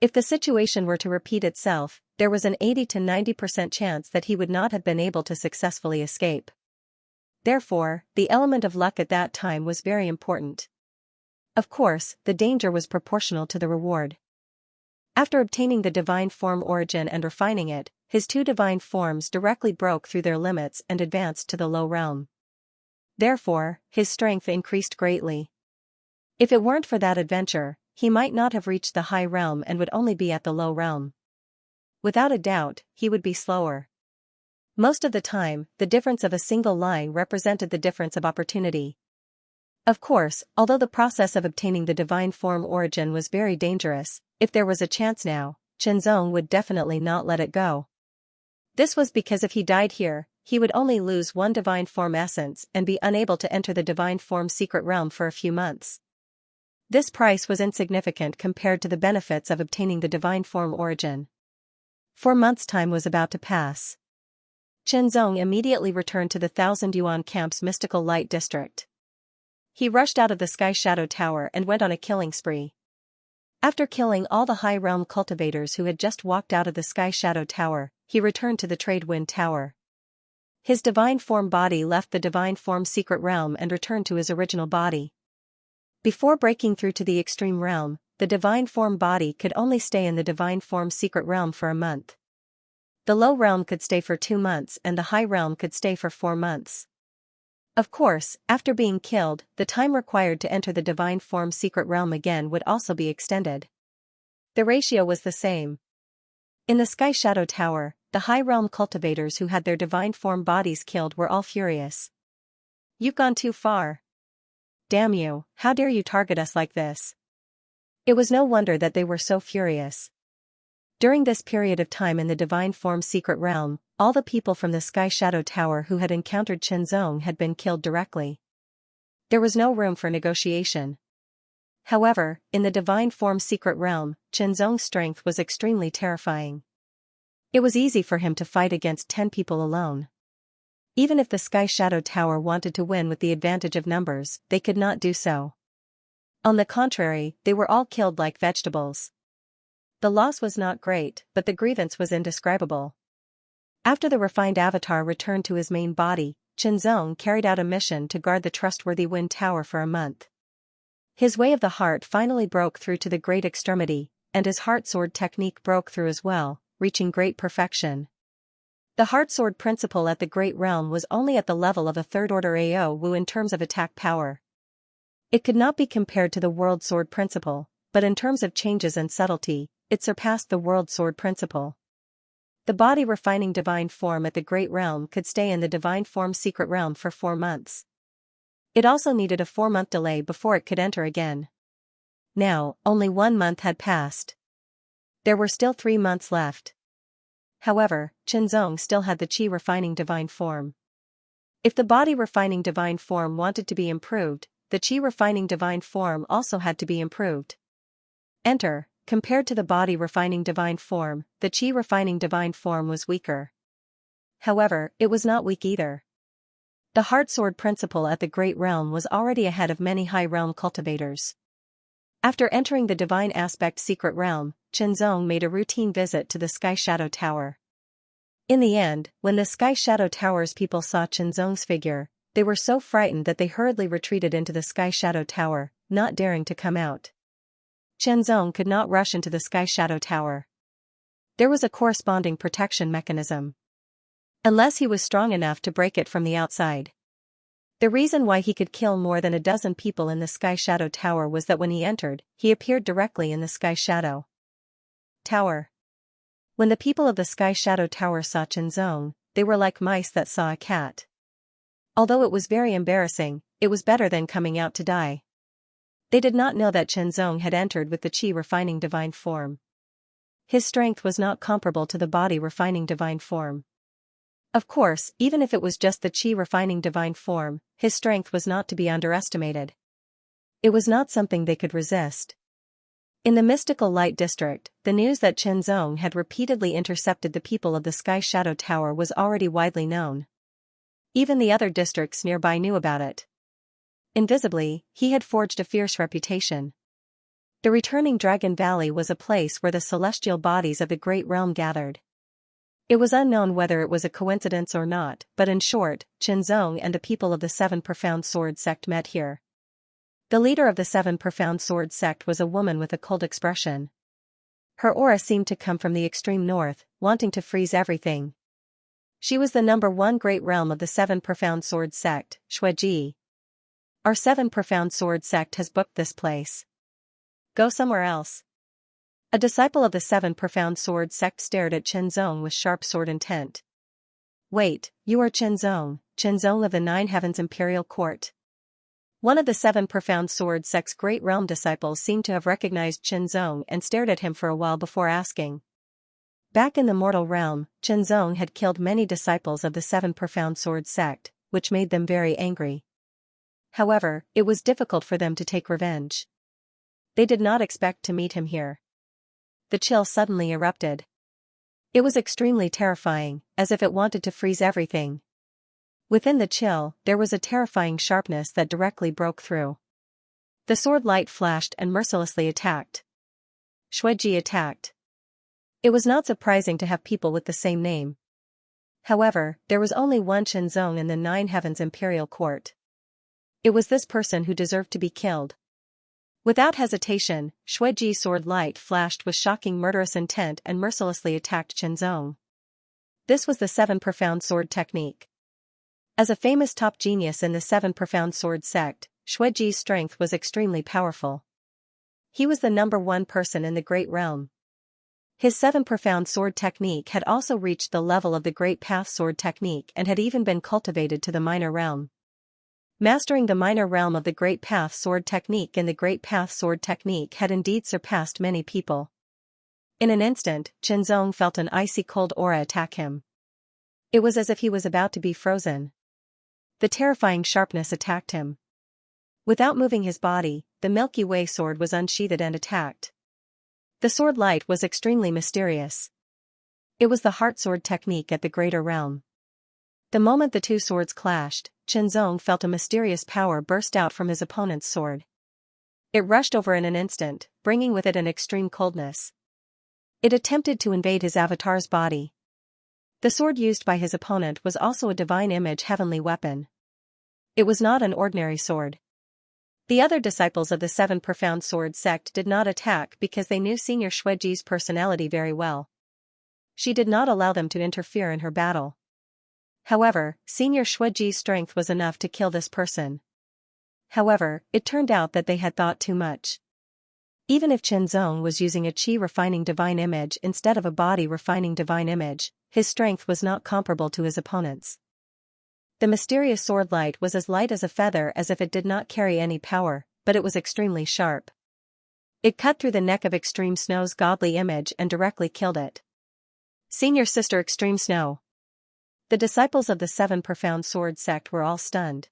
A: If the situation were to repeat itself, there was an 80 to 90% chance that he would not have been able to successfully escape. Therefore, the element of luck at that time was very important. Of course, the danger was proportional to the reward. After obtaining the divine form origin and refining it, his 2 divine forms directly broke through their limits and advanced to the low realm. Therefore, his strength increased greatly. If it weren't for that adventure, he might not have reached the high realm and would only be at the low realm. Without a doubt, he would be slower. Most of the time, the difference of a single line represented the difference of opportunity. Of course, although the process of obtaining the divine form origin was very dangerous, if there was a chance now, Chen Zong would definitely not let it go. This was because if he died here, he would only lose 1 divine form essence and be unable to enter the divine form secret realm for a few months. This price was insignificant compared to the benefits of obtaining the divine form origin. 4 months' time was about to pass. Chen Zong immediately returned to the 1,000 Yuan camp's mystical light district. He rushed out of the Sky Shadow Tower and went on a killing spree. After killing all the high realm cultivators who had just walked out of the Sky Shadow Tower, he returned to the Trade Wind Tower. His divine form body left the divine form secret realm and returned to his original body. Before breaking through to the extreme realm, the divine form body could only stay in the divine form secret realm for a month. The low realm could stay for 2 months and the high realm could stay for 4 months. Of course, after being killed, the time required to enter the divine form secret realm again would also be extended. The ratio was the same. In the Sky Shadow Tower, the high realm cultivators who had their divine form bodies killed were all furious. "You've gone too far. Damn you, how dare you target us like this?" It was no wonder that they were so furious. During this period of time in the Divine Form Secret Realm, all the people from the Sky Shadow Tower who had encountered Xianxia had been killed directly. There was no room for negotiation. However, in the Divine Form Secret Realm, Xianxia's strength was extremely terrifying. It was easy for him to fight against 10 people alone. Even if the Sky Shadow Tower wanted to win with the advantage of numbers, they could not do so. On the contrary, they were all killed like vegetables. The loss was not great, but the grievance was indescribable. After the refined avatar returned to his main body, Xianxia carried out a mission to guard the trustworthy Wind Tower for a month. His Way of the Heart finally broke through to the great extremity, and his Heart Sword technique broke through as well, reaching great perfection. The Heart Sword principle at the Great Realm was only at the level of a third-order AO Wu in terms of attack power. It could not be compared to the World Sword principle, but in terms of changes and subtlety, it surpassed the World Sword principle. The body refining Divine Form at the Great Realm could stay in the Divine Form Secret Realm for 4 months. It also needed a 4-month delay before it could enter again. Now, only 1 month had passed. There were still 3 months left. However, Xianxia still had the Qi refining Divine Form. If the body refining Divine Form wanted to be improved, the Qi refining Divine Form also had to be improved. Enter. Compared to the body refining Divine Form, the Qi refining Divine Form was weaker. However, it was not weak either. The Heart Sword principle at the Great Realm was already ahead of many high realm cultivators. After entering the Divine Aspect Secret Realm, Xianxia made a routine visit to the Sky Shadow Tower. In the end, when the Sky Shadow Tower's people saw Xianxia's figure, they were so frightened that they hurriedly retreated into the Sky Shadow Tower, not daring to come out. Xianxia could not rush into the Sky Shadow Tower. There was a corresponding protection mechanism. Unless he was strong enough to break it from the outside. The reason why he could kill more than a dozen people in the Sky Shadow Tower was that when he entered, he appeared directly in the Sky Shadow Tower. When the people of the Sky Shadow Tower saw Xianxia, they were like mice that saw a cat. Although it was very embarrassing, it was better than coming out to die. They did not know that Xianxia had entered with the Qi refining Divine Form. His strength was not comparable to the body refining Divine Form. Of course, even if it was just the Qi refining Divine Form, his strength was not to be underestimated. It was not something they could resist. In the Mystical Light District, the news that Xianxia had repeatedly intercepted the people of the Sky Shadow Tower was already widely known. Even the other districts nearby knew about it. Invisibly, he had forged a fierce reputation. The returning Dragon Valley was a place where the celestial bodies of the Great Realm gathered. It was unknown whether it was a coincidence or not, but in short, Xianxia and the people of the 7 Profound Sword sect met here. The leader of the 7 Profound Sword sect was a woman with a cold expression. Her aura seemed to come from the extreme north, wanting to freeze everything. She was the number 1 Great Realm of the 7 Profound Sword sect, Xueji. Our 7 Profound Sword sect has booked this place. Go somewhere else. A disciple of the 7 Profound Sword sect stared at Xianxia with sharp sword intent. Wait, you are Xianxia of the 9 Heavens Imperial Court. One of the 7 Profound Sword sect's Great Realm disciples seemed to have recognized Xianxia and stared at him for a while before asking. Back in the mortal realm, Xianxia had killed many disciples of the 7 Profound Sword sect, which made them very angry. However, it was difficult for them to take revenge. They did not expect to meet him here. The chill suddenly erupted. It was extremely terrifying, as if it wanted to freeze everything. Within the chill, there was a terrifying sharpness that directly broke through. The sword light flashed and mercilessly attacked. Xueji attacked. It was not surprising to have people with the same name. However, there was only one Xianxia in the 9 Heavens Imperial Court. It was this person who deserved to be killed. Without hesitation, Xueji's sword light flashed with shocking murderous intent and mercilessly attacked Xianxia. This was the 7 Profound Sword technique. As a famous top genius in the 7 Profound Sword sect, Xueji's strength was extremely powerful. He was the number 1 person in the Great Realm. His 7 Profound Sword technique had also reached the level of the Great Path Sword technique and had even been cultivated to the minor realm. Mastering the minor realm of the Great Path Sword technique and the Great Path Sword technique had indeed surpassed many people. In an instant, Qianzong felt an icy cold aura attack him. It was as if he was about to be frozen. The terrifying sharpness attacked him. Without moving his body, the Milky Way sword was unsheathed and attacked. The sword light was extremely mysterious. It was the heart sword technique at the greater realm. The moment the two swords clashed, Qianzong felt a mysterious power burst out from his opponent's sword. It rushed over in an instant, bringing with it an extreme coldness. It attempted to invade his avatar's body. The sword used by his opponent was also a divine image heavenly weapon. It was not an ordinary sword. The other disciples of the Seven Profound Sword sect did not attack because they knew Senior Xueji's personality very well. She did not allow them to interfere in her battle. However, Senior Xueji's strength was enough to kill this person. However, it turned out that they had thought too much. Even if Qianzong was using a chi-refining divine image instead of a body-refining divine image, his strength was not comparable to his opponent's. The mysterious sword light was as light as a feather, as if it did not carry any power, but it was extremely sharp. It cut through the neck of Extreme Snow's godly image and directly killed it. Senior Sister Extreme Snow. The disciples of the Seven Profound Sword sect were all stunned.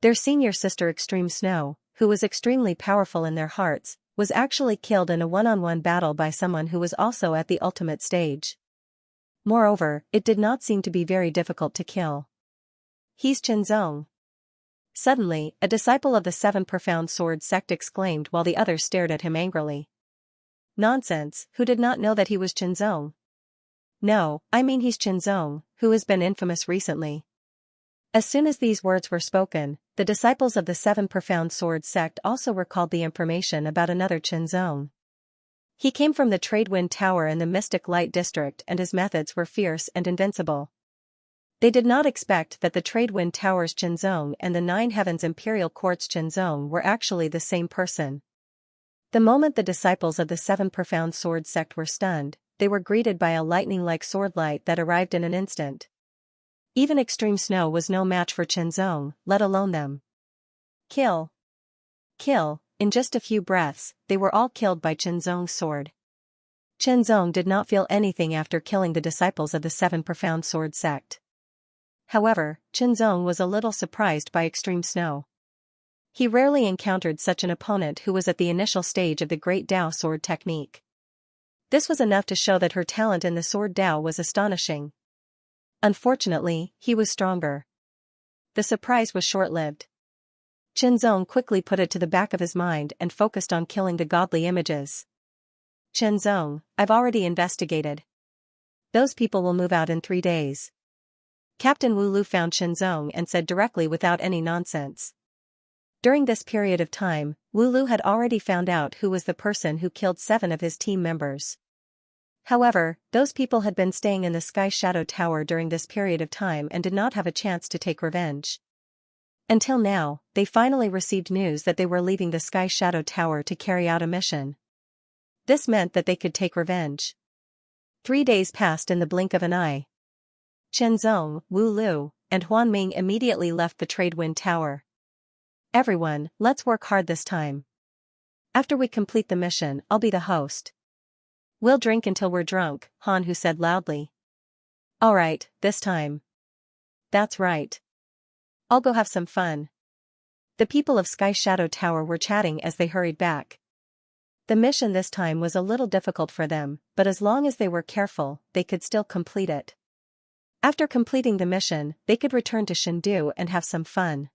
A: Their senior sister Extreme Snow, who was extremely powerful in their hearts, was actually killed in a one-on-one battle by someone who was also at the ultimate stage. Moreover, it did not seem to be very difficult to kill. He's Qianzong. Suddenly, a disciple of the Seven Profound Sword sect exclaimed while the others stared at him angrily. Nonsense, who did not know that he was Qianzong? No, I mean he's Qianzong, who has been infamous recently. As soon as these words were spoken, the disciples of the Seven Profound Sword sect also recalled the information about another Qianzong. He came from the Tradewind Tower in the Mystic Light District and his methods were fierce and invincible. They did not expect that the Tradewind Tower's Qianzong and the Nine Heavens Imperial Court's Qianzong were actually the same person. The moment the disciples of the Seven Profound Sword sect were stunned, they were greeted by a lightning-like sword light that arrived in an instant. Even Extreme Snow was no match for Qianzong, let alone them. Kill. Kill. In just a few breaths, they were all killed by Qianzong's sword. Qianzong did not feel anything after killing the disciples of the Seven Profound Sword sect. However, Qianzong was a little surprised by Extreme Snow. He rarely encountered such an opponent who was at the initial stage of the Great Dao sword technique. This was enough to show that her talent in the sword Dao was astonishing. Unfortunately, he was stronger. The surprise was short-lived. Qianzong quickly put it to the back of his mind and focused on killing the godly images. Qianzong, I've already investigated. Those people will move out in 3 days. Captain Wu Lu found Qianzong and said directly without any nonsense. During this period of time, Wu Lu had already found out who was the person who killed 7 of his team members. However, those people had been staying in the Sky Shadow Tower during this period of time and did not have a chance to take revenge. Until now, they finally received news that they were leaving the Sky Shadow Tower to carry out a mission. This meant that they could take revenge. 3 days passed in the blink of an eye. Qianzong, Wu Lu, and Huan Ming immediately left the Tradewind Tower. Everyone, let's work hard this time. After we complete the mission, I'll be the host. We'll drink until we're drunk, Han Hu said loudly. Alright, this time. That's right. I'll go have some fun. The people of Sky Shadow Tower were chatting as they hurried back. The mission this time was a little difficult for them, but as long as they were careful, they could still complete it. After completing the mission, they could return to Shendu and have some fun.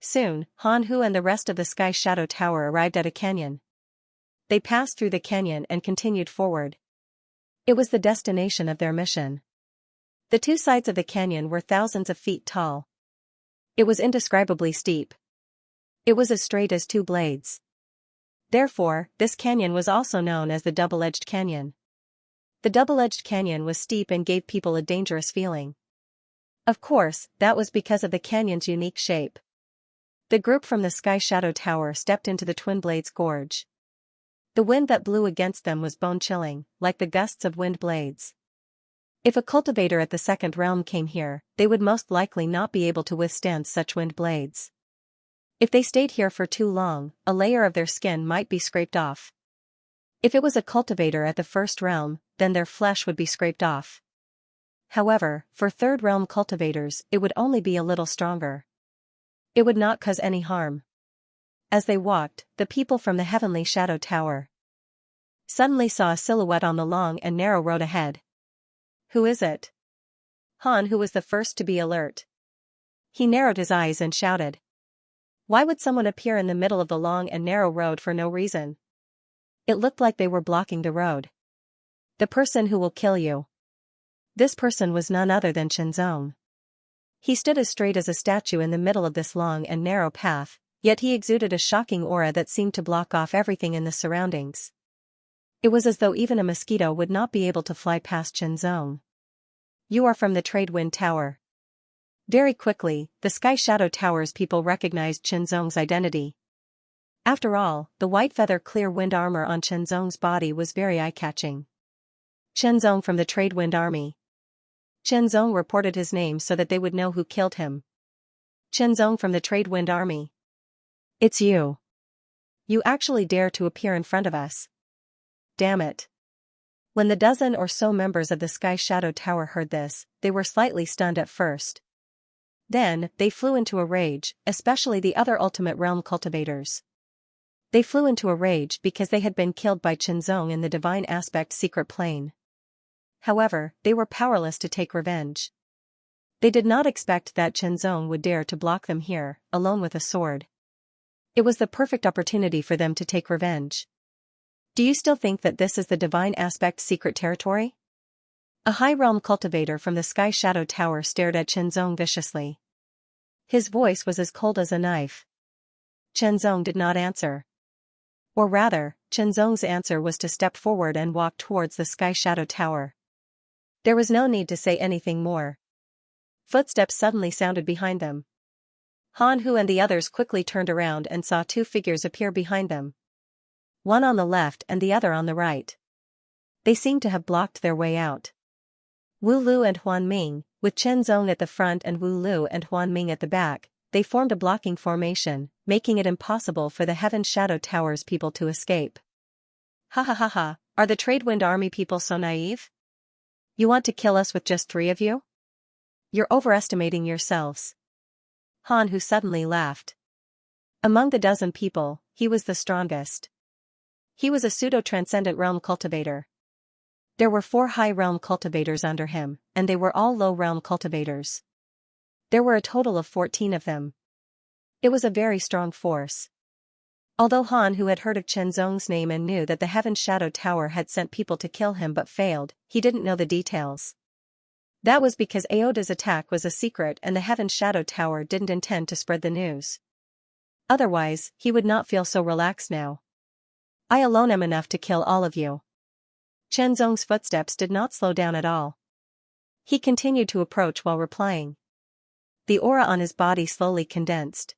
A: Soon, Han Hu and the rest of the Sky Shadow Tower arrived at a canyon. They passed through the canyon and continued forward. It was the destination of their mission. The 2 sides of the canyon were thousands of feet tall. It was indescribably steep. It was as straight as 2 blades. Therefore, this canyon was also known as the Double-Edged Canyon. The Double-Edged Canyon was steep and gave people a dangerous feeling. Of course, that was because of the canyon's unique shape. The group from the Sky Shadow Tower stepped into the Twin Blades Gorge. The wind that blew against them was bone-chilling, like the gusts of wind blades. If a cultivator at the Second Realm came here, they would most likely not be able to withstand such wind blades. If they stayed here for too long, a layer of their skin might be scraped off. If it was a cultivator at the first realm, then their flesh would be scraped off. However, for third realm cultivators, it would only be a little stronger. It would not cause any harm. As they walked, the people from the Heavenly Shadow Tower suddenly saw a silhouette on the long and narrow road ahead. Who is it? Han, who was the first to be alert. He narrowed his eyes and shouted. Why would someone appear in the middle of the long and narrow road for no reason? It looked like they were blocking the road. The person who will kill you. This person was none other than Xianxia. He stood as straight as a statue in the middle of this long and narrow path, yet he exuded a shocking aura that seemed to block off everything in the surroundings. It was as though even a mosquito would not be able to fly past Xianxia. You are from the Tradewind Tower. Very quickly, the Sky Shadow Tower's people recognized Xianxia's identity. After all, the white feather clear wind armor on Xianxia's body was very eye-catching. Xianxia from the Tradewind Army. Xianxia reported his name so that they would know who killed him. Xianxia from the Tradewind Army. It's you. You actually dare to appear in front of us. Damn it. When the dozen or so members of the Sky Shadow Tower heard this, they were slightly stunned at first. Then, they flew into a rage, especially the other Ultimate Realm cultivators. They flew into a rage because they had been killed by Xianxia in the Divine Aspect Secret Plane. However, they were powerless to take revenge. They did not expect that Xianxia would dare to block them here, alone with a sword. It was the perfect opportunity for them to take revenge. Do you still think that this is the Divine Aspect Secret Territory? A High Realm cultivator from the Sky Shadow Tower stared at Xianxia viciously. His voice was as cold as a knife. Xianxia did not answer. Or rather, Xianxia's answer was to step forward and walk towards the Sky Shadow Tower. There was no need to say anything more. Footsteps suddenly sounded behind them. Han Hu and the others quickly turned around and saw two figures appear behind them. One on the left and the other on the right. They seemed to have blocked their way out. Wu Lu and Huan Ming, with Xianxia at the front and Wu Lu and Huan Ming at the back, they formed a blocking formation, making it impossible for the Heaven Shadow Tower's people to escape. Ha ha ha ha, are the Tradewind Army people so naive? You want to kill us with just 3 of you? You're overestimating yourselves. Han Hu suddenly laughed. Among the dozen people, he was the strongest. He was a pseudo-transcendent realm cultivator. There were 4 high realm cultivators under him, and they were all low realm cultivators. There were a total of 14 of them. It was a very strong force. Although Han Hu had heard of Xianxia's name and knew that the Heaven Shadow Tower had sent people to kill him but failed, he didn't know the details. That was because Aoda's attack was a secret and the Heaven Shadow Tower didn't intend to spread the news. Otherwise, he would not feel so relaxed now. I alone am enough to kill all of you. Xianxia's footsteps did not slow down at all. He continued to approach while replying. The aura on his body slowly condensed.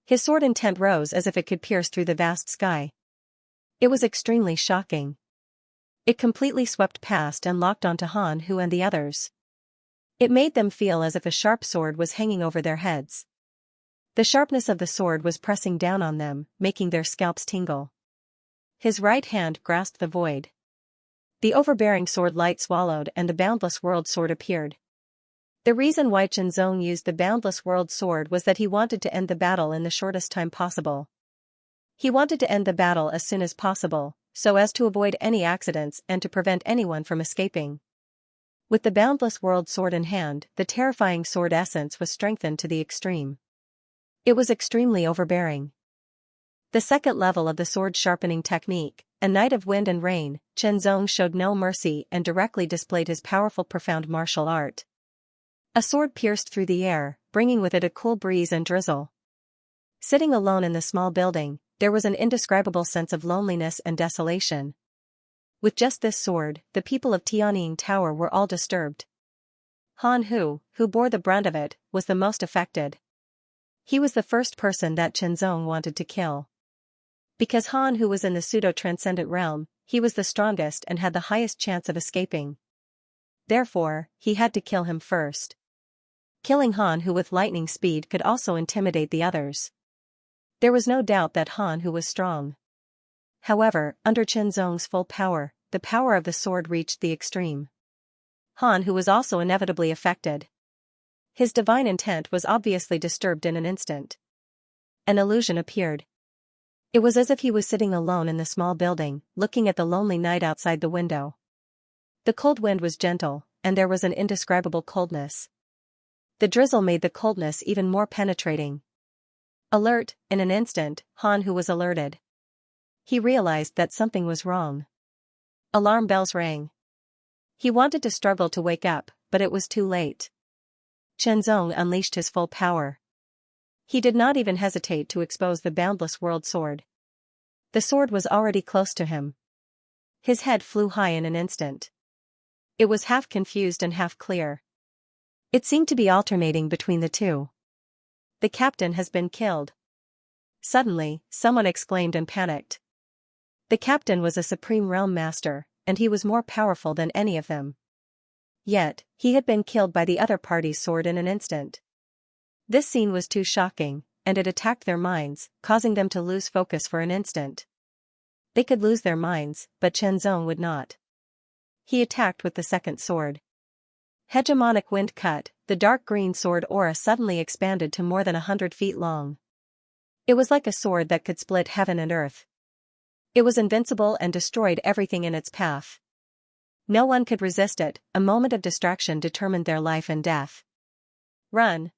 A: His sword intent rose as if it could pierce through the vast sky. It was extremely shocking. It completely swept past and locked onto Han Hu and the others. It made them feel as if a sharp sword was hanging over their heads. The sharpness of the sword was pressing down on them, making their scalps tingle. His right hand grasped the void. The overbearing sword light swallowed and the Boundless World Sword appeared. The reason why Xianxia used the Boundless World Sword was that he wanted to end the battle in the shortest time possible. He wanted to end the battle as soon as possible, so as to avoid any accidents and to prevent anyone from escaping. With the Boundless World Sword in hand, the terrifying sword essence was strengthened to the extreme. It was extremely overbearing. The second level of the sword sharpening technique, a Knight of Wind and Rain, Xianxia showed no mercy and directly displayed his powerful profound martial art. A sword pierced through the air, bringing with it a cool breeze and drizzle. Sitting alone in the small building, there was an indescribable sense of loneliness and desolation. With just this sword, the people of Tianying Tower were all disturbed. Han Hu, who bore the brunt of it, was the most affected. He was the first person that Xianxia wanted to kill. Because Han Hu was in the pseudo-transcendent realm, he was the strongest and had the highest chance of escaping. Therefore, he had to kill him first. Killing Han Hu with lightning speed could also intimidate the others. There was no doubt that Han Hu was strong. However, under Chen Zong's full power, the power of the sword reached the extreme. Han, who was also inevitably affected. His divine intent was obviously disturbed in an instant. An illusion appeared. It was as if he was sitting alone in the small building, looking at the lonely night outside the window. The cold wind was gentle, and there was an indescribable coldness. The drizzle made the coldness even more penetrating. Alert, in an instant, Han, who was alerted. He realized that something was wrong. Alarm bells rang. He wanted to struggle to wake up, but it was too late. Chen Zong unleashed his full power. He did not even hesitate to expose the boundless world sword. The sword was already close to him. His head flew high in an instant. It was half confused and half clear. It seemed to be alternating between the two. The captain has been killed. Suddenly, someone exclaimed and panicked. The captain was a supreme realm master, and he was more powerful than any of them. Yet, he had been killed by the other party's sword in an instant. This scene was too shocking, and it attacked their minds, causing them to lose focus for an instant. They could lose their minds, but Chen Zong would not. He attacked with the second sword. Hegemonic wind cut, the dark green sword aura suddenly expanded to more than 100 feet long. It was like a sword that could split heaven and earth. It was invincible and destroyed everything in its path. No one could resist it. A moment of distraction determined their life and death. Run!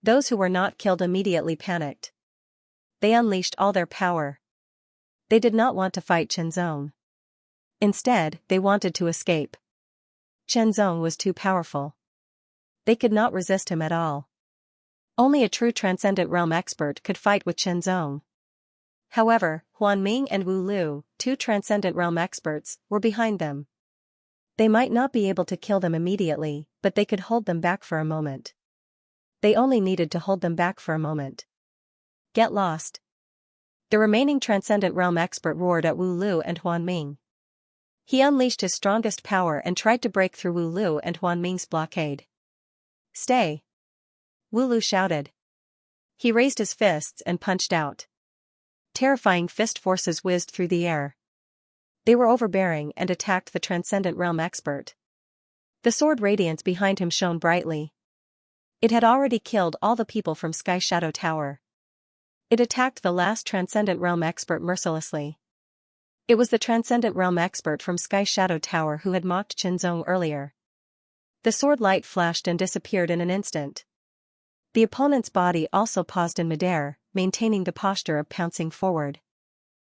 A: Those who were not killed immediately panicked. They unleashed all their power. They did not want to fight Chen Zong. Instead, they wanted to escape. Chen Zong was too powerful. They could not resist him at all. Only a true transcendent realm expert could fight with Chen Zong. However, Huan Ming and Wu Lu, two transcendent realm experts, were behind them. They might not be able to kill them immediately, but they could hold them back for a moment. They only needed to hold them back for a moment. Get lost! The remaining transcendent realm expert roared at Wu Lu and Huan Ming. He unleashed his strongest power and tried to break through Wu Lu and Huan Ming's blockade. Stay! Wu Lu shouted. He raised his fists and punched out. Terrifying fist forces whizzed through the air. They were overbearing and attacked the transcendent realm expert. The sword radiance behind him shone brightly. It had already killed all the people from Sky Shadow Tower. It attacked the last transcendent realm expert mercilessly. It was the transcendent realm expert from Sky Shadow Tower who had mocked Chen Zong earlier. The sword light flashed and disappeared in an instant. The opponent's body also paused in midair, maintaining the posture of pouncing forward.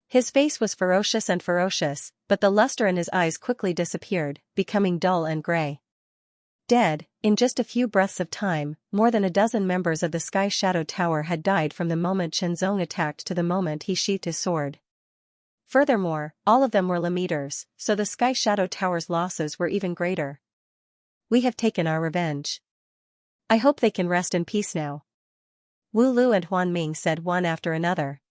A: His face was ferocious, but the luster in his eyes quickly disappeared, becoming dull and gray. Dead, in just a few breaths of time, more than a dozen members of the Sky Shadow Tower had died from the moment Chen Zong attacked to the moment he sheathed his sword. Furthermore, all of them were Lemeters, so the Sky Shadow Tower's losses were even greater. We have taken our revenge. I hope they can rest in peace now. Wu Lu and Huan Ming said one after another.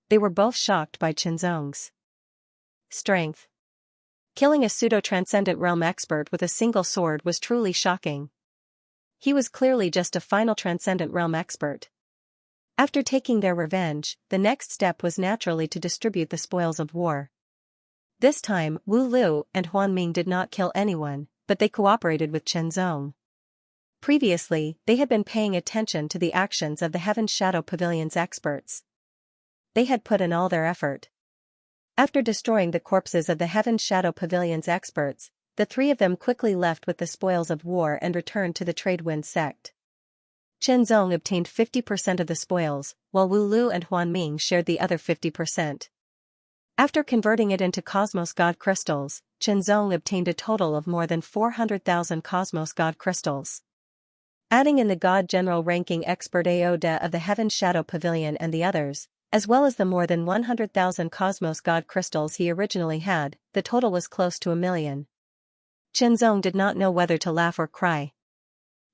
A: They were both shocked by Chen Zong's strength. Killing a pseudo-transcendent realm expert with a single sword was truly shocking. He was clearly just a final transcendent realm expert. After taking their revenge, the next step was naturally to distribute the spoils of war. This time, Wu Lu and Huan Ming did not kill anyone, but they cooperated with Chen Zong. Previously, they had been paying attention to the actions of the Heaven Shadow Pavilion's experts. They had put in all their effort. After destroying the corpses of the Heaven Shadow Pavilion's experts, the three of them quickly left with the spoils of war and returned to the Tradewind sect. Chen Zong obtained 50% of the spoils, while Wu Lu and Huan Ming shared the other 50%. After converting it into Cosmos God crystals, Chen Zong obtained a total of more than 400,000 Cosmos God crystals. Adding in the God General ranking expert Aoda of the Heaven Shadow Pavilion and the others, as well as the more than 100,000 Cosmos God crystals he originally had, the total was close to 1 million. Chen Zong did not know whether to laugh or cry.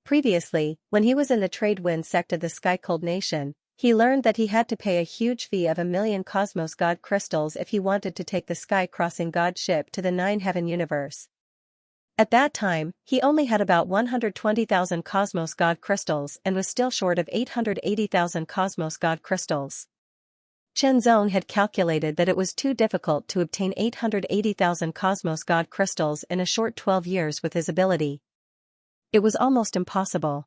A: Previously, when he was in the Tradewind sect of the Sky Cold Nation, he learned that he had to pay a huge fee of 1 million Cosmos God crystals if he wanted to take the Sky Crossing God ship to the Nine Heaven universe. At that time, he only had about 120,000 Cosmos God crystals and was still short of 880,000 Cosmos God crystals. Chen Zong had calculated that it was too difficult to obtain 880,000 Cosmos God crystals in a short 12 years with his ability. It was almost impossible.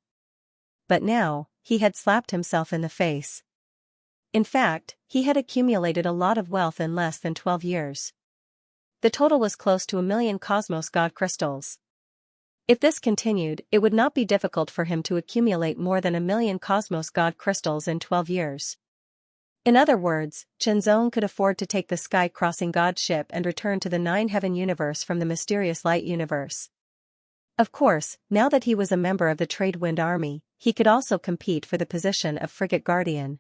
A: But now, he had slapped himself in the face. In fact, he had accumulated a lot of wealth in less than 12 years. The total was close to 1,000,000 Cosmos God crystals. If this continued, it would not be difficult for him to accumulate more than 1,000,000 Cosmos God crystals in 12 years. In other words, Chen Zong could afford to take the sky-crossing God ship and return to the Nine-Heaven universe from the mysterious light universe. Of course, now that he was a member of the Trade Wind Army, he could also compete for the position of Frigate Guardian.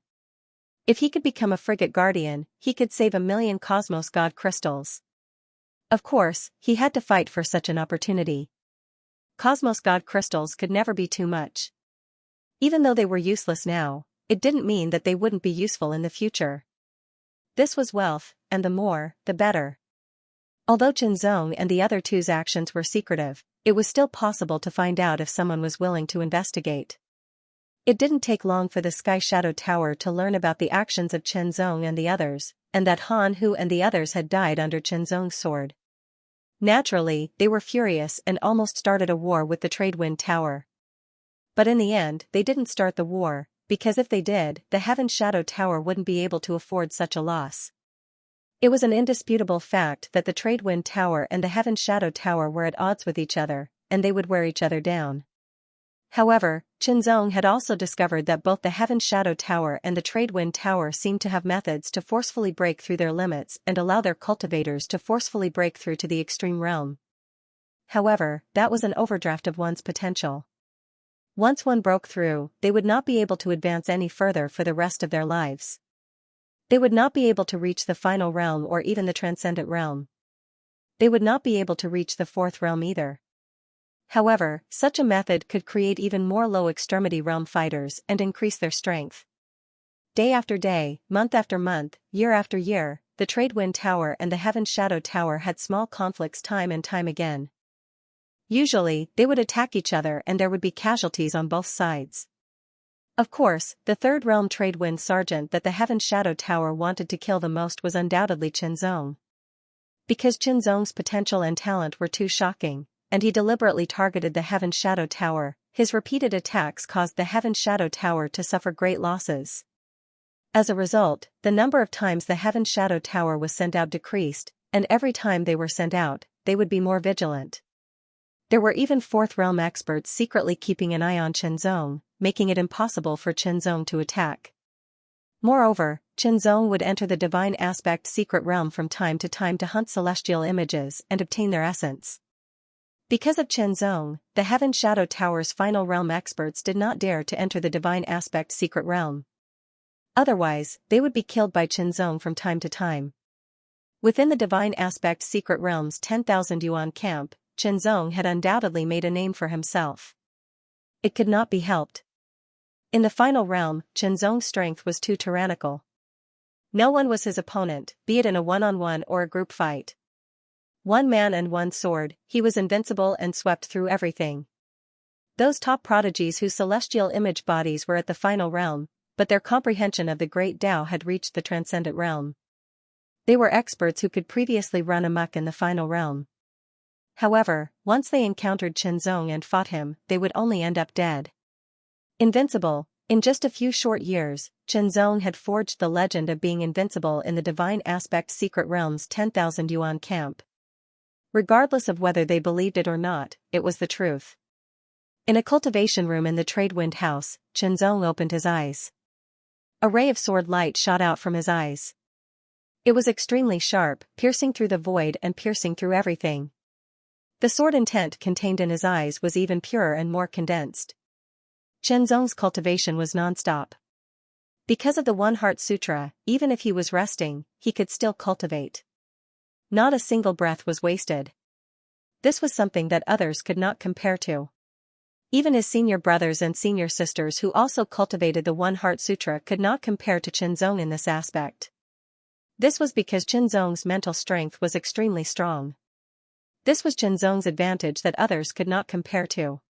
A: If he could become a Frigate Guardian, he could save 1,000,000 Cosmos God crystals. Of course, he had to fight for such an opportunity. Cosmos God crystals could never be too much. Even though they were useless now, it didn't mean that they wouldn't be useful in the future. This was wealth, and the more, the better. Although Chen Zong and the other two's actions were secretive, it was still possible to find out if someone was willing to investigate. It didn't take long for the Sky Shadow Tower to learn about the actions of Chen Zong and the others, and that Han Hu and the others had died under Chen Zong's sword. Naturally, they were furious and almost started a war with the Trade Wind Tower. But in the end, they didn't start the war, because if they did, the Heaven Shadow Tower wouldn't be able to afford such a loss. It was an indisputable fact that the Trade Wind Tower and the Heaven Shadow Tower were at odds with each other, and they would wear each other down. However, Chen Zong had also discovered that both the Heaven Shadow Tower and the Trade Wind Tower seemed to have methods to forcefully break through their limits and allow their cultivators to forcefully break through to the extreme realm. However, that was an overdraft of one's potential. Once one broke through, they would not be able to advance any further for the rest of their lives. They would not be able to reach the final realm or even the transcendent realm. They would not be able to reach the fourth realm either. However, such a method could create even more low-extremity realm fighters and increase their strength. Day after day, month after month, year after year, the Trade Wind Tower and the Heaven Shadow Tower had small conflicts time and time again. Usually, they would attack each other and there would be casualties on both sides. Of course, the Third Realm Trade Wind Sergeant that the Heaven Shadow Tower wanted to kill the most was undoubtedly Chen Zong. Because Chen Zong's potential and talent were too shocking, and he deliberately targeted the Heaven Shadow Tower, his repeated attacks caused the Heaven Shadow Tower to suffer great losses. As a result, the number of times the Heaven Shadow Tower was sent out decreased, and every time they were sent out, they would be more vigilant. There were even Fourth Realm experts secretly keeping an eye on Chen Zong, making it impossible for Chen Zong to attack. Moreover, Chen Zong would enter the Divine Aspect Secret Realm from time to hunt celestial images and obtain their essence. Because of Chen Zong, the Heaven Shadow Tower's final realm experts did not dare to enter the Divine Aspect Secret Realm. Otherwise, they would be killed by Chen Zong from time to time. Within the Divine Aspect Secret Realm's 10,000 yuan camp, Chen Zong had undoubtedly made a name for himself. It could not be helped. In the final realm, Chen Zong's strength was too tyrannical. No one was his opponent, be it in a one-on-one or a group fight. One man and one sword, he was invincible and swept through everything. Those top prodigies whose celestial image bodies were at the final realm, but their comprehension of the great Tao had reached the transcendent realm. They were experts who could previously run amok in the final realm. However, once they encountered Chen Zong and fought him, they would only end up dead. Invincible, in just a few short years, Chen Zong had forged the legend of being invincible in the Divine Aspect Secret Realm's 10,000 yuan camp. Regardless of whether they believed it or not, it was the truth. In a cultivation room in the Trade Wind House, Chen Zong opened his eyes. A ray of sword light shot out from his eyes. It was extremely sharp, piercing through the void and piercing through everything. The sword intent contained in his eyes was even purer and more condensed. Chen Zong's cultivation was non-stop. Because of the One Heart Sutra, even if he was resting, he could still cultivate. Not a single breath was wasted. This was something that others could not compare to. Even his senior brothers and senior sisters who also cultivated the One Heart Sutra could not compare to Chen Zong in this aspect. This was because Chen Zong's mental strength was extremely strong. This was Chen Zong's advantage that others could not compare to.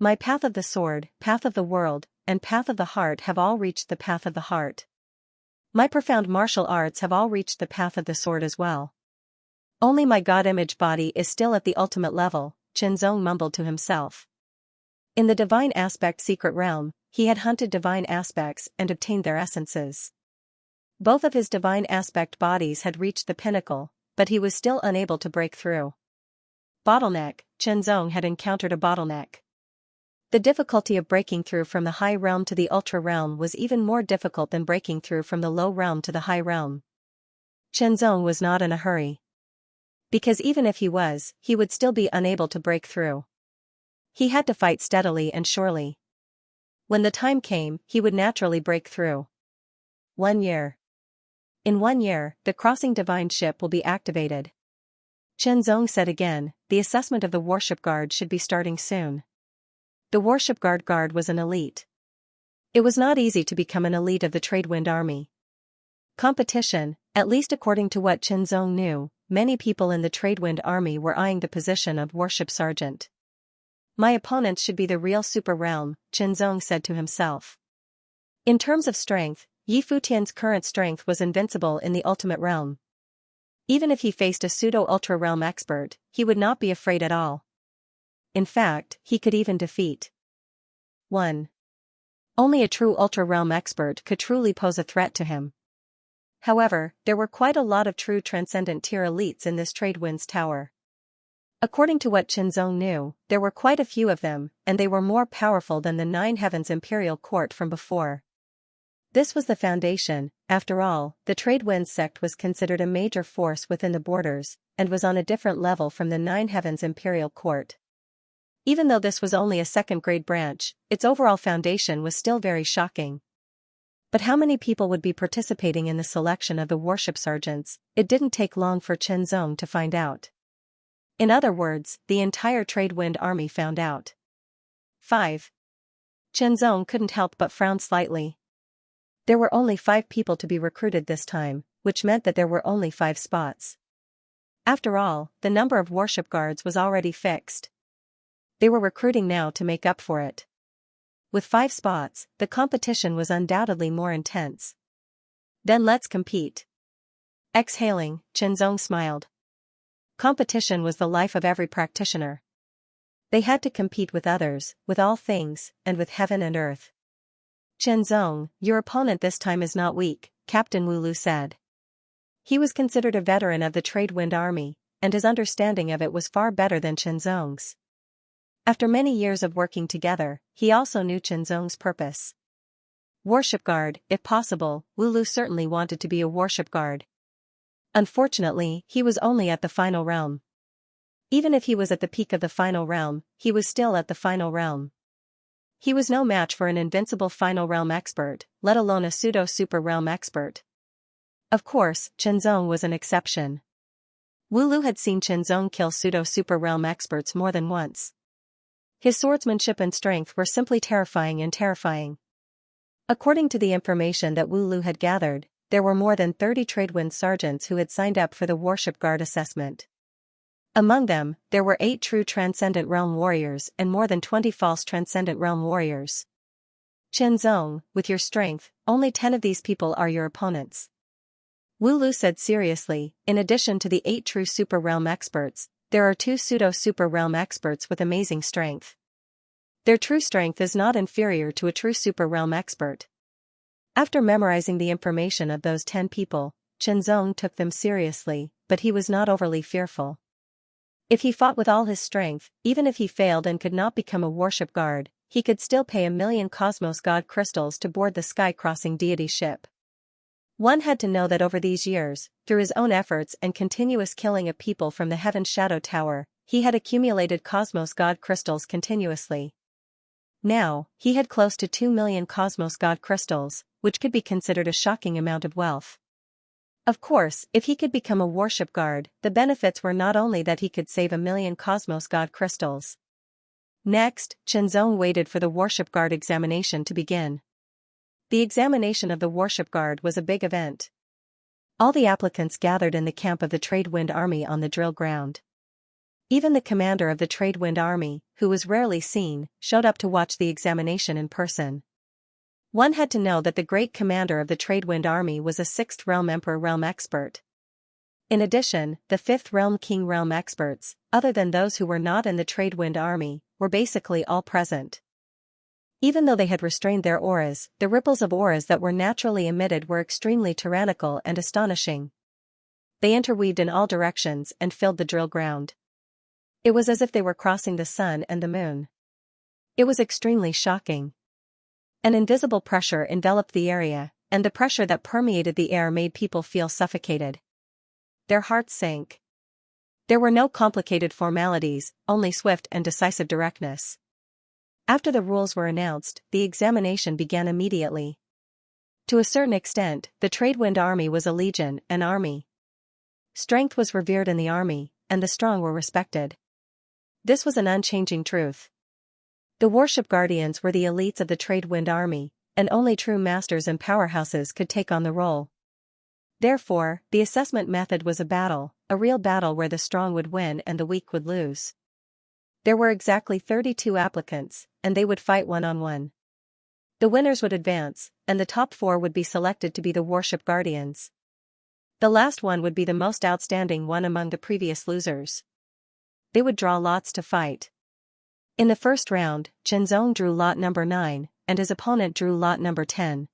A: My path of the sword, path of the world, and path of the heart have all reached the path of the heart. My profound martial arts have all reached the path of the sword as well. Only my God-image body is still at the ultimate level, Qianzong mumbled to himself. In the divine aspect secret realm, he had hunted divine aspects and obtained their essences. Both of his divine aspect bodies had reached the pinnacle, but he was still unable to break through. Bottleneck, Qianzong had encountered a bottleneck. The difficulty of breaking through from the high realm to the ultra realm was even more difficult than breaking through from the low realm to the high realm. Qianzong was not in a hurry. Because even if he was, he would still be unable to break through. He had to fight steadily and surely. When the time came, he would naturally break through. 1 year. In 1 year, the crossing divine ship will be activated. Qianzong said again, the assessment of the warship guard should be starting soon. The warship guard was an elite. It was not easy to become an elite of the Tradewind Army. Competition, at least according to what Qianzong knew, many people in the Tradewind Army were eyeing the position of warship sergeant. My opponents should be the real super realm, Qianzong said to himself. In terms of strength, Yi Futian's current strength was invincible in the ultimate realm. Even if he faced a pseudo-ultra realm expert, he would not be afraid at all. In fact, he could even defeat 1. Only a true ultra realm expert could truly pose a threat to him. However, there were quite a lot of true transcendent tier elites in this Tradewind's tower. According to what Qianzong knew, there were quite a few of them, and they were more powerful than the Nine Heavens Imperial Court from before. This was the foundation. After all, the Tradewind sect was considered a major force within the borders, and was on a different level from the Nine Heavens Imperial Court. Even though this was only a second-grade branch, its overall foundation was still very shocking. But how many people would be participating in the selection of the warship sergeants? It didn't take long for Qianzong to find out. In other words, the entire Tradewind Army found out. 5. Qianzong couldn't help but frown slightly. There were only 5 people to be recruited this time, which meant that there were only 5 spots. After all, the number of warship guards was already fixed. They were recruiting now to make up for it. With 5 spots, the competition was undoubtedly more intense. Then let's compete. Exhaling, Qianzong smiled. Competition was the life of every practitioner. They had to compete with others, with all things, and with heaven and earth. Qianzong, your opponent this time is not weak, Captain Wulu said. He was considered a veteran of the Tradewind Army, and his understanding of it was far better than Qianzong's. After many years of working together, he also knew Qianzong's purpose. Warship guard, if possible. Wulu certainly wanted to be a warship guard. Unfortunately, he was only at the final realm. Even if he was at the peak of the final realm, he was still at the final realm. He was no match for an invincible final realm expert, let alone a pseudo-super realm expert. Of course, Qianzong was an exception. Wulu had seen Qianzong kill pseudo-super realm experts more than once. His swordsmanship and strength were simply terrifying and terrifying. According to the information that Wulu had gathered, there were more than 30 Tradewind sergeants who had signed up for the warship guard assessment. Among them, there were 8 true Transcendent Realm warriors and more than 20 false Transcendent Realm warriors. Qianzong, with your strength, only 10 of these people are your opponents. Wulu said seriously, in addition to the 8 true Super Realm experts, there are 2 pseudo-Super Realm experts with amazing strength. Their true strength is not inferior to a true Super Realm expert. After memorizing the information of those 10 people, Qianzong took them seriously, but he was not overly fearful. If he fought with all his strength, even if he failed and could not become a warship guard, he could still pay 1,000,000 Cosmos God crystals to board the sky-crossing deity ship. One had to know that over these years, through his own efforts and continuous killing of people from the Heaven Shadow Tower, he had accumulated Cosmos God crystals continuously. Now, he had close to 2,000,000 Cosmos God crystals, which could be considered a shocking amount of wealth. Of course, if he could become a warship guard, the benefits were not only that he could save 1,000,000 Cosmos God crystals. Next, Qianzong waited for the warship guard examination to begin. The examination of the warship guard was a big event. All the applicants gathered in the camp of the Tradewind Army on the drill ground. Even the commander of the Tradewind Army, who was rarely seen, showed up to watch the examination in person. One had to know that the great commander of the Trade Wind Army was a 6th Realm Emperor realm expert. In addition, the 5th Realm King realm experts, other than those who were not in the Trade Wind Army, were basically all present. Even though they had restrained their auras, the ripples of auras that were naturally emitted were extremely tyrannical and astonishing. They interweaved in all directions and filled the drill ground. It was as if they were crossing the sun and the moon. It was extremely shocking. An invisible pressure enveloped the area, and the pressure that permeated the air made people feel suffocated. Their hearts sank. There were no complicated formalities, only swift and decisive directness. After the rules were announced, the examination began immediately. To a certain extent, the Trade Wind Army was a legion, an army. Strength was revered in the army, and the strong were respected. This was an unchanging truth. The Warship Guardians were the elites of the Trade Wind Army, and only true masters and powerhouses could take on the role. Therefore, the assessment method was a real battle where the strong would win and the weak would lose. There were exactly 32 applicants, and they would fight one-on-one. The winners would advance, and the top 4 would be selected to be the Warship Guardians. The last one would be the most outstanding one among the previous losers. They would draw lots to fight. In the first round, Xianxia drew lot number 9, and his opponent drew lot number 10.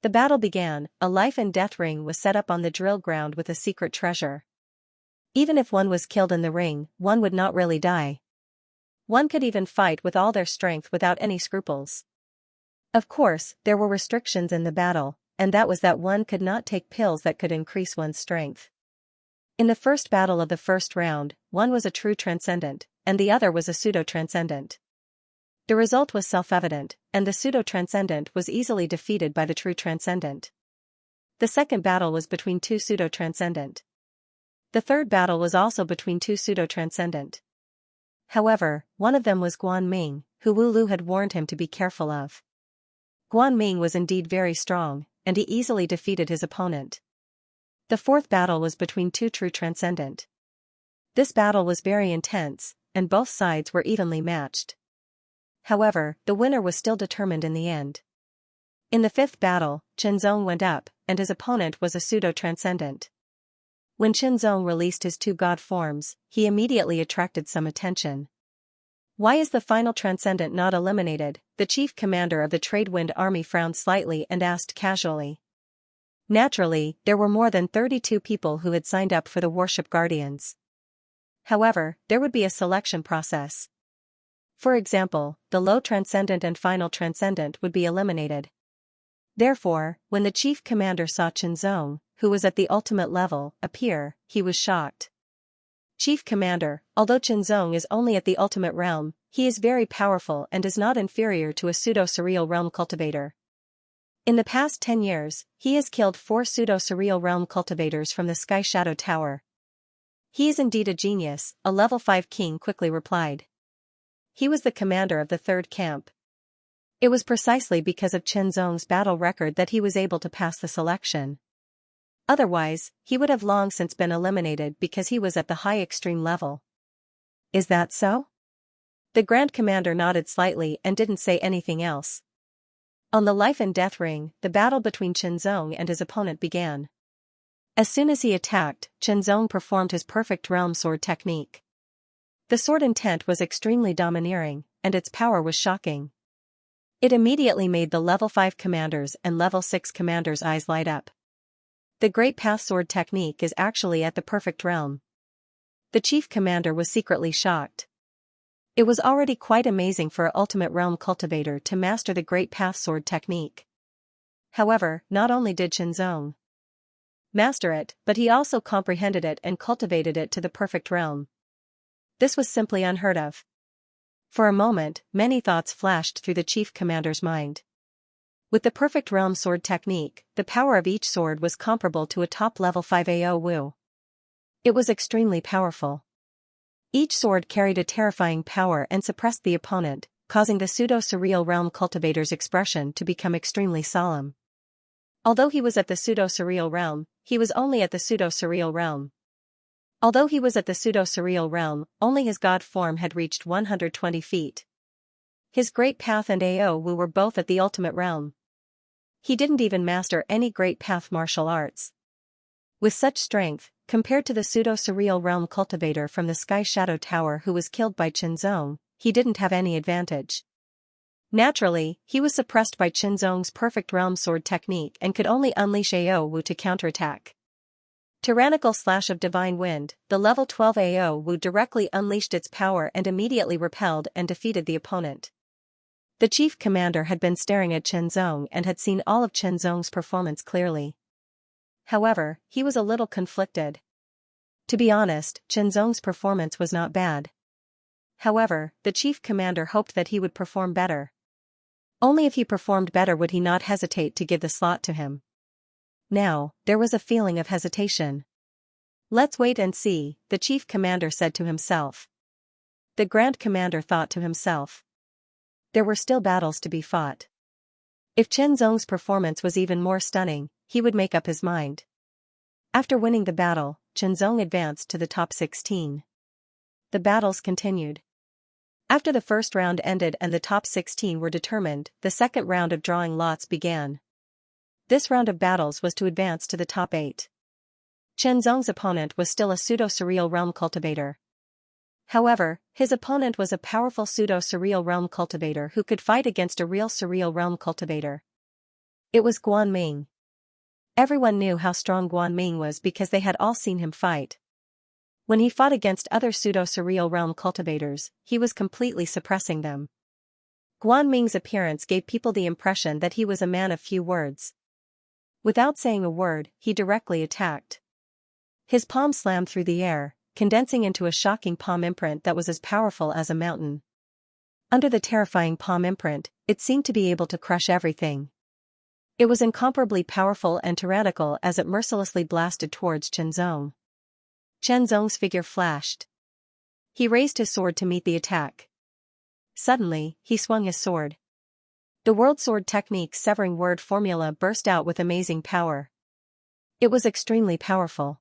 A: The battle began. A life and death ring was set up on the drill ground with a secret treasure. Even if one was killed in the ring, one would not really die. One could even fight with all their strength without any scruples. Of course, there were restrictions in the battle, and that was that one could not take pills that could increase one's strength. In the first battle of the first round, one was a true transcendent, and the other was a pseudo-transcendent. The result was self-evident, and the pseudo-transcendent was easily defeated by the true transcendent. The second battle was between 2 pseudo-transcendent. The third battle was also between 2 pseudo-transcendent. However, one of them was Guan Ming, who Wu Lu had warned him to be careful of. Guan Ming was indeed very strong, and he easily defeated his opponent. The fourth battle was between 2 true transcendent. This battle was very intense, and both sides were evenly matched. However, the winner was still determined in the end. In the fifth battle, Xianxia went up, and his opponent was a pseudo-transcendent. When Xianxia released his 2 god forms, he immediately attracted some attention. Why is the final transcendent not eliminated? The chief commander of the Trade Wind Army frowned slightly and asked casually. Naturally, there were more than 32 people who had signed up for the Warship Guardians. However, there would be a selection process. For example, the low transcendent and final transcendent would be eliminated. Therefore, when the chief commander saw Xianxia, who was at the ultimate level, appear, he was shocked. Chief Commander, although Xianxia is only at the ultimate realm, he is very powerful and is not inferior to a pseudo-surreal realm cultivator. In the past 10 years, he has killed 4 pseudo-surreal realm cultivators from the Sky Shadow Tower. He is indeed a genius, a level 5 king quickly replied. He was the commander of the third camp. It was precisely because of Xianxia's battle record that he was able to pass the selection. Otherwise, he would have long since been eliminated because he was at the high extreme level. Is that so? The Grand Commander nodded slightly and didn't say anything else. On the life and death ring, the battle between Xianxia and his opponent began. As soon as he attacked, Xianxia performed his perfect realm sword technique. The sword intent was extremely domineering, and its power was shocking. It immediately made the level 5 commanders and level 6 commanders' eyes light up. The Great Path Sword technique is actually at the perfect realm. The chief commander was secretly shocked. It was already quite amazing for an ultimate realm cultivator to master the Great Path Sword technique. However, not only did Xianxia master it, but he also comprehended it and cultivated it to the perfect realm. This was simply unheard of. For a moment, many thoughts flashed through the chief commander's mind. With the perfect realm sword technique, the power of each sword was comparable to a top level 5 AO Wu. It was extremely powerful. Each sword carried a terrifying power and suppressed the opponent, causing the pseudo-surreal realm cultivator's expression to become extremely solemn. Although he was at the pseudo-surreal realm, he was only at the pseudo-surreal realm. Although he was at the pseudo-surreal realm, only his god form had reached 120 feet. His Great Path and AO Wu were both at the ultimate realm. He didn't even master any great path martial arts. With such strength, compared to the pseudo-surreal realm cultivator from the Sky Shadow Tower who was killed by Qinzong, he didn't have any advantage. Naturally, he was suppressed by Qinzong's perfect realm sword technique and could only unleash AO Wu to counterattack. Tyrannical Slash of Divine Wind, the level 12 AO Wu directly unleashed its power and immediately repelled and defeated the opponent. The chief commander had been staring at Qinzong and had seen all of Qinzong's performance clearly. However, he was a little conflicted. To be honest, Qinzong's performance was not bad. However, the chief commander hoped that he would perform better. Only if he performed better would he not hesitate to give the slot to him. Now, there was a feeling of hesitation. Let's wait and see, the chief commander said to himself. The grand commander thought to himself. There were still battles to be fought. If Qinzong's performance was even more stunning, he would make up his mind. After winning the battle, Qinzong advanced to the top 16. The battles continued. After the first round ended and the top 16 were determined, the second round of drawing lots began. This round of battles was to advance to the top 8. Qinzong's opponent was still a pseudo-surreal realm cultivator. However, his opponent was a powerful pseudo-surreal realm cultivator who could fight against a real surreal realm cultivator. It was Guanming. Everyone knew how strong Guanming was because they had all seen him fight. When he fought against other pseudo-surreal realm cultivators, he was completely suppressing them. Guanming's appearance gave people the impression that he was a man of few words. Without saying a word, he directly attacked. His palm slammed through the air, condensing into a shocking palm imprint that was as powerful as a mountain. Under the terrifying palm imprint, it seemed to be able to crush everything. It was incomparably powerful and tyrannical as it mercilessly blasted towards Qinzong. Qinzong's figure flashed. He raised his sword to meet the attack. Suddenly, he swung his sword. The World Sword Technique's severing word formula burst out with amazing power. It was extremely powerful.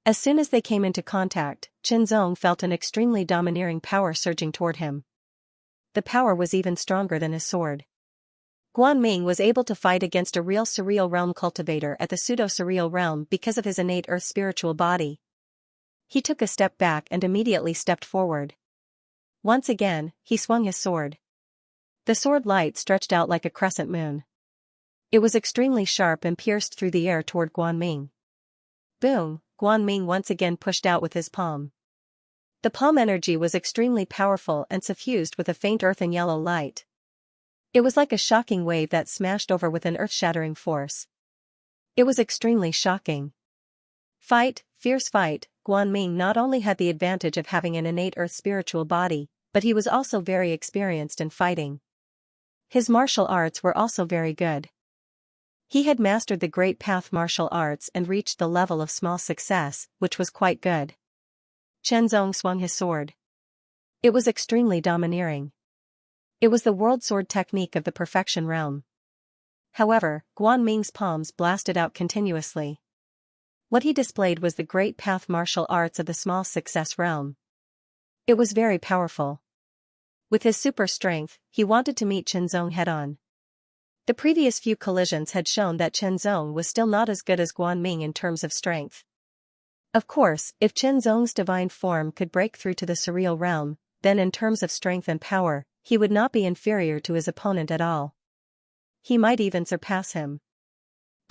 A: As soon as they came into contact, Qinzong felt an extremely domineering power surging toward him. The power was even stronger than his sword. Guanming was able to fight against a real surreal realm cultivator at the pseudo-surreal realm because of his innate earth spiritual body. He took a step back and immediately stepped forward. Once again, he swung his sword. The sword light stretched out like a crescent moon. It was extremely sharp and pierced through the air toward Guanming. Boom, Guanming once again pushed out with his palm. The palm energy was extremely powerful and suffused with a faint earth and yellow light. It was like a shocking wave that smashed over with an earth-shattering force. It was extremely shocking. Fierce fight, Guanming not only had the advantage of having an innate earth spiritual body, but he was also very experienced in fighting. His martial arts were also very good. He had mastered the great path martial arts and reached the level of small success, which was quite good. Qinzong swung his sword. It was extremely domineering. It was the world sword technique of the perfection realm. However, Guanming's palms blasted out continuously. What he displayed was the great path martial arts of the small success realm. It was very powerful. With his super strength, he wanted to meet Qinzong head-on. The previous few collisions had shown that Qinzong was still not as good as Guanming in terms of strength. Of course, if Qinzong's divine form could break through to the surreal realm, then in terms of strength and power, he would not be inferior to his opponent at all. He might even surpass him.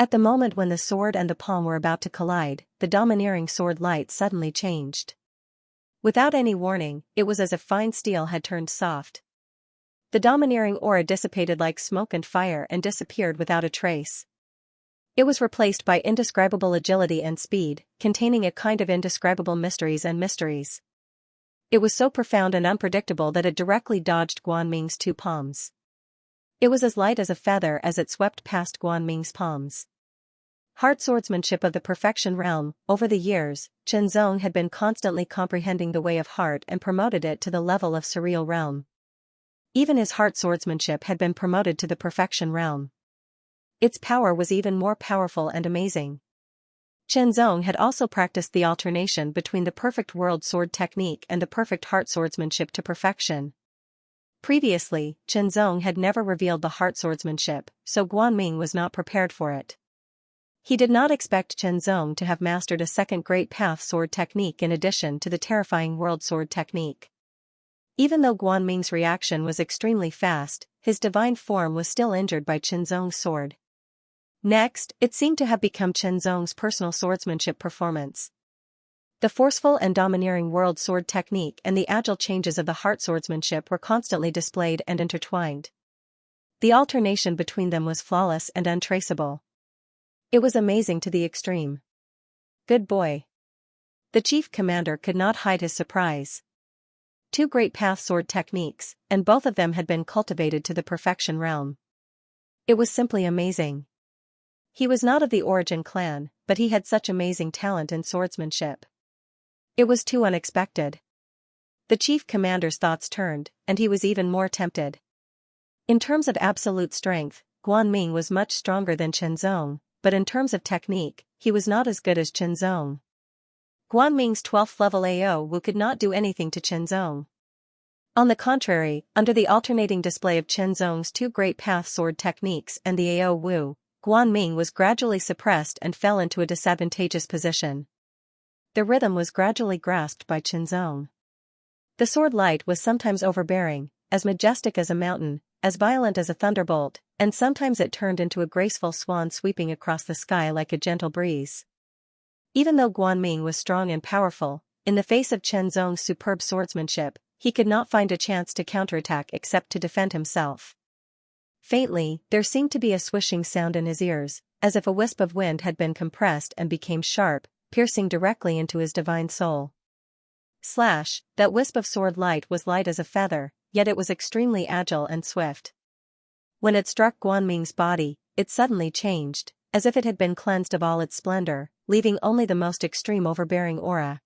A: At the moment when the sword and the palm were about to collide, the domineering sword light suddenly changed. Without any warning, it was as if fine steel had turned soft. The domineering aura dissipated like smoke and fire and disappeared without a trace. It was replaced by indescribable agility and speed, containing a kind of indescribable mysteries and mysteries. It was so profound and unpredictable that it directly dodged Guanming's two palms. It was as light as a feather as it swept past Guanming's palms. Heart swordsmanship of the perfection realm. Over the years, Qinzong had been constantly comprehending the way of heart and promoted it to the level of surreal realm. Even his heart swordsmanship had been promoted to the perfection realm. Its power was even more powerful and amazing. Qinzong had also practiced the alternation between the perfect world sword technique and the perfect heart swordsmanship to perfection. Previously, Chen Zong had never revealed the heart swordsmanship, so Guanming was not prepared for it. He did not expect Chen Zong to have mastered a second great path sword technique in addition to the terrifying world sword technique. Even though Guanming's reaction was extremely fast, his divine form was still injured by Chen Zong's sword. Next, it seemed to have become Chen Zong's personal swordsmanship performance. The forceful and domineering world sword technique and the agile changes of the heart swordsmanship were constantly displayed and intertwined. The alternation between them was flawless and untraceable. It was amazing to the extreme. Good boy. The chief commander could not hide his surprise. Two great path sword techniques, and both of them had been cultivated to the perfection realm. It was simply amazing. He was not of the Origin clan, but he had such amazing talent in swordsmanship. It was too unexpected. The chief commander's thoughts turned, and he was even more tempted. In terms of absolute strength, Guanming was much stronger than Chen Zong, but in terms of technique, he was not as good as Chen Zong. Guanming's 12th level AO Wu could not do anything to Chen Zong. On the contrary, under the alternating display of Chen Zong's two great path sword techniques and the AO Wu, Guanming was gradually suppressed and fell into a disadvantageous position. The rhythm was gradually grasped by Chen Zong. The sword light was sometimes overbearing, as majestic as a mountain, as violent as a thunderbolt, and sometimes it turned into a graceful swan sweeping across the sky like a gentle breeze. Even though Guanming was strong and powerful, in the face of Chen Zong's superb swordsmanship, he could not find a chance to counterattack except to defend himself. Faintly, there seemed to be a swishing sound in his ears, as if a wisp of wind had been compressed and became sharp, piercing directly into his divine soul. Slash, that wisp of sword light was light as a feather, yet it was extremely agile and swift. When it struck Guanming's body, it suddenly changed, as if it had been cleansed of all its splendor, leaving only the most extreme overbearing aura.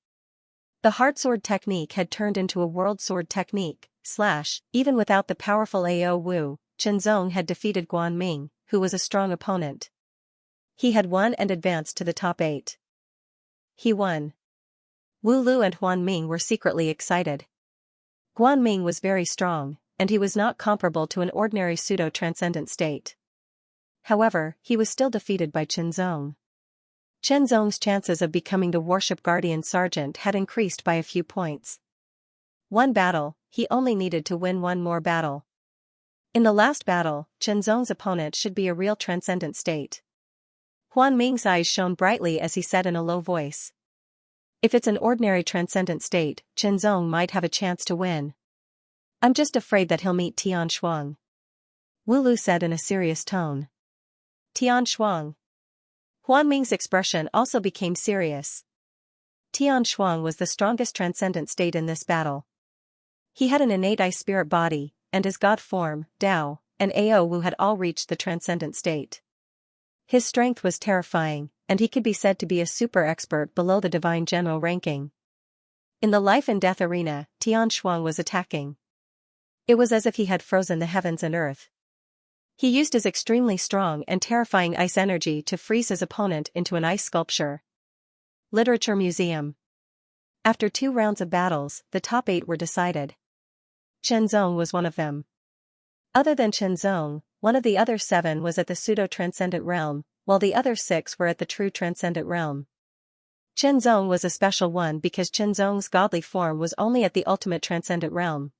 A: The heart sword technique had turned into a world sword technique. Slash, even without the powerful AO Wu, Chen Zong had defeated Guanming, who was a strong opponent. He had won and advanced to the top 8. He won. Wu Lu and Guanming were secretly excited. Guanming was very strong, and he was not comparable to an ordinary pseudo-transcendent state. However, he was still defeated by Chen Zong. Chen Zong's chances of becoming the warship guardian sergeant had increased by a few points. One battle, he only needed to win one more battle. In the last battle, Chen Zong's opponent should be a real transcendent state. Guanming's eyes shone brightly as he said in a low voice. If it's an ordinary transcendent state, Chen Zong might have a chance to win. I'm just afraid that he'll meet Tian Shuang. Wu Lu said in a serious tone. Tian Shuang. Guanming's expression also became serious. Tian Shuang was the strongest transcendent state in this battle. He had an innate ice spirit body, and his god form, Dao, and AO Wu had all reached the transcendent state. His strength was terrifying, and he could be said to be a super expert below the divine general ranking. In the life and death arena, Tian Shuang was attacking. It was as if he had frozen the heavens and earth. He used his extremely strong and terrifying ice energy to freeze his opponent into an ice sculpture. Literature Museum. After 2 rounds of battles, the top 8 were decided. Chen Zong was one of them. Other than Chen Zong, one of the other 7 was at the pseudo-transcendent realm, while the other 6 were at the true transcendent realm. Chen Zong was a special one because Chen Zong's godly form was only at the ultimate transcendent realm.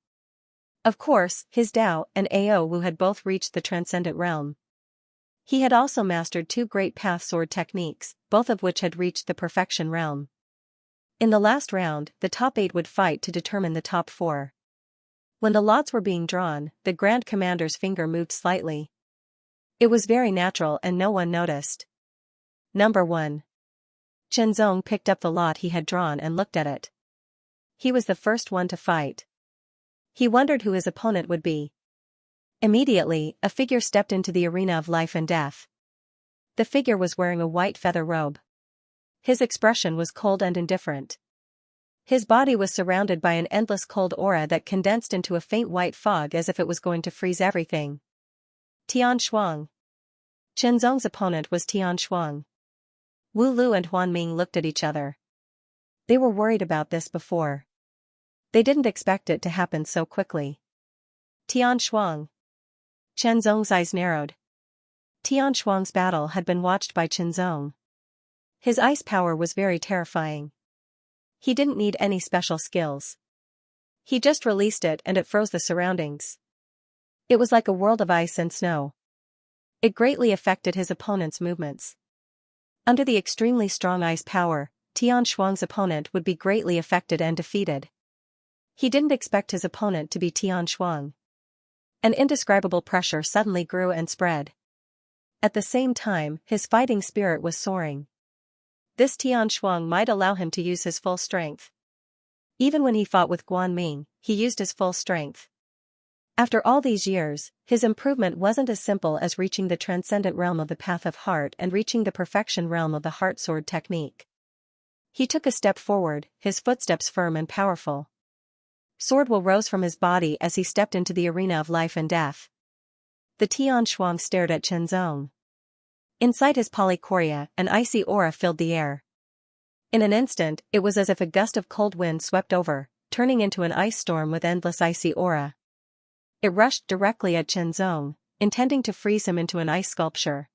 A: Of course, his Dao and AO Wu had both reached the transcendent realm. He had also mastered 2 great path sword techniques, both of which had reached the perfection realm. In the last round, the top 8 would fight to determine the top 4. When the lots were being drawn, the Grand Commander's finger moved slightly. It was very natural and no one noticed. Number 1. Chen Zong picked up the lot he had drawn and looked at it. He was the first one to fight. He wondered who his opponent would be. Immediately, a figure stepped into the arena of life and death. The figure was wearing a white feather robe. His expression was cold and indifferent. His body was surrounded by an endless cold aura that condensed into a faint white fog as if it was going to freeze everything. Tian Shuang. Chen Zong's opponent was Tian Shuang. Wu Lu and Guanming looked at each other. They were worried about this before. They didn't expect it to happen so quickly. Tian Shuang. Chen Zong's eyes narrowed. Tian Shuang's battle had been watched by Chen Zong. His ice power was very terrifying. He didn't need any special skills. He just released it and it froze the surroundings. It was like a world of ice and snow. It greatly affected his opponent's movements. Under the extremely strong ice power, Tian Shuang's opponent would be greatly affected and defeated. He didn't expect his opponent to be Tian Shuang. An indescribable pressure suddenly grew and spread. At the same time, his fighting spirit was soaring. This Tian Shuang might allow him to use his full strength. Even when he fought with Guan Ming, he used his full strength. After all these years, his improvement wasn't as simple as reaching the transcendent realm of the path of heart and reaching the perfection realm of the heart sword technique. He took a step forward, his footsteps firm and powerful. Sword will rose from his body as he stepped into the arena of life and death. The Tian Shuang stared at Chen Zong. Inside his polychoria, an icy aura filled the air. In an instant, it was as if a gust of cold wind swept over, turning into an ice storm with endless icy aura. It rushed directly at Chen Zong, intending to freeze him into an ice sculpture.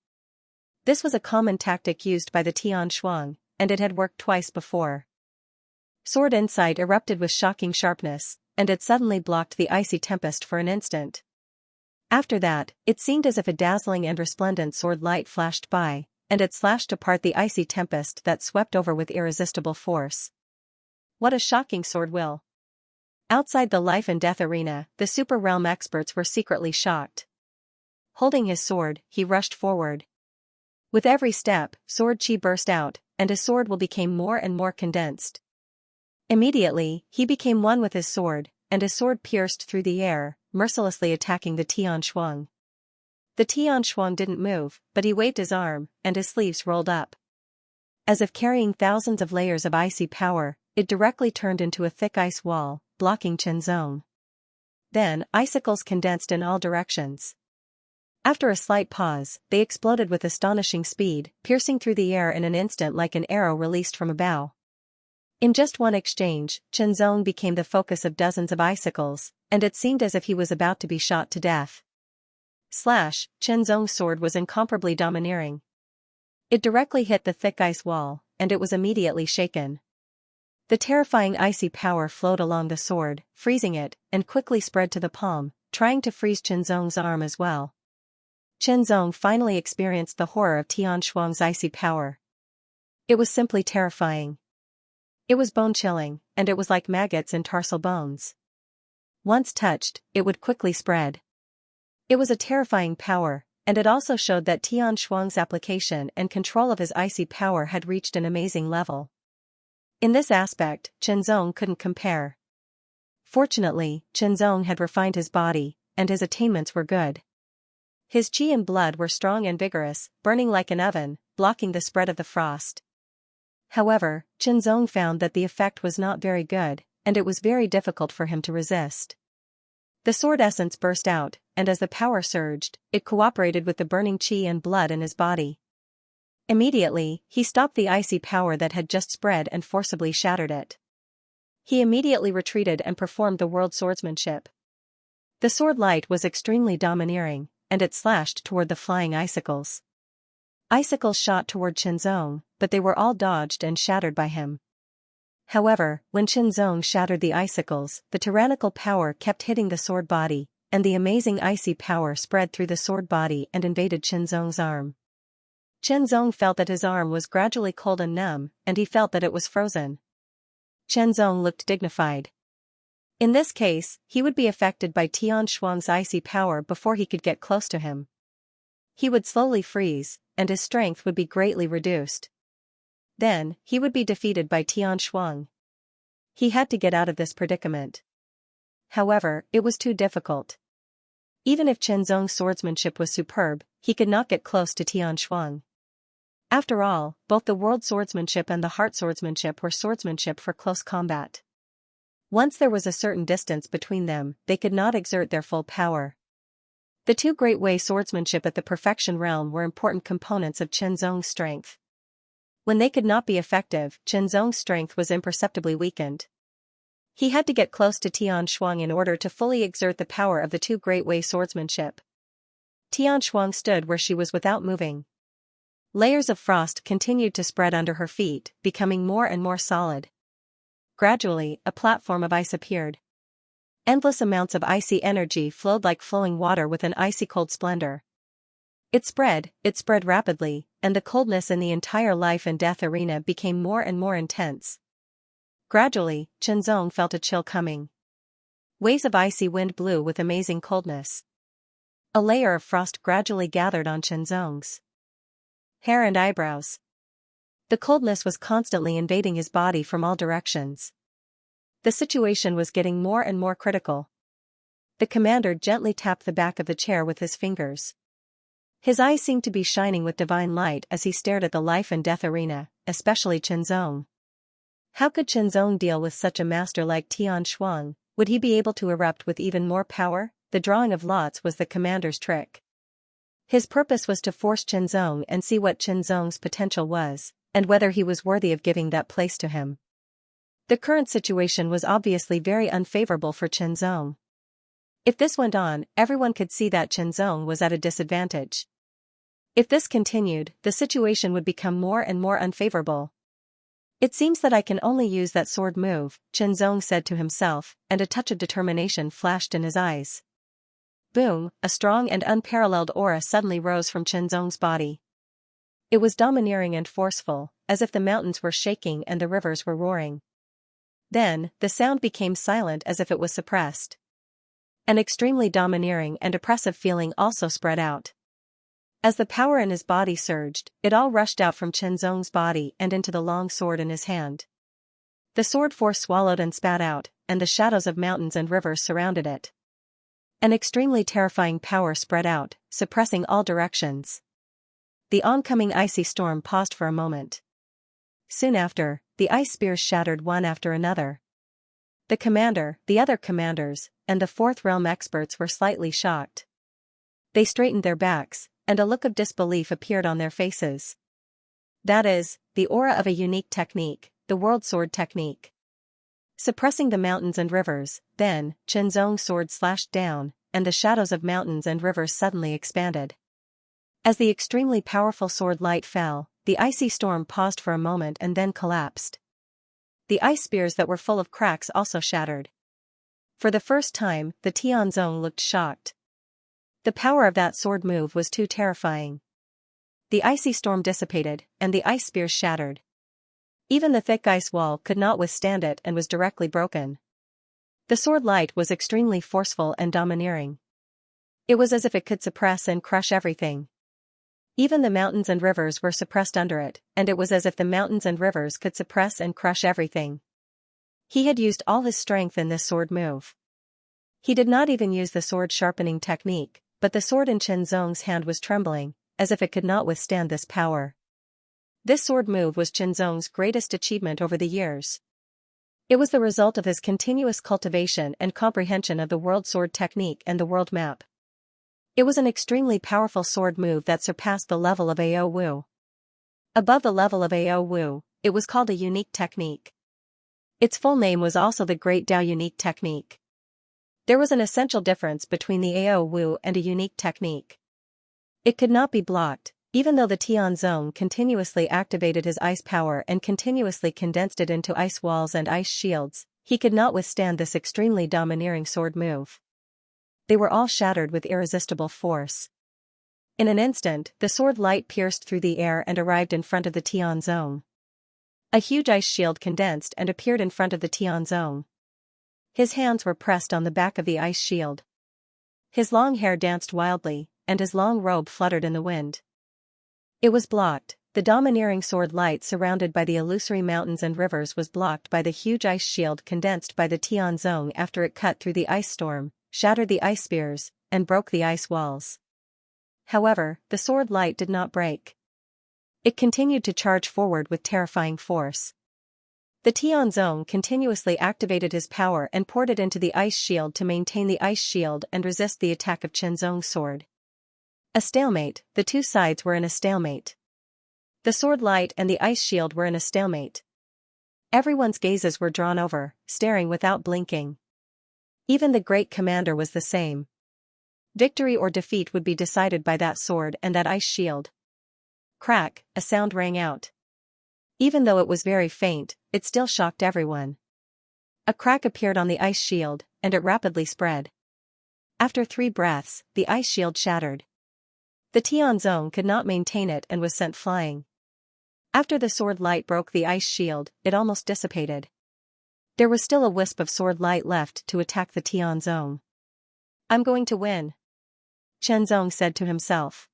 A: This was a common tactic used by the Tian Shuang, and it had worked twice before. Sword Insight erupted with shocking sharpness, and it suddenly blocked the icy tempest for an instant. After that, it seemed as if a dazzling and resplendent sword light flashed by, and it slashed apart the icy tempest that swept over with irresistible force. What a shocking sword will! Outside the life and death arena, the super realm experts were secretly shocked. Holding his sword, he rushed forward. With every step, sword chi burst out, and his sword will became more and more condensed. Immediately, he became one with his sword, and his sword pierced through the air, mercilessly attacking the Tian Shuang. The Tian Shuang didn't move, but he waved his arm, and his sleeves rolled up. As if carrying thousands of layers of icy power, it directly turned into a thick ice wall, blocking Chen Zong. Then, icicles condensed in all directions. After a slight pause, they exploded with astonishing speed, piercing through the air in an instant like an arrow released from a bow. In just one exchange, Chen Zong became the focus of dozens of icicles, and it seemed as if he was about to be shot to death. Slash, Chen Zong's sword was incomparably domineering. It directly hit the thick ice wall, and it was immediately shaken. The terrifying icy power flowed along the sword, freezing it, and quickly spread to the palm, trying to freeze Chen Zong's arm as well. Chen Zong finally experienced the horror of Tian Shuang's icy power. It was simply terrifying. It was bone-chilling, and it was like maggots in tarsal bones. Once touched, it would quickly spread. It was a terrifying power, and it also showed that Tian Shuang's application and control of his icy power had reached an amazing level. In this aspect, Chen Zong couldn't compare. Fortunately, Chen Zong had refined his body, and his attainments were good. His qi and blood were strong and vigorous, burning like an oven, blocking the spread of the frost. However, Chen Zong found that the effect was not very good, and it was very difficult for him to resist. The sword essence burst out, and as the power surged, it cooperated with the burning qi and blood in his body. Immediately, he stopped the icy power that had just spread and forcibly shattered it. He immediately retreated and performed the world swordsmanship. The sword light was extremely domineering, and it slashed toward the flying icicles. Icicles shot toward Chen Zong, but they were all dodged and shattered by him. However, when Chen Zong shattered the icicles, the tyrannical power kept hitting the sword body, and the amazing icy power spread through the sword body and invaded Chen Zong's arm. Chen Zong felt that his arm was gradually cold and numb, and he felt that it was frozen. Chen Zong looked dignified. In this case, he would be affected by Tian Shuang's icy power before he could get close to him. He would slowly freeze, and his strength would be greatly reduced. Then, he would be defeated by Tian Shuang. He had to get out of this predicament. However, it was too difficult. Even if Chen Zong's swordsmanship was superb, he could not get close to Tian Shuang. After all, both the world swordsmanship and the heart swordsmanship were swordsmanship for close combat. Once there was a certain distance between them, they could not exert their full power. The two great way swordsmanship at the perfection realm were important components of Chen Zong's strength. When they could not be effective, Chen Zong's strength was imperceptibly weakened. He had to get close to Tian Shuang in order to fully exert the power of the two great Wei swordsmanship. Tian Shuang stood where she was without moving. Layers of frost continued to spread under her feet, becoming more and more solid. Gradually, a platform of ice appeared. Endless amounts of icy energy flowed like flowing water with an icy cold splendor. It spread rapidly, and the coldness in the entire life and death arena became more and more intense. Gradually, Chenzong felt a chill coming. Waves of icy wind blew with amazing coldness. A layer of frost gradually gathered on Chenzong's hair and eyebrows. The coldness was constantly invading his body from all directions. The situation was getting more and more critical. The commander gently tapped the back of the chair with his fingers. His eyes seemed to be shining with divine light as he stared at the life and death arena, especially Chenzong. How could Chenzong deal with such a master like Tian Shuang? Would he be able to erupt with even more power? The drawing of lots was the commander's trick. His purpose was to force Chenzong and see what Chenzong's potential was, and whether he was worthy of giving that place to him. The current situation was obviously very unfavorable for Chenzong. If this went on, everyone could see that Chenzong was at a disadvantage. If this continued, the situation would become more and more unfavorable. It seems that I can only use that sword move, Chenzong said to himself, and a touch of determination flashed in his eyes. Boom, a strong and unparalleled aura suddenly rose from Chenzong's body. It was domineering and forceful, as if the mountains were shaking and the rivers were roaring. Then, the sound became silent as if it was suppressed. An extremely domineering and oppressive feeling also spread out. As the power in his body surged, it all rushed out from Chenzong's body and into the long sword in his hand. The sword force swallowed and spat out, and the shadows of mountains and rivers surrounded it. An extremely terrifying power spread out, suppressing all directions. The oncoming icy storm paused for a moment. Soon after, the ice spears shattered one after another. The commander, the other commanders, and the Fourth Realm experts were slightly shocked. They straightened their backs, and a look of disbelief appeared on their faces. That is, the aura of a unique technique, the World Sword technique. Suppressing the mountains and rivers, then, Chenzong's sword slashed down, and the shadows of mountains and rivers suddenly expanded. As the extremely powerful sword light fell, the icy storm paused for a moment and then collapsed. The ice spears that were full of cracks also shattered. For the first time, the Tianzong looked shocked. The power of that sword move was too terrifying. The icy storm dissipated, and the ice spears shattered. Even the thick ice wall could not withstand it and was directly broken. The sword light was extremely forceful and domineering. It was as if it could suppress and crush everything. Even the mountains and rivers were suppressed under it, and it was as if the mountains and rivers could suppress and crush everything. He had used all his strength in this sword move. He did not even use the sword sharpening technique, but the sword in Chenzong's hand was trembling, as if it could not withstand this power. This sword move was Chenzong's greatest achievement over the years. It was the result of his continuous cultivation and comprehension of the World Sword technique and the world map. It was an extremely powerful sword move that surpassed the level of Ao Wu. Above the level of Ao Wu, it was called a unique technique. Its full name was also the Great Dao Unique Technique. There was an essential difference between the Ao Wu and a unique technique. It could not be blocked, even though the Tianzong continuously activated his ice power and continuously condensed it into ice walls and ice shields, he could not withstand this extremely domineering sword move. They were all shattered with irresistible force. In an instant, the sword light pierced through the air and arrived in front of the Tianzong. A huge ice shield condensed and appeared in front of the Tianzong. His hands were pressed on the back of the ice shield. His long hair danced wildly, and his long robe fluttered in the wind. It was blocked. The domineering sword light surrounded by the illusory mountains and rivers was blocked by the huge ice shield condensed by the Tianzong after it cut through the ice storm, shattered the ice spears, and broke the ice walls. However, the sword light did not break. It continued to charge forward with terrifying force. The Tianzong continuously activated his power and poured it into the ice shield to maintain the ice shield and resist the attack of Chenzong's sword. A stalemate, the two sides were in a stalemate. The sword light and the ice shield were in a stalemate. Everyone's gazes were drawn over, staring without blinking. Even the great commander was the same. Victory or defeat would be decided by that sword and that ice shield. Crack, a sound rang out. Even though it was very faint, it still shocked everyone. A crack appeared on the ice shield, and it rapidly spread. After 3 breaths, the ice shield shattered. The Tianzong could not maintain it and was sent flying. After the sword light broke the ice shield, it almost dissipated. There was still a wisp of sword light left to attack the Tianzong. I'm going to win, Chenzong said to himself.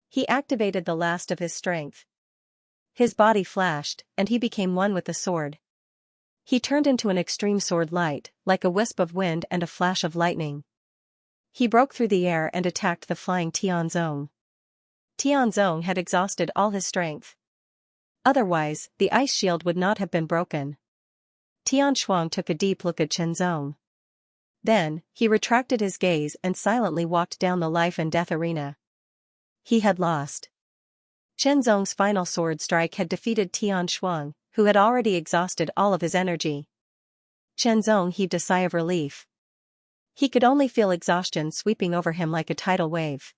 A: He activated the last of his strength. His body flashed, and he became one with the sword. He turned into an extreme sword light, like a wisp of wind and a flash of lightning. He broke through the air and attacked the flying Tianzong. Tianzong had exhausted all his strength. Otherwise, the ice shield would not have been broken. Tianshuang took a deep look at Chenzong. Then, he retracted his gaze and silently walked down the life and death arena. He had lost. Chenzong's final sword strike had defeated Tianshuang, who had already exhausted all of his energy. Chenzong heaved a sigh of relief. He could only feel exhaustion sweeping over him like a tidal wave.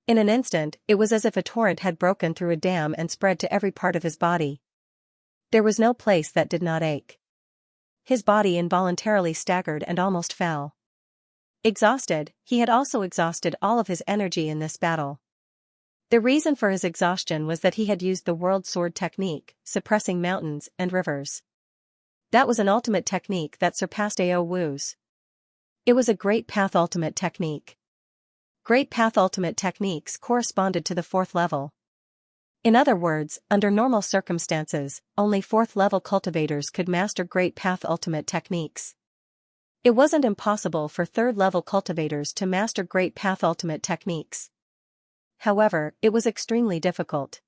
A: In an instant, it was as if a torrent had broken through a dam and spread to every part of his body. There was no place that did not ache. His body involuntarily staggered and almost fell. Exhausted, he had also exhausted all of his energy in this battle. The reason for his exhaustion was that he had used the world sword technique, suppressing mountains and rivers. That was an ultimate technique that surpassed Ao Wu's. It was a Great Path ultimate technique. Great Path ultimate techniques corresponded to the 4th level. In other words, under normal circumstances, only 4th level cultivators could master Great Path ultimate techniques. It wasn't impossible for 3rd level cultivators to master Great Path ultimate techniques. However, it was extremely difficult.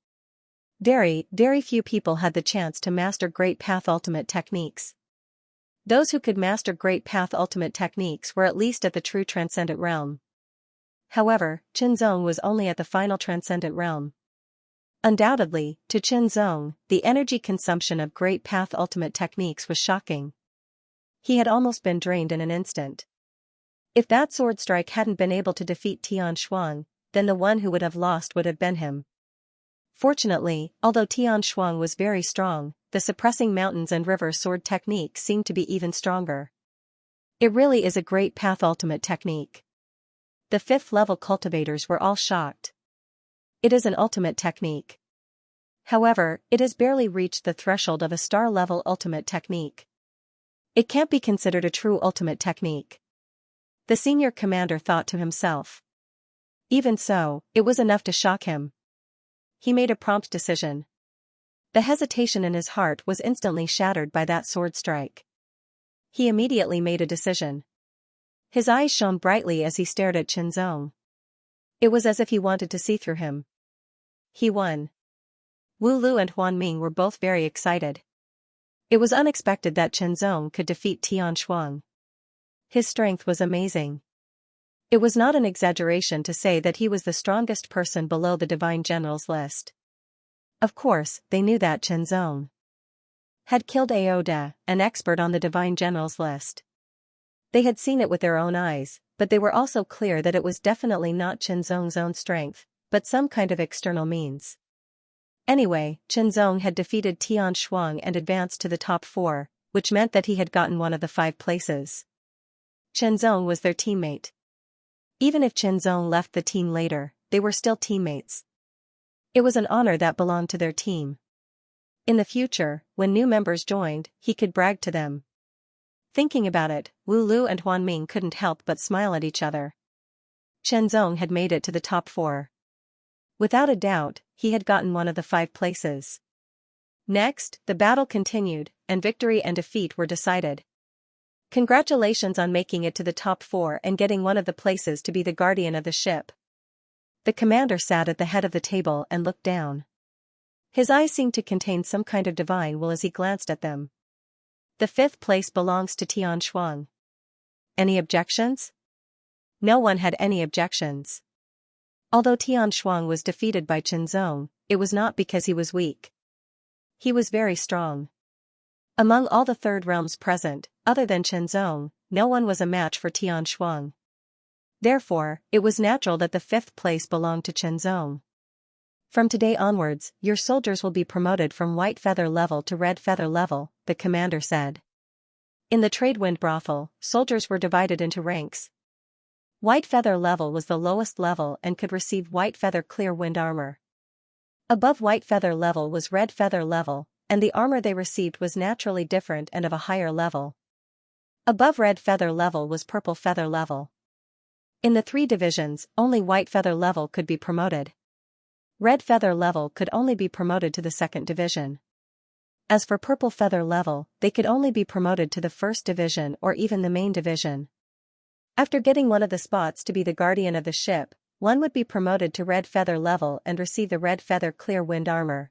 A: Very few people had the chance to master Great Path ultimate techniques. Those who could master Great Path ultimate techniques were at least at the true transcendent realm. However, Chenzong was only at the final transcendent realm. Undoubtedly, to Chenzong, the energy consumption of Great Path ultimate techniques was shocking. He had almost been drained in an instant. If that sword strike hadn't been able to defeat Tianshuang, then the one who would have lost would have been him. Fortunately, although Tianshuang was very strong, the suppressing mountains and rivers sword technique seemed to be even stronger. It really is a Great Path ultimate technique. The 5th level cultivators were all shocked. It is an ultimate technique. However, it has barely reached the threshold of a star level ultimate technique. It can't be considered a true ultimate technique. The senior commander thought to himself. Even so, it was enough to shock him. He made a prompt decision. The hesitation in his heart was instantly shattered by that sword strike. He immediately made a decision. His eyes shone brightly as he stared at Chenzong. It was as if he wanted to see through him. He won. Wu Lu and Huan Ming were both very excited. It was unexpected that Chenzong could defeat Tianshuang. His strength was amazing. It was not an exaggeration to say that he was the strongest person below the Divine Generals list. Of course, they knew that Chenzong had killed Aoda, an expert on the Divine Generals list. They had seen it with their own eyes, but they were also clear that it was definitely not Chenzong's own strength, but some kind of external means. Anyway, Chenzong had defeated Tianshuang and advanced to the top 4, which meant that he had gotten one of the 5 places. Chenzong was their teammate. Even if Chenzong left the team later, they were still teammates. It was an honor that belonged to their team. In the future, when new members joined, he could brag to them. Thinking about it, Wu Lu and Huan Ming couldn't help but smile at each other. Chenzong had made it to the top 4. Without a doubt, he had gotten one of the 5 places. Next, the battle continued, and victory and defeat were decided. Congratulations on making it to the top 4 and getting one of the places to be the guardian of the ship. The commander sat at the head of the table and looked down. His eyes seemed to contain some kind of divine will as he glanced at them. The 5th place belongs to Tianshuang. Any objections? No one had any objections. Although Tianshuang was defeated by Chenzong, it was not because he was weak. He was very strong. Among all the third realms present, other than Chenzong, no one was a match for Tian Shuang. Therefore, it was natural that the fifth place belonged to Chenzong. From today onwards, your soldiers will be promoted from white feather level to red feather level, the commander said. In the trade wind brothel, soldiers were divided into ranks. White feather level was the lowest level and could receive white feather clear wind armor. Above white feather level was red feather level, and the armor they received was naturally different and of a higher level. Above red feather level was purple feather level. In the 3 divisions, only white feather level could be promoted. Red feather level could only be promoted to the 2nd division. As for purple feather level, they could only be promoted to the 1st division or even the main division. After getting one of the spots to be the guardian of the ship, one would be promoted to red feather level and receive the red feather clear wind armor.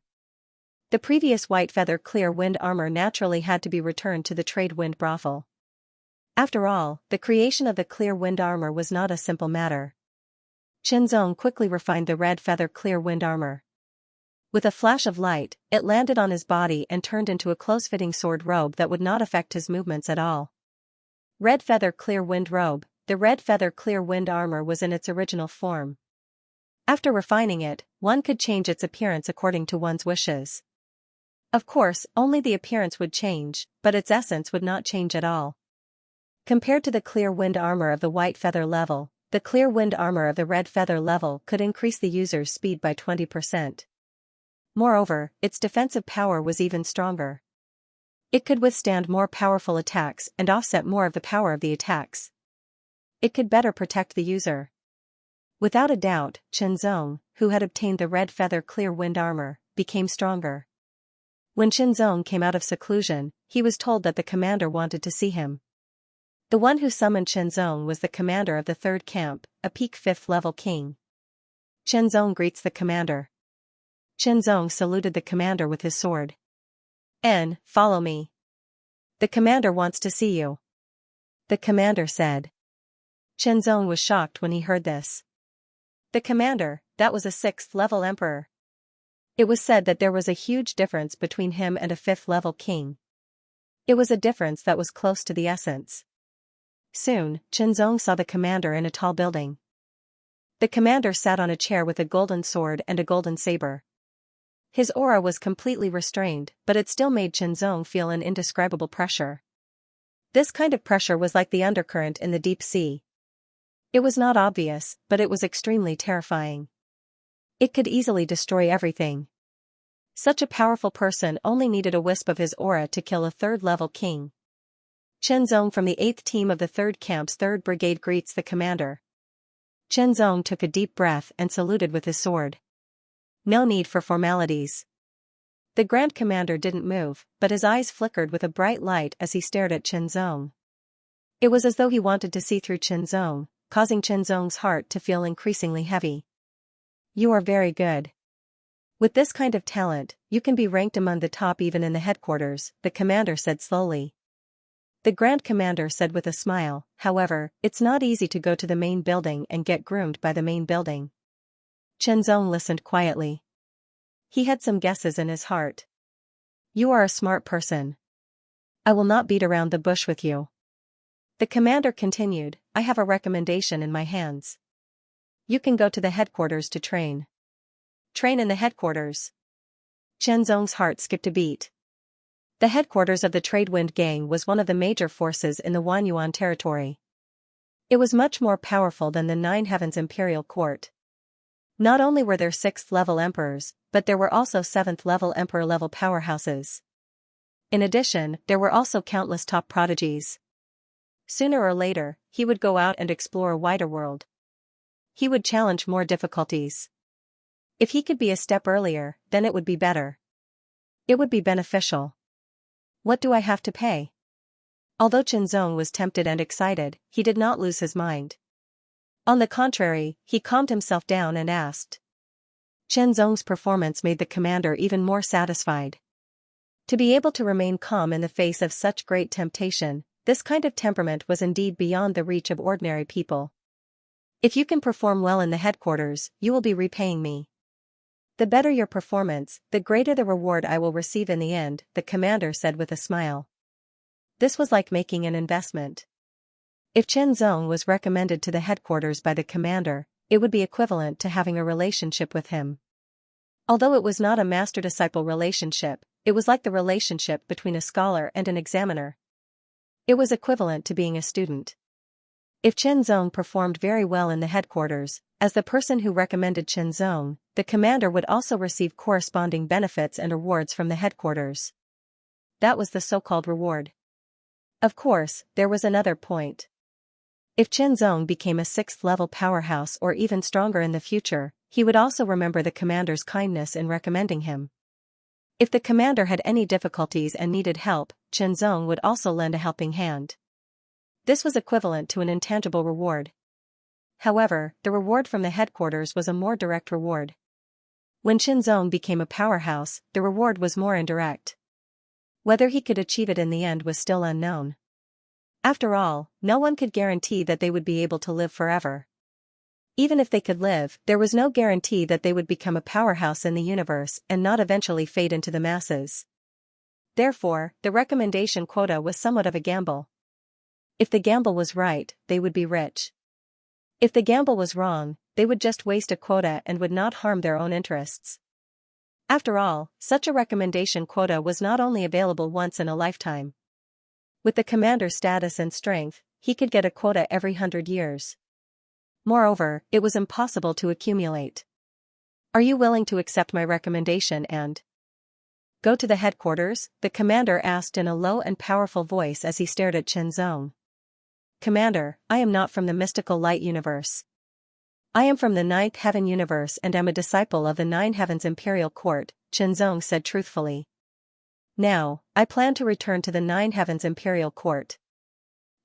A: The previous white feather clear wind armor naturally had to be returned to the trade wind brothel. After all, the creation of the clear wind armor was not a simple matter. Chenzong quickly refined the red feather clear wind armor. With a flash of light, it landed on his body and turned into a close-fitting sword robe that would not affect his movements at all. Red feather clear wind robe, the red feather clear wind armor was in its original form. After refining it, one could change its appearance according to one's wishes. Of course, only the appearance would change, but its essence would not change at all. Compared to the clear wind armor of the white feather level, the clear wind armor of the red feather level could increase the user's speed by 20%. Moreover, its defensive power was even stronger. It could withstand more powerful attacks and offset more of the power of the attacks. It could better protect the user. Without a doubt, Chenzong, who had obtained the red feather clear wind armor, became stronger. When Chenzong came out of seclusion, he was told that the commander wanted to see him. The one who summoned Chenzong was the commander of the 3rd camp, a peak 5th level king. Chenzong greets the commander. Chenzong saluted the commander with his sword. Follow me. The commander wants to see you. The commander said. Chenzong was shocked when he heard this. The commander, that was a 6th level emperor. It was said that there was a huge difference between him and a 5th level king. It was a difference that was close to the essence. Soon, Chenzong saw the commander in a tall building. The commander sat on a chair with a golden sword and a golden saber. His aura was completely restrained, but it still made Chenzong feel an indescribable pressure. This kind of pressure was like the undercurrent in the deep sea. It was not obvious, but it was extremely terrifying. It could easily destroy everything. Such a powerful person only needed a wisp of his aura to kill a 3rd level king. Chenzong from the 8th team of the 3rd camp's 3rd brigade greets the commander. Chenzong took a deep breath and saluted with his sword. No need for formalities. The Grand Commander didn't move, but his eyes flickered with a bright light as he stared at Chenzong. It was as though he wanted to see through Chenzong, causing Chenzong's heart to feel increasingly heavy. You are very good. With this kind of talent, you can be ranked among the top even in the headquarters, the commander said slowly. The Grand Commander said with a smile, however, it's not easy to go to the main building and get groomed by the main building. Chenzong listened quietly. He had some guesses in his heart. You are a smart person. I will not beat around the bush with you. The commander continued, I have a recommendation in my hands. You can go to the headquarters to train. Train in the headquarters. Chenzong's heart skipped a beat. The headquarters of the Tradewind Gang was one of the major forces in the Wanyuan territory. It was much more powerful than the Nine Heavens Imperial Court. Not only were there 6th-level emperors, but there were also 7th-level emperor-level powerhouses. In addition, there were also countless top prodigies. Sooner or later, he would go out and explore a wider world. He would challenge more difficulties. If he could be a step earlier, then it would be better. It would be beneficial. What do I have to pay? Although Chenzong was tempted and excited, he did not lose his mind. On the contrary, he calmed himself down and asked. Chenzong's performance made the commander even more satisfied. To be able to remain calm in the face of such great temptation, this kind of temperament was indeed beyond the reach of ordinary people. If you can perform well in the headquarters, you will be repaying me. The better your performance, the greater the reward I will receive in the end, the commander said with a smile. This was like making an investment. If Chen Zong was recommended to the headquarters by the commander, it would be equivalent to having a relationship with him. Although it was not a master-disciple relationship, it was like the relationship between a scholar and an examiner. It was equivalent to being a student. If Chen Zong performed very well in the headquarters, as the person who recommended Chen Zong, the commander would also receive corresponding benefits and rewards from the headquarters. That was the so-called reward. Of course, there was another point. If Chen Zong became a 6th-level powerhouse or even stronger in the future, he would also remember the commander's kindness in recommending him. If the commander had any difficulties and needed help, Chen Zong would also lend a helping hand. This was equivalent to an intangible reward. However, the reward from the headquarters was a more direct reward. When Chen Zong became a powerhouse, the reward was more indirect. Whether he could achieve it in the end was still unknown. After all, no one could guarantee that they would be able to live forever. Even if they could live, there was no guarantee that they would become a powerhouse in the universe and not eventually fade into the masses. Therefore, the recommendation quota was somewhat of a gamble. If the gamble was right, they would be rich. If the gamble was wrong, they would just waste a quota and would not harm their own interests. After all, such a recommendation quota was not only available once in a lifetime. With the commander's status and strength, he could get a quota every 100 years. Moreover, it was impossible to accumulate. Are you willing to accept my recommendation and go to the headquarters? The commander asked in a low and powerful voice as he stared at Chen Zong. Commander, I am not from the mystical light universe. I am from the 9th heaven universe and am a disciple of the 9 heavens imperial court, Chen Zong said truthfully. Now, I plan to return to the 9 heavens imperial court.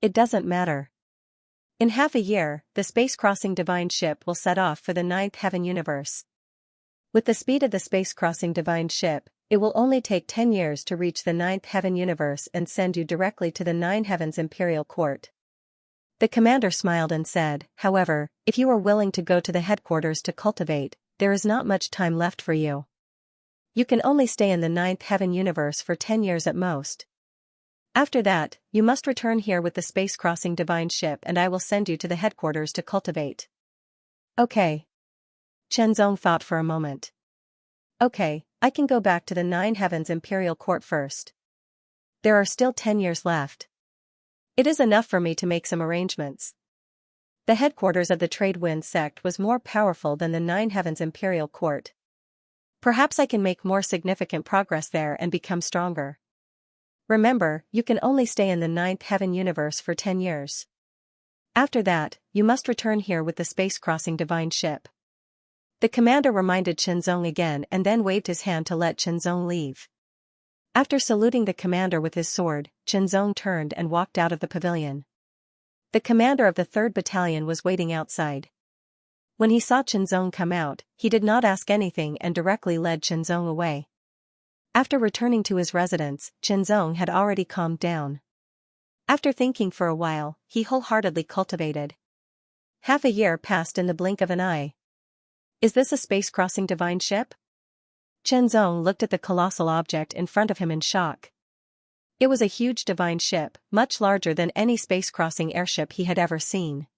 A: It doesn't matter. In half a year, the space-crossing divine ship will set off for the 9th heaven universe. With the speed of the space-crossing divine ship, it will only take 10 years to reach the 9th heaven universe and send you directly to the 9 heavens imperial court. The commander smiled and said, however, if you are willing to go to the headquarters to cultivate, there is not much time left for you. You can only stay in the 9th heaven universe for 10 years at most. After that, you must return here with the space-crossing divine ship and I will send you to the headquarters to cultivate. Okay. Chen Zong thought for a moment. Okay, I can go back to the 9 heavens imperial court first. There are still 10 years left. It is enough for me to make some arrangements. The headquarters of the Trade Wind sect was more powerful than the 9 heavens imperial court. Perhaps I can make more significant progress there and become stronger. Remember, you can only stay in the 9th heaven universe for 10 years. After that, you must return here with the space-crossing divine ship. The commander reminded Chen Zong again and then waved his hand to let Chen Zong leave. After saluting the commander with his sword, Chen Zong turned and walked out of the pavilion. The commander of the 3rd Battalion was waiting outside. When he saw Chen Zong come out, he did not ask anything and directly led Chen Zong away. After returning to his residence, Chen Zong had already calmed down. After thinking for a while, he wholeheartedly cultivated. Half a year passed in the blink of an eye. Is this a space-crossing divine ship? Chen Zong looked at the colossal object in front of him in shock. It was a huge divine ship, much larger than any space-crossing airship he had ever seen.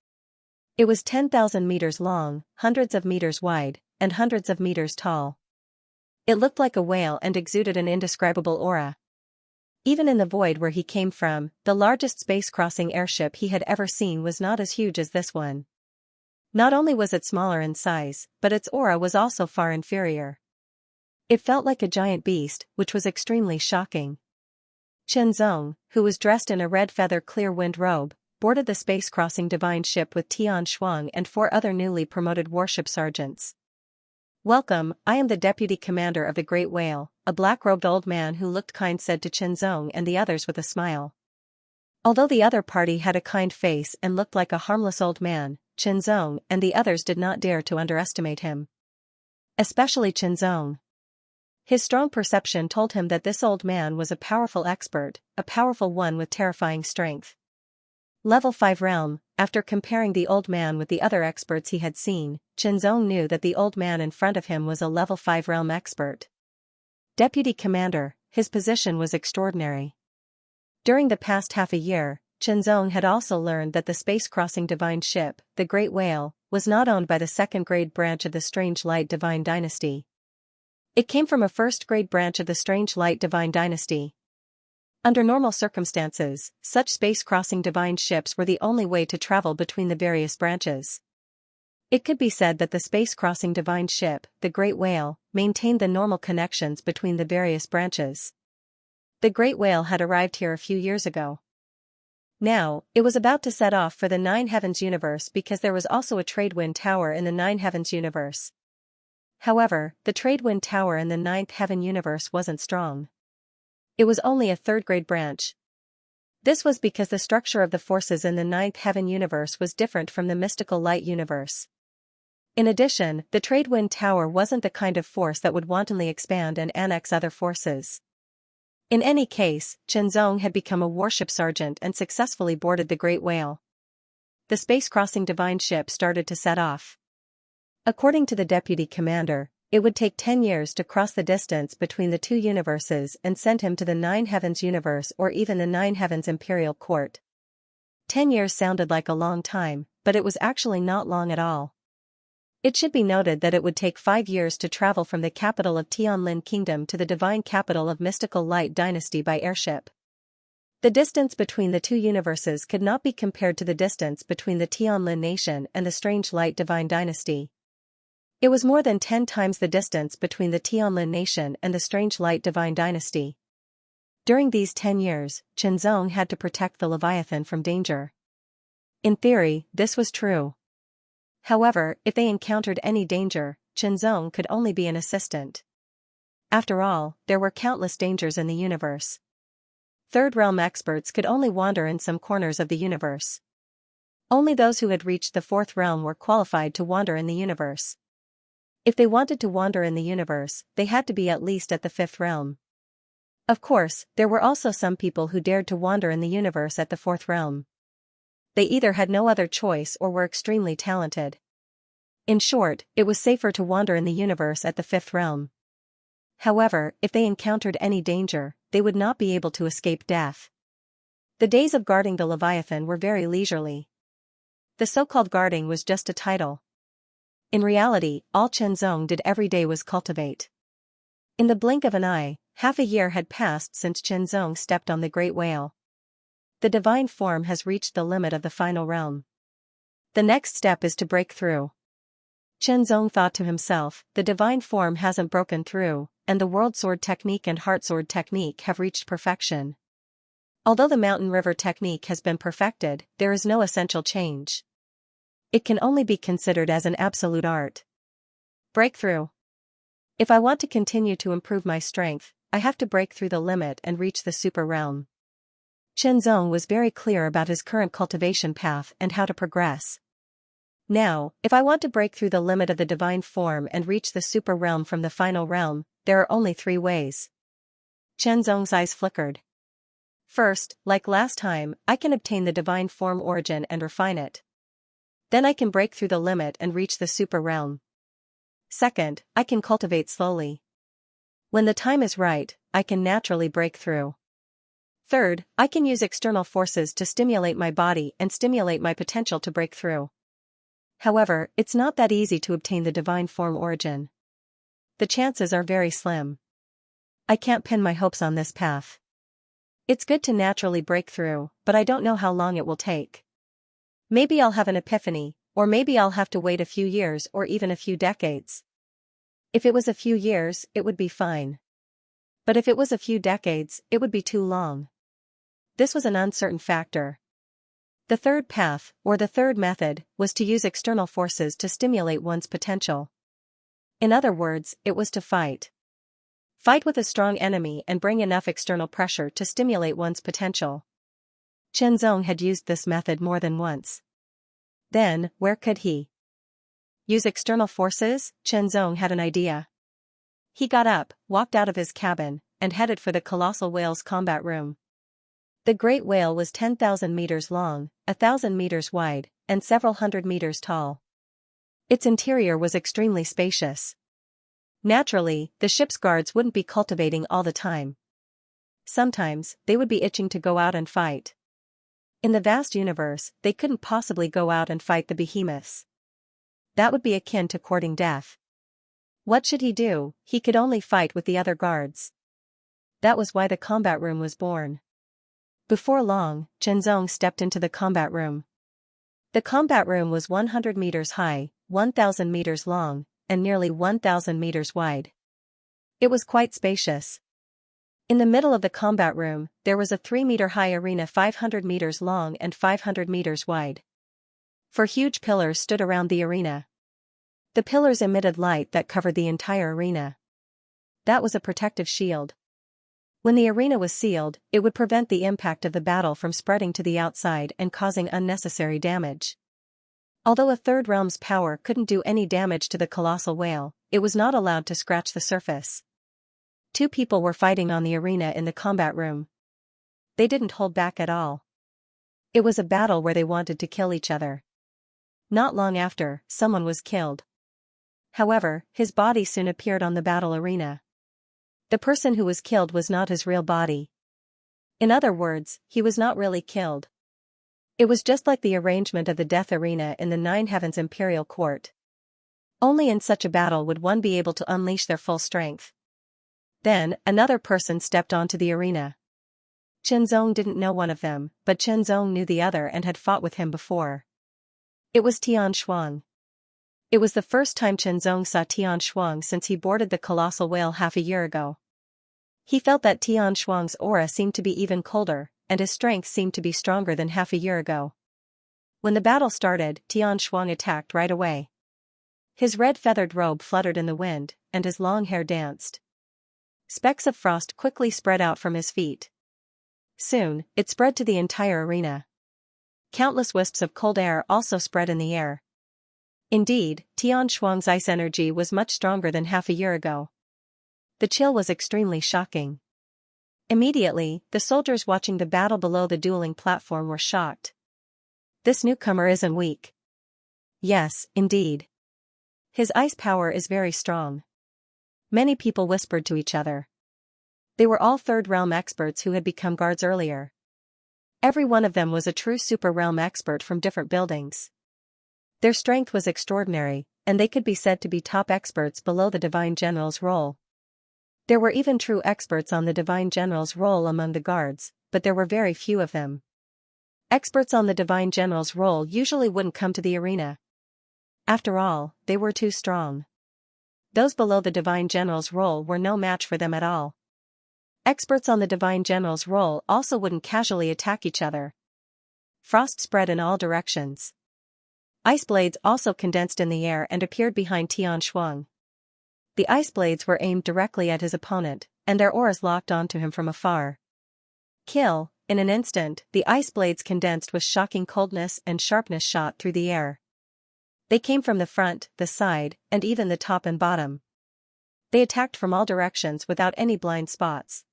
A: It was 10,000 meters long, hundreds of meters wide, and hundreds of meters tall. It looked like a whale and exuded an indescribable aura. Even in the void where he came from, the largest space-crossing airship he had ever seen was not as huge as this one. Not only was it smaller in size, but its aura was also far inferior. It felt like a giant beast, which was extremely shocking. Chen Zong, who was dressed in a red feather clear wind robe, boarded the space-crossing divine ship with Tian Shuang and 4 other newly promoted warship sergeants. Welcome, I am the deputy commander of the Great Whale, a black-robed old man who looked kind said to Chen Zong and the others with a smile. Although the other party had a kind face and looked like a harmless old man, Chen Zong and the others did not dare to underestimate him. Especially Chen Zong. His strong perception told him that this old man was a powerful expert, a powerful one with terrifying strength. Level 5 realm. After comparing the old man with the other experts he had seen, Xianxia knew that the old man in front of him was a level 5 realm expert. Deputy Commander, his position was extraordinary. During the past half a year, Xianxia had also learned that the space-crossing divine ship, the Great Whale, was not owned by the second-grade branch of the Strange Light Divine Dynasty. It came from a first-grade branch of the Strange Light Divine Dynasty. Under normal circumstances, such space-crossing divine ships were the only way to travel between the various branches. It could be said that the space-crossing divine ship, the Great Whale, maintained the normal connections between the various branches. The Great Whale had arrived here a few years ago. Now, it was about to set off for the Nine Heavens universe because there was also a trade wind tower in the Nine Heavens universe. However, the trade wind tower in the Ninth Heaven universe wasn't strong. It was only a third-grade branch. This was because the structure of the forces in the Ninth Heaven universe was different from the mystical light universe. In addition, the trade wind tower wasn't the kind of force that would wantonly expand and annex other forces. In any case, Xianxia had become a warship sergeant and successfully boarded the Great Whale. The space-crossing divine ship started to set off. According to the deputy commander, it would take 10 years to cross the distance between the two universes and send him to the Nine Heavens universe or even the Nine Heavens Imperial Court. 10 years sounded like a long time, but it was actually not long at all. It should be noted that it would take 5 years to travel from the capital of Tianlin Kingdom to the divine capital of Mystical Light Dynasty by airship. The distance between the two universes could not be compared to the distance between the Tianlin Nation and the Strange Light Divine Dynasty. It was more than 10 times the distance between the Tianlin Nation and the Strange Light Divine Dynasty. During these 10 years, Xianxia had to protect the Leviathan from danger. In theory, this was true. However, if they encountered any danger, Xianxia could only be an assistant. After all, there were countless dangers in the universe. Third realm experts could only wander in some corners of the universe. Only those who had reached the fourth realm were qualified to wander in the universe. If they wanted to wander in the universe, they had to be at least at the fifth realm. Of course, there were also some people who dared to wander in the universe at the fourth realm. They either had no other choice or were extremely talented. In short, it was safer to wander in the universe at the fifth realm. However, if they encountered any danger, they would not be able to escape death. The days of guarding the Leviathan were very leisurely. The so-called guarding was just a title. In reality, all Xianxia did every day was cultivate. In the blink of an eye, half a year had passed since Xianxia stepped on the Great Whale. The divine form has reached the limit of the final realm. The next step is to break through. Xianxia thought to himself, the divine form hasn't broken through, and the world sword technique and heart sword technique have reached perfection. Although the mountain river technique has been perfected, there is no essential change. It can only be considered as an absolute art. Breakthrough. If I want to continue to improve my strength, I have to break through the limit and reach the super realm. Xianxia was very clear about his current cultivation path and how to progress. Now, if I want to break through the limit of the divine form and reach the super realm from the final realm, there are only 3 ways. Xianxia's eyes flickered. First, like last time, I can obtain the divine form origin and refine it. Then I can break through the limit and reach the super realm. Second, I can cultivate slowly. When the time is right, I can naturally break through. Third, I can use external forces to stimulate my body and stimulate my potential to break through. However, it's not that easy to obtain the divine form origin. The chances are very slim. I can't pin my hopes on this path. It's good to naturally break through, but I don't know how long it will take. Maybe I'll have an epiphany, or maybe I'll have to wait a few years or even a few decades. If it was a few years, it would be fine. But if it was a few decades, it would be too long. This was an uncertain factor. The third path, or the third method, was to use external forces to stimulate one's potential. In other words, it was to fight. Fight with a strong enemy and bring enough external pressure to stimulate one's potential. Xianxia had used this method more than once. Then, where could he use external forces? Xianxia had an idea. He got up, walked out of his cabin, and headed for the colossal whale's combat room. The great whale was 10,000 meters long, 1,000 meters wide, and several hundred meters tall. Its interior was extremely spacious. Naturally, the ship's guards wouldn't be cultivating all the time. Sometimes, they would be itching to go out and fight. In the vast universe, they couldn't possibly go out and fight the behemoths. That would be akin to courting death. What should he do? He could only fight with the other guards. That was why the combat room was born. Before long, Xianxia stepped into the combat room. The combat room was 100 meters high, 1,000 meters long, and nearly 1,000 meters wide. It was quite spacious. In the middle of the combat room, there was a 3-meter-high arena 500 meters long and 500 meters wide. 4 huge pillars stood around the arena. The pillars emitted light that covered the entire arena. That was a protective shield. When the arena was sealed, it would prevent the impact of the battle from spreading to the outside and causing unnecessary damage. Although a third realm's power couldn't do any damage to the colossal whale, it was not allowed to scratch the surface. 2 people were fighting on the arena in the combat room. They didn't hold back at all. It was a battle where they wanted to kill each other. Not long after, someone was killed. However, his body soon appeared on the battle arena. The person who was killed was not his real body. In other words, he was not really killed. It was just like the arrangement of the death arena in the Nine Heavens Imperial Court. Only in such a battle would one be able to unleash their full strength. Then, another person stepped onto the arena. Xianxia didn't know one of them, but Xianxia knew the other and had fought with him before. It was Xianxia. It was the first time Xianxia saw Xianxia since he boarded the colossal whale half a year ago. He felt that Xianxia's aura seemed to be even colder, and his strength seemed to be stronger than half a year ago. When the battle started, Xianxia attacked right away. His red feathered robe fluttered in the wind, and his long hair danced. Specks of frost quickly spread out from his feet. Soon, it spread to the entire arena. Countless wisps of cold air also spread in the air. Indeed, Xianxia's ice energy was much stronger than half a year ago. The chill was extremely shocking. Immediately, the soldiers watching the battle below the dueling platform were shocked. This newcomer isn't weak. Yes, indeed. His ice power is very strong. Many people whispered to each other. They were all third realm experts who had become guards earlier. Every one of them was a true super realm expert from different buildings. Their strength was extraordinary, and they could be said to be top experts below the Divine General's role. There were even true experts on the Divine General's role among the guards, but there were very few of them. Experts on the Divine General's role usually wouldn't come to the arena. After all, they were too strong. Those below the Divine General's role were no match for them at all. Experts on the Divine General's role also wouldn't casually attack each other. Frost spread in all directions. Ice blades also condensed in the air and appeared behind Xianxia. The ice blades were aimed directly at his opponent, and their auras locked onto him from afar. Kill! In an instant, the ice blades condensed with shocking coldness and sharpness shot through the air. They came from the front, the side, and even the top and bottom. They attacked from all directions without any blind spots.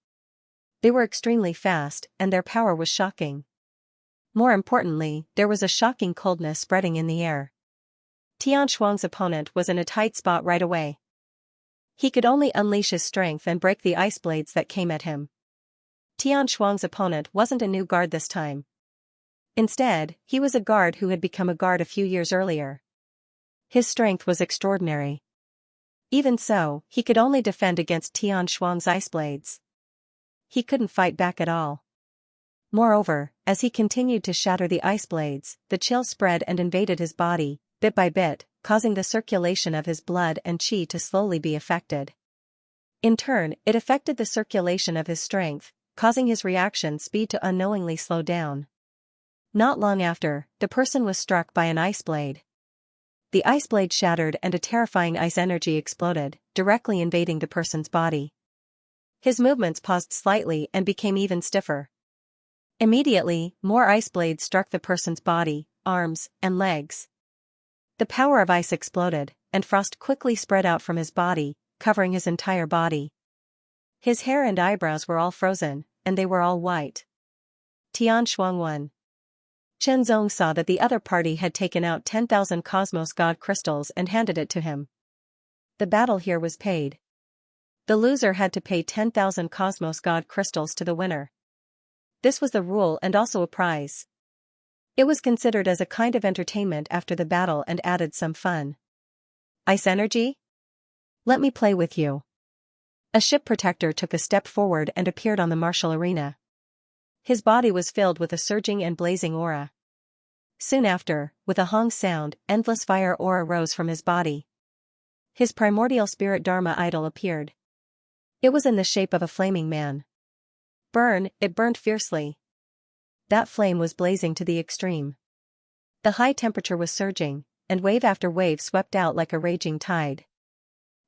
A: They were extremely fast, and their power was shocking. More importantly, there was a shocking coldness spreading in the air. Xianxia's opponent was in a tight spot right away. He could only unleash his strength and break the ice blades that came at him. Xianxia's opponent wasn't a new guard this time. Instead, he was a guard who had become a guard a few years earlier. His strength was extraordinary. Even so, he could only defend against Xianxia's ice blades. He couldn't fight back at all. Moreover, as he continued to shatter the ice blades, the chill spread and invaded his body, bit by bit, causing the circulation of his blood and qi to slowly be affected. In turn, it affected the circulation of his strength, causing his reaction speed to unknowingly slow down. Not long after, the person was struck by an ice blade. The ice blade shattered and a terrifying ice energy exploded, directly invading the person's body. His movements paused slightly and became even stiffer. Immediately, more ice blades struck the person's body, arms, and legs. The power of ice exploded, and frost quickly spread out from his body, covering his entire body. His hair and eyebrows were all frozen, and they were all white. Tian Shuang won. Chen Zong saw that the other party had taken out 10,000 Cosmos God crystals and handed it to him. The battle here was paid. The loser had to pay 10,000 Cosmos God crystals to the winner. This was the rule and also a prize. It was considered as a kind of entertainment after the battle and added some fun. Ice energy? Let me play with you. A ship protector took a step forward and appeared on the martial arena. His body was filled with a surging and blazing aura. Soon after, with a hong sound, endless fire aura rose from his body. His primordial spirit Dharma idol appeared. It was in the shape of a flaming man. Burn, it burned fiercely. That flame was blazing to the extreme. The high temperature was surging, and wave after wave swept out like a raging tide.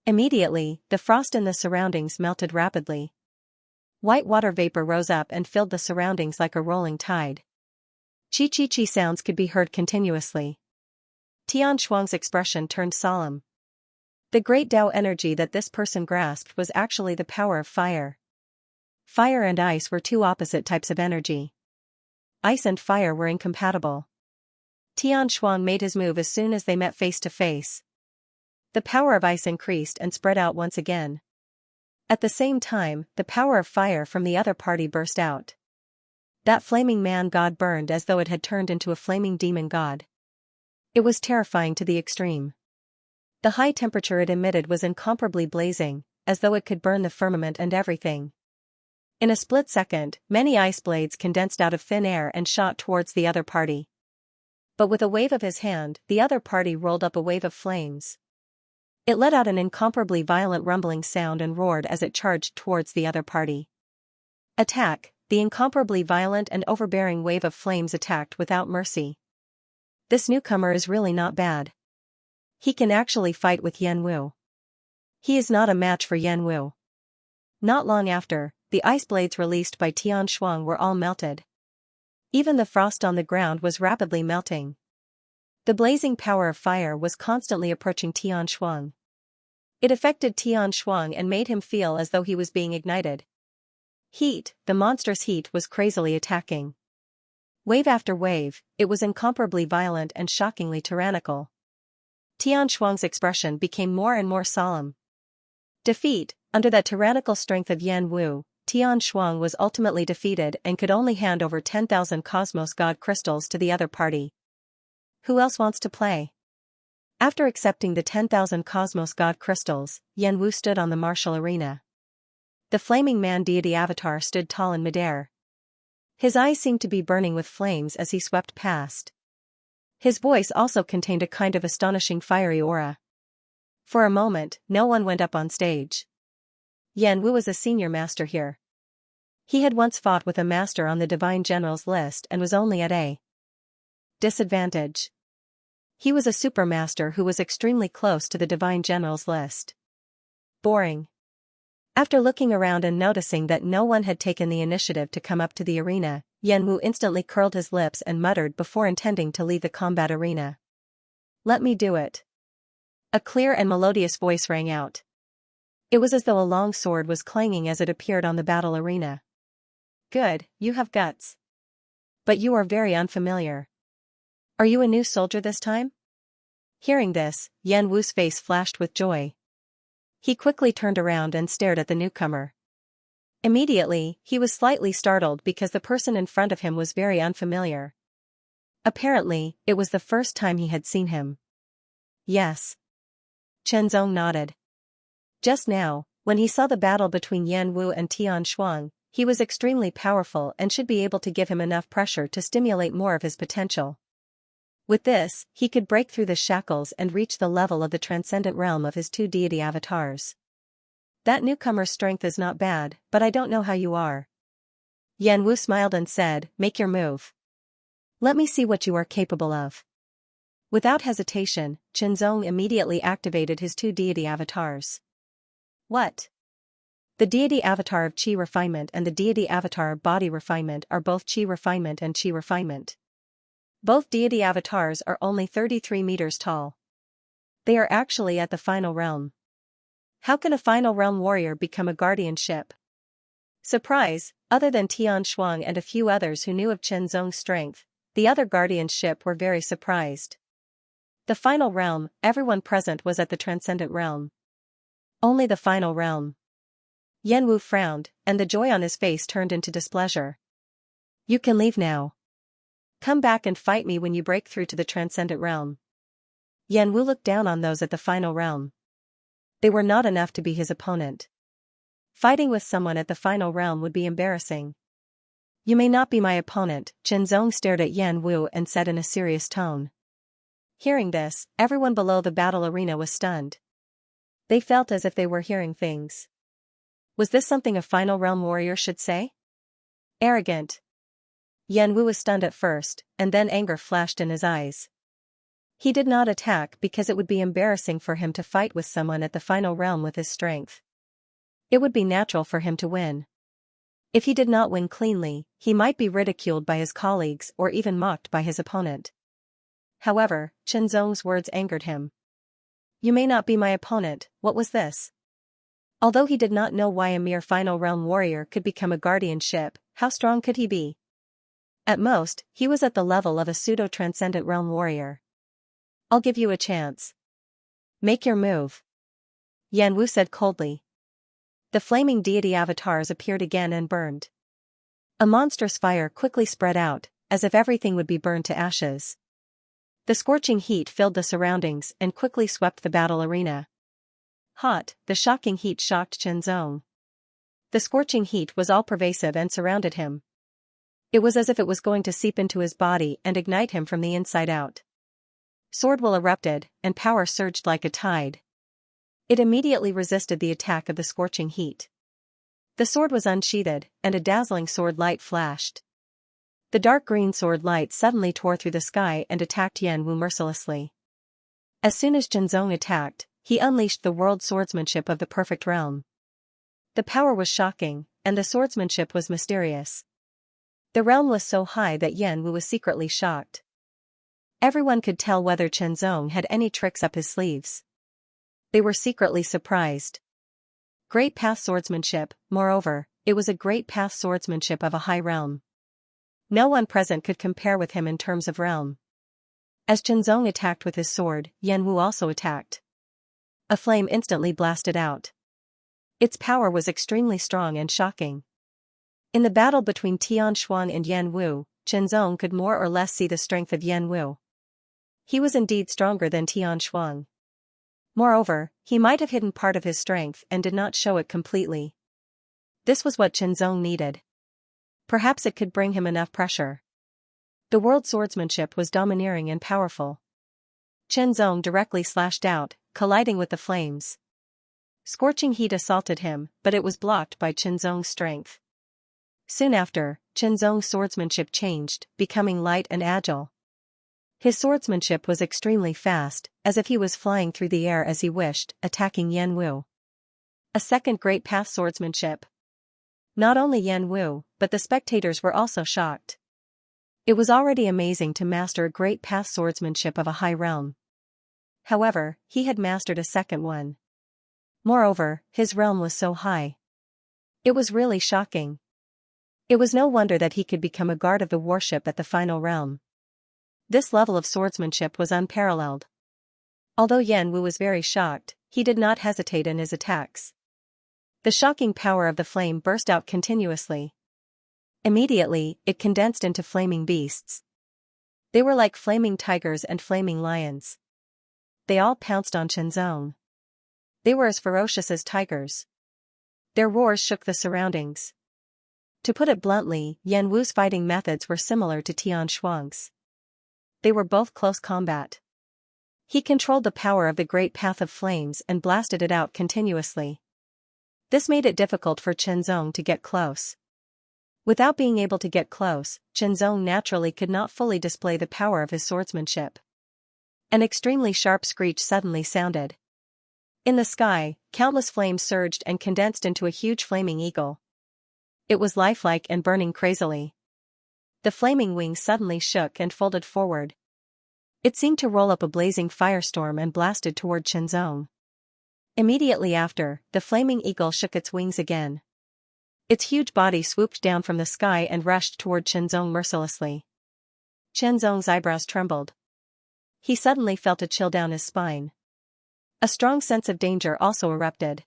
A: Immediately, the frost in the surroundings melted rapidly. White water vapor rose up and filled the surroundings like a rolling tide. Chi-chi-chi sounds could be heard continuously. Tian Shuang's expression turned solemn. The great Tao energy that this person grasped was actually the power of fire. Fire and ice were two opposite types of energy. Ice and fire were incompatible. Tian Shuang made his move as soon as they met face to face. The power of ice increased and spread out once again. At the same time, the power of fire from the other party burst out. That flaming man god burned as though it had turned into a flaming demon god. It was terrifying to the extreme. The high temperature it emitted was incomparably blazing, as though it could burn the firmament and everything. In a split second, many ice blades condensed out of thin air and shot towards the other party. But with a wave of his hand, the other party rolled up a wave of flames. It let out an incomparably violent rumbling sound and roared as it charged towards the other party. Attack! The incomparably violent and overbearing wave of flames attacked without mercy. This newcomer is really not bad. He can actually fight with Yan Wu. He is not a match for Yan Wu. Not long after, the ice blades released by Tian Shuang were all melted. Even the frost on the ground was rapidly melting. The blazing power of fire was constantly approaching Tian Shuang. It affected Tian Shuang and made him feel as though he was being ignited. Heat, the monstrous heat was crazily attacking. Wave after wave, it was incomparably violent and shockingly tyrannical. Tian Shuang's expression became more and more solemn. Defeat, under that tyrannical strength of Yan Wu, Tian Shuang was ultimately defeated and could only hand over 10,000 Cosmos God crystals to the other party. Who else wants to play? After accepting the 10,000 Cosmos God crystals, Yan Wu stood on the martial arena. The flaming man deity avatar stood tall in midair. His eyes seemed to be burning with flames as he swept past. His voice also contained a kind of astonishing fiery aura. For a moment, no one went up on stage. Yan Wu was a senior master here. He had once fought with a master on the Divine General's list and was only at a disadvantage. He was a supermaster who was extremely close to the Divine General's list. Boring. After looking around and noticing that no one had taken the initiative to come up to the arena, Yan Wu instantly curled his lips and muttered before intending to leave the combat arena. Let me do it. A clear and melodious voice rang out. It was as though a long sword was clanging as it appeared on the battle arena. Good, you have guts. But you are very unfamiliar. Are you a new soldier this time? Hearing this, Yan Wu's face flashed with joy. He quickly turned around and stared at the newcomer. Immediately, he was slightly startled because the person in front of him was very unfamiliar. Apparently, it was the first time he had seen him. Yes. Chen Zong nodded. Just now, when he saw the battle between Yan Wu and Tian Shuang, he was extremely powerful and should be able to give him enough pressure to stimulate more of his potential. With this, he could break through the shackles and reach the level of the transcendent realm of his two deity avatars. That newcomer's strength is not bad, but I don't know how you are. Yan Wu smiled and said, make your move. Let me see what you are capable of. Without hesitation, Chen Zong immediately activated his two deity avatars. What? The deity avatar of Qi refinement and the deity avatar of body refinement are both Qi refinement and Qi refinement. Both deity avatars are only 33 meters tall. They are actually at the final realm. How can a final realm warrior become a guardianship? Surprise, other than Tian Shuang and a few others who knew of Chen Zong's strength, the other guardianship were very surprised. The final realm, everyone present was at the transcendent realm. Only the final realm. Yan Wu frowned, and the joy on his face turned into displeasure. You can leave now. Come back and fight me when you break through to the transcendent realm. Yan Wu looked down on those at the final realm. They were not enough to be his opponent. Fighting with someone at the final realm would be embarrassing. You may not be my opponent, Chen Zong stared at Yan Wu and said in a serious tone. Hearing this, everyone below the battle arena was stunned. They felt as if they were hearing things. Was this something a final realm warrior should say? Arrogant. Yan Wu was stunned at first, and then anger flashed in his eyes. He did not attack because it would be embarrassing for him to fight with someone at the final realm with his strength. It would be natural for him to win. If he did not win cleanly, he might be ridiculed by his colleagues or even mocked by his opponent. However, Chen Zong's words angered him. You may not be my opponent, what was this? Although he did not know why a mere final realm warrior could become a guardianship, how strong could he be? At most, he was at the level of a pseudo-transcendent realm warrior. I'll give you a chance. Make your move. Yan Wu said coldly. The flaming deity avatars appeared again and burned. A monstrous fire quickly spread out, as if everything would be burned to ashes. The scorching heat filled the surroundings and quickly swept the battle arena. Hot, the shocking heat shocked Chen Zong. The scorching heat was all-pervasive and surrounded him. It was as if it was going to seep into his body and ignite him from the inside out. Sword will erupted, and power surged like a tide. It immediately resisted the attack of the scorching heat. The sword was unsheathed, and a dazzling sword light flashed. The dark green sword light suddenly tore through the sky and attacked Yan Wu mercilessly. As soon as Chen Zong attacked, he unleashed the world swordsmanship of the perfect realm. The power was shocking, and the swordsmanship was mysterious. The realm was so high that Yan Wu was secretly shocked. Everyone could tell whether Chen Zong had any tricks up his sleeves. They were secretly surprised. Great path swordsmanship, moreover, it was a great path swordsmanship of a high realm. No one present could compare with him in terms of realm. As Chen Zong attacked with his sword, Yan Wu also attacked. A flame instantly blasted out. Its power was extremely strong and shocking. In the battle between Tian Shuang and Yan Wu, Chen Zong could more or less see the strength of Yan Wu. He was indeed stronger than Tian Shuang. Moreover, he might have hidden part of his strength and did not show it completely. This was what Chen Zong needed. Perhaps it could bring him enough pressure. The world swordsmanship was domineering and powerful. Chen Zong directly slashed out, colliding with the flames. Scorching heat assaulted him, but it was blocked by Chen Zong's strength. Soon after, Chen Zong's swordsmanship changed, becoming light and agile. His swordsmanship was extremely fast, as if he was flying through the air as he wished, attacking Yan Wu. A second great path swordsmanship. Not only Yan Wu, but the spectators were also shocked. It was already amazing to master a great path swordsmanship of a high realm. However, he had mastered a second one. Moreover, his realm was so high. It was really shocking. It was no wonder that he could become a guard of the warship at the final realm. This level of swordsmanship was unparalleled. Although Yan Wu was very shocked, he did not hesitate in his attacks. The shocking power of the flame burst out continuously. Immediately, it condensed into flaming beasts. They were like flaming tigers and flaming lions. They all pounced on Chen Zong. They were as ferocious as tigers. Their roars shook the surroundings. To put it bluntly, Yan Wu's fighting methods were similar to Tian Shuang's. They were both close combat. He controlled the power of the great path of flames and blasted it out continuously. This made it difficult for Chen Zong to get close. Without being able to get close, Chen Zong naturally could not fully display the power of his swordsmanship. An extremely sharp screech suddenly sounded. In the sky, countless flames surged and condensed into a huge flaming eagle. It was lifelike and burning crazily. The flaming wings suddenly shook and folded forward. It seemed to roll up a blazing firestorm and blasted toward Chen Zong. Immediately after, the flaming eagle shook its wings again. Its huge body swooped down from the sky and rushed toward Qianzong mercilessly. Qianzong's eyebrows trembled. He suddenly felt a chill down his spine. A strong sense of danger also erupted.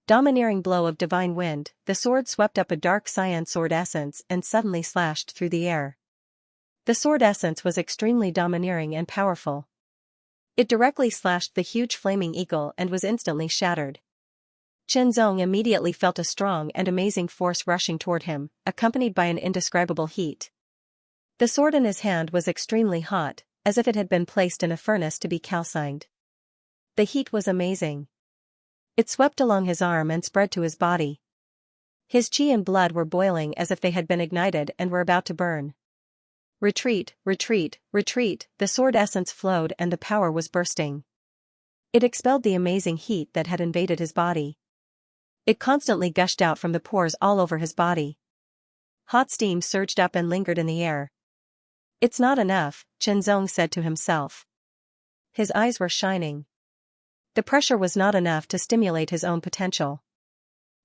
A: Domineering blow of divine wind, the sword swept up a dark cyan sword essence and suddenly slashed through the air. The sword essence was extremely domineering and powerful. It directly slashed the huge flaming eagle and was instantly shattered. Qianzong immediately felt a strong and amazing force rushing toward him, accompanied by an indescribable heat. The sword in his hand was extremely hot, as if it had been placed in a furnace to be calcined. The heat was amazing. It swept along his arm and spread to his body. His qi and blood were boiling as if they had been ignited and were about to burn. Retreat, retreat, retreat, the sword essence flowed and the power was bursting. It expelled the amazing heat that had invaded his body. It constantly gushed out from the pores all over his body. Hot steam surged up and lingered in the air. It's not enough, Qianzong said to himself. His eyes were shining. The pressure was not enough to stimulate his own potential.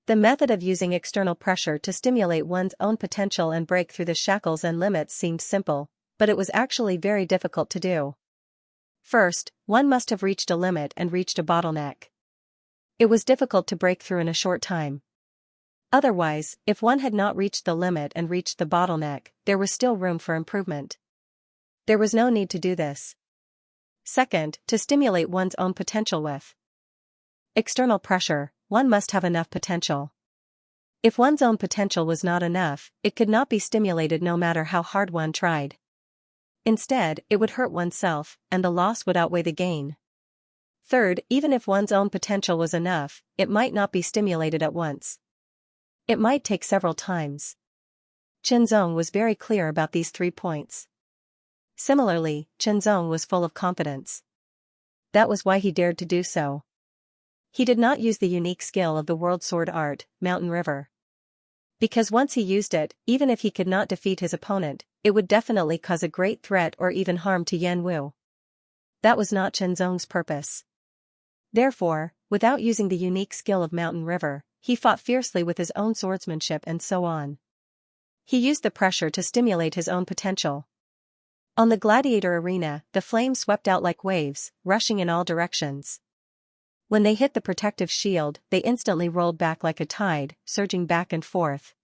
A: The method of using external pressure to stimulate one's own potential and break through the shackles and limits seemed simple, but it was actually very difficult to do. First, one must have reached a limit and reached a bottleneck. It was difficult to break through in a short time. Otherwise, if one had not reached the limit and reached the bottleneck, there was still room for improvement. There was no need to do this. Second, to stimulate one's own potential with external pressure, one must have enough potential. If one's own potential was not enough, it could not be stimulated no matter how hard one tried. Instead, it would hurt oneself, and the loss would outweigh the gain. Third, even if one's own potential was enough, it might not be stimulated at once. It might take several times. Qianzong was very clear about these 3 points. Similarly, Qianzong was full of confidence. That was why he dared to do so. He did not use the unique skill of the world sword art, Mountain River. Because once he used it, even if he could not defeat his opponent, it would definitely cause a great threat or even harm to Yan Wu. That was not Qianzong's purpose. Therefore, without using the unique skill of Mountain River, he fought fiercely with his own swordsmanship and so on. He used the pressure to stimulate his own potential. On the gladiator arena, the flames swept out like waves, rushing in all directions. When they hit the protective shield, they instantly rolled back like a tide, surging back and forth.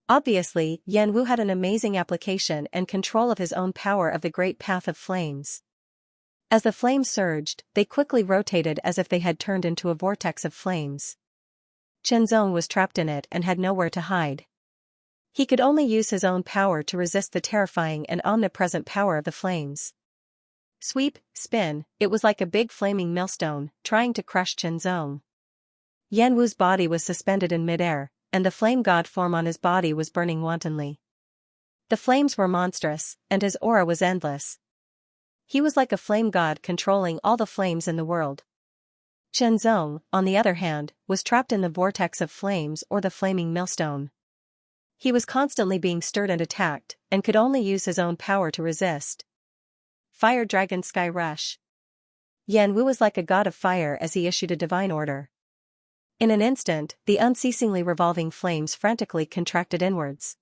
A: Obviously, Yan Wu had an amazing application and control of his own power of the great path of flames. As the flames surged, they quickly rotated as if they had turned into a vortex of flames. Qianzong was trapped in it and had nowhere to hide. He could only use his own power to resist the terrifying and omnipresent power of the flames. Sweep, spin, it was like a big flaming millstone, trying to crush Qianzong. Yan Wu's body was suspended in midair, and the flame god form on his body was burning wantonly. The flames were monstrous, and his aura was endless. He was like a flame god controlling all the flames in the world. Qianzong, on the other hand, was trapped in the vortex of flames or the flaming millstone. He was constantly being stirred and attacked, and could only use his own power to resist. Fire Dragon Sky Rush. Yan Wu was like a god of fire as he issued a divine order. In an instant, the unceasingly revolving flames frantically contracted inwards.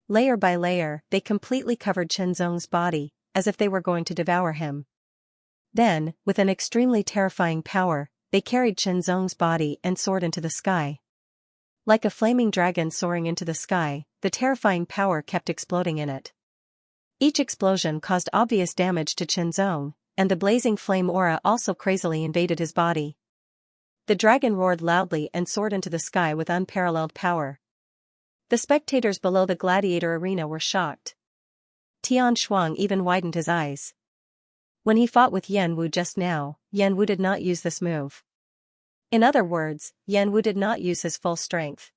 A: Layer by layer, they completely covered Qianzong's body, as if they were going to devour him. Then, with an extremely terrifying power, they carried Qianzong's body and soared into the sky. Like a flaming dragon soaring into the sky, the terrifying power kept exploding in it. Each explosion caused obvious damage to Qianzong, and the blazing flame aura also crazily invaded his body. The dragon roared loudly and soared into the sky with unparalleled power. The spectators below the gladiator arena were shocked. Tian Shuang even widened his eyes. When he fought with Yan Wu just now, Yan Wu did not use this move. In other words, Yan Wu did not use his full strength.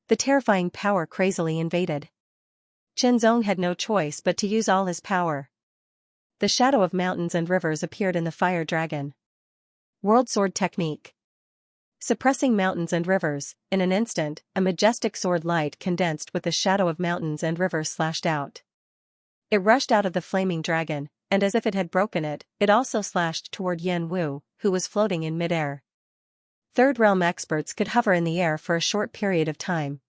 A: The terrifying power crazily invaded. Qianzong had no choice but to use all his power. The shadow of mountains and rivers appeared in the fire dragon. World sword technique. Suppressing mountains and rivers, in an instant, a majestic sword light condensed with the shadow of mountains and rivers slashed out. It rushed out of the flaming dragon, and as if it had broken it, it also slashed toward Yan Wu, who was floating in midair. Third realm experts could hover in the air for a short period of time.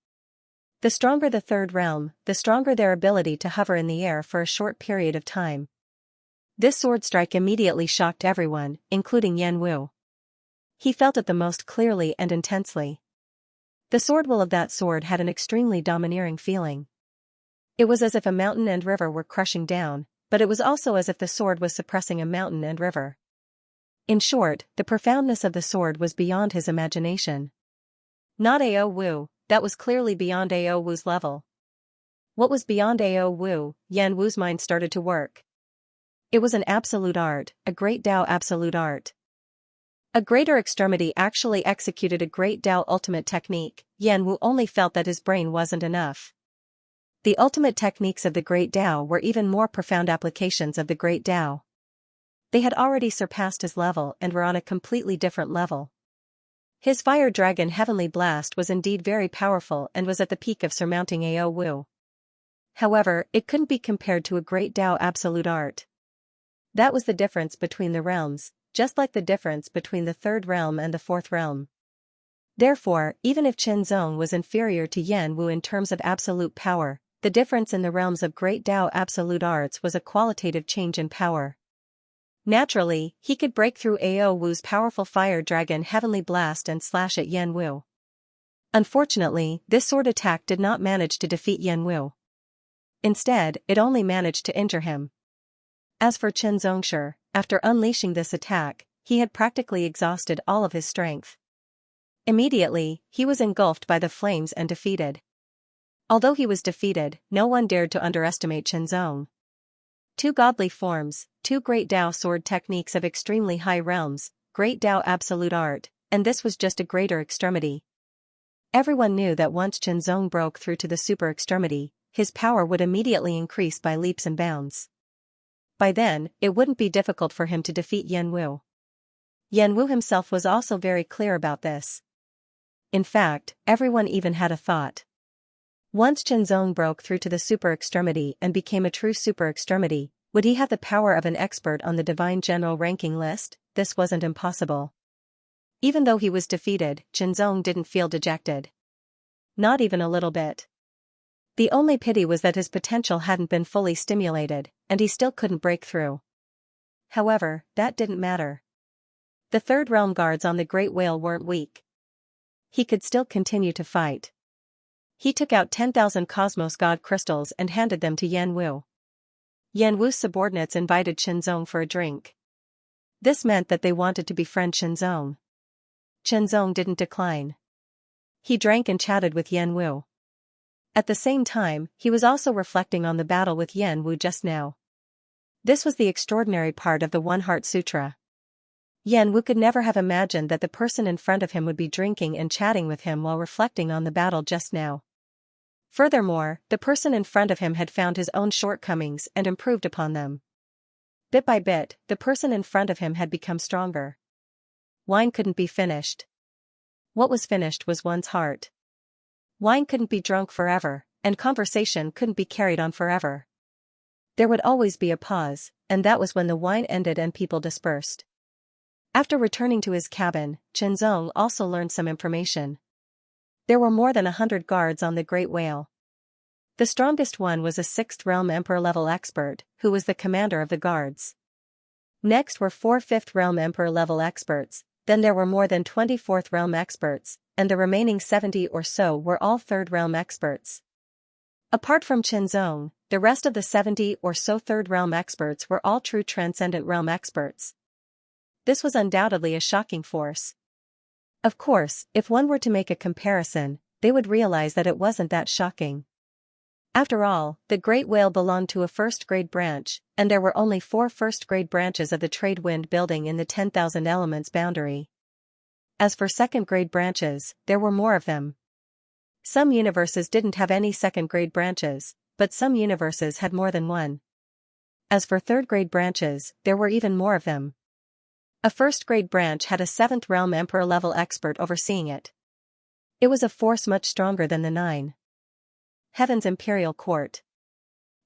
A: The stronger the third realm, the stronger their ability to hover in the air for a short period of time. This sword strike immediately shocked everyone, including Yan Wu. He felt it the most clearly and intensely. The sword will of that sword had an extremely domineering feeling. It was as if a mountain and river were crushing down, but it was also as if the sword was suppressing a mountain and river. In short, the profoundness of the sword was beyond his imagination. Not Ao Wu, that was clearly beyond Ao Wu's level. What was beyond Ao Wu? Yan Wu's mind started to work. It was an absolute art, a great Tao absolute art. A greater extremity actually executed a great Tao ultimate technique. Yan Wu only felt that his brain wasn't enough. The ultimate techniques of the great Tao were even more profound applications of the great Tao. They had already surpassed his level and were on a completely different level. His fire dragon heavenly blast was indeed very powerful and was at the peak of surmounting Ao Wu. However, it couldn't be compared to a great Tao absolute art. That was the difference between the realms, just like the difference between the third realm and the fourth realm. Therefore, even if Chen Zong was inferior to Yan Wu in terms of absolute power, the difference in the realms of great Tao absolute arts was a qualitative change in power. Naturally, he could break through Ao Wu's powerful fire dragon heavenly blast and slash at Yan Wu. Unfortunately, this sword attack did not manage to defeat Yan Wu. Instead, it only managed to injure him. As for Chen Zongshi, after unleashing this attack, he had practically exhausted all of his strength. Immediately, he was engulfed by the flames and defeated. Although he was defeated, no one dared to underestimate Chen Zong. Two godly forms, two great Tao sword techniques of extremely high realms, great Tao absolute art, and this was just a greater extremity. Everyone knew that once Chen Zong broke through to the super extremity, his power would immediately increase by leaps and bounds. By then, it wouldn't be difficult for him to defeat Yan Wu. Yan Wu himself was also very clear about this. In fact, everyone even had a thought. Once Chen Zong broke through to the super extremity and became a true super extremity, would he have the power of an expert on the divine general ranking list? This wasn't impossible. Even though he was defeated, Chen Zong didn't feel dejected. Not even a little bit. The only pity was that his potential hadn't been fully stimulated, and he still couldn't break through. However, that didn't matter. The third realm guards on the Great Whale weren't weak. He could still continue to fight. He took out 10,000 Cosmos God crystals and handed them to Yan Wu. Yan Wu's subordinates invited Chen Zong for a drink. This meant that they wanted to befriend Chen Zong. Chen Zong didn't decline. He drank and chatted with Yan Wu. At the same time, he was also reflecting on the battle with Yan Wu just now. This was the extraordinary part of the One Heart Sutra. Yan Wu could never have imagined that the person in front of him would be drinking and chatting with him while reflecting on the battle just now. Furthermore, the person in front of him had found his own shortcomings and improved upon them. Bit by bit, the person in front of him had become stronger. Wine couldn't be finished. What was finished was one's heart. Wine couldn't be drunk forever, and conversation couldn't be carried on forever. There would always be a pause, and that was when the wine ended and people dispersed. After returning to his cabin, Chen Zong also learned some information. There were more than 100 guards on the Great Whale. The strongest one was a 6th realm emperor-level expert, who was the commander of the guards. Next were 4 5th realm emperor-level experts, then there were more than 20 4th realm experts, and the remaining 70 or so were all 3rd realm experts. Apart from Chen Zong, the rest of the 70 or so 3rd realm experts were all true transcendent realm experts. This was undoubtedly a shocking force. Of course, if one were to make a comparison, they would realize that it wasn't that shocking. After all, the Great Whale belonged to a first-grade branch, and there were only 4 first-grade branches of the trade wind building in the 10,000 elements boundary. As for second-grade branches, there were more of them. Some universes didn't have any second-grade branches, but some universes had more than one. As for third-grade branches, there were even more of them. A first-grade branch had a 7th realm emperor-level expert overseeing it. It was a force much stronger than the 9. Heaven's Imperial Court.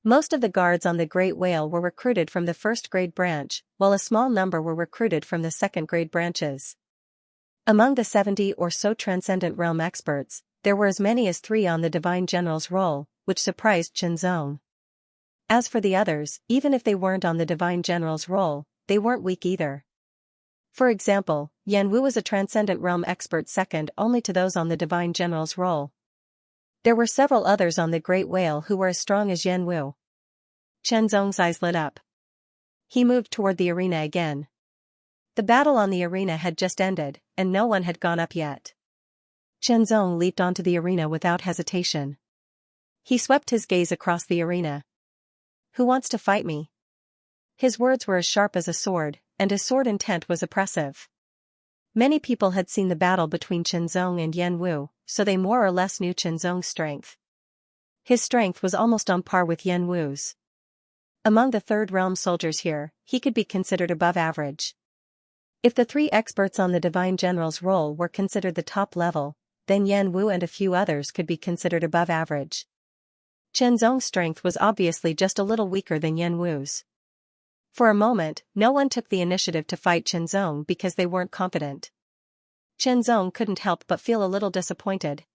A: Most of the guards on the Great Whale were recruited from the first-grade branch, while a small number were recruited from the second-grade branches. Among the 70 or so transcendent realm experts, there were as many as 3 on the divine general's roll, which surprised Qianzong. As for the others, even if they weren't on the divine general's roll, they weren't weak either. For example, Yan Wu was a transcendent realm expert second only to those on the divine general's roll. There were several others on the great whale who were as strong as Yan Wu. Qianzong's eyes lit up. He moved toward the arena again. The battle on the arena had just ended, and no one had gone up yet. Qianzong leaped onto the arena without hesitation. He swept his gaze across the arena. Who wants to fight me? His words were as sharp as a sword, and his sword intent was oppressive. Many people had seen the battle between Qianzong and Yan Wu, so they more or less knew Qianzong's strength. His strength was almost on par with Yan Wu's. Among the third realm soldiers here, he could be considered above average. If the 3 experts on the divine general's roll were considered the top level, then Yan Wu and a few others could be considered above average. Qianzong's strength was obviously just a little weaker than Yan Wu's. For a moment, no one took the initiative to fight Qianzong because they weren't competent. Qianzong couldn't help but feel a little disappointed.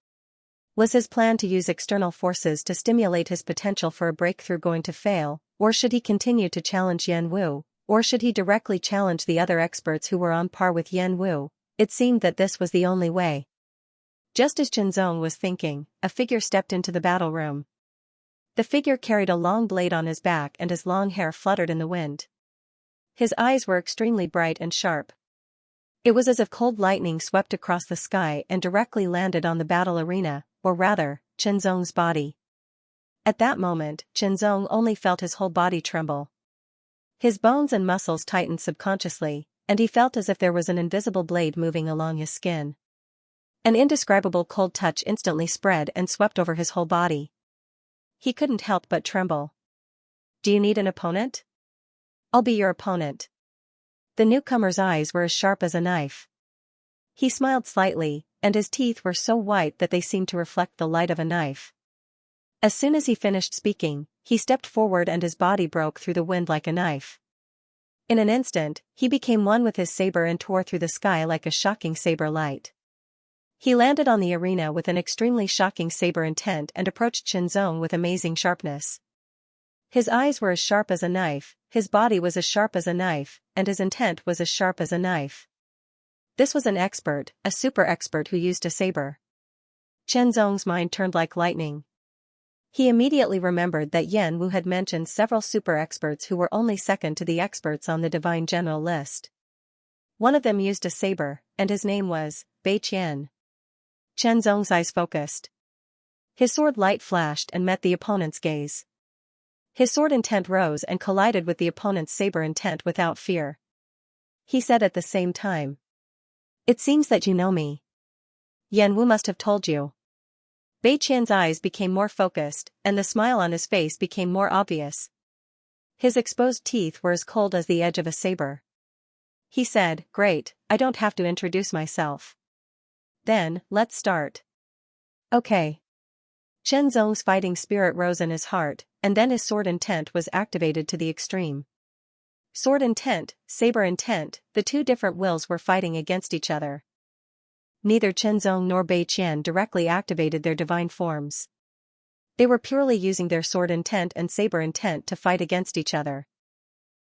A: Was his plan to use external forces to stimulate his potential for a breakthrough going to fail, or should he continue to challenge Yan Wu, or should he directly challenge the other experts who were on par with Yan Wu? It seemed that this was the only way. Just as Qianzong was thinking, a figure stepped into the battle room. The figure carried a long blade on his back and his long hair fluttered in the wind. His eyes were extremely bright and sharp. It was as if cold lightning swept across the sky and directly landed on the battle arena, or rather, Qianzong's body. At that moment, Qianzong only felt his whole body tremble. His bones and muscles tightened subconsciously, and he felt as if there was an invisible blade moving along his skin. An indescribable cold touch instantly spread and swept over his whole body. He couldn't help but tremble. Do you need an opponent? I'll be your opponent. The newcomer's eyes were as sharp as a knife. He smiled slightly, and his teeth were so white that they seemed to reflect the light of a knife. As soon as he finished speaking, he stepped forward and his body broke through the wind like a knife. In an instant, he became one with his saber and tore through the sky like a shocking saber light. He landed on the arena with an extremely shocking saber intent and approached Qianzong with amazing sharpness. His eyes were as sharp as a knife, his body was as sharp as a knife, and his intent was as sharp as a knife. This was an expert, a super expert who used a saber. Qianzong's mind turned like lightning. He immediately remembered that Yan Wu had mentioned several super experts who were only second to the experts on the divine general list. One of them used a saber, and his name was Bai Qian. Qianzong's eyes focused. His sword light flashed and met the opponent's gaze. His sword intent rose and collided with the opponent's saber intent without fear. He said at the same time, "It seems that you know me. Yan Wu must have told you." Bai Qian's eyes became more focused, and the smile on his face became more obvious. His exposed teeth were as cold as the edge of a saber. He said, "Great, I don't have to introduce myself. Then, let's start." Okay. Qianzong's fighting spirit rose in his heart, and then his sword intent was activated to the extreme. Sword intent, saber intent, the 2 different wills were fighting against each other. Neither Qianzong nor Bai Qian directly activated their divine forms. They were purely using their sword intent and saber intent to fight against each other.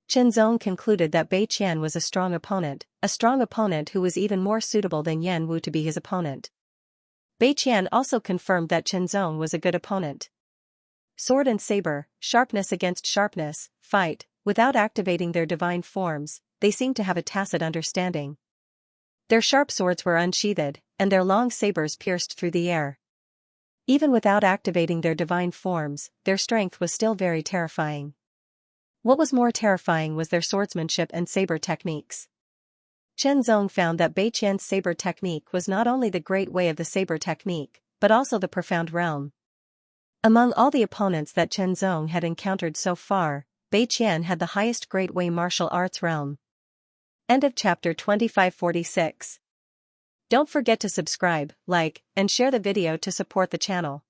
A: Qianzong concluded that Bai Qian was a strong opponent who was even more suitable than Yan Wu to be his opponent. Bai Qian also confirmed that Qianzong was a good opponent. Sword and saber, sharpness against sharpness, fight, without activating their divine forms, they seemed to have a tacit understanding. Their sharp swords were unsheathed, and their long sabers pierced through the air. Even without activating their divine forms, their strength was still very terrifying. What was more terrifying was their swordsmanship and saber techniques. Qianzong found that Bai Qian's saber technique was not only the great way of the saber technique, but also the profound realm. Among all the opponents that Qianzong had encountered so far, Bai Qian had the highest great way martial arts realm. End of chapter 2546. Don't forget to subscribe, like, and share the video to support the channel.